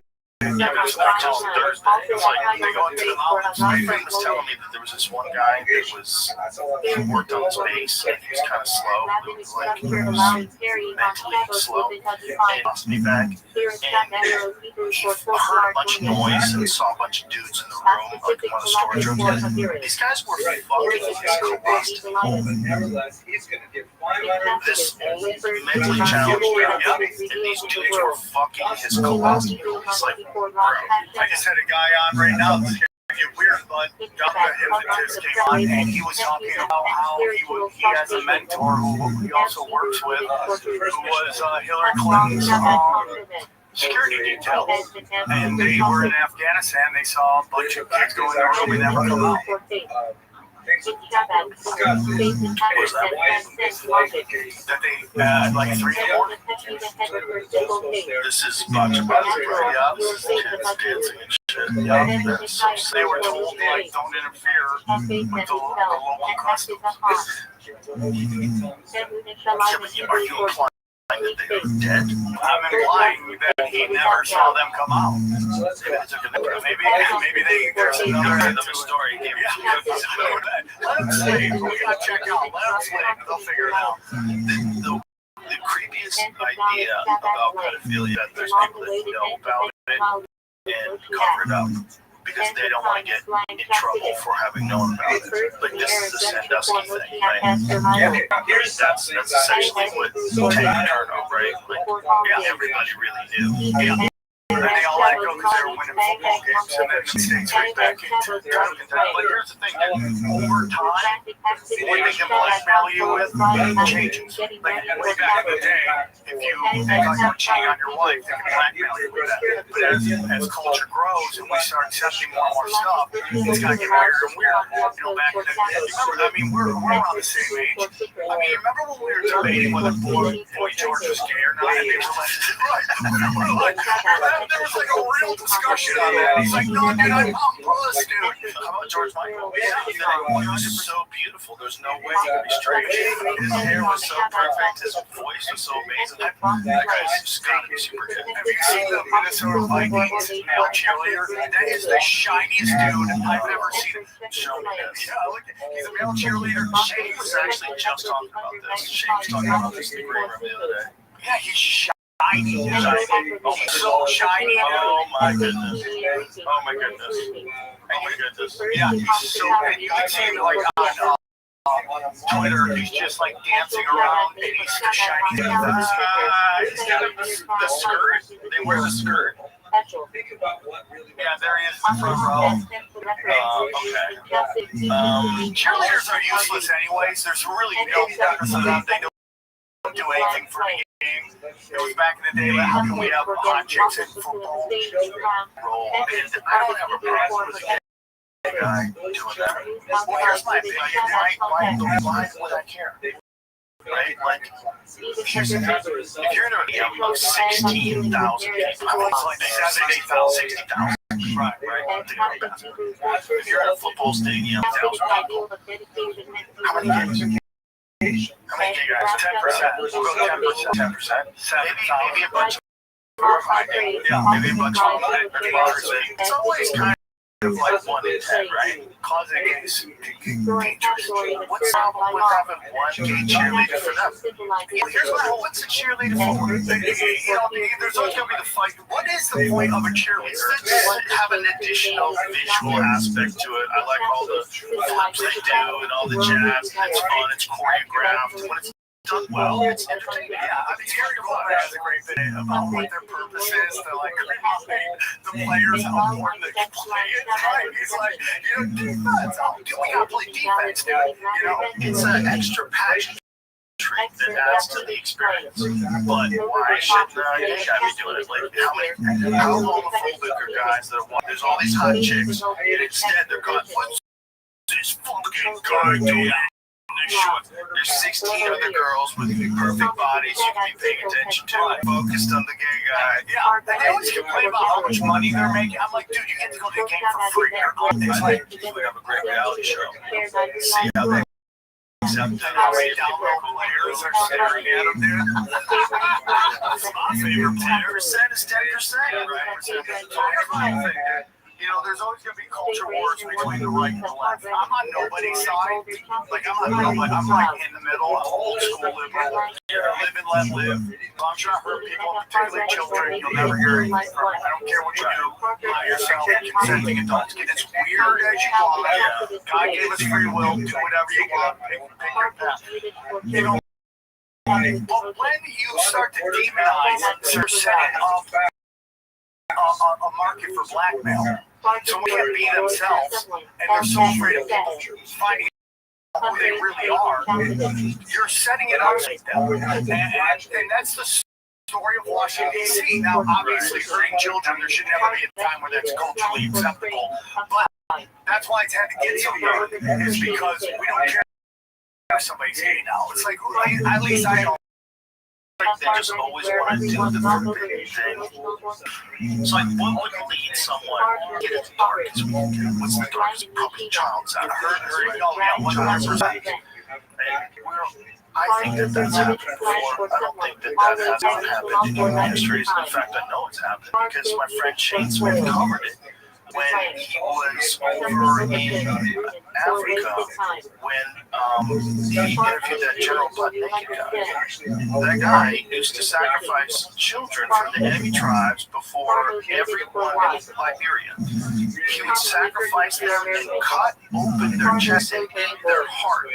Yeah, but it's not until Thursday. It's like they go into the mountains. My friend was telling me that there was this one guy that he worked on his bass and he was kind of slow. It was like he was mentally slow. And he lost me back. And he heard a bunch of noise and saw a bunch of dudes in the room, like one of the storage rooms. These guys were fucking Nevertheless, he's going to give 500. this mentally challenged guy, and these dudes were fucking his colostomy. He's like, bro, I just had a guy on right now. It's gonna get weird, but Dr. Hypnotist came on and he was talking about how he has a mentor who he also works with, who was Hillary Clinton's security detail. And they were in Afghanistan. They saw a bunch of kids go in the room and never come out. That they like 3 to 4. this is a bunch of kids dancing and shit. Yeah, They were told, like, don't interfere with the local customs. Are you implying that they were dead? I'm implying that he never saw them come out. Maybe there's another story. Let them sleep. We gotta check out. Let them sleep. They'll figure it out. The creepiest idea about pedophilia that there's people that know about it and cover it up because they don't want to get in trouble for having known about it. Like this is a Sandusky thing, right? That's essentially what Ted Turner, right? Like, yeah, everybody really knew. Yeah. And they all let go because they were winning football games, and then the states right back into title contender. But here's the thing, over time, What they can blackmail you with changes. Like way back in the day, if you thought you were cheating on your wife, they can blackmail you with that. But as culture grows and we start accepting more and more stuff, it's gonna get weirder and weirder. You know, back in the day, remember, I mean, we're around the same age. I mean, remember when we were debating whether Boy George was gay or not? And they were like, there was like a real discussion on that. He's like, no, dude, I'm puss, dude. How about George Michael? He was so beautiful. There's no way he could be straight. His hair was so perfect. His voice was so amazing. That guy's gotta be super good. Have you seen the Minnesota Vikings male cheerleader? That is the shiniest dude I've ever seen. Show me this. Yeah, look, he's a male cheerleader. Shane was actually just talking about this. Shane was talking about this in the green room the other day. Yeah, he's shiny. Oh, he's so shiny. Oh my goodness. Oh my goodness. Oh my goodness. Yeah, he's so, and you can see him like on Twitter, he's just like dancing around and he's so shiny. He's got the skirt. They wear the skirt. Yeah, there he is in the front row. Okay. Cheerleaders are useless anyways. There's really no purpose of them. They don't do anything for the game. It was back in the day, like, how can we have hot chicks in football? Role. And I don't have a problem with a guy doing that. Well, here's my opinion. Why would I care? Right? Like, if you're in a game of 16,000 people, it's like 60,000. Right. If you're at a football stadium, 1,000 people, how many games? How many guys? 10%. We'll go 10%. 10%. Maybe a bunch of maybe a bunch of it's always kind of like 1 in 10, right? Causing dangerous. What's the problem with having one gay cheerleader for them? Here's my whole, what's a cheerleader for? There's always going to be the fight. What is the point of a cheerleader? Just have an additional visual aspect to it. I like all the flips they do and all the jazz. It's fun. It's choreographed. When it's done well, it's entertaining. Yeah, I mean, Harry Potter has a great bit about what their purpose is. They're like reminding the players how important they can play it. Right? He's like, defense. Oh, dude, we gotta play defense, dude. It's an extra passion that adds to the experience. But why shouldn't a guy be doing it? Like, how homophobic are guys that want? There's all these hot chicks, and instead they're going, what's this fucking guy doing? There's 16 other girls with perfect bodies you can be paying attention to. I'm focused on the gay guy. Yeah, they always complain about how much money they're making. I'm like, dude, you get to go to the game for free. It's like we have a great reality show. See how they accept that download players are staring at them, dude. My favorite 10% is 10%, right? So here's my thing, dude. You know, there's always going to be culture wars between the right and the left. I'm on nobody's side. Like, I'm on nobody. I'm like in the middle. I'm old school liberal. Live and let live. I'm trying to hurt people, particularly children. You'll never hear anything from. I don't care what you do. Buy yourself consenting adults. Get as weird as you want. God gave us free will. Do whatever you want. Pick your path. You know, but when you start to demonize or setting up a market for blackmail, so we can be themselves, and they're so afraid of people finding out who they really are, you're setting it up like that. And that's the story of Washington, D.C. Now, obviously, hurting children, there should never be a time where that's culturally acceptable, but that's why it's had to get somewhere, is because we don't care if somebody's gay now. It's like, at least I don't. They just always want to do the forbidden thing. It's like, what would lead someone to get as dark as we can? What's the darkest public child's out of her? No, yeah, 100%. I think that that's happened before. I don't think that hasn't happened in history. In fact, I know it's happened because my friend Shane Smith covered it when he was over in Africa, when he interviewed that General Butt Naked guy. That guy used to sacrifice children from the enemy tribes before everyone in Liberia. He would sacrifice them and cut open their chest and eat their heart.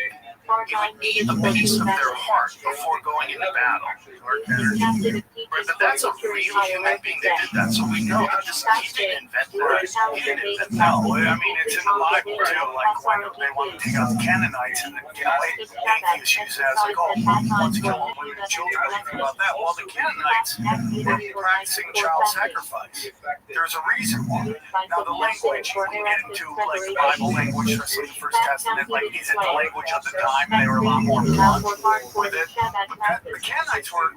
He would eat a piece of their heart before going into battle. But that's a real human being that did that. So we know that he didn't invent that. He didn't invent that. I mean, it's in the Bible too. Like when they want to take out the Canaanites and atheists use it as like, oh, want to kill all women and children. Think about that. Well, the Canaanites were practicing child sacrifice. There's a reason why. Now, the language, you can get into like the Bible language or some of the First Testament, like is it the language of the time? They were a lot more blunt with it. But the Canaanites were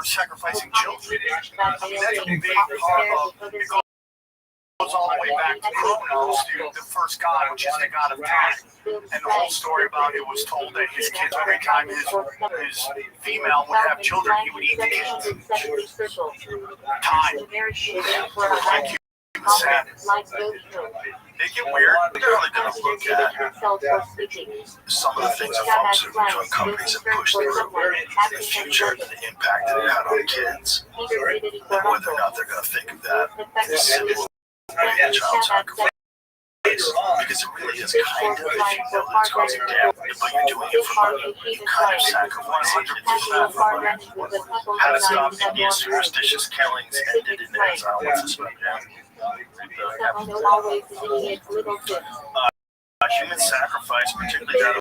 sacrificing children. I mean, that's a big part of it. Goes all the way back to Chronos, to the first god, which is the god of time. And the whole story about it was told that his kids, every time his female would have children, he would eat the kids. Time. Like you said. They get weird. They're only going to look at some of the things that pharmaceutical companies have pushed through in the future and the impact that it had on kids, and whether or not they're going to think of that as simple as child sacrifice. Because it really is kind of, if you know that it's causing damage, but you're doing it for money, you kind of sacrifice it for money. How to stop Indian superstitious killings ended in exile. What's this about? Human sacrifice, particularly that of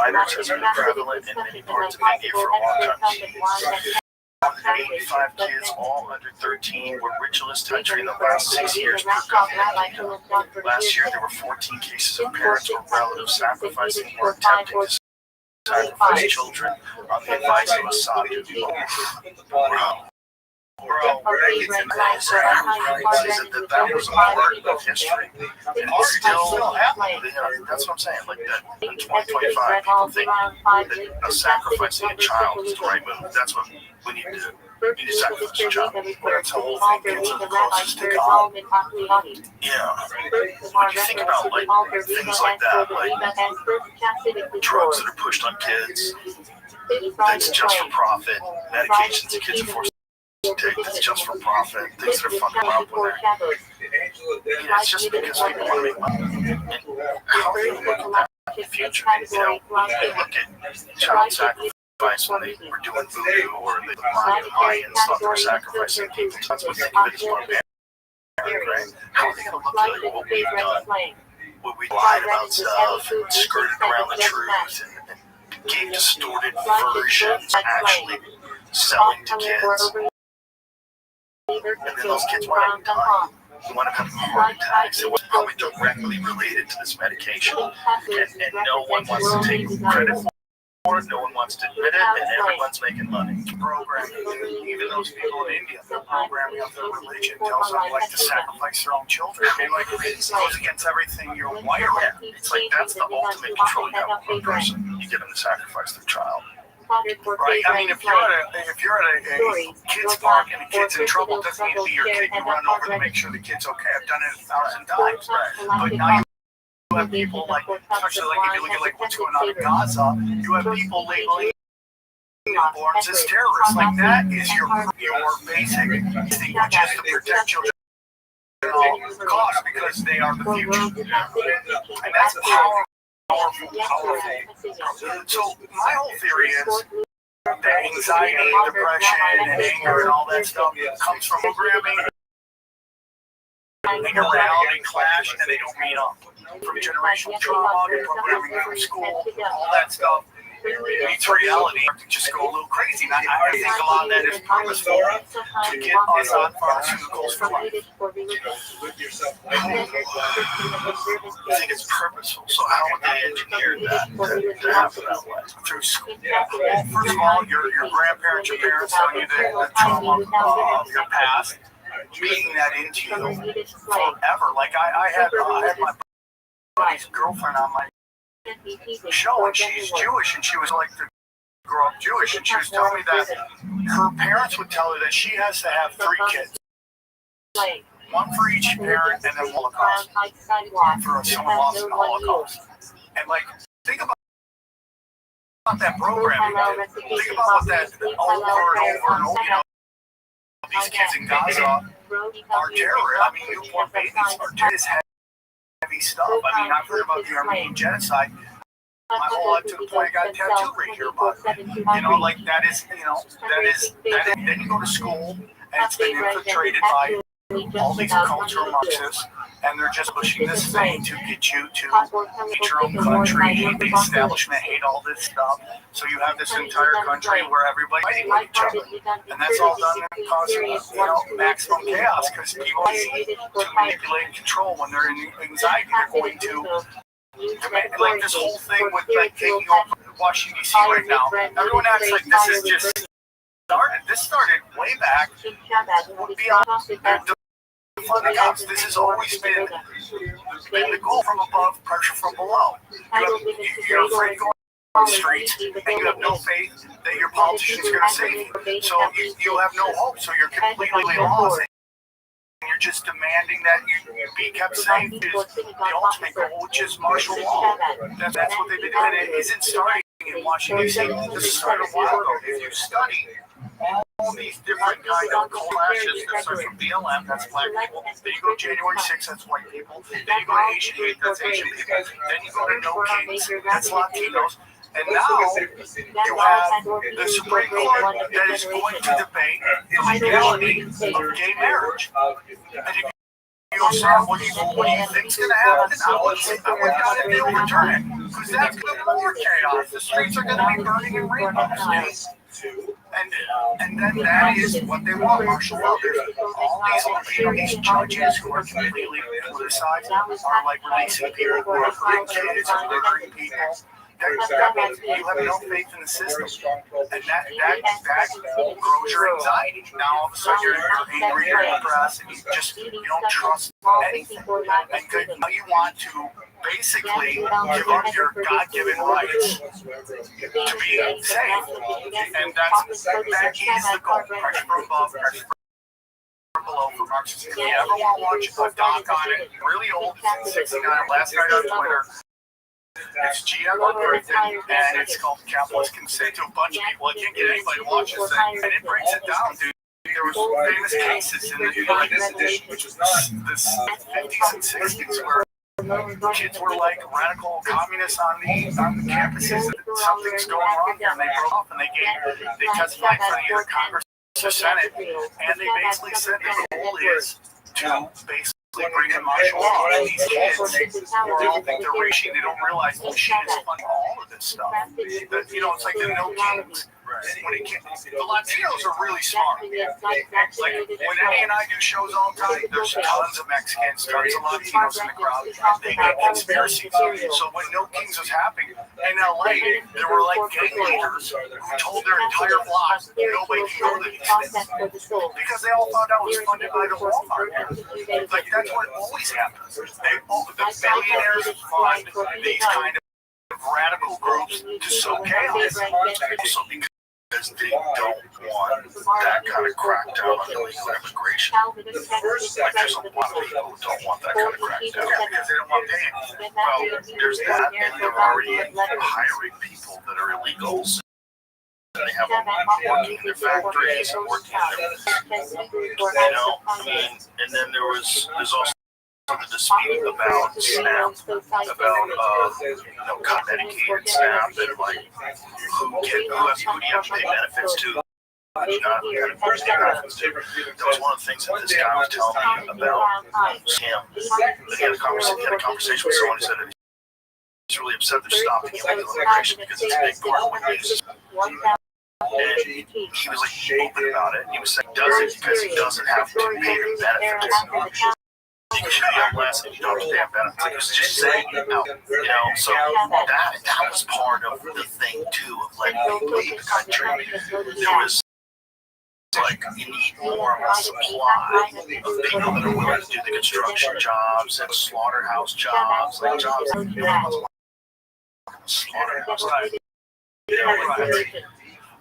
minors, has been prevalent in many parts of India for a long time. 85 kids, all under 13, were ritualists touching in the last 6 years. Last year, there were 14 cases of parents or relatives sacrificing or attempting to sacrifice children on the advice of Assad. Bro, that was a part of history, and it's still happening. That's what I'm saying. Like that, in 2025, people think that sacrificing a child is the right move. That's what we need to do. We need to sacrifice a child. That's the whole thing. Gets us closest to God. Yeah. When you think about like things like that, like drugs that are pushed on kids, that's just for profit. Medications that kids are forced take that's just for profit, things that are fucking up with it. It's just because people want to make money. And how do you look at that in the future? You know, you look at child sacrifice when they were doing voodoo or the Mayans thought they were sacrificing people. That's what they think of it as barbaric, right? How are they going to look at what we've done? What we lied about stuff and skirted around the truth and gave distorted versions actually selling to kids. And then those kids want to die. They want to have heart attacks. It was probably directly related to this medication. And no one wants to take credit for no one wants to admit it, and everyone's making money. Programming, even those people in India, the programming of their religion tells them like to sacrifice their own children. I mean, like it goes against everything you're wired. It's like that's the ultimate control you have over a person. You get them to sacrifice their child. Right? I mean, if you're at a kid's park and the kid's in trouble, it doesn't need to be your kid. You run over to make sure the kid's okay. I've done it 1,000 times. But now you have people like, especially like if you look at like what's going on in Gaza, you have people labeling newborns as terrorists. Like that is your basic thing, which is to protect children at all costs because they are the future. And that's powerful. So my whole theory is that anxiety, depression, and anger and all that stuff comes from programming and your reality clash, and they don't meet up. From generational trauma to programming from school, all that stuff meets reality to just go a little crazy. And I think a lot of that is purposeful to get us on pharmaceuticals for life. I think it's purposeful. So how would they engineer that to happen that way? Through school. Well, first of all, your grandparents, your parents telling you the trauma of your past, beating that into you forever. Like I had my buddy's girlfriend on my show, and she's Jewish, and she was like to grow up Jewish, and she was telling me that her parents would tell her that she has to have 3 kids, one for each parent, and then Holocaust for someone lost in the Holocaust. And like, think about that programming. Think about what that over and over and over. You know, these kids in Gaza are terrorists. I mean, newborn babies are terrorists. Heavy stuff. I mean, I've heard about the Armenian genocide my whole life to the point I got a tattoo right here about it. You know, like that is. Then you go to school and it's been infiltrated by all these cultural Marxists, and they're just pushing this thing to get you to hate your own country, hate the establishment, hate all this stuff. So you have this entire country where everybody's fighting with each other, and that's all done and causing maximum chaos because people need to manipulate and control when they're in anxiety. They're going to like this whole thing with like taking over Washington D.C. right now. Everyone acts like this is just started. This started way back beyond the funding house. This has always been the goal from above, pressure from below. You're afraid to go on the streets, and you have no faith that your politicians are going to save you. So you have no hope. So you're completely lost. And you're just demanding that you be kept safe. Is the ultimate goal, which is martial law. That's what they've been doing. And it isn't starting in Washington D.C. This started a while ago. If you study all these different kind of clashes that start from BLM, that's black people. Then you go to January 6th, that's white people. Then you go to Asian Hate, that's Asian people. Then you go to No Kings, that's Latinos. And now you have the Supreme Court that is going to debate the legality of gay marriage. And you go, Sam, what do you think is going to happen? I would doubt if they overturn it, because that's going to be more chaos. The streets are going to be burning in rainbows. And then that is what they want, martial law. There's all these judges who are completely politicized are like releasing people who are hurting kids and murdering people. You have no faith in the system, and that grows your anxiety. Now all of a sudden you're angry, you're depressed, and you don't trust anything. And now you want to basically give up your God-given rights to be safe, and that is the goal. Pressure from above, pressure from below for Marxists. If you ever want to watch a doc on it, really old, it's 69. Last night on Twitter. It's GM Everything, and it's called Capitalist Consent to a bunch of people. I can't get anybody to watch this thing, and it breaks it down, dude. There was famous cases in this edition, which is not this 50s and 60s, where kids were like radical communists on the campuses. Something's going wrong here, and they broke off, and they testified in front of either Congress or Senate, and they basically said the goal is to basically bring in martial law, and these kids who are all think they're racing, they don't realize the machine is funding all of this stuff. It's like the No Kings. When it came, the Latinos are really smart. Like when Eddie and I do shows all the time, there's tons of Mexicans, tons of Latinos in the crowd. They get conspiracies. So when No Kings was happening in LA, there were like gang leaders who told their entire flock nobody can go to these things because they all found out it was funded by the Walmart. Like that's what always happens. The billionaires fund these kind of radical groups to sow chaos. So because they don't want that kind of crackdown on illegal immigration. Like there's a lot of people who don't want that kind of crackdown because they don't want paying. Well, there's that, and they're already hiring people that are illegals. They have them working in their factories and working in their, and then there's also the dispute about SNAP, about cut Medicaid SNAP, and like who do you have to pay benefits to? Not benefits to. That was one of the things that this guy was telling me about Sam. He had a conversation with someone who said that he's really upset they're stopping illegal immigration because it's a big part of what uses. And he was like open about it. He was saying he does it because he doesn't have to pay the benefits. You should be less and you don't have benefits. Like, it was just saying it out, so that was part of the thing too of letting people leave the country. There was like you need more of a supply of people that are willing to do the construction jobs and slaughterhouse jobs, like jobs slaughterhouse.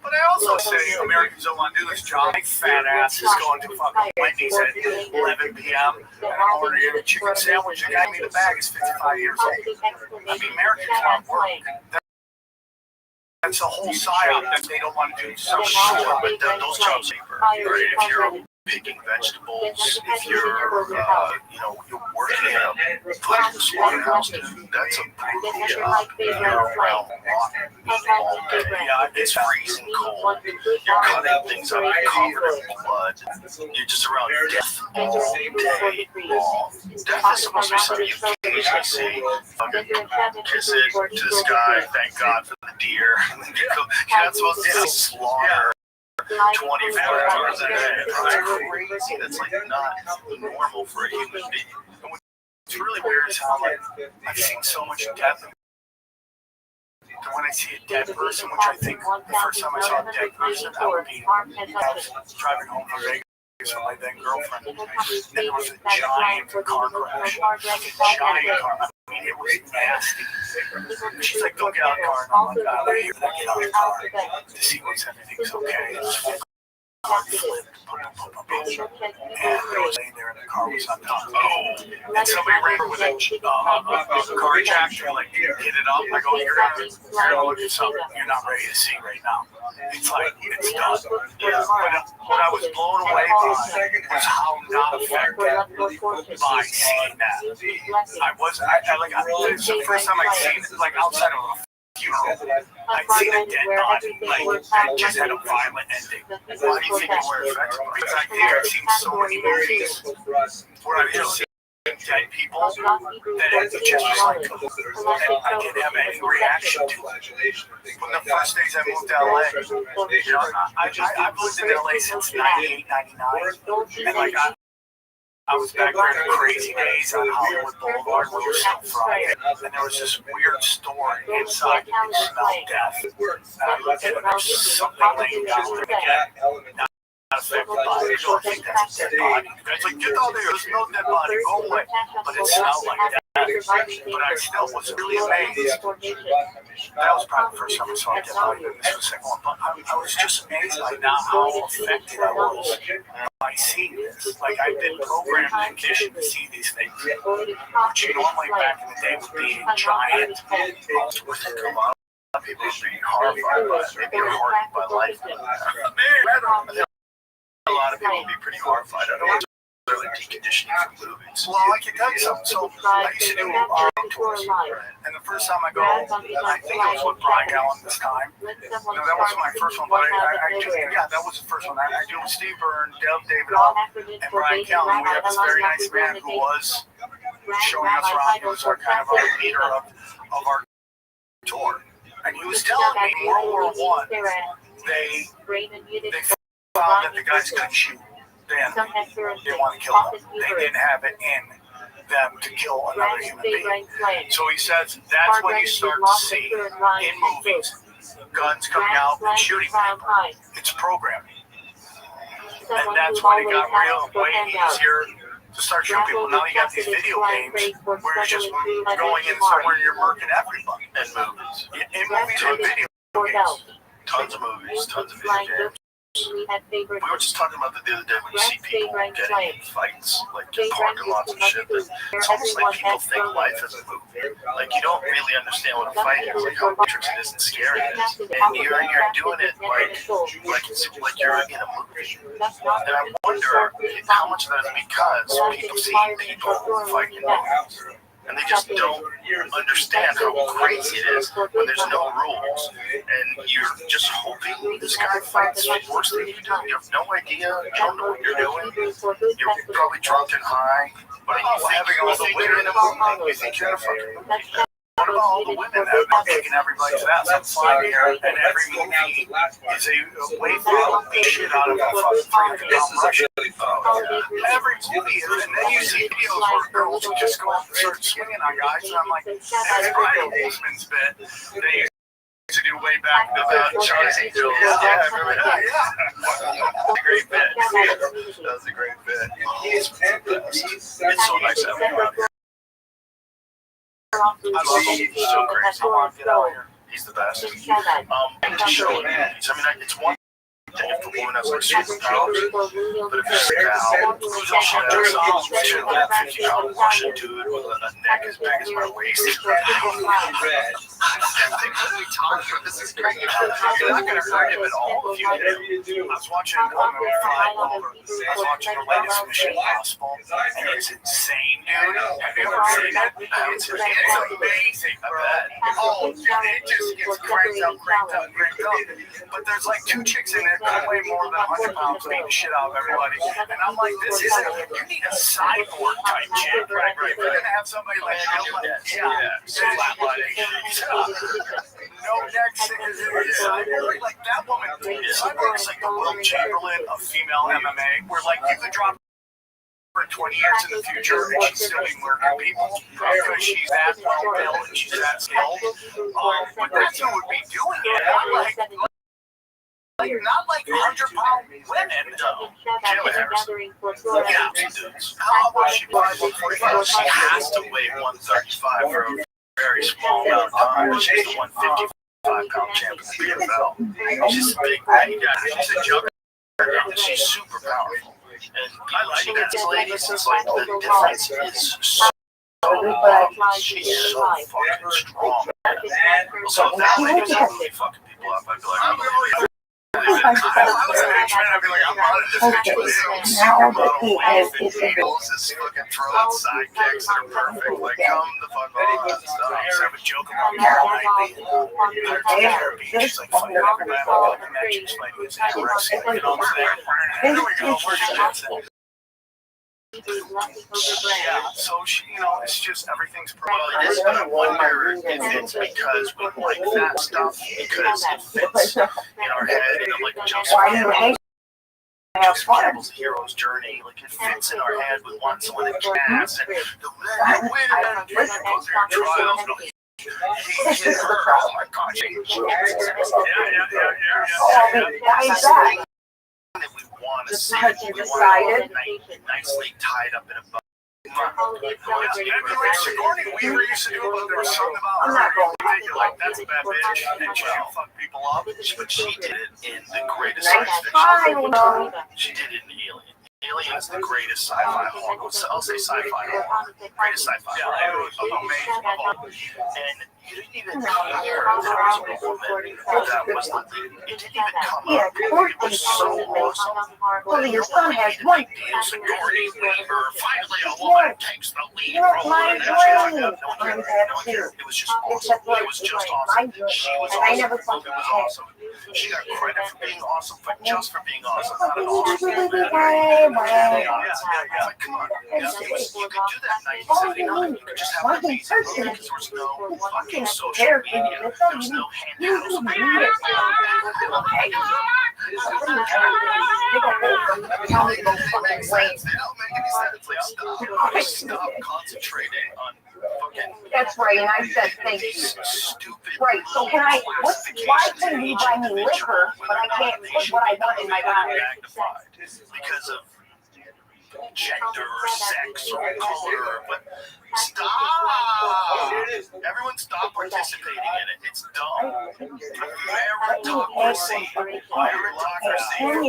But I also say Americans don't want to do this job. My fat ass is going to fucking Wendy's at 11 p.m. and I'm ordering a chicken sandwich. The guy made the bag is 55 years old. I mean, Americans want work. That's a whole psyop that they don't want to do. So sure, but those jobs are cheaper. Right? If you're picking vegetables, if you're, you're working in a slaughterhouse, that's a brutal job. You're around water all day. Yeah, it's freezing cold. You're cutting things up, you're covered in blood. You're just around death all day long. Death is supposed to be something you occasionally see. Fucking kiss it to the sky, thank God for the deer. You're not supposed to slaughter 24 hours a day. That's crazy. That's like not normal for a human being. And what's really weird is how like I've seen so much death. And when I see a dead person, which I think the first time I saw a dead person, that would be I was driving home from Vegas with my then girlfriend, and there was a giant car crash. Giant car. I mean, it was nasty. She's like, don't get out of the car. And I'm like, I hear that get out of the car to see if everything's okay. Car flipped. And I was laying there and the car was undone. And somebody ran with a car jack and like hit it up. I go, you're gonna look at something you're not ready to see right now. It's like, it's done. Yeah. What I was blown away by was how not affected by seeing that. It's the first time I'd seen it, like outside of a funeral. I'd seen a dead body, like, that just had a violent ending. Why do you think it were affected? Because I think I've seen so many movies where I've just seen dead people that it just was like, and I didn't have any reaction to it. When the first days I moved to LA, I've lived in LA since 98, 99, and like I was back there in the crazy days on Hollywood Boulevard where it was still Friday, and there was this weird store inside you could smell death. And I looked at it and there was something laying down there. Not affected by it. I don't think that's a dead body. The guy's like, get out there, there's no dead body, go away. But it smelled like that. But I still was really amazed. That was probably the first time I saw a dead body, and this was the second one. But I was just amazed by not how affected I was by seeing this. Like, I've been programmed and conditioned to see these things, which normally back in the day would be giant. With it come up, people would be horrified by it. They'd be horrified by life. A lot of people would be pretty horrified. I don't really deconditioning from movies. Well, I can tell you something. So I used to do tours, and the first time I go, I think it was with Brian Allen this time. No, that wasn't my first one, but that was the first one. I do with Steve Byrne, David Hull, and Brian Callen. We had this very nice man who was showing us around. He was our kind of our leader of our tour, and he was telling me World War I. they found that the guys couldn't shoot. Then they want to kill them. They didn't have it in them to kill another human being. So he says that's when you start to see in movies guns coming out and shooting people. It's programming. And that's when it got real way easier to start shooting people. Now you got these video games where you're just going in somewhere and you're murking everybody. And movies. In movies and video games. Tons of movies, tons of video games. We were just talking about that the other day when you see people getting in fights, like in parking lots and shit. It's almost like people think life is a movie. Like you don't really understand what a fight is, like how interesting it is and scary it is. And you're doing it like you're in a movie. And I wonder how much of that is because people see people fighting movies. And they just don't understand how crazy it is when there's no rules. And you're just hoping this guy fights worse than you do. You have no idea. You don't know what you're doing. You're probably drunk and high. But you think having all the women in a movie, you think you're in a fucking movie. What about all the women that are kicking everybody's ass? I'm flying here, and every movie is a way to beat shit out of a fucking $300 Russian. Every movie is, and then you see videos where girls just go up and start swinging on guys, and I'm like, that's Ryan Wolfman's bit. They used to do way back with Charlie's Angels. Yeah, remember that? Yeah. That's a great bit. That was a great bit. It's so nice to have him around here. I love him. He's so crazy. I want to get out here. He's the best. To show it. I mean, it's one thing if the woman has like superpowers, but if you're a gal who's a shit ass, 250-pound Russian dude with a neck as big as my waist. This is crazy. You're not going to hurt him at all if you do. I was watching a movie fly over. I was watching the latest Mission Impossible, and it's insane, dude. Have you ever seen it? It's amazing. I bet. Oh, it just gets cranked up. But there's like two chicks in there that weigh more than 100 pounds beating the shit out of everybody. And I'm like, this isn't, you need a cyborg type chick. Right. You're going to have somebody like, flatlining. No neck stickers in the cyborg. Like that woman, cyborg is like the Will Chamberlain of female MMA, where like you could drop for 20 years in the future and she's still be murdering people because she's that well built and she's that skilled. But that's who would be doing it. Not like 100-pound women, though. Jim Harrison. Yeah, dudes. How much she weighs? 145. She has to weigh 135 for a very small amount of time. She's the 155-pound champion of the NFL. She's a big lady. She's a juggernaut. She's super powerful. And I like that ladies. It's like the difference is so she's so fucking strong. So if that lady was really fucking people up, I'd be like, I was in a trend, I'd be like, I'm out of this bitch with supermodel waist and jingles, this fucking throwing sidekicks that are perfect. Like, come the fuck on. I used to have a joke about Carol Knightley and her therapy. She's like fighting everybody. Like, imagine she's fighting with anorexia. You know what I'm saying? Here we go, we're dancing. Yeah, so she, it's just everything's well, it is, but I wonder if it's because we like that stuff because it fits in our head, like Joseph Campbell's hero's journey, like it fits in our head. We want someone that casts and wait a minute, go through your trials. He hit her. Oh my God, yeah. That we want to see, we want it nicely tied up in a bow. Sigourney Weaver used to do it, but there was something about her. You're like, that's a bad bitch, and she'll fuck people up. But she did it in the greatest science fiction. She did it in Alien. Alien is the greatest sci-fi horror. I'll say sci-fi horror. Greatest sci-fi horror. Amazing. And you didn't even hear there was a woman that was like, it didn't even come up. It was so awesome. Well, your son has one. Sigourney Weaver, finally a woman takes the lead role in it. It was just awesome. It was just awesome. She was awesome. It was awesome. She got credit for being awesome, but just for being awesome. Not an awesome woman. Like, come on. You could do that in 1979. You could just have an amazing movie because there was no fucking can social prepare for media. you. That's all There was you need. no You handouts. don't need it. Okay. Tell me to go fucking wait. They don't make any sense. Like, stop concentrating on fucking That's right, and I said thank you. stupid. Right, so can I, why can you buy me liquor, but I can't put what I want in my body? Magnified because of gender or sex or color, but stop! Everyone stop participating in it. It's dumb. Meritocracy for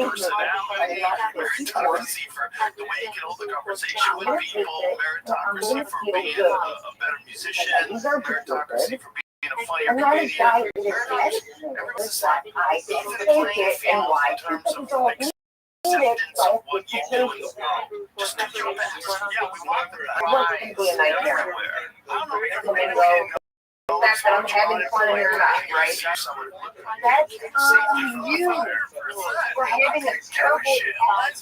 personality, meritocracy for the way you can hold the conversation with people, meritocracy for being a better musician, meritocracy for being a funnier I'm not a guy comedian. that is dead. Everyone's the same. I Even the take playing it and field why in terms people of don't need it, acceptance but of what you do in the world. Just do your best. Yeah, we want the best. What's going to be a nightmare? Everywhere. I don't know. Come and go. The fact that I'm having fun in your life, right? That's on you for having a terrible thought.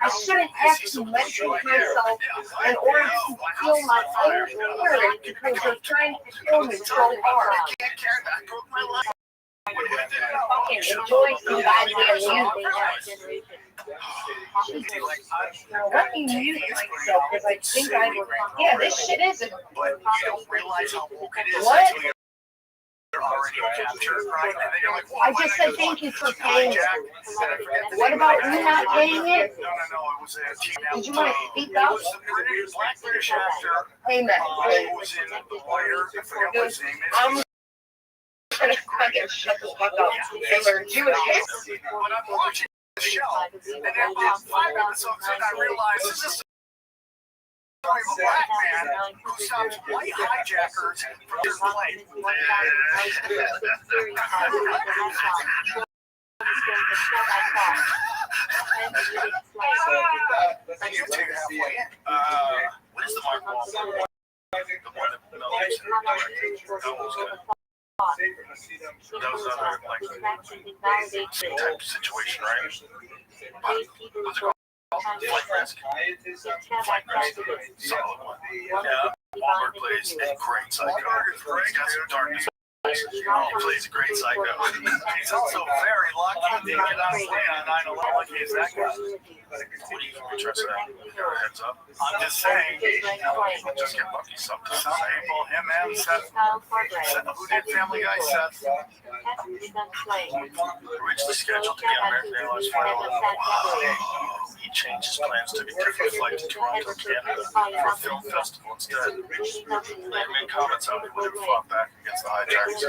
I shouldn't have to medicate myself in order to feel my own spirit because they're trying to kill me so hard. Fucking enjoy some goddamn music. Now let me mute myself because I think I was. Yeah, this shit isn't. But you don't realize how woke it is What? until you're already captured, right? And then you're like, I just said thank you for paying it. What about you not paying it? No, it was a Did you want to speak up? It was the Black British actor Payment. who was in The Wire. I forgot what his name is. I'm gonna fucking shut the fuck up. Taylor, you and this? But I'm watching the show, and then 5 episodes in, I realized this is a story of a black man who stops white hijackers from their plane. And you take it halfway in. What is the Mark Wahlberg? The one that Mel Gibson directed. That was good. That was another like same type of situation, right? What's it called? Flight Risk. Flight Risk. Solid one. Yeah. Wahlberg plays a great psycho. He's got some darkness. He plays a great psycho. He's also very lucky to get out of on 9/11 like he's that guy. What are you interested in? Heads up. I'm just saying, I'll just get lucky sometimes. Some people, him and Seth, who did Family Guy, Seth, originally scheduled to be on American Airlines Flight 11. He changed his plans to a different flight to Toronto, Canada, for a film festival instead. They made comments on it when he fought back against the hijackers.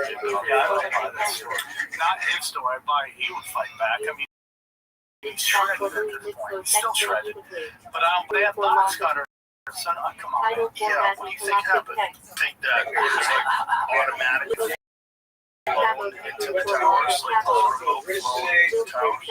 Not his story, but he would fight back. I mean, he's shredded at this point. He's still shredded. But they have thoughts, Scott. Son, come on. Yeah, what do you think happened? I think that it was like automatically flowing into the towers, like remote flow towers.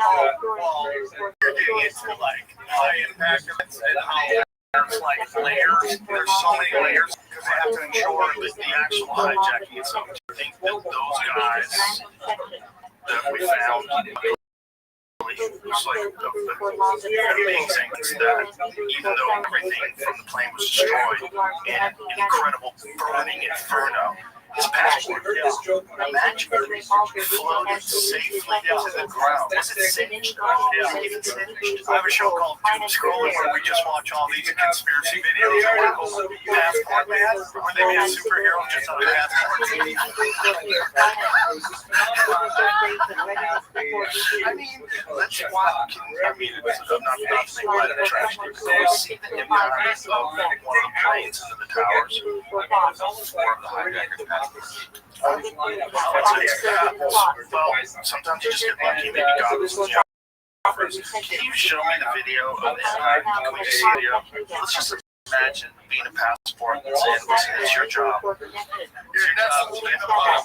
Well, you're getting into like high impact events and how there's like layers. There's so many layers because they have to ensure that the actual hijacking itself. I think that those guys that we found. It was like amazing that even though everything from the plane was destroyed in an incredible burning inferno, his passport, imagine it floated safely to the ground. Was it singed? Yeah, even singed. I have a show called Doom Scrolling where we just watch all these conspiracy videos of passport man, where they made a superhero just on a passport. I mean, let's watch. I mean, I'm not to make light of the tragedy, but they see the impact of one of the planes into the towers. Four of the hijackers passed. Well, sometimes you just get lucky. Maybe God was in the office. Can you show me the video of this? Can we see the video? Let's just imagine being a passport and saying, listen, it's your job. It's your job.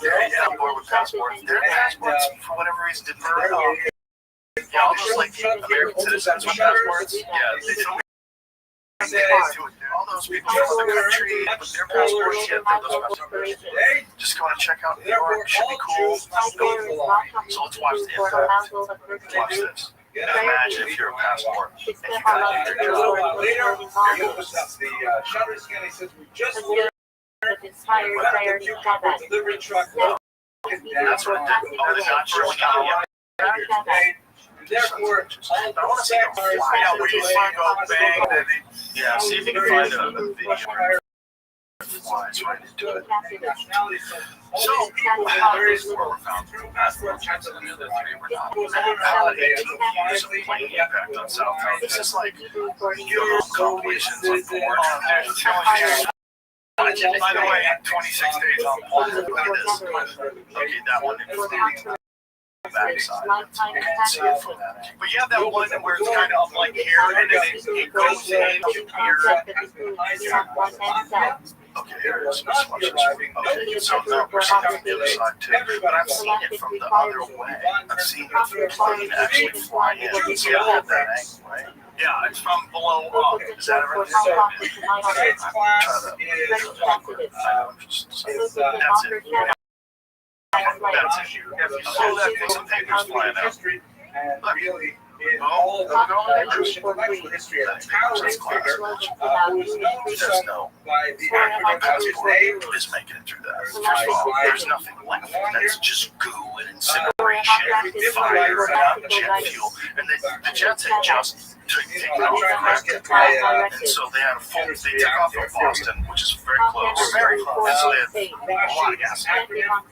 They're on board with passports. Their passports, for whatever reason, didn't work. Yeah, all just like American citizens with passports. Yeah, they don't. All those people from the country with their passports, yeah, those passports. Just go and check out New York. It should be cool. So let's watch the impact. Watch this. Imagine if you're a passport and you got to do your job. Later, the shutter scanning says we just with inspired prayer to Shabbat. Delivery truck. That's what it did. Oh, the Dodge really got it. Therefore, all I want to see them fly out where you see it go bang, and then yeah, see if you can find a video where it flies right into it. So, various were found through passport checks and the other three were not. There's a plane impact on South Town. This is like, compilations of the worst. By the way, 26 days on hold. Look at this. Okay, that one in backside. You can see it from that. But you have that one where it's kind of up like here, and then it goes into here. Okay, here it is. Okay, so now we're seeing it from the other side too. But I've seen it from the other way. I've seen it from the plane actually fly in. You see it at that angle, right? Yeah, it's from below up. Is that everything? That's it. That's it. So that some papers flying out. Look. Oh, intellectual history of the tower figure, who was known by the acronym of his name. Is making it through that. First of all, there's nothing left. That's just goo and incineration, fire, and jet fuel. And the jets had just taken off and so they had a full, they took off from Boston, which is very close. Very close. And so they had a lot of gas. How many else?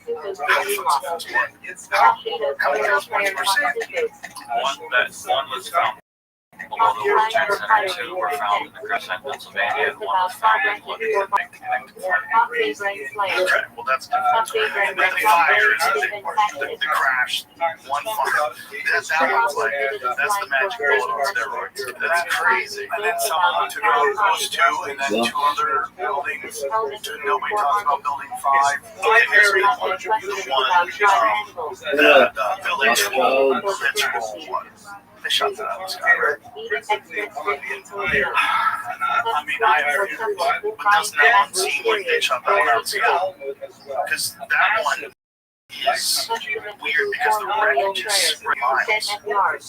20%? One was found below the World Trade Center, two were found in the Crescent, Pennsylvania, and one was found in Okay, well that's different. And then the fires, the crash, one fire. That one's like, that's the magic bullet on steroids. That's crazy. And then someone took out those two, and then two other buildings. Nobody talks about building 5. Here's the one, the village wall, ritual one. They shot that out of the sky, right? I mean, I heard, but doesn't that one seem like they shot that one out of the sky? Because that one is weird because the wreckage is spray miles. Not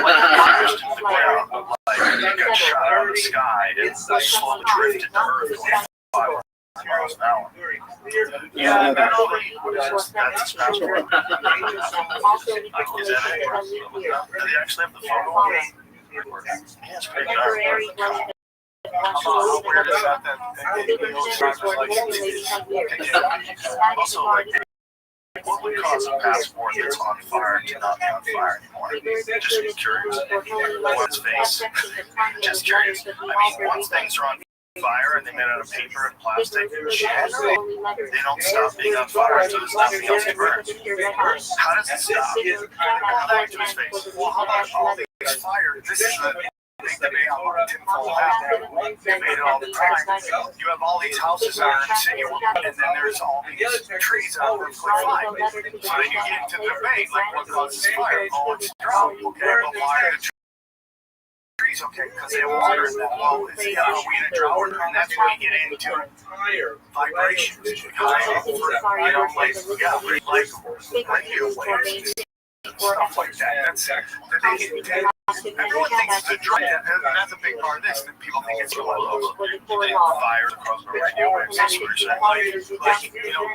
like pushed into the ground, but like it got shot out of the sky and slowly drifted to Earth. 5 miles an hour. Yeah, that's a special one. Is that it? Do they actually have the photo on it? Yeah, it's pretty dark. How weird is that also, like, what would cause a passport that's on fire to not be on fire anymore? Just be curious. One's face. Just curious. I mean, once things are on fire and they made out of paper and plastic, generally they don't stop being on fire until there's nothing else to burn. How does it stop? Back to his face. Well, how about all these fires? This is the big debate on what tinfoil hat. They made it all the time. You have all these houses that are insinuating, and then there's all these trees that are perfectly fine. So then you get into the debate, like what causes fire? Oh, it's drought. Okay, but why are the trees okay? Because they have water in them. Well, is we in a drought? And that's when you get into vibrations. High over, like radio waves. Stuff like that. That's everyone thinks it's a drought. That's a big part of this. That people think it's a low. Fires across the radio waves. That's what you're saying. Like, you know.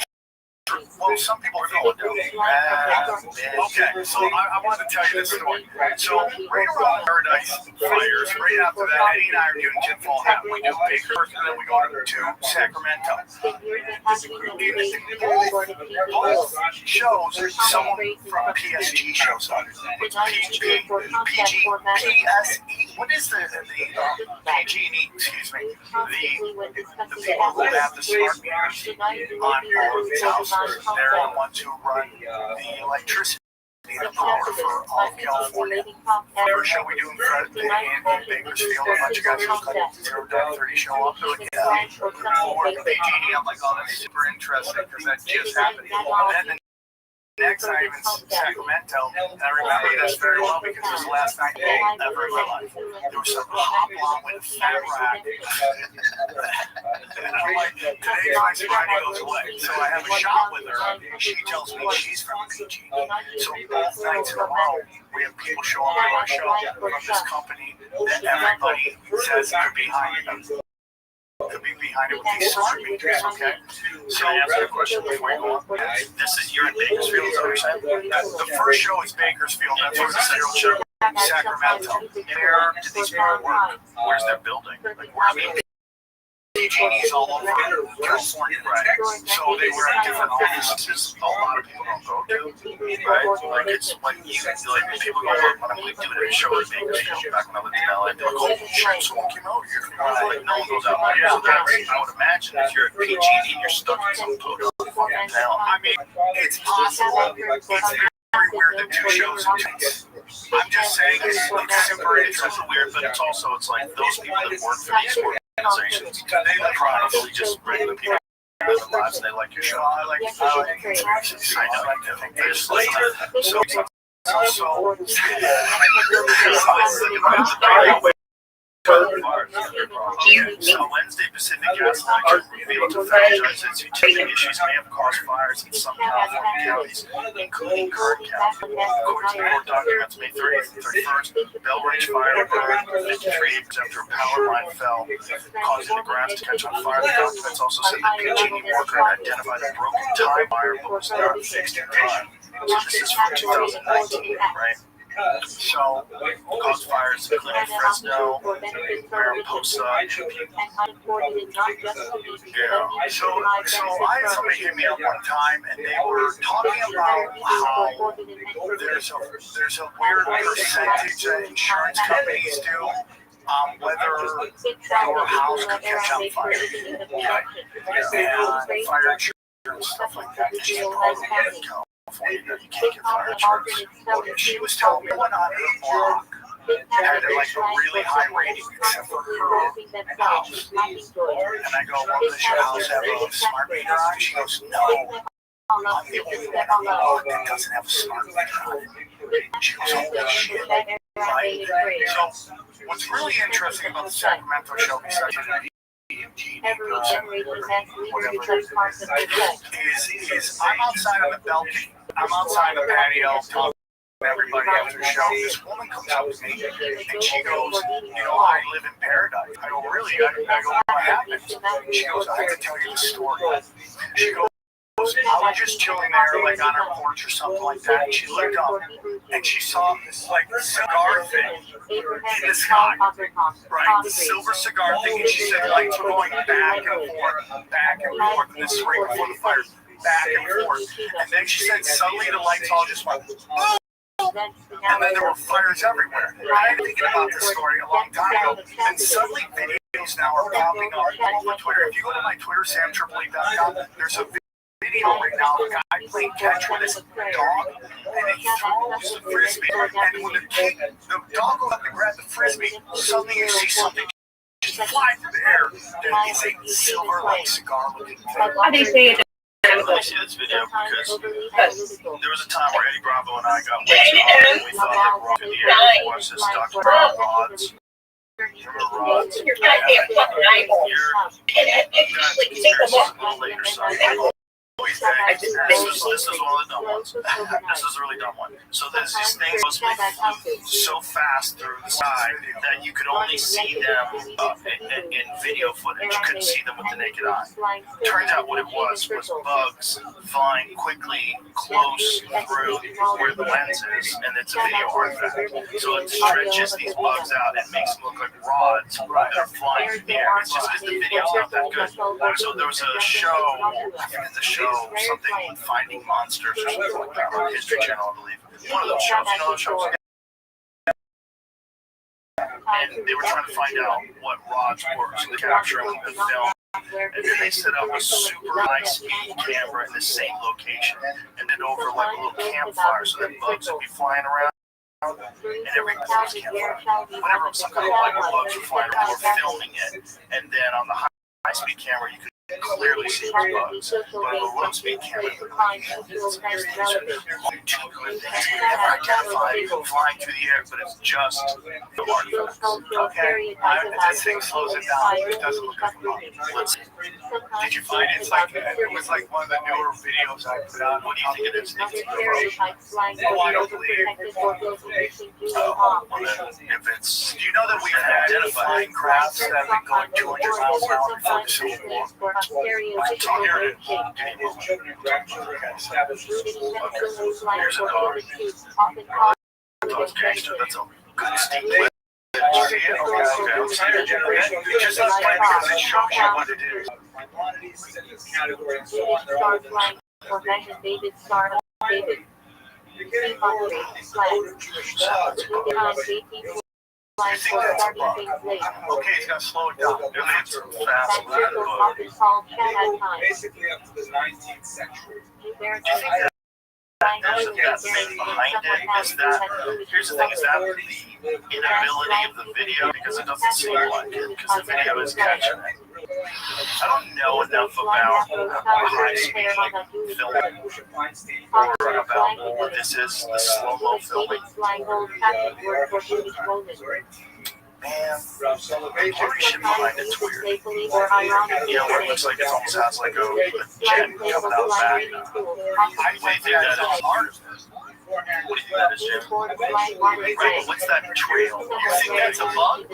Well, some people are going down. Okay, so I wanted to tell you this story. So, right around Paradise Fires, right after that, Eddie and I are doing tinfoil hat. We do Baker, and then we go to Sacramento. Both shows, someone from PSG shows up. PG, PSE. What is the PG&E, excuse me, the people who have the smart meters on all of these houses. They're the ones who run the electricity and power for all of California. Every show we do in Bakersfield, a bunch of guys who like 0 to 30 show up. They're like, yeah, we'll work with PG&E. I'm like, oh, that's super interesting because that just happened. And then next time in Sacramento, and I remember this very well because it was the last night ever in my life. There was some hop on with a fat rack. And I'm like, today's my sobriety goes away. So I have a shot with her. She tells me she's from PG. So both nights in a row, we have people show up to our show from this company that everybody says they're behind them. Could be behind it with these smart meters, okay? So I answer the question before you go on. This is, you're in Bakersfield, is that what you're saying? The first show is Bakersfield, that's where the second show is Sacramento. Where did these people work? Where's their building? Like, where's the PG&E's all over California, right? So they were at different offices. A lot of people don't go to, right? Like it's when you like people go when I'm like doing a show at Bakersfield back when I lived in LA. They're like, oh shit, someone came out here. Like no one goes out there. So I would imagine if you're at PG&E, you're stuck in some total fucking town. I mean, it's possible. It's very weird that two shows in 2 days. I'm just saying it's super interesting, weird, but it's also it's like those people that work for these organizations, they look probably just regular people in their lives, and they like your show. I like I think they just like so Wednesday, Pacific Gas Line revealed to federal judge that utility issues may have caused fires in some California counties, including Kern County. According to court documents, May 30th and 31st, Bell Ridge Fire burned 53 acres after a power line fell, causing the grass to catch on fire. The documents also said the PG&E worker identified a broken tie wire but was not fixed in time. So this is from 2019, right? So, caused fires including Fresno, Mariposa, and yeah. So I had somebody hit me up one time, and they were talking about how there's a weird percentage that insurance companies do. Whether your house could catch on fire, and fire insurance and stuff like that. This is a problem in California. You can't get fire insurance. She was telling me one on her block had like a really high rating except for her house. And I go, well, does your house have a smart meter on? She goes, no. I'm the only one on the block that doesn't have a smart meter on it. She goes, holy shit. Right? So what's really interesting about the Sacramento show, besides is I'm outside on the balcony. I'm outside the patio talking to everybody after the show. This woman comes up to me and she goes, you know, I live in paradise. I go, really? I go, what happened? She goes, I have to tell you the story. She goes, I was just chilling there, like on her porch or something like that. And she looked up and she saw this like cigar thing in the sky, right? The silver cigar thing. And she said lights were going back and forth, and this right before the fire, back and forth. And then she said suddenly the lights all just went, boom! And then there were fires everywhere. I've been thinking about this story a long time ago, and suddenly videos now are popping up all over Twitter. If you go to my Twitter, SamTripoli.com, there's a video right now of a guy playing catch with his dog, and he throws the frisbee, and when the dog goes up to grab the frisbee, suddenly you see something just fly through the air. There is a silver like cigar looking thing. How do you say it? Let me see this video because there was a time where Eddie Bravo and I got way too hard and we thought that we're going to watch this Dr. Rods. Remember Rods? Your goddamn fucking eyeball. Conspiracy's a little later, son. This is one of the dumb ones. This is a really dumb one. So there's these things supposed to be so fast through the sky that you could only see them in video footage. You couldn't see them with the naked eye. Turns out what it was bugs flying quickly close through where the lens is, and it's a video artifact. So it stretches these bugs out and makes them look like rods that are flying through the air. It's just because the video's not that good. So there was a show, I think it's a show, something Finding Monsters or something like that on History Channel, I believe. One of those shows, you know those shows? And they were trying to find out what rods were, so they captured the film. And then they set up a super high-speed camera in the same location and did over like a little campfire so that bugs would be flying around. And every bug's campfire, whenever some kind of like bugs were flying around, they were filming it. And then on the high-speed camera, you could clearly see the bugs. But a low speed camera, it's too good to never identify flying through the air, but it's just the artifacts. Okay, this thing slows it down. It doesn't look as long. Let's, Did you find it? It was like one of the newer videos I put out. what do you think it is? Oh, I don't believe it. If it's, Do you know that we've had flying crafts that have been going 200 miles an hour before the Civil War? Here it is. here's a dog. Dog's gangster. That's a good steep lip. Okay, just explain because it shows you what it is. Quantities in this category and so on. They're all I think that's a bug. okay, he's gonna slow it down. If it's fast, Basically up to the 19th century. do you think that there's a myth behind it? Is that, here's the thing, is that the inability of the video? Because it doesn't seem like it, because the video is catching it. I don't know enough about high-speed filming or about what this is, the slow-mo filming. Man, the ownership behind it's weird. You know, where it looks like it almost has like a jet coming out the back. I think that is art. What do you think that is, Jim? Right, but what's that trail? You think that's a bug?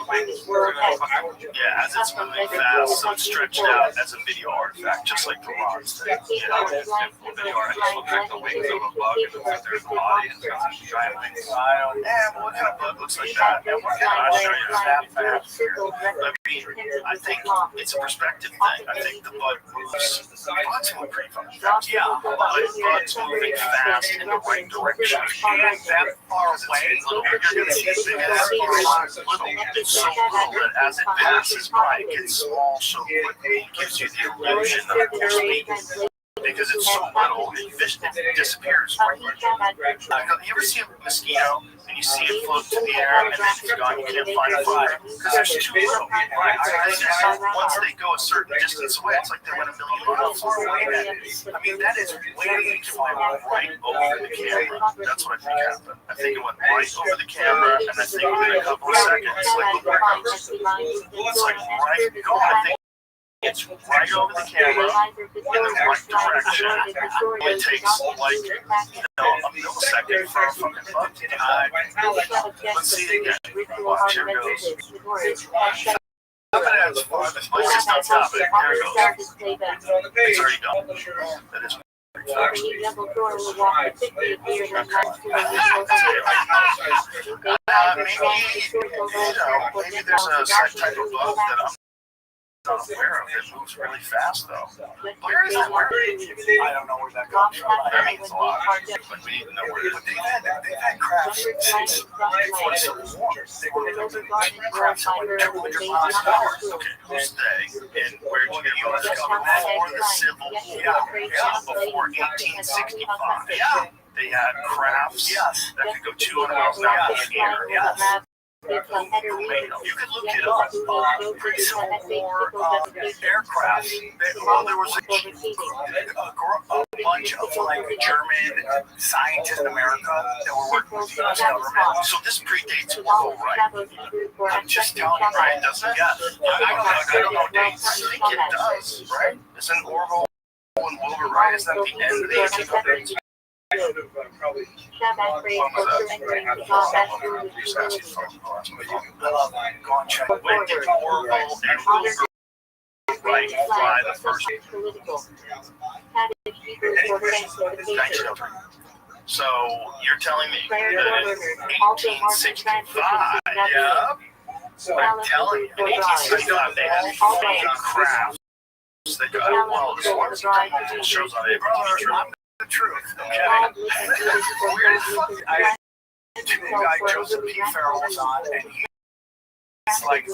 Yeah, as it's moving fast, so it's stretched out as a video artifact, just like the rods thing. You know, If the video artifact looks like the wings of a bug, it looks like there's a body and there's a giant wings. Yeah, but what kind of bug looks like that? I'll show you that fast here. I mean, I think it's a perspective thing. I think the bug moves. Bugs move pretty fucking fast. Yeah, but bugs moving fast in the right direction. And that far away, you're gonna see It's so little that as it passes by, it gets small so quickly, it gives you the illusion of more speed. Because it's so little, it disappears. You ever see a mosquito and you see it float through the air and then it's gone, you can't find it because there's too little. Once they go a certain distance away, it's like they went a million miles far away. I mean, that is way far right over the camera. That's what I think happened. I think it went right over the camera, and I think within a couple of seconds, like the it's like right. I think it's right over the camera in the right direction. It takes like, a millisecond for a fucking bug to die. Let's see it again. Watch, here it goes. Let's just not stop it. There it goes. It's already done. That is maybe there's a certain type of bug that I'm not aware of. It moves really fast though. Where is it? I don't know where that comes from. That means a lot. But we need to know where it is. But they've had crafts since before the Civil War. They were building crafts at like 200 miles an hour. Okay, who's they? And where did you get the US government before the Civil War? Yeah, before 1865. Yeah. They had crafts that could go 200 miles an hour in the air. Yes. You can look it up. Pre-Civil War aircraft. There was a bunch of like German scientists in America that were working with the U.S. government. So this predates World War, right? I'm just telling you, right? Doesn't it? Yeah. I don't know dates. I think it does, right? Isn't Orville and Wilbur Wright? Is that the end of the 1800s? I should have probably. Go and check. When did Orville and Wilbur Wright fly the first? 1903. So you're telling me that in 1865, yeah? So I'm telling you, in 1865 they had flying crafts. They got, well, as long as it shows on it, the truth, okay? Weird as fuck. I had a guy, Joseph P. Farrell, was on, and he's like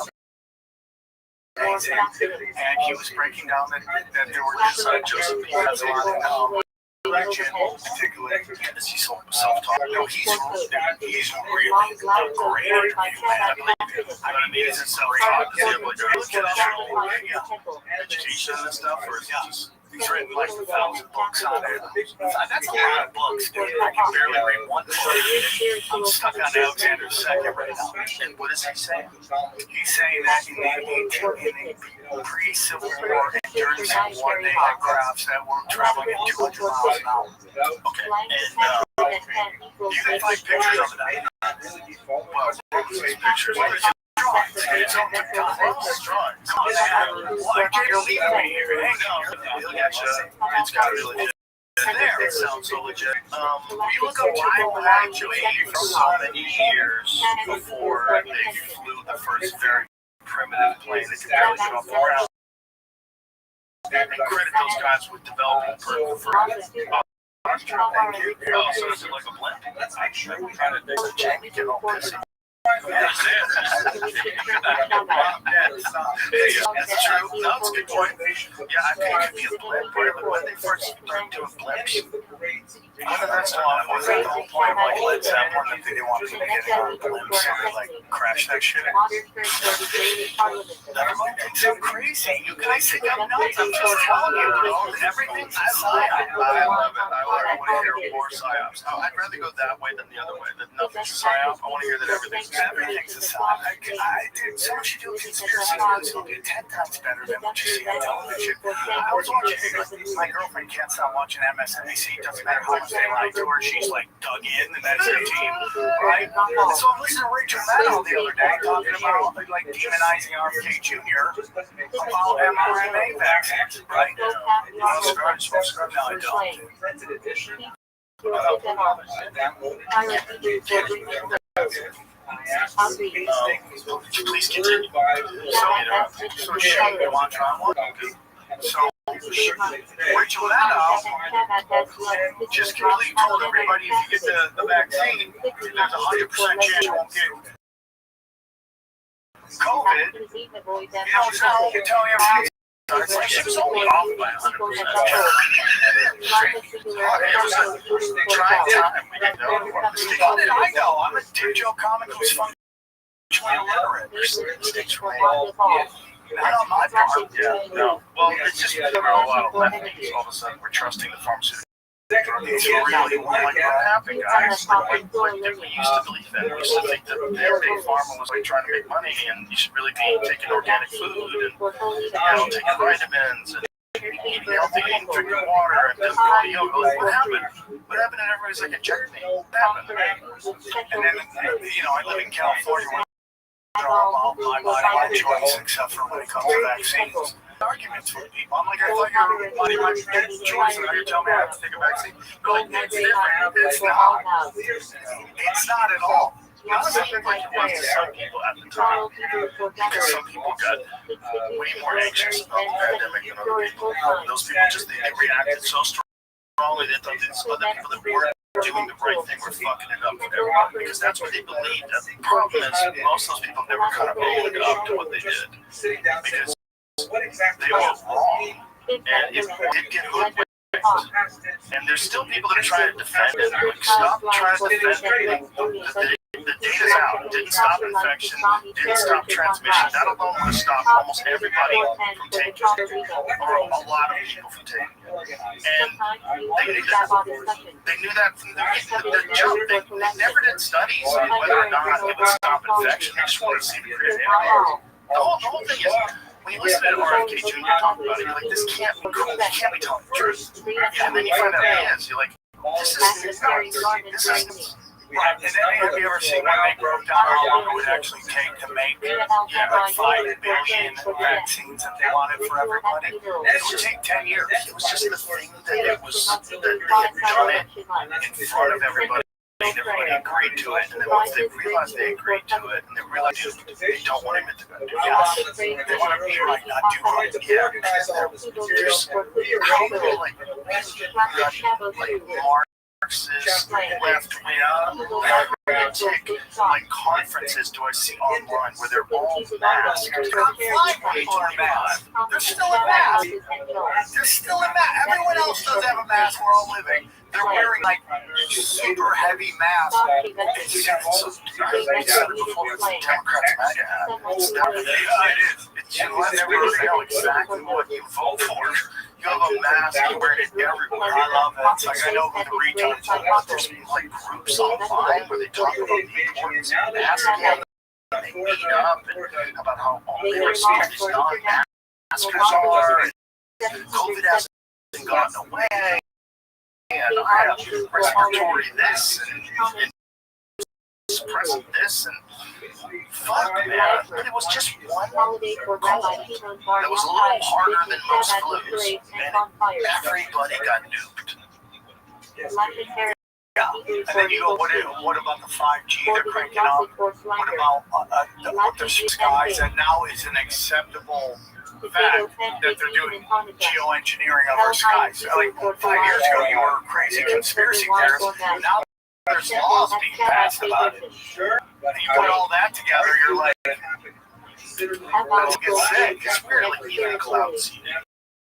amazing, and he was breaking down that there were just Joseph P. Farrell religion, particularly, is he self-taught? No, he's really a great interview, man. I believe him. I mean, he's self-taught. Does he have like a traditional education and stuff, or is he just... He's written like 1,000 books on it. That's a lot of books, dude. I can barely read one book. I'm stuck on Alexander II right now. And what is he saying? He's saying that in the pre-Civil War and during Civil War, they had crafts that were traveling at 200 miles an hour. Okay, and you can find pictures of it. Well, these pictures. It's on it's got really legit. There, it sounds so legit. You look up time actually for so many years before they flew the first very primitive plane that could barely get off the ground. And credit those guys with developing the first. Oh, so is it like a blend? That's actually kind of Jamie get all pissy. That's true. No, it's a good point. Yeah, I think it could be a blend. But when they first started doing blends, whether that's the whole point of like Led Zeppelin, that they didn't want people getting on blends, so they like crash that shit. Never mind. It's so crazy. You guys think I'm nuts. I'm just telling you, bro. Everything's a psyop. I love it. I want to hear more psyops. I'd rather go that way than the other way. That nothing's a psyop. I want to hear that everything's a psyop. Dude, so much you do conspiracy news will be 10 times better than what you see on television. I was watching, my girlfriend can't stop watching MSNBC. Doesn't matter how much they lie to her. She's like dug in, and that's her team, right? So I'm listening to Rachel Maddow the other day talking about like demonizing RFK Jr. about mRNA vaccines, right? You want to subscribe? No, I don't. Please continue. So Shane, you want to try one? So Rachel Maddow just completely told everybody if you get the vaccine, there's a 100% chance you won't get COVID. You know, so you're telling everybody. It's like she was only off by 100%. It was a trying time. We didn't know. How did I know? I'm a digital comic who's functionally illiterate. Not on my part. Yeah, no. Well, it's just a lot of lefties. All of a sudden, we're trusting the pharmaceutical. It's really like what happened, guys. Like we used to believe that. We used to think that big pharma was like trying to make money, and you should really be taking organic food and taking vitamins and eating healthy and drinking water and just what happened? What happened? And everybody's like, inject me. What happened? And then I live in California. My body, my choice, except for when it comes to vaccines. Arguments with people. I'm like, I thought your body might be choice, and now you're telling me I have to take a vaccine. But like, it's different. It's not. It's not at all. It seemed like it was to some people at the time, because some people got way more anxious about the pandemic than other people. Those people just they reacted so strongly they thought these other people that weren't doing the right thing were fucking it up for everybody, because that's what they believed. And the problem is most of those people never kind of owned up to what they did, because they were wrong, and it did get hoodwinked. And there's still people that are trying to defend it. Like, stop trying to defend it. The data's out. It didn't stop infection. Didn't stop transmission. That alone would have stopped almost everybody from taking it, or a lot of people from taking it. And they knew that from the jump. They never did studies on whether or not it would stop infection. They just wanted to see the create antibodies. The whole thing is, when you listen to RFK Jr. talk about it, you're like, this can't be cool. He can't be telling the truth. And then you find out he is. You're like, this is nuts. Right. And then have you ever seen when they broke down how long it would actually take to make, like 5 billion vaccines that they wanted for everybody? It would take 10 years. It was just the thing that they had done it in front of everybody. And everybody agreed to it, and then once they realized they agreed to it, and they realized they don't want him to do yes, they want to be right, not do right. Yeah, because they're how do they like Mark Marxist, left wing, like conferences do I see online where they're all masked? They're still in mask. They're still in mask. Everyone else does have a mask. We're all living. They're wearing like super heavy masks. You let everybody know exactly what you vote for. You have a mask, you wear it everywhere. I love it. Like I know who the retards are. There's like groups online where they talk about the importance of masking. They meet up and about how unsafe these non-maskers are. COVID hasn't gotten away. And respiratory this and suppressing this and fuck man. But it was just one cold that was a little harder than most flus. And everybody got nuked. Yeah. And then you go, what about the 5G they're cranking out? What about the skies? And now is an acceptable fact that they're doing geoengineering of our skies. Like 5 years ago, you were a crazy conspiracy theorist. Now there's laws being passed about it. And you put all that together, you're like, let's get sick. It's really even cloud seeding.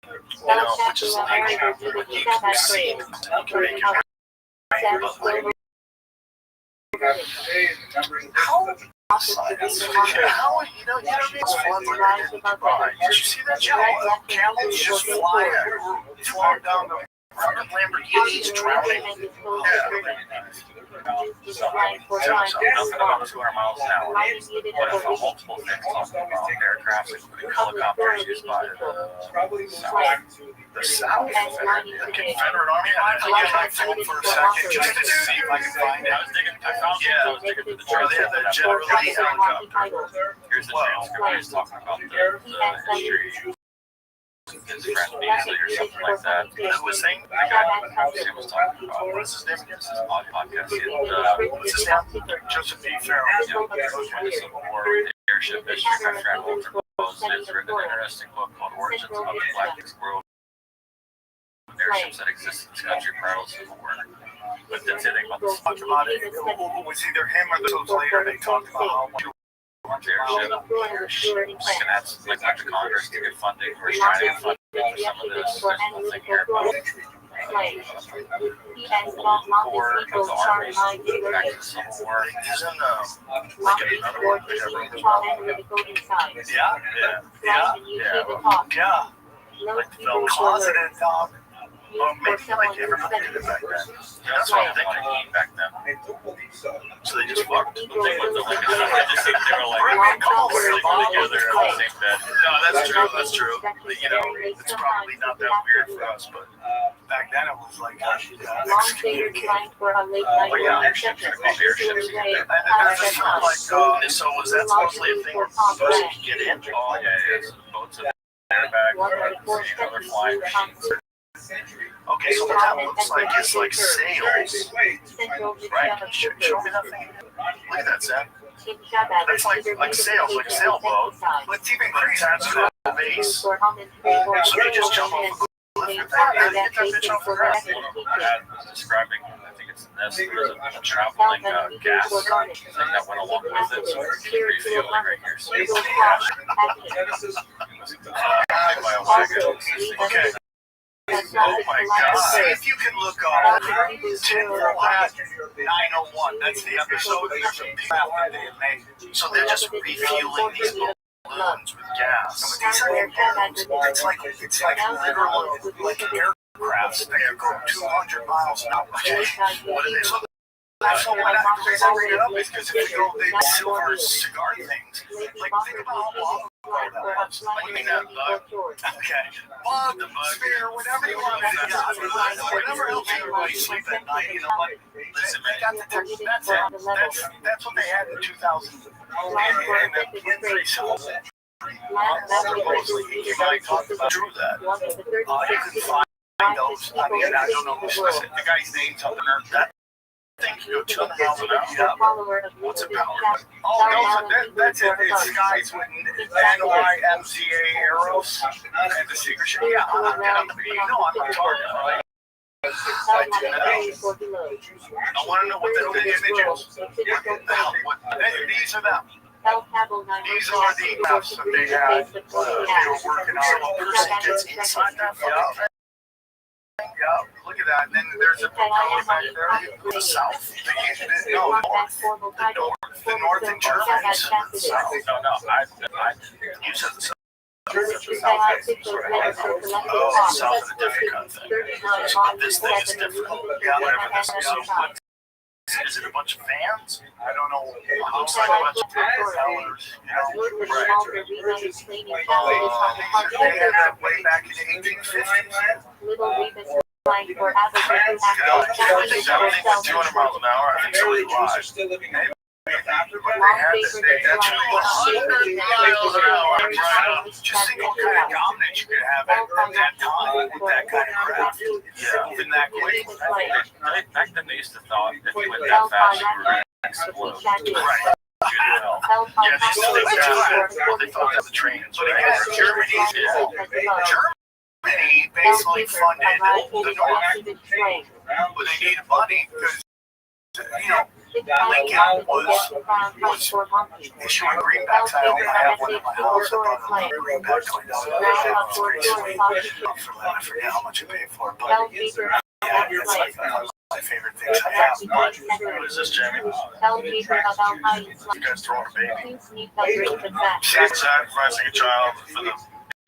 Which is like, you can see it. You can make it. How you know it's fun when they did in Dubai. Did you see that camels just flying down the fucking Lamborghinis drowning? Nothing about 200 miles an hour. But if multiple things talking about aircraft, including helicopters used by the South, the Confederate Army. I get my phone for a second just to see if I can find it. I was digging through the trail. They have the General Lee helicopter. Here's the transcript. He's talking about the history. His friend Beasley or something like that. Who was saying? The guy he was talking about. What is his name again? His podcast. What's his name? Joseph B. Farrell. When the Civil War, the airship history by Fred Walter Bose has written an interesting book called Origins of the Galactic World. Airships that exist in this country prior to the Civil War. But that's it. Talked about it. It was either him or the Souls later. They talked about how much airship. And that's like went to Congress to get funding. We're trying to get funding for some of this. There's nothing here about Corps of the Army back to the Civil War. Isn't like another one they ever Yeah. Like the closeted dog. Or maybe like everybody did it back then. That's what I'm thinking back then. So they just fucked. They put the link in. I just think they were like, come over really put together in the same bed. No, that's true. That's true. You know, it's probably not that weird for us, but back then it was like excommunicated. But yeah, airships are called airships. And there's just sort of like, so was that supposedly a thing where boats could get in? Oh yeah, it's boats and airbags, other flying machines. Okay, so what that looks like is like sails, right? Show me that thing. Look at that, Sam. That's like sails, like a sailboat. But it's even crazier to the base. So you just jump off a cliff with that and get that bitch off the ground. Describing, I think it's this, there's a traveling gas thing that went along with it, so it's refueling right here. So it's okay. Oh my God. See if you can look up Tinfoil Hat 901. That's the episode. There's a big after they had made. So they're just refueling these balloons with gas. It's like literally like aircrafts that go 200 miles an hour. What it is. That's why I bring it up is because if you go big silver cigar things, like think about how long that was. What do you mean that bug? Okay. Bug, sphere, whatever you want to do. Whatever else you sleep at night, you know, like, listen, they got the that's it. That's what they had in 2000. And then pretty simple. Supposedly, you might talk about Drew that. You can find those. I mean, I don't know who's listening. The guy's name's up there. That thing can go 200 miles an hour. What's it powered? Oh, no, that's it. It's guys with NYMZA arrows and the secret shit. Yeah, I'm not talking about I want to know what the image is. These are them. These are the maps that they had. They were working on. A person gets inside that fucking thing. Yeah, look at that. And then there's a propeller back there. The south. No, the north in Germany. The south. No, You said the south. Oh, South of the different kind of thing. So this thing is different. Yeah, whatever this is. So what is it? A bunch of fans? I don't know. It looks like a bunch of propellers. You know, they had that way back in the 1850s. I think that went 200 miles an hour. I think so was live. Just think what kind of dominance you could have at that time with that kind of craft. Yeah, even that quick. back then they used to thought if you went that fast, you were going to explode. Right. Yeah, they thought that was the trains. But again, Germany basically funded the North. But they needed money because, you know, Lincoln was issuing greenbacks. I have one in my house. I bought a greenback $20. It's pretty sweet. I forget how much I paid for it, but it's like my favorite things I have. What is this, Jamie? You guys throwing a baby. Sacrificing a child for the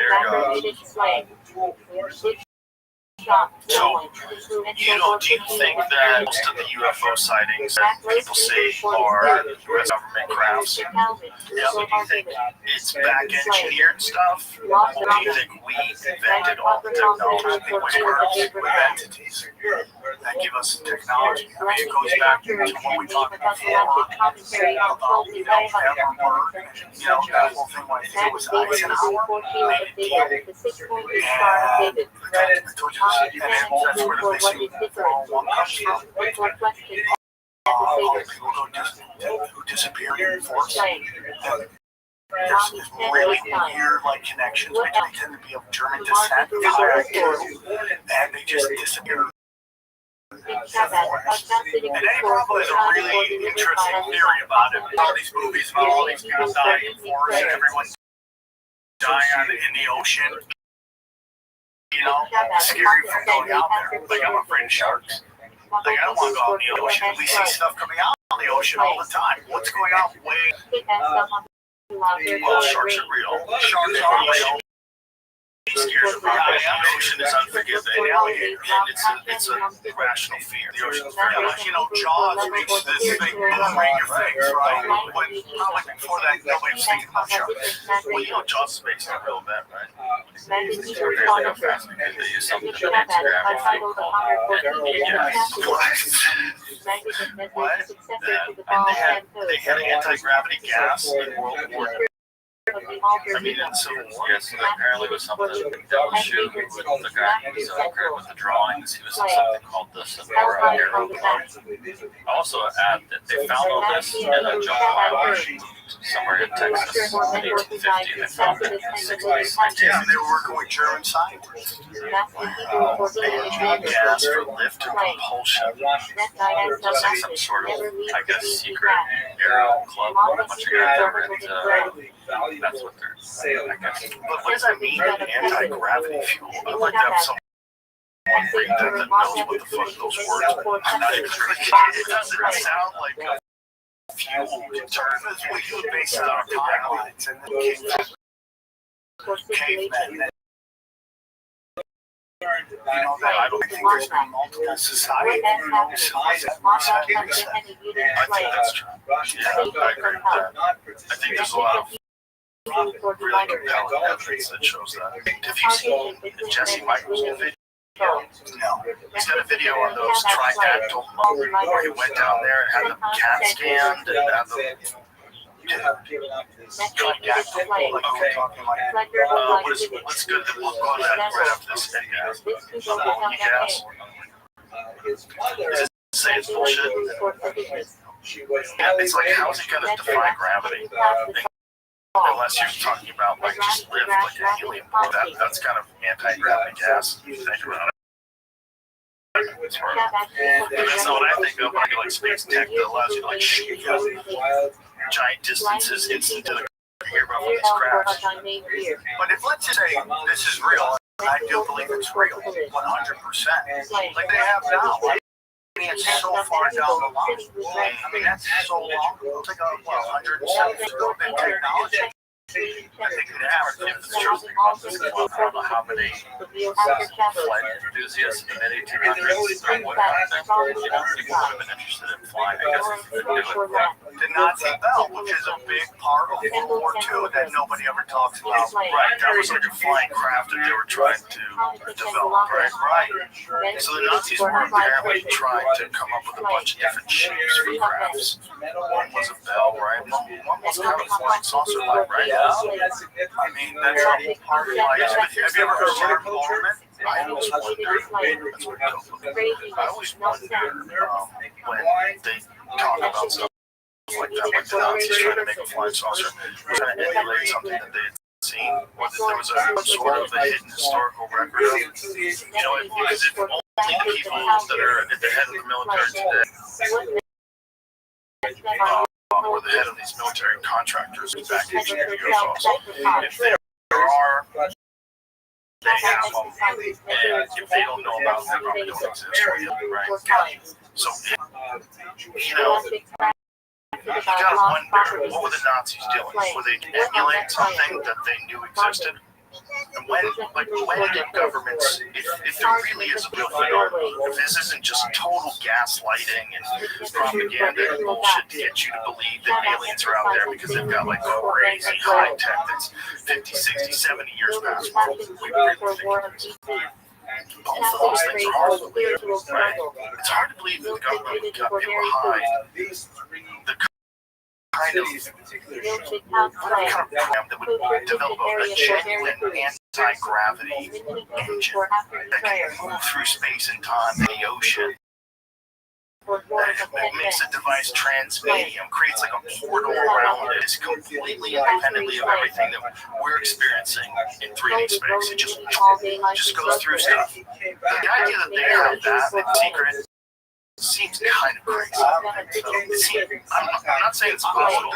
air gods. So, do you think that most of the UFO sightings that people say are U.S. government crafts? Yeah, so do you think it's back engineered stuff? Or do you think we invented all the technology? We're entities that give us technology. I mean, it goes back to what we talked about before about, you know, Evermore, you know, that whole thing when I think it was Eisenhower made a deal. And I told you this, and that's where the missing 401 comes from. All the people who disappeared in the force. There's really weird like connections. They tend to be of German descent, and they just disappear. And Eddie Bravo has a really interesting theory about it. All these movies about all these people dying in forest and everyone dying in the ocean. You know, scary from going out there. Like, I'm afraid of sharks. Like, I don't want to go out in the ocean. We see stuff coming out in the ocean all the time. What's going on way? Well, sharks are real. Sharks are real. Scared of the ocean is unforgiving. And it's a rational fear. The ocean's very much, you know, Jaws makes this big boomerang your face, right? When probably before that, nobody was thinking about sharks. Well, you know, Jaws is based on a real event, right? They use something to anti-gravity called What? And they had anti-gravity gas in World War II. I mean, in Civil War. Yes, apparently it was something that was shooting with the guy who was great with the drawings. He was in something called the Sonora Aero Club. Also, add that they found all this in a junk pile somewhere in Texas in 1850. They found it in the 60s. Yeah, they were working with German scientists. Gas for lift and propulsion. It's like some sort of, I guess, secret aerial club. A bunch of guys over at that's what they're saying, I guess. But what does that mean, anti-gravity fuel? I'd like to have someone read that knows what the fuck those words are. It doesn't sound like a fuel deterrent. We could base it on our timelines and cavemen. You know, that I don't think there's been multiple societies. I think that's true. Yeah, I agree with that. I think there's a lot of really compelling evidence that shows that. Have you seen Jesse Michael's video? No. He's got a video on those tridactyl where he went down there and had the CAT scanned and had the tridactyl. Okay. What's good that we'll go to that right after this video. Ammonia gas. Does it say it's bullshit? Yeah, it's like, how's it going to defy gravity? Unless you're talking about like just lift like a helium. That's kind of anti-gravity gas. You think about it. That's not what I think of when I go like space tech that allows you to like shoot giant distances instant to the hear about these crafts. But if let's say this is real, I do believe it's real, 100%. Like they have now. I mean, it's so far down the line. I mean, that's so long. It's like 170 bit technology. I think it happens if it's true. I don't know how many flight enthusiasts in the 1800s would have been interested in flying. I guess if they do it. The Nazi Bell, which is a big part of World War II that nobody ever talks about. Right, that was like a flying craft that they were trying to develop. Right. So the Nazis were apparently trying to come up with a bunch of different shapes for crafts. One was a bell, right? One was kind of a flying saucer, right? I mean, that's a whole part of life. Have you ever heard of term government? I always wonder, I always wonder when they talk about stuff like that, like the Nazis trying to make a flying saucer, trying to emulate something that they had seen, or that there was a sort of a hidden historical record of. You know, because if only the people that are at the head of the military today, or the head of these military contractors back in UFOs, if there are, they have them, and if they don't know about them, they probably don't exist, right? So, you know, you gotta wonder, what were the Nazis doing? Were they emulating something that they knew existed? And when did governments, if there really is a real phenomenon, if this isn't just total gaslighting and propaganda and bullshit to get you to believe that aliens are out there because they've got like crazy high tech that's 50, 60, 70 years past what we really think it is. Both of those things are hard to believe, right? It's hard to believe that the government would hide the kind of program that would develop a genuine anti-gravity engine that can move through space and time and the ocean. That makes the device transmedium, creates like a portal around it. It's completely independently of everything that we're experiencing in 3D space. It just goes through stuff. The idea that they have that in secret seems kind of crazy. I'm not saying it's possible.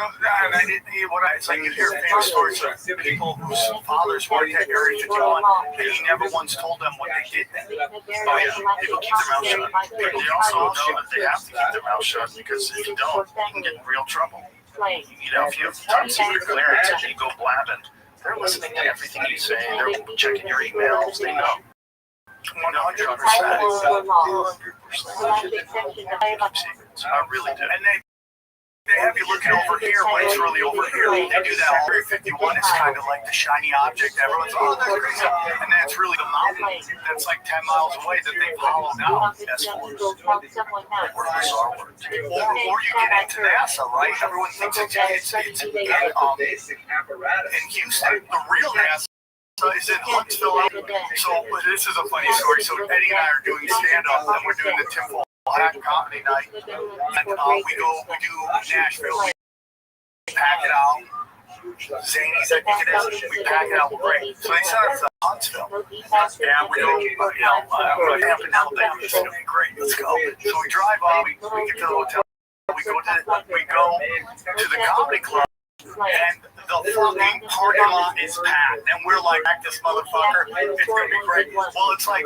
It's like you hear famous stories of people whose fathers worked at Area 51 and he never once told them what they did then. Oh yeah, people keep their mouth shut. But they also know that they have to keep their mouth shut because if you don't, you can get in real trouble. You know, if you have top secret clearance and you go blabbing, they're listening to everything you say, they're checking your emails, they know. 100%. I really do. And they have you looking over here when it's really over here. They do that. Area 51 is kind of like the shiny object. Everyone's, oh, that's crazy. And that's really the mountain that's like 10 miles away that they've hollowed out. That's or you get into NASA, right? Everyone thinks it's in Houston. The real NASA is in Huntsville. So this is a funny story. So Eddie and I are doing stand-up, and we're doing the Tim Hack comedy night. And we do Nashville. We pack it out. Zany's, I think it is. We pack it out great. So they sent us to Huntsville. And we go, camping in Alabama. It's going to be great. Let's go. So we drive up. We get to the hotel. We go to the comedy club. And the fucking parking lot is packed, and we're like, this motherfucker, it's gonna be great. Well, it's like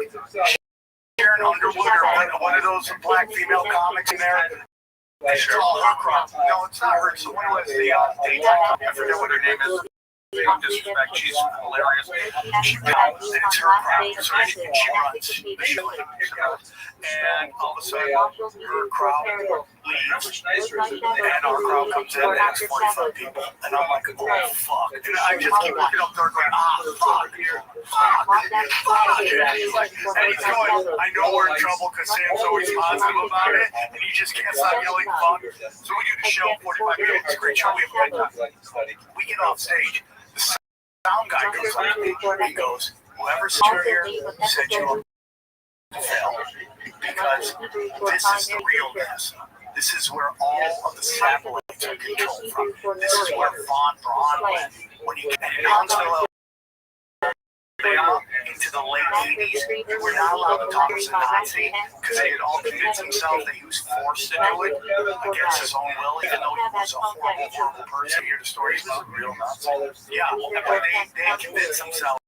Sharon Underwood or one of those black female comics in there. It's all her crop. No, it's not her. So what was the daytime? I forget what her name is. No disrespect, she's hilarious. She comes and it's her crowd, so she runs the show. And all of a sudden, her crowd leaves, and our crowd comes in, and it's 45 people. And I'm like, oh, fuck. And I just keep looking up there going, fuck. And he's going, I know we're in trouble because Sam's always positive about it, and he just can't stop yelling, fuck. So we do the show, 45 minutes, it's a great show, we have a good time. We get off stage. The sound guy goes like, he goes, whoever sent you here sent you up to fail. Because this is the real NASA. This is where all of the satellites are controlled from. This is where Von Braun went when he came in Huntsville, Alabama, in into the late 80s, they were not allowed to talk as a Nazi because they had all convinced themselves that he was forced to do it against his own will, even though he was a horrible, horrible person. You hear the stories about real Nazi. Yeah, but they convinced themselves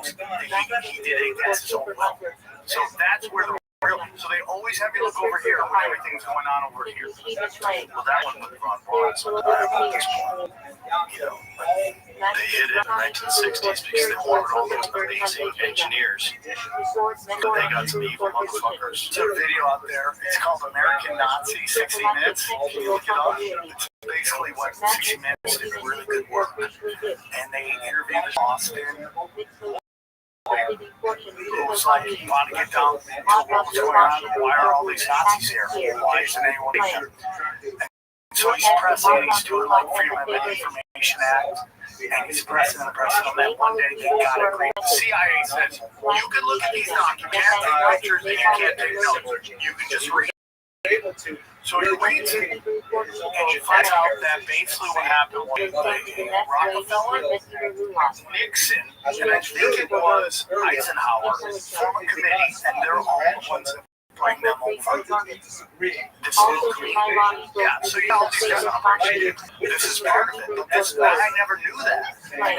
that he did it against his own will. So that's where the real. So they always have you look over here when everything's going on over here. Well, that one was Ron Braun. So at this point, you know, they hit it in the 1960s because they ordered all those amazing engineers. But they got some evil motherfuckers. There's a video out there. It's called American Nazi 60 Minutes. Can you look it up? It's basically what 60 Minutes did really good work. And they interviewed Austin. It was like, you want to get down to what was going on? Why are all these Nazis here? Why isn't anyone here? So he's pressing, and he's doing like Freedom of Information Act, and he's pressing and pressing, and then one day they got agreed. The CIA says, you can look at these documents, you can't take pictures, and you can't take notes. You can just read. So he reads it, and you find out that basically what happened was Rockefeller, Nixon, and I think it was Eisenhower, form a committee, and they're all the ones that bring them over. This little committee. Yeah, so you know these guys operation. This is part of it. But I never knew that. Like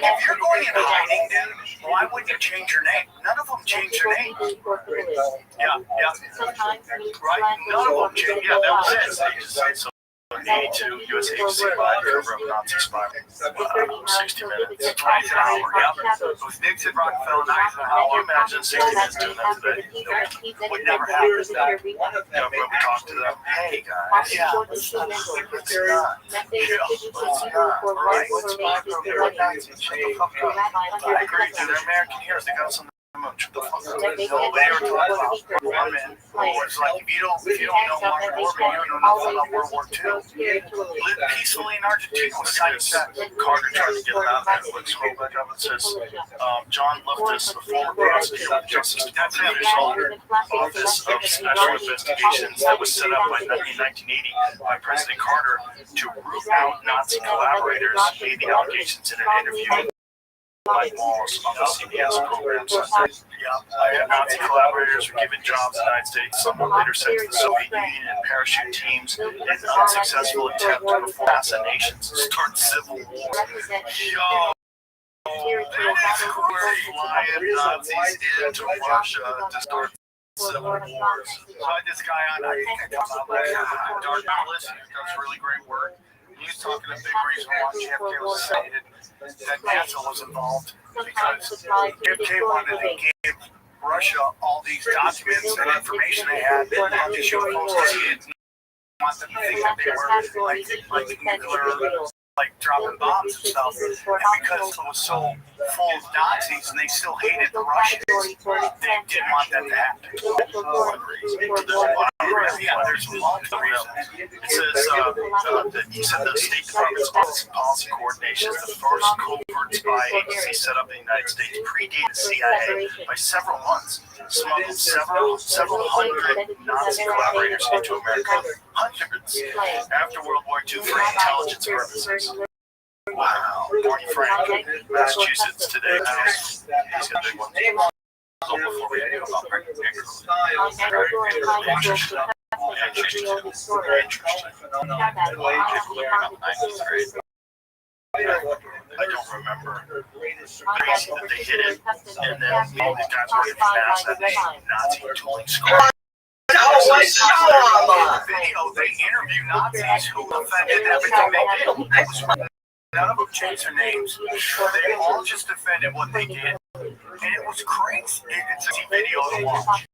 if you're going in hiding, dude, why wouldn't you change your name? None of them change their name. Yeah. Right? None of them change. Yeah, that was it. They just say so. 82 US agency by cover of Nazi spy. 60 minutes. Eisenhower, yeah. It was Nixon, Rockefeller, and Eisenhower. Imagine 60 minutes doing that today. Would never happen. Yeah, when we talk to them, hey guys, yeah, let's not. Right? Let's talk to them. Shut the fuck up. I agree, dude. They're American heroes. They got some. Shut the fuck up. Nobody ever talked about women. It's like if you don't know Wonder Woman, you don't know nothing about World War II. Live peacefully in Argentina with side effect. Carter tried to get it out of that. Let's scroll back up. It says John Loftus, the former prosecutor of Justice Department Office of Special Investigations that was set up in 1980 by President Carter to root out Nazi collaborators, made the allegations in an interview. Like walls on the CBS program. So, yeah, Nazi collaborators were given jobs in the United States. Some were later sent to the Soviet Union and parachute teams in an unsuccessful attempt to perform assassinations and start civil war. Yo, that is where flying Nazis into Russia to start civil wars. So I had this guy on, I think I talked about Dark Journalist, he does really great work. He was talking a big reason why JFK was assassinated, that NASA was involved, because JFK wanted to give Russia all these documents and information they had on these UFOs, because he didn't want them to think that they were like nuclear, like dropping bombs and stuff. And because it was so full of Nazis and they still hated the Russians, they didn't want that to happen. That's one reason. There's multiple reasons. It says the State Department's Office of Policy Coordination is the first covert spy agency set up in the United States, predated the CIA by several months, smuggled several hundred Nazi collaborators into America, hundreds, after World War II for intelligence purposes. Wow, Barney Frank, Massachusetts today. He's got big ones. So before we go about interesting. I don't remember. But they hit it, and then all these guys were in NASA, and Nazi tooling squad. Video, they interview Nazis who offended everything they did. None of them changed their names. They all just defended what they did. And it was crazy. It's a video to watch.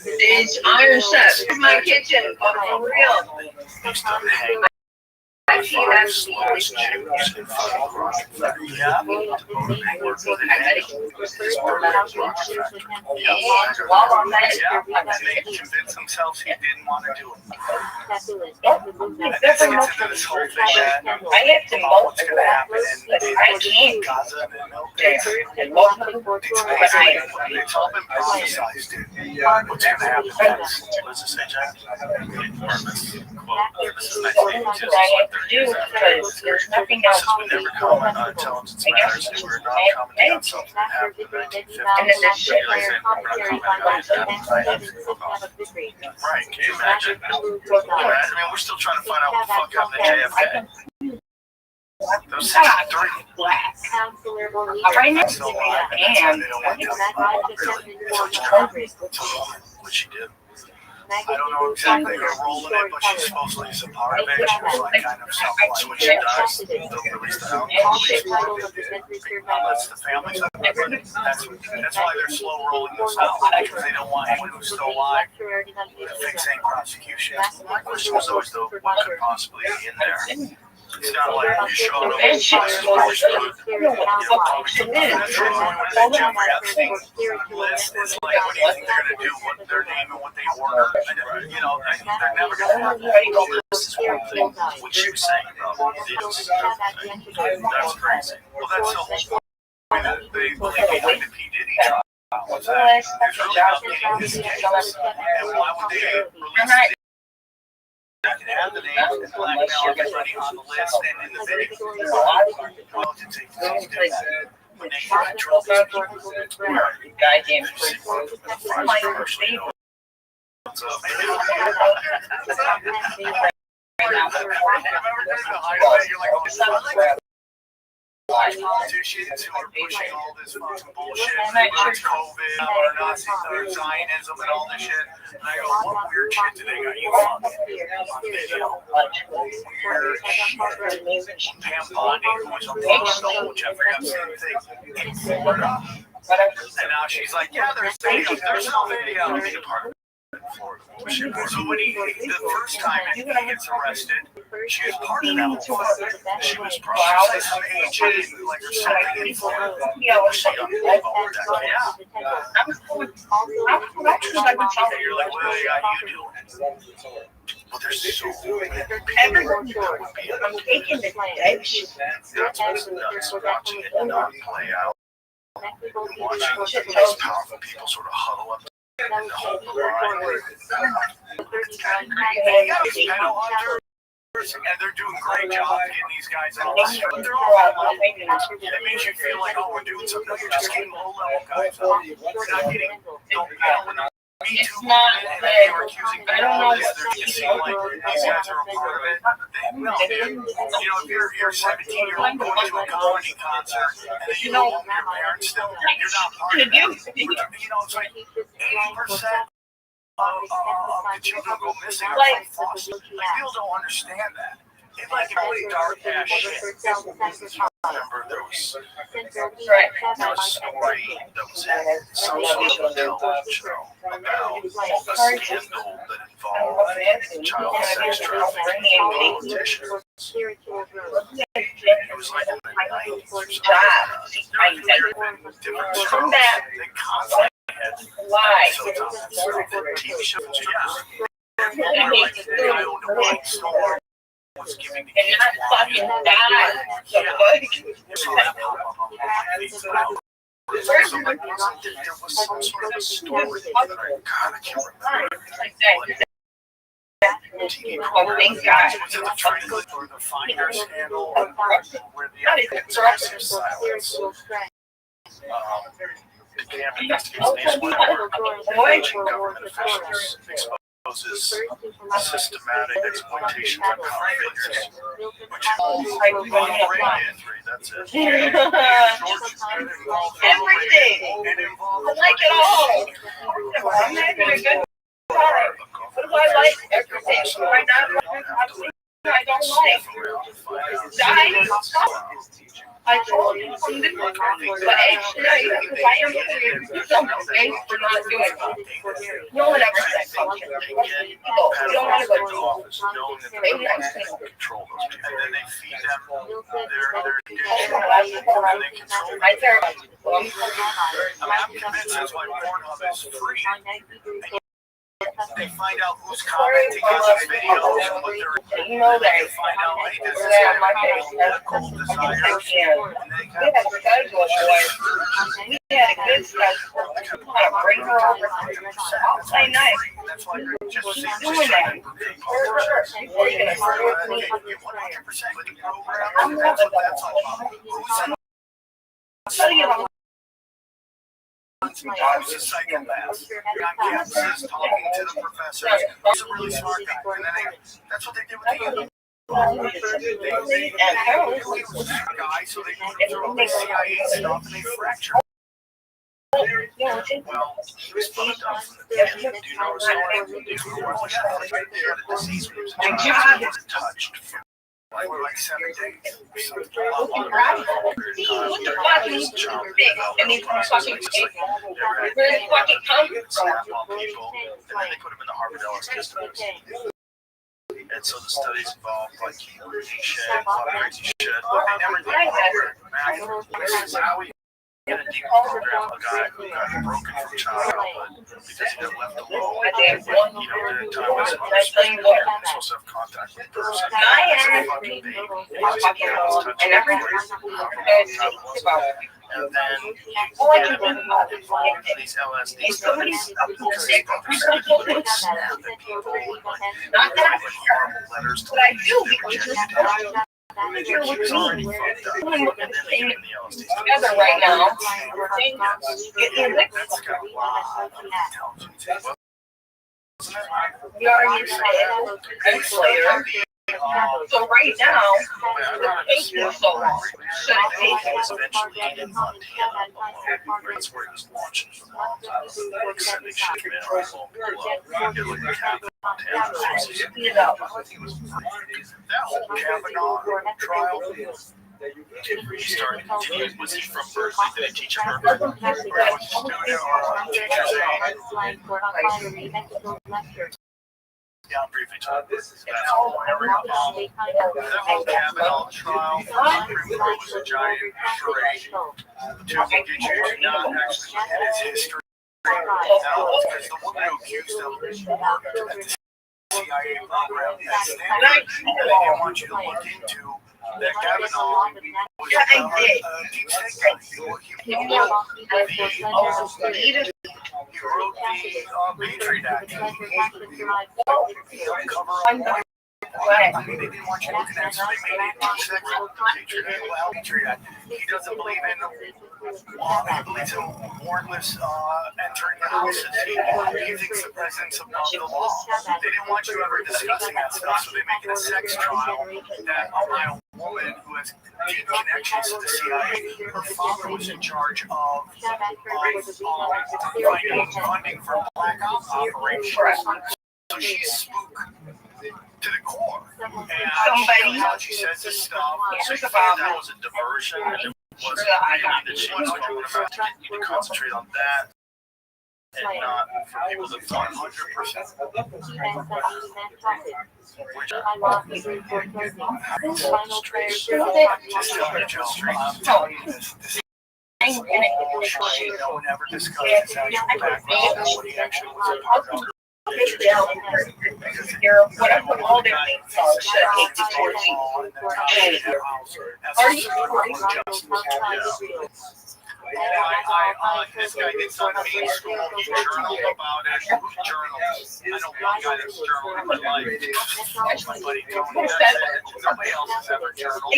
It's iron sets in my kitchen, but for real. Used to hang fires, slugs, Jews, and fucking rock factory. Yeah. And they convinced themselves he didn't want to do it. And this gets into this whole thing that what's going to happen in Gaza and it's all been prophesized, dude. What's going to happen next? What does it say, Jack? This is 1982, so it's like 30 do because there's nothing else Since we to do. never comment on intelligence matters, and we're not commenting on something that happened in the 1950s. And then this shit You're saying we're not commenting on it. Right, can you imagine? I mean, we're still trying to find out what the fuck happened to JFK. That was 63. Right next to me, and They don't want to tell me what she did. I don't know exactly her role in it, but she supposedly is a part of it. She was like kind of selfless when she dies. They'll release the album. That's the families. That's why they're slow rolling this out, because they don't want anyone who's still alive to fix any prosecution. My question was always though, what could possibly be in there? It's not like you showed up and she was probably Jeffrey Epstein list is like, what do you think they're going to do? What their name and what they order? You know, they're never going to work. This is one thing. What she was saying about it is, that's crazy. Well, that's the whole point. They believe behind the P. Diddy trial was that there's really not getting his case. And why would they release it? I can have the names and blackmail everybody on the list and in the video. Well, to take things down. When they control these people, goddamn two shits who are pushing all this fucking bullshit about COVID or Nazi or Zionism and all this shit. And I go, what weird shit do they got you fucking on video? Weird shit. Pam Bondi, who was a big soul, Jeffrey Epstein thing in Florida. And now she's like, yeah, there's video. There's no video. In Florida. So when the first time he gets arrested, she was part of that whole thing. She was probably some agent, like or something in Florida. She got involved with that. Yeah. You're like, well, yeah, you do it. But there's so many people that would be that's what's nuts, watching it not play out. Watching these powerful people sort of huddle up. And the whole line. And they're doing a great job getting these guys out. They're all that means you feel like, oh, we're doing something. No, you're just getting low-level guys out. You're not getting, when the Me Too movement and they were accusing people of this, they're just seem like these guys are a part of it. No, dude. You know, if you're 17-year-old going to a comedy concert and then you know your parents still, you're not part of it. You know, it's like 80% of the children go missing are from foster. Like, people don't understand that. It's like really dark ass shit. Remember, there was a story that was in some sort of television show about a scandal that involved child sex trafficking politicians. It was like in the 90s or something. Different shows. They constantly had TV shows. Yeah. Like the guy owned a wine store. Was giving the kids wine. There was some sort of a story that I can't remember. TV program. Was it the Franklin or the Finder scandal? Where the expressive silence began investigations where government officials exposes systematic exploitation of convicts, which involves that's it. Everything. I like it all. I'm having a good time. What do I like? Everything. Right now, I don't like. Dying. I told you something, but actually, because I am here, thanks for not doing it. No one ever said something. You don't want to go to the office. Maybe I'm saying control those people. And then they feed them their dishes. And they control right there. I'm convinced that's why Pornhub is free. They find out who's commenting on these videos and what they're, you know, they find out, hey, this is my political desires, and they kind of we had a good stuff. Bring her over. I'll play nice. That's why you're just She's just doing trying that. to recruit Or you're gonna murder me. 100% with the program. That's what that's all about. Who's Tell you about Who's a psychopath? You're on campuses talking to the professors. He's a really smart guy. And then that's what they did with the and Harold. guy, so they put him through all the CIA stuff and they fractured. Well, he was fucked up from the beginning. Do you know his story? He had a disease when he was a child. He wasn't touched for like 7 days. And these fucking really fucking come from. And then they put him in the Harvard Ellis system. And so the studies involved like chemotherapy, a lot of crazy shit, but they never did Harvard. This is how we get a deep program, a guy who got broken from childhood because he got left alone. Didn't time with his mother, supposed to have contact with the person. And everything. And then you get him involved in these LSD studies because his brother said he would like snap at people and like horrible letters to But I do they because rejected him. He was already fucked up. And then they get him the LSD together right now. That's got a lot of intelligence. We are using it later. So right now, the taking so long. Should I take it? Eventually in Montana alone. That's where he was launching from. Like sending shit in all get like a cabin in Montana. You know. That whole Kavanaugh trial. He started, was he from Berkeley? Did he teach at Berkeley? Or was he a student or teacher's aide? Yeah, I'm briefly talking. That's all I ever got involved. That whole Kavanaugh trial was a giant charade to get you to not actually look at his history. Now, because the woman who accused him worked at the CIA program at Stanford, and they didn't want you to look into that Kavanaugh was a deep state guy. He wrote the Patriot Act. He cover up. I mean, they didn't want you looking at it, so they made it Patriot Act. He doesn't believe in he believes in warrantless entering the houses. He thinks the president's above the law. They didn't want you ever discussing that stuff, so they make it a sex trial that by a woman who has deep connections to the CIA. Her father was in charge of funding for black ops operations. So she's spook to the core. And she says this stuff. So that was a diversion. And it wasn't really that she was going about to get you to concentrate on that and not for people that thought 100%. Which no one ever discussed his actual background and what he actually was a part of. Whatever all their names are, should I take this towards you? Are you this guy did something in school. He journaled about it. Who journals? I know one guy that's journaled in my life. My buddy Tony. That's it. Nobody else has ever journaled.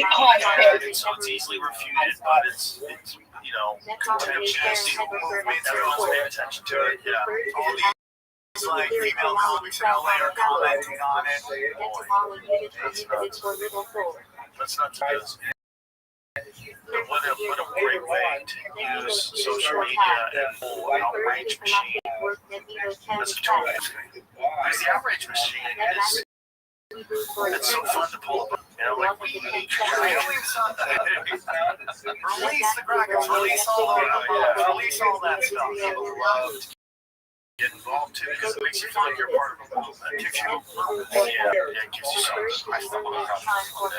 So it's easily refuted, but it's you know, contemptuous movement. Everyone's paying attention to it. Yeah. All these like female comics in LA are commenting on it. Let's not do this. What a great way to use social media and full outrage machine. That's a tool. Because the outrage machine is it's so fun to pull up. You know, like release the crackers, release all that stuff. People love to get involved too because it makes you feel like you're part of a movement. It gives you it gives you something. I stumbled across this one day.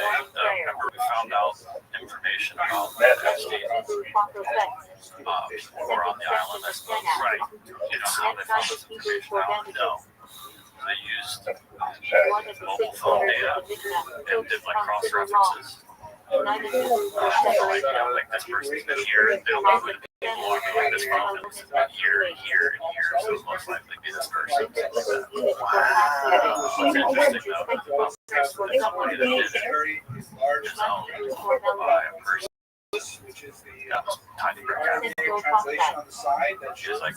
Remember we found out information about Epstein. People were on the island. Right. You know how they found this information out? No. They used mobile phone data and did like cross references. Like this person's been here, and they'll know who the people are. Like this phone has been here and here and here, so it's most likely be this person. very large which is the translation on the side that shows like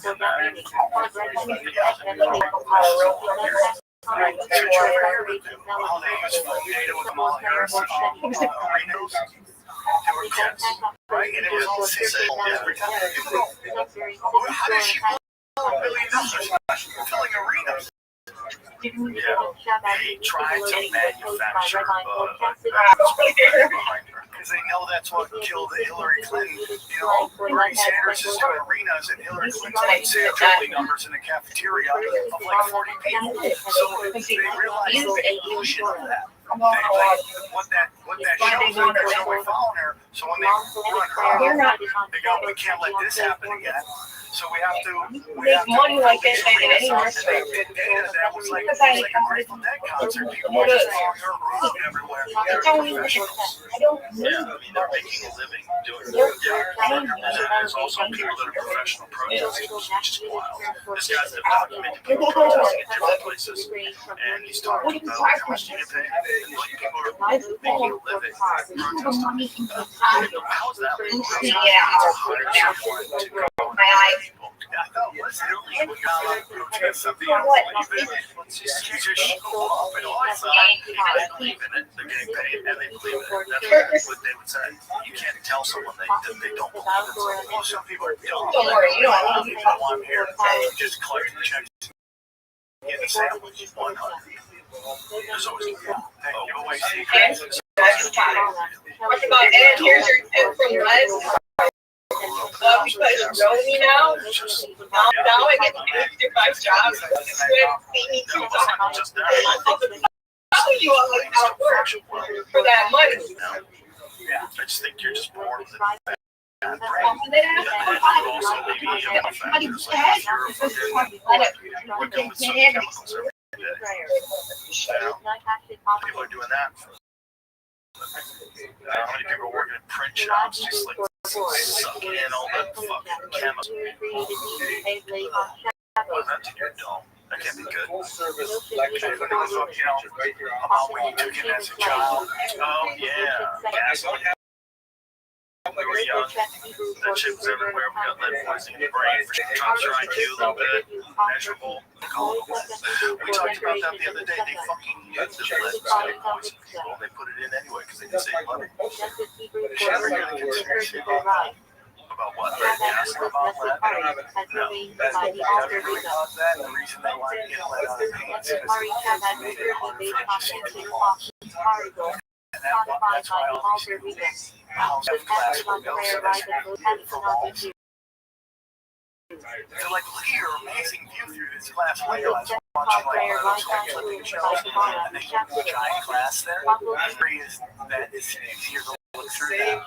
right? And it was every time. How does she filling arenas? Yeah, they tried to manufacture because they know that's what killed Hillary Clinton. You know, Bernie Sanders is doing arenas and Hillary Clinton's saying drilling numbers in a cafeteria of like 40 people. So they realized the illusion of that. What that shows is there's no way following her. So when they run her, they go, we can't let this happen again. So we have to make money like this at any restaurant. That was like a Grateful Dead concert. People were just throwing her around everywhere. I don't need Yeah, I mean, they're making a living doing it. And there's also people that are professional protesters, which is wild. This guy's been documented people protesting in different places, and he's talking about how much you get paid, and like people are making a living protesting. How is that legal? Yeah. My eyes. I thought, what's really protest something else? You just show up and all that. They believe in it, they're getting paid, and they believe in it. That's what they would say. You can't tell someone that they don't believe in something. Well, some people are dumb. Don't worry, you don't need to. I'm here just collecting checks. Get a sandwich. Why not? There's always What about Ed? Here's your tip from Les. Because you know me now I get to do 5 jobs. It's good. See me 2 times. I'll you all like how it works for that money. Yeah, I just think you're just born with it. And then Also, maybe factors like you're working with some chemicals every day. People are doing that. How many people are working in print shops just like sucking in all the fucking chemicals? Well, that's a good dome. That can't be good. Full service lecture. Right here on About when you took it as a child. Oh, yeah. Gasoline. We were young. That shit was everywhere. We got lead poisoning in the brain. Drops your IQ a little bit. Measurable. We talked about that the other day. They fucking used the lead poisoning. Well, they put it in anyway because they can save money. About what? Gas about lead? No. That's what everybody does that. And the reason they want to get lead out of paint is because they made it harder for you to see the people. And that's why all these house of class will go so that's for walls. They're like, look at your amazing view through this glass window. I was watching like one of those collecting shows, and they have a giant glass there. That is easier to look through that.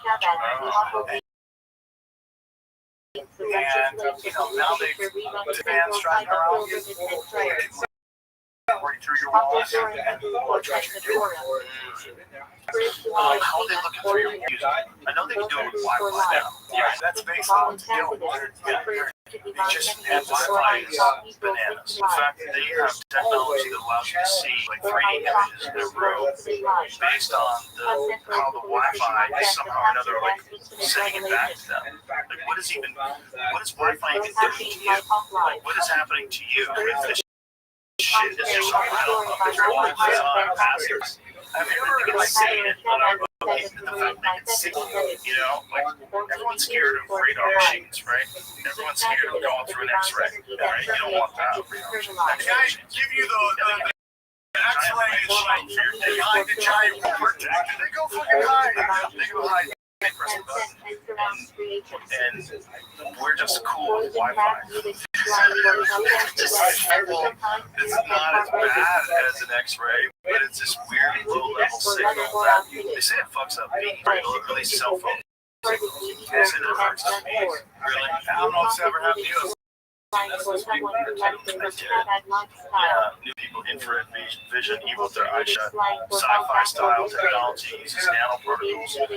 And, you know, now the fans driving around right through your walls and what you're doing. How are they looking for your music? I know they can do it with Wi-Fi now. Yeah, that's basically what they're doing. They just have Wi-Fi is bananas. In fact, they have technology that allows you to see like 3D images in their room based on how the Wi-Fi is somehow or another like sending it back to them. Like what is Wi-Fi even doing to you? Like what is happening to you if this shit is just I don't know if your Wi-Fi is on passwords. Have you ever seen it on our the fact they can see, you know, like everyone's scared of radar machines, right? Everyone's scared of going through an X-ray, right? You don't want that. The guys give you the X-ray machine behind the giant protector. They go fucking hide. They go hide. And we're just cool with Wi-Fi. It's not as bad as an X-ray, but it's this weird low-level signal. They say it fucks up beams, or at least cell phone. They say that fucks up beams. Really? I don't know if it's ever happened to you. New people, infrared vision, even with their eyes shut, sci-fi style technology uses nanoparticles to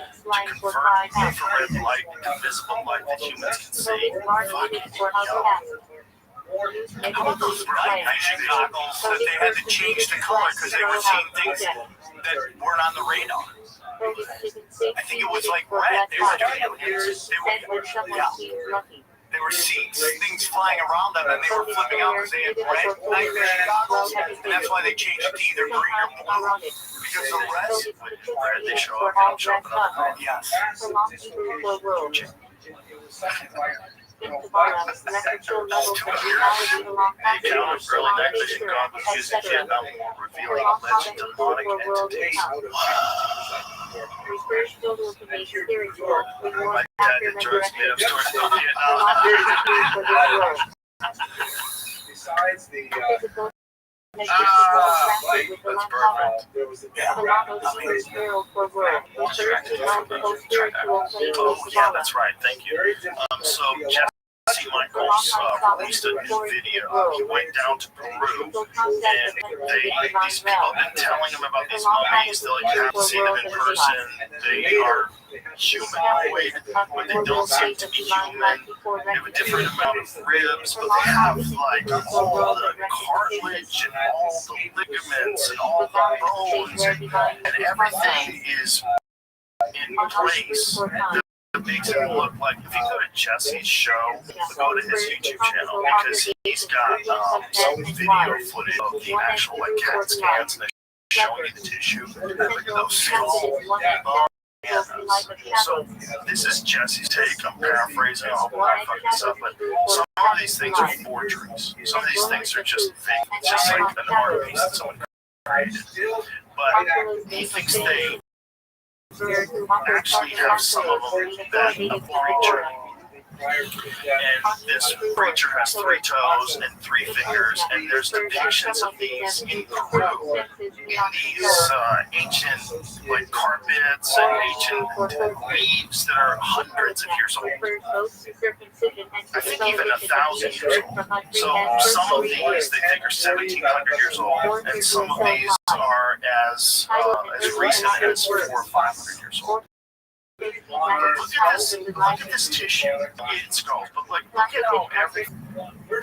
convert infrared light into visible light that humans can see. Fucking How about those bright vision goggles that they had to change the color because they were seeing things that weren't on the radar? I think it was like red. They were doing aliens. They were seeing things flying around them and they were flipping out because they had red night vision goggles, and that's why they changed it to either green or blue. Because the red they show up, they don't show up in other colors. Yes. Think tomorrow, record show level technology along The account of early night vision goggles used in Vietnam War revealing alleged demonic entities. Research filled with information spiritual, reward My dad enjoys made up stories about Vietnam. Besides the, physical That's with the perfect. there was the world for world. Research to multiple spiritual places. Oh, yeah, that's right. Thank you. So Jesse Michaels released a new video. He went down to Peru, and these people have been telling him about these mummies. You haven't seen them in person. They are humanoid, but they don't seem to be human. They have a different amount of ribs, but they have like all the cartilage and all the ligaments and all the bones, and everything is in place. It makes it look like, if you go to Jesse's show, go to his YouTube channel, because he's got some video footage of the actual like CAT scans, and they're showing you the tissue. Look at those small bananas. So this is Jesse's take. I'm paraphrasing. I hope I'm not fucking this up, but some of these things are forgeries. Some of these things are just fake, just like an art piece that someone created. But he thinks they actually have some of them that a creature, and this creature has 3 toes and 3 fingers, and there's depictions of these in Peru, in these ancient like carpets and ancient weaves that are hundreds of years old. I think even 1,000 years old. So some of these they think are 1,700 years old, and some of these are as recent as 400 or 500 years old. Look at this tissue. It's skulls, but like, look at how everything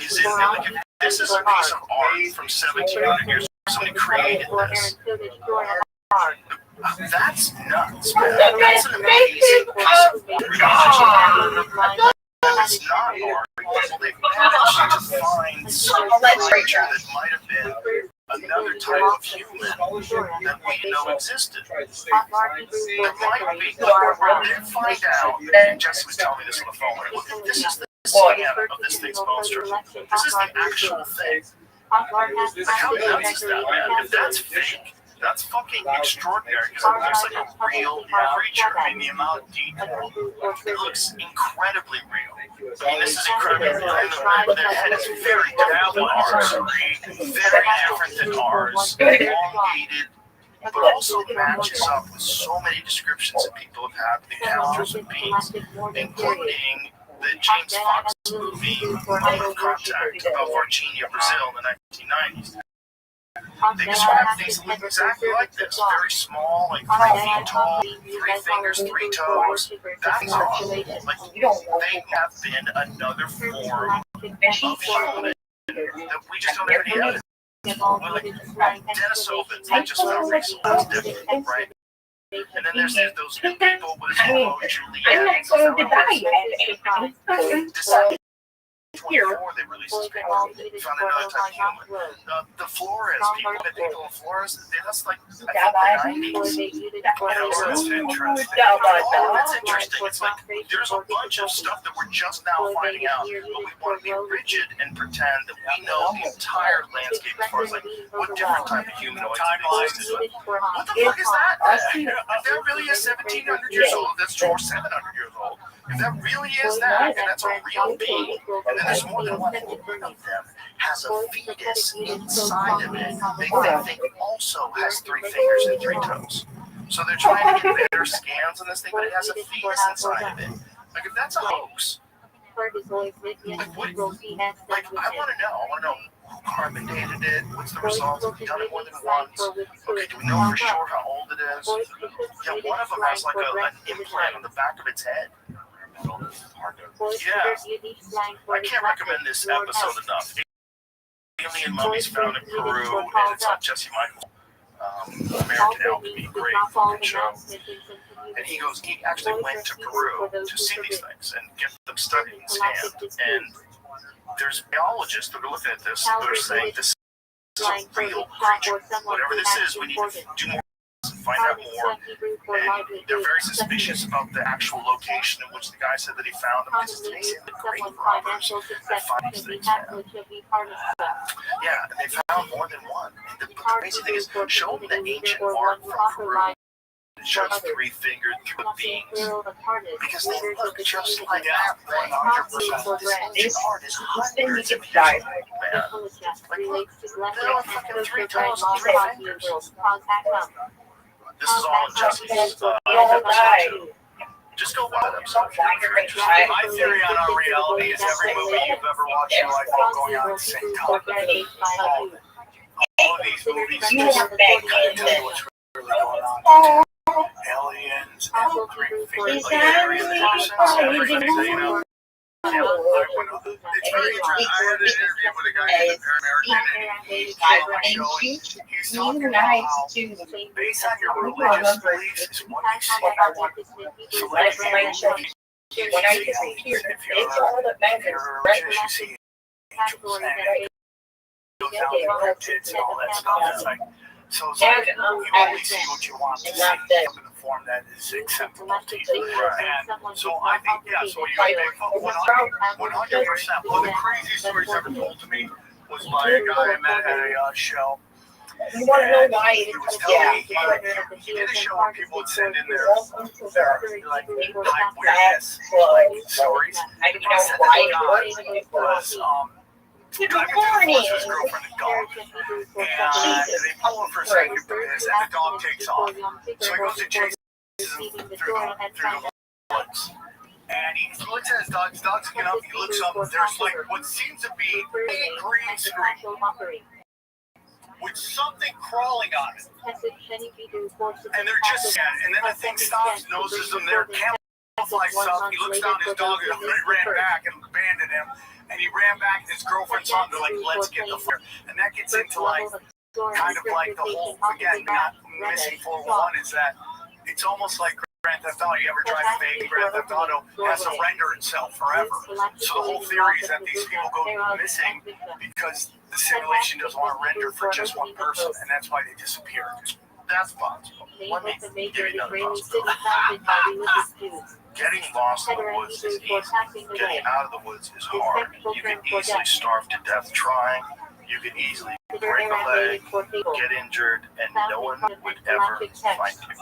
is in there. Like, if this is a piece of art from 1,700 years ago. Somebody created this. That's nuts, man. That's an amazing piece of art. It's not art. Well, they've managed to find some creature that might have been another type of human that we know existed. That might be. When they find out, and Jesse was telling me this on the phone, look at this is the scan of this thing's bone structure. This is the actual thing. Like, how nuts is that, man? If that's fake, that's fucking extraordinary, because it looks like a real creature. I mean, the amount of detail, it looks incredibly real. I mean, this is incredibly real. And the head is very different than ours, very different than ours, elongated, but also matches up with so many descriptions that people have had with encounters with beings, including the James Fox movie, Contact, about Varginha, Brazil in the 1990s. They describe things that look exactly like this. Very small, like 3 feet tall, 3 fingers, 3 toes. That's all. Like, they have been another form of human that we just don't have any evidence. Like Denisovans, they just found recently. That's different, right? And then there's those new people with Romeo and Juliet. I'm not going to die. 24, they released this paper. Found another type of human. The Flores, people in Flores, that's like, I think the 90s. So it's interesting. It's interesting. It's like, there's a bunch of stuff that we're just now finding out, but we want to be rigid and pretend that we know the entire landscape as far as like, what different type of humanoids existed. What the fuck is that? If that really is 1,700 years old, that's true, or 700 years old. If that really is that, and that's a real being, and then there's more than one of them has a fetus inside of it, they think also has 3 fingers and 3 toes. So they're trying to get better scans on this thing, but it has a fetus inside of it. Like, if that's a hoax, like, I want to know who carbon dated it, what's the results, have we done it more than once, okay, do we know for sure how old it is? Yeah, one of them has like an implant on the back of its head. Yeah, I can't recommend this episode enough. alien mummies found in Peru, and it's on Jesse Michael, American Alchemy, great fucking show. And he actually went to Peru to see these things and get them studied and scanned. And there's biologists that are looking at this that are saying this is a real creature. Whatever this is, we need to do more and find out more. And they're very suspicious about the actual location in which the guy said that he found them. Because they seem like great robbers that find these things, man. Yeah, and they found more than one. But the crazy thing is, show them the ancient art from Peru. It shows three-fingered beings. Because they look just like that 100%. This ancient art is hundreds of years old, man. Like, look, they're like fucking 3 toes and 3 fingers. This is all in Jesse's just go watch that episode if you're interested. My theory on our reality is every movie you've ever watched in your life will going on at the same time. All of these movies just kind of tell you what's really going on. Aliens and 3 fingers. It's very interesting. I had an interview with a guy who's an American, and he's talking about how, based on your religious beliefs, is what you see. So let's say When I disappear, it's all that matters. religious, you see angels and goes down to cryptids and all that stuff. It's like, so it's like you only see what you want to see in the form that is acceptable to you. And so I think, yeah, so you make 100%. One of the craziest stories ever told to me was by a guy I met at a show. You want to know why He was telling me he did a show where people would send in their like high weirdness stories. I don't know why it was Good driving morning. through his girlfriend and dog, and they pull him for a second, and the dog takes off. So he goes to chase him through the woods. And he looks at his dog. His dog's looking up. He looks up. There's like what seems to be a green screen with something crawling on it. And they're just, and then the thing stops, noses them. They're camouflage stuff. He looks down at his dog and he ran back and abandoned him. And he ran back, and his girlfriend saw him. They're like, let's get the fire. And that gets into like, kind of like the whole, again, not missing 411 is that it's almost like Grand Theft Auto. You ever drive fake Grand Theft Auto has to render itself forever. So the whole theory is that these people go missing because the simulation doesn't want to render for just one person, and that's why they disappear. That's possible. Let me give you another possibility. Getting lost in the woods is easy. Getting out of the woods is hard. You can easily starve to death trying. You can easily break a leg, get injured, and no one would ever find you.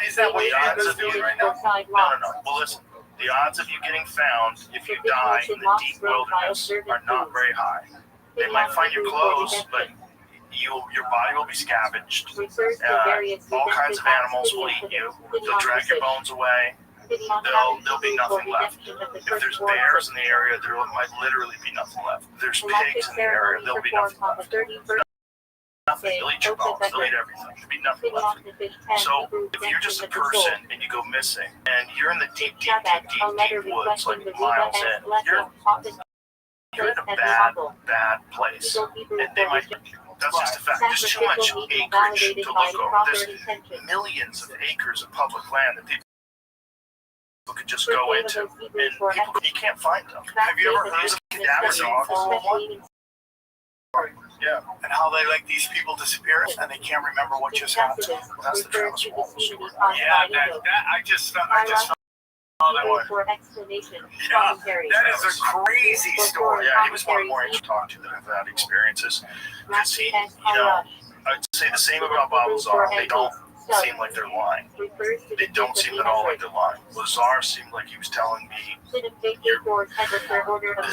Is that what the odds of you right now? No. Well, listen. The odds of you getting found if you die in the deep wilderness are not very high. They might find your clothes, but your body will be scavenged. All kinds of animals will eat you. They'll drag your bones away. There'll be nothing left. If there's bears in the area, there might literally be nothing left. If there's pigs in the area, there'll be nothing left. Nothing. They'll eat your bones. They'll eat everything. There'll be nothing left. So if you're just a person and you go missing, and you're in the deep woods, like miles in, you're in a bad place, and they might. That's just a fact. There's too much acreage to look over. There's millions of acres of public land that people could just go into, and people, you can't find them. Have you ever heard of cadavers in office? Yeah, and how they like these people disappear and they can't remember what just happened. Well, that's the Travis Walton story. Yeah, I just felt that way. Yeah, that is a crazy story. Yeah, he was one of the more interesting to talk to that have had experiences. Because he, I'd say the same about Babylzar. They don't seem like they're lying. They don't seem at all like they're lying. Lazar seemed like he was telling me, this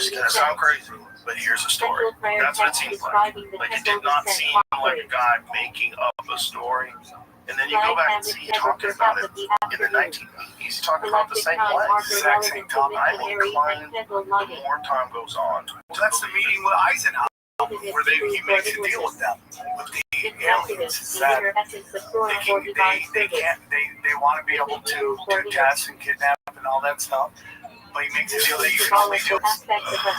is going to sound crazy, but here's a story. That's what it seems like. Like, it did not seem like a guy making up a story. And then you go back and see he talking about it in the 1980s, talking about the same way. Exact same topic. I'm inclined, the more time goes on. So that's the meeting with Eisenhower, where he makes a deal with them, with the aliens, that they want to be able to test and kidnap and all that stuff. but he makes it so that you can only do it.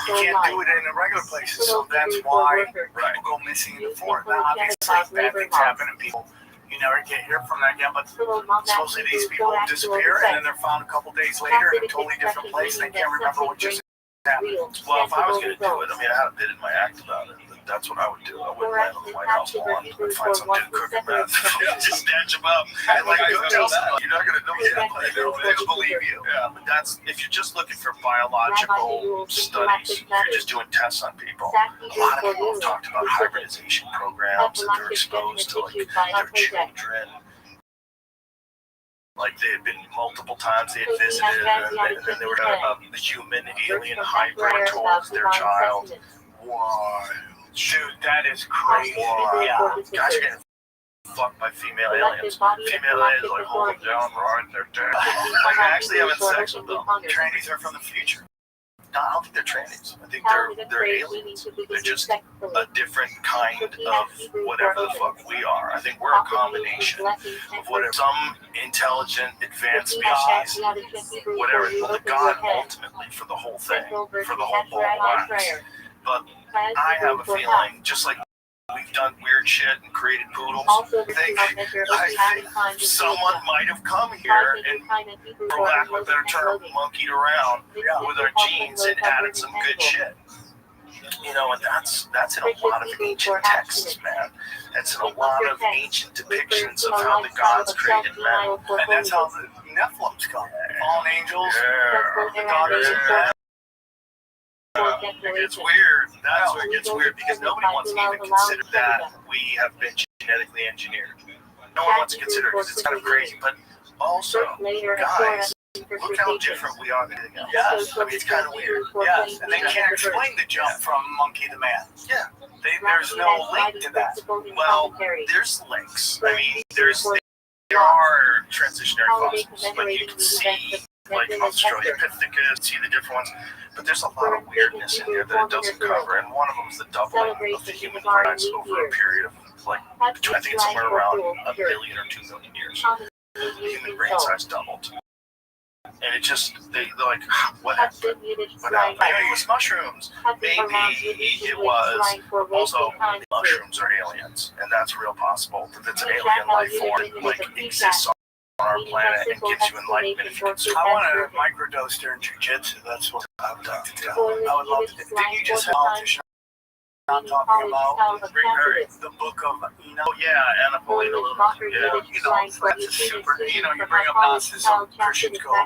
You can't do it in the regular places, so that's why people go missing in the forest. Now, obviously, bad things happen and people, you never get hear from them again, but supposedly these people disappear and then they're found a couple days later in a totally different place and they can't remember what just happened. Well, if I was going to do it, I mean, I had a bit in my act about it. But that's what I would do. I wouldn't land on the White House lawn. I'd find some dude cooking meth. Just snatch him up. And like, go tell someone. You're not going to know yet. They'll believe you. Yeah, but that's, if you're just looking for biological studies, you're just doing tests on people. A lot of people have talked about hybridization programs that they're exposed to, like, their children. Like they had been multiple times, they had visited, and then they were the human alien hybrid towards their child. Wow. Dude, that is crazy. Wow. Yeah. Guys are getting fucked by female aliens. Female aliens like hold them down, right? They're dead. Like actually having sex with them. Trannies are from the future. No, I don't think they're trannies. I think they're aliens. They're just a different kind of whatever the fuck we are. I think we're a combination of whatever, some intelligent, advanced species, whatever, the God ultimately for the whole thing, for the whole ball of wax. But I have a feeling, just like we've done weird shit and created poodles, I think someone might have come here and, for lack of a better term, monkeyed around with our genes and added some good shit. You know, and that's in a lot of ancient texts, man. That's in a lot of ancient depictions of how the gods created men. And that's how the Nephilims come. Fallen angels, the daughters of men. It gets weird. That's where it gets weird because nobody wants to even consider that we have been genetically engineered. No one wants to consider it because it's kind of crazy. But also, guys, look how different we are than anything else. Yes. I mean, it's kind of weird. Yes, and they can't explain the jump from monkey to man. Yeah. There's no link to that. Well, there's links. I mean, there are transitionary fossils. Like you can see, like Australopithecus, see the different ones. But there's a lot of weirdness in there that it doesn't cover, and one of them is the doubling of the human brains over a period of, like, I think it's somewhere around 1 million or 2 million years. The human brain size doubled. And it just, they're like, what happened? Maybe it was mushrooms. Maybe it was also mushrooms are aliens, and that's real possible. That it's an alien life form, like, exists on our planet and gives you enlightenment if you can survive. I want to microdose during jiu-jitsu. That's what I would like to do. I would love to. Didn't you just have a politician talking about the book of Enoch? Oh yeah, Anna Paulina Luna. Yeah, You know, that's a super. You know, you bring up Gnosticism, Christians go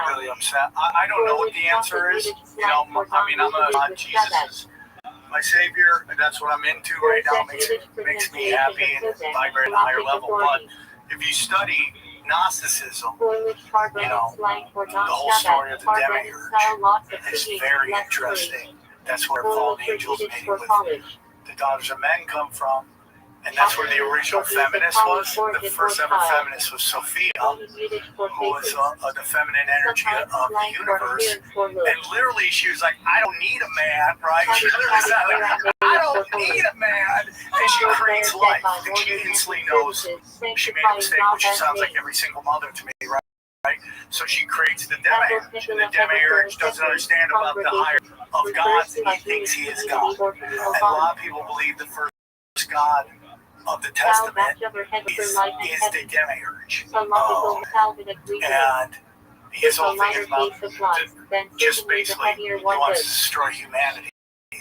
really upset. I don't know what the answer is. You know, I mean, I'm a Jesus is my savior, and that's what I'm into right now. Makes me happy and vibrate at a higher level. But if you study Gnosticism, you know, the whole story of the demiurge is very interesting. That's where fallen angels mating with the daughters of men come from. And that's where the original feminist was. The first ever feminist was Sophia, who was the feminine energy of the universe. And literally, she was like, I don't need a man, right? She literally said, like, I don't need a man. And she creates life. And she instantly knows she made a mistake, which sounds like every single mother to me, right? So she creates the demiurge. And the demiurge doesn't understand about the higher of God. He thinks he is God. And a lot of people believe the first God of the Testament is the demiurge. And his whole thing is about just basically he wants to destroy humanity.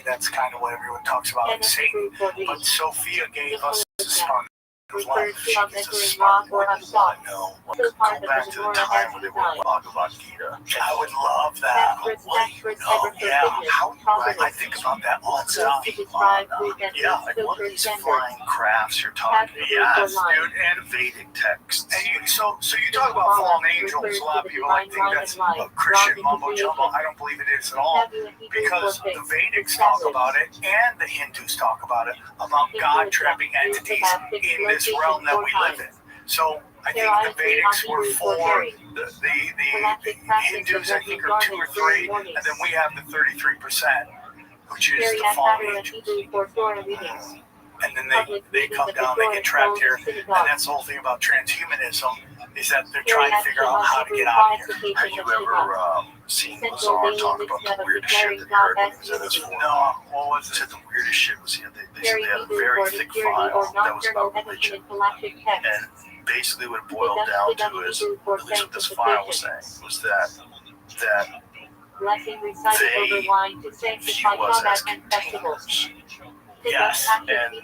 That's kind of what everyone talks about in Satan. But Sophia gave us the spark of life. She gives us a spark. What do you want to know? Go back to the time when they were Bhagavad Gita. I would love that. What do you know? Yeah. I think about that all the time. Yeah, like what are these flying crafts you're talking about? Yes, dude. And Vedic texts. And so you talk about fallen angels. A lot of people think that's a Christian mumbo jumbo. I don't believe it is at all, because the Vedics talk about it and the Hindus talk about it, about God trapping entities in this realm that we live in. So I think the Vedics were for the Hindus, I think, are 2 or 3, and then we have the 33%, which is the fallen angels. and then they come down, they get trapped here, and that's the whole thing about transhumanism, is that they're trying to figure out how to get out of here. Have you ever seen Lazar talk about the weirdest shit that he heard when he was in his forum? No, what was He it? said the weirdest shit was they said they had a very thick file that was about religion. And basically what it boiled down to is, at least what this file was saying, was that they view us as containers. Yes, And he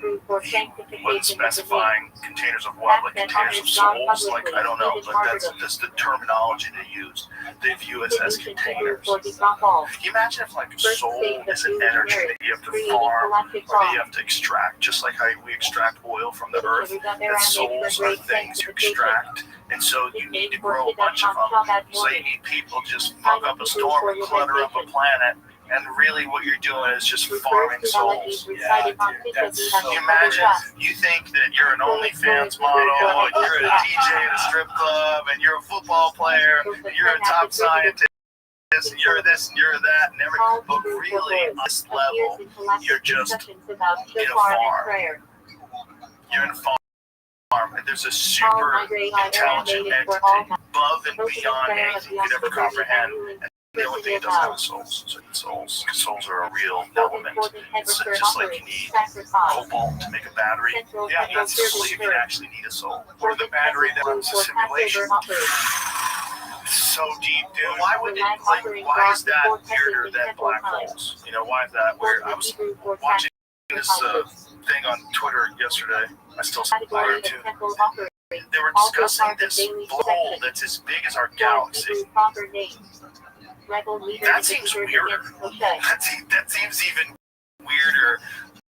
wasn't specifying containers of what, like containers of souls, like I don't know, but that's the terminology they use. They view us as containers. Can you imagine if like soul is an energy that you have to farm or that you have to extract, just like how we extract oil from the earth, that souls are things you extract, and so you need to grow a bunch of them. So you need people just fuck up a storm and clutter up a planet. And really what you're doing is just farming souls. Yeah, dude, that's so Can you imagine, you think that you're an OnlyFans model, and you're a DJ at a strip club, and you're a football player, and you're a top scientist, and you're this and you're that, and everything, but really, on this level, you're just in a farm. You're in a farm, and there's a super intelligent entity above and beyond anything you could ever comprehend. The only thing it doesn't have is souls. So souls, because souls are a real element. It's just like you need cobalt to make a battery. Yeah, that's to believe you actually need a soul. Or the battery that runs the simulation. So deep, dude. Why would it? Like, why is that weirder than black holes? You know, why is that weird? I was watching this thing on Twitter yesterday. I still see it too. They were discussing this black hole that's as big as our galaxy. That seems weirder. That seems even weirder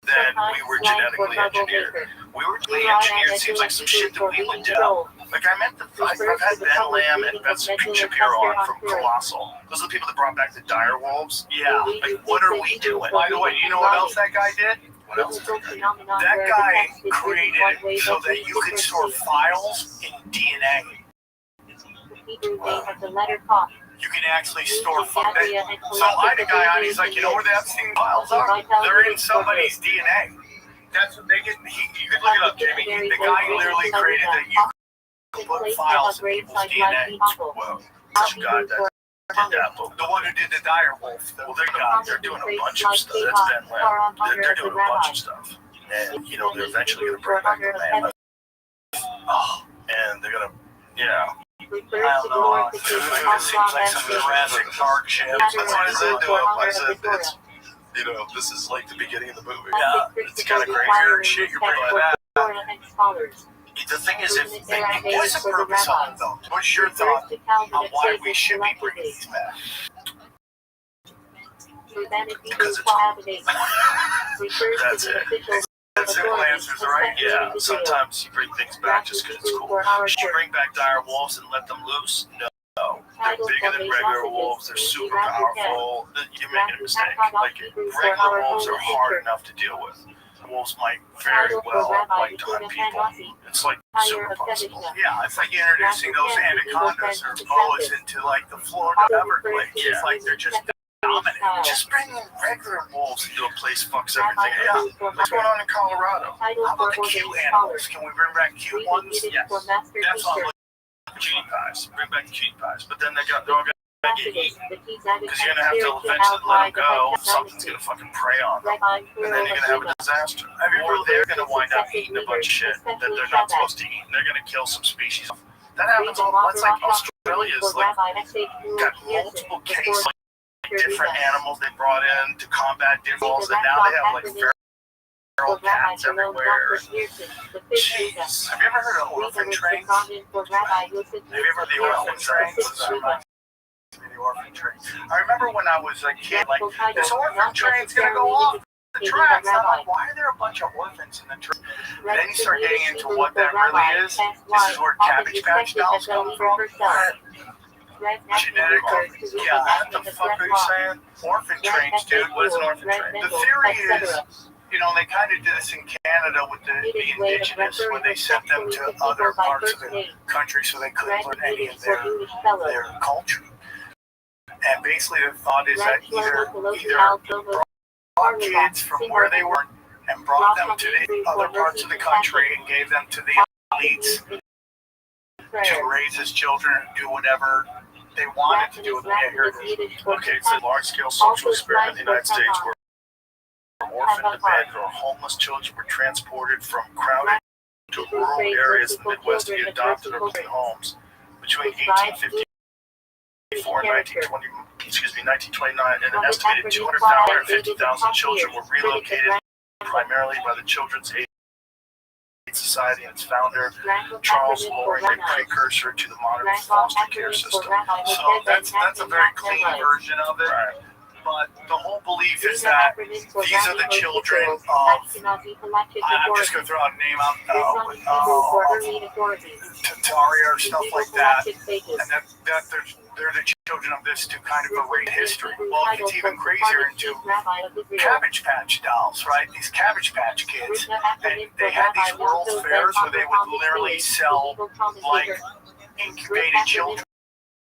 than we were genetically engineered. We were genetically engineered. It seems like some shit that we would do. Like I've had Ben Lamb and Ben Shapiro on from Colossal. Those are the people that brought back the dire wolves. Yeah. Like, what are we doing? By the way, you know what else that guy did? What else? That guy created it so that you could store files in DNA. You can actually store files. So I had a guy on, he's like, you know where the Epstein files are? They're in somebody's DNA. That's what they get. You can look it up, Jimmy. The guy literally created that you could put files in people's DNA. Well, there's a guy that did that, but The one who did the dire wolf. well, they're doing a bunch of stuff. That's Ben Lamb. They're doing a bunch of stuff. And, you know, they're eventually going to bring back the man. Oh, and they're going to, yeah. I don't know. It seems like some Jurassic Park shit. That's what I said to him. I said, it's, you know, this is like the beginning of the movie. Yeah, it's kind of crazier shit you're bringing back. The thing is, what's the purpose of it, though? What's your thought on why we should be bringing these back? Because it's that's it. That's simple answers, right? Yeah, sometimes you bring things back just because it's cool. Should you bring back dire wolves and let them loose? No. They're bigger than regular wolves. They're super powerful. You're making a mistake. Like, regular wolves are hard enough to deal with. Wolves might very well like to hunt people. It's like super possible. Yeah, it's like introducing those anacondas or boas into like the Florida Everglades. Yeah. It's like they're just dominant. Just bring regular wolves into a place fucks everything. Yeah, what's going on in Colorado? How about the cute animals? Can we bring back cute ones? Yes. That's all. Cutie pies. Bring back the cutie pies. But then they're all going to get eaten. Because you're going to have to eventually let them go. Something's going to fucking prey on them. And then you're going to have a disaster. Or they're going to wind up eating a bunch of shit that they're not supposed to eat. And they're going to kill some species. That happens all the time. It's like Australia's like got multiple cases. Different animals they brought in to combat different wolves, and now they have like feral cats everywhere. Jeez. Have you ever heard of orphan trains? Have you ever heard of the orphan trains? The orphan train. I remember when I was a kid, like, this orphan train's gonna go off the tracks. I'm like, why are there a bunch of orphans in the train? Then you start getting into what that really is. This is where Cabbage Patch dolls come from. Genetically, yeah, what the fuck are you saying? Orphan trains, dude. What is an orphan train? The theory is, you know, they kind of did this in Canada with the indigenous, when they sent them to other parts of the country so they couldn't learn any of their culture. And basically the thought is that either brought kids from where they were and brought them to the other parts of the country and gave them to the elites to raise his children and do whatever they wanted to do with them. Yeah, here it is. Okay, it's a large-scale social experiment in the United States where orphaned, abandoned, or homeless children were transported from crowded to rural areas in the Midwest to be adopted or living homes. Between 1854 and 1929, an estimated 250,000 children were relocated primarily by the Children's Aid Society and its founder, Charles Loring, a precursor to the modern foster care system. So that's a very clean version of it. Right. But the whole belief is that these are the children of, I'm just going to throw out a name out, Tataria or stuff like that, and that they're the children of this to kind of erase history. Well, it gets even crazier into Cabbage Patch dolls, right? These Cabbage Patch kids, they had these world fairs where they would literally sell, like, incubated children.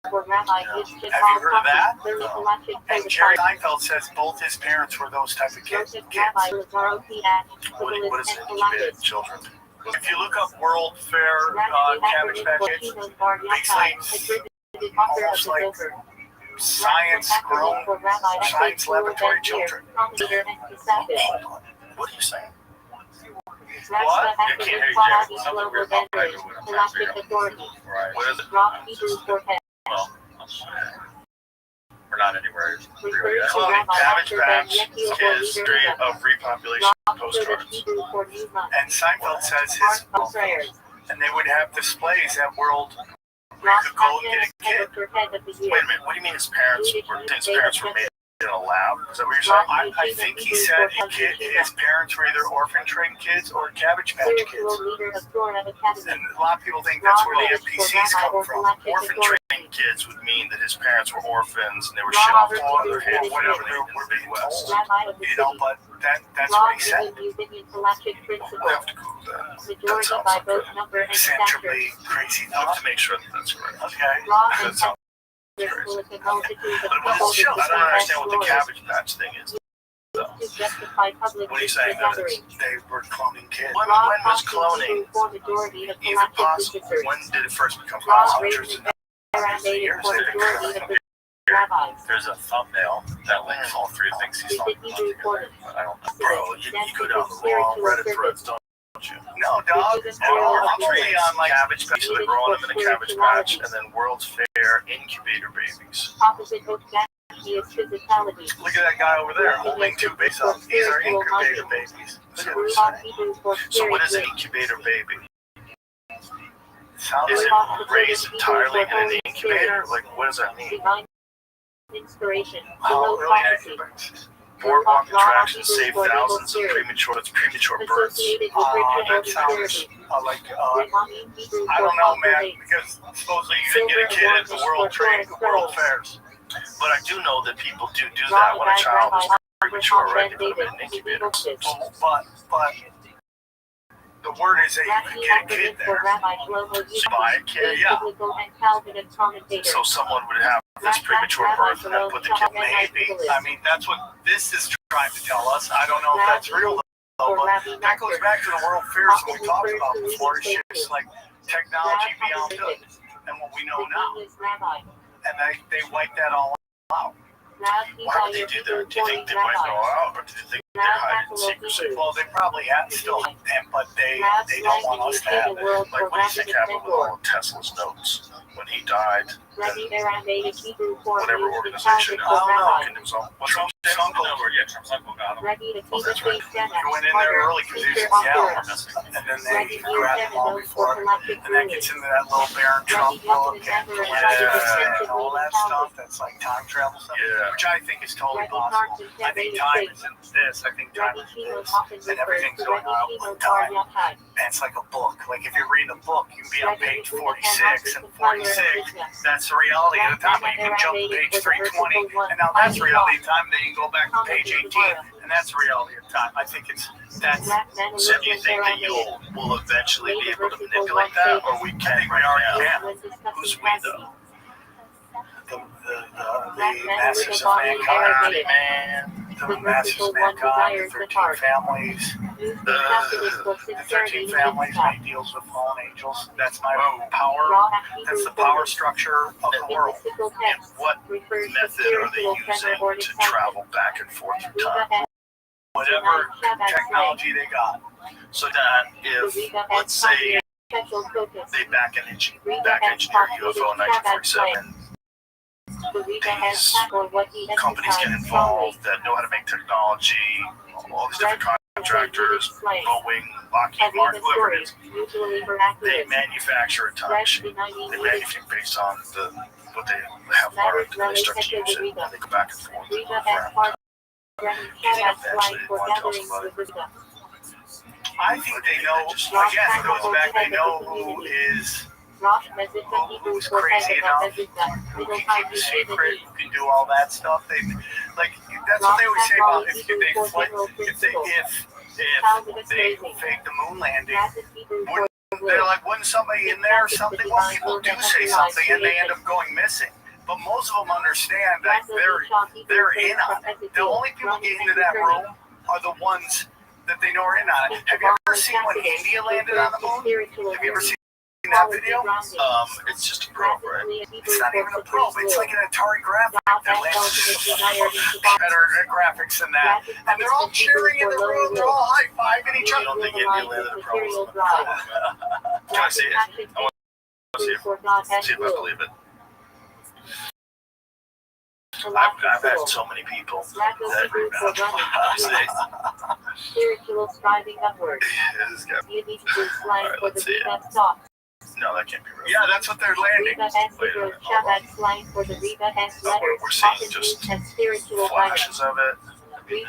Have you heard of that? And Jerry Seinfeld says both his parents were those type of kids. What is it, incubated children? If you look up World Fair Cabbage Patch kids, they almost like science laboratory children. Hold on. What are you saying? What? I can't hear you, Jerry. Something weird about what I'm trying to figure out. Right. What is it? Well, we're not anywhere really yet. Cabbage Patch is straight of repopulation postcards. And Seinfeld says his, and they would have displays at World where you could go and get a kid. Wait a minute, what do you mean his parents were made in a lab? Is that what you're saying? I think he said his parents were either orphan train kids or Cabbage Patch kids. And a lot of people think that's where the NPCs come from. Orphan trained kids would mean that his parents were orphans and they were shipped off to other hands, whatever they were being West. You know, but that's what he said. We'll have to Google that. That sounds like Essentially crazy I'll have enough. to make sure that that's correct. Okay. That sounds crazy. But I don't understand what the Cabbage Patch thing is. So, what are you saying? They were cloning kids. When was cloning even possible? When did it first become possible? Years There's a thumbnail that links all three things he's talking about together, but I don't know. Bro, you go down the wrong Reddit threads, don't you? No, dog. I'm really on like Cabbage Patch, so they're growing them in a Cabbage Patch, and then World's Fair incubator babies. Look at that guy over there holding two babies up. These are incubator babies. So what is an incubator baby? Sounds Is like it raised entirely in an incubator? Like, what does that mean? Inspiration. really Boardwalk attractions save thousands of premature births. That sounds like I don't know, man, because supposedly you can get a kid at the World Fairs. But I do know that people do that when a child is premature, right? They put them in an incubator. But the word is that you can get a kid there. So buy a kid, Yeah. so someone would have this premature birth and then put the kid in the Maybe. I mean, that's what this is trying to tell us. I don't know if that's real though, but that goes back to the World Fairs that we talked about before. It's just like technology beyond good and what we know now. And they wipe that all out. Why would they do that? Do you think they might go out, or do you think they're hiding secrecy? Well, they probably have still, but they don't want us to have it. Like, what do you think happened with all of Tesla's notes? When he died, whatever organization, I don't know. it was all, Trump's uncle, Trump's uncle got him. oh, that's right. he went in there early because he was in Yale, and then they grabbed him all before, and that gets into that little Baron Trump book and all that stuff that's like time travel stuff, Yeah. which I think is totally possible. I think time is in this, I think time is this, and everything's going on with time. And it's like a book. Like if you're reading a book, you can be on page 46, and 46, that's the reality of the time. But you can jump to page 320, and now that's the reality of time. Then you can go back to page 18, and that's the reality of time. I think that's. So do you think that we'll eventually be able to manipulate that, or we can? I think we already can. Who's we though? The masses of mankind. Man. the masses of mankind, the 13 families. The 13 families made deals with fallen angels. That's my power. That's the power structure of the world. And what method are they using to travel back and forth through time? Whatever technology they got. So that if, let's say, they back engineer UFO in 1947, these companies get involved that know how to make technology, all these different contractors, Boeing, Lockheed Martin, whoever it is, they manufacture a time machine. They manufacture based on what they have learned, and they start to use it, and they go back and forth around. Eventually, they want to tell somebody. I think they know, again, it goes back, they know who's crazy enough, who can keep a secret, who can do all that stuff. That's what they always say about if they fake the moon landing. They're like, wouldn't somebody in there or something? Well, people do say something and they end up going missing. But most of them understand that they're in on it. The only people getting into that room are the ones that they know are in on it. Have you ever seen when India landed on the moon? Have you ever seen that video? It's just a probe, right? It's not even a probe. It's like an Atari graphic that lands better graphics than that. And they're all cheering in the room. They're all high-fiving each other. You don't think India landed a probe? Can I see it? I want to see if I believe it. I've had so many people that agree with that. Spiritual striving upward. Alright, let's see it. No, that can't be real. Yeah, that's what they're landing. Wait a minute, hold on. We're seeing just flashes of it. It would be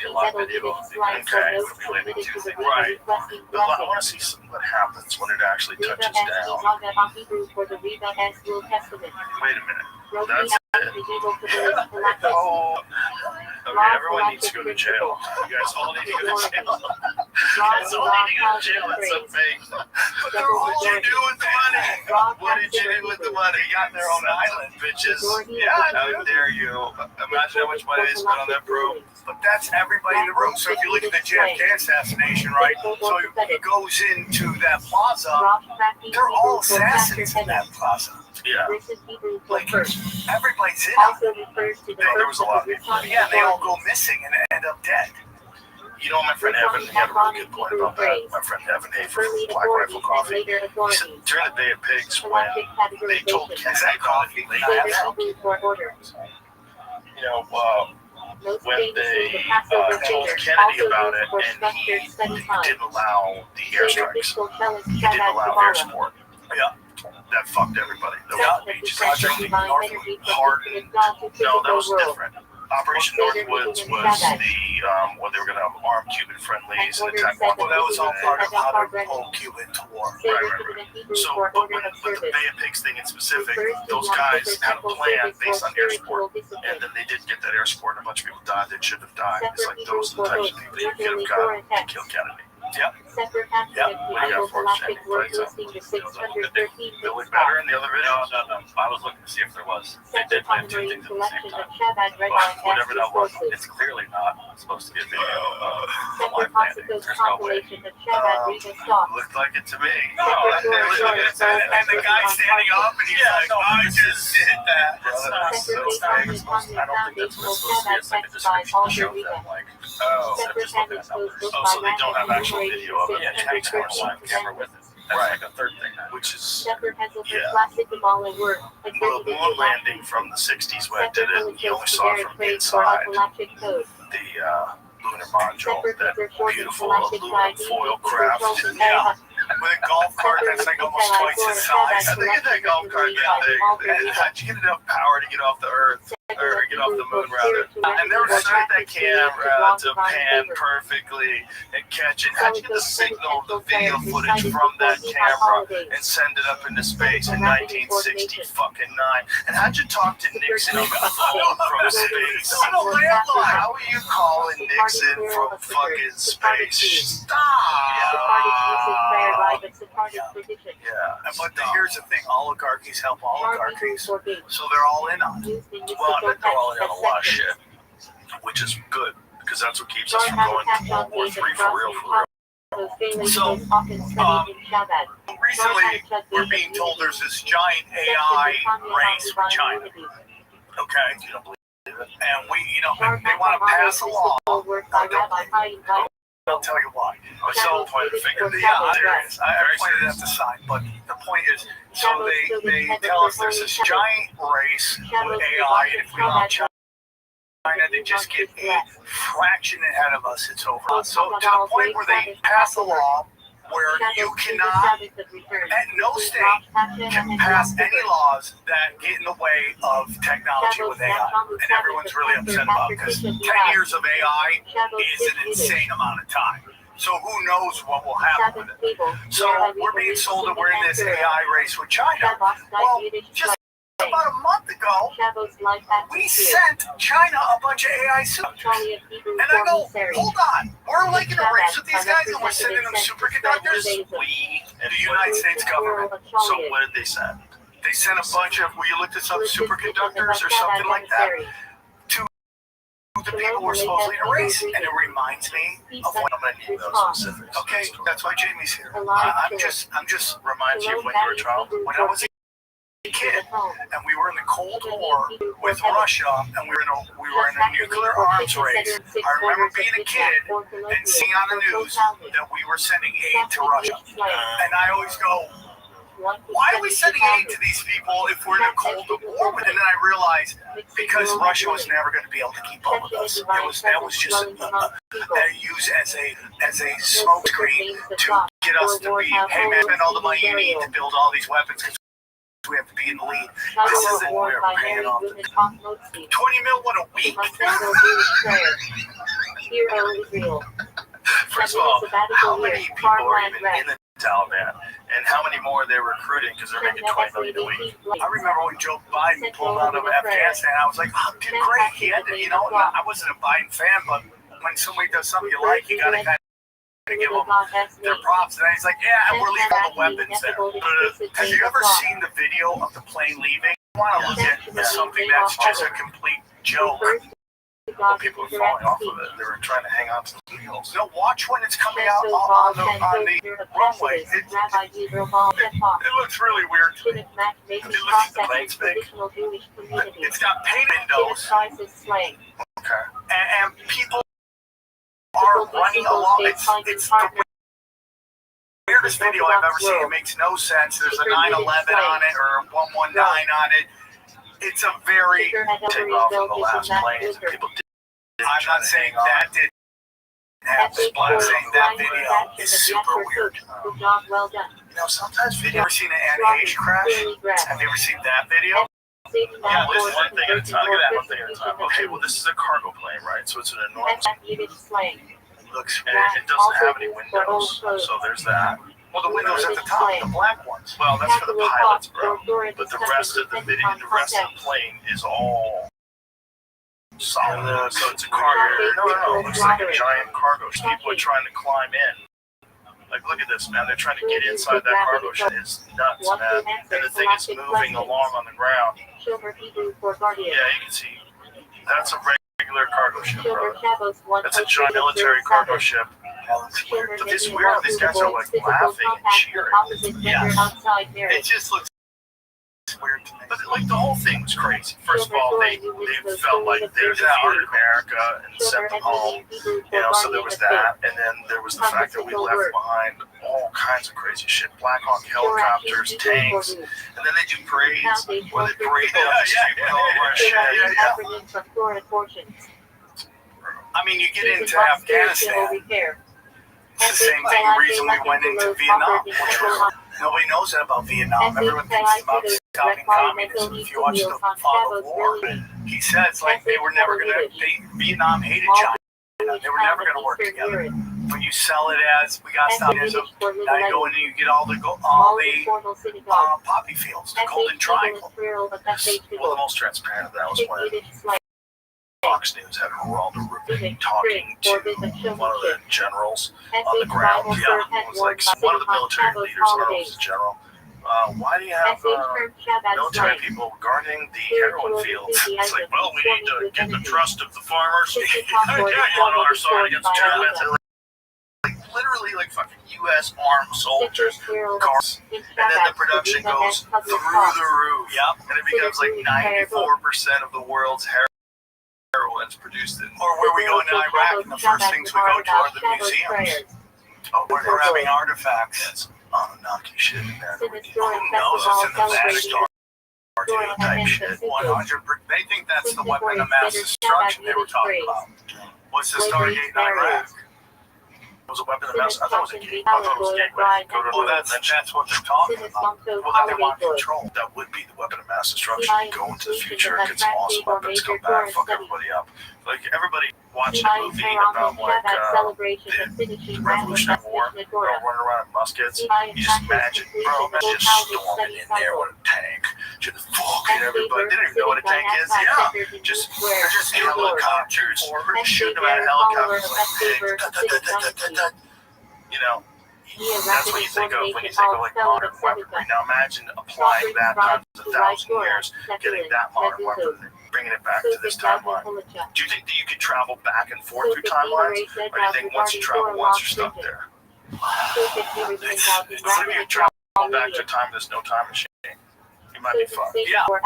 a lot of video. Okay, it would be landing too. Right. But I want to see what happens when it actually touches down. Wait a minute. That's it. Oh. Okay, everyone needs to go to jail. You guys all need to go to jail. You guys all need to go to jail. It's so fake. What did you do with the money? What did you do with the money? You got their own island, bitches. Yeah, how dare you? Imagine how much money they spent on that probe. But that's everybody in the room. So if you look at the JFK assassination, right? So he goes into that plaza. They're all assassins in that plaza. Yeah. Like, everybody's in it. There was a lot of people. Yeah, they all go missing and end up dead. You know, my friend Evan, he had a really good point about that. My friend Evan Hafer from Black Rifle Coffee. He said during the Day of Pigs, when they told Kennedy Coffee, they had help. You know, when they told Kennedy about it, and he didn't allow the airstrikes. He didn't allow air support. Yeah. That fucked everybody. The beaches in Northwood hardened. No, that was different. Operation Northwoods was where they were going to have armed Cuban friendlies and attack one. Well, that was all part of how to pull Cuba into war. Right. So, but with the Bay of Pigs thing in specific, those guys had a plan based on air support, and then they did get that air support, and a bunch of people died that shouldn't have died. It's like those are the types of people you could have gotten to kill Kennedy. Yep. Yep. What do you got for us, Jake? For example, Billy Better in the other video? No. I was looking to see if there was. They did plan two things at the same time. But whatever that was, it's clearly not supposed to be a video of the live landing. There's no way. Looked like it to me. And the guy standing up and he's like, I just did that. I don't think that's what it's supposed to be. It's like a description to show them, like, instead of just looking at numbers. Oh, so they don't have actual video of it. Yeah, it takes one live camera with it. That's like a third thing. Which is, The the moon landing from the 60s when it did it, you only saw it from inside the lunar module, that beautiful aluminum foil craft. Yeah. With a golf cart that's like almost twice the size. I think that golf cart that big. How'd you get enough power to get off the Earth? Or get off the moon, rather. And they were set that camera to pan perfectly and catch it. How'd you get the signal, the video footage from that camera and send it up into space in 1969? And how'd you talk to Nixon on the phone from space? How are you calling Nixon from fucking space? Stop! Yeah. But here's the thing, oligarchies help oligarchies. So they're all in on it. Well, they're all in on a lot of shit. which is good because that's what keeps us from going to World War III for real, for real. So, recently, we're being told there's this giant AI race with China. Okay? You don't believe it? And we, they want to pass a law. I'll tell you why. So, Point the finger. yeah, there is. I pointed at the side, but the point is, so they tell us there's this giant race with AI, and if we allow China to just get a fraction ahead of us, it's over. So, to the point where they pass a law where you cannot, no state can pass any laws that get in the way of technology with AI. And everyone's really upset about it because 10 years of AI is an insane amount of time. So who knows what will happen with it. So we're being sold that we're in this AI race with China. Well, just about a month ago, we sent China a bunch of AI suits. And I go, hold on, we're like in a race with these guys and we're sending them superconductors? We and The United States government. So what did they send? They sent a bunch of, will you look this up, superconductors or something like that, to the people we're supposedly in a race. And it reminds me of when I'm gonna need those specifics. okay, that's why Jamie's here. I'm just Reminds you of when you were a child. when I was a kid and we were in the Cold War with Russia and we were in a nuclear arms race. I remember being a kid and seeing on the news that we were sending aid to Russia. And I always go, why are we sending aid to these people if we're in a Cold War with them? And then I realized because Russia was never going to be able to keep up with us. That was just used as a smokescreen to get us to be, hey man, spend all the money you need to build all these weapons because we have to be in the lead. This isn't where we're paying off. 20 mil what a week. First of all, how many people are even in the Taliban, and how many more are they recruiting because they're making $20 million a week? I remember when Joe Biden pulled out of Afghanistan, I was like, oh, did great. He had to, I wasn't a Biden fan, but when somebody does something you like, you got to kind of give them their props. And he's like, yeah, we're leaving all the weapons there. Have you ever seen the video of the plane leaving? I want to look at something that's just a complete joke. Well, people are falling off of it. They were trying to hang on to the wheels. No, watch when it's coming out on the runway. It looks really weird to me. It looks the plane's big. It's got paint windows. Okay. And people are running along. It's the weirdest video I've ever seen. It makes no sense. There's a 911 on it or a 119 on it. It's a very Take off on the last planes and people did. I'm not saying that didn't happen, but I'm saying that video is super weird. Sometimes Have you video. ever seen an anti-H crash? Have you ever seen that video? Yeah, this is one thing at a time. Look at that, one thing at a time. Okay, well, this is a cargo plane, right? So it's an enormous. Looks And it doesn't have any windows, so there's that. well, the windows at the top, the black ones. Well, that's for the pilots, bro. But the rest of the video, the rest of the plane is all solid. So it's a cargo. No. It looks like a giant cargo ship. People are trying to climb in. Like, look at this, man. They're trying to get inside that cargo ship. It's nuts, man. And the thing is moving along on the ground. Yeah, you can see. That's a regular cargo ship, bro. That's a giant military cargo ship. It's weird. But it's weird. These guys are like laughing and cheering. Yeah. It just looks weird to me. But like the whole thing was crazy. First of all, they felt like they defeated America and sent them home. So there was that, and then there was the fact that we left behind all kinds of crazy shit: Black Hawk helicopters, tanks, and then they do parades where they parade down the street with all of our shit. I mean, you get into Afghanistan. It's the same reason we went into Vietnam, which was, nobody knows that about Vietnam. Everyone thinks it's about stopping communism. If you watch the Fog of War, he says like they were never going to, Vietnam hated China. They were never going to work together. But you sell it as, we got to stop communism. Now you go in and you get all the poppy fields, the Golden Triangle. Well, the most transparent of that was when Fox News had Geraldo Rivera talking to one of the generals on the ground. Yeah, it was like one of the military leaders, or it was a general. why do you have military people guarding the heroin fields? It's like, well, we need to get the trust of the farmers. Yeah, on our side against the Taliban. Like literally, like fucking U.S. armed soldiers, cars, and then the production goes through the roof. Yep, and it becomes like 94% of the world's heroin's produced in. Or where we go into Iraq, and the first things we go to are the museums. Oh, We're grabbing artifacts. That's Anunnaki shit in there. Who knows? It's in the Vatican. Type shit. 100. They think that's the weapon of mass destruction they were talking about. What's the Stargate in Iraq? It was a weapon of mass. I thought it was a gate. I thought it was a gateway. Go to Well, that's what they're talking about. Well, that they want control. That would be the weapon of mass destruction. Go into the future, get some awesome weapons, come back, fuck everybody up. Like everybody watching a movie about like the Revolutionary War, bro, running around in muskets. You just imagine, bro, just storming in there with a tank, just fucking everybody. They don't even know what a tank is. Yeah, just helicopters, or shooting them out of helicopters like pigs. You know. That's what you think of when you think of like modern weaponry. Now imagine applying that times 1,000 years, getting that modern weaponry, bringing it back to this timeline. Do you think that you could travel back and forth through timelines? Or do you think once you travel once, you're stuck there? What if you travel back to a time there's no time machine? You might be fucked. Yeah. Or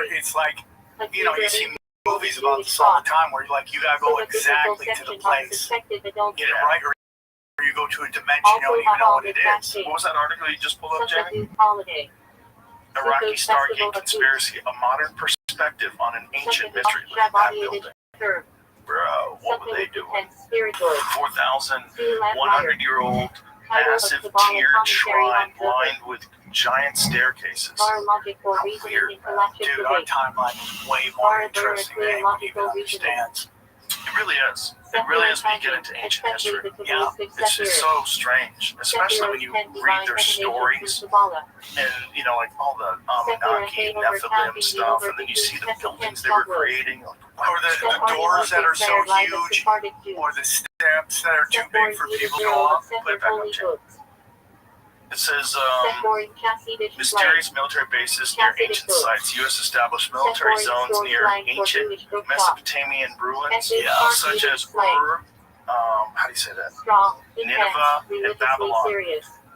it's like, you know, you see movies about this all the time where like you gotta go exactly to the place, get it right, or you go to a dimension you don't even know what it is. What was that article you just pulled up, Jamie? Iraqi Stargate Conspiracy, a modern perspective on an ancient mystery. Look at that building. Bro, what were they doing? 4,100-year-old massive tiered shrine lined with giant staircases. How weird, man. Dude, our timeline is way more interesting than anyone even understands. It really is. It really is when you get into ancient history. Yeah, it's just so strange, especially when you read their stories and, you know, like all the Anunnaki, Nephilim stuff, and then you see the buildings they were creating. Like, or the doors that are so huge, or the steps that are too big for people to go up. Put it back up, Jim. It says, mysterious military bases near ancient sites. U.S. established military zones near ancient Mesopotamian ruins, such as Ur, how do you say that? Nineveh and Babylon.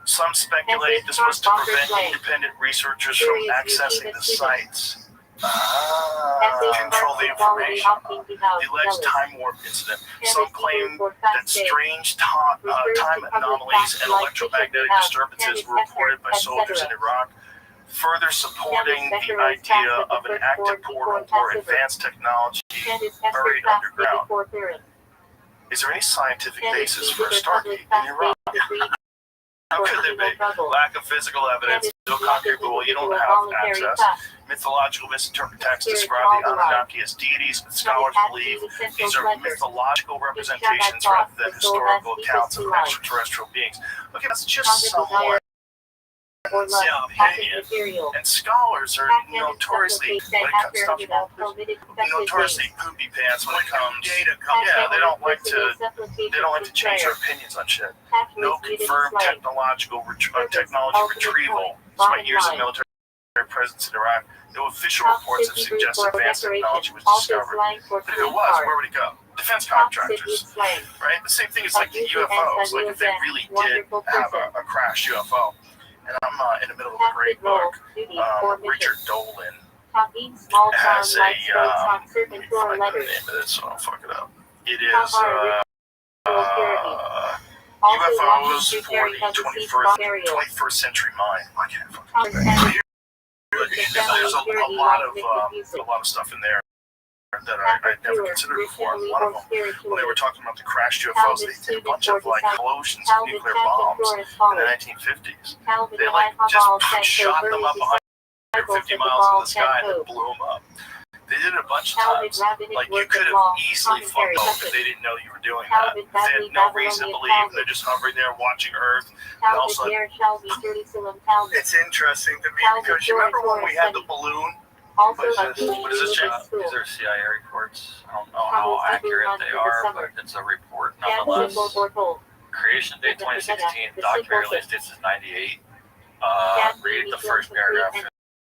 Some speculate this was to prevent independent researchers from accessing the sites. Control the information. The alleged time warp incident. Some claim that strange time anomalies and electromagnetic disturbances were reported by soldiers in Iraq, further supporting the idea of an active portal or advanced technology buried underground. Is there any scientific basis for a Stargate in Iraq? How could there be? Lack of physical evidence, no concrete rule, you don't have access. Mythological misinterpreted texts describe the Anunnaki as deities, but scholars believe these are mythological representations rather than historical accounts of extraterrestrial beings. Okay, that's just someone. Opinion. And scholars are notoriously, when it comes to stuff notoriously poopy pants when it comes. Yeah, they don't like to change their opinions on shit. No confirmed technology retrieval, despite years of military presence in Iraq. No official reports have suggested advanced technology was discovered. But if it was, where would it go? Defense contractors, right? The same thing is like the UFOs. Like if they really did have a crashed UFO. And I'm in the middle of a great book. Richard Dolan has a, let me find the name of this so I don't fuck it up. It is UFOs for the 21st century mind. I can't fucking remember. There's a lot of stuff in there that I'd never considered before. One of them, when they were talking about the crashed UFOs, they did a bunch of like explosions of nuclear bombs in the 1950s. They like just shot them up 150 miles in the sky and then blew them up. They did it a bunch of times. Like you could have easily fucked up if they didn't know you were doing that. They had no reason to believe. They're just hovering there watching Earth. And also, it's interesting to me because you remember when we had the balloon? What is this, Jim? These are CIA reports. I don't know how accurate they are, but it's a report nonetheless. Creation date 2016, document release date is 98. Read the first paragraph.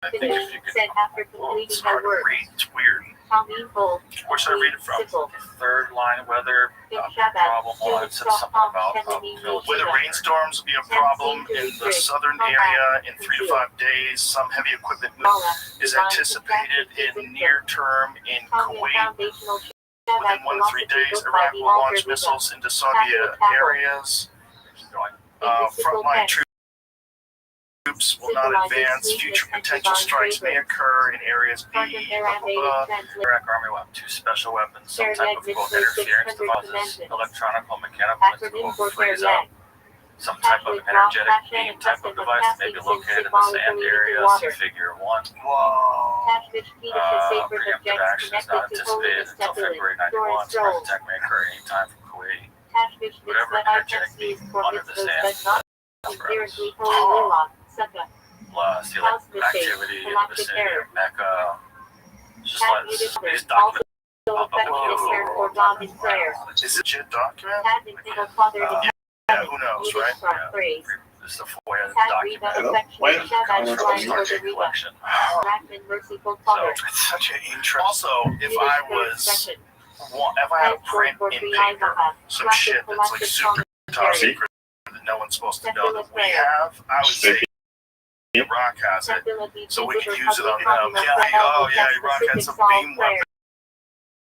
I think if you could. Said after Well, completing it's her hard to work. read. It's weird. Where should I read it from? Simple. Third line, weather problem. Well, it said something about military. Whether rainstorms will be a problem in the southern area in 3 to 5 days, some heavy equipment is anticipated in near term in Kuwait. Within 1 to 3 days, Iraq will launch missiles into Saudi areas. Frontline troops will not advance. Future potential strikes may occur in areas B. Iraq Army will have 2 special weapons, some type of quote interference devices, electronic or mechanical quote freeze out. Some type of energetic beam type of device may be located in the sand area, see figure 1. Preemptive action is not anticipated until February 91. Strike attack may occur anytime from Kuwait. Whatever energetic beam under the sand. Plus, the activity in the vicinity of Mecca. Just let these documents pop up. Is it a legit document? Who knows, right? This is a FOIA document. Stargate collection. It's such an interesting. Also, if I had a print in paper, some shit that's like super top secret that no one's supposed to know that we have, I would say Iraq has it, so we can use it on them. Yeah, Iraq had some beam weapon.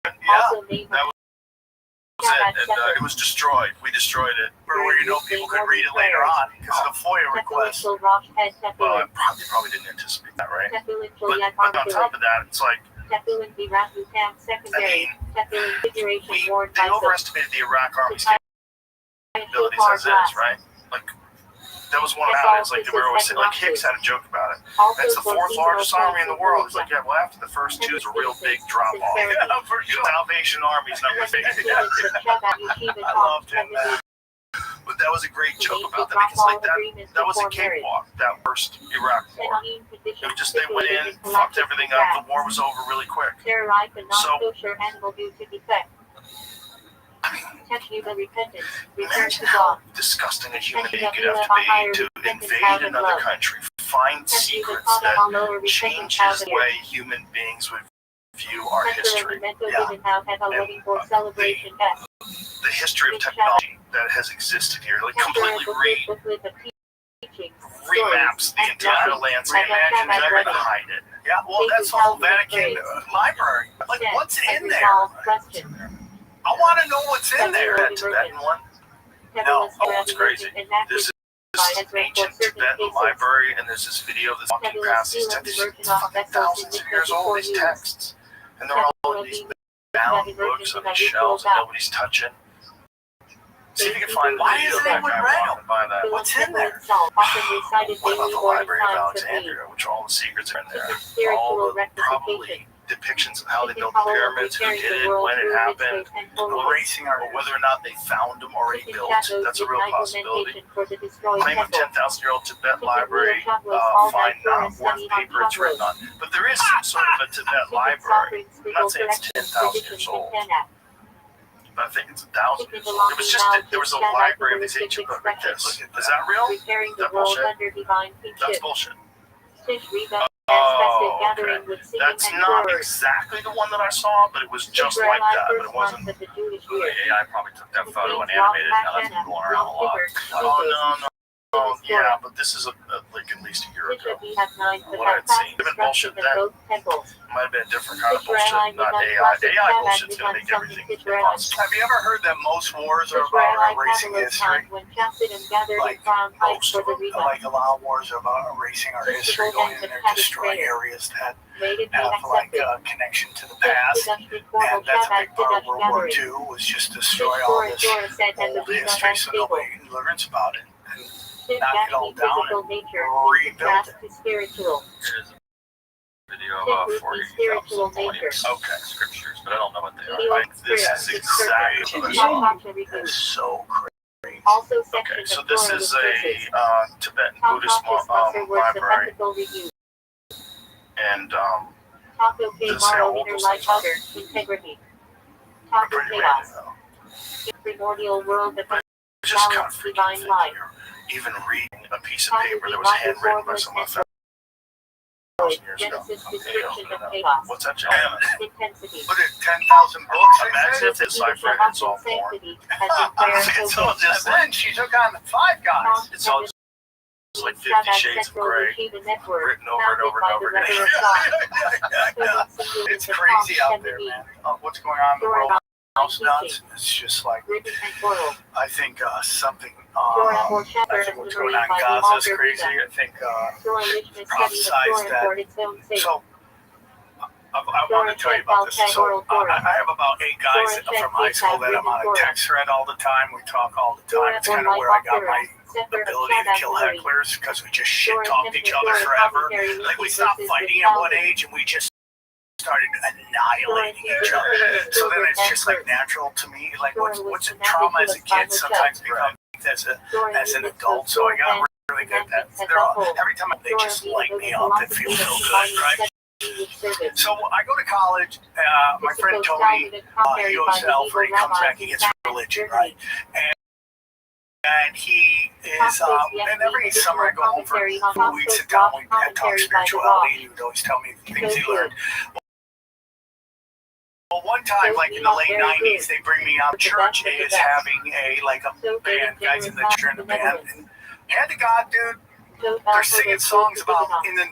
Yeah, that was it, and it was destroyed. We destroyed it. Where people could read it later on because of the FOIA request. Well, I probably didn't anticipate that, right? But on top of that, it's like, they overestimated the Iraq Army's capabilities as is, right? Like, that was one of it. It's like they were always saying, like Hicks had a joke about it. That's the 4th largest army in the world. He's like, yeah, well, after the first 2 is a real big drop off. Yeah, for sure. Salvation Army's number 8. I loved him, man. But that was a great joke about that because like that was a cakewalk, that first Iraq war. They went in, fucked everything up. The war was over really quick. So, imagine how disgusting a human being could have to be to invade another country, find secrets that change his way human beings would view our history. Yeah. And, the history of technology that has existed here, like completely remaps the entire landscape. Imagine they're gonna hide it. Yeah, well, that's the whole Vatican library. Like, what's in there? I want to know what's in there. That Tibetan one? No. Oh, it's crazy. This is ancient Tibetan library, and there's this video that's walking past these texts. It's fucking thousands of years old, these texts. And they're all in these bound books on these shelves that nobody's touching. See if you can find Why video isn't of that anyone guy read walking by that. What's in there? What about the Library of Alexandria, which all the secrets are in there? All the probably depictions of how they built the pyramids, who did it, when it happened, Erasing our whether or not they found them already built. That's a real possibility. Claim of 10,000-year-old Tibet library, find not one paper it's written on. But there is some sort of a Tibet library. I'm not saying it's 10,000 years old, but I think it's 1,000 years old. It was just, there was a library of these ancient books like this. Is that real? Is that bullshit? That's bullshit. Oh, okay. That's not exactly the one that I saw, but it was just like that. But it wasn't. The AI probably took that photo and animated it. Now that's been going around a lot. Oh, no. Oh, yeah, but this is like at least a year ago. What I'd seen. It had been bullshit then. It might have been a different kind of bullshit, not AI. AI bullshit's going to make everything impossible. Have you ever heard that most wars are about erasing history? Like most of them, like a lot of wars are about erasing our history, going in there, destroying areas that have like a connection to the past. And that's a big part of World War II, was just destroy all this old history so nobody learns about it. And knock it all down and rebuild it. Here's a video of 40,000 volumes. Okay. Scriptures, but I don't know what they are. Like, this is exactly It's so crazy. okay. So this is a Tibetan Buddhist library, and does it say how old this thing is? I'm pretty ready to know. It's just kind of freaking thick here. even reading a piece of paper that was handwritten by someone 1,000 years ago. What's that, John? Put it 10,000 books. Imagine if they decipher it, it's all porn. It's all just Then she took on the five guys. it's all just like 50 Shades of Grey, written over and over and over again. It's crazy out there, man. What's going on in the world? House nuts. It's just like, I think something. I think what's going on in Gaza is crazy. I think prophesized that. So I want to tell you about this. So I have about 8 guys from high school that I'm on a text thread all the time. We talk all the time. It's kind of where I got my ability to kill hecklers, because we just shit talked each other forever. Like, we stopped fighting at one age and we just started annihilating each other. So then it's just like natural to me. Like, what's a trauma as a kid sometimes becomes as an adult. So I got really good at that. Every time they just light me up, it feels so good, right? So I go to college. My friend Tony, he goes to Alfred. He comes back. He gets religion, right? And he is. And every summer I go home for 4 weeks. Sit down. We talk spirituality. He would always tell me things he learned. Well, one time, like in the late 90s, they bring me out. Church is having a band, guys in the church, band. And hand to God, dude. They're singing songs about in the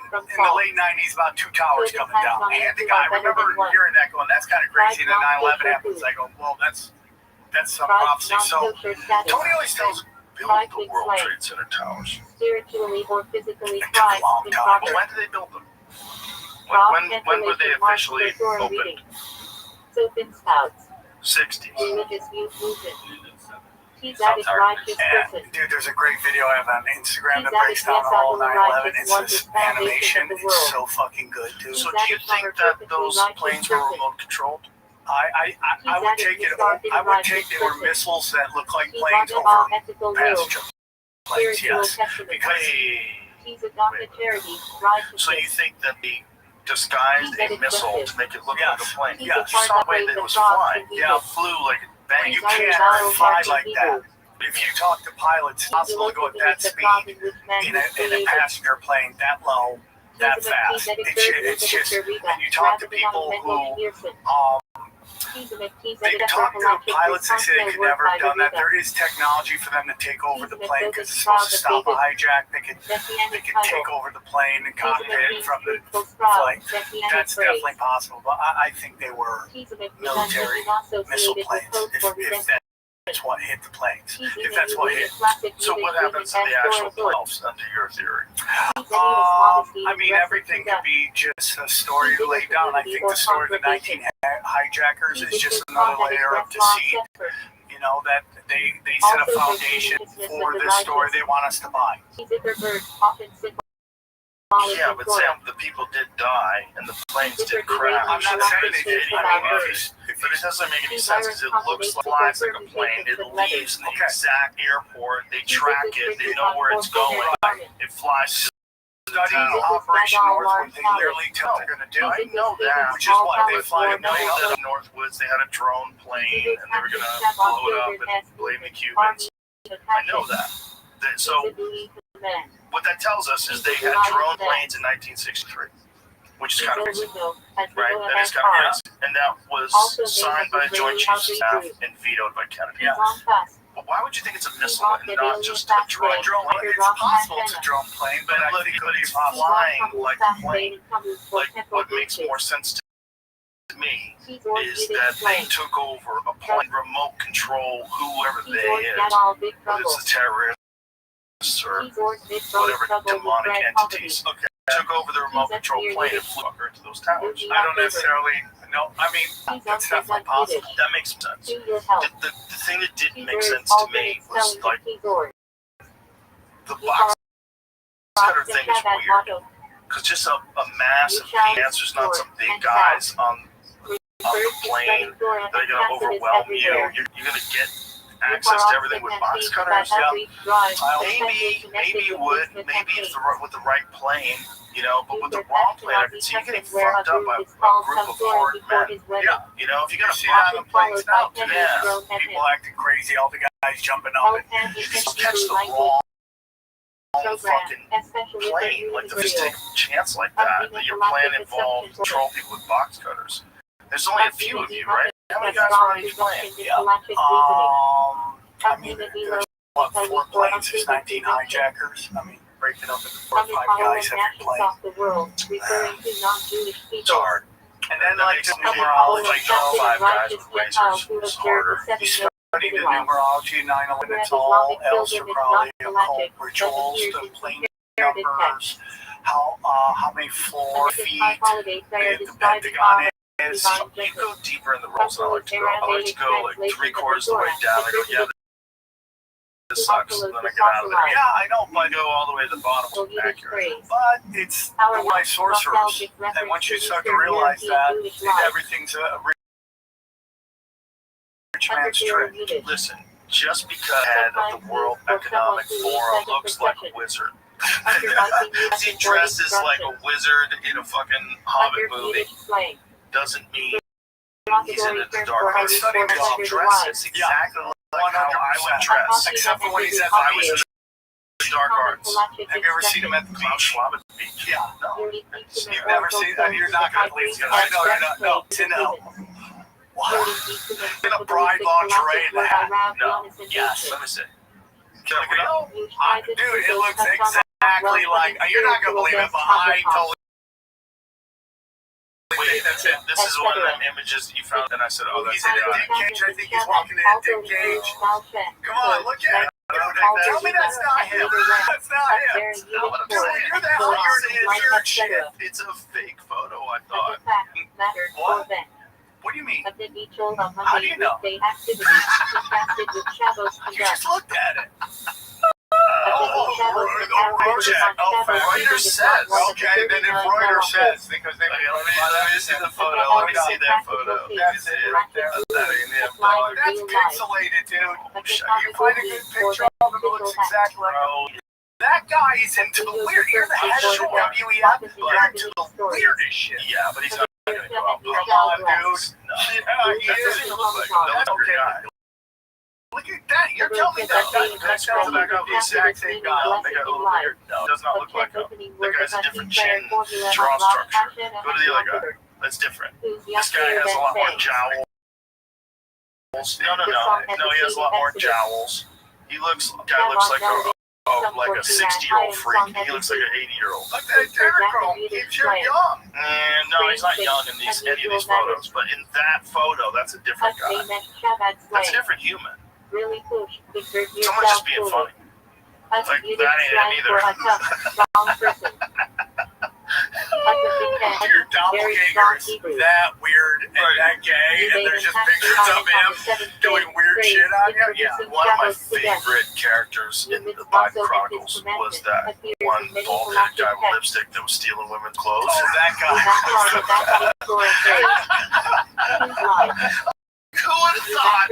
late 90s about 2 towers coming down. And the guy, I remember hearing that going, that's kind of crazy. And then 9/11 happens. I go, well, that's some prophecy. So Tony always tells build the World Trade Center towers. Spiritually or physically It took a long in time. progress. When did they build them? When were they officially opened? Soap spouts. 60s. Religious youth movement. He's at his righteous person. And dude, there's a great video I have on Instagram that breaks down the whole 9/11. It's this animation. It's so fucking good, dude. So do you think that those planes were remote controlled? I would take it. I would take they were missiles that look like planes over passenger planes. Yes, because So you think that they disguised a missile to make it look like a plane? Yes. Some way that it was flying. Yeah. It flew like a bang. you can't fly like that. If you talk to pilots, it's possible to go at that speed in a passenger plane that low, that fast. It's just, and you talk to people who they talk to pilots, they say they could never have done that. There is technology for them to take over the plane because it's supposed to stop a hijack. They can take over the plane and cockpit from the flight. That's definitely possible, but I think they were military missile planes, if that's what hit the planes. If that's what hit. So what happens to the actual planes under your theory? I mean, everything could be just a story laid down. I think the story of the 19 hijackers is just another layer of deceit. You know, that they set a foundation for this story they want us to buy. Yeah, but Sam, the people did die and the planes did crash. I'm not saying they did. I mean, but it doesn't make any sense because it looks flies like a plane. It leaves the exact airport. They track it. They know where it's going. It flies. Study Operation Northwood, they literally tell they're going to do I it. know that. Which is what they fly a I know plane that up. in Northwoods they had a drone plane and they were going to blow it up and blame the Cubans. I know that. So what that tells us is they had drone planes in 1963, which is kind of crazy, right? That is kind of crazy. And that was signed by the Joint Chiefs of Staff and vetoed by Kennedy. Yeah. But why would you think it's a missile and not just a drone? It's possible it's a drone plane, but I think it's flying like a plane. Like, what makes more sense to me is that they took over a plane, remote control, whoever they is, whether it's a terrorist or whatever demonic entities. Okay, took over the remote control plane and flew into those towers. I don't necessarily know. I mean, that's definitely possible. That makes sense. The thing that didn't make sense to me was like the box cutter thing is weird because just a mass of peanuts, there's not some big guys on the plane that are going to overwhelm you. You're going to get access to everything with box cutters. Yeah. Maybe you would. Maybe if with the right plane, you know. But with the wrong plane, I can see you getting fucked up by a group of horde men. Yeah. You know, if you got a See that on pocket planes now, too. yeah. People acting crazy, all the guys jumping up. And you just catch the wrong fucking plane. Like, to just take a chance like that your plan involved control people with box cutters. There's only a few of you, right? How many guys are on each plane? Yeah. I mean, there's what, 4 planes, there's 19 hijackers. I mean, break it up into 4 or 5 guys every plane. It's hard. And then like the numerology, like 5 guys with lasers is harder. you study the numerology, 9/11, it's all Elster Crowley, occult rituals, the plane numbers, how many floor feet the Pentagon is. You go deeper in the rules than I like to go. I like to go like 3/4 of the way down. I go, yeah, this sucks. And then I get out of there. Yeah, I know, I but go all the way to the bottom. Accurate. But it's the wise sorcerers, and once you start to realize that, everything's a rich man's trick. Listen, just because head of the World Economic Forum looks like a wizard. He dresses like a wizard in a fucking Hobbit movie doesn't mean he's in the dark arts. He dresses exactly like how I would dress, Except for when he's at if I was the in the dark arts. Have you ever seen him at the Klaus beach? Schwab at the beach? Yeah. No. You've never seen that? You're not going to believe it. I know you're not. No, to know. In a bride lingerie in the hat. No. Yes. Let me see. Can I look it up? Dude, it looks exactly like, you're not going to believe it, but I totally Wait, that's it. This is one of them images that you found, and I said, "Oh, that's he's in a it." dick cage. I think he's walking in a dick cage. Come on, look at it. Tell me that's not him. That's not him. That's not what I'm Dude, saying. you're that weird insert shit. It's a fake photo. I thought. What? What do you mean? How do you know? You just looked at it. Reuters says. Okay, then if Reuters says, because they Let me see the photo. Let me see that photo. That's it right there. That ain't him. Oh, that's pixelated, dude. You find a good picture of him, it looks exactly like him. That guy is into the weird. You're the head of WEF, but you're into the weirdest shit. Yeah, but he's not gonna go out. Come on, dude. No. Yeah, he is. That's okay. Look at that. You're telling me that guy. That sounds like the exact same guy. They got a little weird. No, it does not look like him. That guy's a different chin jaw structure. Go to the other guy. That's different. This guy has a lot more jowls. No, he has a lot more jowls. Guy looks like a 60-year-old freak. He looks like an 80-year-old. Look at Derek. He's young. No, he's not young in any of these photos. But in that photo, that's a different guy. That's a different human. Someone's just being funny. Like, that ain't him either. Your doppelganger is that weird and that gay, and there's just pictures of him doing weird shit on you. Yeah, one of my favorite characters in the Bible Chronicles was that one bald-headed guy with lipstick that was stealing women's clothes. Oh, that guy. Who would have thought?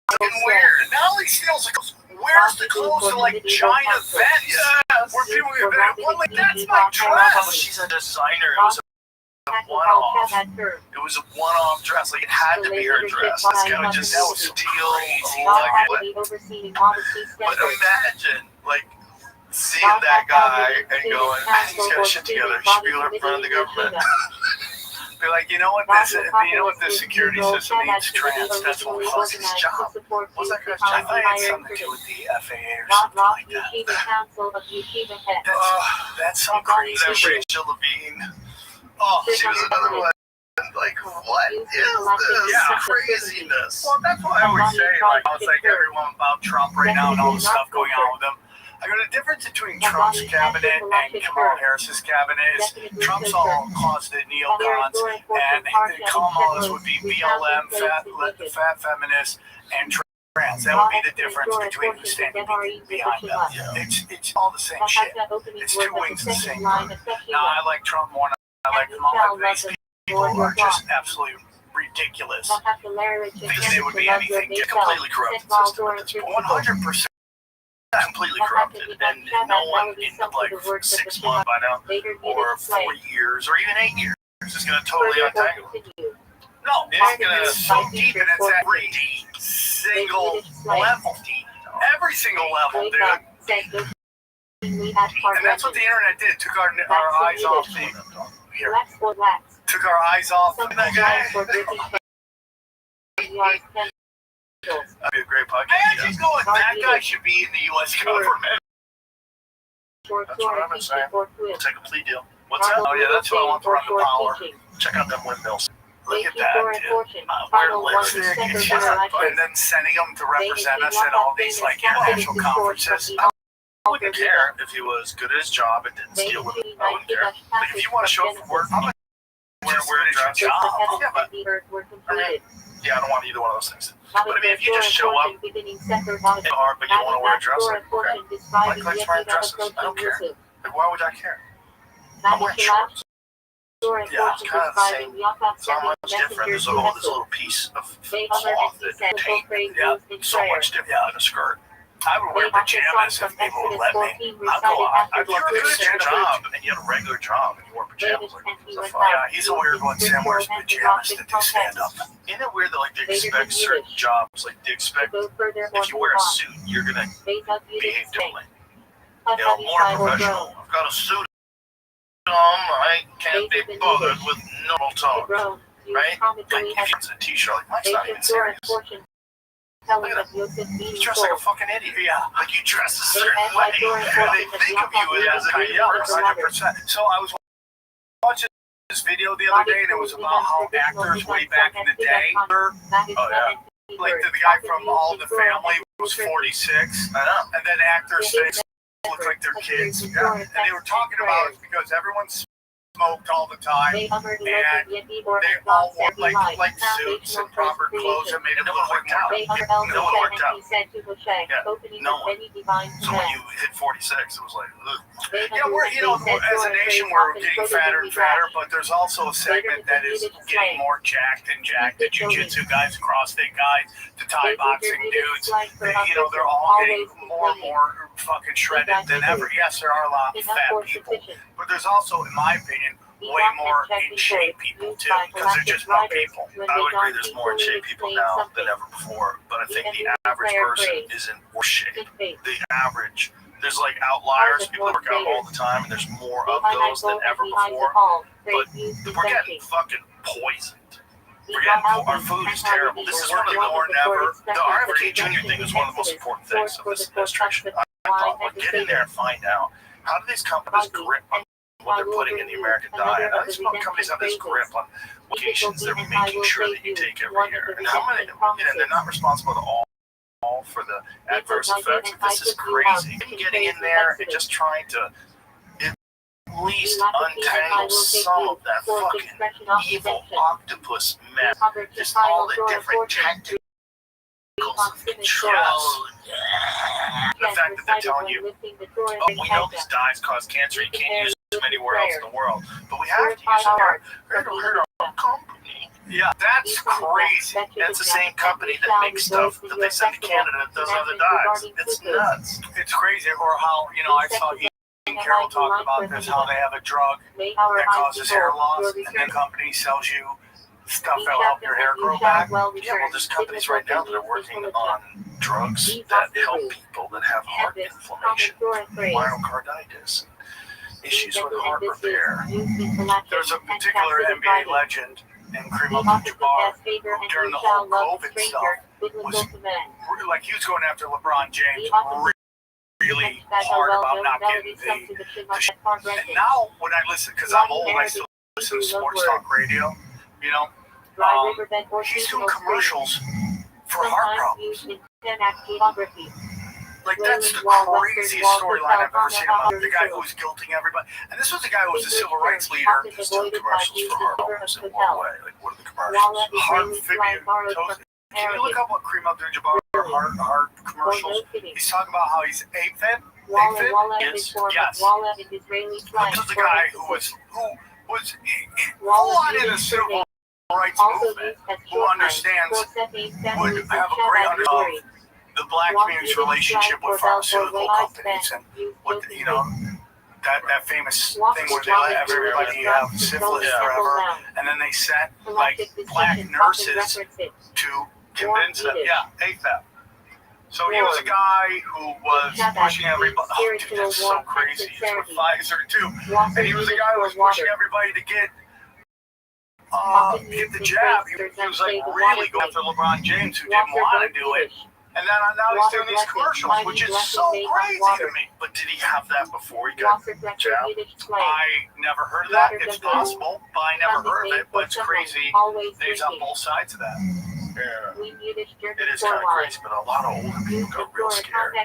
Fucking weird. Not only steals the clothes, wears the clothes to like China vets. Yes. Where people get that. Well, like, that's my dress. She's a designer. It was a one-off. It was a one-off dress. Like, it had to be her dress. This guy would just steal like it. But imagine, like, seeing that guy and going, he's got shit together. He should be in front of the government. Be like, you know what this security system needs? Trans. That's what we What's his job? What's that guy's I job? think it's something to do with the FAA or something like that. That's so crazy. That Rachel Levine. Oh, she was another one. Like, what is this? Yeah. Craziness. Well, that's what I always say. Like, I was like everyone about Trump right now and all the stuff going on with him. I go, the difference between Trump's cabinet and Kamala Harris's cabinet is Trump's all closeted neocons, and Kamala's would be BLM, fat feminists, and trans. That would be the difference between who's standing behind them. Yeah. It's all the same shit. It's two wings of the same bird. Now, I like Trump more than I like Kamala. These people are just absolutely ridiculous. Because they would be anything Completely corrupt system at this point. 100%. Completely corrupted, and no one in like 6 months by now, or 4 years, or even 8 years, is going to totally untangle it. No, it's so deep, and it's at every single level. Every single level, dude. And that's what the internet did. Took our eyes off the here. Took our eyes off that guy. That'd be a great podcast. She's going. That guy should be in the U.S. government. That's what I've been saying. We'll take a plea deal. What's that? Oh yeah, that's what I want to run the power. Check out them windmills. Look at that, dude. Wear lipstick and then sending them to represent us at all these like international conferences. I wouldn't care if he was good at his job and didn't steal women. I wouldn't care. Like if you want to show up for work, I'm gonna wear a dress. Job. Yeah, but I mean, yeah, I don't want either one of those things. But I mean, if you just show up hard, but you want to wear a dress, like, okay. Mike likes wearing dresses. I don't care. Like, why would I care? I'm wearing shorts. Yeah, it's kind of the same. It's not much different. There's a little piece of cloth that tape. Yeah, so much different than a skirt. I would wear pajamas if people would let me. I'd love to do your job, and you had a regular job, and you wore pajamas. Like, yeah, he's a weird one. Sam wears pajamas to do stand up. Isn't it weird that like they expect certain jobs, like they expect if you wear a suit, you're gonna behave differently. You know, more professional. I've got a suit on. I can't be bothered with normal talk, right? Like if it's a t-shirt, like Mike's not even serious. Look at him. He's dressed like a fucking idiot. Yeah, like you dress a certain way. They think of you as a 100%. So I was watching this video the other day, and it was about how actors way back in the day, like the guy from All the Family was 46, I know. And then actors look like they're kids. Yeah. And they were talking about it because everyone smoked all the time, and they all wore like suits and proper clothes and made it look worked out. No one worked out. Yeah, no one. So when you hit 46, it was like, ugh. Yeah, we're, you know, as a nation, we're getting fatter and fatter, but there's also a segment that is getting more jacked and jacked. The jiu-jitsu guys, CrossFit guys, the Thai boxing dudes, you know, they're all getting more and more fucking shredded than ever. Yes, there are a lot of fat people, but there's also, in my opinion, way more in shape people too, because there's just more people. I would agree there's more in shape people now than ever before, but I think the average person is in worse shape. The average, there's like outliers, people that work out all the time, and there's more of those than ever before, but we're getting fucking poisoned. Our food is terrible. This is one of the more never, the RFK Jr. thing is one of the most important things of this administration. I thought, like, get in there and find out, how do these companies grip on what they're putting in the American diet? How do these companies have this grip on medications they're making sure that you take every year? And how many, you know, they're not responsible at all for the adverse effects. This is crazy. Getting in there and just trying to at least untangle some of that fucking evil octopus mess. Just all the different tactics of control. The fact that they're telling you, oh, we know these dyes cause cancer, you can't use them anywhere else in the world, but we have to use them here. We're going to hurt our company. Yeah, that's crazy. That's the same company that makes stuff that they send to Canada that does other dyes. It's nuts. It's crazy. Or how, you know, I saw Ian Carroll talk about this, how they have a drug that causes hair loss, and then the company sells you stuff that'll help your hair grow back. Yeah, well, there's companies right now that are working on drugs that help people that have heart inflammation, myocarditis, issues with heart repair. There's a particular NBA legend in Kareem Abdul-Jabbar who during the whole COVID stuff was like, he was going after LeBron James really hard about not getting the shit. And now when I listen, because I'm old, I still listen to sports talk radio, you know, he's doing commercials for heart problems. Like, that's the craziest storyline I've ever seen about the guy who was guilting everybody. And this was a guy who was a civil rights leader. Just doing commercials for heart problems in one way. Like, what are the commercials? Heart fibula. Can you look up what Kareem Abdul-Jabbar heart commercials? He's talking about how he's AFib. AFib? Yes. Yes. This was a guy who was full on in the civil rights movement, who understands, would have a great understanding of the black community's relationship with pharmaceutical companies and what, you know, that famous thing where they let everybody have syphilis forever, and then they sent like black nurses to convince them, AFib. So he was a guy who was pushing everybody. Oh, dude, that's so crazy. He's with Pfizer too, and he was a guy who was pushing everybody to get the jab. He was like really going after LeBron James, who didn't want to do it. And then now he's doing these commercials, which is so crazy to me. But did he have that before he got jabbed? I never heard of that. It's possible, but I never heard of it. But it's crazy. There's on both sides of that. Yeah. It is kind of crazy, but a lot of older people got real scared.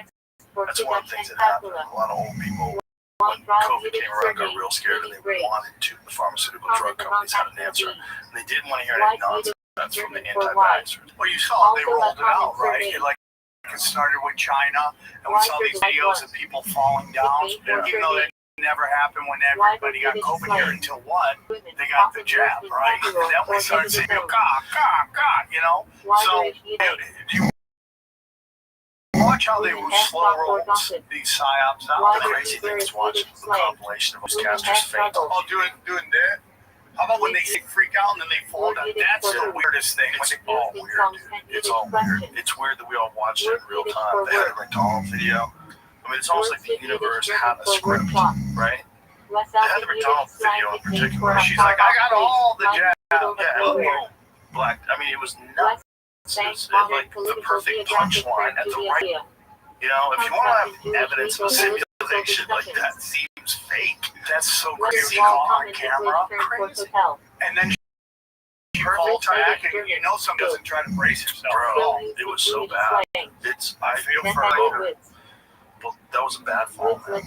That's one of the things that happened. A lot of old people, when COVID came around, got real scared, and they wanted to. The pharmaceutical drug companies had an answer, and they didn't want to hear any nonsense from the anti-vaxxers. Well, you saw they rolled it out, right? It started with China, and we saw these videos of people falling down, even though that never happened when everybody got COVID here until what? They got the jab, right? And then we started saying, God, you know? So, you watch how they slow roll these psyops out. The crazy thing is watching the compilation of casters fake. Oh, doing that? How about when they freak out and then they fall down? That's the weirdest thing. It's all weird, dude. It's all weird. It's weird that we all watched it in real time. The Heather McDonald video. I mean, it's almost like the universe had a script, right? The Heather McDonald video in particular, she's like, I got all the jab. Yeah, black. I mean, it was nuts. It was like the perfect punchline at the right. You know, if you want to have evidence of a simulation like that seems fake, that's so crazy on camera. Crazy. And then she falls back, and you know someone doesn't try to brace himself at all. It was so bad. I feel for her. But that was a bad fall, man.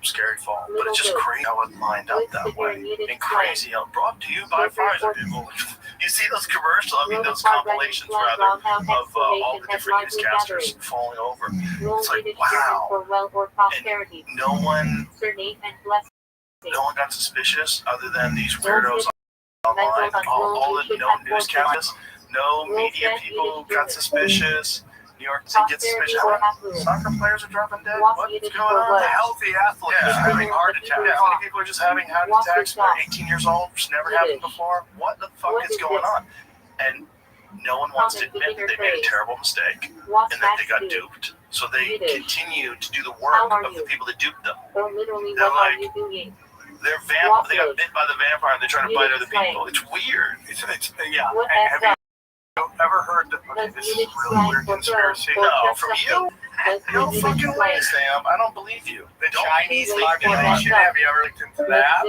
Scary fall. But it's just crazy how it lined up that way. And crazy how brought to you by Pfizer, people. You see those commercials, I mean, those compilations, rather, of all the different newscasters falling over. It's like, wow. And no one got suspicious other than these weirdos online. All the no newscasters, no media people got suspicious. New York City gets suspicious. Soccer players are dropping dead. What's going on? The healthy athletes having heart attacks. Yeah, how many people are just having heart attacks when they're 18 years old, which never happened before? What the fuck is going on? And no one wants to admit that they made a terrible mistake and that they got duped. So they continue to do the work of the people that duped them. They're like, they got bit by the vampire and they're trying to bite other people. It's weird. It's yeah. Have you ever heard that? Okay, this is a really weird conspiracy. No, from you? No fucking way, Sam. I don't believe you. The Chinese population. Have you ever looked into that?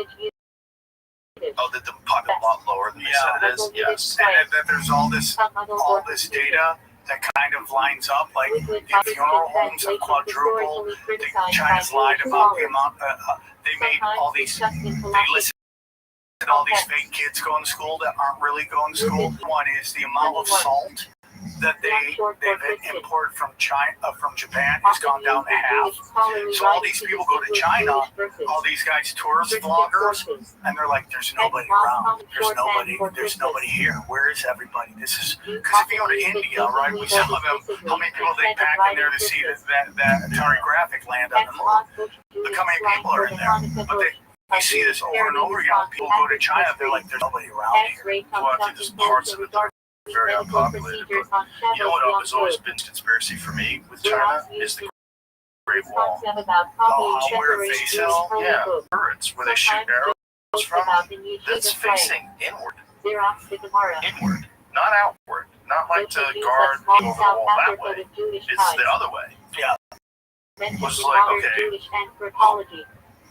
Oh, that the population is a lot lower than they said it is. Yes. And that there's all this data that kind of lines up. Like the funeral homes have quadrupled. China's lied about the amount. They made all these. They listed all these fake kids going to school that aren't really going to school. One is the amount of salt that they've imported from Japan has gone down to half. So all these people go to China, all these guys, tourist vloggers, and they're like, there's nobody around. There's nobody here. Where is everybody? This is, because if you go to India, right, we saw them, how many people they packed in there to see that Atari graphic land on the moon. Look how many people are in there. But you see this over and over again. People go to China, they're like, there's nobody around here. Well, I think there's parts of it that are very unpopulated. But you know what has always been conspiracy for me with China is the Great Wall. Where they sell, turrets where they shoot arrows from. That's facing inward. Inward, not outward. Not like to guard over the wall that way. It's the other way. Yeah. It was like, okay.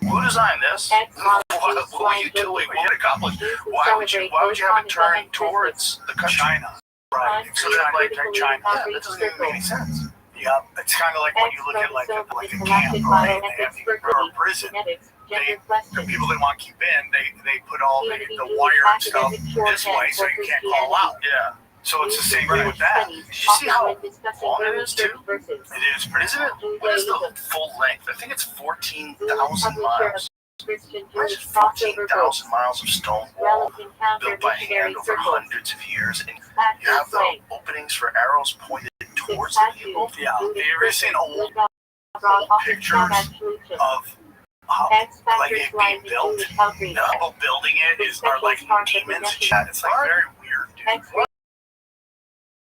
Who designed this? What were you doing? What accomplished? Why would you have it turn towards the country? China. Right. So that like China. Yeah, that doesn't even make any sense. Yeah, it's kind of like when you look at like a camp, right? Or a prison. The people that want to keep in, they put all the wire and stuff this way so you can't call out. Yeah. So it's the same thing with that. Did you see how long it is, too? It is pretty, isn't it? What is the full length? I think it's 14,000 miles. Imagine 14,000 miles of stone wall built by hand over hundreds of years, and you have the openings for arrows pointed towards the people. Yeah. Have you ever seen old pictures of like it being built? No, building it are like demons. It's like very weird, dude.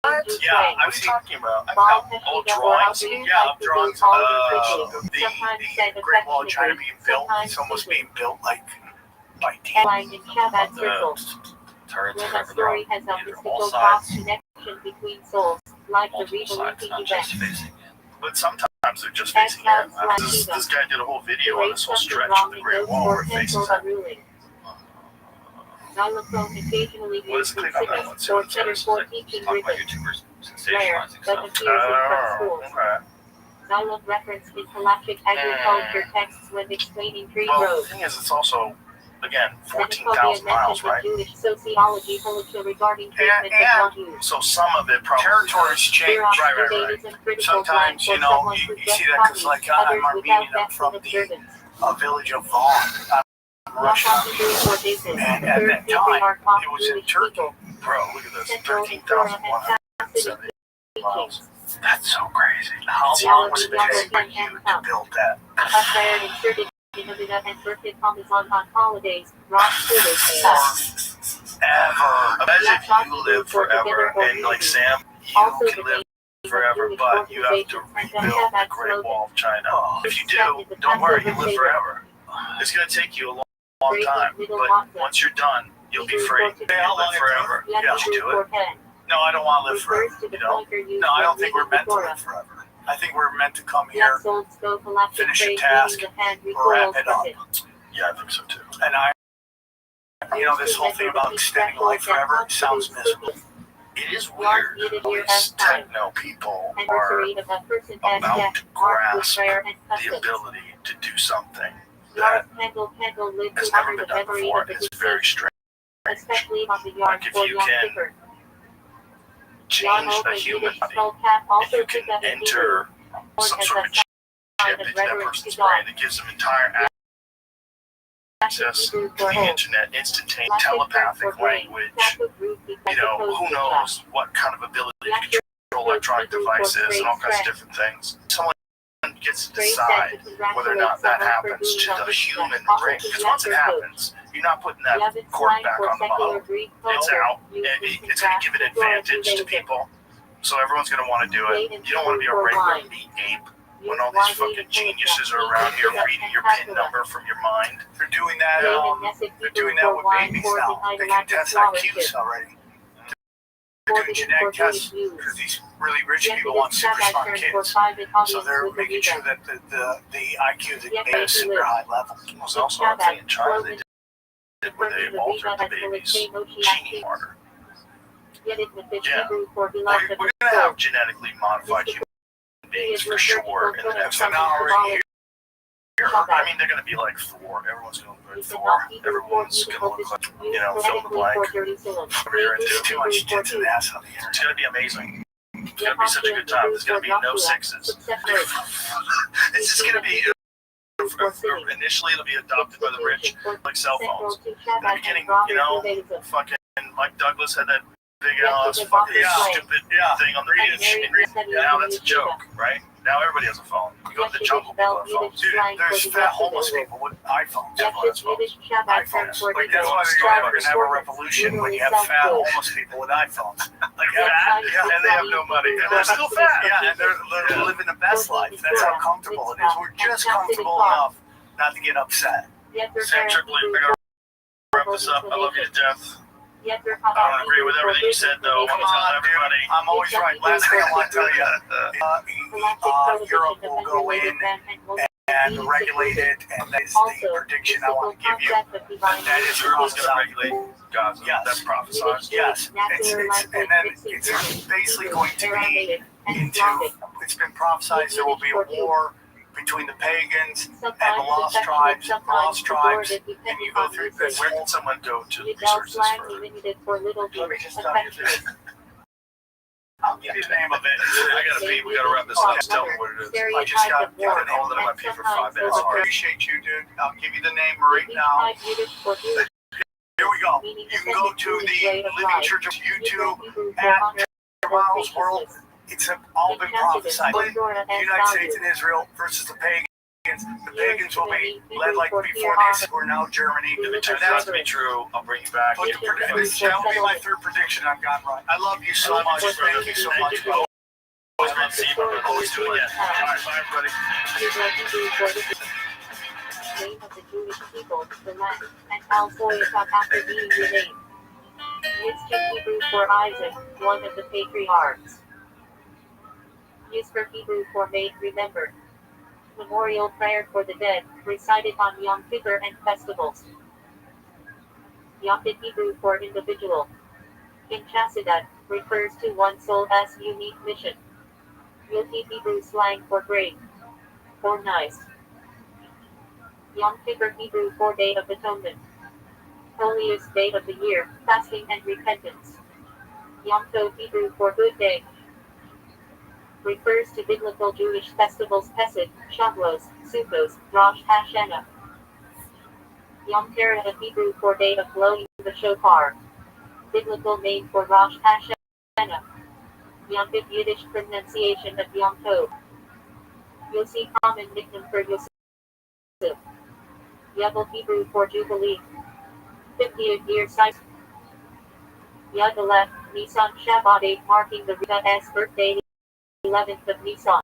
Yeah, I was talking about. I found old drawings. Yeah, of drawings. The Great Wall of China being built. It's almost being built like by Aligned in Shabbat circle. Turrets, When a whatever, story has a either mystical all cross sides, connection between souls, like the multiple sides, revolution not just event. facing it. But sometimes they're just facing in. This guy did a whole video on this whole stretch of the Great Wall where it faces in. Xylophone occasionally What is used in Cleveland? civics Let's see what or it center says. for teaching Talk about rhythm. YouTubers Rare, sensationalizing but stuff. appears in some Oh, schools. okay. Xylophone reference in halachic agriculture texts when explaining tree Well, the growth. thing is, it's also, again, Xenophobia 14,000 miles, mentioned in right? Jewish sociology literature regarding treatment of one use. So some of it probably territories change. Right. Sometimes, you know, you see that because, like, I'm Armenian, I'm from the village of Van. I'm Russian. And at that time, it was in Turkey. Bro, look at this, 13,170 miles. That's so crazy. How long would it take for you to build that? Acquired inserted in and birthday Amazon on holidays. Ross Ever. Imagine if you live forever, and like Sam, you can live forever, but you have to rebuild the Great Wall of China. If you do, don't worry, you live forever. It's going to take you a long time, but once you're done, you'll be free. You'll live forever. Yeah, you do it. No, I don't want to live forever. You know? No, I don't think we're meant to live forever. I think we're meant to come here, finish a task, wrap it up. Yeah, I think so too. And you know, this whole thing about extending life forever sounds miserable. It is weird. These techno people are about to grasp the ability to do something that has never been done before, and it's very strange. Like if you can change a human body, and you can enter some sort of chip into that person's brain that gives them entire access to the internet, instantaneous telepathic language. You know, who knows what kind of ability to control electronic devices and all kinds of different things. Someone gets to decide whether or not that happens to the human brain. Because once it happens, you're not putting that cork back on the bottle. It's out. It's going to give an advantage to people. So everyone's going to want to do it. You don't want to be a regular meat ape when all these fucking geniuses are around here reading your PIN number from your mind. They're doing that. They're doing that with babies now. They can test IQs already. They're doing genetic tests because these really rich people want super smart kids. So they're making sure that the IQ of the baby is super high level. There's also a thing in China they did where they altered the baby's gene marker. Yeah, we're going to have genetically modified human beings for sure in the next year. I mean, they're going to be like Thor. Everyone's going to look like Thor. Everyone's going to look like, you know, fill in the blank. There's too much tits and ass on the internet. It's going to be amazing. It's going to be such a good time. There's going to be no sixes. It's just going to be, initially it'll be adopted by the rich, like cell phones. In the beginning, you know, fucking Mike Douglas had that big ass fucking stupid thing on the beach. Now that's a joke, right? Now everybody has a phone. You go to the jungle, people have phones. Dude, there's fat homeless people with iPhones. Everyone has phones. iPhones. Like, that's why they're going to have a revolution when you have fat homeless people with iPhones. Like, Fat, and they have no money. And they're still fat. Yeah, and they're living the best life. That's how comfortable it is. We're just comfortable enough not to get upset. Sam Tripoli, I gotta wrap this up. I love you to death. I don't agree with everything you said, though. I want to tell everybody. I'm always right. Last thing I want to tell you, Europe will go in and regulate it, and that is the prediction I want to give you. That is Europe's going to regulate Gaza. Yes. That's prophesied. Yes, and then it's basically going to be it's been prophesied there will be a war between the pagans and the lost tribes, and you go through this. Where can someone go to research this further? Let me just tell you this. I'll give you the name of it. I gotta pee. We gotta wrap this up. Just tell me what it is. I just got I've been holding my pee for 5 minutes. I appreciate you, dude. I'll give you the name right now. Here we go. You can go to the Living Church of YouTube at Miles World. It's all been prophesied. The United States and Israel versus the pagans. The pagans will be led like before they were now Germany. If that has to be true, I'll bring you back. That will be my third prediction I've got right. I love you so much. Thank you so much. Always been seeing always do it. All right, bye, everybody. Name of the Jewish people, the land, and Al-Soyatop after being renamed. Yitzchak Hebrew for Isaac, one of the patriarchs. Yisber Hebrew for made remember. Memorial prayer for the dead, recited on Yom Kippur and festivals. Yachid Hebrew for individual. In Chasidat, refers to one soul as unique mission. Yoti Hebrew slang for great, or nice. Yom Kippur Hebrew for Day of Atonement. Holiest day of the year, fasting and repentance. Yom Tov Hebrew for good day. Refers to biblical Jewish festivals Pesach, Shavuos, Sukkot, Rosh Hashanah. Yom Teruah Hebrew for day of blowing the shofar. Biblical name for Rosh Hashanah. Yom Tov Yiddish pronunciation of Yom Tov. Yossi common nickname for Yosef. Yabel Hebrew for Jubilee. 50th year size. Yud Aleph, Nisan Shabbat 8 marking the Rebbe's birthday 11th of Nisan.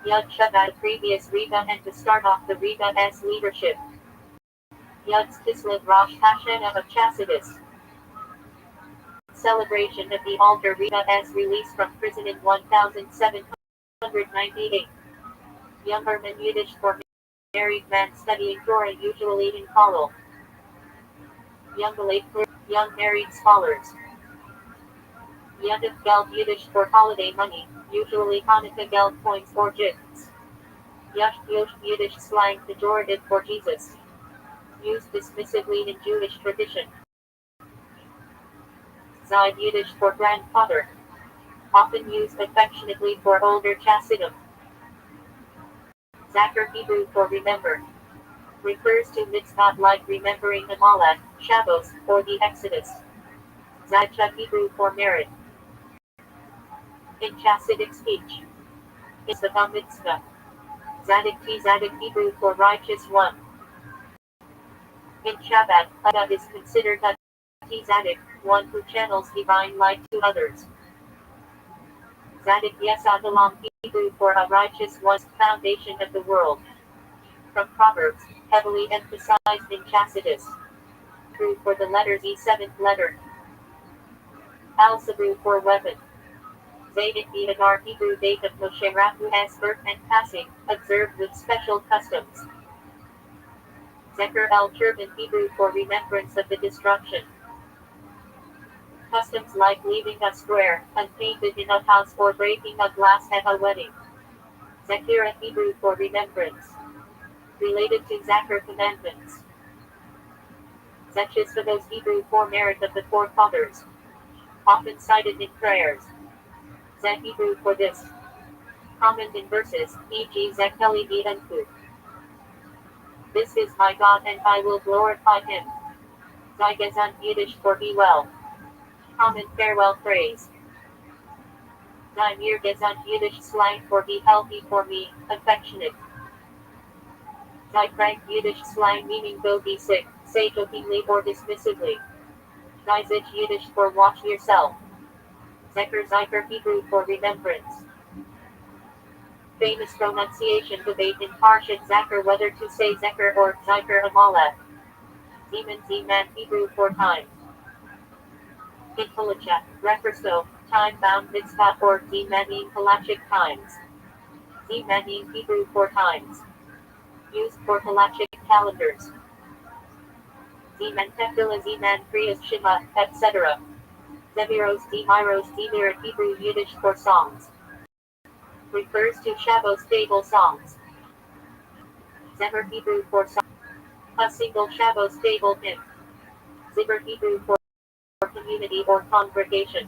Yud Shabbat previous Rebbe and to start off the Rebbe's leadership. Yud Kislev Rosh Hashanah of Chassidus. Celebration of the altar Rebbe's release from prison in 1798. Young Herman Yiddish for married man studying Torah usually in Kollel. Young married scholars. Yontif Geld Yiddish for holiday money, usually Hanukkah Geld coins or gifts. Yash Yiddish slang pejorative for Jesus. Used dismissively in Jewish tradition. Zaid Yiddish for grandfather. Often used affectionately for older Chassidim. Zachar Hebrew for remember. Refers to mitzvot like remembering Amalek, Shabbos, or the Exodus. Zadchak Hebrew for merit. In Chassidic speech. Is the Bar Mitzvah. Zadik Hebrew for righteous one. In Shabbat, Adam is considered a Zadik, one who channels divine light to others. Zadik Yesadalam Hebrew for a righteous one's foundation of the world. From Proverbs, heavily emphasized in Chassidus. Hebrew for the letters E seventh letter. Al-Sabru for weapon. Zaydin the Adar Hebrew date of Moshe Rabbenu's birth and passing, observed with special customs. Zecher el-Turban Hebrew for remembrance of the destruction. Customs like leaving a square, unpainted in a house or breaking a glass at a wedding. Zechira Hebrew for remembrance. Related to Zachar commandments. Zechis for those Hebrew for merit of the forefathers. Often cited in prayers. Zech Hebrew for this. Comment in verses, e.g. Zecheli Enku. This is my God and I will glorify him. Zygazan Yiddish for be well. Common farewell phrase. Daimir Gezant Yiddish slang for be healthy for me, affectionate. Zykrank Yiddish slang meaning go be sick, say jokingly or dismissively. Zizich Yiddish for watch yourself. Zecher Hebrew for remembrance. Famous pronunciation debate in Parshat Zachar whether to say Zecher or Zyker Amalek. Zeman Hebrew for time. In Kalachak, Referso, time-bound mitzvah or Zemanim Kalachik times. Zemanim Hebrew for times. Used for Kalachik calendars. Zeman Tefillah Zeman Kriyas Shema, etc. Zeviros Zemir Hebrew Yiddish for songs. Refers to Shabbos stable songs. Zemer Hebrew for song. A single Shabbos stable hymn. Zibber Hebrew for community or congregation.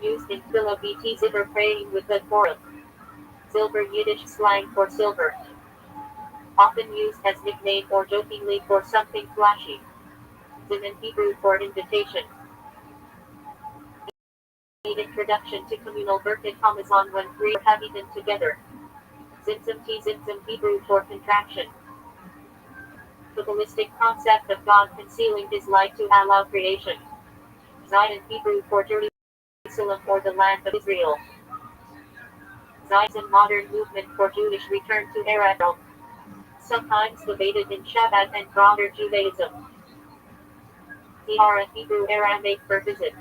Used in Phila BT Zibber praying with the Torah. Silver Yiddish slang for silver. Often used as nickname or jokingly for something flashy. Zimin Hebrew for invitation. introduction to communal Berkut Hamazon when three have eaten together. Zimtzum T Zimtzum Hebrew for contraction. Kabbalistic concept of God concealing his light to allow creation. Zion Hebrew for Jerusalem or the land of Israel. Zionism modern movement for Jewish return to Israel. Sometimes debated in Shabbat and broader Judaism. Tiara Hebrew Aramaic for visit.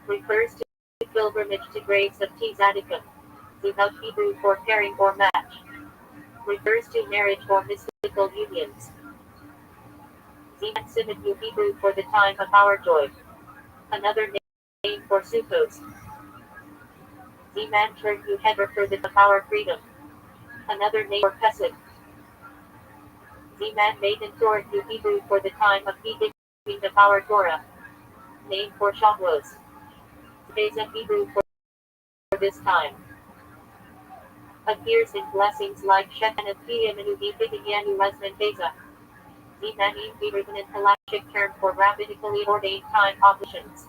Refers to pilgrimage to graves of Tzaddikim. Zivot Hebrew for pairing or match. Refers to marriage or mystical unions. Ziman Simonu Hebrew for the time of our joy. Another name for Sukkos. Ziman Chergu Heber for the of our freedom. Another name for Pesach. Ziman Maiden Torah Hebrew for the time of keeping of our Torah. Name for Shavuos. Beza Hebrew for this time. Appears in blessings like Shekinah Piyamanu Bidiyanu Lesman Beza. Zimanim Hebrew an halachic term for rabbinically ordained time oblations.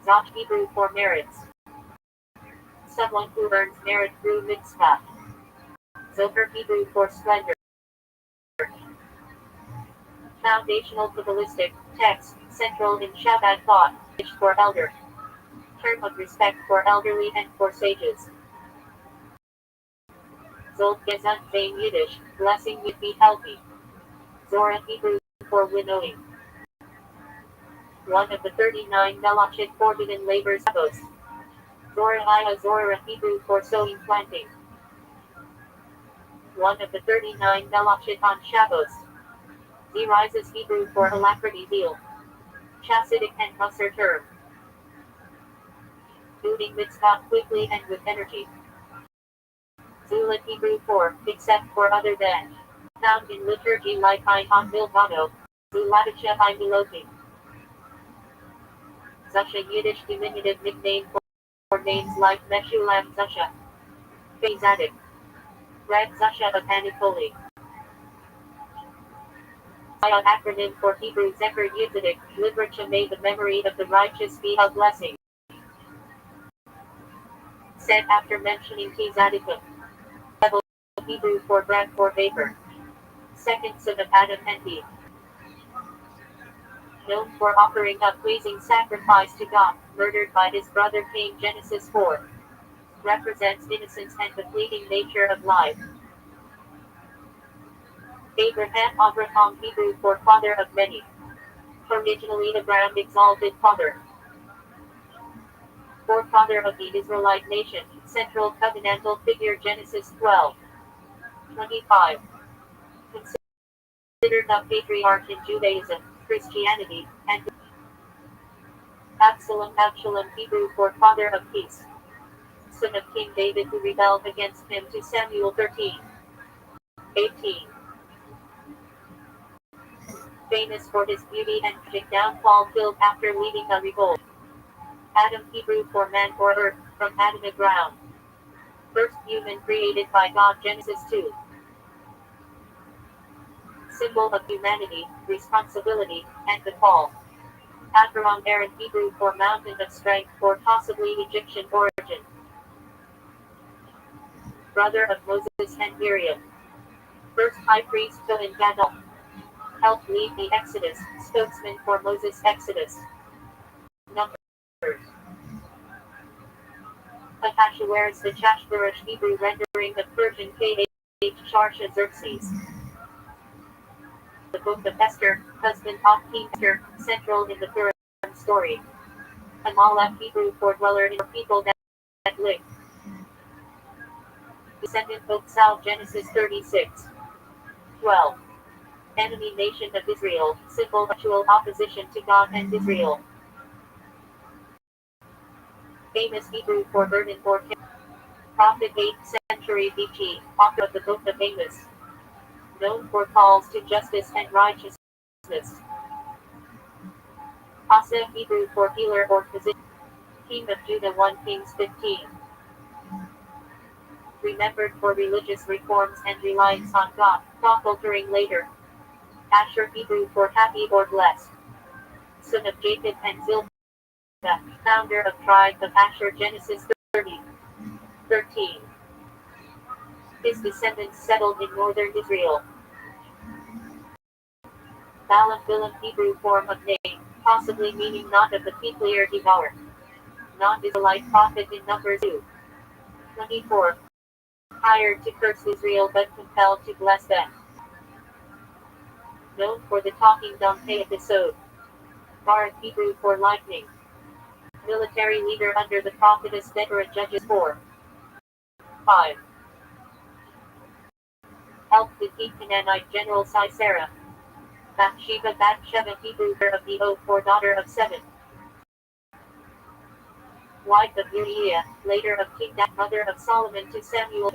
Zach Hebrew for merits. Someone who earns merit through mitzvah. Zohar Hebrew for splendor. Foundational Kabbalistic text, central in Shabbat thought, for elder. Term of respect for elderly and for sages. Zol Gesund Vein Yiddish, blessing you be healthy. Zora Hebrew for winnowing. One of the 39 Melachit forbidden labors. Zora Hebrew for sowing planting. One of the 39 Melachit on Shabbos. Rises Hebrew for alacrity deal. Chassidic and Musser term. Doing mitzvah quickly and with energy. Zulat Hebrew for, except for other than. Found in liturgy like I on Milvano. Zuladicha I Miloki. Zusha Yiddish diminutive nickname for names like Meshulam Zusha. Bezadik. Rag Zusha of Anipoli. Acronym for Hebrew Zecher Yitzhak, literature may the memory of the righteous be a blessing. Said after mentioning Tzaddikim. Hebrew for breath or vapor. Second son of Adam and Eve. Known for offering a pleasing sacrifice to God, murdered by his brother Cain. Genesis 4. Represents innocence and the fleeting nature of life. Abraham Hebrew for father of many. Originally Abraham exalted father. Forefather of the Israelite nation, central covenantal figure. Genesis 12:25. Considered a patriarch in Judaism, Christianity, and Absalom Hebrew for father of peace. Son of King David who rebelled against him. 2 Samuel 13:18. Famous for his beauty and tragic downfall, killed after leading a revolt. Adam Hebrew for man or earth, from Adam ground. First human created by God. Genesis 2. Symbol of humanity, responsibility, and the fall. Abraham Aaron Hebrew for mountain of strength or possibly Egyptian origin. Brother of Moses and Miriam. First high priest in Gadol. Helped lead the Exodus, spokesman for Moses' Exodus. Numbers. Ahasuerus the Chashbarash Hebrew rendering of Persian K.H. Xerxes. The Book of Esther, husband of King Esther, central in the Purim story. Amalek Hebrew for dweller in people that live. Descendant of Sal. Genesis 36:12. Enemy nation of Israel, symbol actual opposition to God and Israel. Famous Hebrew for burden or Prophet 8th century BC, author of the Book of Amos. Known for calls to justice and righteousness. Asa Hebrew for healer or physician. King of Judah 1 Kings 15. Remembered for religious reforms and reliance on God, faltering later. Asher Hebrew for happy or blessed. Son of Jacob and Zilpah. founder of tribe of Asher, Genesis 30:13. His descendants settled in northern Israel. Balaam, Bilam, Hebrew form of name, possibly meaning not of the people or devour. Non-Israelite prophet in Numbers 2:24. Hired to curse Israel but compelled to bless them. Known for the talking donkey episode. Barak, Hebrew for lightning. Military leader under the prophetess Deborah, Judges 4:5. Helped defeat Canaanite general Sisera. Bathsheba, Hebrew of the oath for daughter of 7. Wife of Uriah, later of King David, mother of Solomon to Samuel.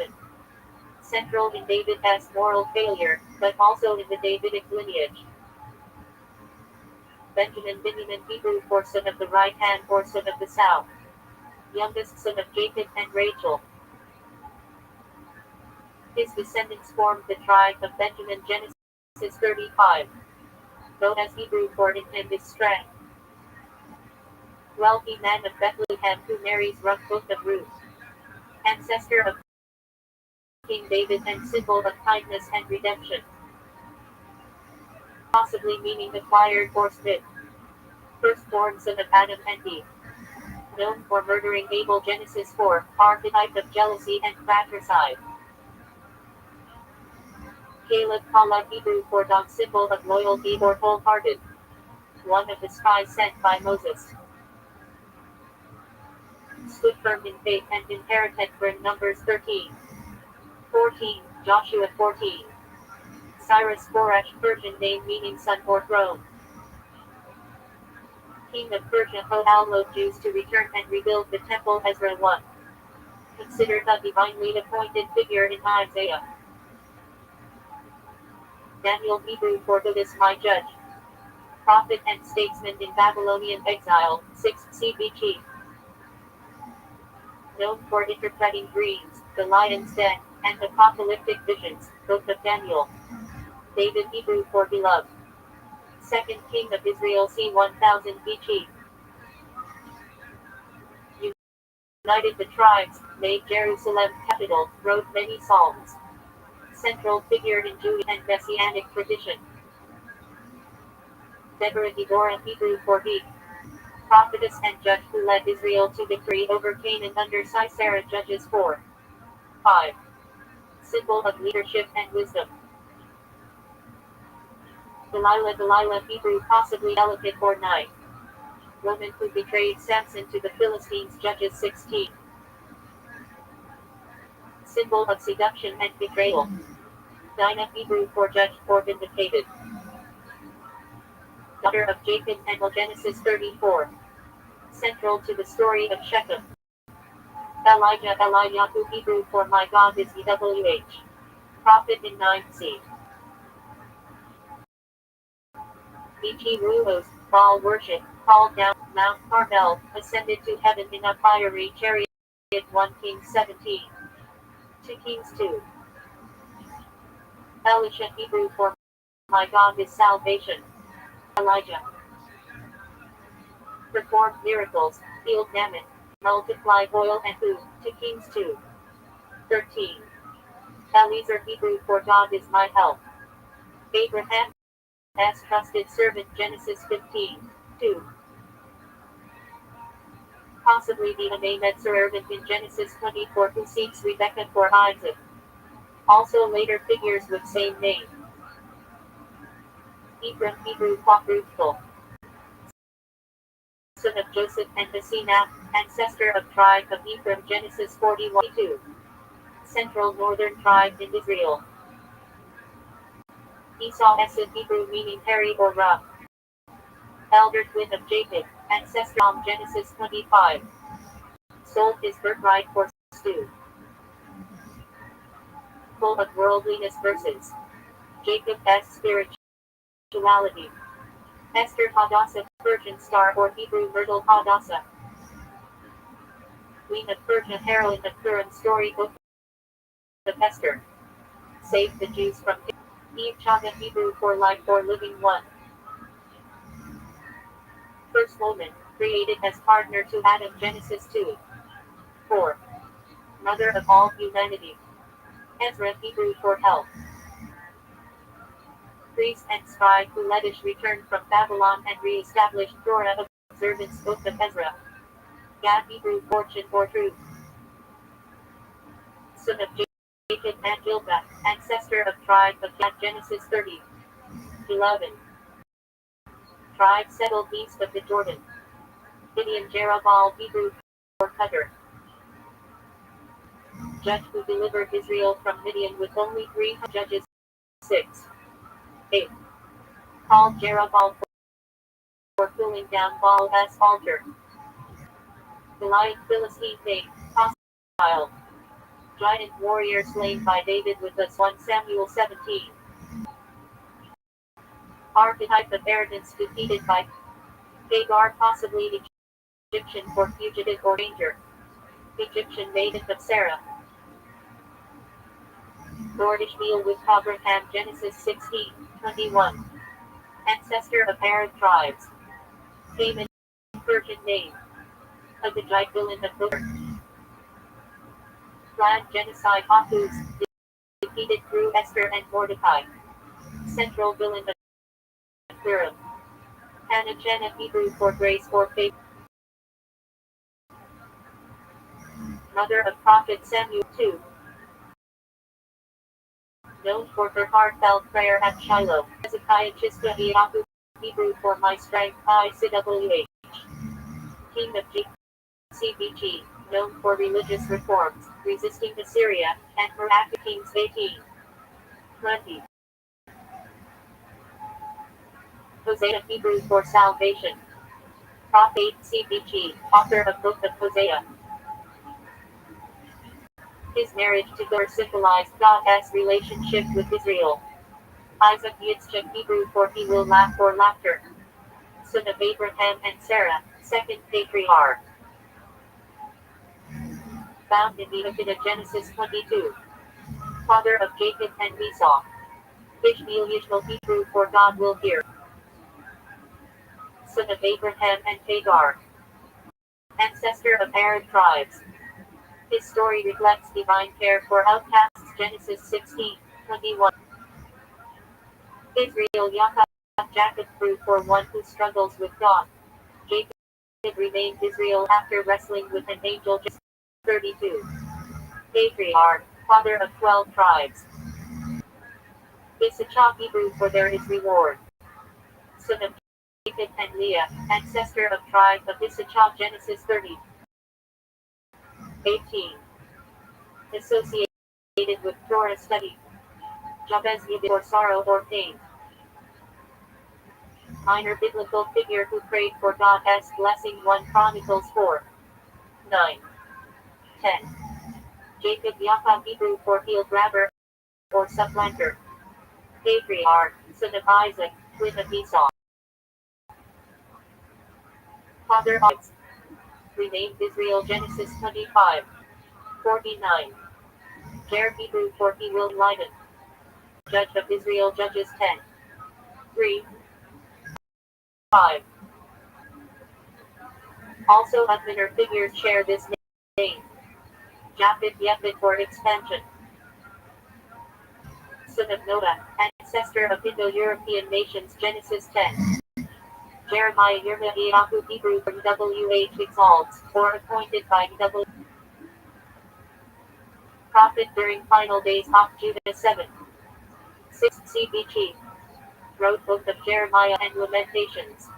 Central in David's moral failure, but also in the Davidic lineage. Benjamin, Hebrew for son of the right hand or son of the south. Youngest son of Jacob and Rachel. His descendants formed the tribe of Benjamin, Genesis 35. Known as Hebrew for intended strength. Wealthy man of Bethlehem who marries Book of Ruth. Ancestor of King David and symbol of kindness and redemption. Possibly meaning acquired or smith. Firstborn son of Adam and Eve. Known for murdering Abel, Genesis 4, archetype of jealousy and fratricide. Caleb, Hebrew for dog, symbol of loyalty or wholehearted. One of the spies sent by Moses. Stood firm in faith and inherited from Numbers 13:14, Joshua 14. Cyrus, Koresh, Persian name meaning son or throne. King of Persia, who allowed Jews to return and rebuild the temple, Ezra 1. Considered a divinely appointed figure in Isaiah. Daniel, Hebrew for God is my judge. Prophet and statesman in Babylonian exile, 6 CBG. Known for interpreting dreams, the lion's den, and apocalyptic visions, Book of Daniel. David, Hebrew for beloved. Second king of Israel, c. 1000 BG. United the tribes, made Jerusalem capital, wrote many psalms. Central figure in Jewish and Messianic tradition. Deborah, Hebrew for He. Prophetess and judge who led Israel to victory over Canaan under Sisera, Judges 4:5. Symbol of leadership and wisdom. Delilah, Hebrew possibly delicate or knight. Woman who betrayed Samson to the Philistines, Judges 16. Symbol of seduction and betrayal. Dinah, Hebrew for judge or vindicated. Daughter of Jacob and Genesis 34. Central to the story of Shechem. Eliyahu, Hebrew for my God is EWH. Prophet in 9c. B.G. Ruos, Baal worship, called down Mount Carmel, ascended to heaven in a fiery chariot. 1 Kings 17. 2 Kings 2. Elisha, Hebrew for my God is salvation. Elijah. Performed miracles, healed Naaman, multiplied oil and food. 2 Kings 2:13. Eliezer, Hebrew for God is my help. Abraham, as trusted servant, Genesis 15:2. Possibly the Amalekite servant in Genesis 24 who seeks Rebekah for Isaac. Also later figures with same name. Ephraim, Hebrew quadruple. Son of Joseph and Asenah, ancestor of tribe of Ephraim, Genesis 41:2. Central northern tribe in Israel. Esau, Esed, Hebrew meaning hairy or rough. Elder twin of Jacob, ancestor of Genesis 25. Sold his birthright for stew. Full of worldliness verses. Jacob as spirituality. Esther, Hadassah, Persian star or Hebrew myrtle, Hadassah. Queen of Persia, heroine of Purim story, book of Esther. Saved the Jews from Eve, Chaga, Hebrew for life or living one. First woman, created as partner to Adam, Genesis 2. 4. Mother of all humanity. Ezra, Hebrew for help. Priest and scribe who Ledish returned from Babylon and re-established Torah observance, book of Ezra. Gad, Hebrew fortune or truth. Son of Jacob and Gilgal, ancestor of tribe of Gad, Genesis 30. 11. Tribe settled east of the Jordan. Gideon, Jerubbaal, Hebrew for cutter. Judge who delivered Israel from Midian with only 300 judges. 6. 8. Called Jerubbaal for pulling down Baal's altar. Goliath, Philistine name, hostile. Giant warrior slain by David with us. 1 Samuel 17. Archetype of arrogance defeated by Hagar, possibly Egyptian for fugitive or danger. Egyptian maiden of Sarah. Lord Ishmael with Abraham, Genesis 16:21. Ancestor of Arab tribes. Haman, Persian name. Agagite, villain of Booker. Planned genocide, Ahuz, defeated through Esther and Mordecai. Central villain of Purim. Hannah, Jenna, Hebrew for grace or faith. Mother of prophet Samuel 2. Known for her heartfelt prayer at Shiloh. Hezekiah, Chispa, Iahu, Hebrew for my strength, ICWH. King of CBG, known for religious reforms, resisting Assyria, and her active Kings 18. 20. Hosea, Hebrew for salvation. Prophet CBG, author of Book of Hosea. His marriage to Gur symbolized God's relationship with Israel. Isaac, Yitzchak, Hebrew for he will laugh or laughter. Son of Abraham and Sarah, second patriarch. Found in the Genesis 22. Father of Jacob and Esau. Ishmael, Hebrew for God will hear. Son of Abraham and Hagar. Ancestor of Arab tribes. His story reflects divine care for outcasts, Genesis 16:21. Israel, Jacob, fruit for one who struggles with God. Jacob renamed Israel after wrestling with an angel, 32. Patriarch, father of 12 tribes. Issachar, Hebrew for there is reward. Son of Jacob and Leah, ancestor of tribe of Issachar, Genesis 30. 18. Associated with Torah study. Jabez, for sorrow or pain. Minor biblical figure who prayed for God's blessing. 1 Chronicles 4. 9. 10. Jacob, Hebrew for heel grabber or supplanter. Patriarch, son of Isaac, twin of Esau. Father of renamed Israel, Genesis 25. 49. Jer, Hebrew for he will enlighten. Judge of Israel, Judges 10. 3. 5. Also minor figures share this name. Japheth, Yephet for expansion. Son of Noah, ancestor of Indo-European nations, Genesis 10. Jeremiah, Yirmiyahu, Hebrew for WH exalts, or appointed by W. Prophet during final days of Judah 7. 6 CBG. Wrote book of Jeremiah and Lamentations.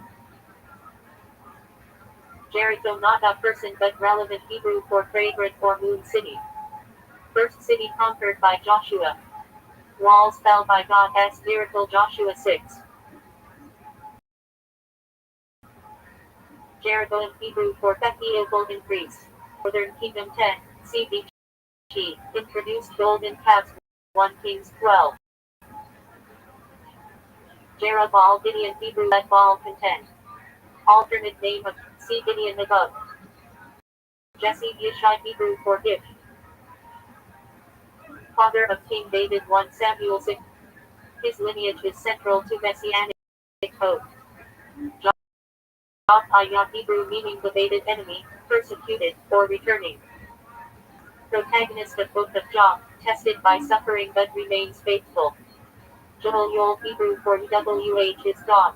Jericho, not a person but relevant, Hebrew for fragrant or moon city. First city conquered by Joshua. Walls fell by God's miracle, Joshua 6. Jeroboam, Hebrew for Thetheophil increase. Northern Kingdom 10, CBG. Introduced golden calves, 1 Kings 12. Jerubbaal, Gideon, Hebrew let Baal contend. Alternate name of see Gideon above. Jesse, Yishai, Hebrew for gift. Father of King David, 1 Samuel 6. His lineage is central to Messianic hope. Ayah Hebrew meaning the baited enemy, persecuted, or returning. Protagonist of Book of Job, tested by suffering but remains faithful. Joel Yol Hebrew for EWH is God.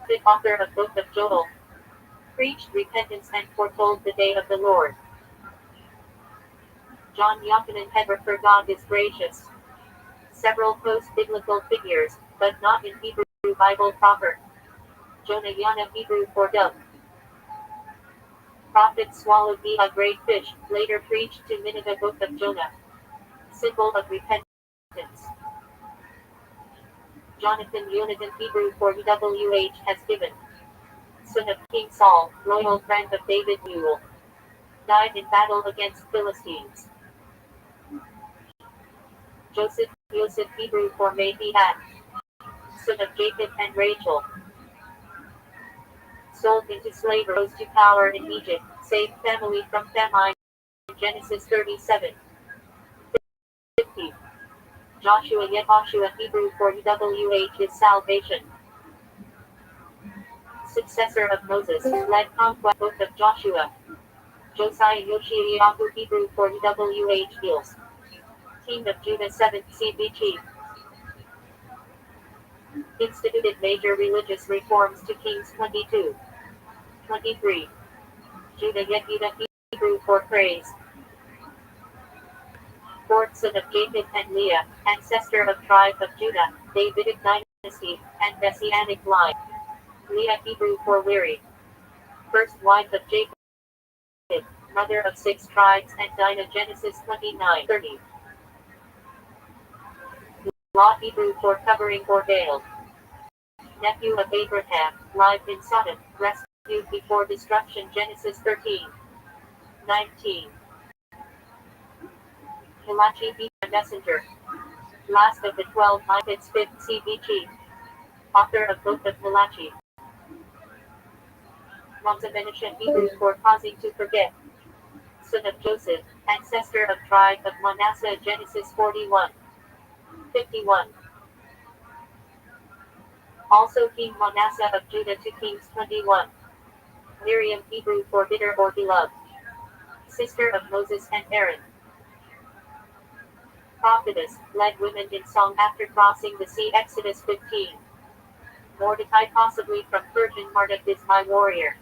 The author of Book of Joel preached repentance and foretold the day of the Lord. John Yochanan Heber for God is gracious. Several post-biblical figures, but not in Hebrew Bible proper. Jonah Yana Hebrew for dove. Prophet swallowed be a great fish, later preached to Nineveh Book of Jonah. Symbol of repentance. Jonathan Yonatan Hebrew for EWH has given. Son of King Saul, loyal friend of David Mule. Died in battle against Philistines. Joseph Hebrew for Mahiad. Son of Jacob and Rachel. Sold into slavery, rose to power in Egypt, saved family from famine. Genesis 37. 50. Joshua Yehoshua Hebrew for EWH is salvation. Successor of Moses, led conquest Book of Joshua. Josiah Yoshiyahu Hebrew for EWH heals. King of Judah 7th CBG. Instituted major religious reforms to Kings 22. 23. Judah Yehuda Hebrew for praise. Fourth son of Jacob and Leah, ancestor of tribe of Judah, Davidic dynasty, and messianic line. Leah Hebrew for weary. First wife of Jacob, mother of 6 tribes and Dinah Genesis 29:30. Law Hebrew for covering or veil. Nephew of Abraham, live in Sodom, rescued before destruction Genesis 13:19. Malachi be a messenger. Last of the 12 prophets 5th CBG. Author of Book of Malachi. Montemenisha Hebrew for causing to forget. Son of Joseph, ancestor of tribe of Manasseh Genesis 41:51. Also King Manasseh of Judah to Kings 21. Miriam Hebrew for bitter or beloved. Sister of Moses and Aaron. Prophetess, led women in song after crossing the sea Exodus 15. Mordecai possibly from Persian Marduk is my warrior.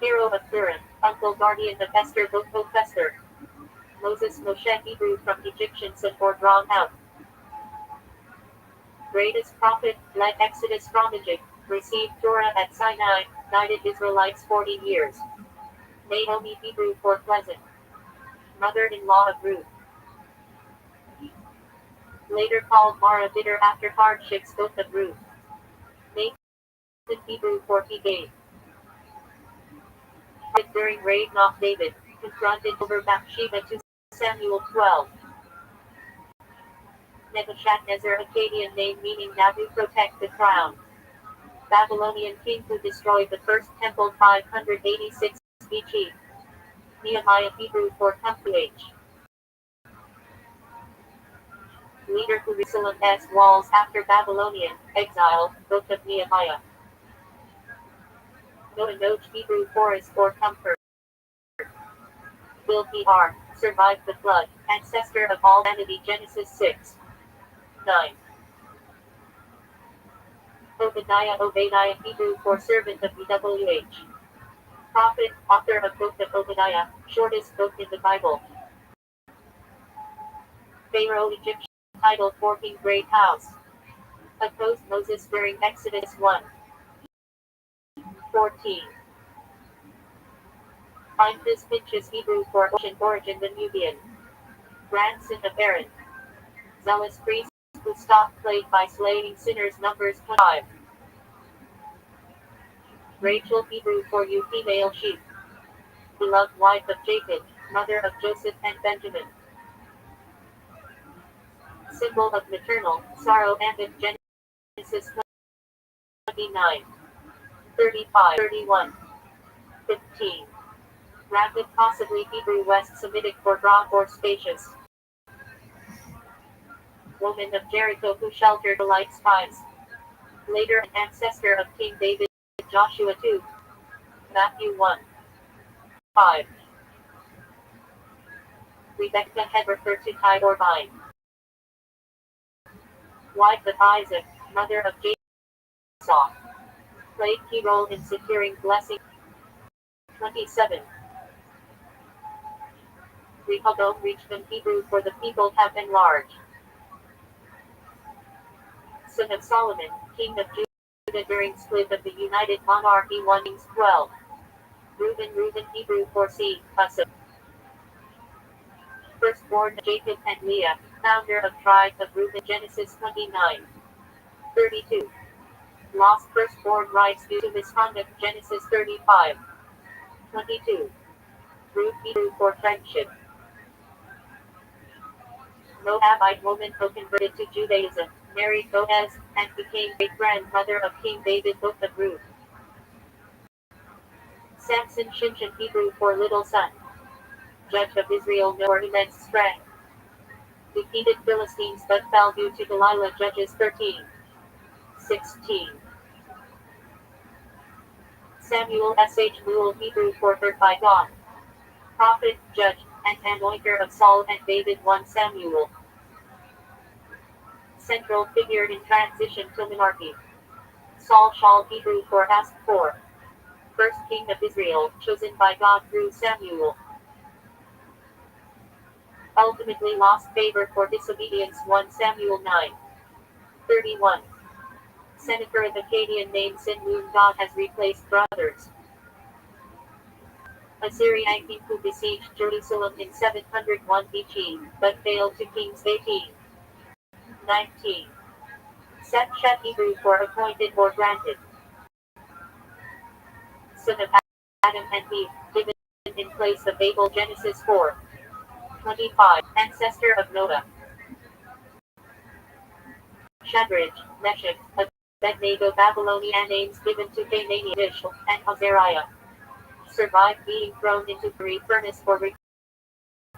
Hero of Purim, uncle guardian of Esther Book of Esther. Moses Moshe Hebrew from Egyptian or drawn out. Greatest prophet, led Exodus from Egypt, received Torah at Sinai, guided Israelites 40 years. Naomi Hebrew for pleasant. Mother-in-law of Ruth. Later called Mara bitter after hardships Book of Ruth. Nathan Hebrew for he gave. During raid of David, confronted over Bathsheba to Samuel 12. Nebuchadnezzar Akkadian name meaning Nabu protect the crown. Babylonian king who destroyed the first temple 586 BC. Nehemiah Hebrew for Compuh. Leader who Jerusalem's walls after Babylonian exile, Book of Nehemiah. Noah Hebrew forest for comfort. Will PR, survived the flood, ancestor of all humanity Genesis 6:9. Obadiah Hebrew for servant of EWH. Prophet, author of Book of Obadiah, shortest book in the Bible. Pharaoh Egyptian title for King Great House. Opposed Moses during Exodus 1:14. Phinehas Pinchas Hebrew for ocean origin the Nubian. Grandson of Aaron. Zealous priest who stopped plague by slaying sinners Numbers 25. Rachel Hebrew for you female sheep. Beloved wife of Jacob, mother of Joseph and Benjamin. Symbol of maternal sorrow and of Genesis 29:35-31. 15. Rapid possibly Hebrew West Semitic for broad or spacious. Woman of Jericho who sheltered the light spies. later an ancestor of King David, Joshua 2, Matthew 1, 5. Rebekah had referred to tithe or vine. Wife of Isaac, mother of Jacob, played key role in securing blessing. 27. Rehoboam Richmond Hebrew for the people have enlarged. Son of Solomon, king of Judah during split of the United Monarchy 1 Kings 12. Reuben Hebrew for seed, Hussah. Firstborn Jacob and Leah, founder of tribe of Reuben Genesis 29. 32. Lost firstborn rights due to misconduct Genesis 35. 22. Ruth Hebrew for friendship. Moabite woman who converted to Judaism, married Boaz, and became great-grandmother of King David. Book of Ruth. Samson Shimshon Hebrew for little son. Judge of Israel nor immense strength. Defeated Philistines but fell due to Delilah. Judges 13. 16. Samuel Sh. Muel Hebrew for heard by God. Prophet, judge, and anointer of Saul and David. 1 Samuel. Central figure in transition to monarchy. Saul Shaul Hebrew for asked for. First king of Israel, chosen by God through Samuel. Ultimately lost favor for disobedience. 1 Samuel 9. 31. Senator of Akkadian named Sin whom God has replaced brothers. Assyrian king who besieged Jerusalem in 701 BC, but failed to Kings 18. 19. Seth Shet Hebrew for appointed or granted. Son of Adam and Eve, given in place of Abel. Genesis 4. 25. Ancestor of Noah. Shadrach, Meshach, Abednego. Babylonian names given to Canaanian Ishmael and Azariah. Survived being thrown into the furnace for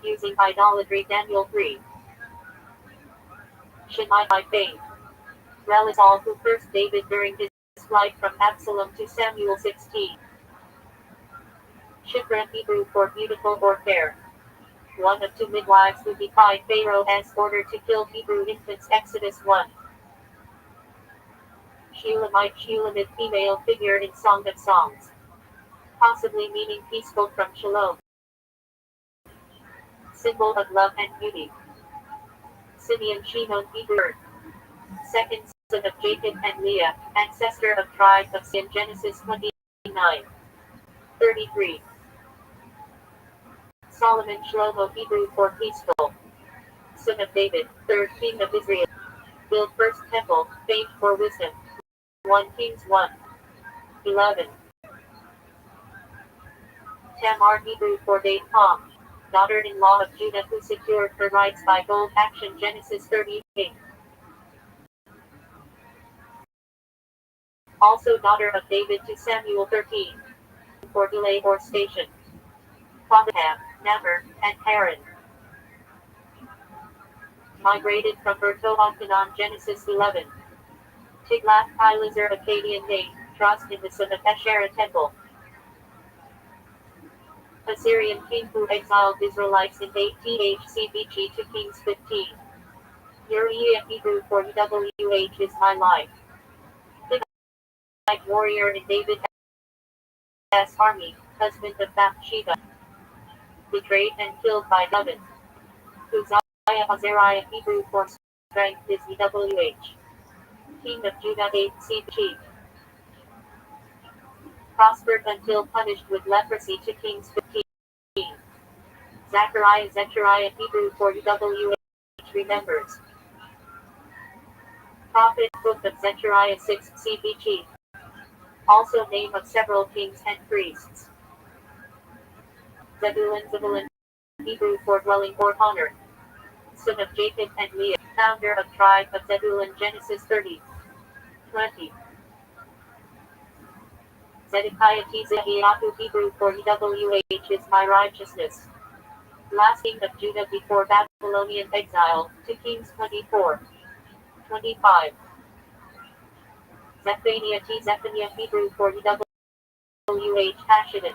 refusing idolatry. Daniel 3. Shimei by fame. Rel is all who cursed David during his flight from Absalom to Samuel 16. Shipra Hebrew for beautiful or fair. One of two midwives who defied Pharaoh's order to kill Hebrew infants. Exodus 1. Shulamite female figure in Song of Songs. Possibly meaning peaceful from Shalom. Symbol of love and beauty. Simeon Shimon Hebrew. Second son of Jacob and Leah, ancestor of tribe of Sin. Genesis 29. 33. Solomon Shlomo Hebrew for peaceful. Son of David, third king of Israel. Built first temple, famed for wisdom. 1 Kings 1. 11. Tamar Hebrew for date palm. Daughter-in-law of Judah who secured her rights by bold action. Genesis 38. Also daughter of David to Samuel 13. For delay or station. Patham, Namar, and Haran. Migrated from Canaan. Genesis 11. Tiglath-Pileser Akkadian name, trust in the son of Asherah temple. Assyrian king who exiled Israelites in 8 THCBG to Kings 15. Uriah Hebrew for WH is my life. The night warrior in David's army, husband of Bathsheba. Betrayed and killed by Laban. Uzziah Azariah Hebrew for strength is EWH. King of Judah 8 CG. Prospered until punished with leprosy to Kings 15. Zechariah Hebrew for EWH remembers. Prophet Book of Zechariah 6 CBG. Also name of several kings and priests. Zebulun Hebrew for dwelling or honor. Son of Jacob and Leah, founder of tribe of Zebulun. Genesis 30. 20. Zedekiah Tzahiyahu Hebrew for EWH is my righteousness. Last king of Judah before Babylonian exile, 2 Kings 24. 25. Zephaniah T. Zephaniah Hebrew 40 W.H. Hashidin.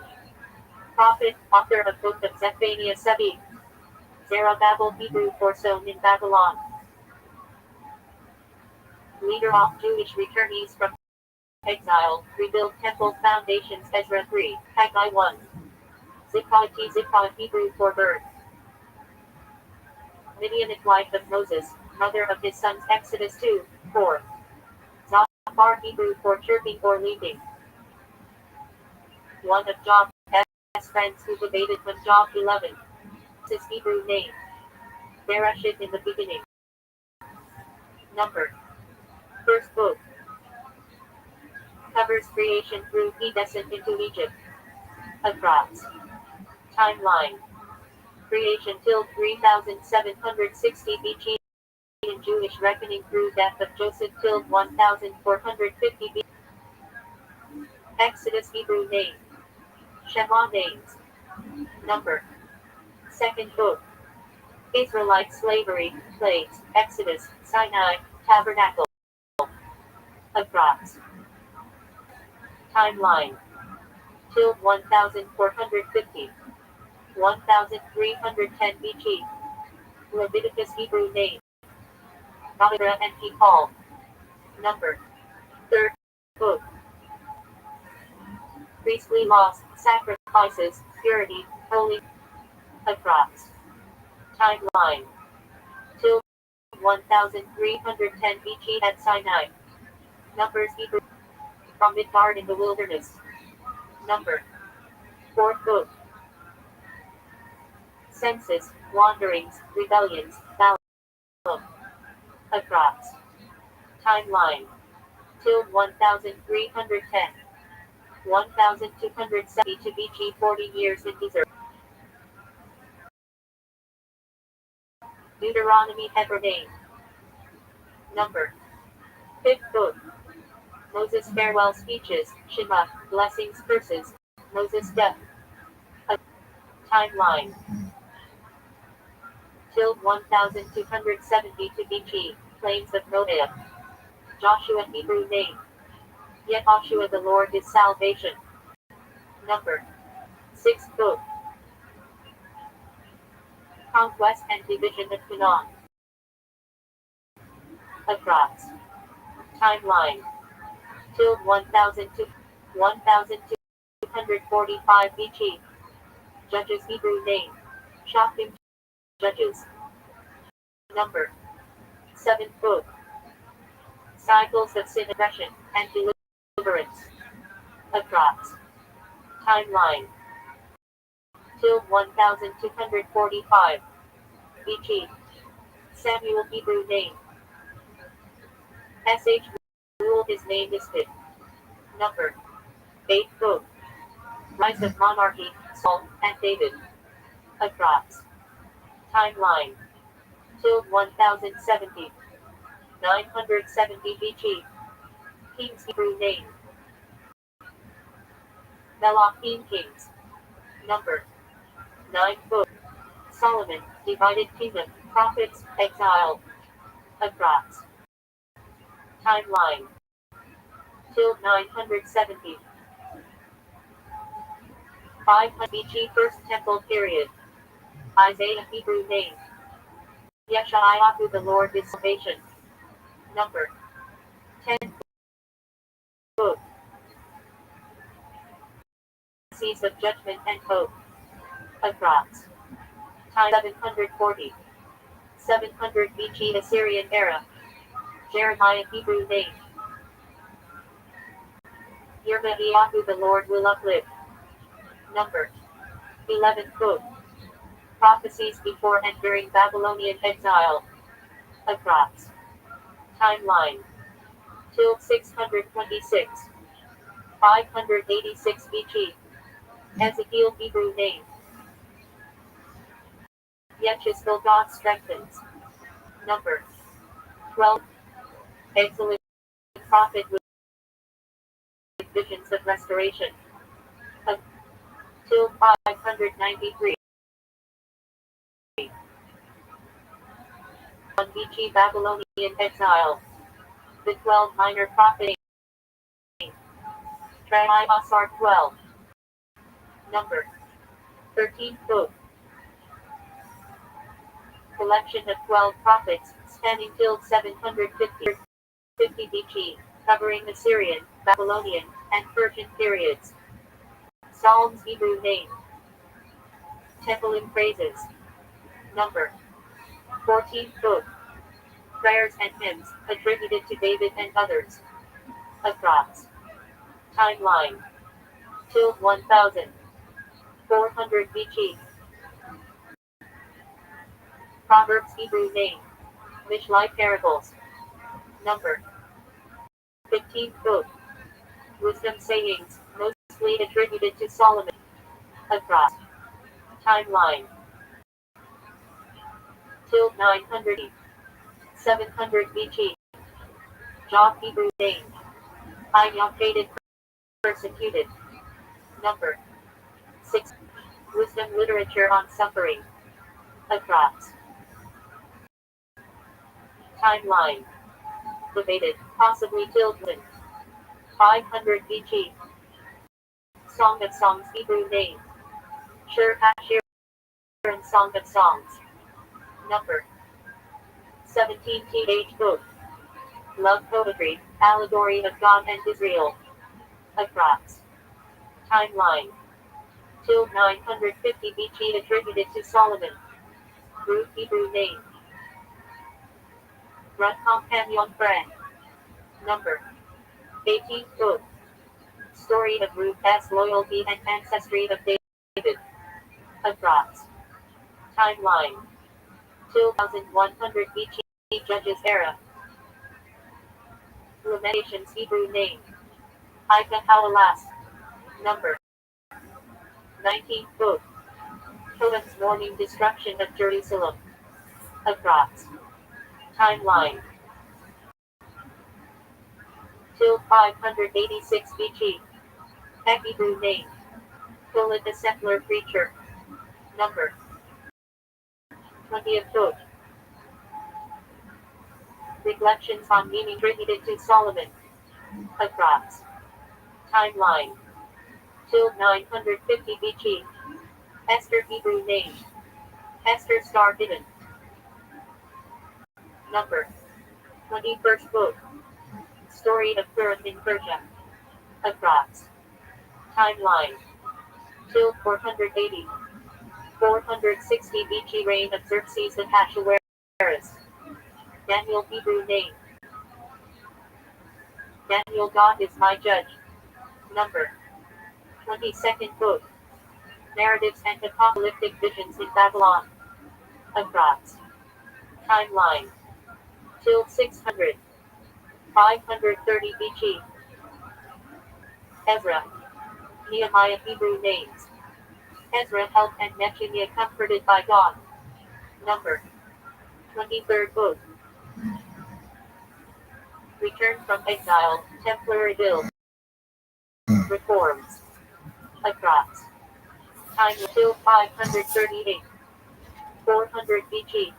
Prophet, author of Book of Zephaniah Sebi. Zerubbabel Hebrew for sown in Babylon. Leader of Jewish returnees from exile, rebuild temple foundations Ezra 3, Haggai 1. Zippah T. Zippah Hebrew for birth. Midianite wife of Moses, mother of his sons Exodus 2, 4. Zophar Hebrew for chirping or leaping. One of Job's friends who debated from Job 11. His Hebrew name. Bereshit in the beginning. Number. First book. Covers creation through he descent into Egypt. Across. Timeline. Creation till 3760 BC in Jewish reckoning through death of Joseph till 1450 BC. Exodus Hebrew name. Shema names. Number. Second book. Israelite slavery, plagues, Exodus, Sinai, Tabernacle. Across. Timeline. Till 1450. 1310 BC. Leviticus Hebrew name. Barbara and P. Paul. Number. Third book. Priestly laws, sacrifices, purity, holy. Across. Timeline. Till 1310 BC at Sinai. Numbers Hebrew. From Midbar in the wilderness. Number. Fourth book. Census, wanderings, rebellions, Balaam. Across. Timeline. Till 1310. 1270 to BC 40 years in desert. Deuteronomy Hebrew name. Number. Fifth book. Moses farewell speeches, Shema, blessings, curses, Moses death. Timeline. Till 1270 to BC, plains of Moab. Joshua Hebrew name. Yet Joshua the Lord is salvation. Number. Sixth book. Conquest and division of Canaan. Across. Timeline. Till 1245 BC. Judges Hebrew name. Shoftim. Judges. Number. Seventh book. Cycles of sin, aggression, and deliverance. Across. Timeline. Till 1245 BC. Samuel Hebrew name. S.H. Rule his name is fit. Number. Eighth book. Rise of monarchy, Saul and David. Across. Timeline. Till 1070. 970 BC. King's Hebrew name. Melachim Kings. Number. Ninth book. Solomon, divided kingdom, prophets, exile. Across. Timeline. Till 970. 500 BC First Temple period. Isaiah Hebrew name. Yeshayahu the Lord is salvation. Number. 10th book. Seas of judgment and hope. Across. Time 740. 700 BC Assyrian era. Jeremiah Hebrew name. Yirmiyahu the Lord will uplift. Number. 11th book. Prophecies before and during Babylonian exile. Across. Timeline. Till 626. 586 BC. Ezekiel Hebrew name. Yechezkel God strengthens. Number. 12. Excellent prophet with visions of restoration. Till 593. On BC Babylonian exile. The 12 minor prophets. Rabbi Rothschild 12. Number 13th book. Collection of 12 prophets, spanning till 750 BC, covering Assyrian, Babylonian, and Persian periods. Psalms Hebrew name. Temple praises. Number 14th book. Prayers and hymns, attributed to David and others. Across. Timeline. Till 1400 BC. Proverbs Hebrew name. Mishlai parables. Number 15th book. Wisdom sayings, mostly attributed to Solomon. Across. Timeline. Till 900 700 BC. Job Hebrew name. I am hated, persecuted. Number 6. Wisdom literature on suffering. Across. Timeline. Debated, possibly till 500 BC. Song of Songs Hebrew name. Shir Hashir and Song of Songs. Number 17th book. Love poetry, allegory of God and Israel. Across. Timeline. Till 950 BC attributed to Solomon. Ruth Hebrew name. Run companion friend. Number 18th book. Story of Ruth's loyalty and ancestry of David. Across. Timeline. Till 1100 BC Judges era. Lamentations Hebrew name. Ika Hawalas. Number 19th book. Choban's warning destruction of Jerusalem. Across. Timeline. Till 586 BC. Hebrew name. Philip the settler preacher. Number 20th book. Reflections on meaning attributed to Solomon. Across. Timeline. Till 950 BC. Esther Hebrew name. Esther star hidden. Number 21st book. Story of Purim in Persia. Across. Timeline. Till 480. 460 BC reign of Xerxes of Ahasuerus. Daniel Hebrew name. Daniel God is my judge. Number 22nd book. Narratives and apocalyptic visions in Babylon. Across. Timeline. Till 600. 530 BC. Ezra. Nehemiah Hebrew names. Ezra helped and Nehemiah comforted by God. Number 23rd book. Return from exile, temporary bill. Reforms. Across. Time till 538. 400 BC.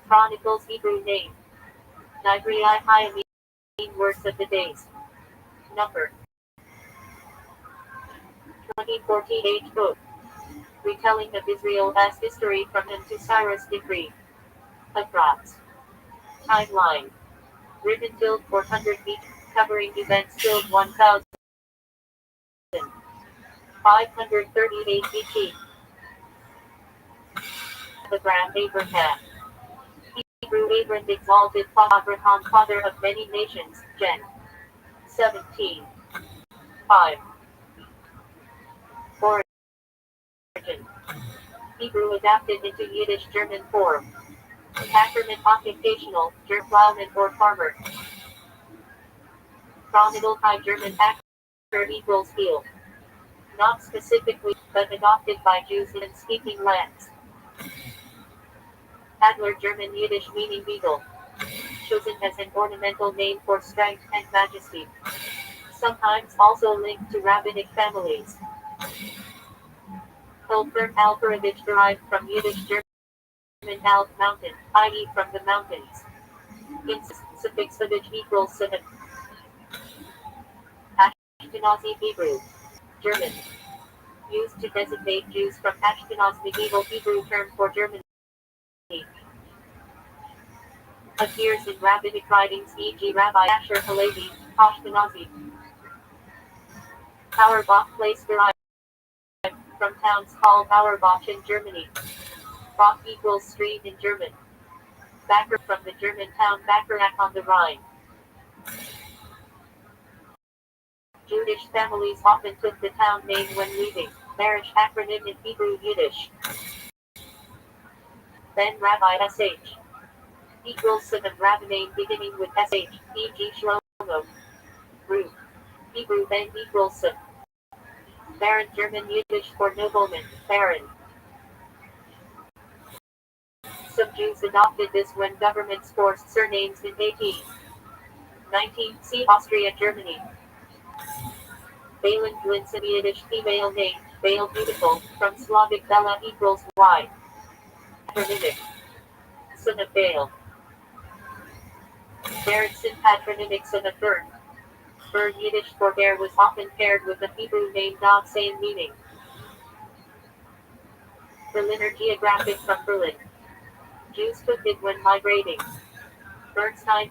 Chronicles Hebrew name. Nibri Hayamim words of the days. Number 2014 book. Retelling of Israel as history from him to Cyrus decree. Across. Timeline. Written till 400 BC, covering events till 1538 BC. Abraham Abraham. Hebrew Abraham exalted Abraham father of many nations. Gen. 17. 5. Origin. Hebrew adapted into Yiddish German form. Acronym occupational, plowman or farmer. Chronicle High German actor equals heel. Not specifically, but adopted by Jews in speaking lands. Adler German Yiddish meaning beagle. Chosen as an ornamental name for strength and majesty. Sometimes also linked to rabbinic families. Hilfert Alperovich derived from Yiddish German Alp mountain, i.e. from the mountains. In suffix equals 7. Ashkenazi Hebrew. German. Used to designate Jews from Ashkenaz, medieval Hebrew term for Germany. Appears in rabbinic writings, e.g. Rabbi Asher Halevi, Ashkenazi. Auerbach place derived from towns called Auerbach in Germany. Bach equals street in German. Backer from the German town Bacharach on the Rhine. Jewish families often took the town name when leaving. Marriage acronym in Hebrew Yiddish. Ben Rabbi SH. Equals son of rabbi name beginning with SH, e.g. Shlomo. Root. Hebrew Ben equals son. Baron German Yiddish for nobleman, baron. Some Jews adopted this when governments forced surnames in 1819. See Austria, Germany. Balen Glinson Yiddish female name, Bale beautiful, from Slavic Bela equals Y. Patronymic. Son of Bale. Berenson patronymic son of Bern. Bern Yiddish for bear was often paired with a Hebrew name Dog, same meaning. Berliner geographic from Berlin. Jews took it when migrating. Bernstein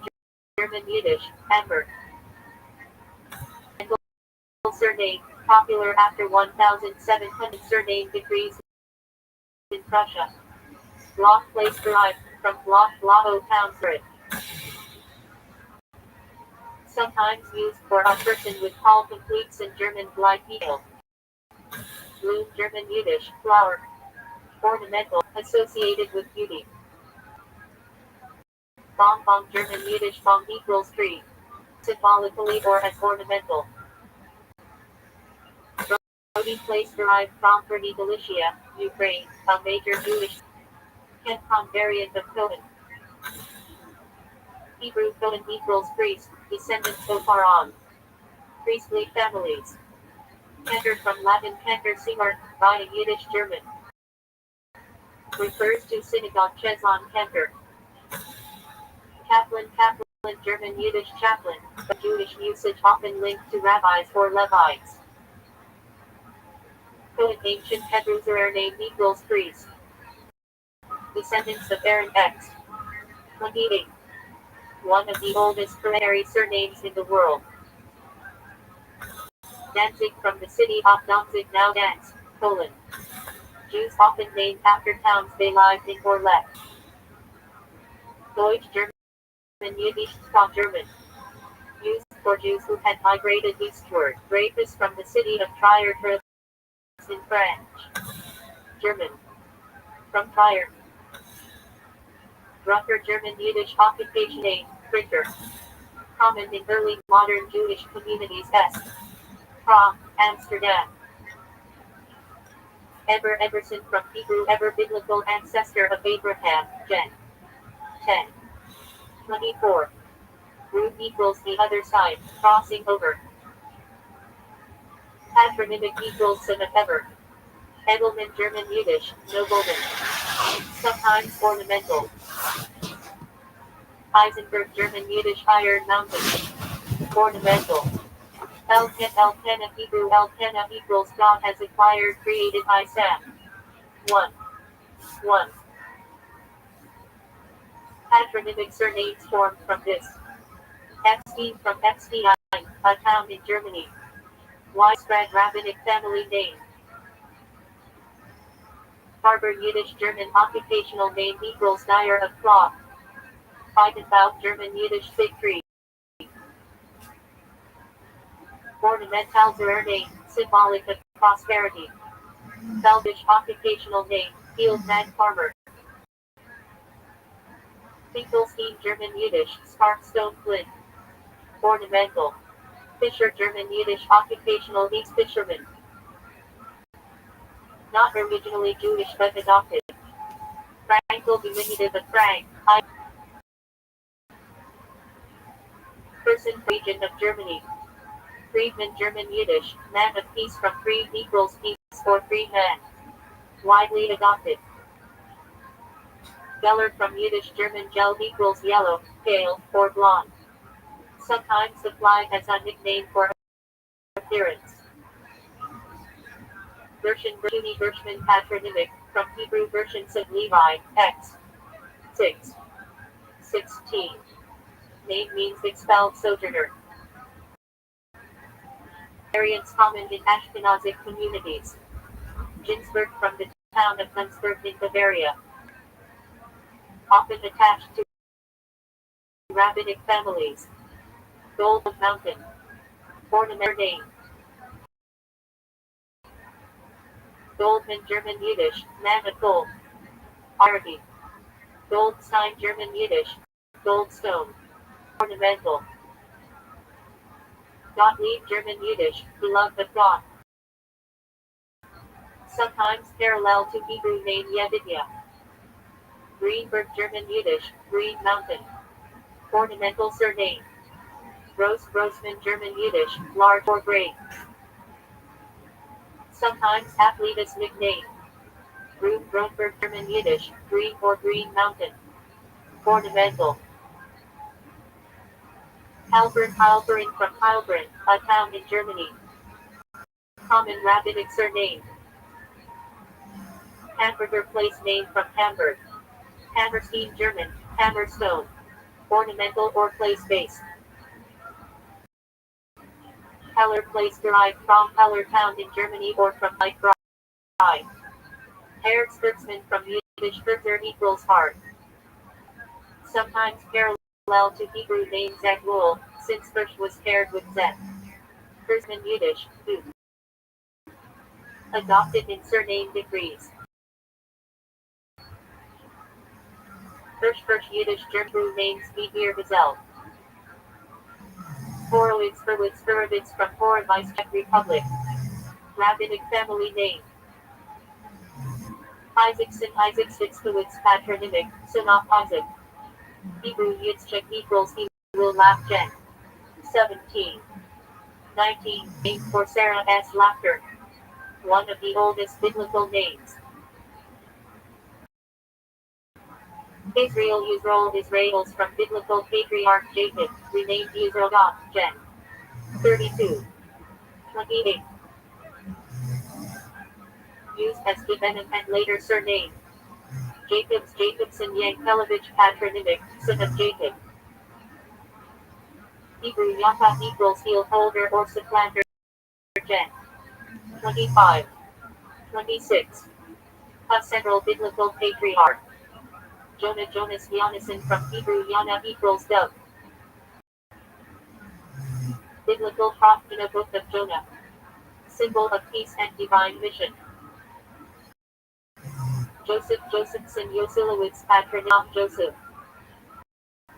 German Yiddish, Hamburg. Surname, popular after 1700 surname decrees in Prussia. Bloch place derived from Bloch Blaho town spirit. Sometimes used for a person with call completes in German Bleibhegel. Bloom German Yiddish, flower. Ornamental, associated with beauty. Bonbon German Yiddish bomb equals tree. Symbolically or as ornamental. Brody place derived from Brody Galicia, Ukraine, a major Jewish Canton variant of Cohen. Hebrew Cohen equals priest, descendants so far on. Priestly families. Cantor from Latin cantor singer, by a Yiddish German. Refers to synagogue Chezon cantor. Kaplan German Yiddish chaplain, a Jewish usage often linked to rabbis or Levites. Cohen ancient Hebrew name equals priest. Descendants of Aaron X. 28. One of the oldest primary surnames in the world. Danzig from the city of Danzig, now Danzig, Poland. Jews often named after towns they lived in or left. Deutsch German Yiddish Sprach German. Used for Jews who had migrated eastward. Dreyfus from the city of Trier in French. German. From Trier. Drucker German Yiddish occupation name, printer. Common in early modern Jewish communities S. Prague, Amsterdam. Everson from Hebrew ever biblical ancestor of Abraham, Gen. 10. 24. Root equals the other side, crossing over. Patronymic equals son of ever. Edelman German Yiddish, nobleman. Sometimes ornamental. Eisenberg German Yiddish Iron Mountain. Ornamental. Elkanah Hebrew Elkanah equals God has acquired created Isam. 1. 1. Patronymic surnames formed from this. Epstein from Epstein, a town in Germany. Widespread rabbinic family name. Barber Yiddish German occupational name equals dyer of cloth. Weidenbaum German Yiddish fig tree. Ornamental name, symbolic of prosperity. Belgish occupational name, fieldman farmer. Finkelstein German Yiddish, sparkstone flint. Ornamental. Fisher German Yiddish occupational means fisherman. Not originally Jewish but adopted. Frankel diminutive of Frank. Person region of Germany. Friedman German Yiddish, man of peace from Fried equals peace or free man. Widely adopted. Geller from Yiddish German gel equals yellow, pale, or blonde. Sometimes applied as a nickname for a appearance. Gershon Bershuni Gershman patronymic, from Hebrew versions of Levi, X. 6:16. Name means expelled sojourner. Variants common in Ashkenazic communities. Ginsberg from the town of Günzburg in Bavaria. Often attached to rabbinic families. Gold Mountain. Ornament name. Goldman German Yiddish, man of gold. Arti. Goldstein German Yiddish, goldstone. Ornamental. Gottlieb German Yiddish, beloved of God. Sometimes parallel to Hebrew name Yedidia. Greenberg German Yiddish, Green Mountain. Ornamental surname. Grossman German Yiddish, large or great. Sometimes Athletus nickname. Grunberg German Yiddish, Green or Green Mountain. Ornamental. Heilbronn from Heilbronn, a town in Germany. Common rabbinic surname. Hamburger place name from Hamburg. Hammerstein German, Hammerstone. Ornamental or place-based. Heller place derived from Heller town in Germany or from like bride. Herzbergsman from Yiddish Berger equals heart. Sometimes parallel to Hebrew name Zagul, since Hirsch was paired with Zet. Herzman Yiddish, Hu. Adopted in surname decrees. Hirsch Yiddish German names Vihir Gazelle. Horowitz from Horowitz, Czech Republic. Rabbinic family name. Isaacson Itzkowitz patronymic, son of Isaac. Hebrew Yitzchak equals he will laugh Jen. 17. 19. Name for Sarah S. Laughter. One of the oldest biblical names. Israel's from biblical patriarch Jacob, renamed Yisrael. Gen. 32. 28. Used as given and later surname. Jacobson Yankelovich patronymic, son of Jacob. Hebrew Yaakov equals heel holder or supplanter. Gen. 25. 26. A central biblical patriarch. Jonas Yonason from Hebrew Yana equals dove. Biblical prophet in a book of Jonah. Symbol of peace and divine mission. Josephson Yoselowitz patronym Joseph.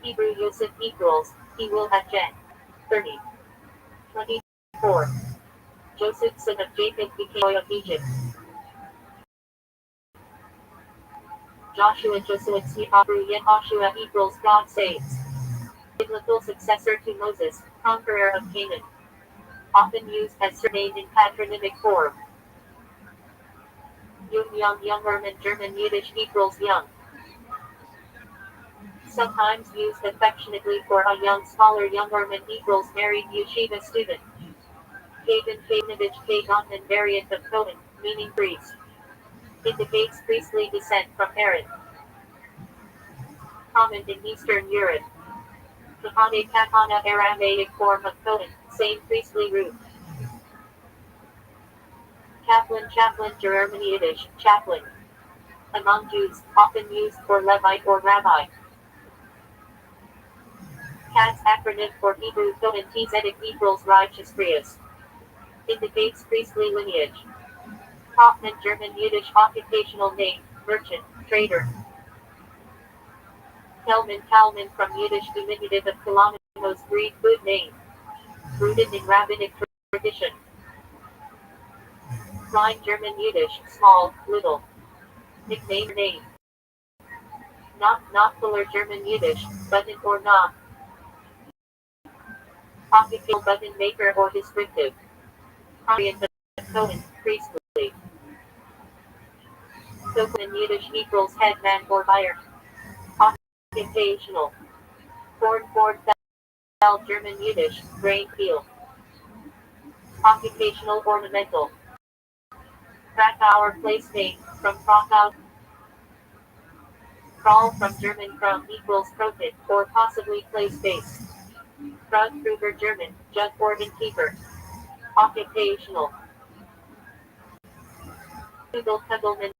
Hebrew Yosef equals, he will have Gen. 30. 24. Joseph son of Jacob became boy of Egypt. Joshua Yehoshua equals God saves. Biblical successor to Moses, conqueror of Canaan. Often used as surname in patronymic form. Young Herman German Yiddish equals young. Sometimes used affectionately for a young scholar. Young Herman equals married yeshiva student. Kavinovich Kagan variant of Cohen, meaning priest. Indicates priestly descent from Aaron. Common in Eastern Europe. Kahana Aramaic form of Cohen, same priestly root. Chaplain German Yiddish, chaplain. Among Jews, often used for Levite or rabbi. CATS acronym for Hebrew Cohen Tzedek equals righteous priest. Indicates priestly lineage. Kaufman German Yiddish occupational name, merchant, trader. Kalman from Yiddish diminutive of Kalamos Greek food name. Rooted in rabbinic tradition. Klein German Yiddish, small, little. Nickname name. Not fuller German Yiddish, button or knob. Occupational button maker or descriptive. Variant of Cohen, priestly. Cohen Yiddish equals headman or buyer. Occupational. Ford Bell German Yiddish, grain field. Occupational ornamental. Krakauer place name from Krakow. Crawl from German Krum equals croquet or possibly play space. Kruger German, jug organ keeper. Occupational. Kugel Kugelman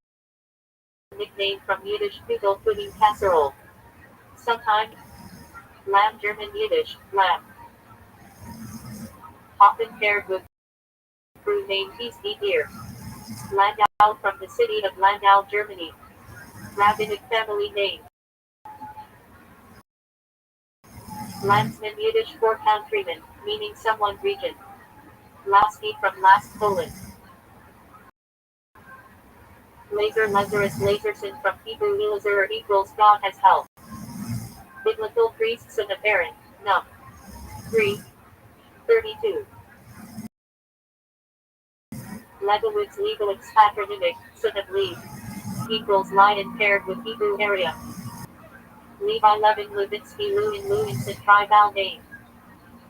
nickname from Yiddish Kugel pudding casserole. Sometimes lamb German Yiddish, lamb. Often paired with crew name Peace Deer. Landau from the city of Landau, Germany. Rabbinic family name. Landsman Yiddish for countryman, meaning someone region. Lasky from Last Poland. Laser Lazarus Lazarson from Hebrew Elazar equals God has help. Biblical priests and apparent, Num. 3:32. Lebowitz Legalix patronymic, son of Lev. Equals Lion paired with Hebrew area. Levi Levin Levitsky Lewinson tribal name.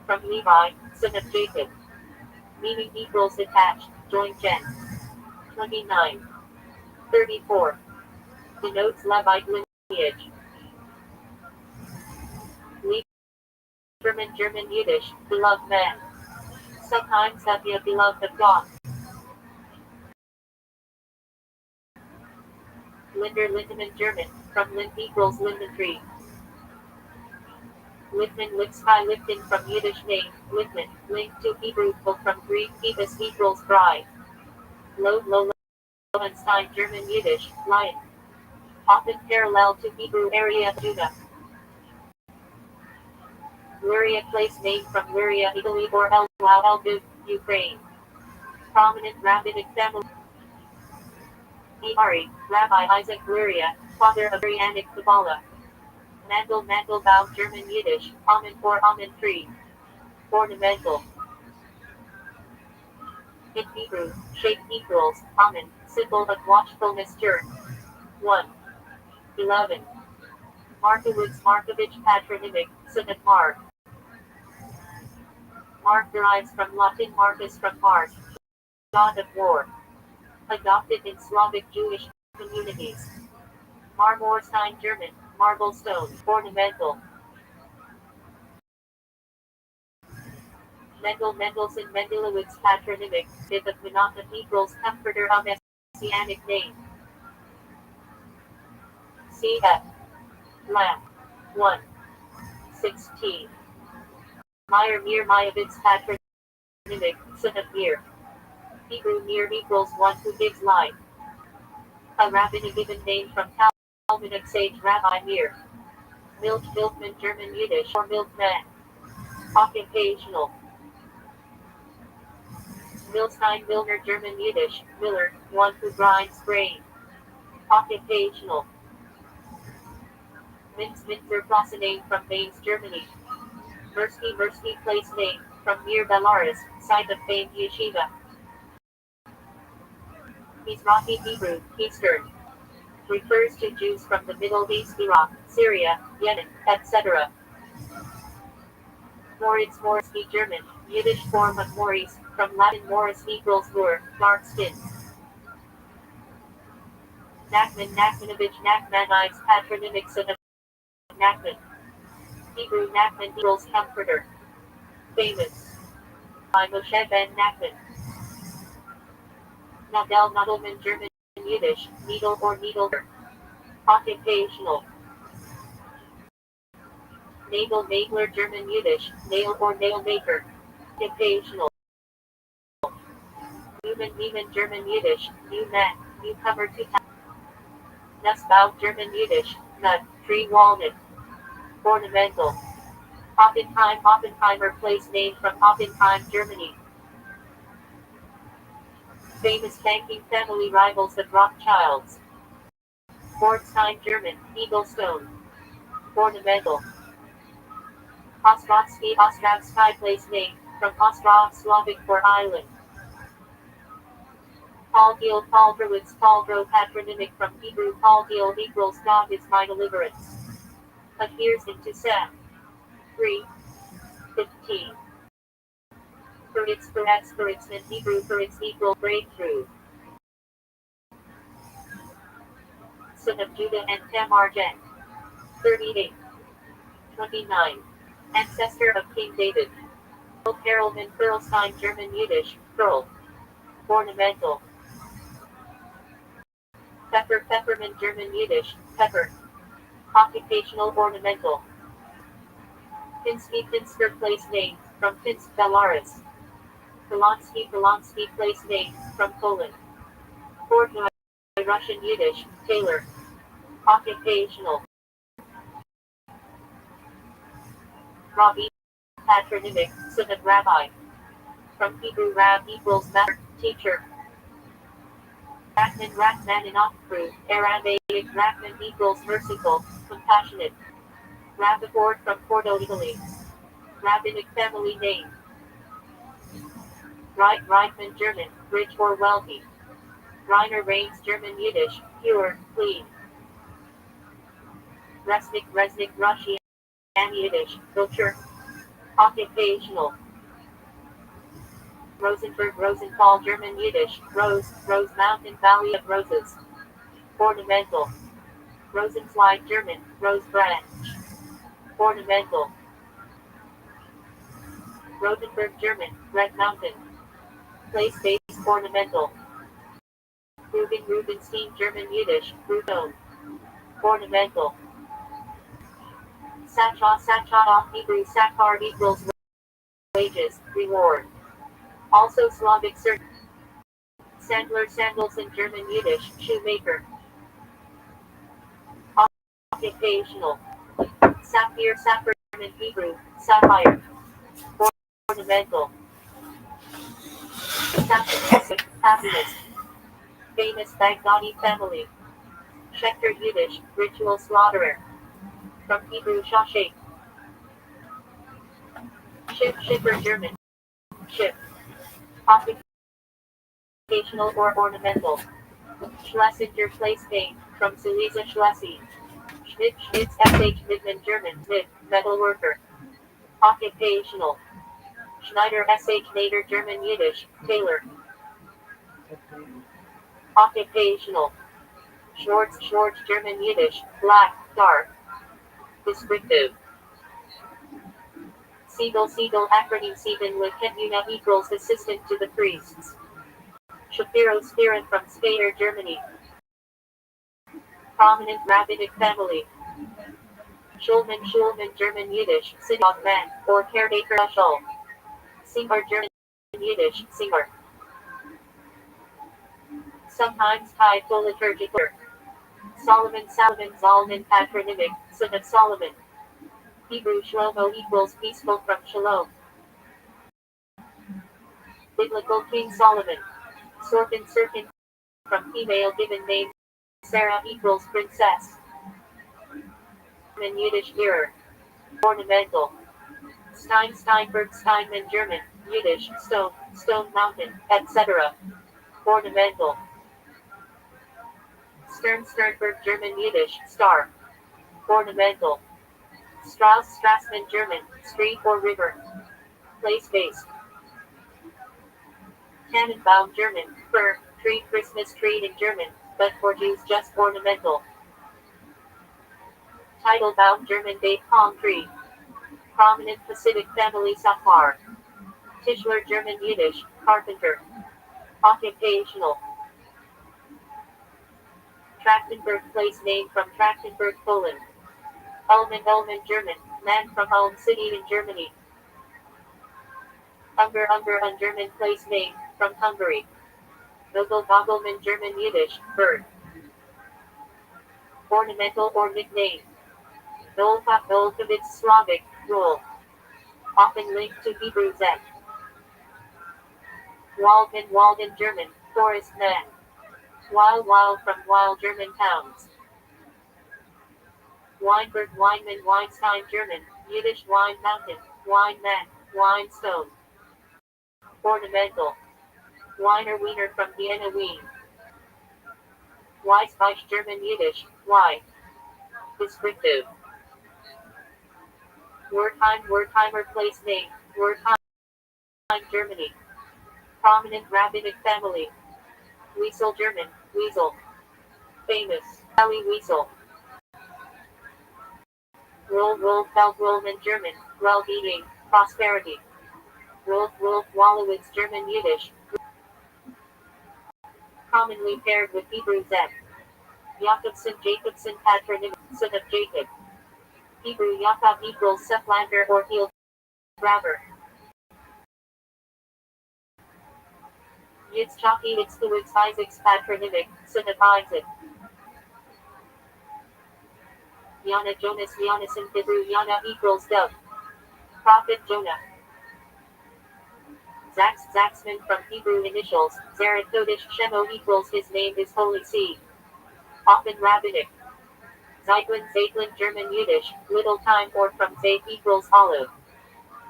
From Levi, son of Jacob. Meaning equals attached, joint gen. 29:34. Denotes Levite lineage. Lieberman German Yiddish, beloved man. Sometimes Savia beloved of God. Linder Lindemann German, from Lind equals linden tree. Lichtman Lipsky Lipton from Yiddish name, Lichtman, linked to Hebrew from Greek Phoebus equals bride. Lowenstein German Yiddish, lion. Often parallel to Hebrew area Judah. Luria place name from Luria, Italy or Lviv, Ukraine. Prominent rabbinic family. Iari, Rabbi Isaac Luria, father of Arianic Kabbalah. Mandelbaum German Yiddish, almond or almond tree. Ornamental. In Hebrew, shape equals, almond, symbol of watchfulness. 1:11. Markovich patronymic, son of Mark. Mark derives from Latin Marcus from Mars, god of war. Adopted in Slavic Jewish communities. Marmorstein German, marble stone, ornamental. Mendelssohn Mendelowitz patronymic, bit of Menachem equals comforter of messianic name. Cf. Lamb. 1:16. Meyer Mir Mayovitz patronymic, son of Mir. Hebrew Mir equals one who gives life. A rabbinic given name from Talmudic sage Rabbi Mir. Milchman German Yiddish or milkman. Occupational. Milstein Milner German Yiddish, miller, one who grinds grain. Occupational. Minster Plaza name from Mainz, Germany. Mirsky place name, from near Belarus, site of famed yeshiva. Mizrahi Hebrew, Eastern. Refers to Jews from the Middle East, Iraq, Syria, Yemen, etc. Moritz Morsky German, Yiddish form of Maurice, from Latin Morris equals lure, dark skin. Nachmanovich Nachmanides patronymic son of Nachman. Hebrew Nachman equals comforter. Famous. By Moshe ben Nachman. Nadel Nadelman German Yiddish, needle or needle. Occupational. Nagler German Yiddish, nail or nail maker. Occupational. Newman German Yiddish, new man, newcomer to town. Nussbaum German Yiddish, nut, tree walnut. Ornamental. Oppenheimer place name from Oppenheim, Germany. Famous banking family rivals the Rothschilds. Bornstein German, eagle stone. Ornamental. Ostrovsky place name, from Ostrov Slavic for island. Paul Growitz patronymic from Hebrew Paul Gil equals God is my deliverance. Adheres into Sam. 3:15. For its in Hebrew for its equal breakthrough. Son of Judah and Tamar Jen. 38. 29. Ancestor of King David. Perelman Perlstein German Yiddish, Pearl. Ornamental. Peppermint German Yiddish, pepper. Occupational ornamental. Pinsker place name, from Pinsk, Belarus. Polonsky place name, from Poland. Portnoy Russian Yiddish, tailor. Occupational. Rabbi, patronymic, son of rabbi. From Hebrew rab equals master, teacher. Rachmaninoff proof, Arabic Rachman equals merciful, compassionate. Rappaport from Porto, Italy. Rabbinic family name. Reichman German, rich or wealthy. Reiner Reigns German Yiddish, pure, clean. Resnick Russian Yiddish, butcher. Occupational. Rosenthal German Yiddish, rose mountain valley of roses. Ornamental. Rosenzweig German, rose branch. Ornamental. Rotenburg German, red mountain. Place-based ornamental. Rubenstein German Yiddish, Rudon. Ornamental. Sachot Hebrew Sachar equals wages, reward. Also Slavic sandals in German Yiddish, shoemaker. Occupational. Sapphire in Hebrew, sapphire. Ornamental. Happiness. Famous Baghdadi family. Schechter Yiddish, ritual slaughterer. From Hebrew shashek. Shipper German, ship. Occupational or ornamental. Schlesinger place name, from Silesia Schlessi. Schmitz SH Midman German, metal worker. Occupational. Schneider SH Nader German Yiddish, tailor. Occupational. Schwartz German Yiddish, black, dark. Descriptive. Siegel acronym Sieben Leketuna equals assistant to the priests. Shapiro Spirit from Speyer, Germany. Prominent rabbinic family. Schulman German Yiddish, synagogue man, or caretaker Shul. Singer German Yiddish, singer. Sometimes tied to liturgical. Solomon Zalman patronymic, son of Solomon. Hebrew Shlomo equals peaceful from Shalom. Biblical King Solomon. Serpent from female given name. Sarah equals princess. In Yiddish mirror. Ornamental. Steinman German, Yiddish, stone mountain, etc. Ornamental. Sternberg German Yiddish, star. Ornamental. Strassman German, street or river. Place-based. Tannenbaum German, fir, tree, Christmas tree in German, but for Jews just ornamental. Teitelbaum German date palm tree. Prominent Pacific family Safar. Tischler German Yiddish, carpenter. Occupational. Trachtenberg place name from Trachtenberg, Poland. Ullman German, man from Ulm city in Germany. Unger German place name, from Hungary. Gogelman German Yiddish, bird. Ornamental or nickname. Nolkovitz Slavic, rule. Often linked to Hebrew Zek. Walden German, forest man. Wild from wild German towns. Weinberg Weinstein German, Yiddish wine mountain, wine man, wine stone. Ornamental. Wiener from Vienna Wien. Weisweich German Yiddish, Y. Descriptive. Wertheimer place name, Wertheim. Germany. Prominent rabbinic family. Weasel German, weasel. Famous, Valley weasel. Feldrollman German, well-being, prosperity. Wallowitz German Yiddish. Commonly paired with Hebrew Zeb. Jacobson patronymic, son of Jacob. Hebrew Yaakov equals Sephlander or heel grabber. Yitzchaki Itzkowitz Isaac's patronymic, son of Isaac. Yana Jonas Yonason Hebrew Yana equals dove. Prophet Jonah. Zaxman from Hebrew initials, Zerathodish Shemo equals his name is holy seed. Often rabbinic. Zeitlin German Yiddish, little time or from Zeit equals olive.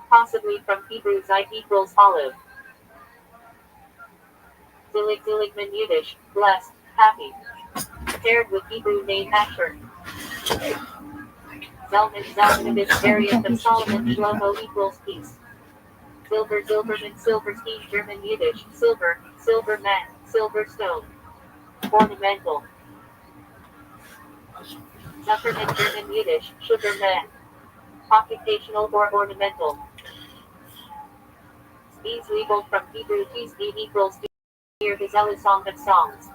Possibly from Hebrew Zeit equals olive. Ziligman Yiddish, blessed, happy. Paired with Hebrew name Asher. Zalmanovich variant of Solomon Shlomo equals peace. Zilberman Silverstein German Yiddish, silver, silverman, silverstone. Ornamental. Zuckerman German Yiddish, sugarman. Occupational or ornamental. Spees legal from Hebrew Tisbi equals dear gazelle song of songs.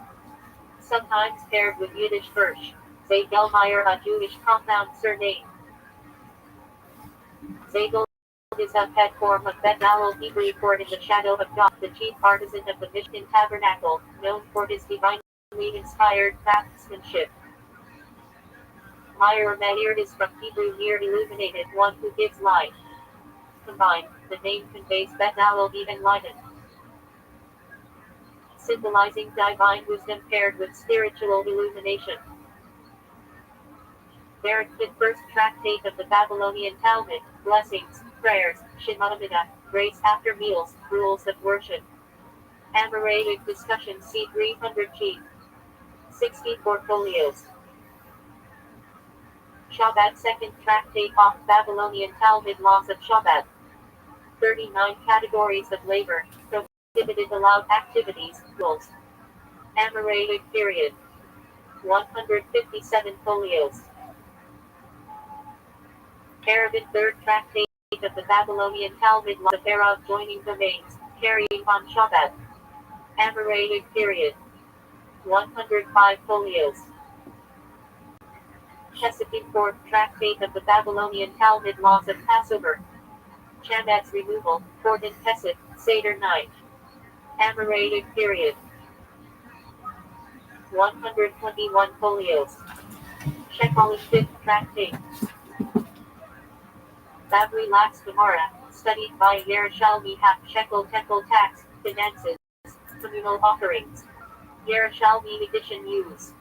Sometimes paired with Yiddish Hirsch. Zagelmeyer a Jewish compound surname. Zagel is a pet form of Bet-Malol Hebrew for in the shadow of God, the chief artisan of the Mishkan Tabernacle, known for his divinely inspired craftsmanship. Meir is from Hebrew near illuminated, one who gives light. Combined, the name conveys Bet-Malol even lighted. Symbolizing divine wisdom paired with spiritual illumination. Bereshit, first tractate of the Babylonian Talmud, blessings, prayers, Shema Amida, grace after meals, rules of worship. Amoraic discussion C300G. 64 folios. Shabbat, second tractate of Babylonian Talmud, laws of Shabbat. 39 categories of labor, prohibited allowed activities, rules. Amoraic period. 157 folios. Arabic, third tractate of the Babylonian Talmud, law of Arab joining domains, carrying on Shabbat. Amoraic period. 105 folios. Chesapeake, fourth tractate of the Babylonian Talmud, laws of Passover. Shabbat's removal, Gordon Pesach, Seder night. Amoraic period. 121 folios. Shekelish, fifth tractate. Babri Lax Gemara, studied by Yerushalmi, half shekel tekel tax, finances, communal offerings. Yerushalmi edition use.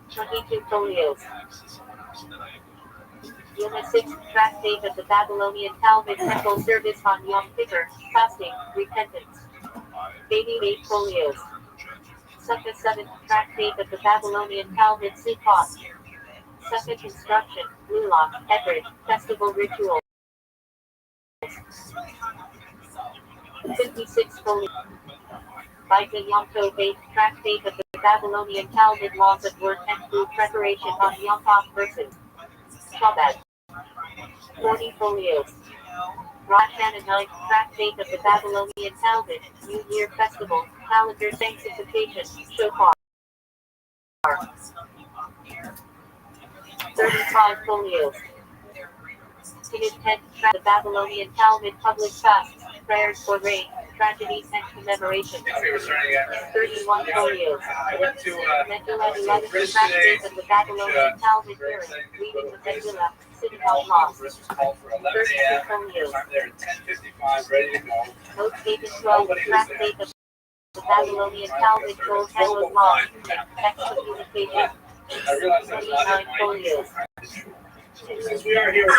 22 folios. Yoma, sixth tractate of the Babylonian Talmud, temple service on Yom Kippur, fasting, repentance. 88 folios. Sukkah, seventh tractate of the Babylonian Talmud, Sukkot. Sukkah construction, Lulach, Ekrid, festival rituals. 56 folios. Baita Yom Tov, eighth tractate of the Babylonian Talmud, laws of work and food preparation on Yom Tov verses. Shabbat. 40 folios. Rosh Hashanah, ninth tractate of the Babylonian Talmud, New Year festival, calendar sanctification, Shofar. 35 folios. Tinid, 10th the Babylonian Talmud, public fasts, prayers for rain, tragedies and commemorations. 31 folios. Megillah, 11th tractate of the Babylonian Talmud, hearing, reading the Megillah, synagogue laws. 32 folios. Note 8 and 12 tractate of the Babylonian Talmud, Gold Talmud laws, excommunication. 29 folios. Since we are here, So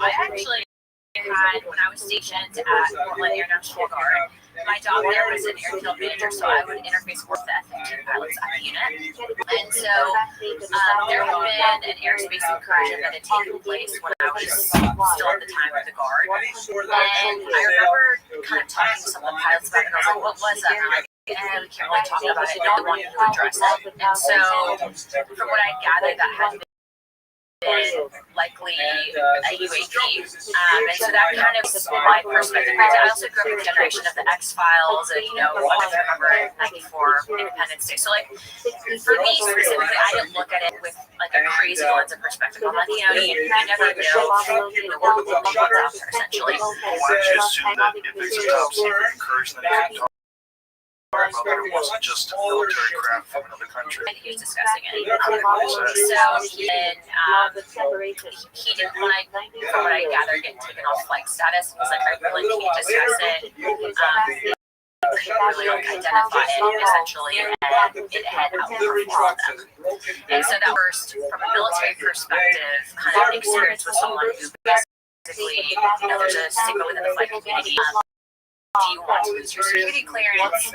I actually had, when I was stationed at Portland Air National Guard, my job there was an airfield manager, so I would interface with the F-15 pilots at the unit. And so there had been an airspace incursion that had taken place when I was still at the time with the Guard. And I remember kind of talking to some of the pilots about it, and I was like, what was that? And they're like, we can't really talk about it. No one wanted to address it. And so from what I gathered, that had been likely a UAP. And so that kind of was my perspective. I also grew up in the generation of the X-Files and, I remember 94 Independence Day. So, like, for me specifically, I didn't look at it with, like, a crazy lens of perspective. I'm like, you never know what's out there, essentially. Why don't you assume that if it's a top secret incursion, that you can talk about that it wasn't just a military craft from another country? And he was discussing it. So he didn't want to, from what I gathered, get taken off flight status. He was like, I really can't discuss it. Couldn't really identify it essentially, and it had outperformed all of them. And so that first, from a military perspective, kind of experience with someone who basically, there's a stigma within the flight community. Do you want to lose your security clearance? Is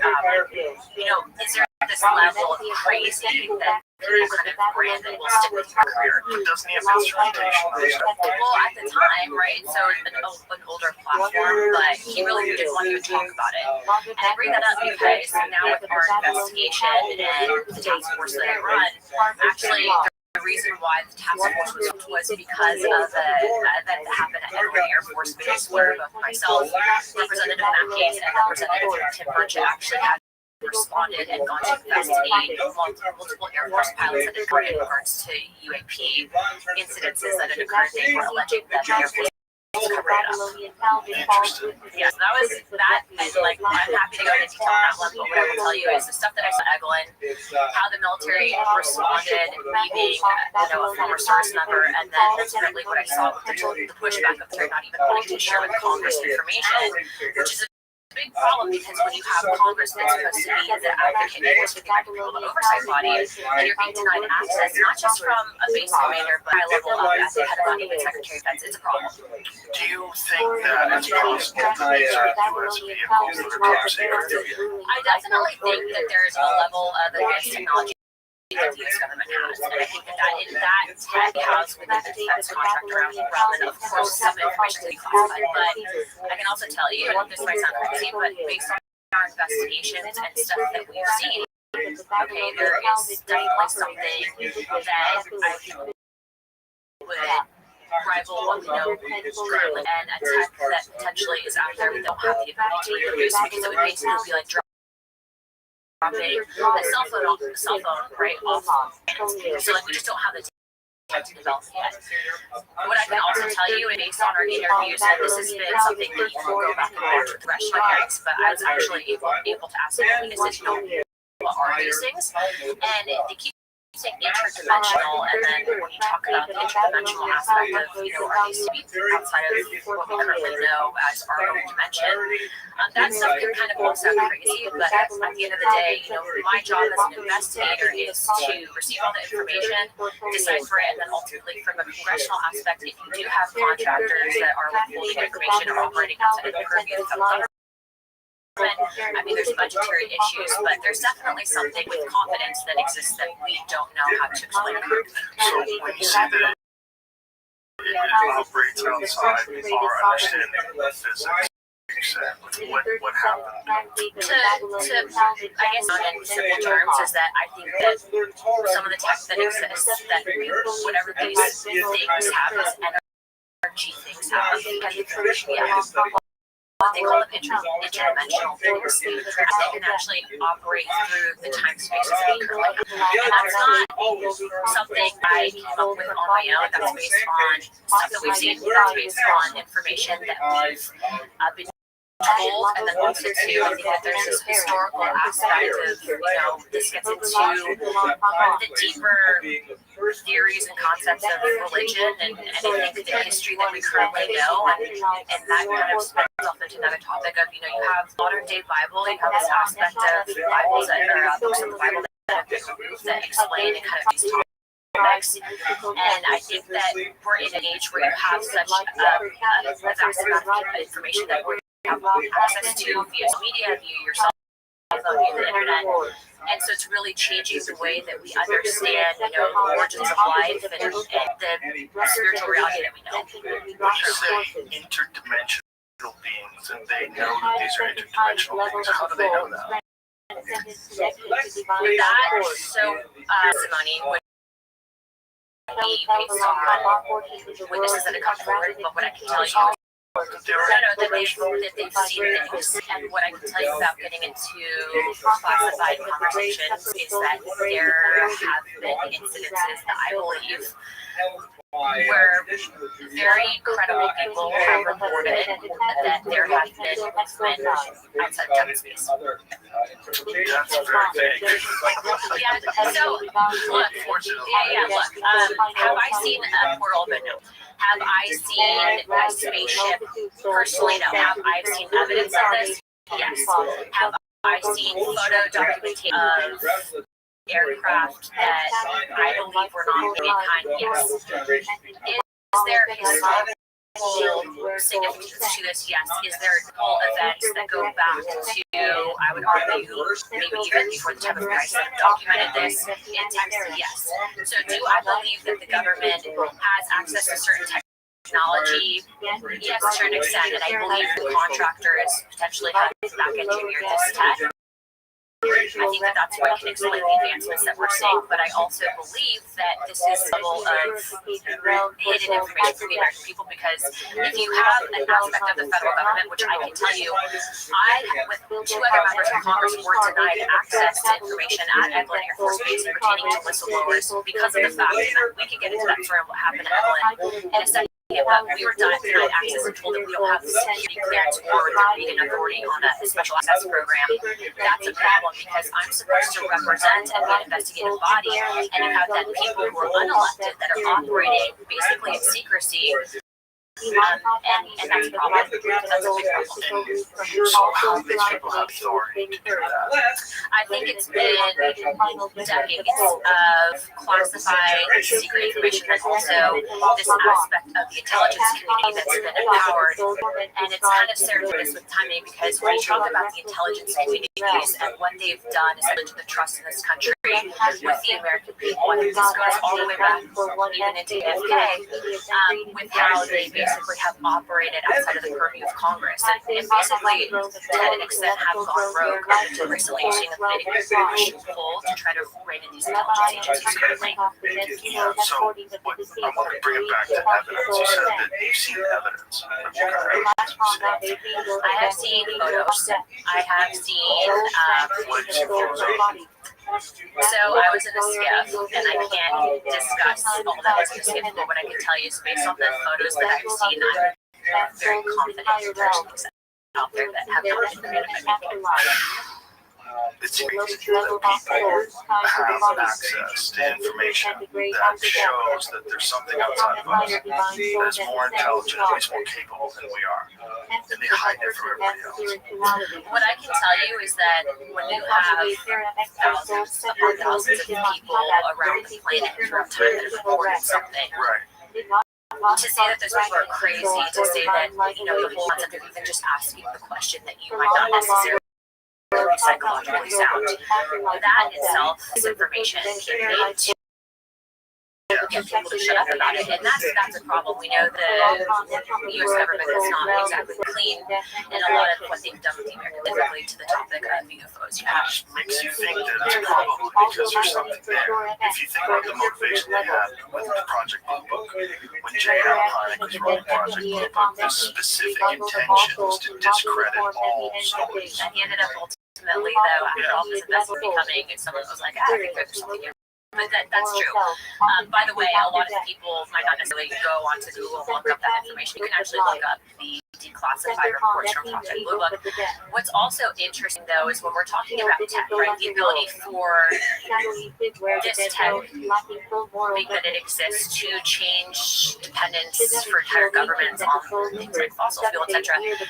there this level of crazy that people kind of brand that will stick with your career? Doesn't he have instrumentation? Well, at the time, right? So an older platform, but he really didn't want to even talk about it. And I bring that up because now with our investigation and the task force that I run, actually the reason why the task force was because of an event that happened at Edward Air Force Base where both myself, Representative Matt Gates, and Representative Tim Burchett actually had responded and gone to investigate multiple Air Force pilots that had occurred in regards to UAP incidences that had occurred. They were alleging that the Air Force covered it up. Interesting. Yes, that was that, and like I'm happy to go into detail on that one, but what I will tell you is the stuff that I saw at Eglin, how the military responded, me being a former service member, and then ultimately what I saw with the pushback of they're not even wanting to share with Congress information, which is a big problem because when you have Congress that's supposed to be the advocate force within the oversight body, and you're being denied access, not just from a base commander, but high level up at the head of the Secretary of Defense, it's a problem. Do you think that it's possible that these are U.S. vehicles that are top secret? I definitely think that there's a level of advanced technology that the U.S. government has, and I think that tech housed within the defense contractor realm, and of course some information is classified, but I can also tell you, and this might sound crazy, but based on our investigations and stuff that we've seen, okay, there is definitely something that I think would rival what we know currently, and a tech that potentially is out there we don't have the ability to reproduce, because it would basically be like dropping a cell phone right off. So like we just don't have the tech to develop yet. What I can also tell you, and based on our interviews, and this has been something that you can go back and watch with the rest of my hearings, but I was actually able to ask them, what are these things? And they keep saying interdimensional, and then when you talk about the interdimensional aspect of, are these to be outside of what we currently know as our own dimension, that stuff can kind of all sound crazy, but at the end of the day, my job as an investigator is to receive all the information, decipher it, and then ultimately from a congressional aspect, if you do have contractors that are withholding information or operating outside of the purview of the federal government, I mean, there's budgetary issues, but there's definitely something with confidence that exists that we don't know how to explain. So when you say that it operates outside our understanding of physics, what happened? I guess in simple terms is that I think that some of the tech that exists, that whatever these things have is energy things have, and information we have. They call them interdimensional things. They can actually operate through the time spaces that we currently have. And that's not something I came up with on my own. That's based on stuff that we've seen. That's based on information that we've been told. And then also, too, I think that there's this historical aspect of, this gets into the deeper theories and concepts of religion and I think the history that we currently know, and that kind of spins off into another topic of, you have modern day Bible, you have this aspect of Bibles that are books of the Bible that explain and kind of these topics. And I think that we're in an age where you have such a vast amount of information that we're have access to via social media, via your cell phone, via the internet. And so it's really changing the way that we understand, the origins of life and the spiritual reality that we know. When you say interdimensional beings and they know that these are interdimensional beings, how do they know that? That, so, testimony would be based on witnesses that have come forward, but what I can tell you that they've seen things. And what I can tell you about getting into classified conversations is that there have been incidences that I believe where very credible people have reported that there have been movement outside of time space. That's very vague. Yeah, so look, have I seen a portal? But no. Have I seen a spaceship? Personally, no. Have I seen evidence of this? Yes. Have I seen photo documentation of aircraft that I believe were not mankind? Yes. Is there historical significance to this? Yes. Is there whole events that go back to, I would argue, maybe even before the time of Christ that documented this in text? Yes. So do I believe that the government has access to certain technology? Yes, to a certain extent, and I believe the contractors potentially have back engineered this tech. I think that that's what can explain the advancements that we're seeing, but I also believe that this is a level of hidden information for the American people, because if you have an aspect of the federal government, which I can tell you, I, with two other members of Congress, were denied access to information at Eglin Air Force Base pertaining to whistleblowers because of the fact that we can get into that story of what happened at Eglin in a second. But we were denied access and told that we don't have the security clearance or the reading authority on a special access program. That's a problem, because I'm supposed to represent an investigative body, and you have then people who are unelected that are operating basically in secrecy. And that's a problem. That's a big problem. So how do these people have authority to do that? I think it's been decades of classified secret information, and also this aspect of the intelligence community that's been empowered. And it's kind of serendipitous with timing, because when you talk about the intelligence communities and what they've done is to the trust in this country with the American people, I think this goes all the way back even into JFK, with how they basically have operated outside of the purview of Congress, and basically to an extent have gone rogue until recently, using the political pull to try to rein in these intelligence agencies currently. So I want to bring it back to evidence. You said that you've seen evidence. What kind of evidence have you seen? I have seen photos. I have seen What did you photos of? So I was in a skiff, and I can't discuss all that was in the skiff, but what I can tell you is based on the photos that I've seen, I'm very confident that there's things out there that have not been created by people. It seems that people have access to information that shows that there's something outside of us that is more intelligent, at least more capable than we are. And they hide it from everybody else. What I can tell you is that when you have thousands upon thousands of people around the planet throughout time that have reported something, to say that those people are crazy, to say that, the whole concept of even just asking the question that you might not necessarily be psychologically sound, that itself is information campaign to get people to shut up about it, and that's a problem. We know the U.S. government is not exactly clean, and a lot of what they've done with the American specifically to the topic of UFOs. Which makes you think that it's probably because there's something there. If you think about the motivation they had with the Project Blue Book, when J. Allen Hynek was running Project Blue Book, the specific intention was to discredit all stories. And he ended up ultimately, though, after all this investment becoming, someone was like, I think there's something here. But that's true. By the way, a lot of people might not necessarily go onto Google and look up that information. You can actually look up the declassified reports from Project Blue Book. What's also interesting, though, is when we're talking about tech, right, the ability for this tech, being that it exists, to change dependence for entire governments on things like fossil fuel, etc. It's,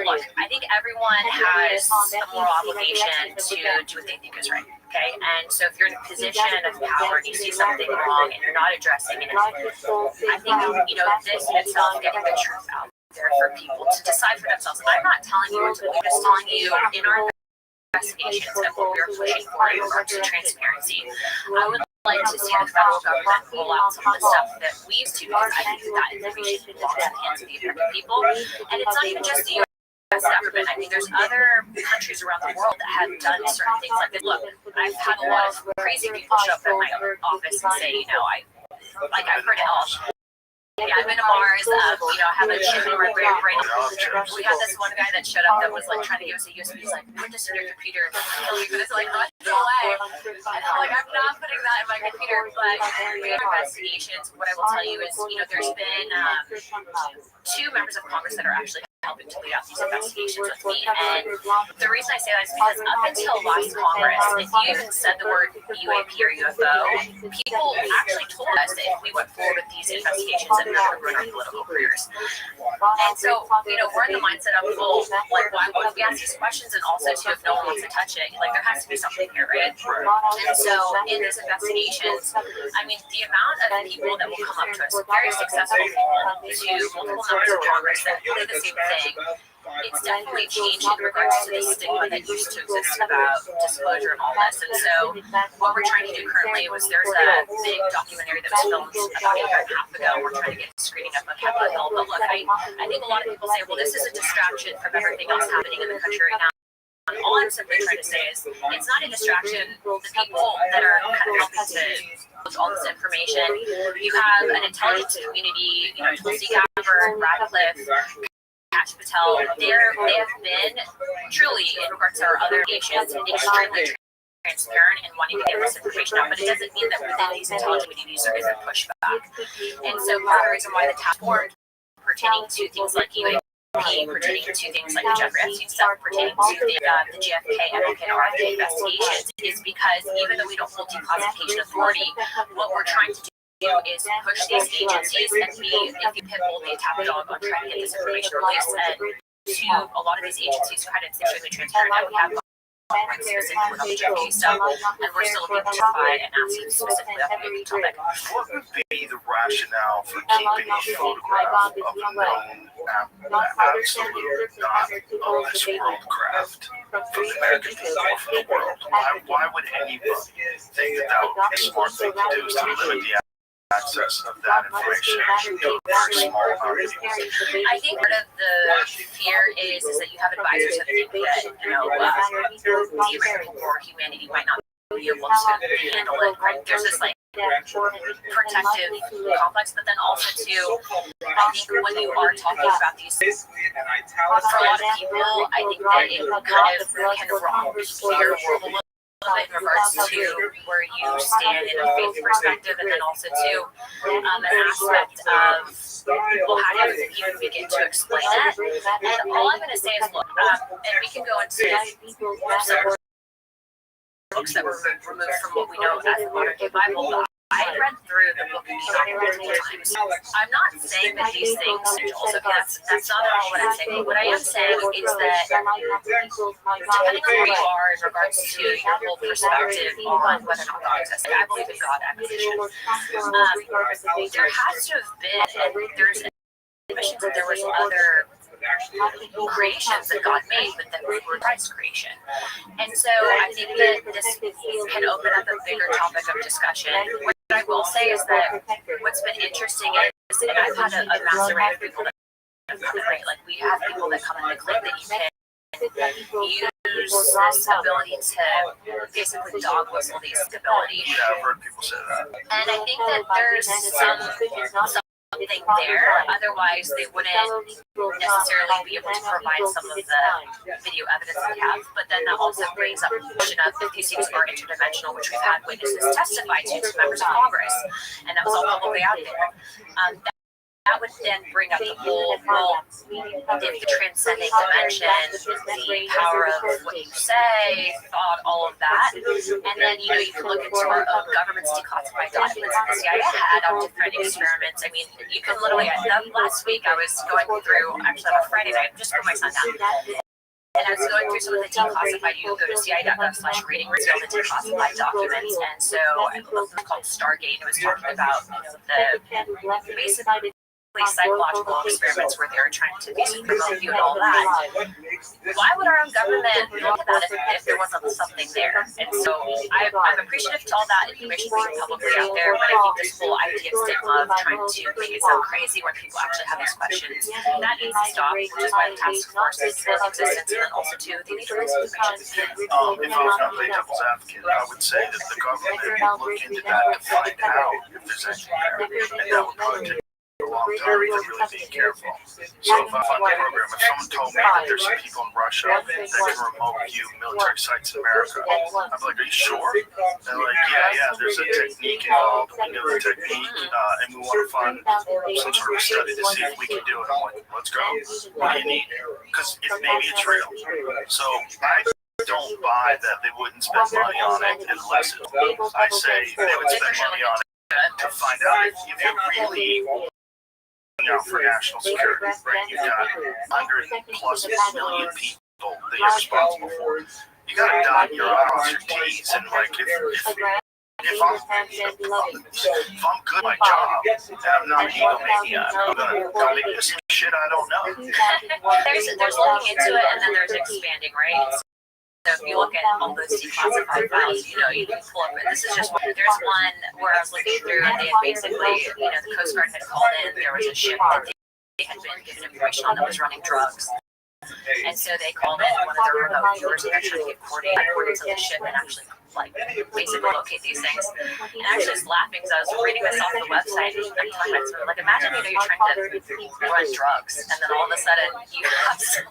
look, I think everyone has a moral obligation to do what they think is right. Okay, and so if you're in a position of power and you see something wrong and you're not addressing it, I think, this in itself, getting the truth out there for people to decide for themselves. I'm not telling you what to do. I'm just telling you in our investigations and what we're pushing for in regards to transparency. I would like to see the federal government roll out some of the stuff that we used to, because I think that information belongs in the hands of the American people. And it's not even just the U.S. government. I think there's other countries around the world that have done certain things like this. Look, I've had a lot of crazy people show up at my office and say, I've heard it all. Yeah, I've been to Mars. I have a chip in my brain. We had this one guy that showed up that was trying to give us a USB. He's like, put this in your computer and kill you. But it's no way. And I'm not putting that in my computer. But in investigations, what I will tell you is, there's been 2 members of Congress that are actually helping to lead out these investigations with me. And the reason I say that is because up until last Congress, if you even said the word UAP or UFO, people actually told us that if we went forward with these investigations, that we would ruin our political careers. And so, we're in the mindset of, why would we ask these questions? And also, too, if no one wants to touch it, there has to be something here, right? And so, in these investigations, the amount of people that will come up to us, very successful people, to multiple members of Congress that believe the same thing, it's definitely changed in regards to the stigma that used to exist about disclosure and all this. And so what we're trying to do currently was, there's a big documentary that was filmed about a year and a half ago. We're trying to get a screening up on Capitol Hill. But look, I think a lot of people say, well, this is a distraction from everything else happening in the country right now. All I'm simply trying to say is, it's not a distraction. The people that are kind of helping to all this information, you have an intelligence community, Tulsi Gabbard, Radcliffe, Kash Patel, they have been truly, in regards to our other nations, extremely transparent and wanting to get this information out. But it doesn't mean that within these intelligence communities there isn't pushback. And so part of the reason why the task force pertaining to things like UAP, pertaining to things like the Jeffrey Epstein stuff, pertaining to the GFK, MLK, and RFK investigations, is because even though we don't hold declassification authority, what we're trying to do is push these agencies and if you pitbull the attack dog on trying to get this information released. And to a lot of these agencies' credit, it's extremely transparent. And we have specifically on the JFK stuff, and we're still being notified and asking specifically on the UAP topic. What would be the rationale for keeping a photograph of a known absolute dot of this world craft from the American people or from the world? Why would anybody think that would be a smart thing to do, is to limit the access of that information to a very small amount of people? I think part of the fear is that you have advisors that think that, the American for humanity might not be able to handle it, right? There's this protective complex, but then also too, I think when you are talking about these, for a lot of people, I think that it kind of can rock your world a little in regards to where you stand in a faith perspective, and then also too an aspect of, how do you even begin to explain it? And all I'm going to say is, look, and we can go into some books that were removed from what we know as the modern day Bible, but I read through the book of Enoch multiple times. I'm not saying that these things also, that's not at all what I'm saying. What I am saying is that depending on where you are in regards to your whole perspective on whether or not God exists, I believe in God acquisition. There has to have been, and there's admissions that there was other creations that God made, but that were Christ's creation. And so I think that this can open up a bigger topic of discussion. What I will say is that what's been interesting is, and I've had a mass array of people that have come in, right? We have people that come in and claim that you can use this ability to basically dog whistle these abilities. Yeah, I've heard people say that. And I think that there's something there, otherwise they wouldn't necessarily be able to provide some of the video evidence they have. But then that also brings up the question of if these things are interdimensional, which we've had witnesses testify to members of Congress, and that was all publicly out there. That would then bring up the whole, the transcending dimension, the power of what you say, thought, all of that. And then, you can look into our own government's declassified documents that the CIA had on different experiments. I mean, you can literally, last week I was going through, actually on a Friday night, just put my son down. And I was going through some of the declassified, you can go to CIA.gov/reading, reveal the declassified documents. And so I looked, it was called Stargate, and it was talking about, the basically psychological experiments where they're trying to basically promote you and all that. Why would our own government look at that if there wasn't something there? And so I'm appreciative to all that information being publicly out there, but I think this whole idea of stigma of trying to make it so crazy when people actually have these questions, that needs to stop, which is why the task force is in existence, and then also too, they need to raise information. If I was going to play devil's advocate, I would say that the government would look into that to find out if there's anything there, and that would probably take a long time if they're really being careful. So if I fund the program, if someone told me that there's some people in Russia that can remote view military sites in America, I'd be like, are you sure? And they're like, yeah, there's a technique involved, we know the technique, and we want to fund some sort of study to see if we can do it. I'm like, let's go. What do you need? Because maybe it's real. So I don't buy that they wouldn't spend money on it unless it's real. I say they would spend money on it to find out if you really out for national security, right? You've got 100+ million people that you're responsible for. You gotta dot your I's, your T's, and like if I'm good at my job and I'm not an egomaniac, I'm gonna make this shit I don't know. There's looking into it, and then there's expanding, right? So if you look at all those declassified files, you can pull up. This is just one. There's one where I was looking through, and they had basically, the Coast Guard had called in. There was a ship that they had been given information on that was running drugs. And so they called in one of their remote viewers and actually gave coordinates of the ship and actually basically locate these things. And I was just laughing because I was reading this off the website and I'm talking about something like, imagine you're trying to run drugs and then all of a sudden you have some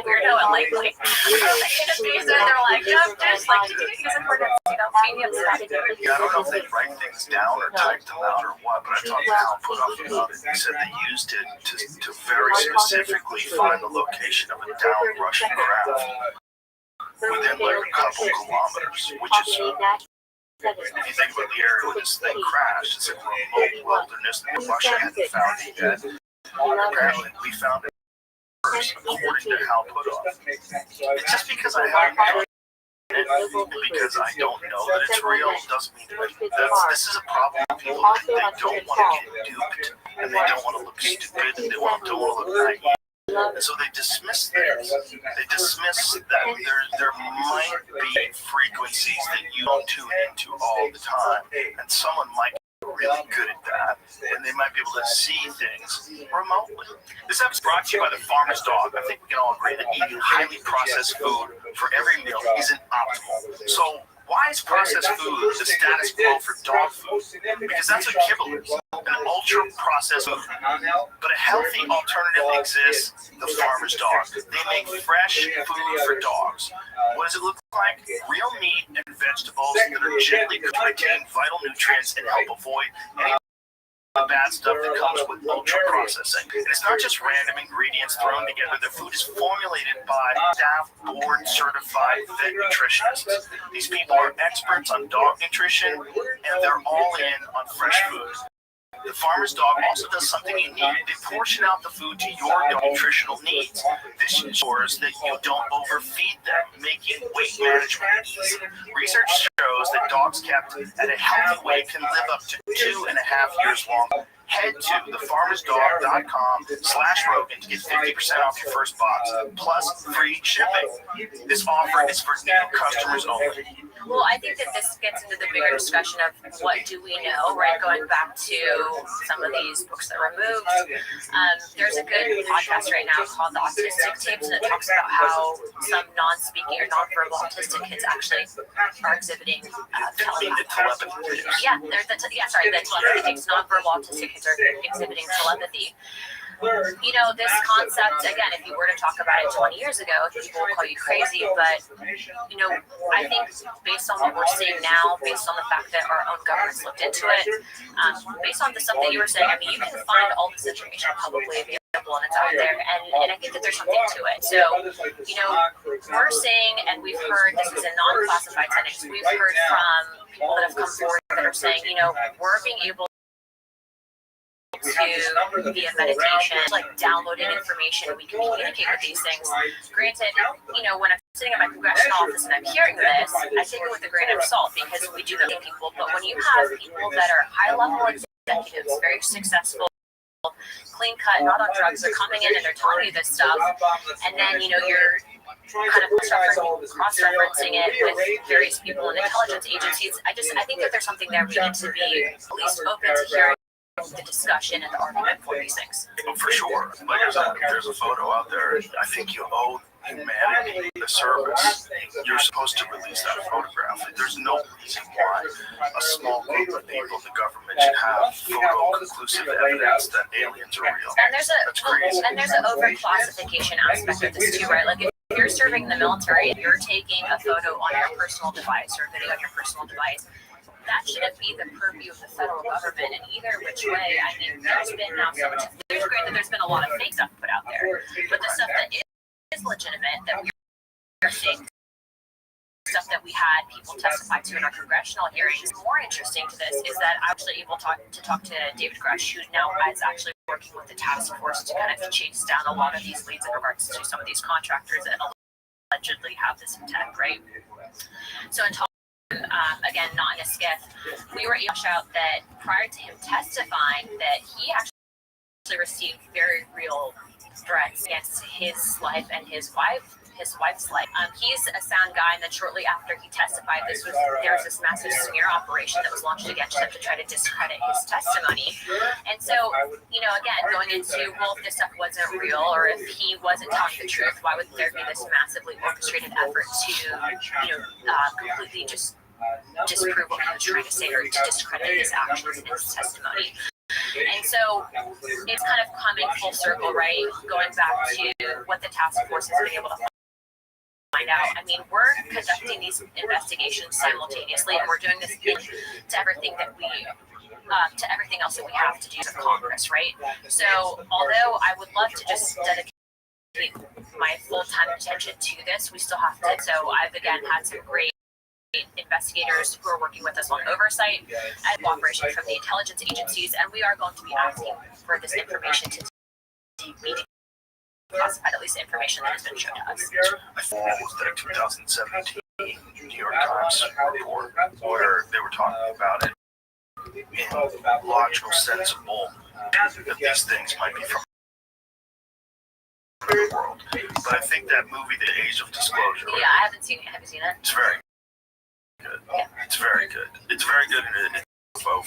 weirdo and these and they're like, just these important, medium stuff. Yeah, I don't know if they write things down or type them out or what, but I talked to Al put up about it. He said they used it to very specifically find the location of a downed Russian craft within like a couple kilometers, which is, if you think about the area where this thing crashed, it's a remote wilderness that Russia hadn't found it yet. Apparently, we found it first, according to Hal Putoff. It's just because I haven't done it, because I don't know that it's real, doesn't mean that this is a problem with people. They don't want to get duped, and they don't want to look stupid, and they don't want to look naive. And so they dismiss things. They dismiss that there might be frequencies that you don't tune into all the time, and someone might be really good at that, and they might be able to see things remotely. This episode is brought to you by the Farmer's Dog. I think we can all agree that eating highly processed food for every meal isn't optimal. So why is processed food the status quo for dog food? Because that's what kibble is, an ultra-processed food. But a healthy alternative exists, the Farmer's Dog. They make fresh food for dogs. What does it look like? Real meat and vegetables that are gently cooked to retain vital nutrients and help avoid any bad stuff that comes with ultra processing. And it's not just random ingredients thrown together. The food is formulated by staff board certified vet nutritionists. These people are experts on dog nutrition, and they're all in on fresh food. The Farmer's Dog also does something unique. They portion out the food to your nutritional needs. This ensures that you don't overfeed them, making weight management easy. Research shows that dogs kept at a healthy weight can live up to 2.5 years long. Head to thefarmersdog.com/Rogan to get 50% off your first box, plus free shipping. This offer is for new customers only. Well, I think that this gets into the bigger discussion of what do we know, right? Going back to some of these books that were moved. There's a good podcast right now called The Autistic Tapes, and it talks about how some non-speaking or non-verbal autistic kids actually are exhibiting telepathy. The telepathy tapes, non-verbal autistic kids are exhibiting telepathy. This concept, again, if you were to talk about it 20 years ago, people would call you crazy, but, I think based on what we're seeing now, based on the fact that our own government's looked into it, based on the stuff that you were saying, you can find all this information publicly available and it's out there, and I think that there's something to it. So, we're seeing, and we've heard, this is in non-classified settings, we've heard from people that have come forward that are saying, we're being able to via meditation, like downloading information, we can communicate with these things. Granted, when I'm sitting in my congressional office and I'm hearing this, I take it with a grain of salt because we do know people. But when you have people that are high-level executives, very successful clean cut, not on drugs, are coming in and they're telling you this stuff, and then you're kind of cross-referencing it with various people in intelligence agencies. I think that there's something there we need to be at least open to hearing the discussion and the argument for these things. For sure. Like there's a photo out there. I think you owe humanity a service. You're supposed to release that photograph. There's no reason why a small group of people, the government, should have photo-conclusive evidence that aliens are real. And there's an overclassification aspect of this too, right? Like if you're serving in the military and you're taking a photo on your personal device or a video on your personal device, that shouldn't be the purview of the federal government in either which way. I mean, there's been now so much. There's been a lot of fake stuff put out there, but the stuff that is legitimate, that we're seeing, stuff that we had people testify to in our congressional hearings. More interesting to this is that I'm actually able to talk to David Grush, who now is actually working with the task force to kind of chase down a lot of these leads in regards to some of these contractors that allegedly have this in tech, right? So in talking, again, not in a skiff, we were able to shout that prior to him testifying that he actually received very real threats against his life and his wife's life. He's a sound guy, and then shortly after he testified, there was this massive smear operation that was launched against him to try to discredit his testimony. And so, again, going into, well, if this stuff wasn't real, or if he wasn't telling the truth, why would there be this massively orchestrated effort to, completely just disprove what he was trying to say or to discredit his actions and his testimony? And so it's kind of coming full circle, right? Going back to what the task force has been able to find out. I mean, we're conducting these investigations simultaneously, and we're doing this to everything that to everything else that we have to do as Congress, right? So although I would love to just dedicate my full-time attention to this, we still have to. So I've again had some great investigators who are working with us on oversight and cooperation from the intelligence agencies, and we are going to be asking for this information to be classified, at least information that has been shown to us. I think it was the 2017 New York Times report where they were talking about it in logical, sensible, that these things might be from another world. But I think that movie, The Age of Disclosure. Yeah, I haven't seen it. Have you seen it? It's very good. Yeah. It's very good. It's very good in info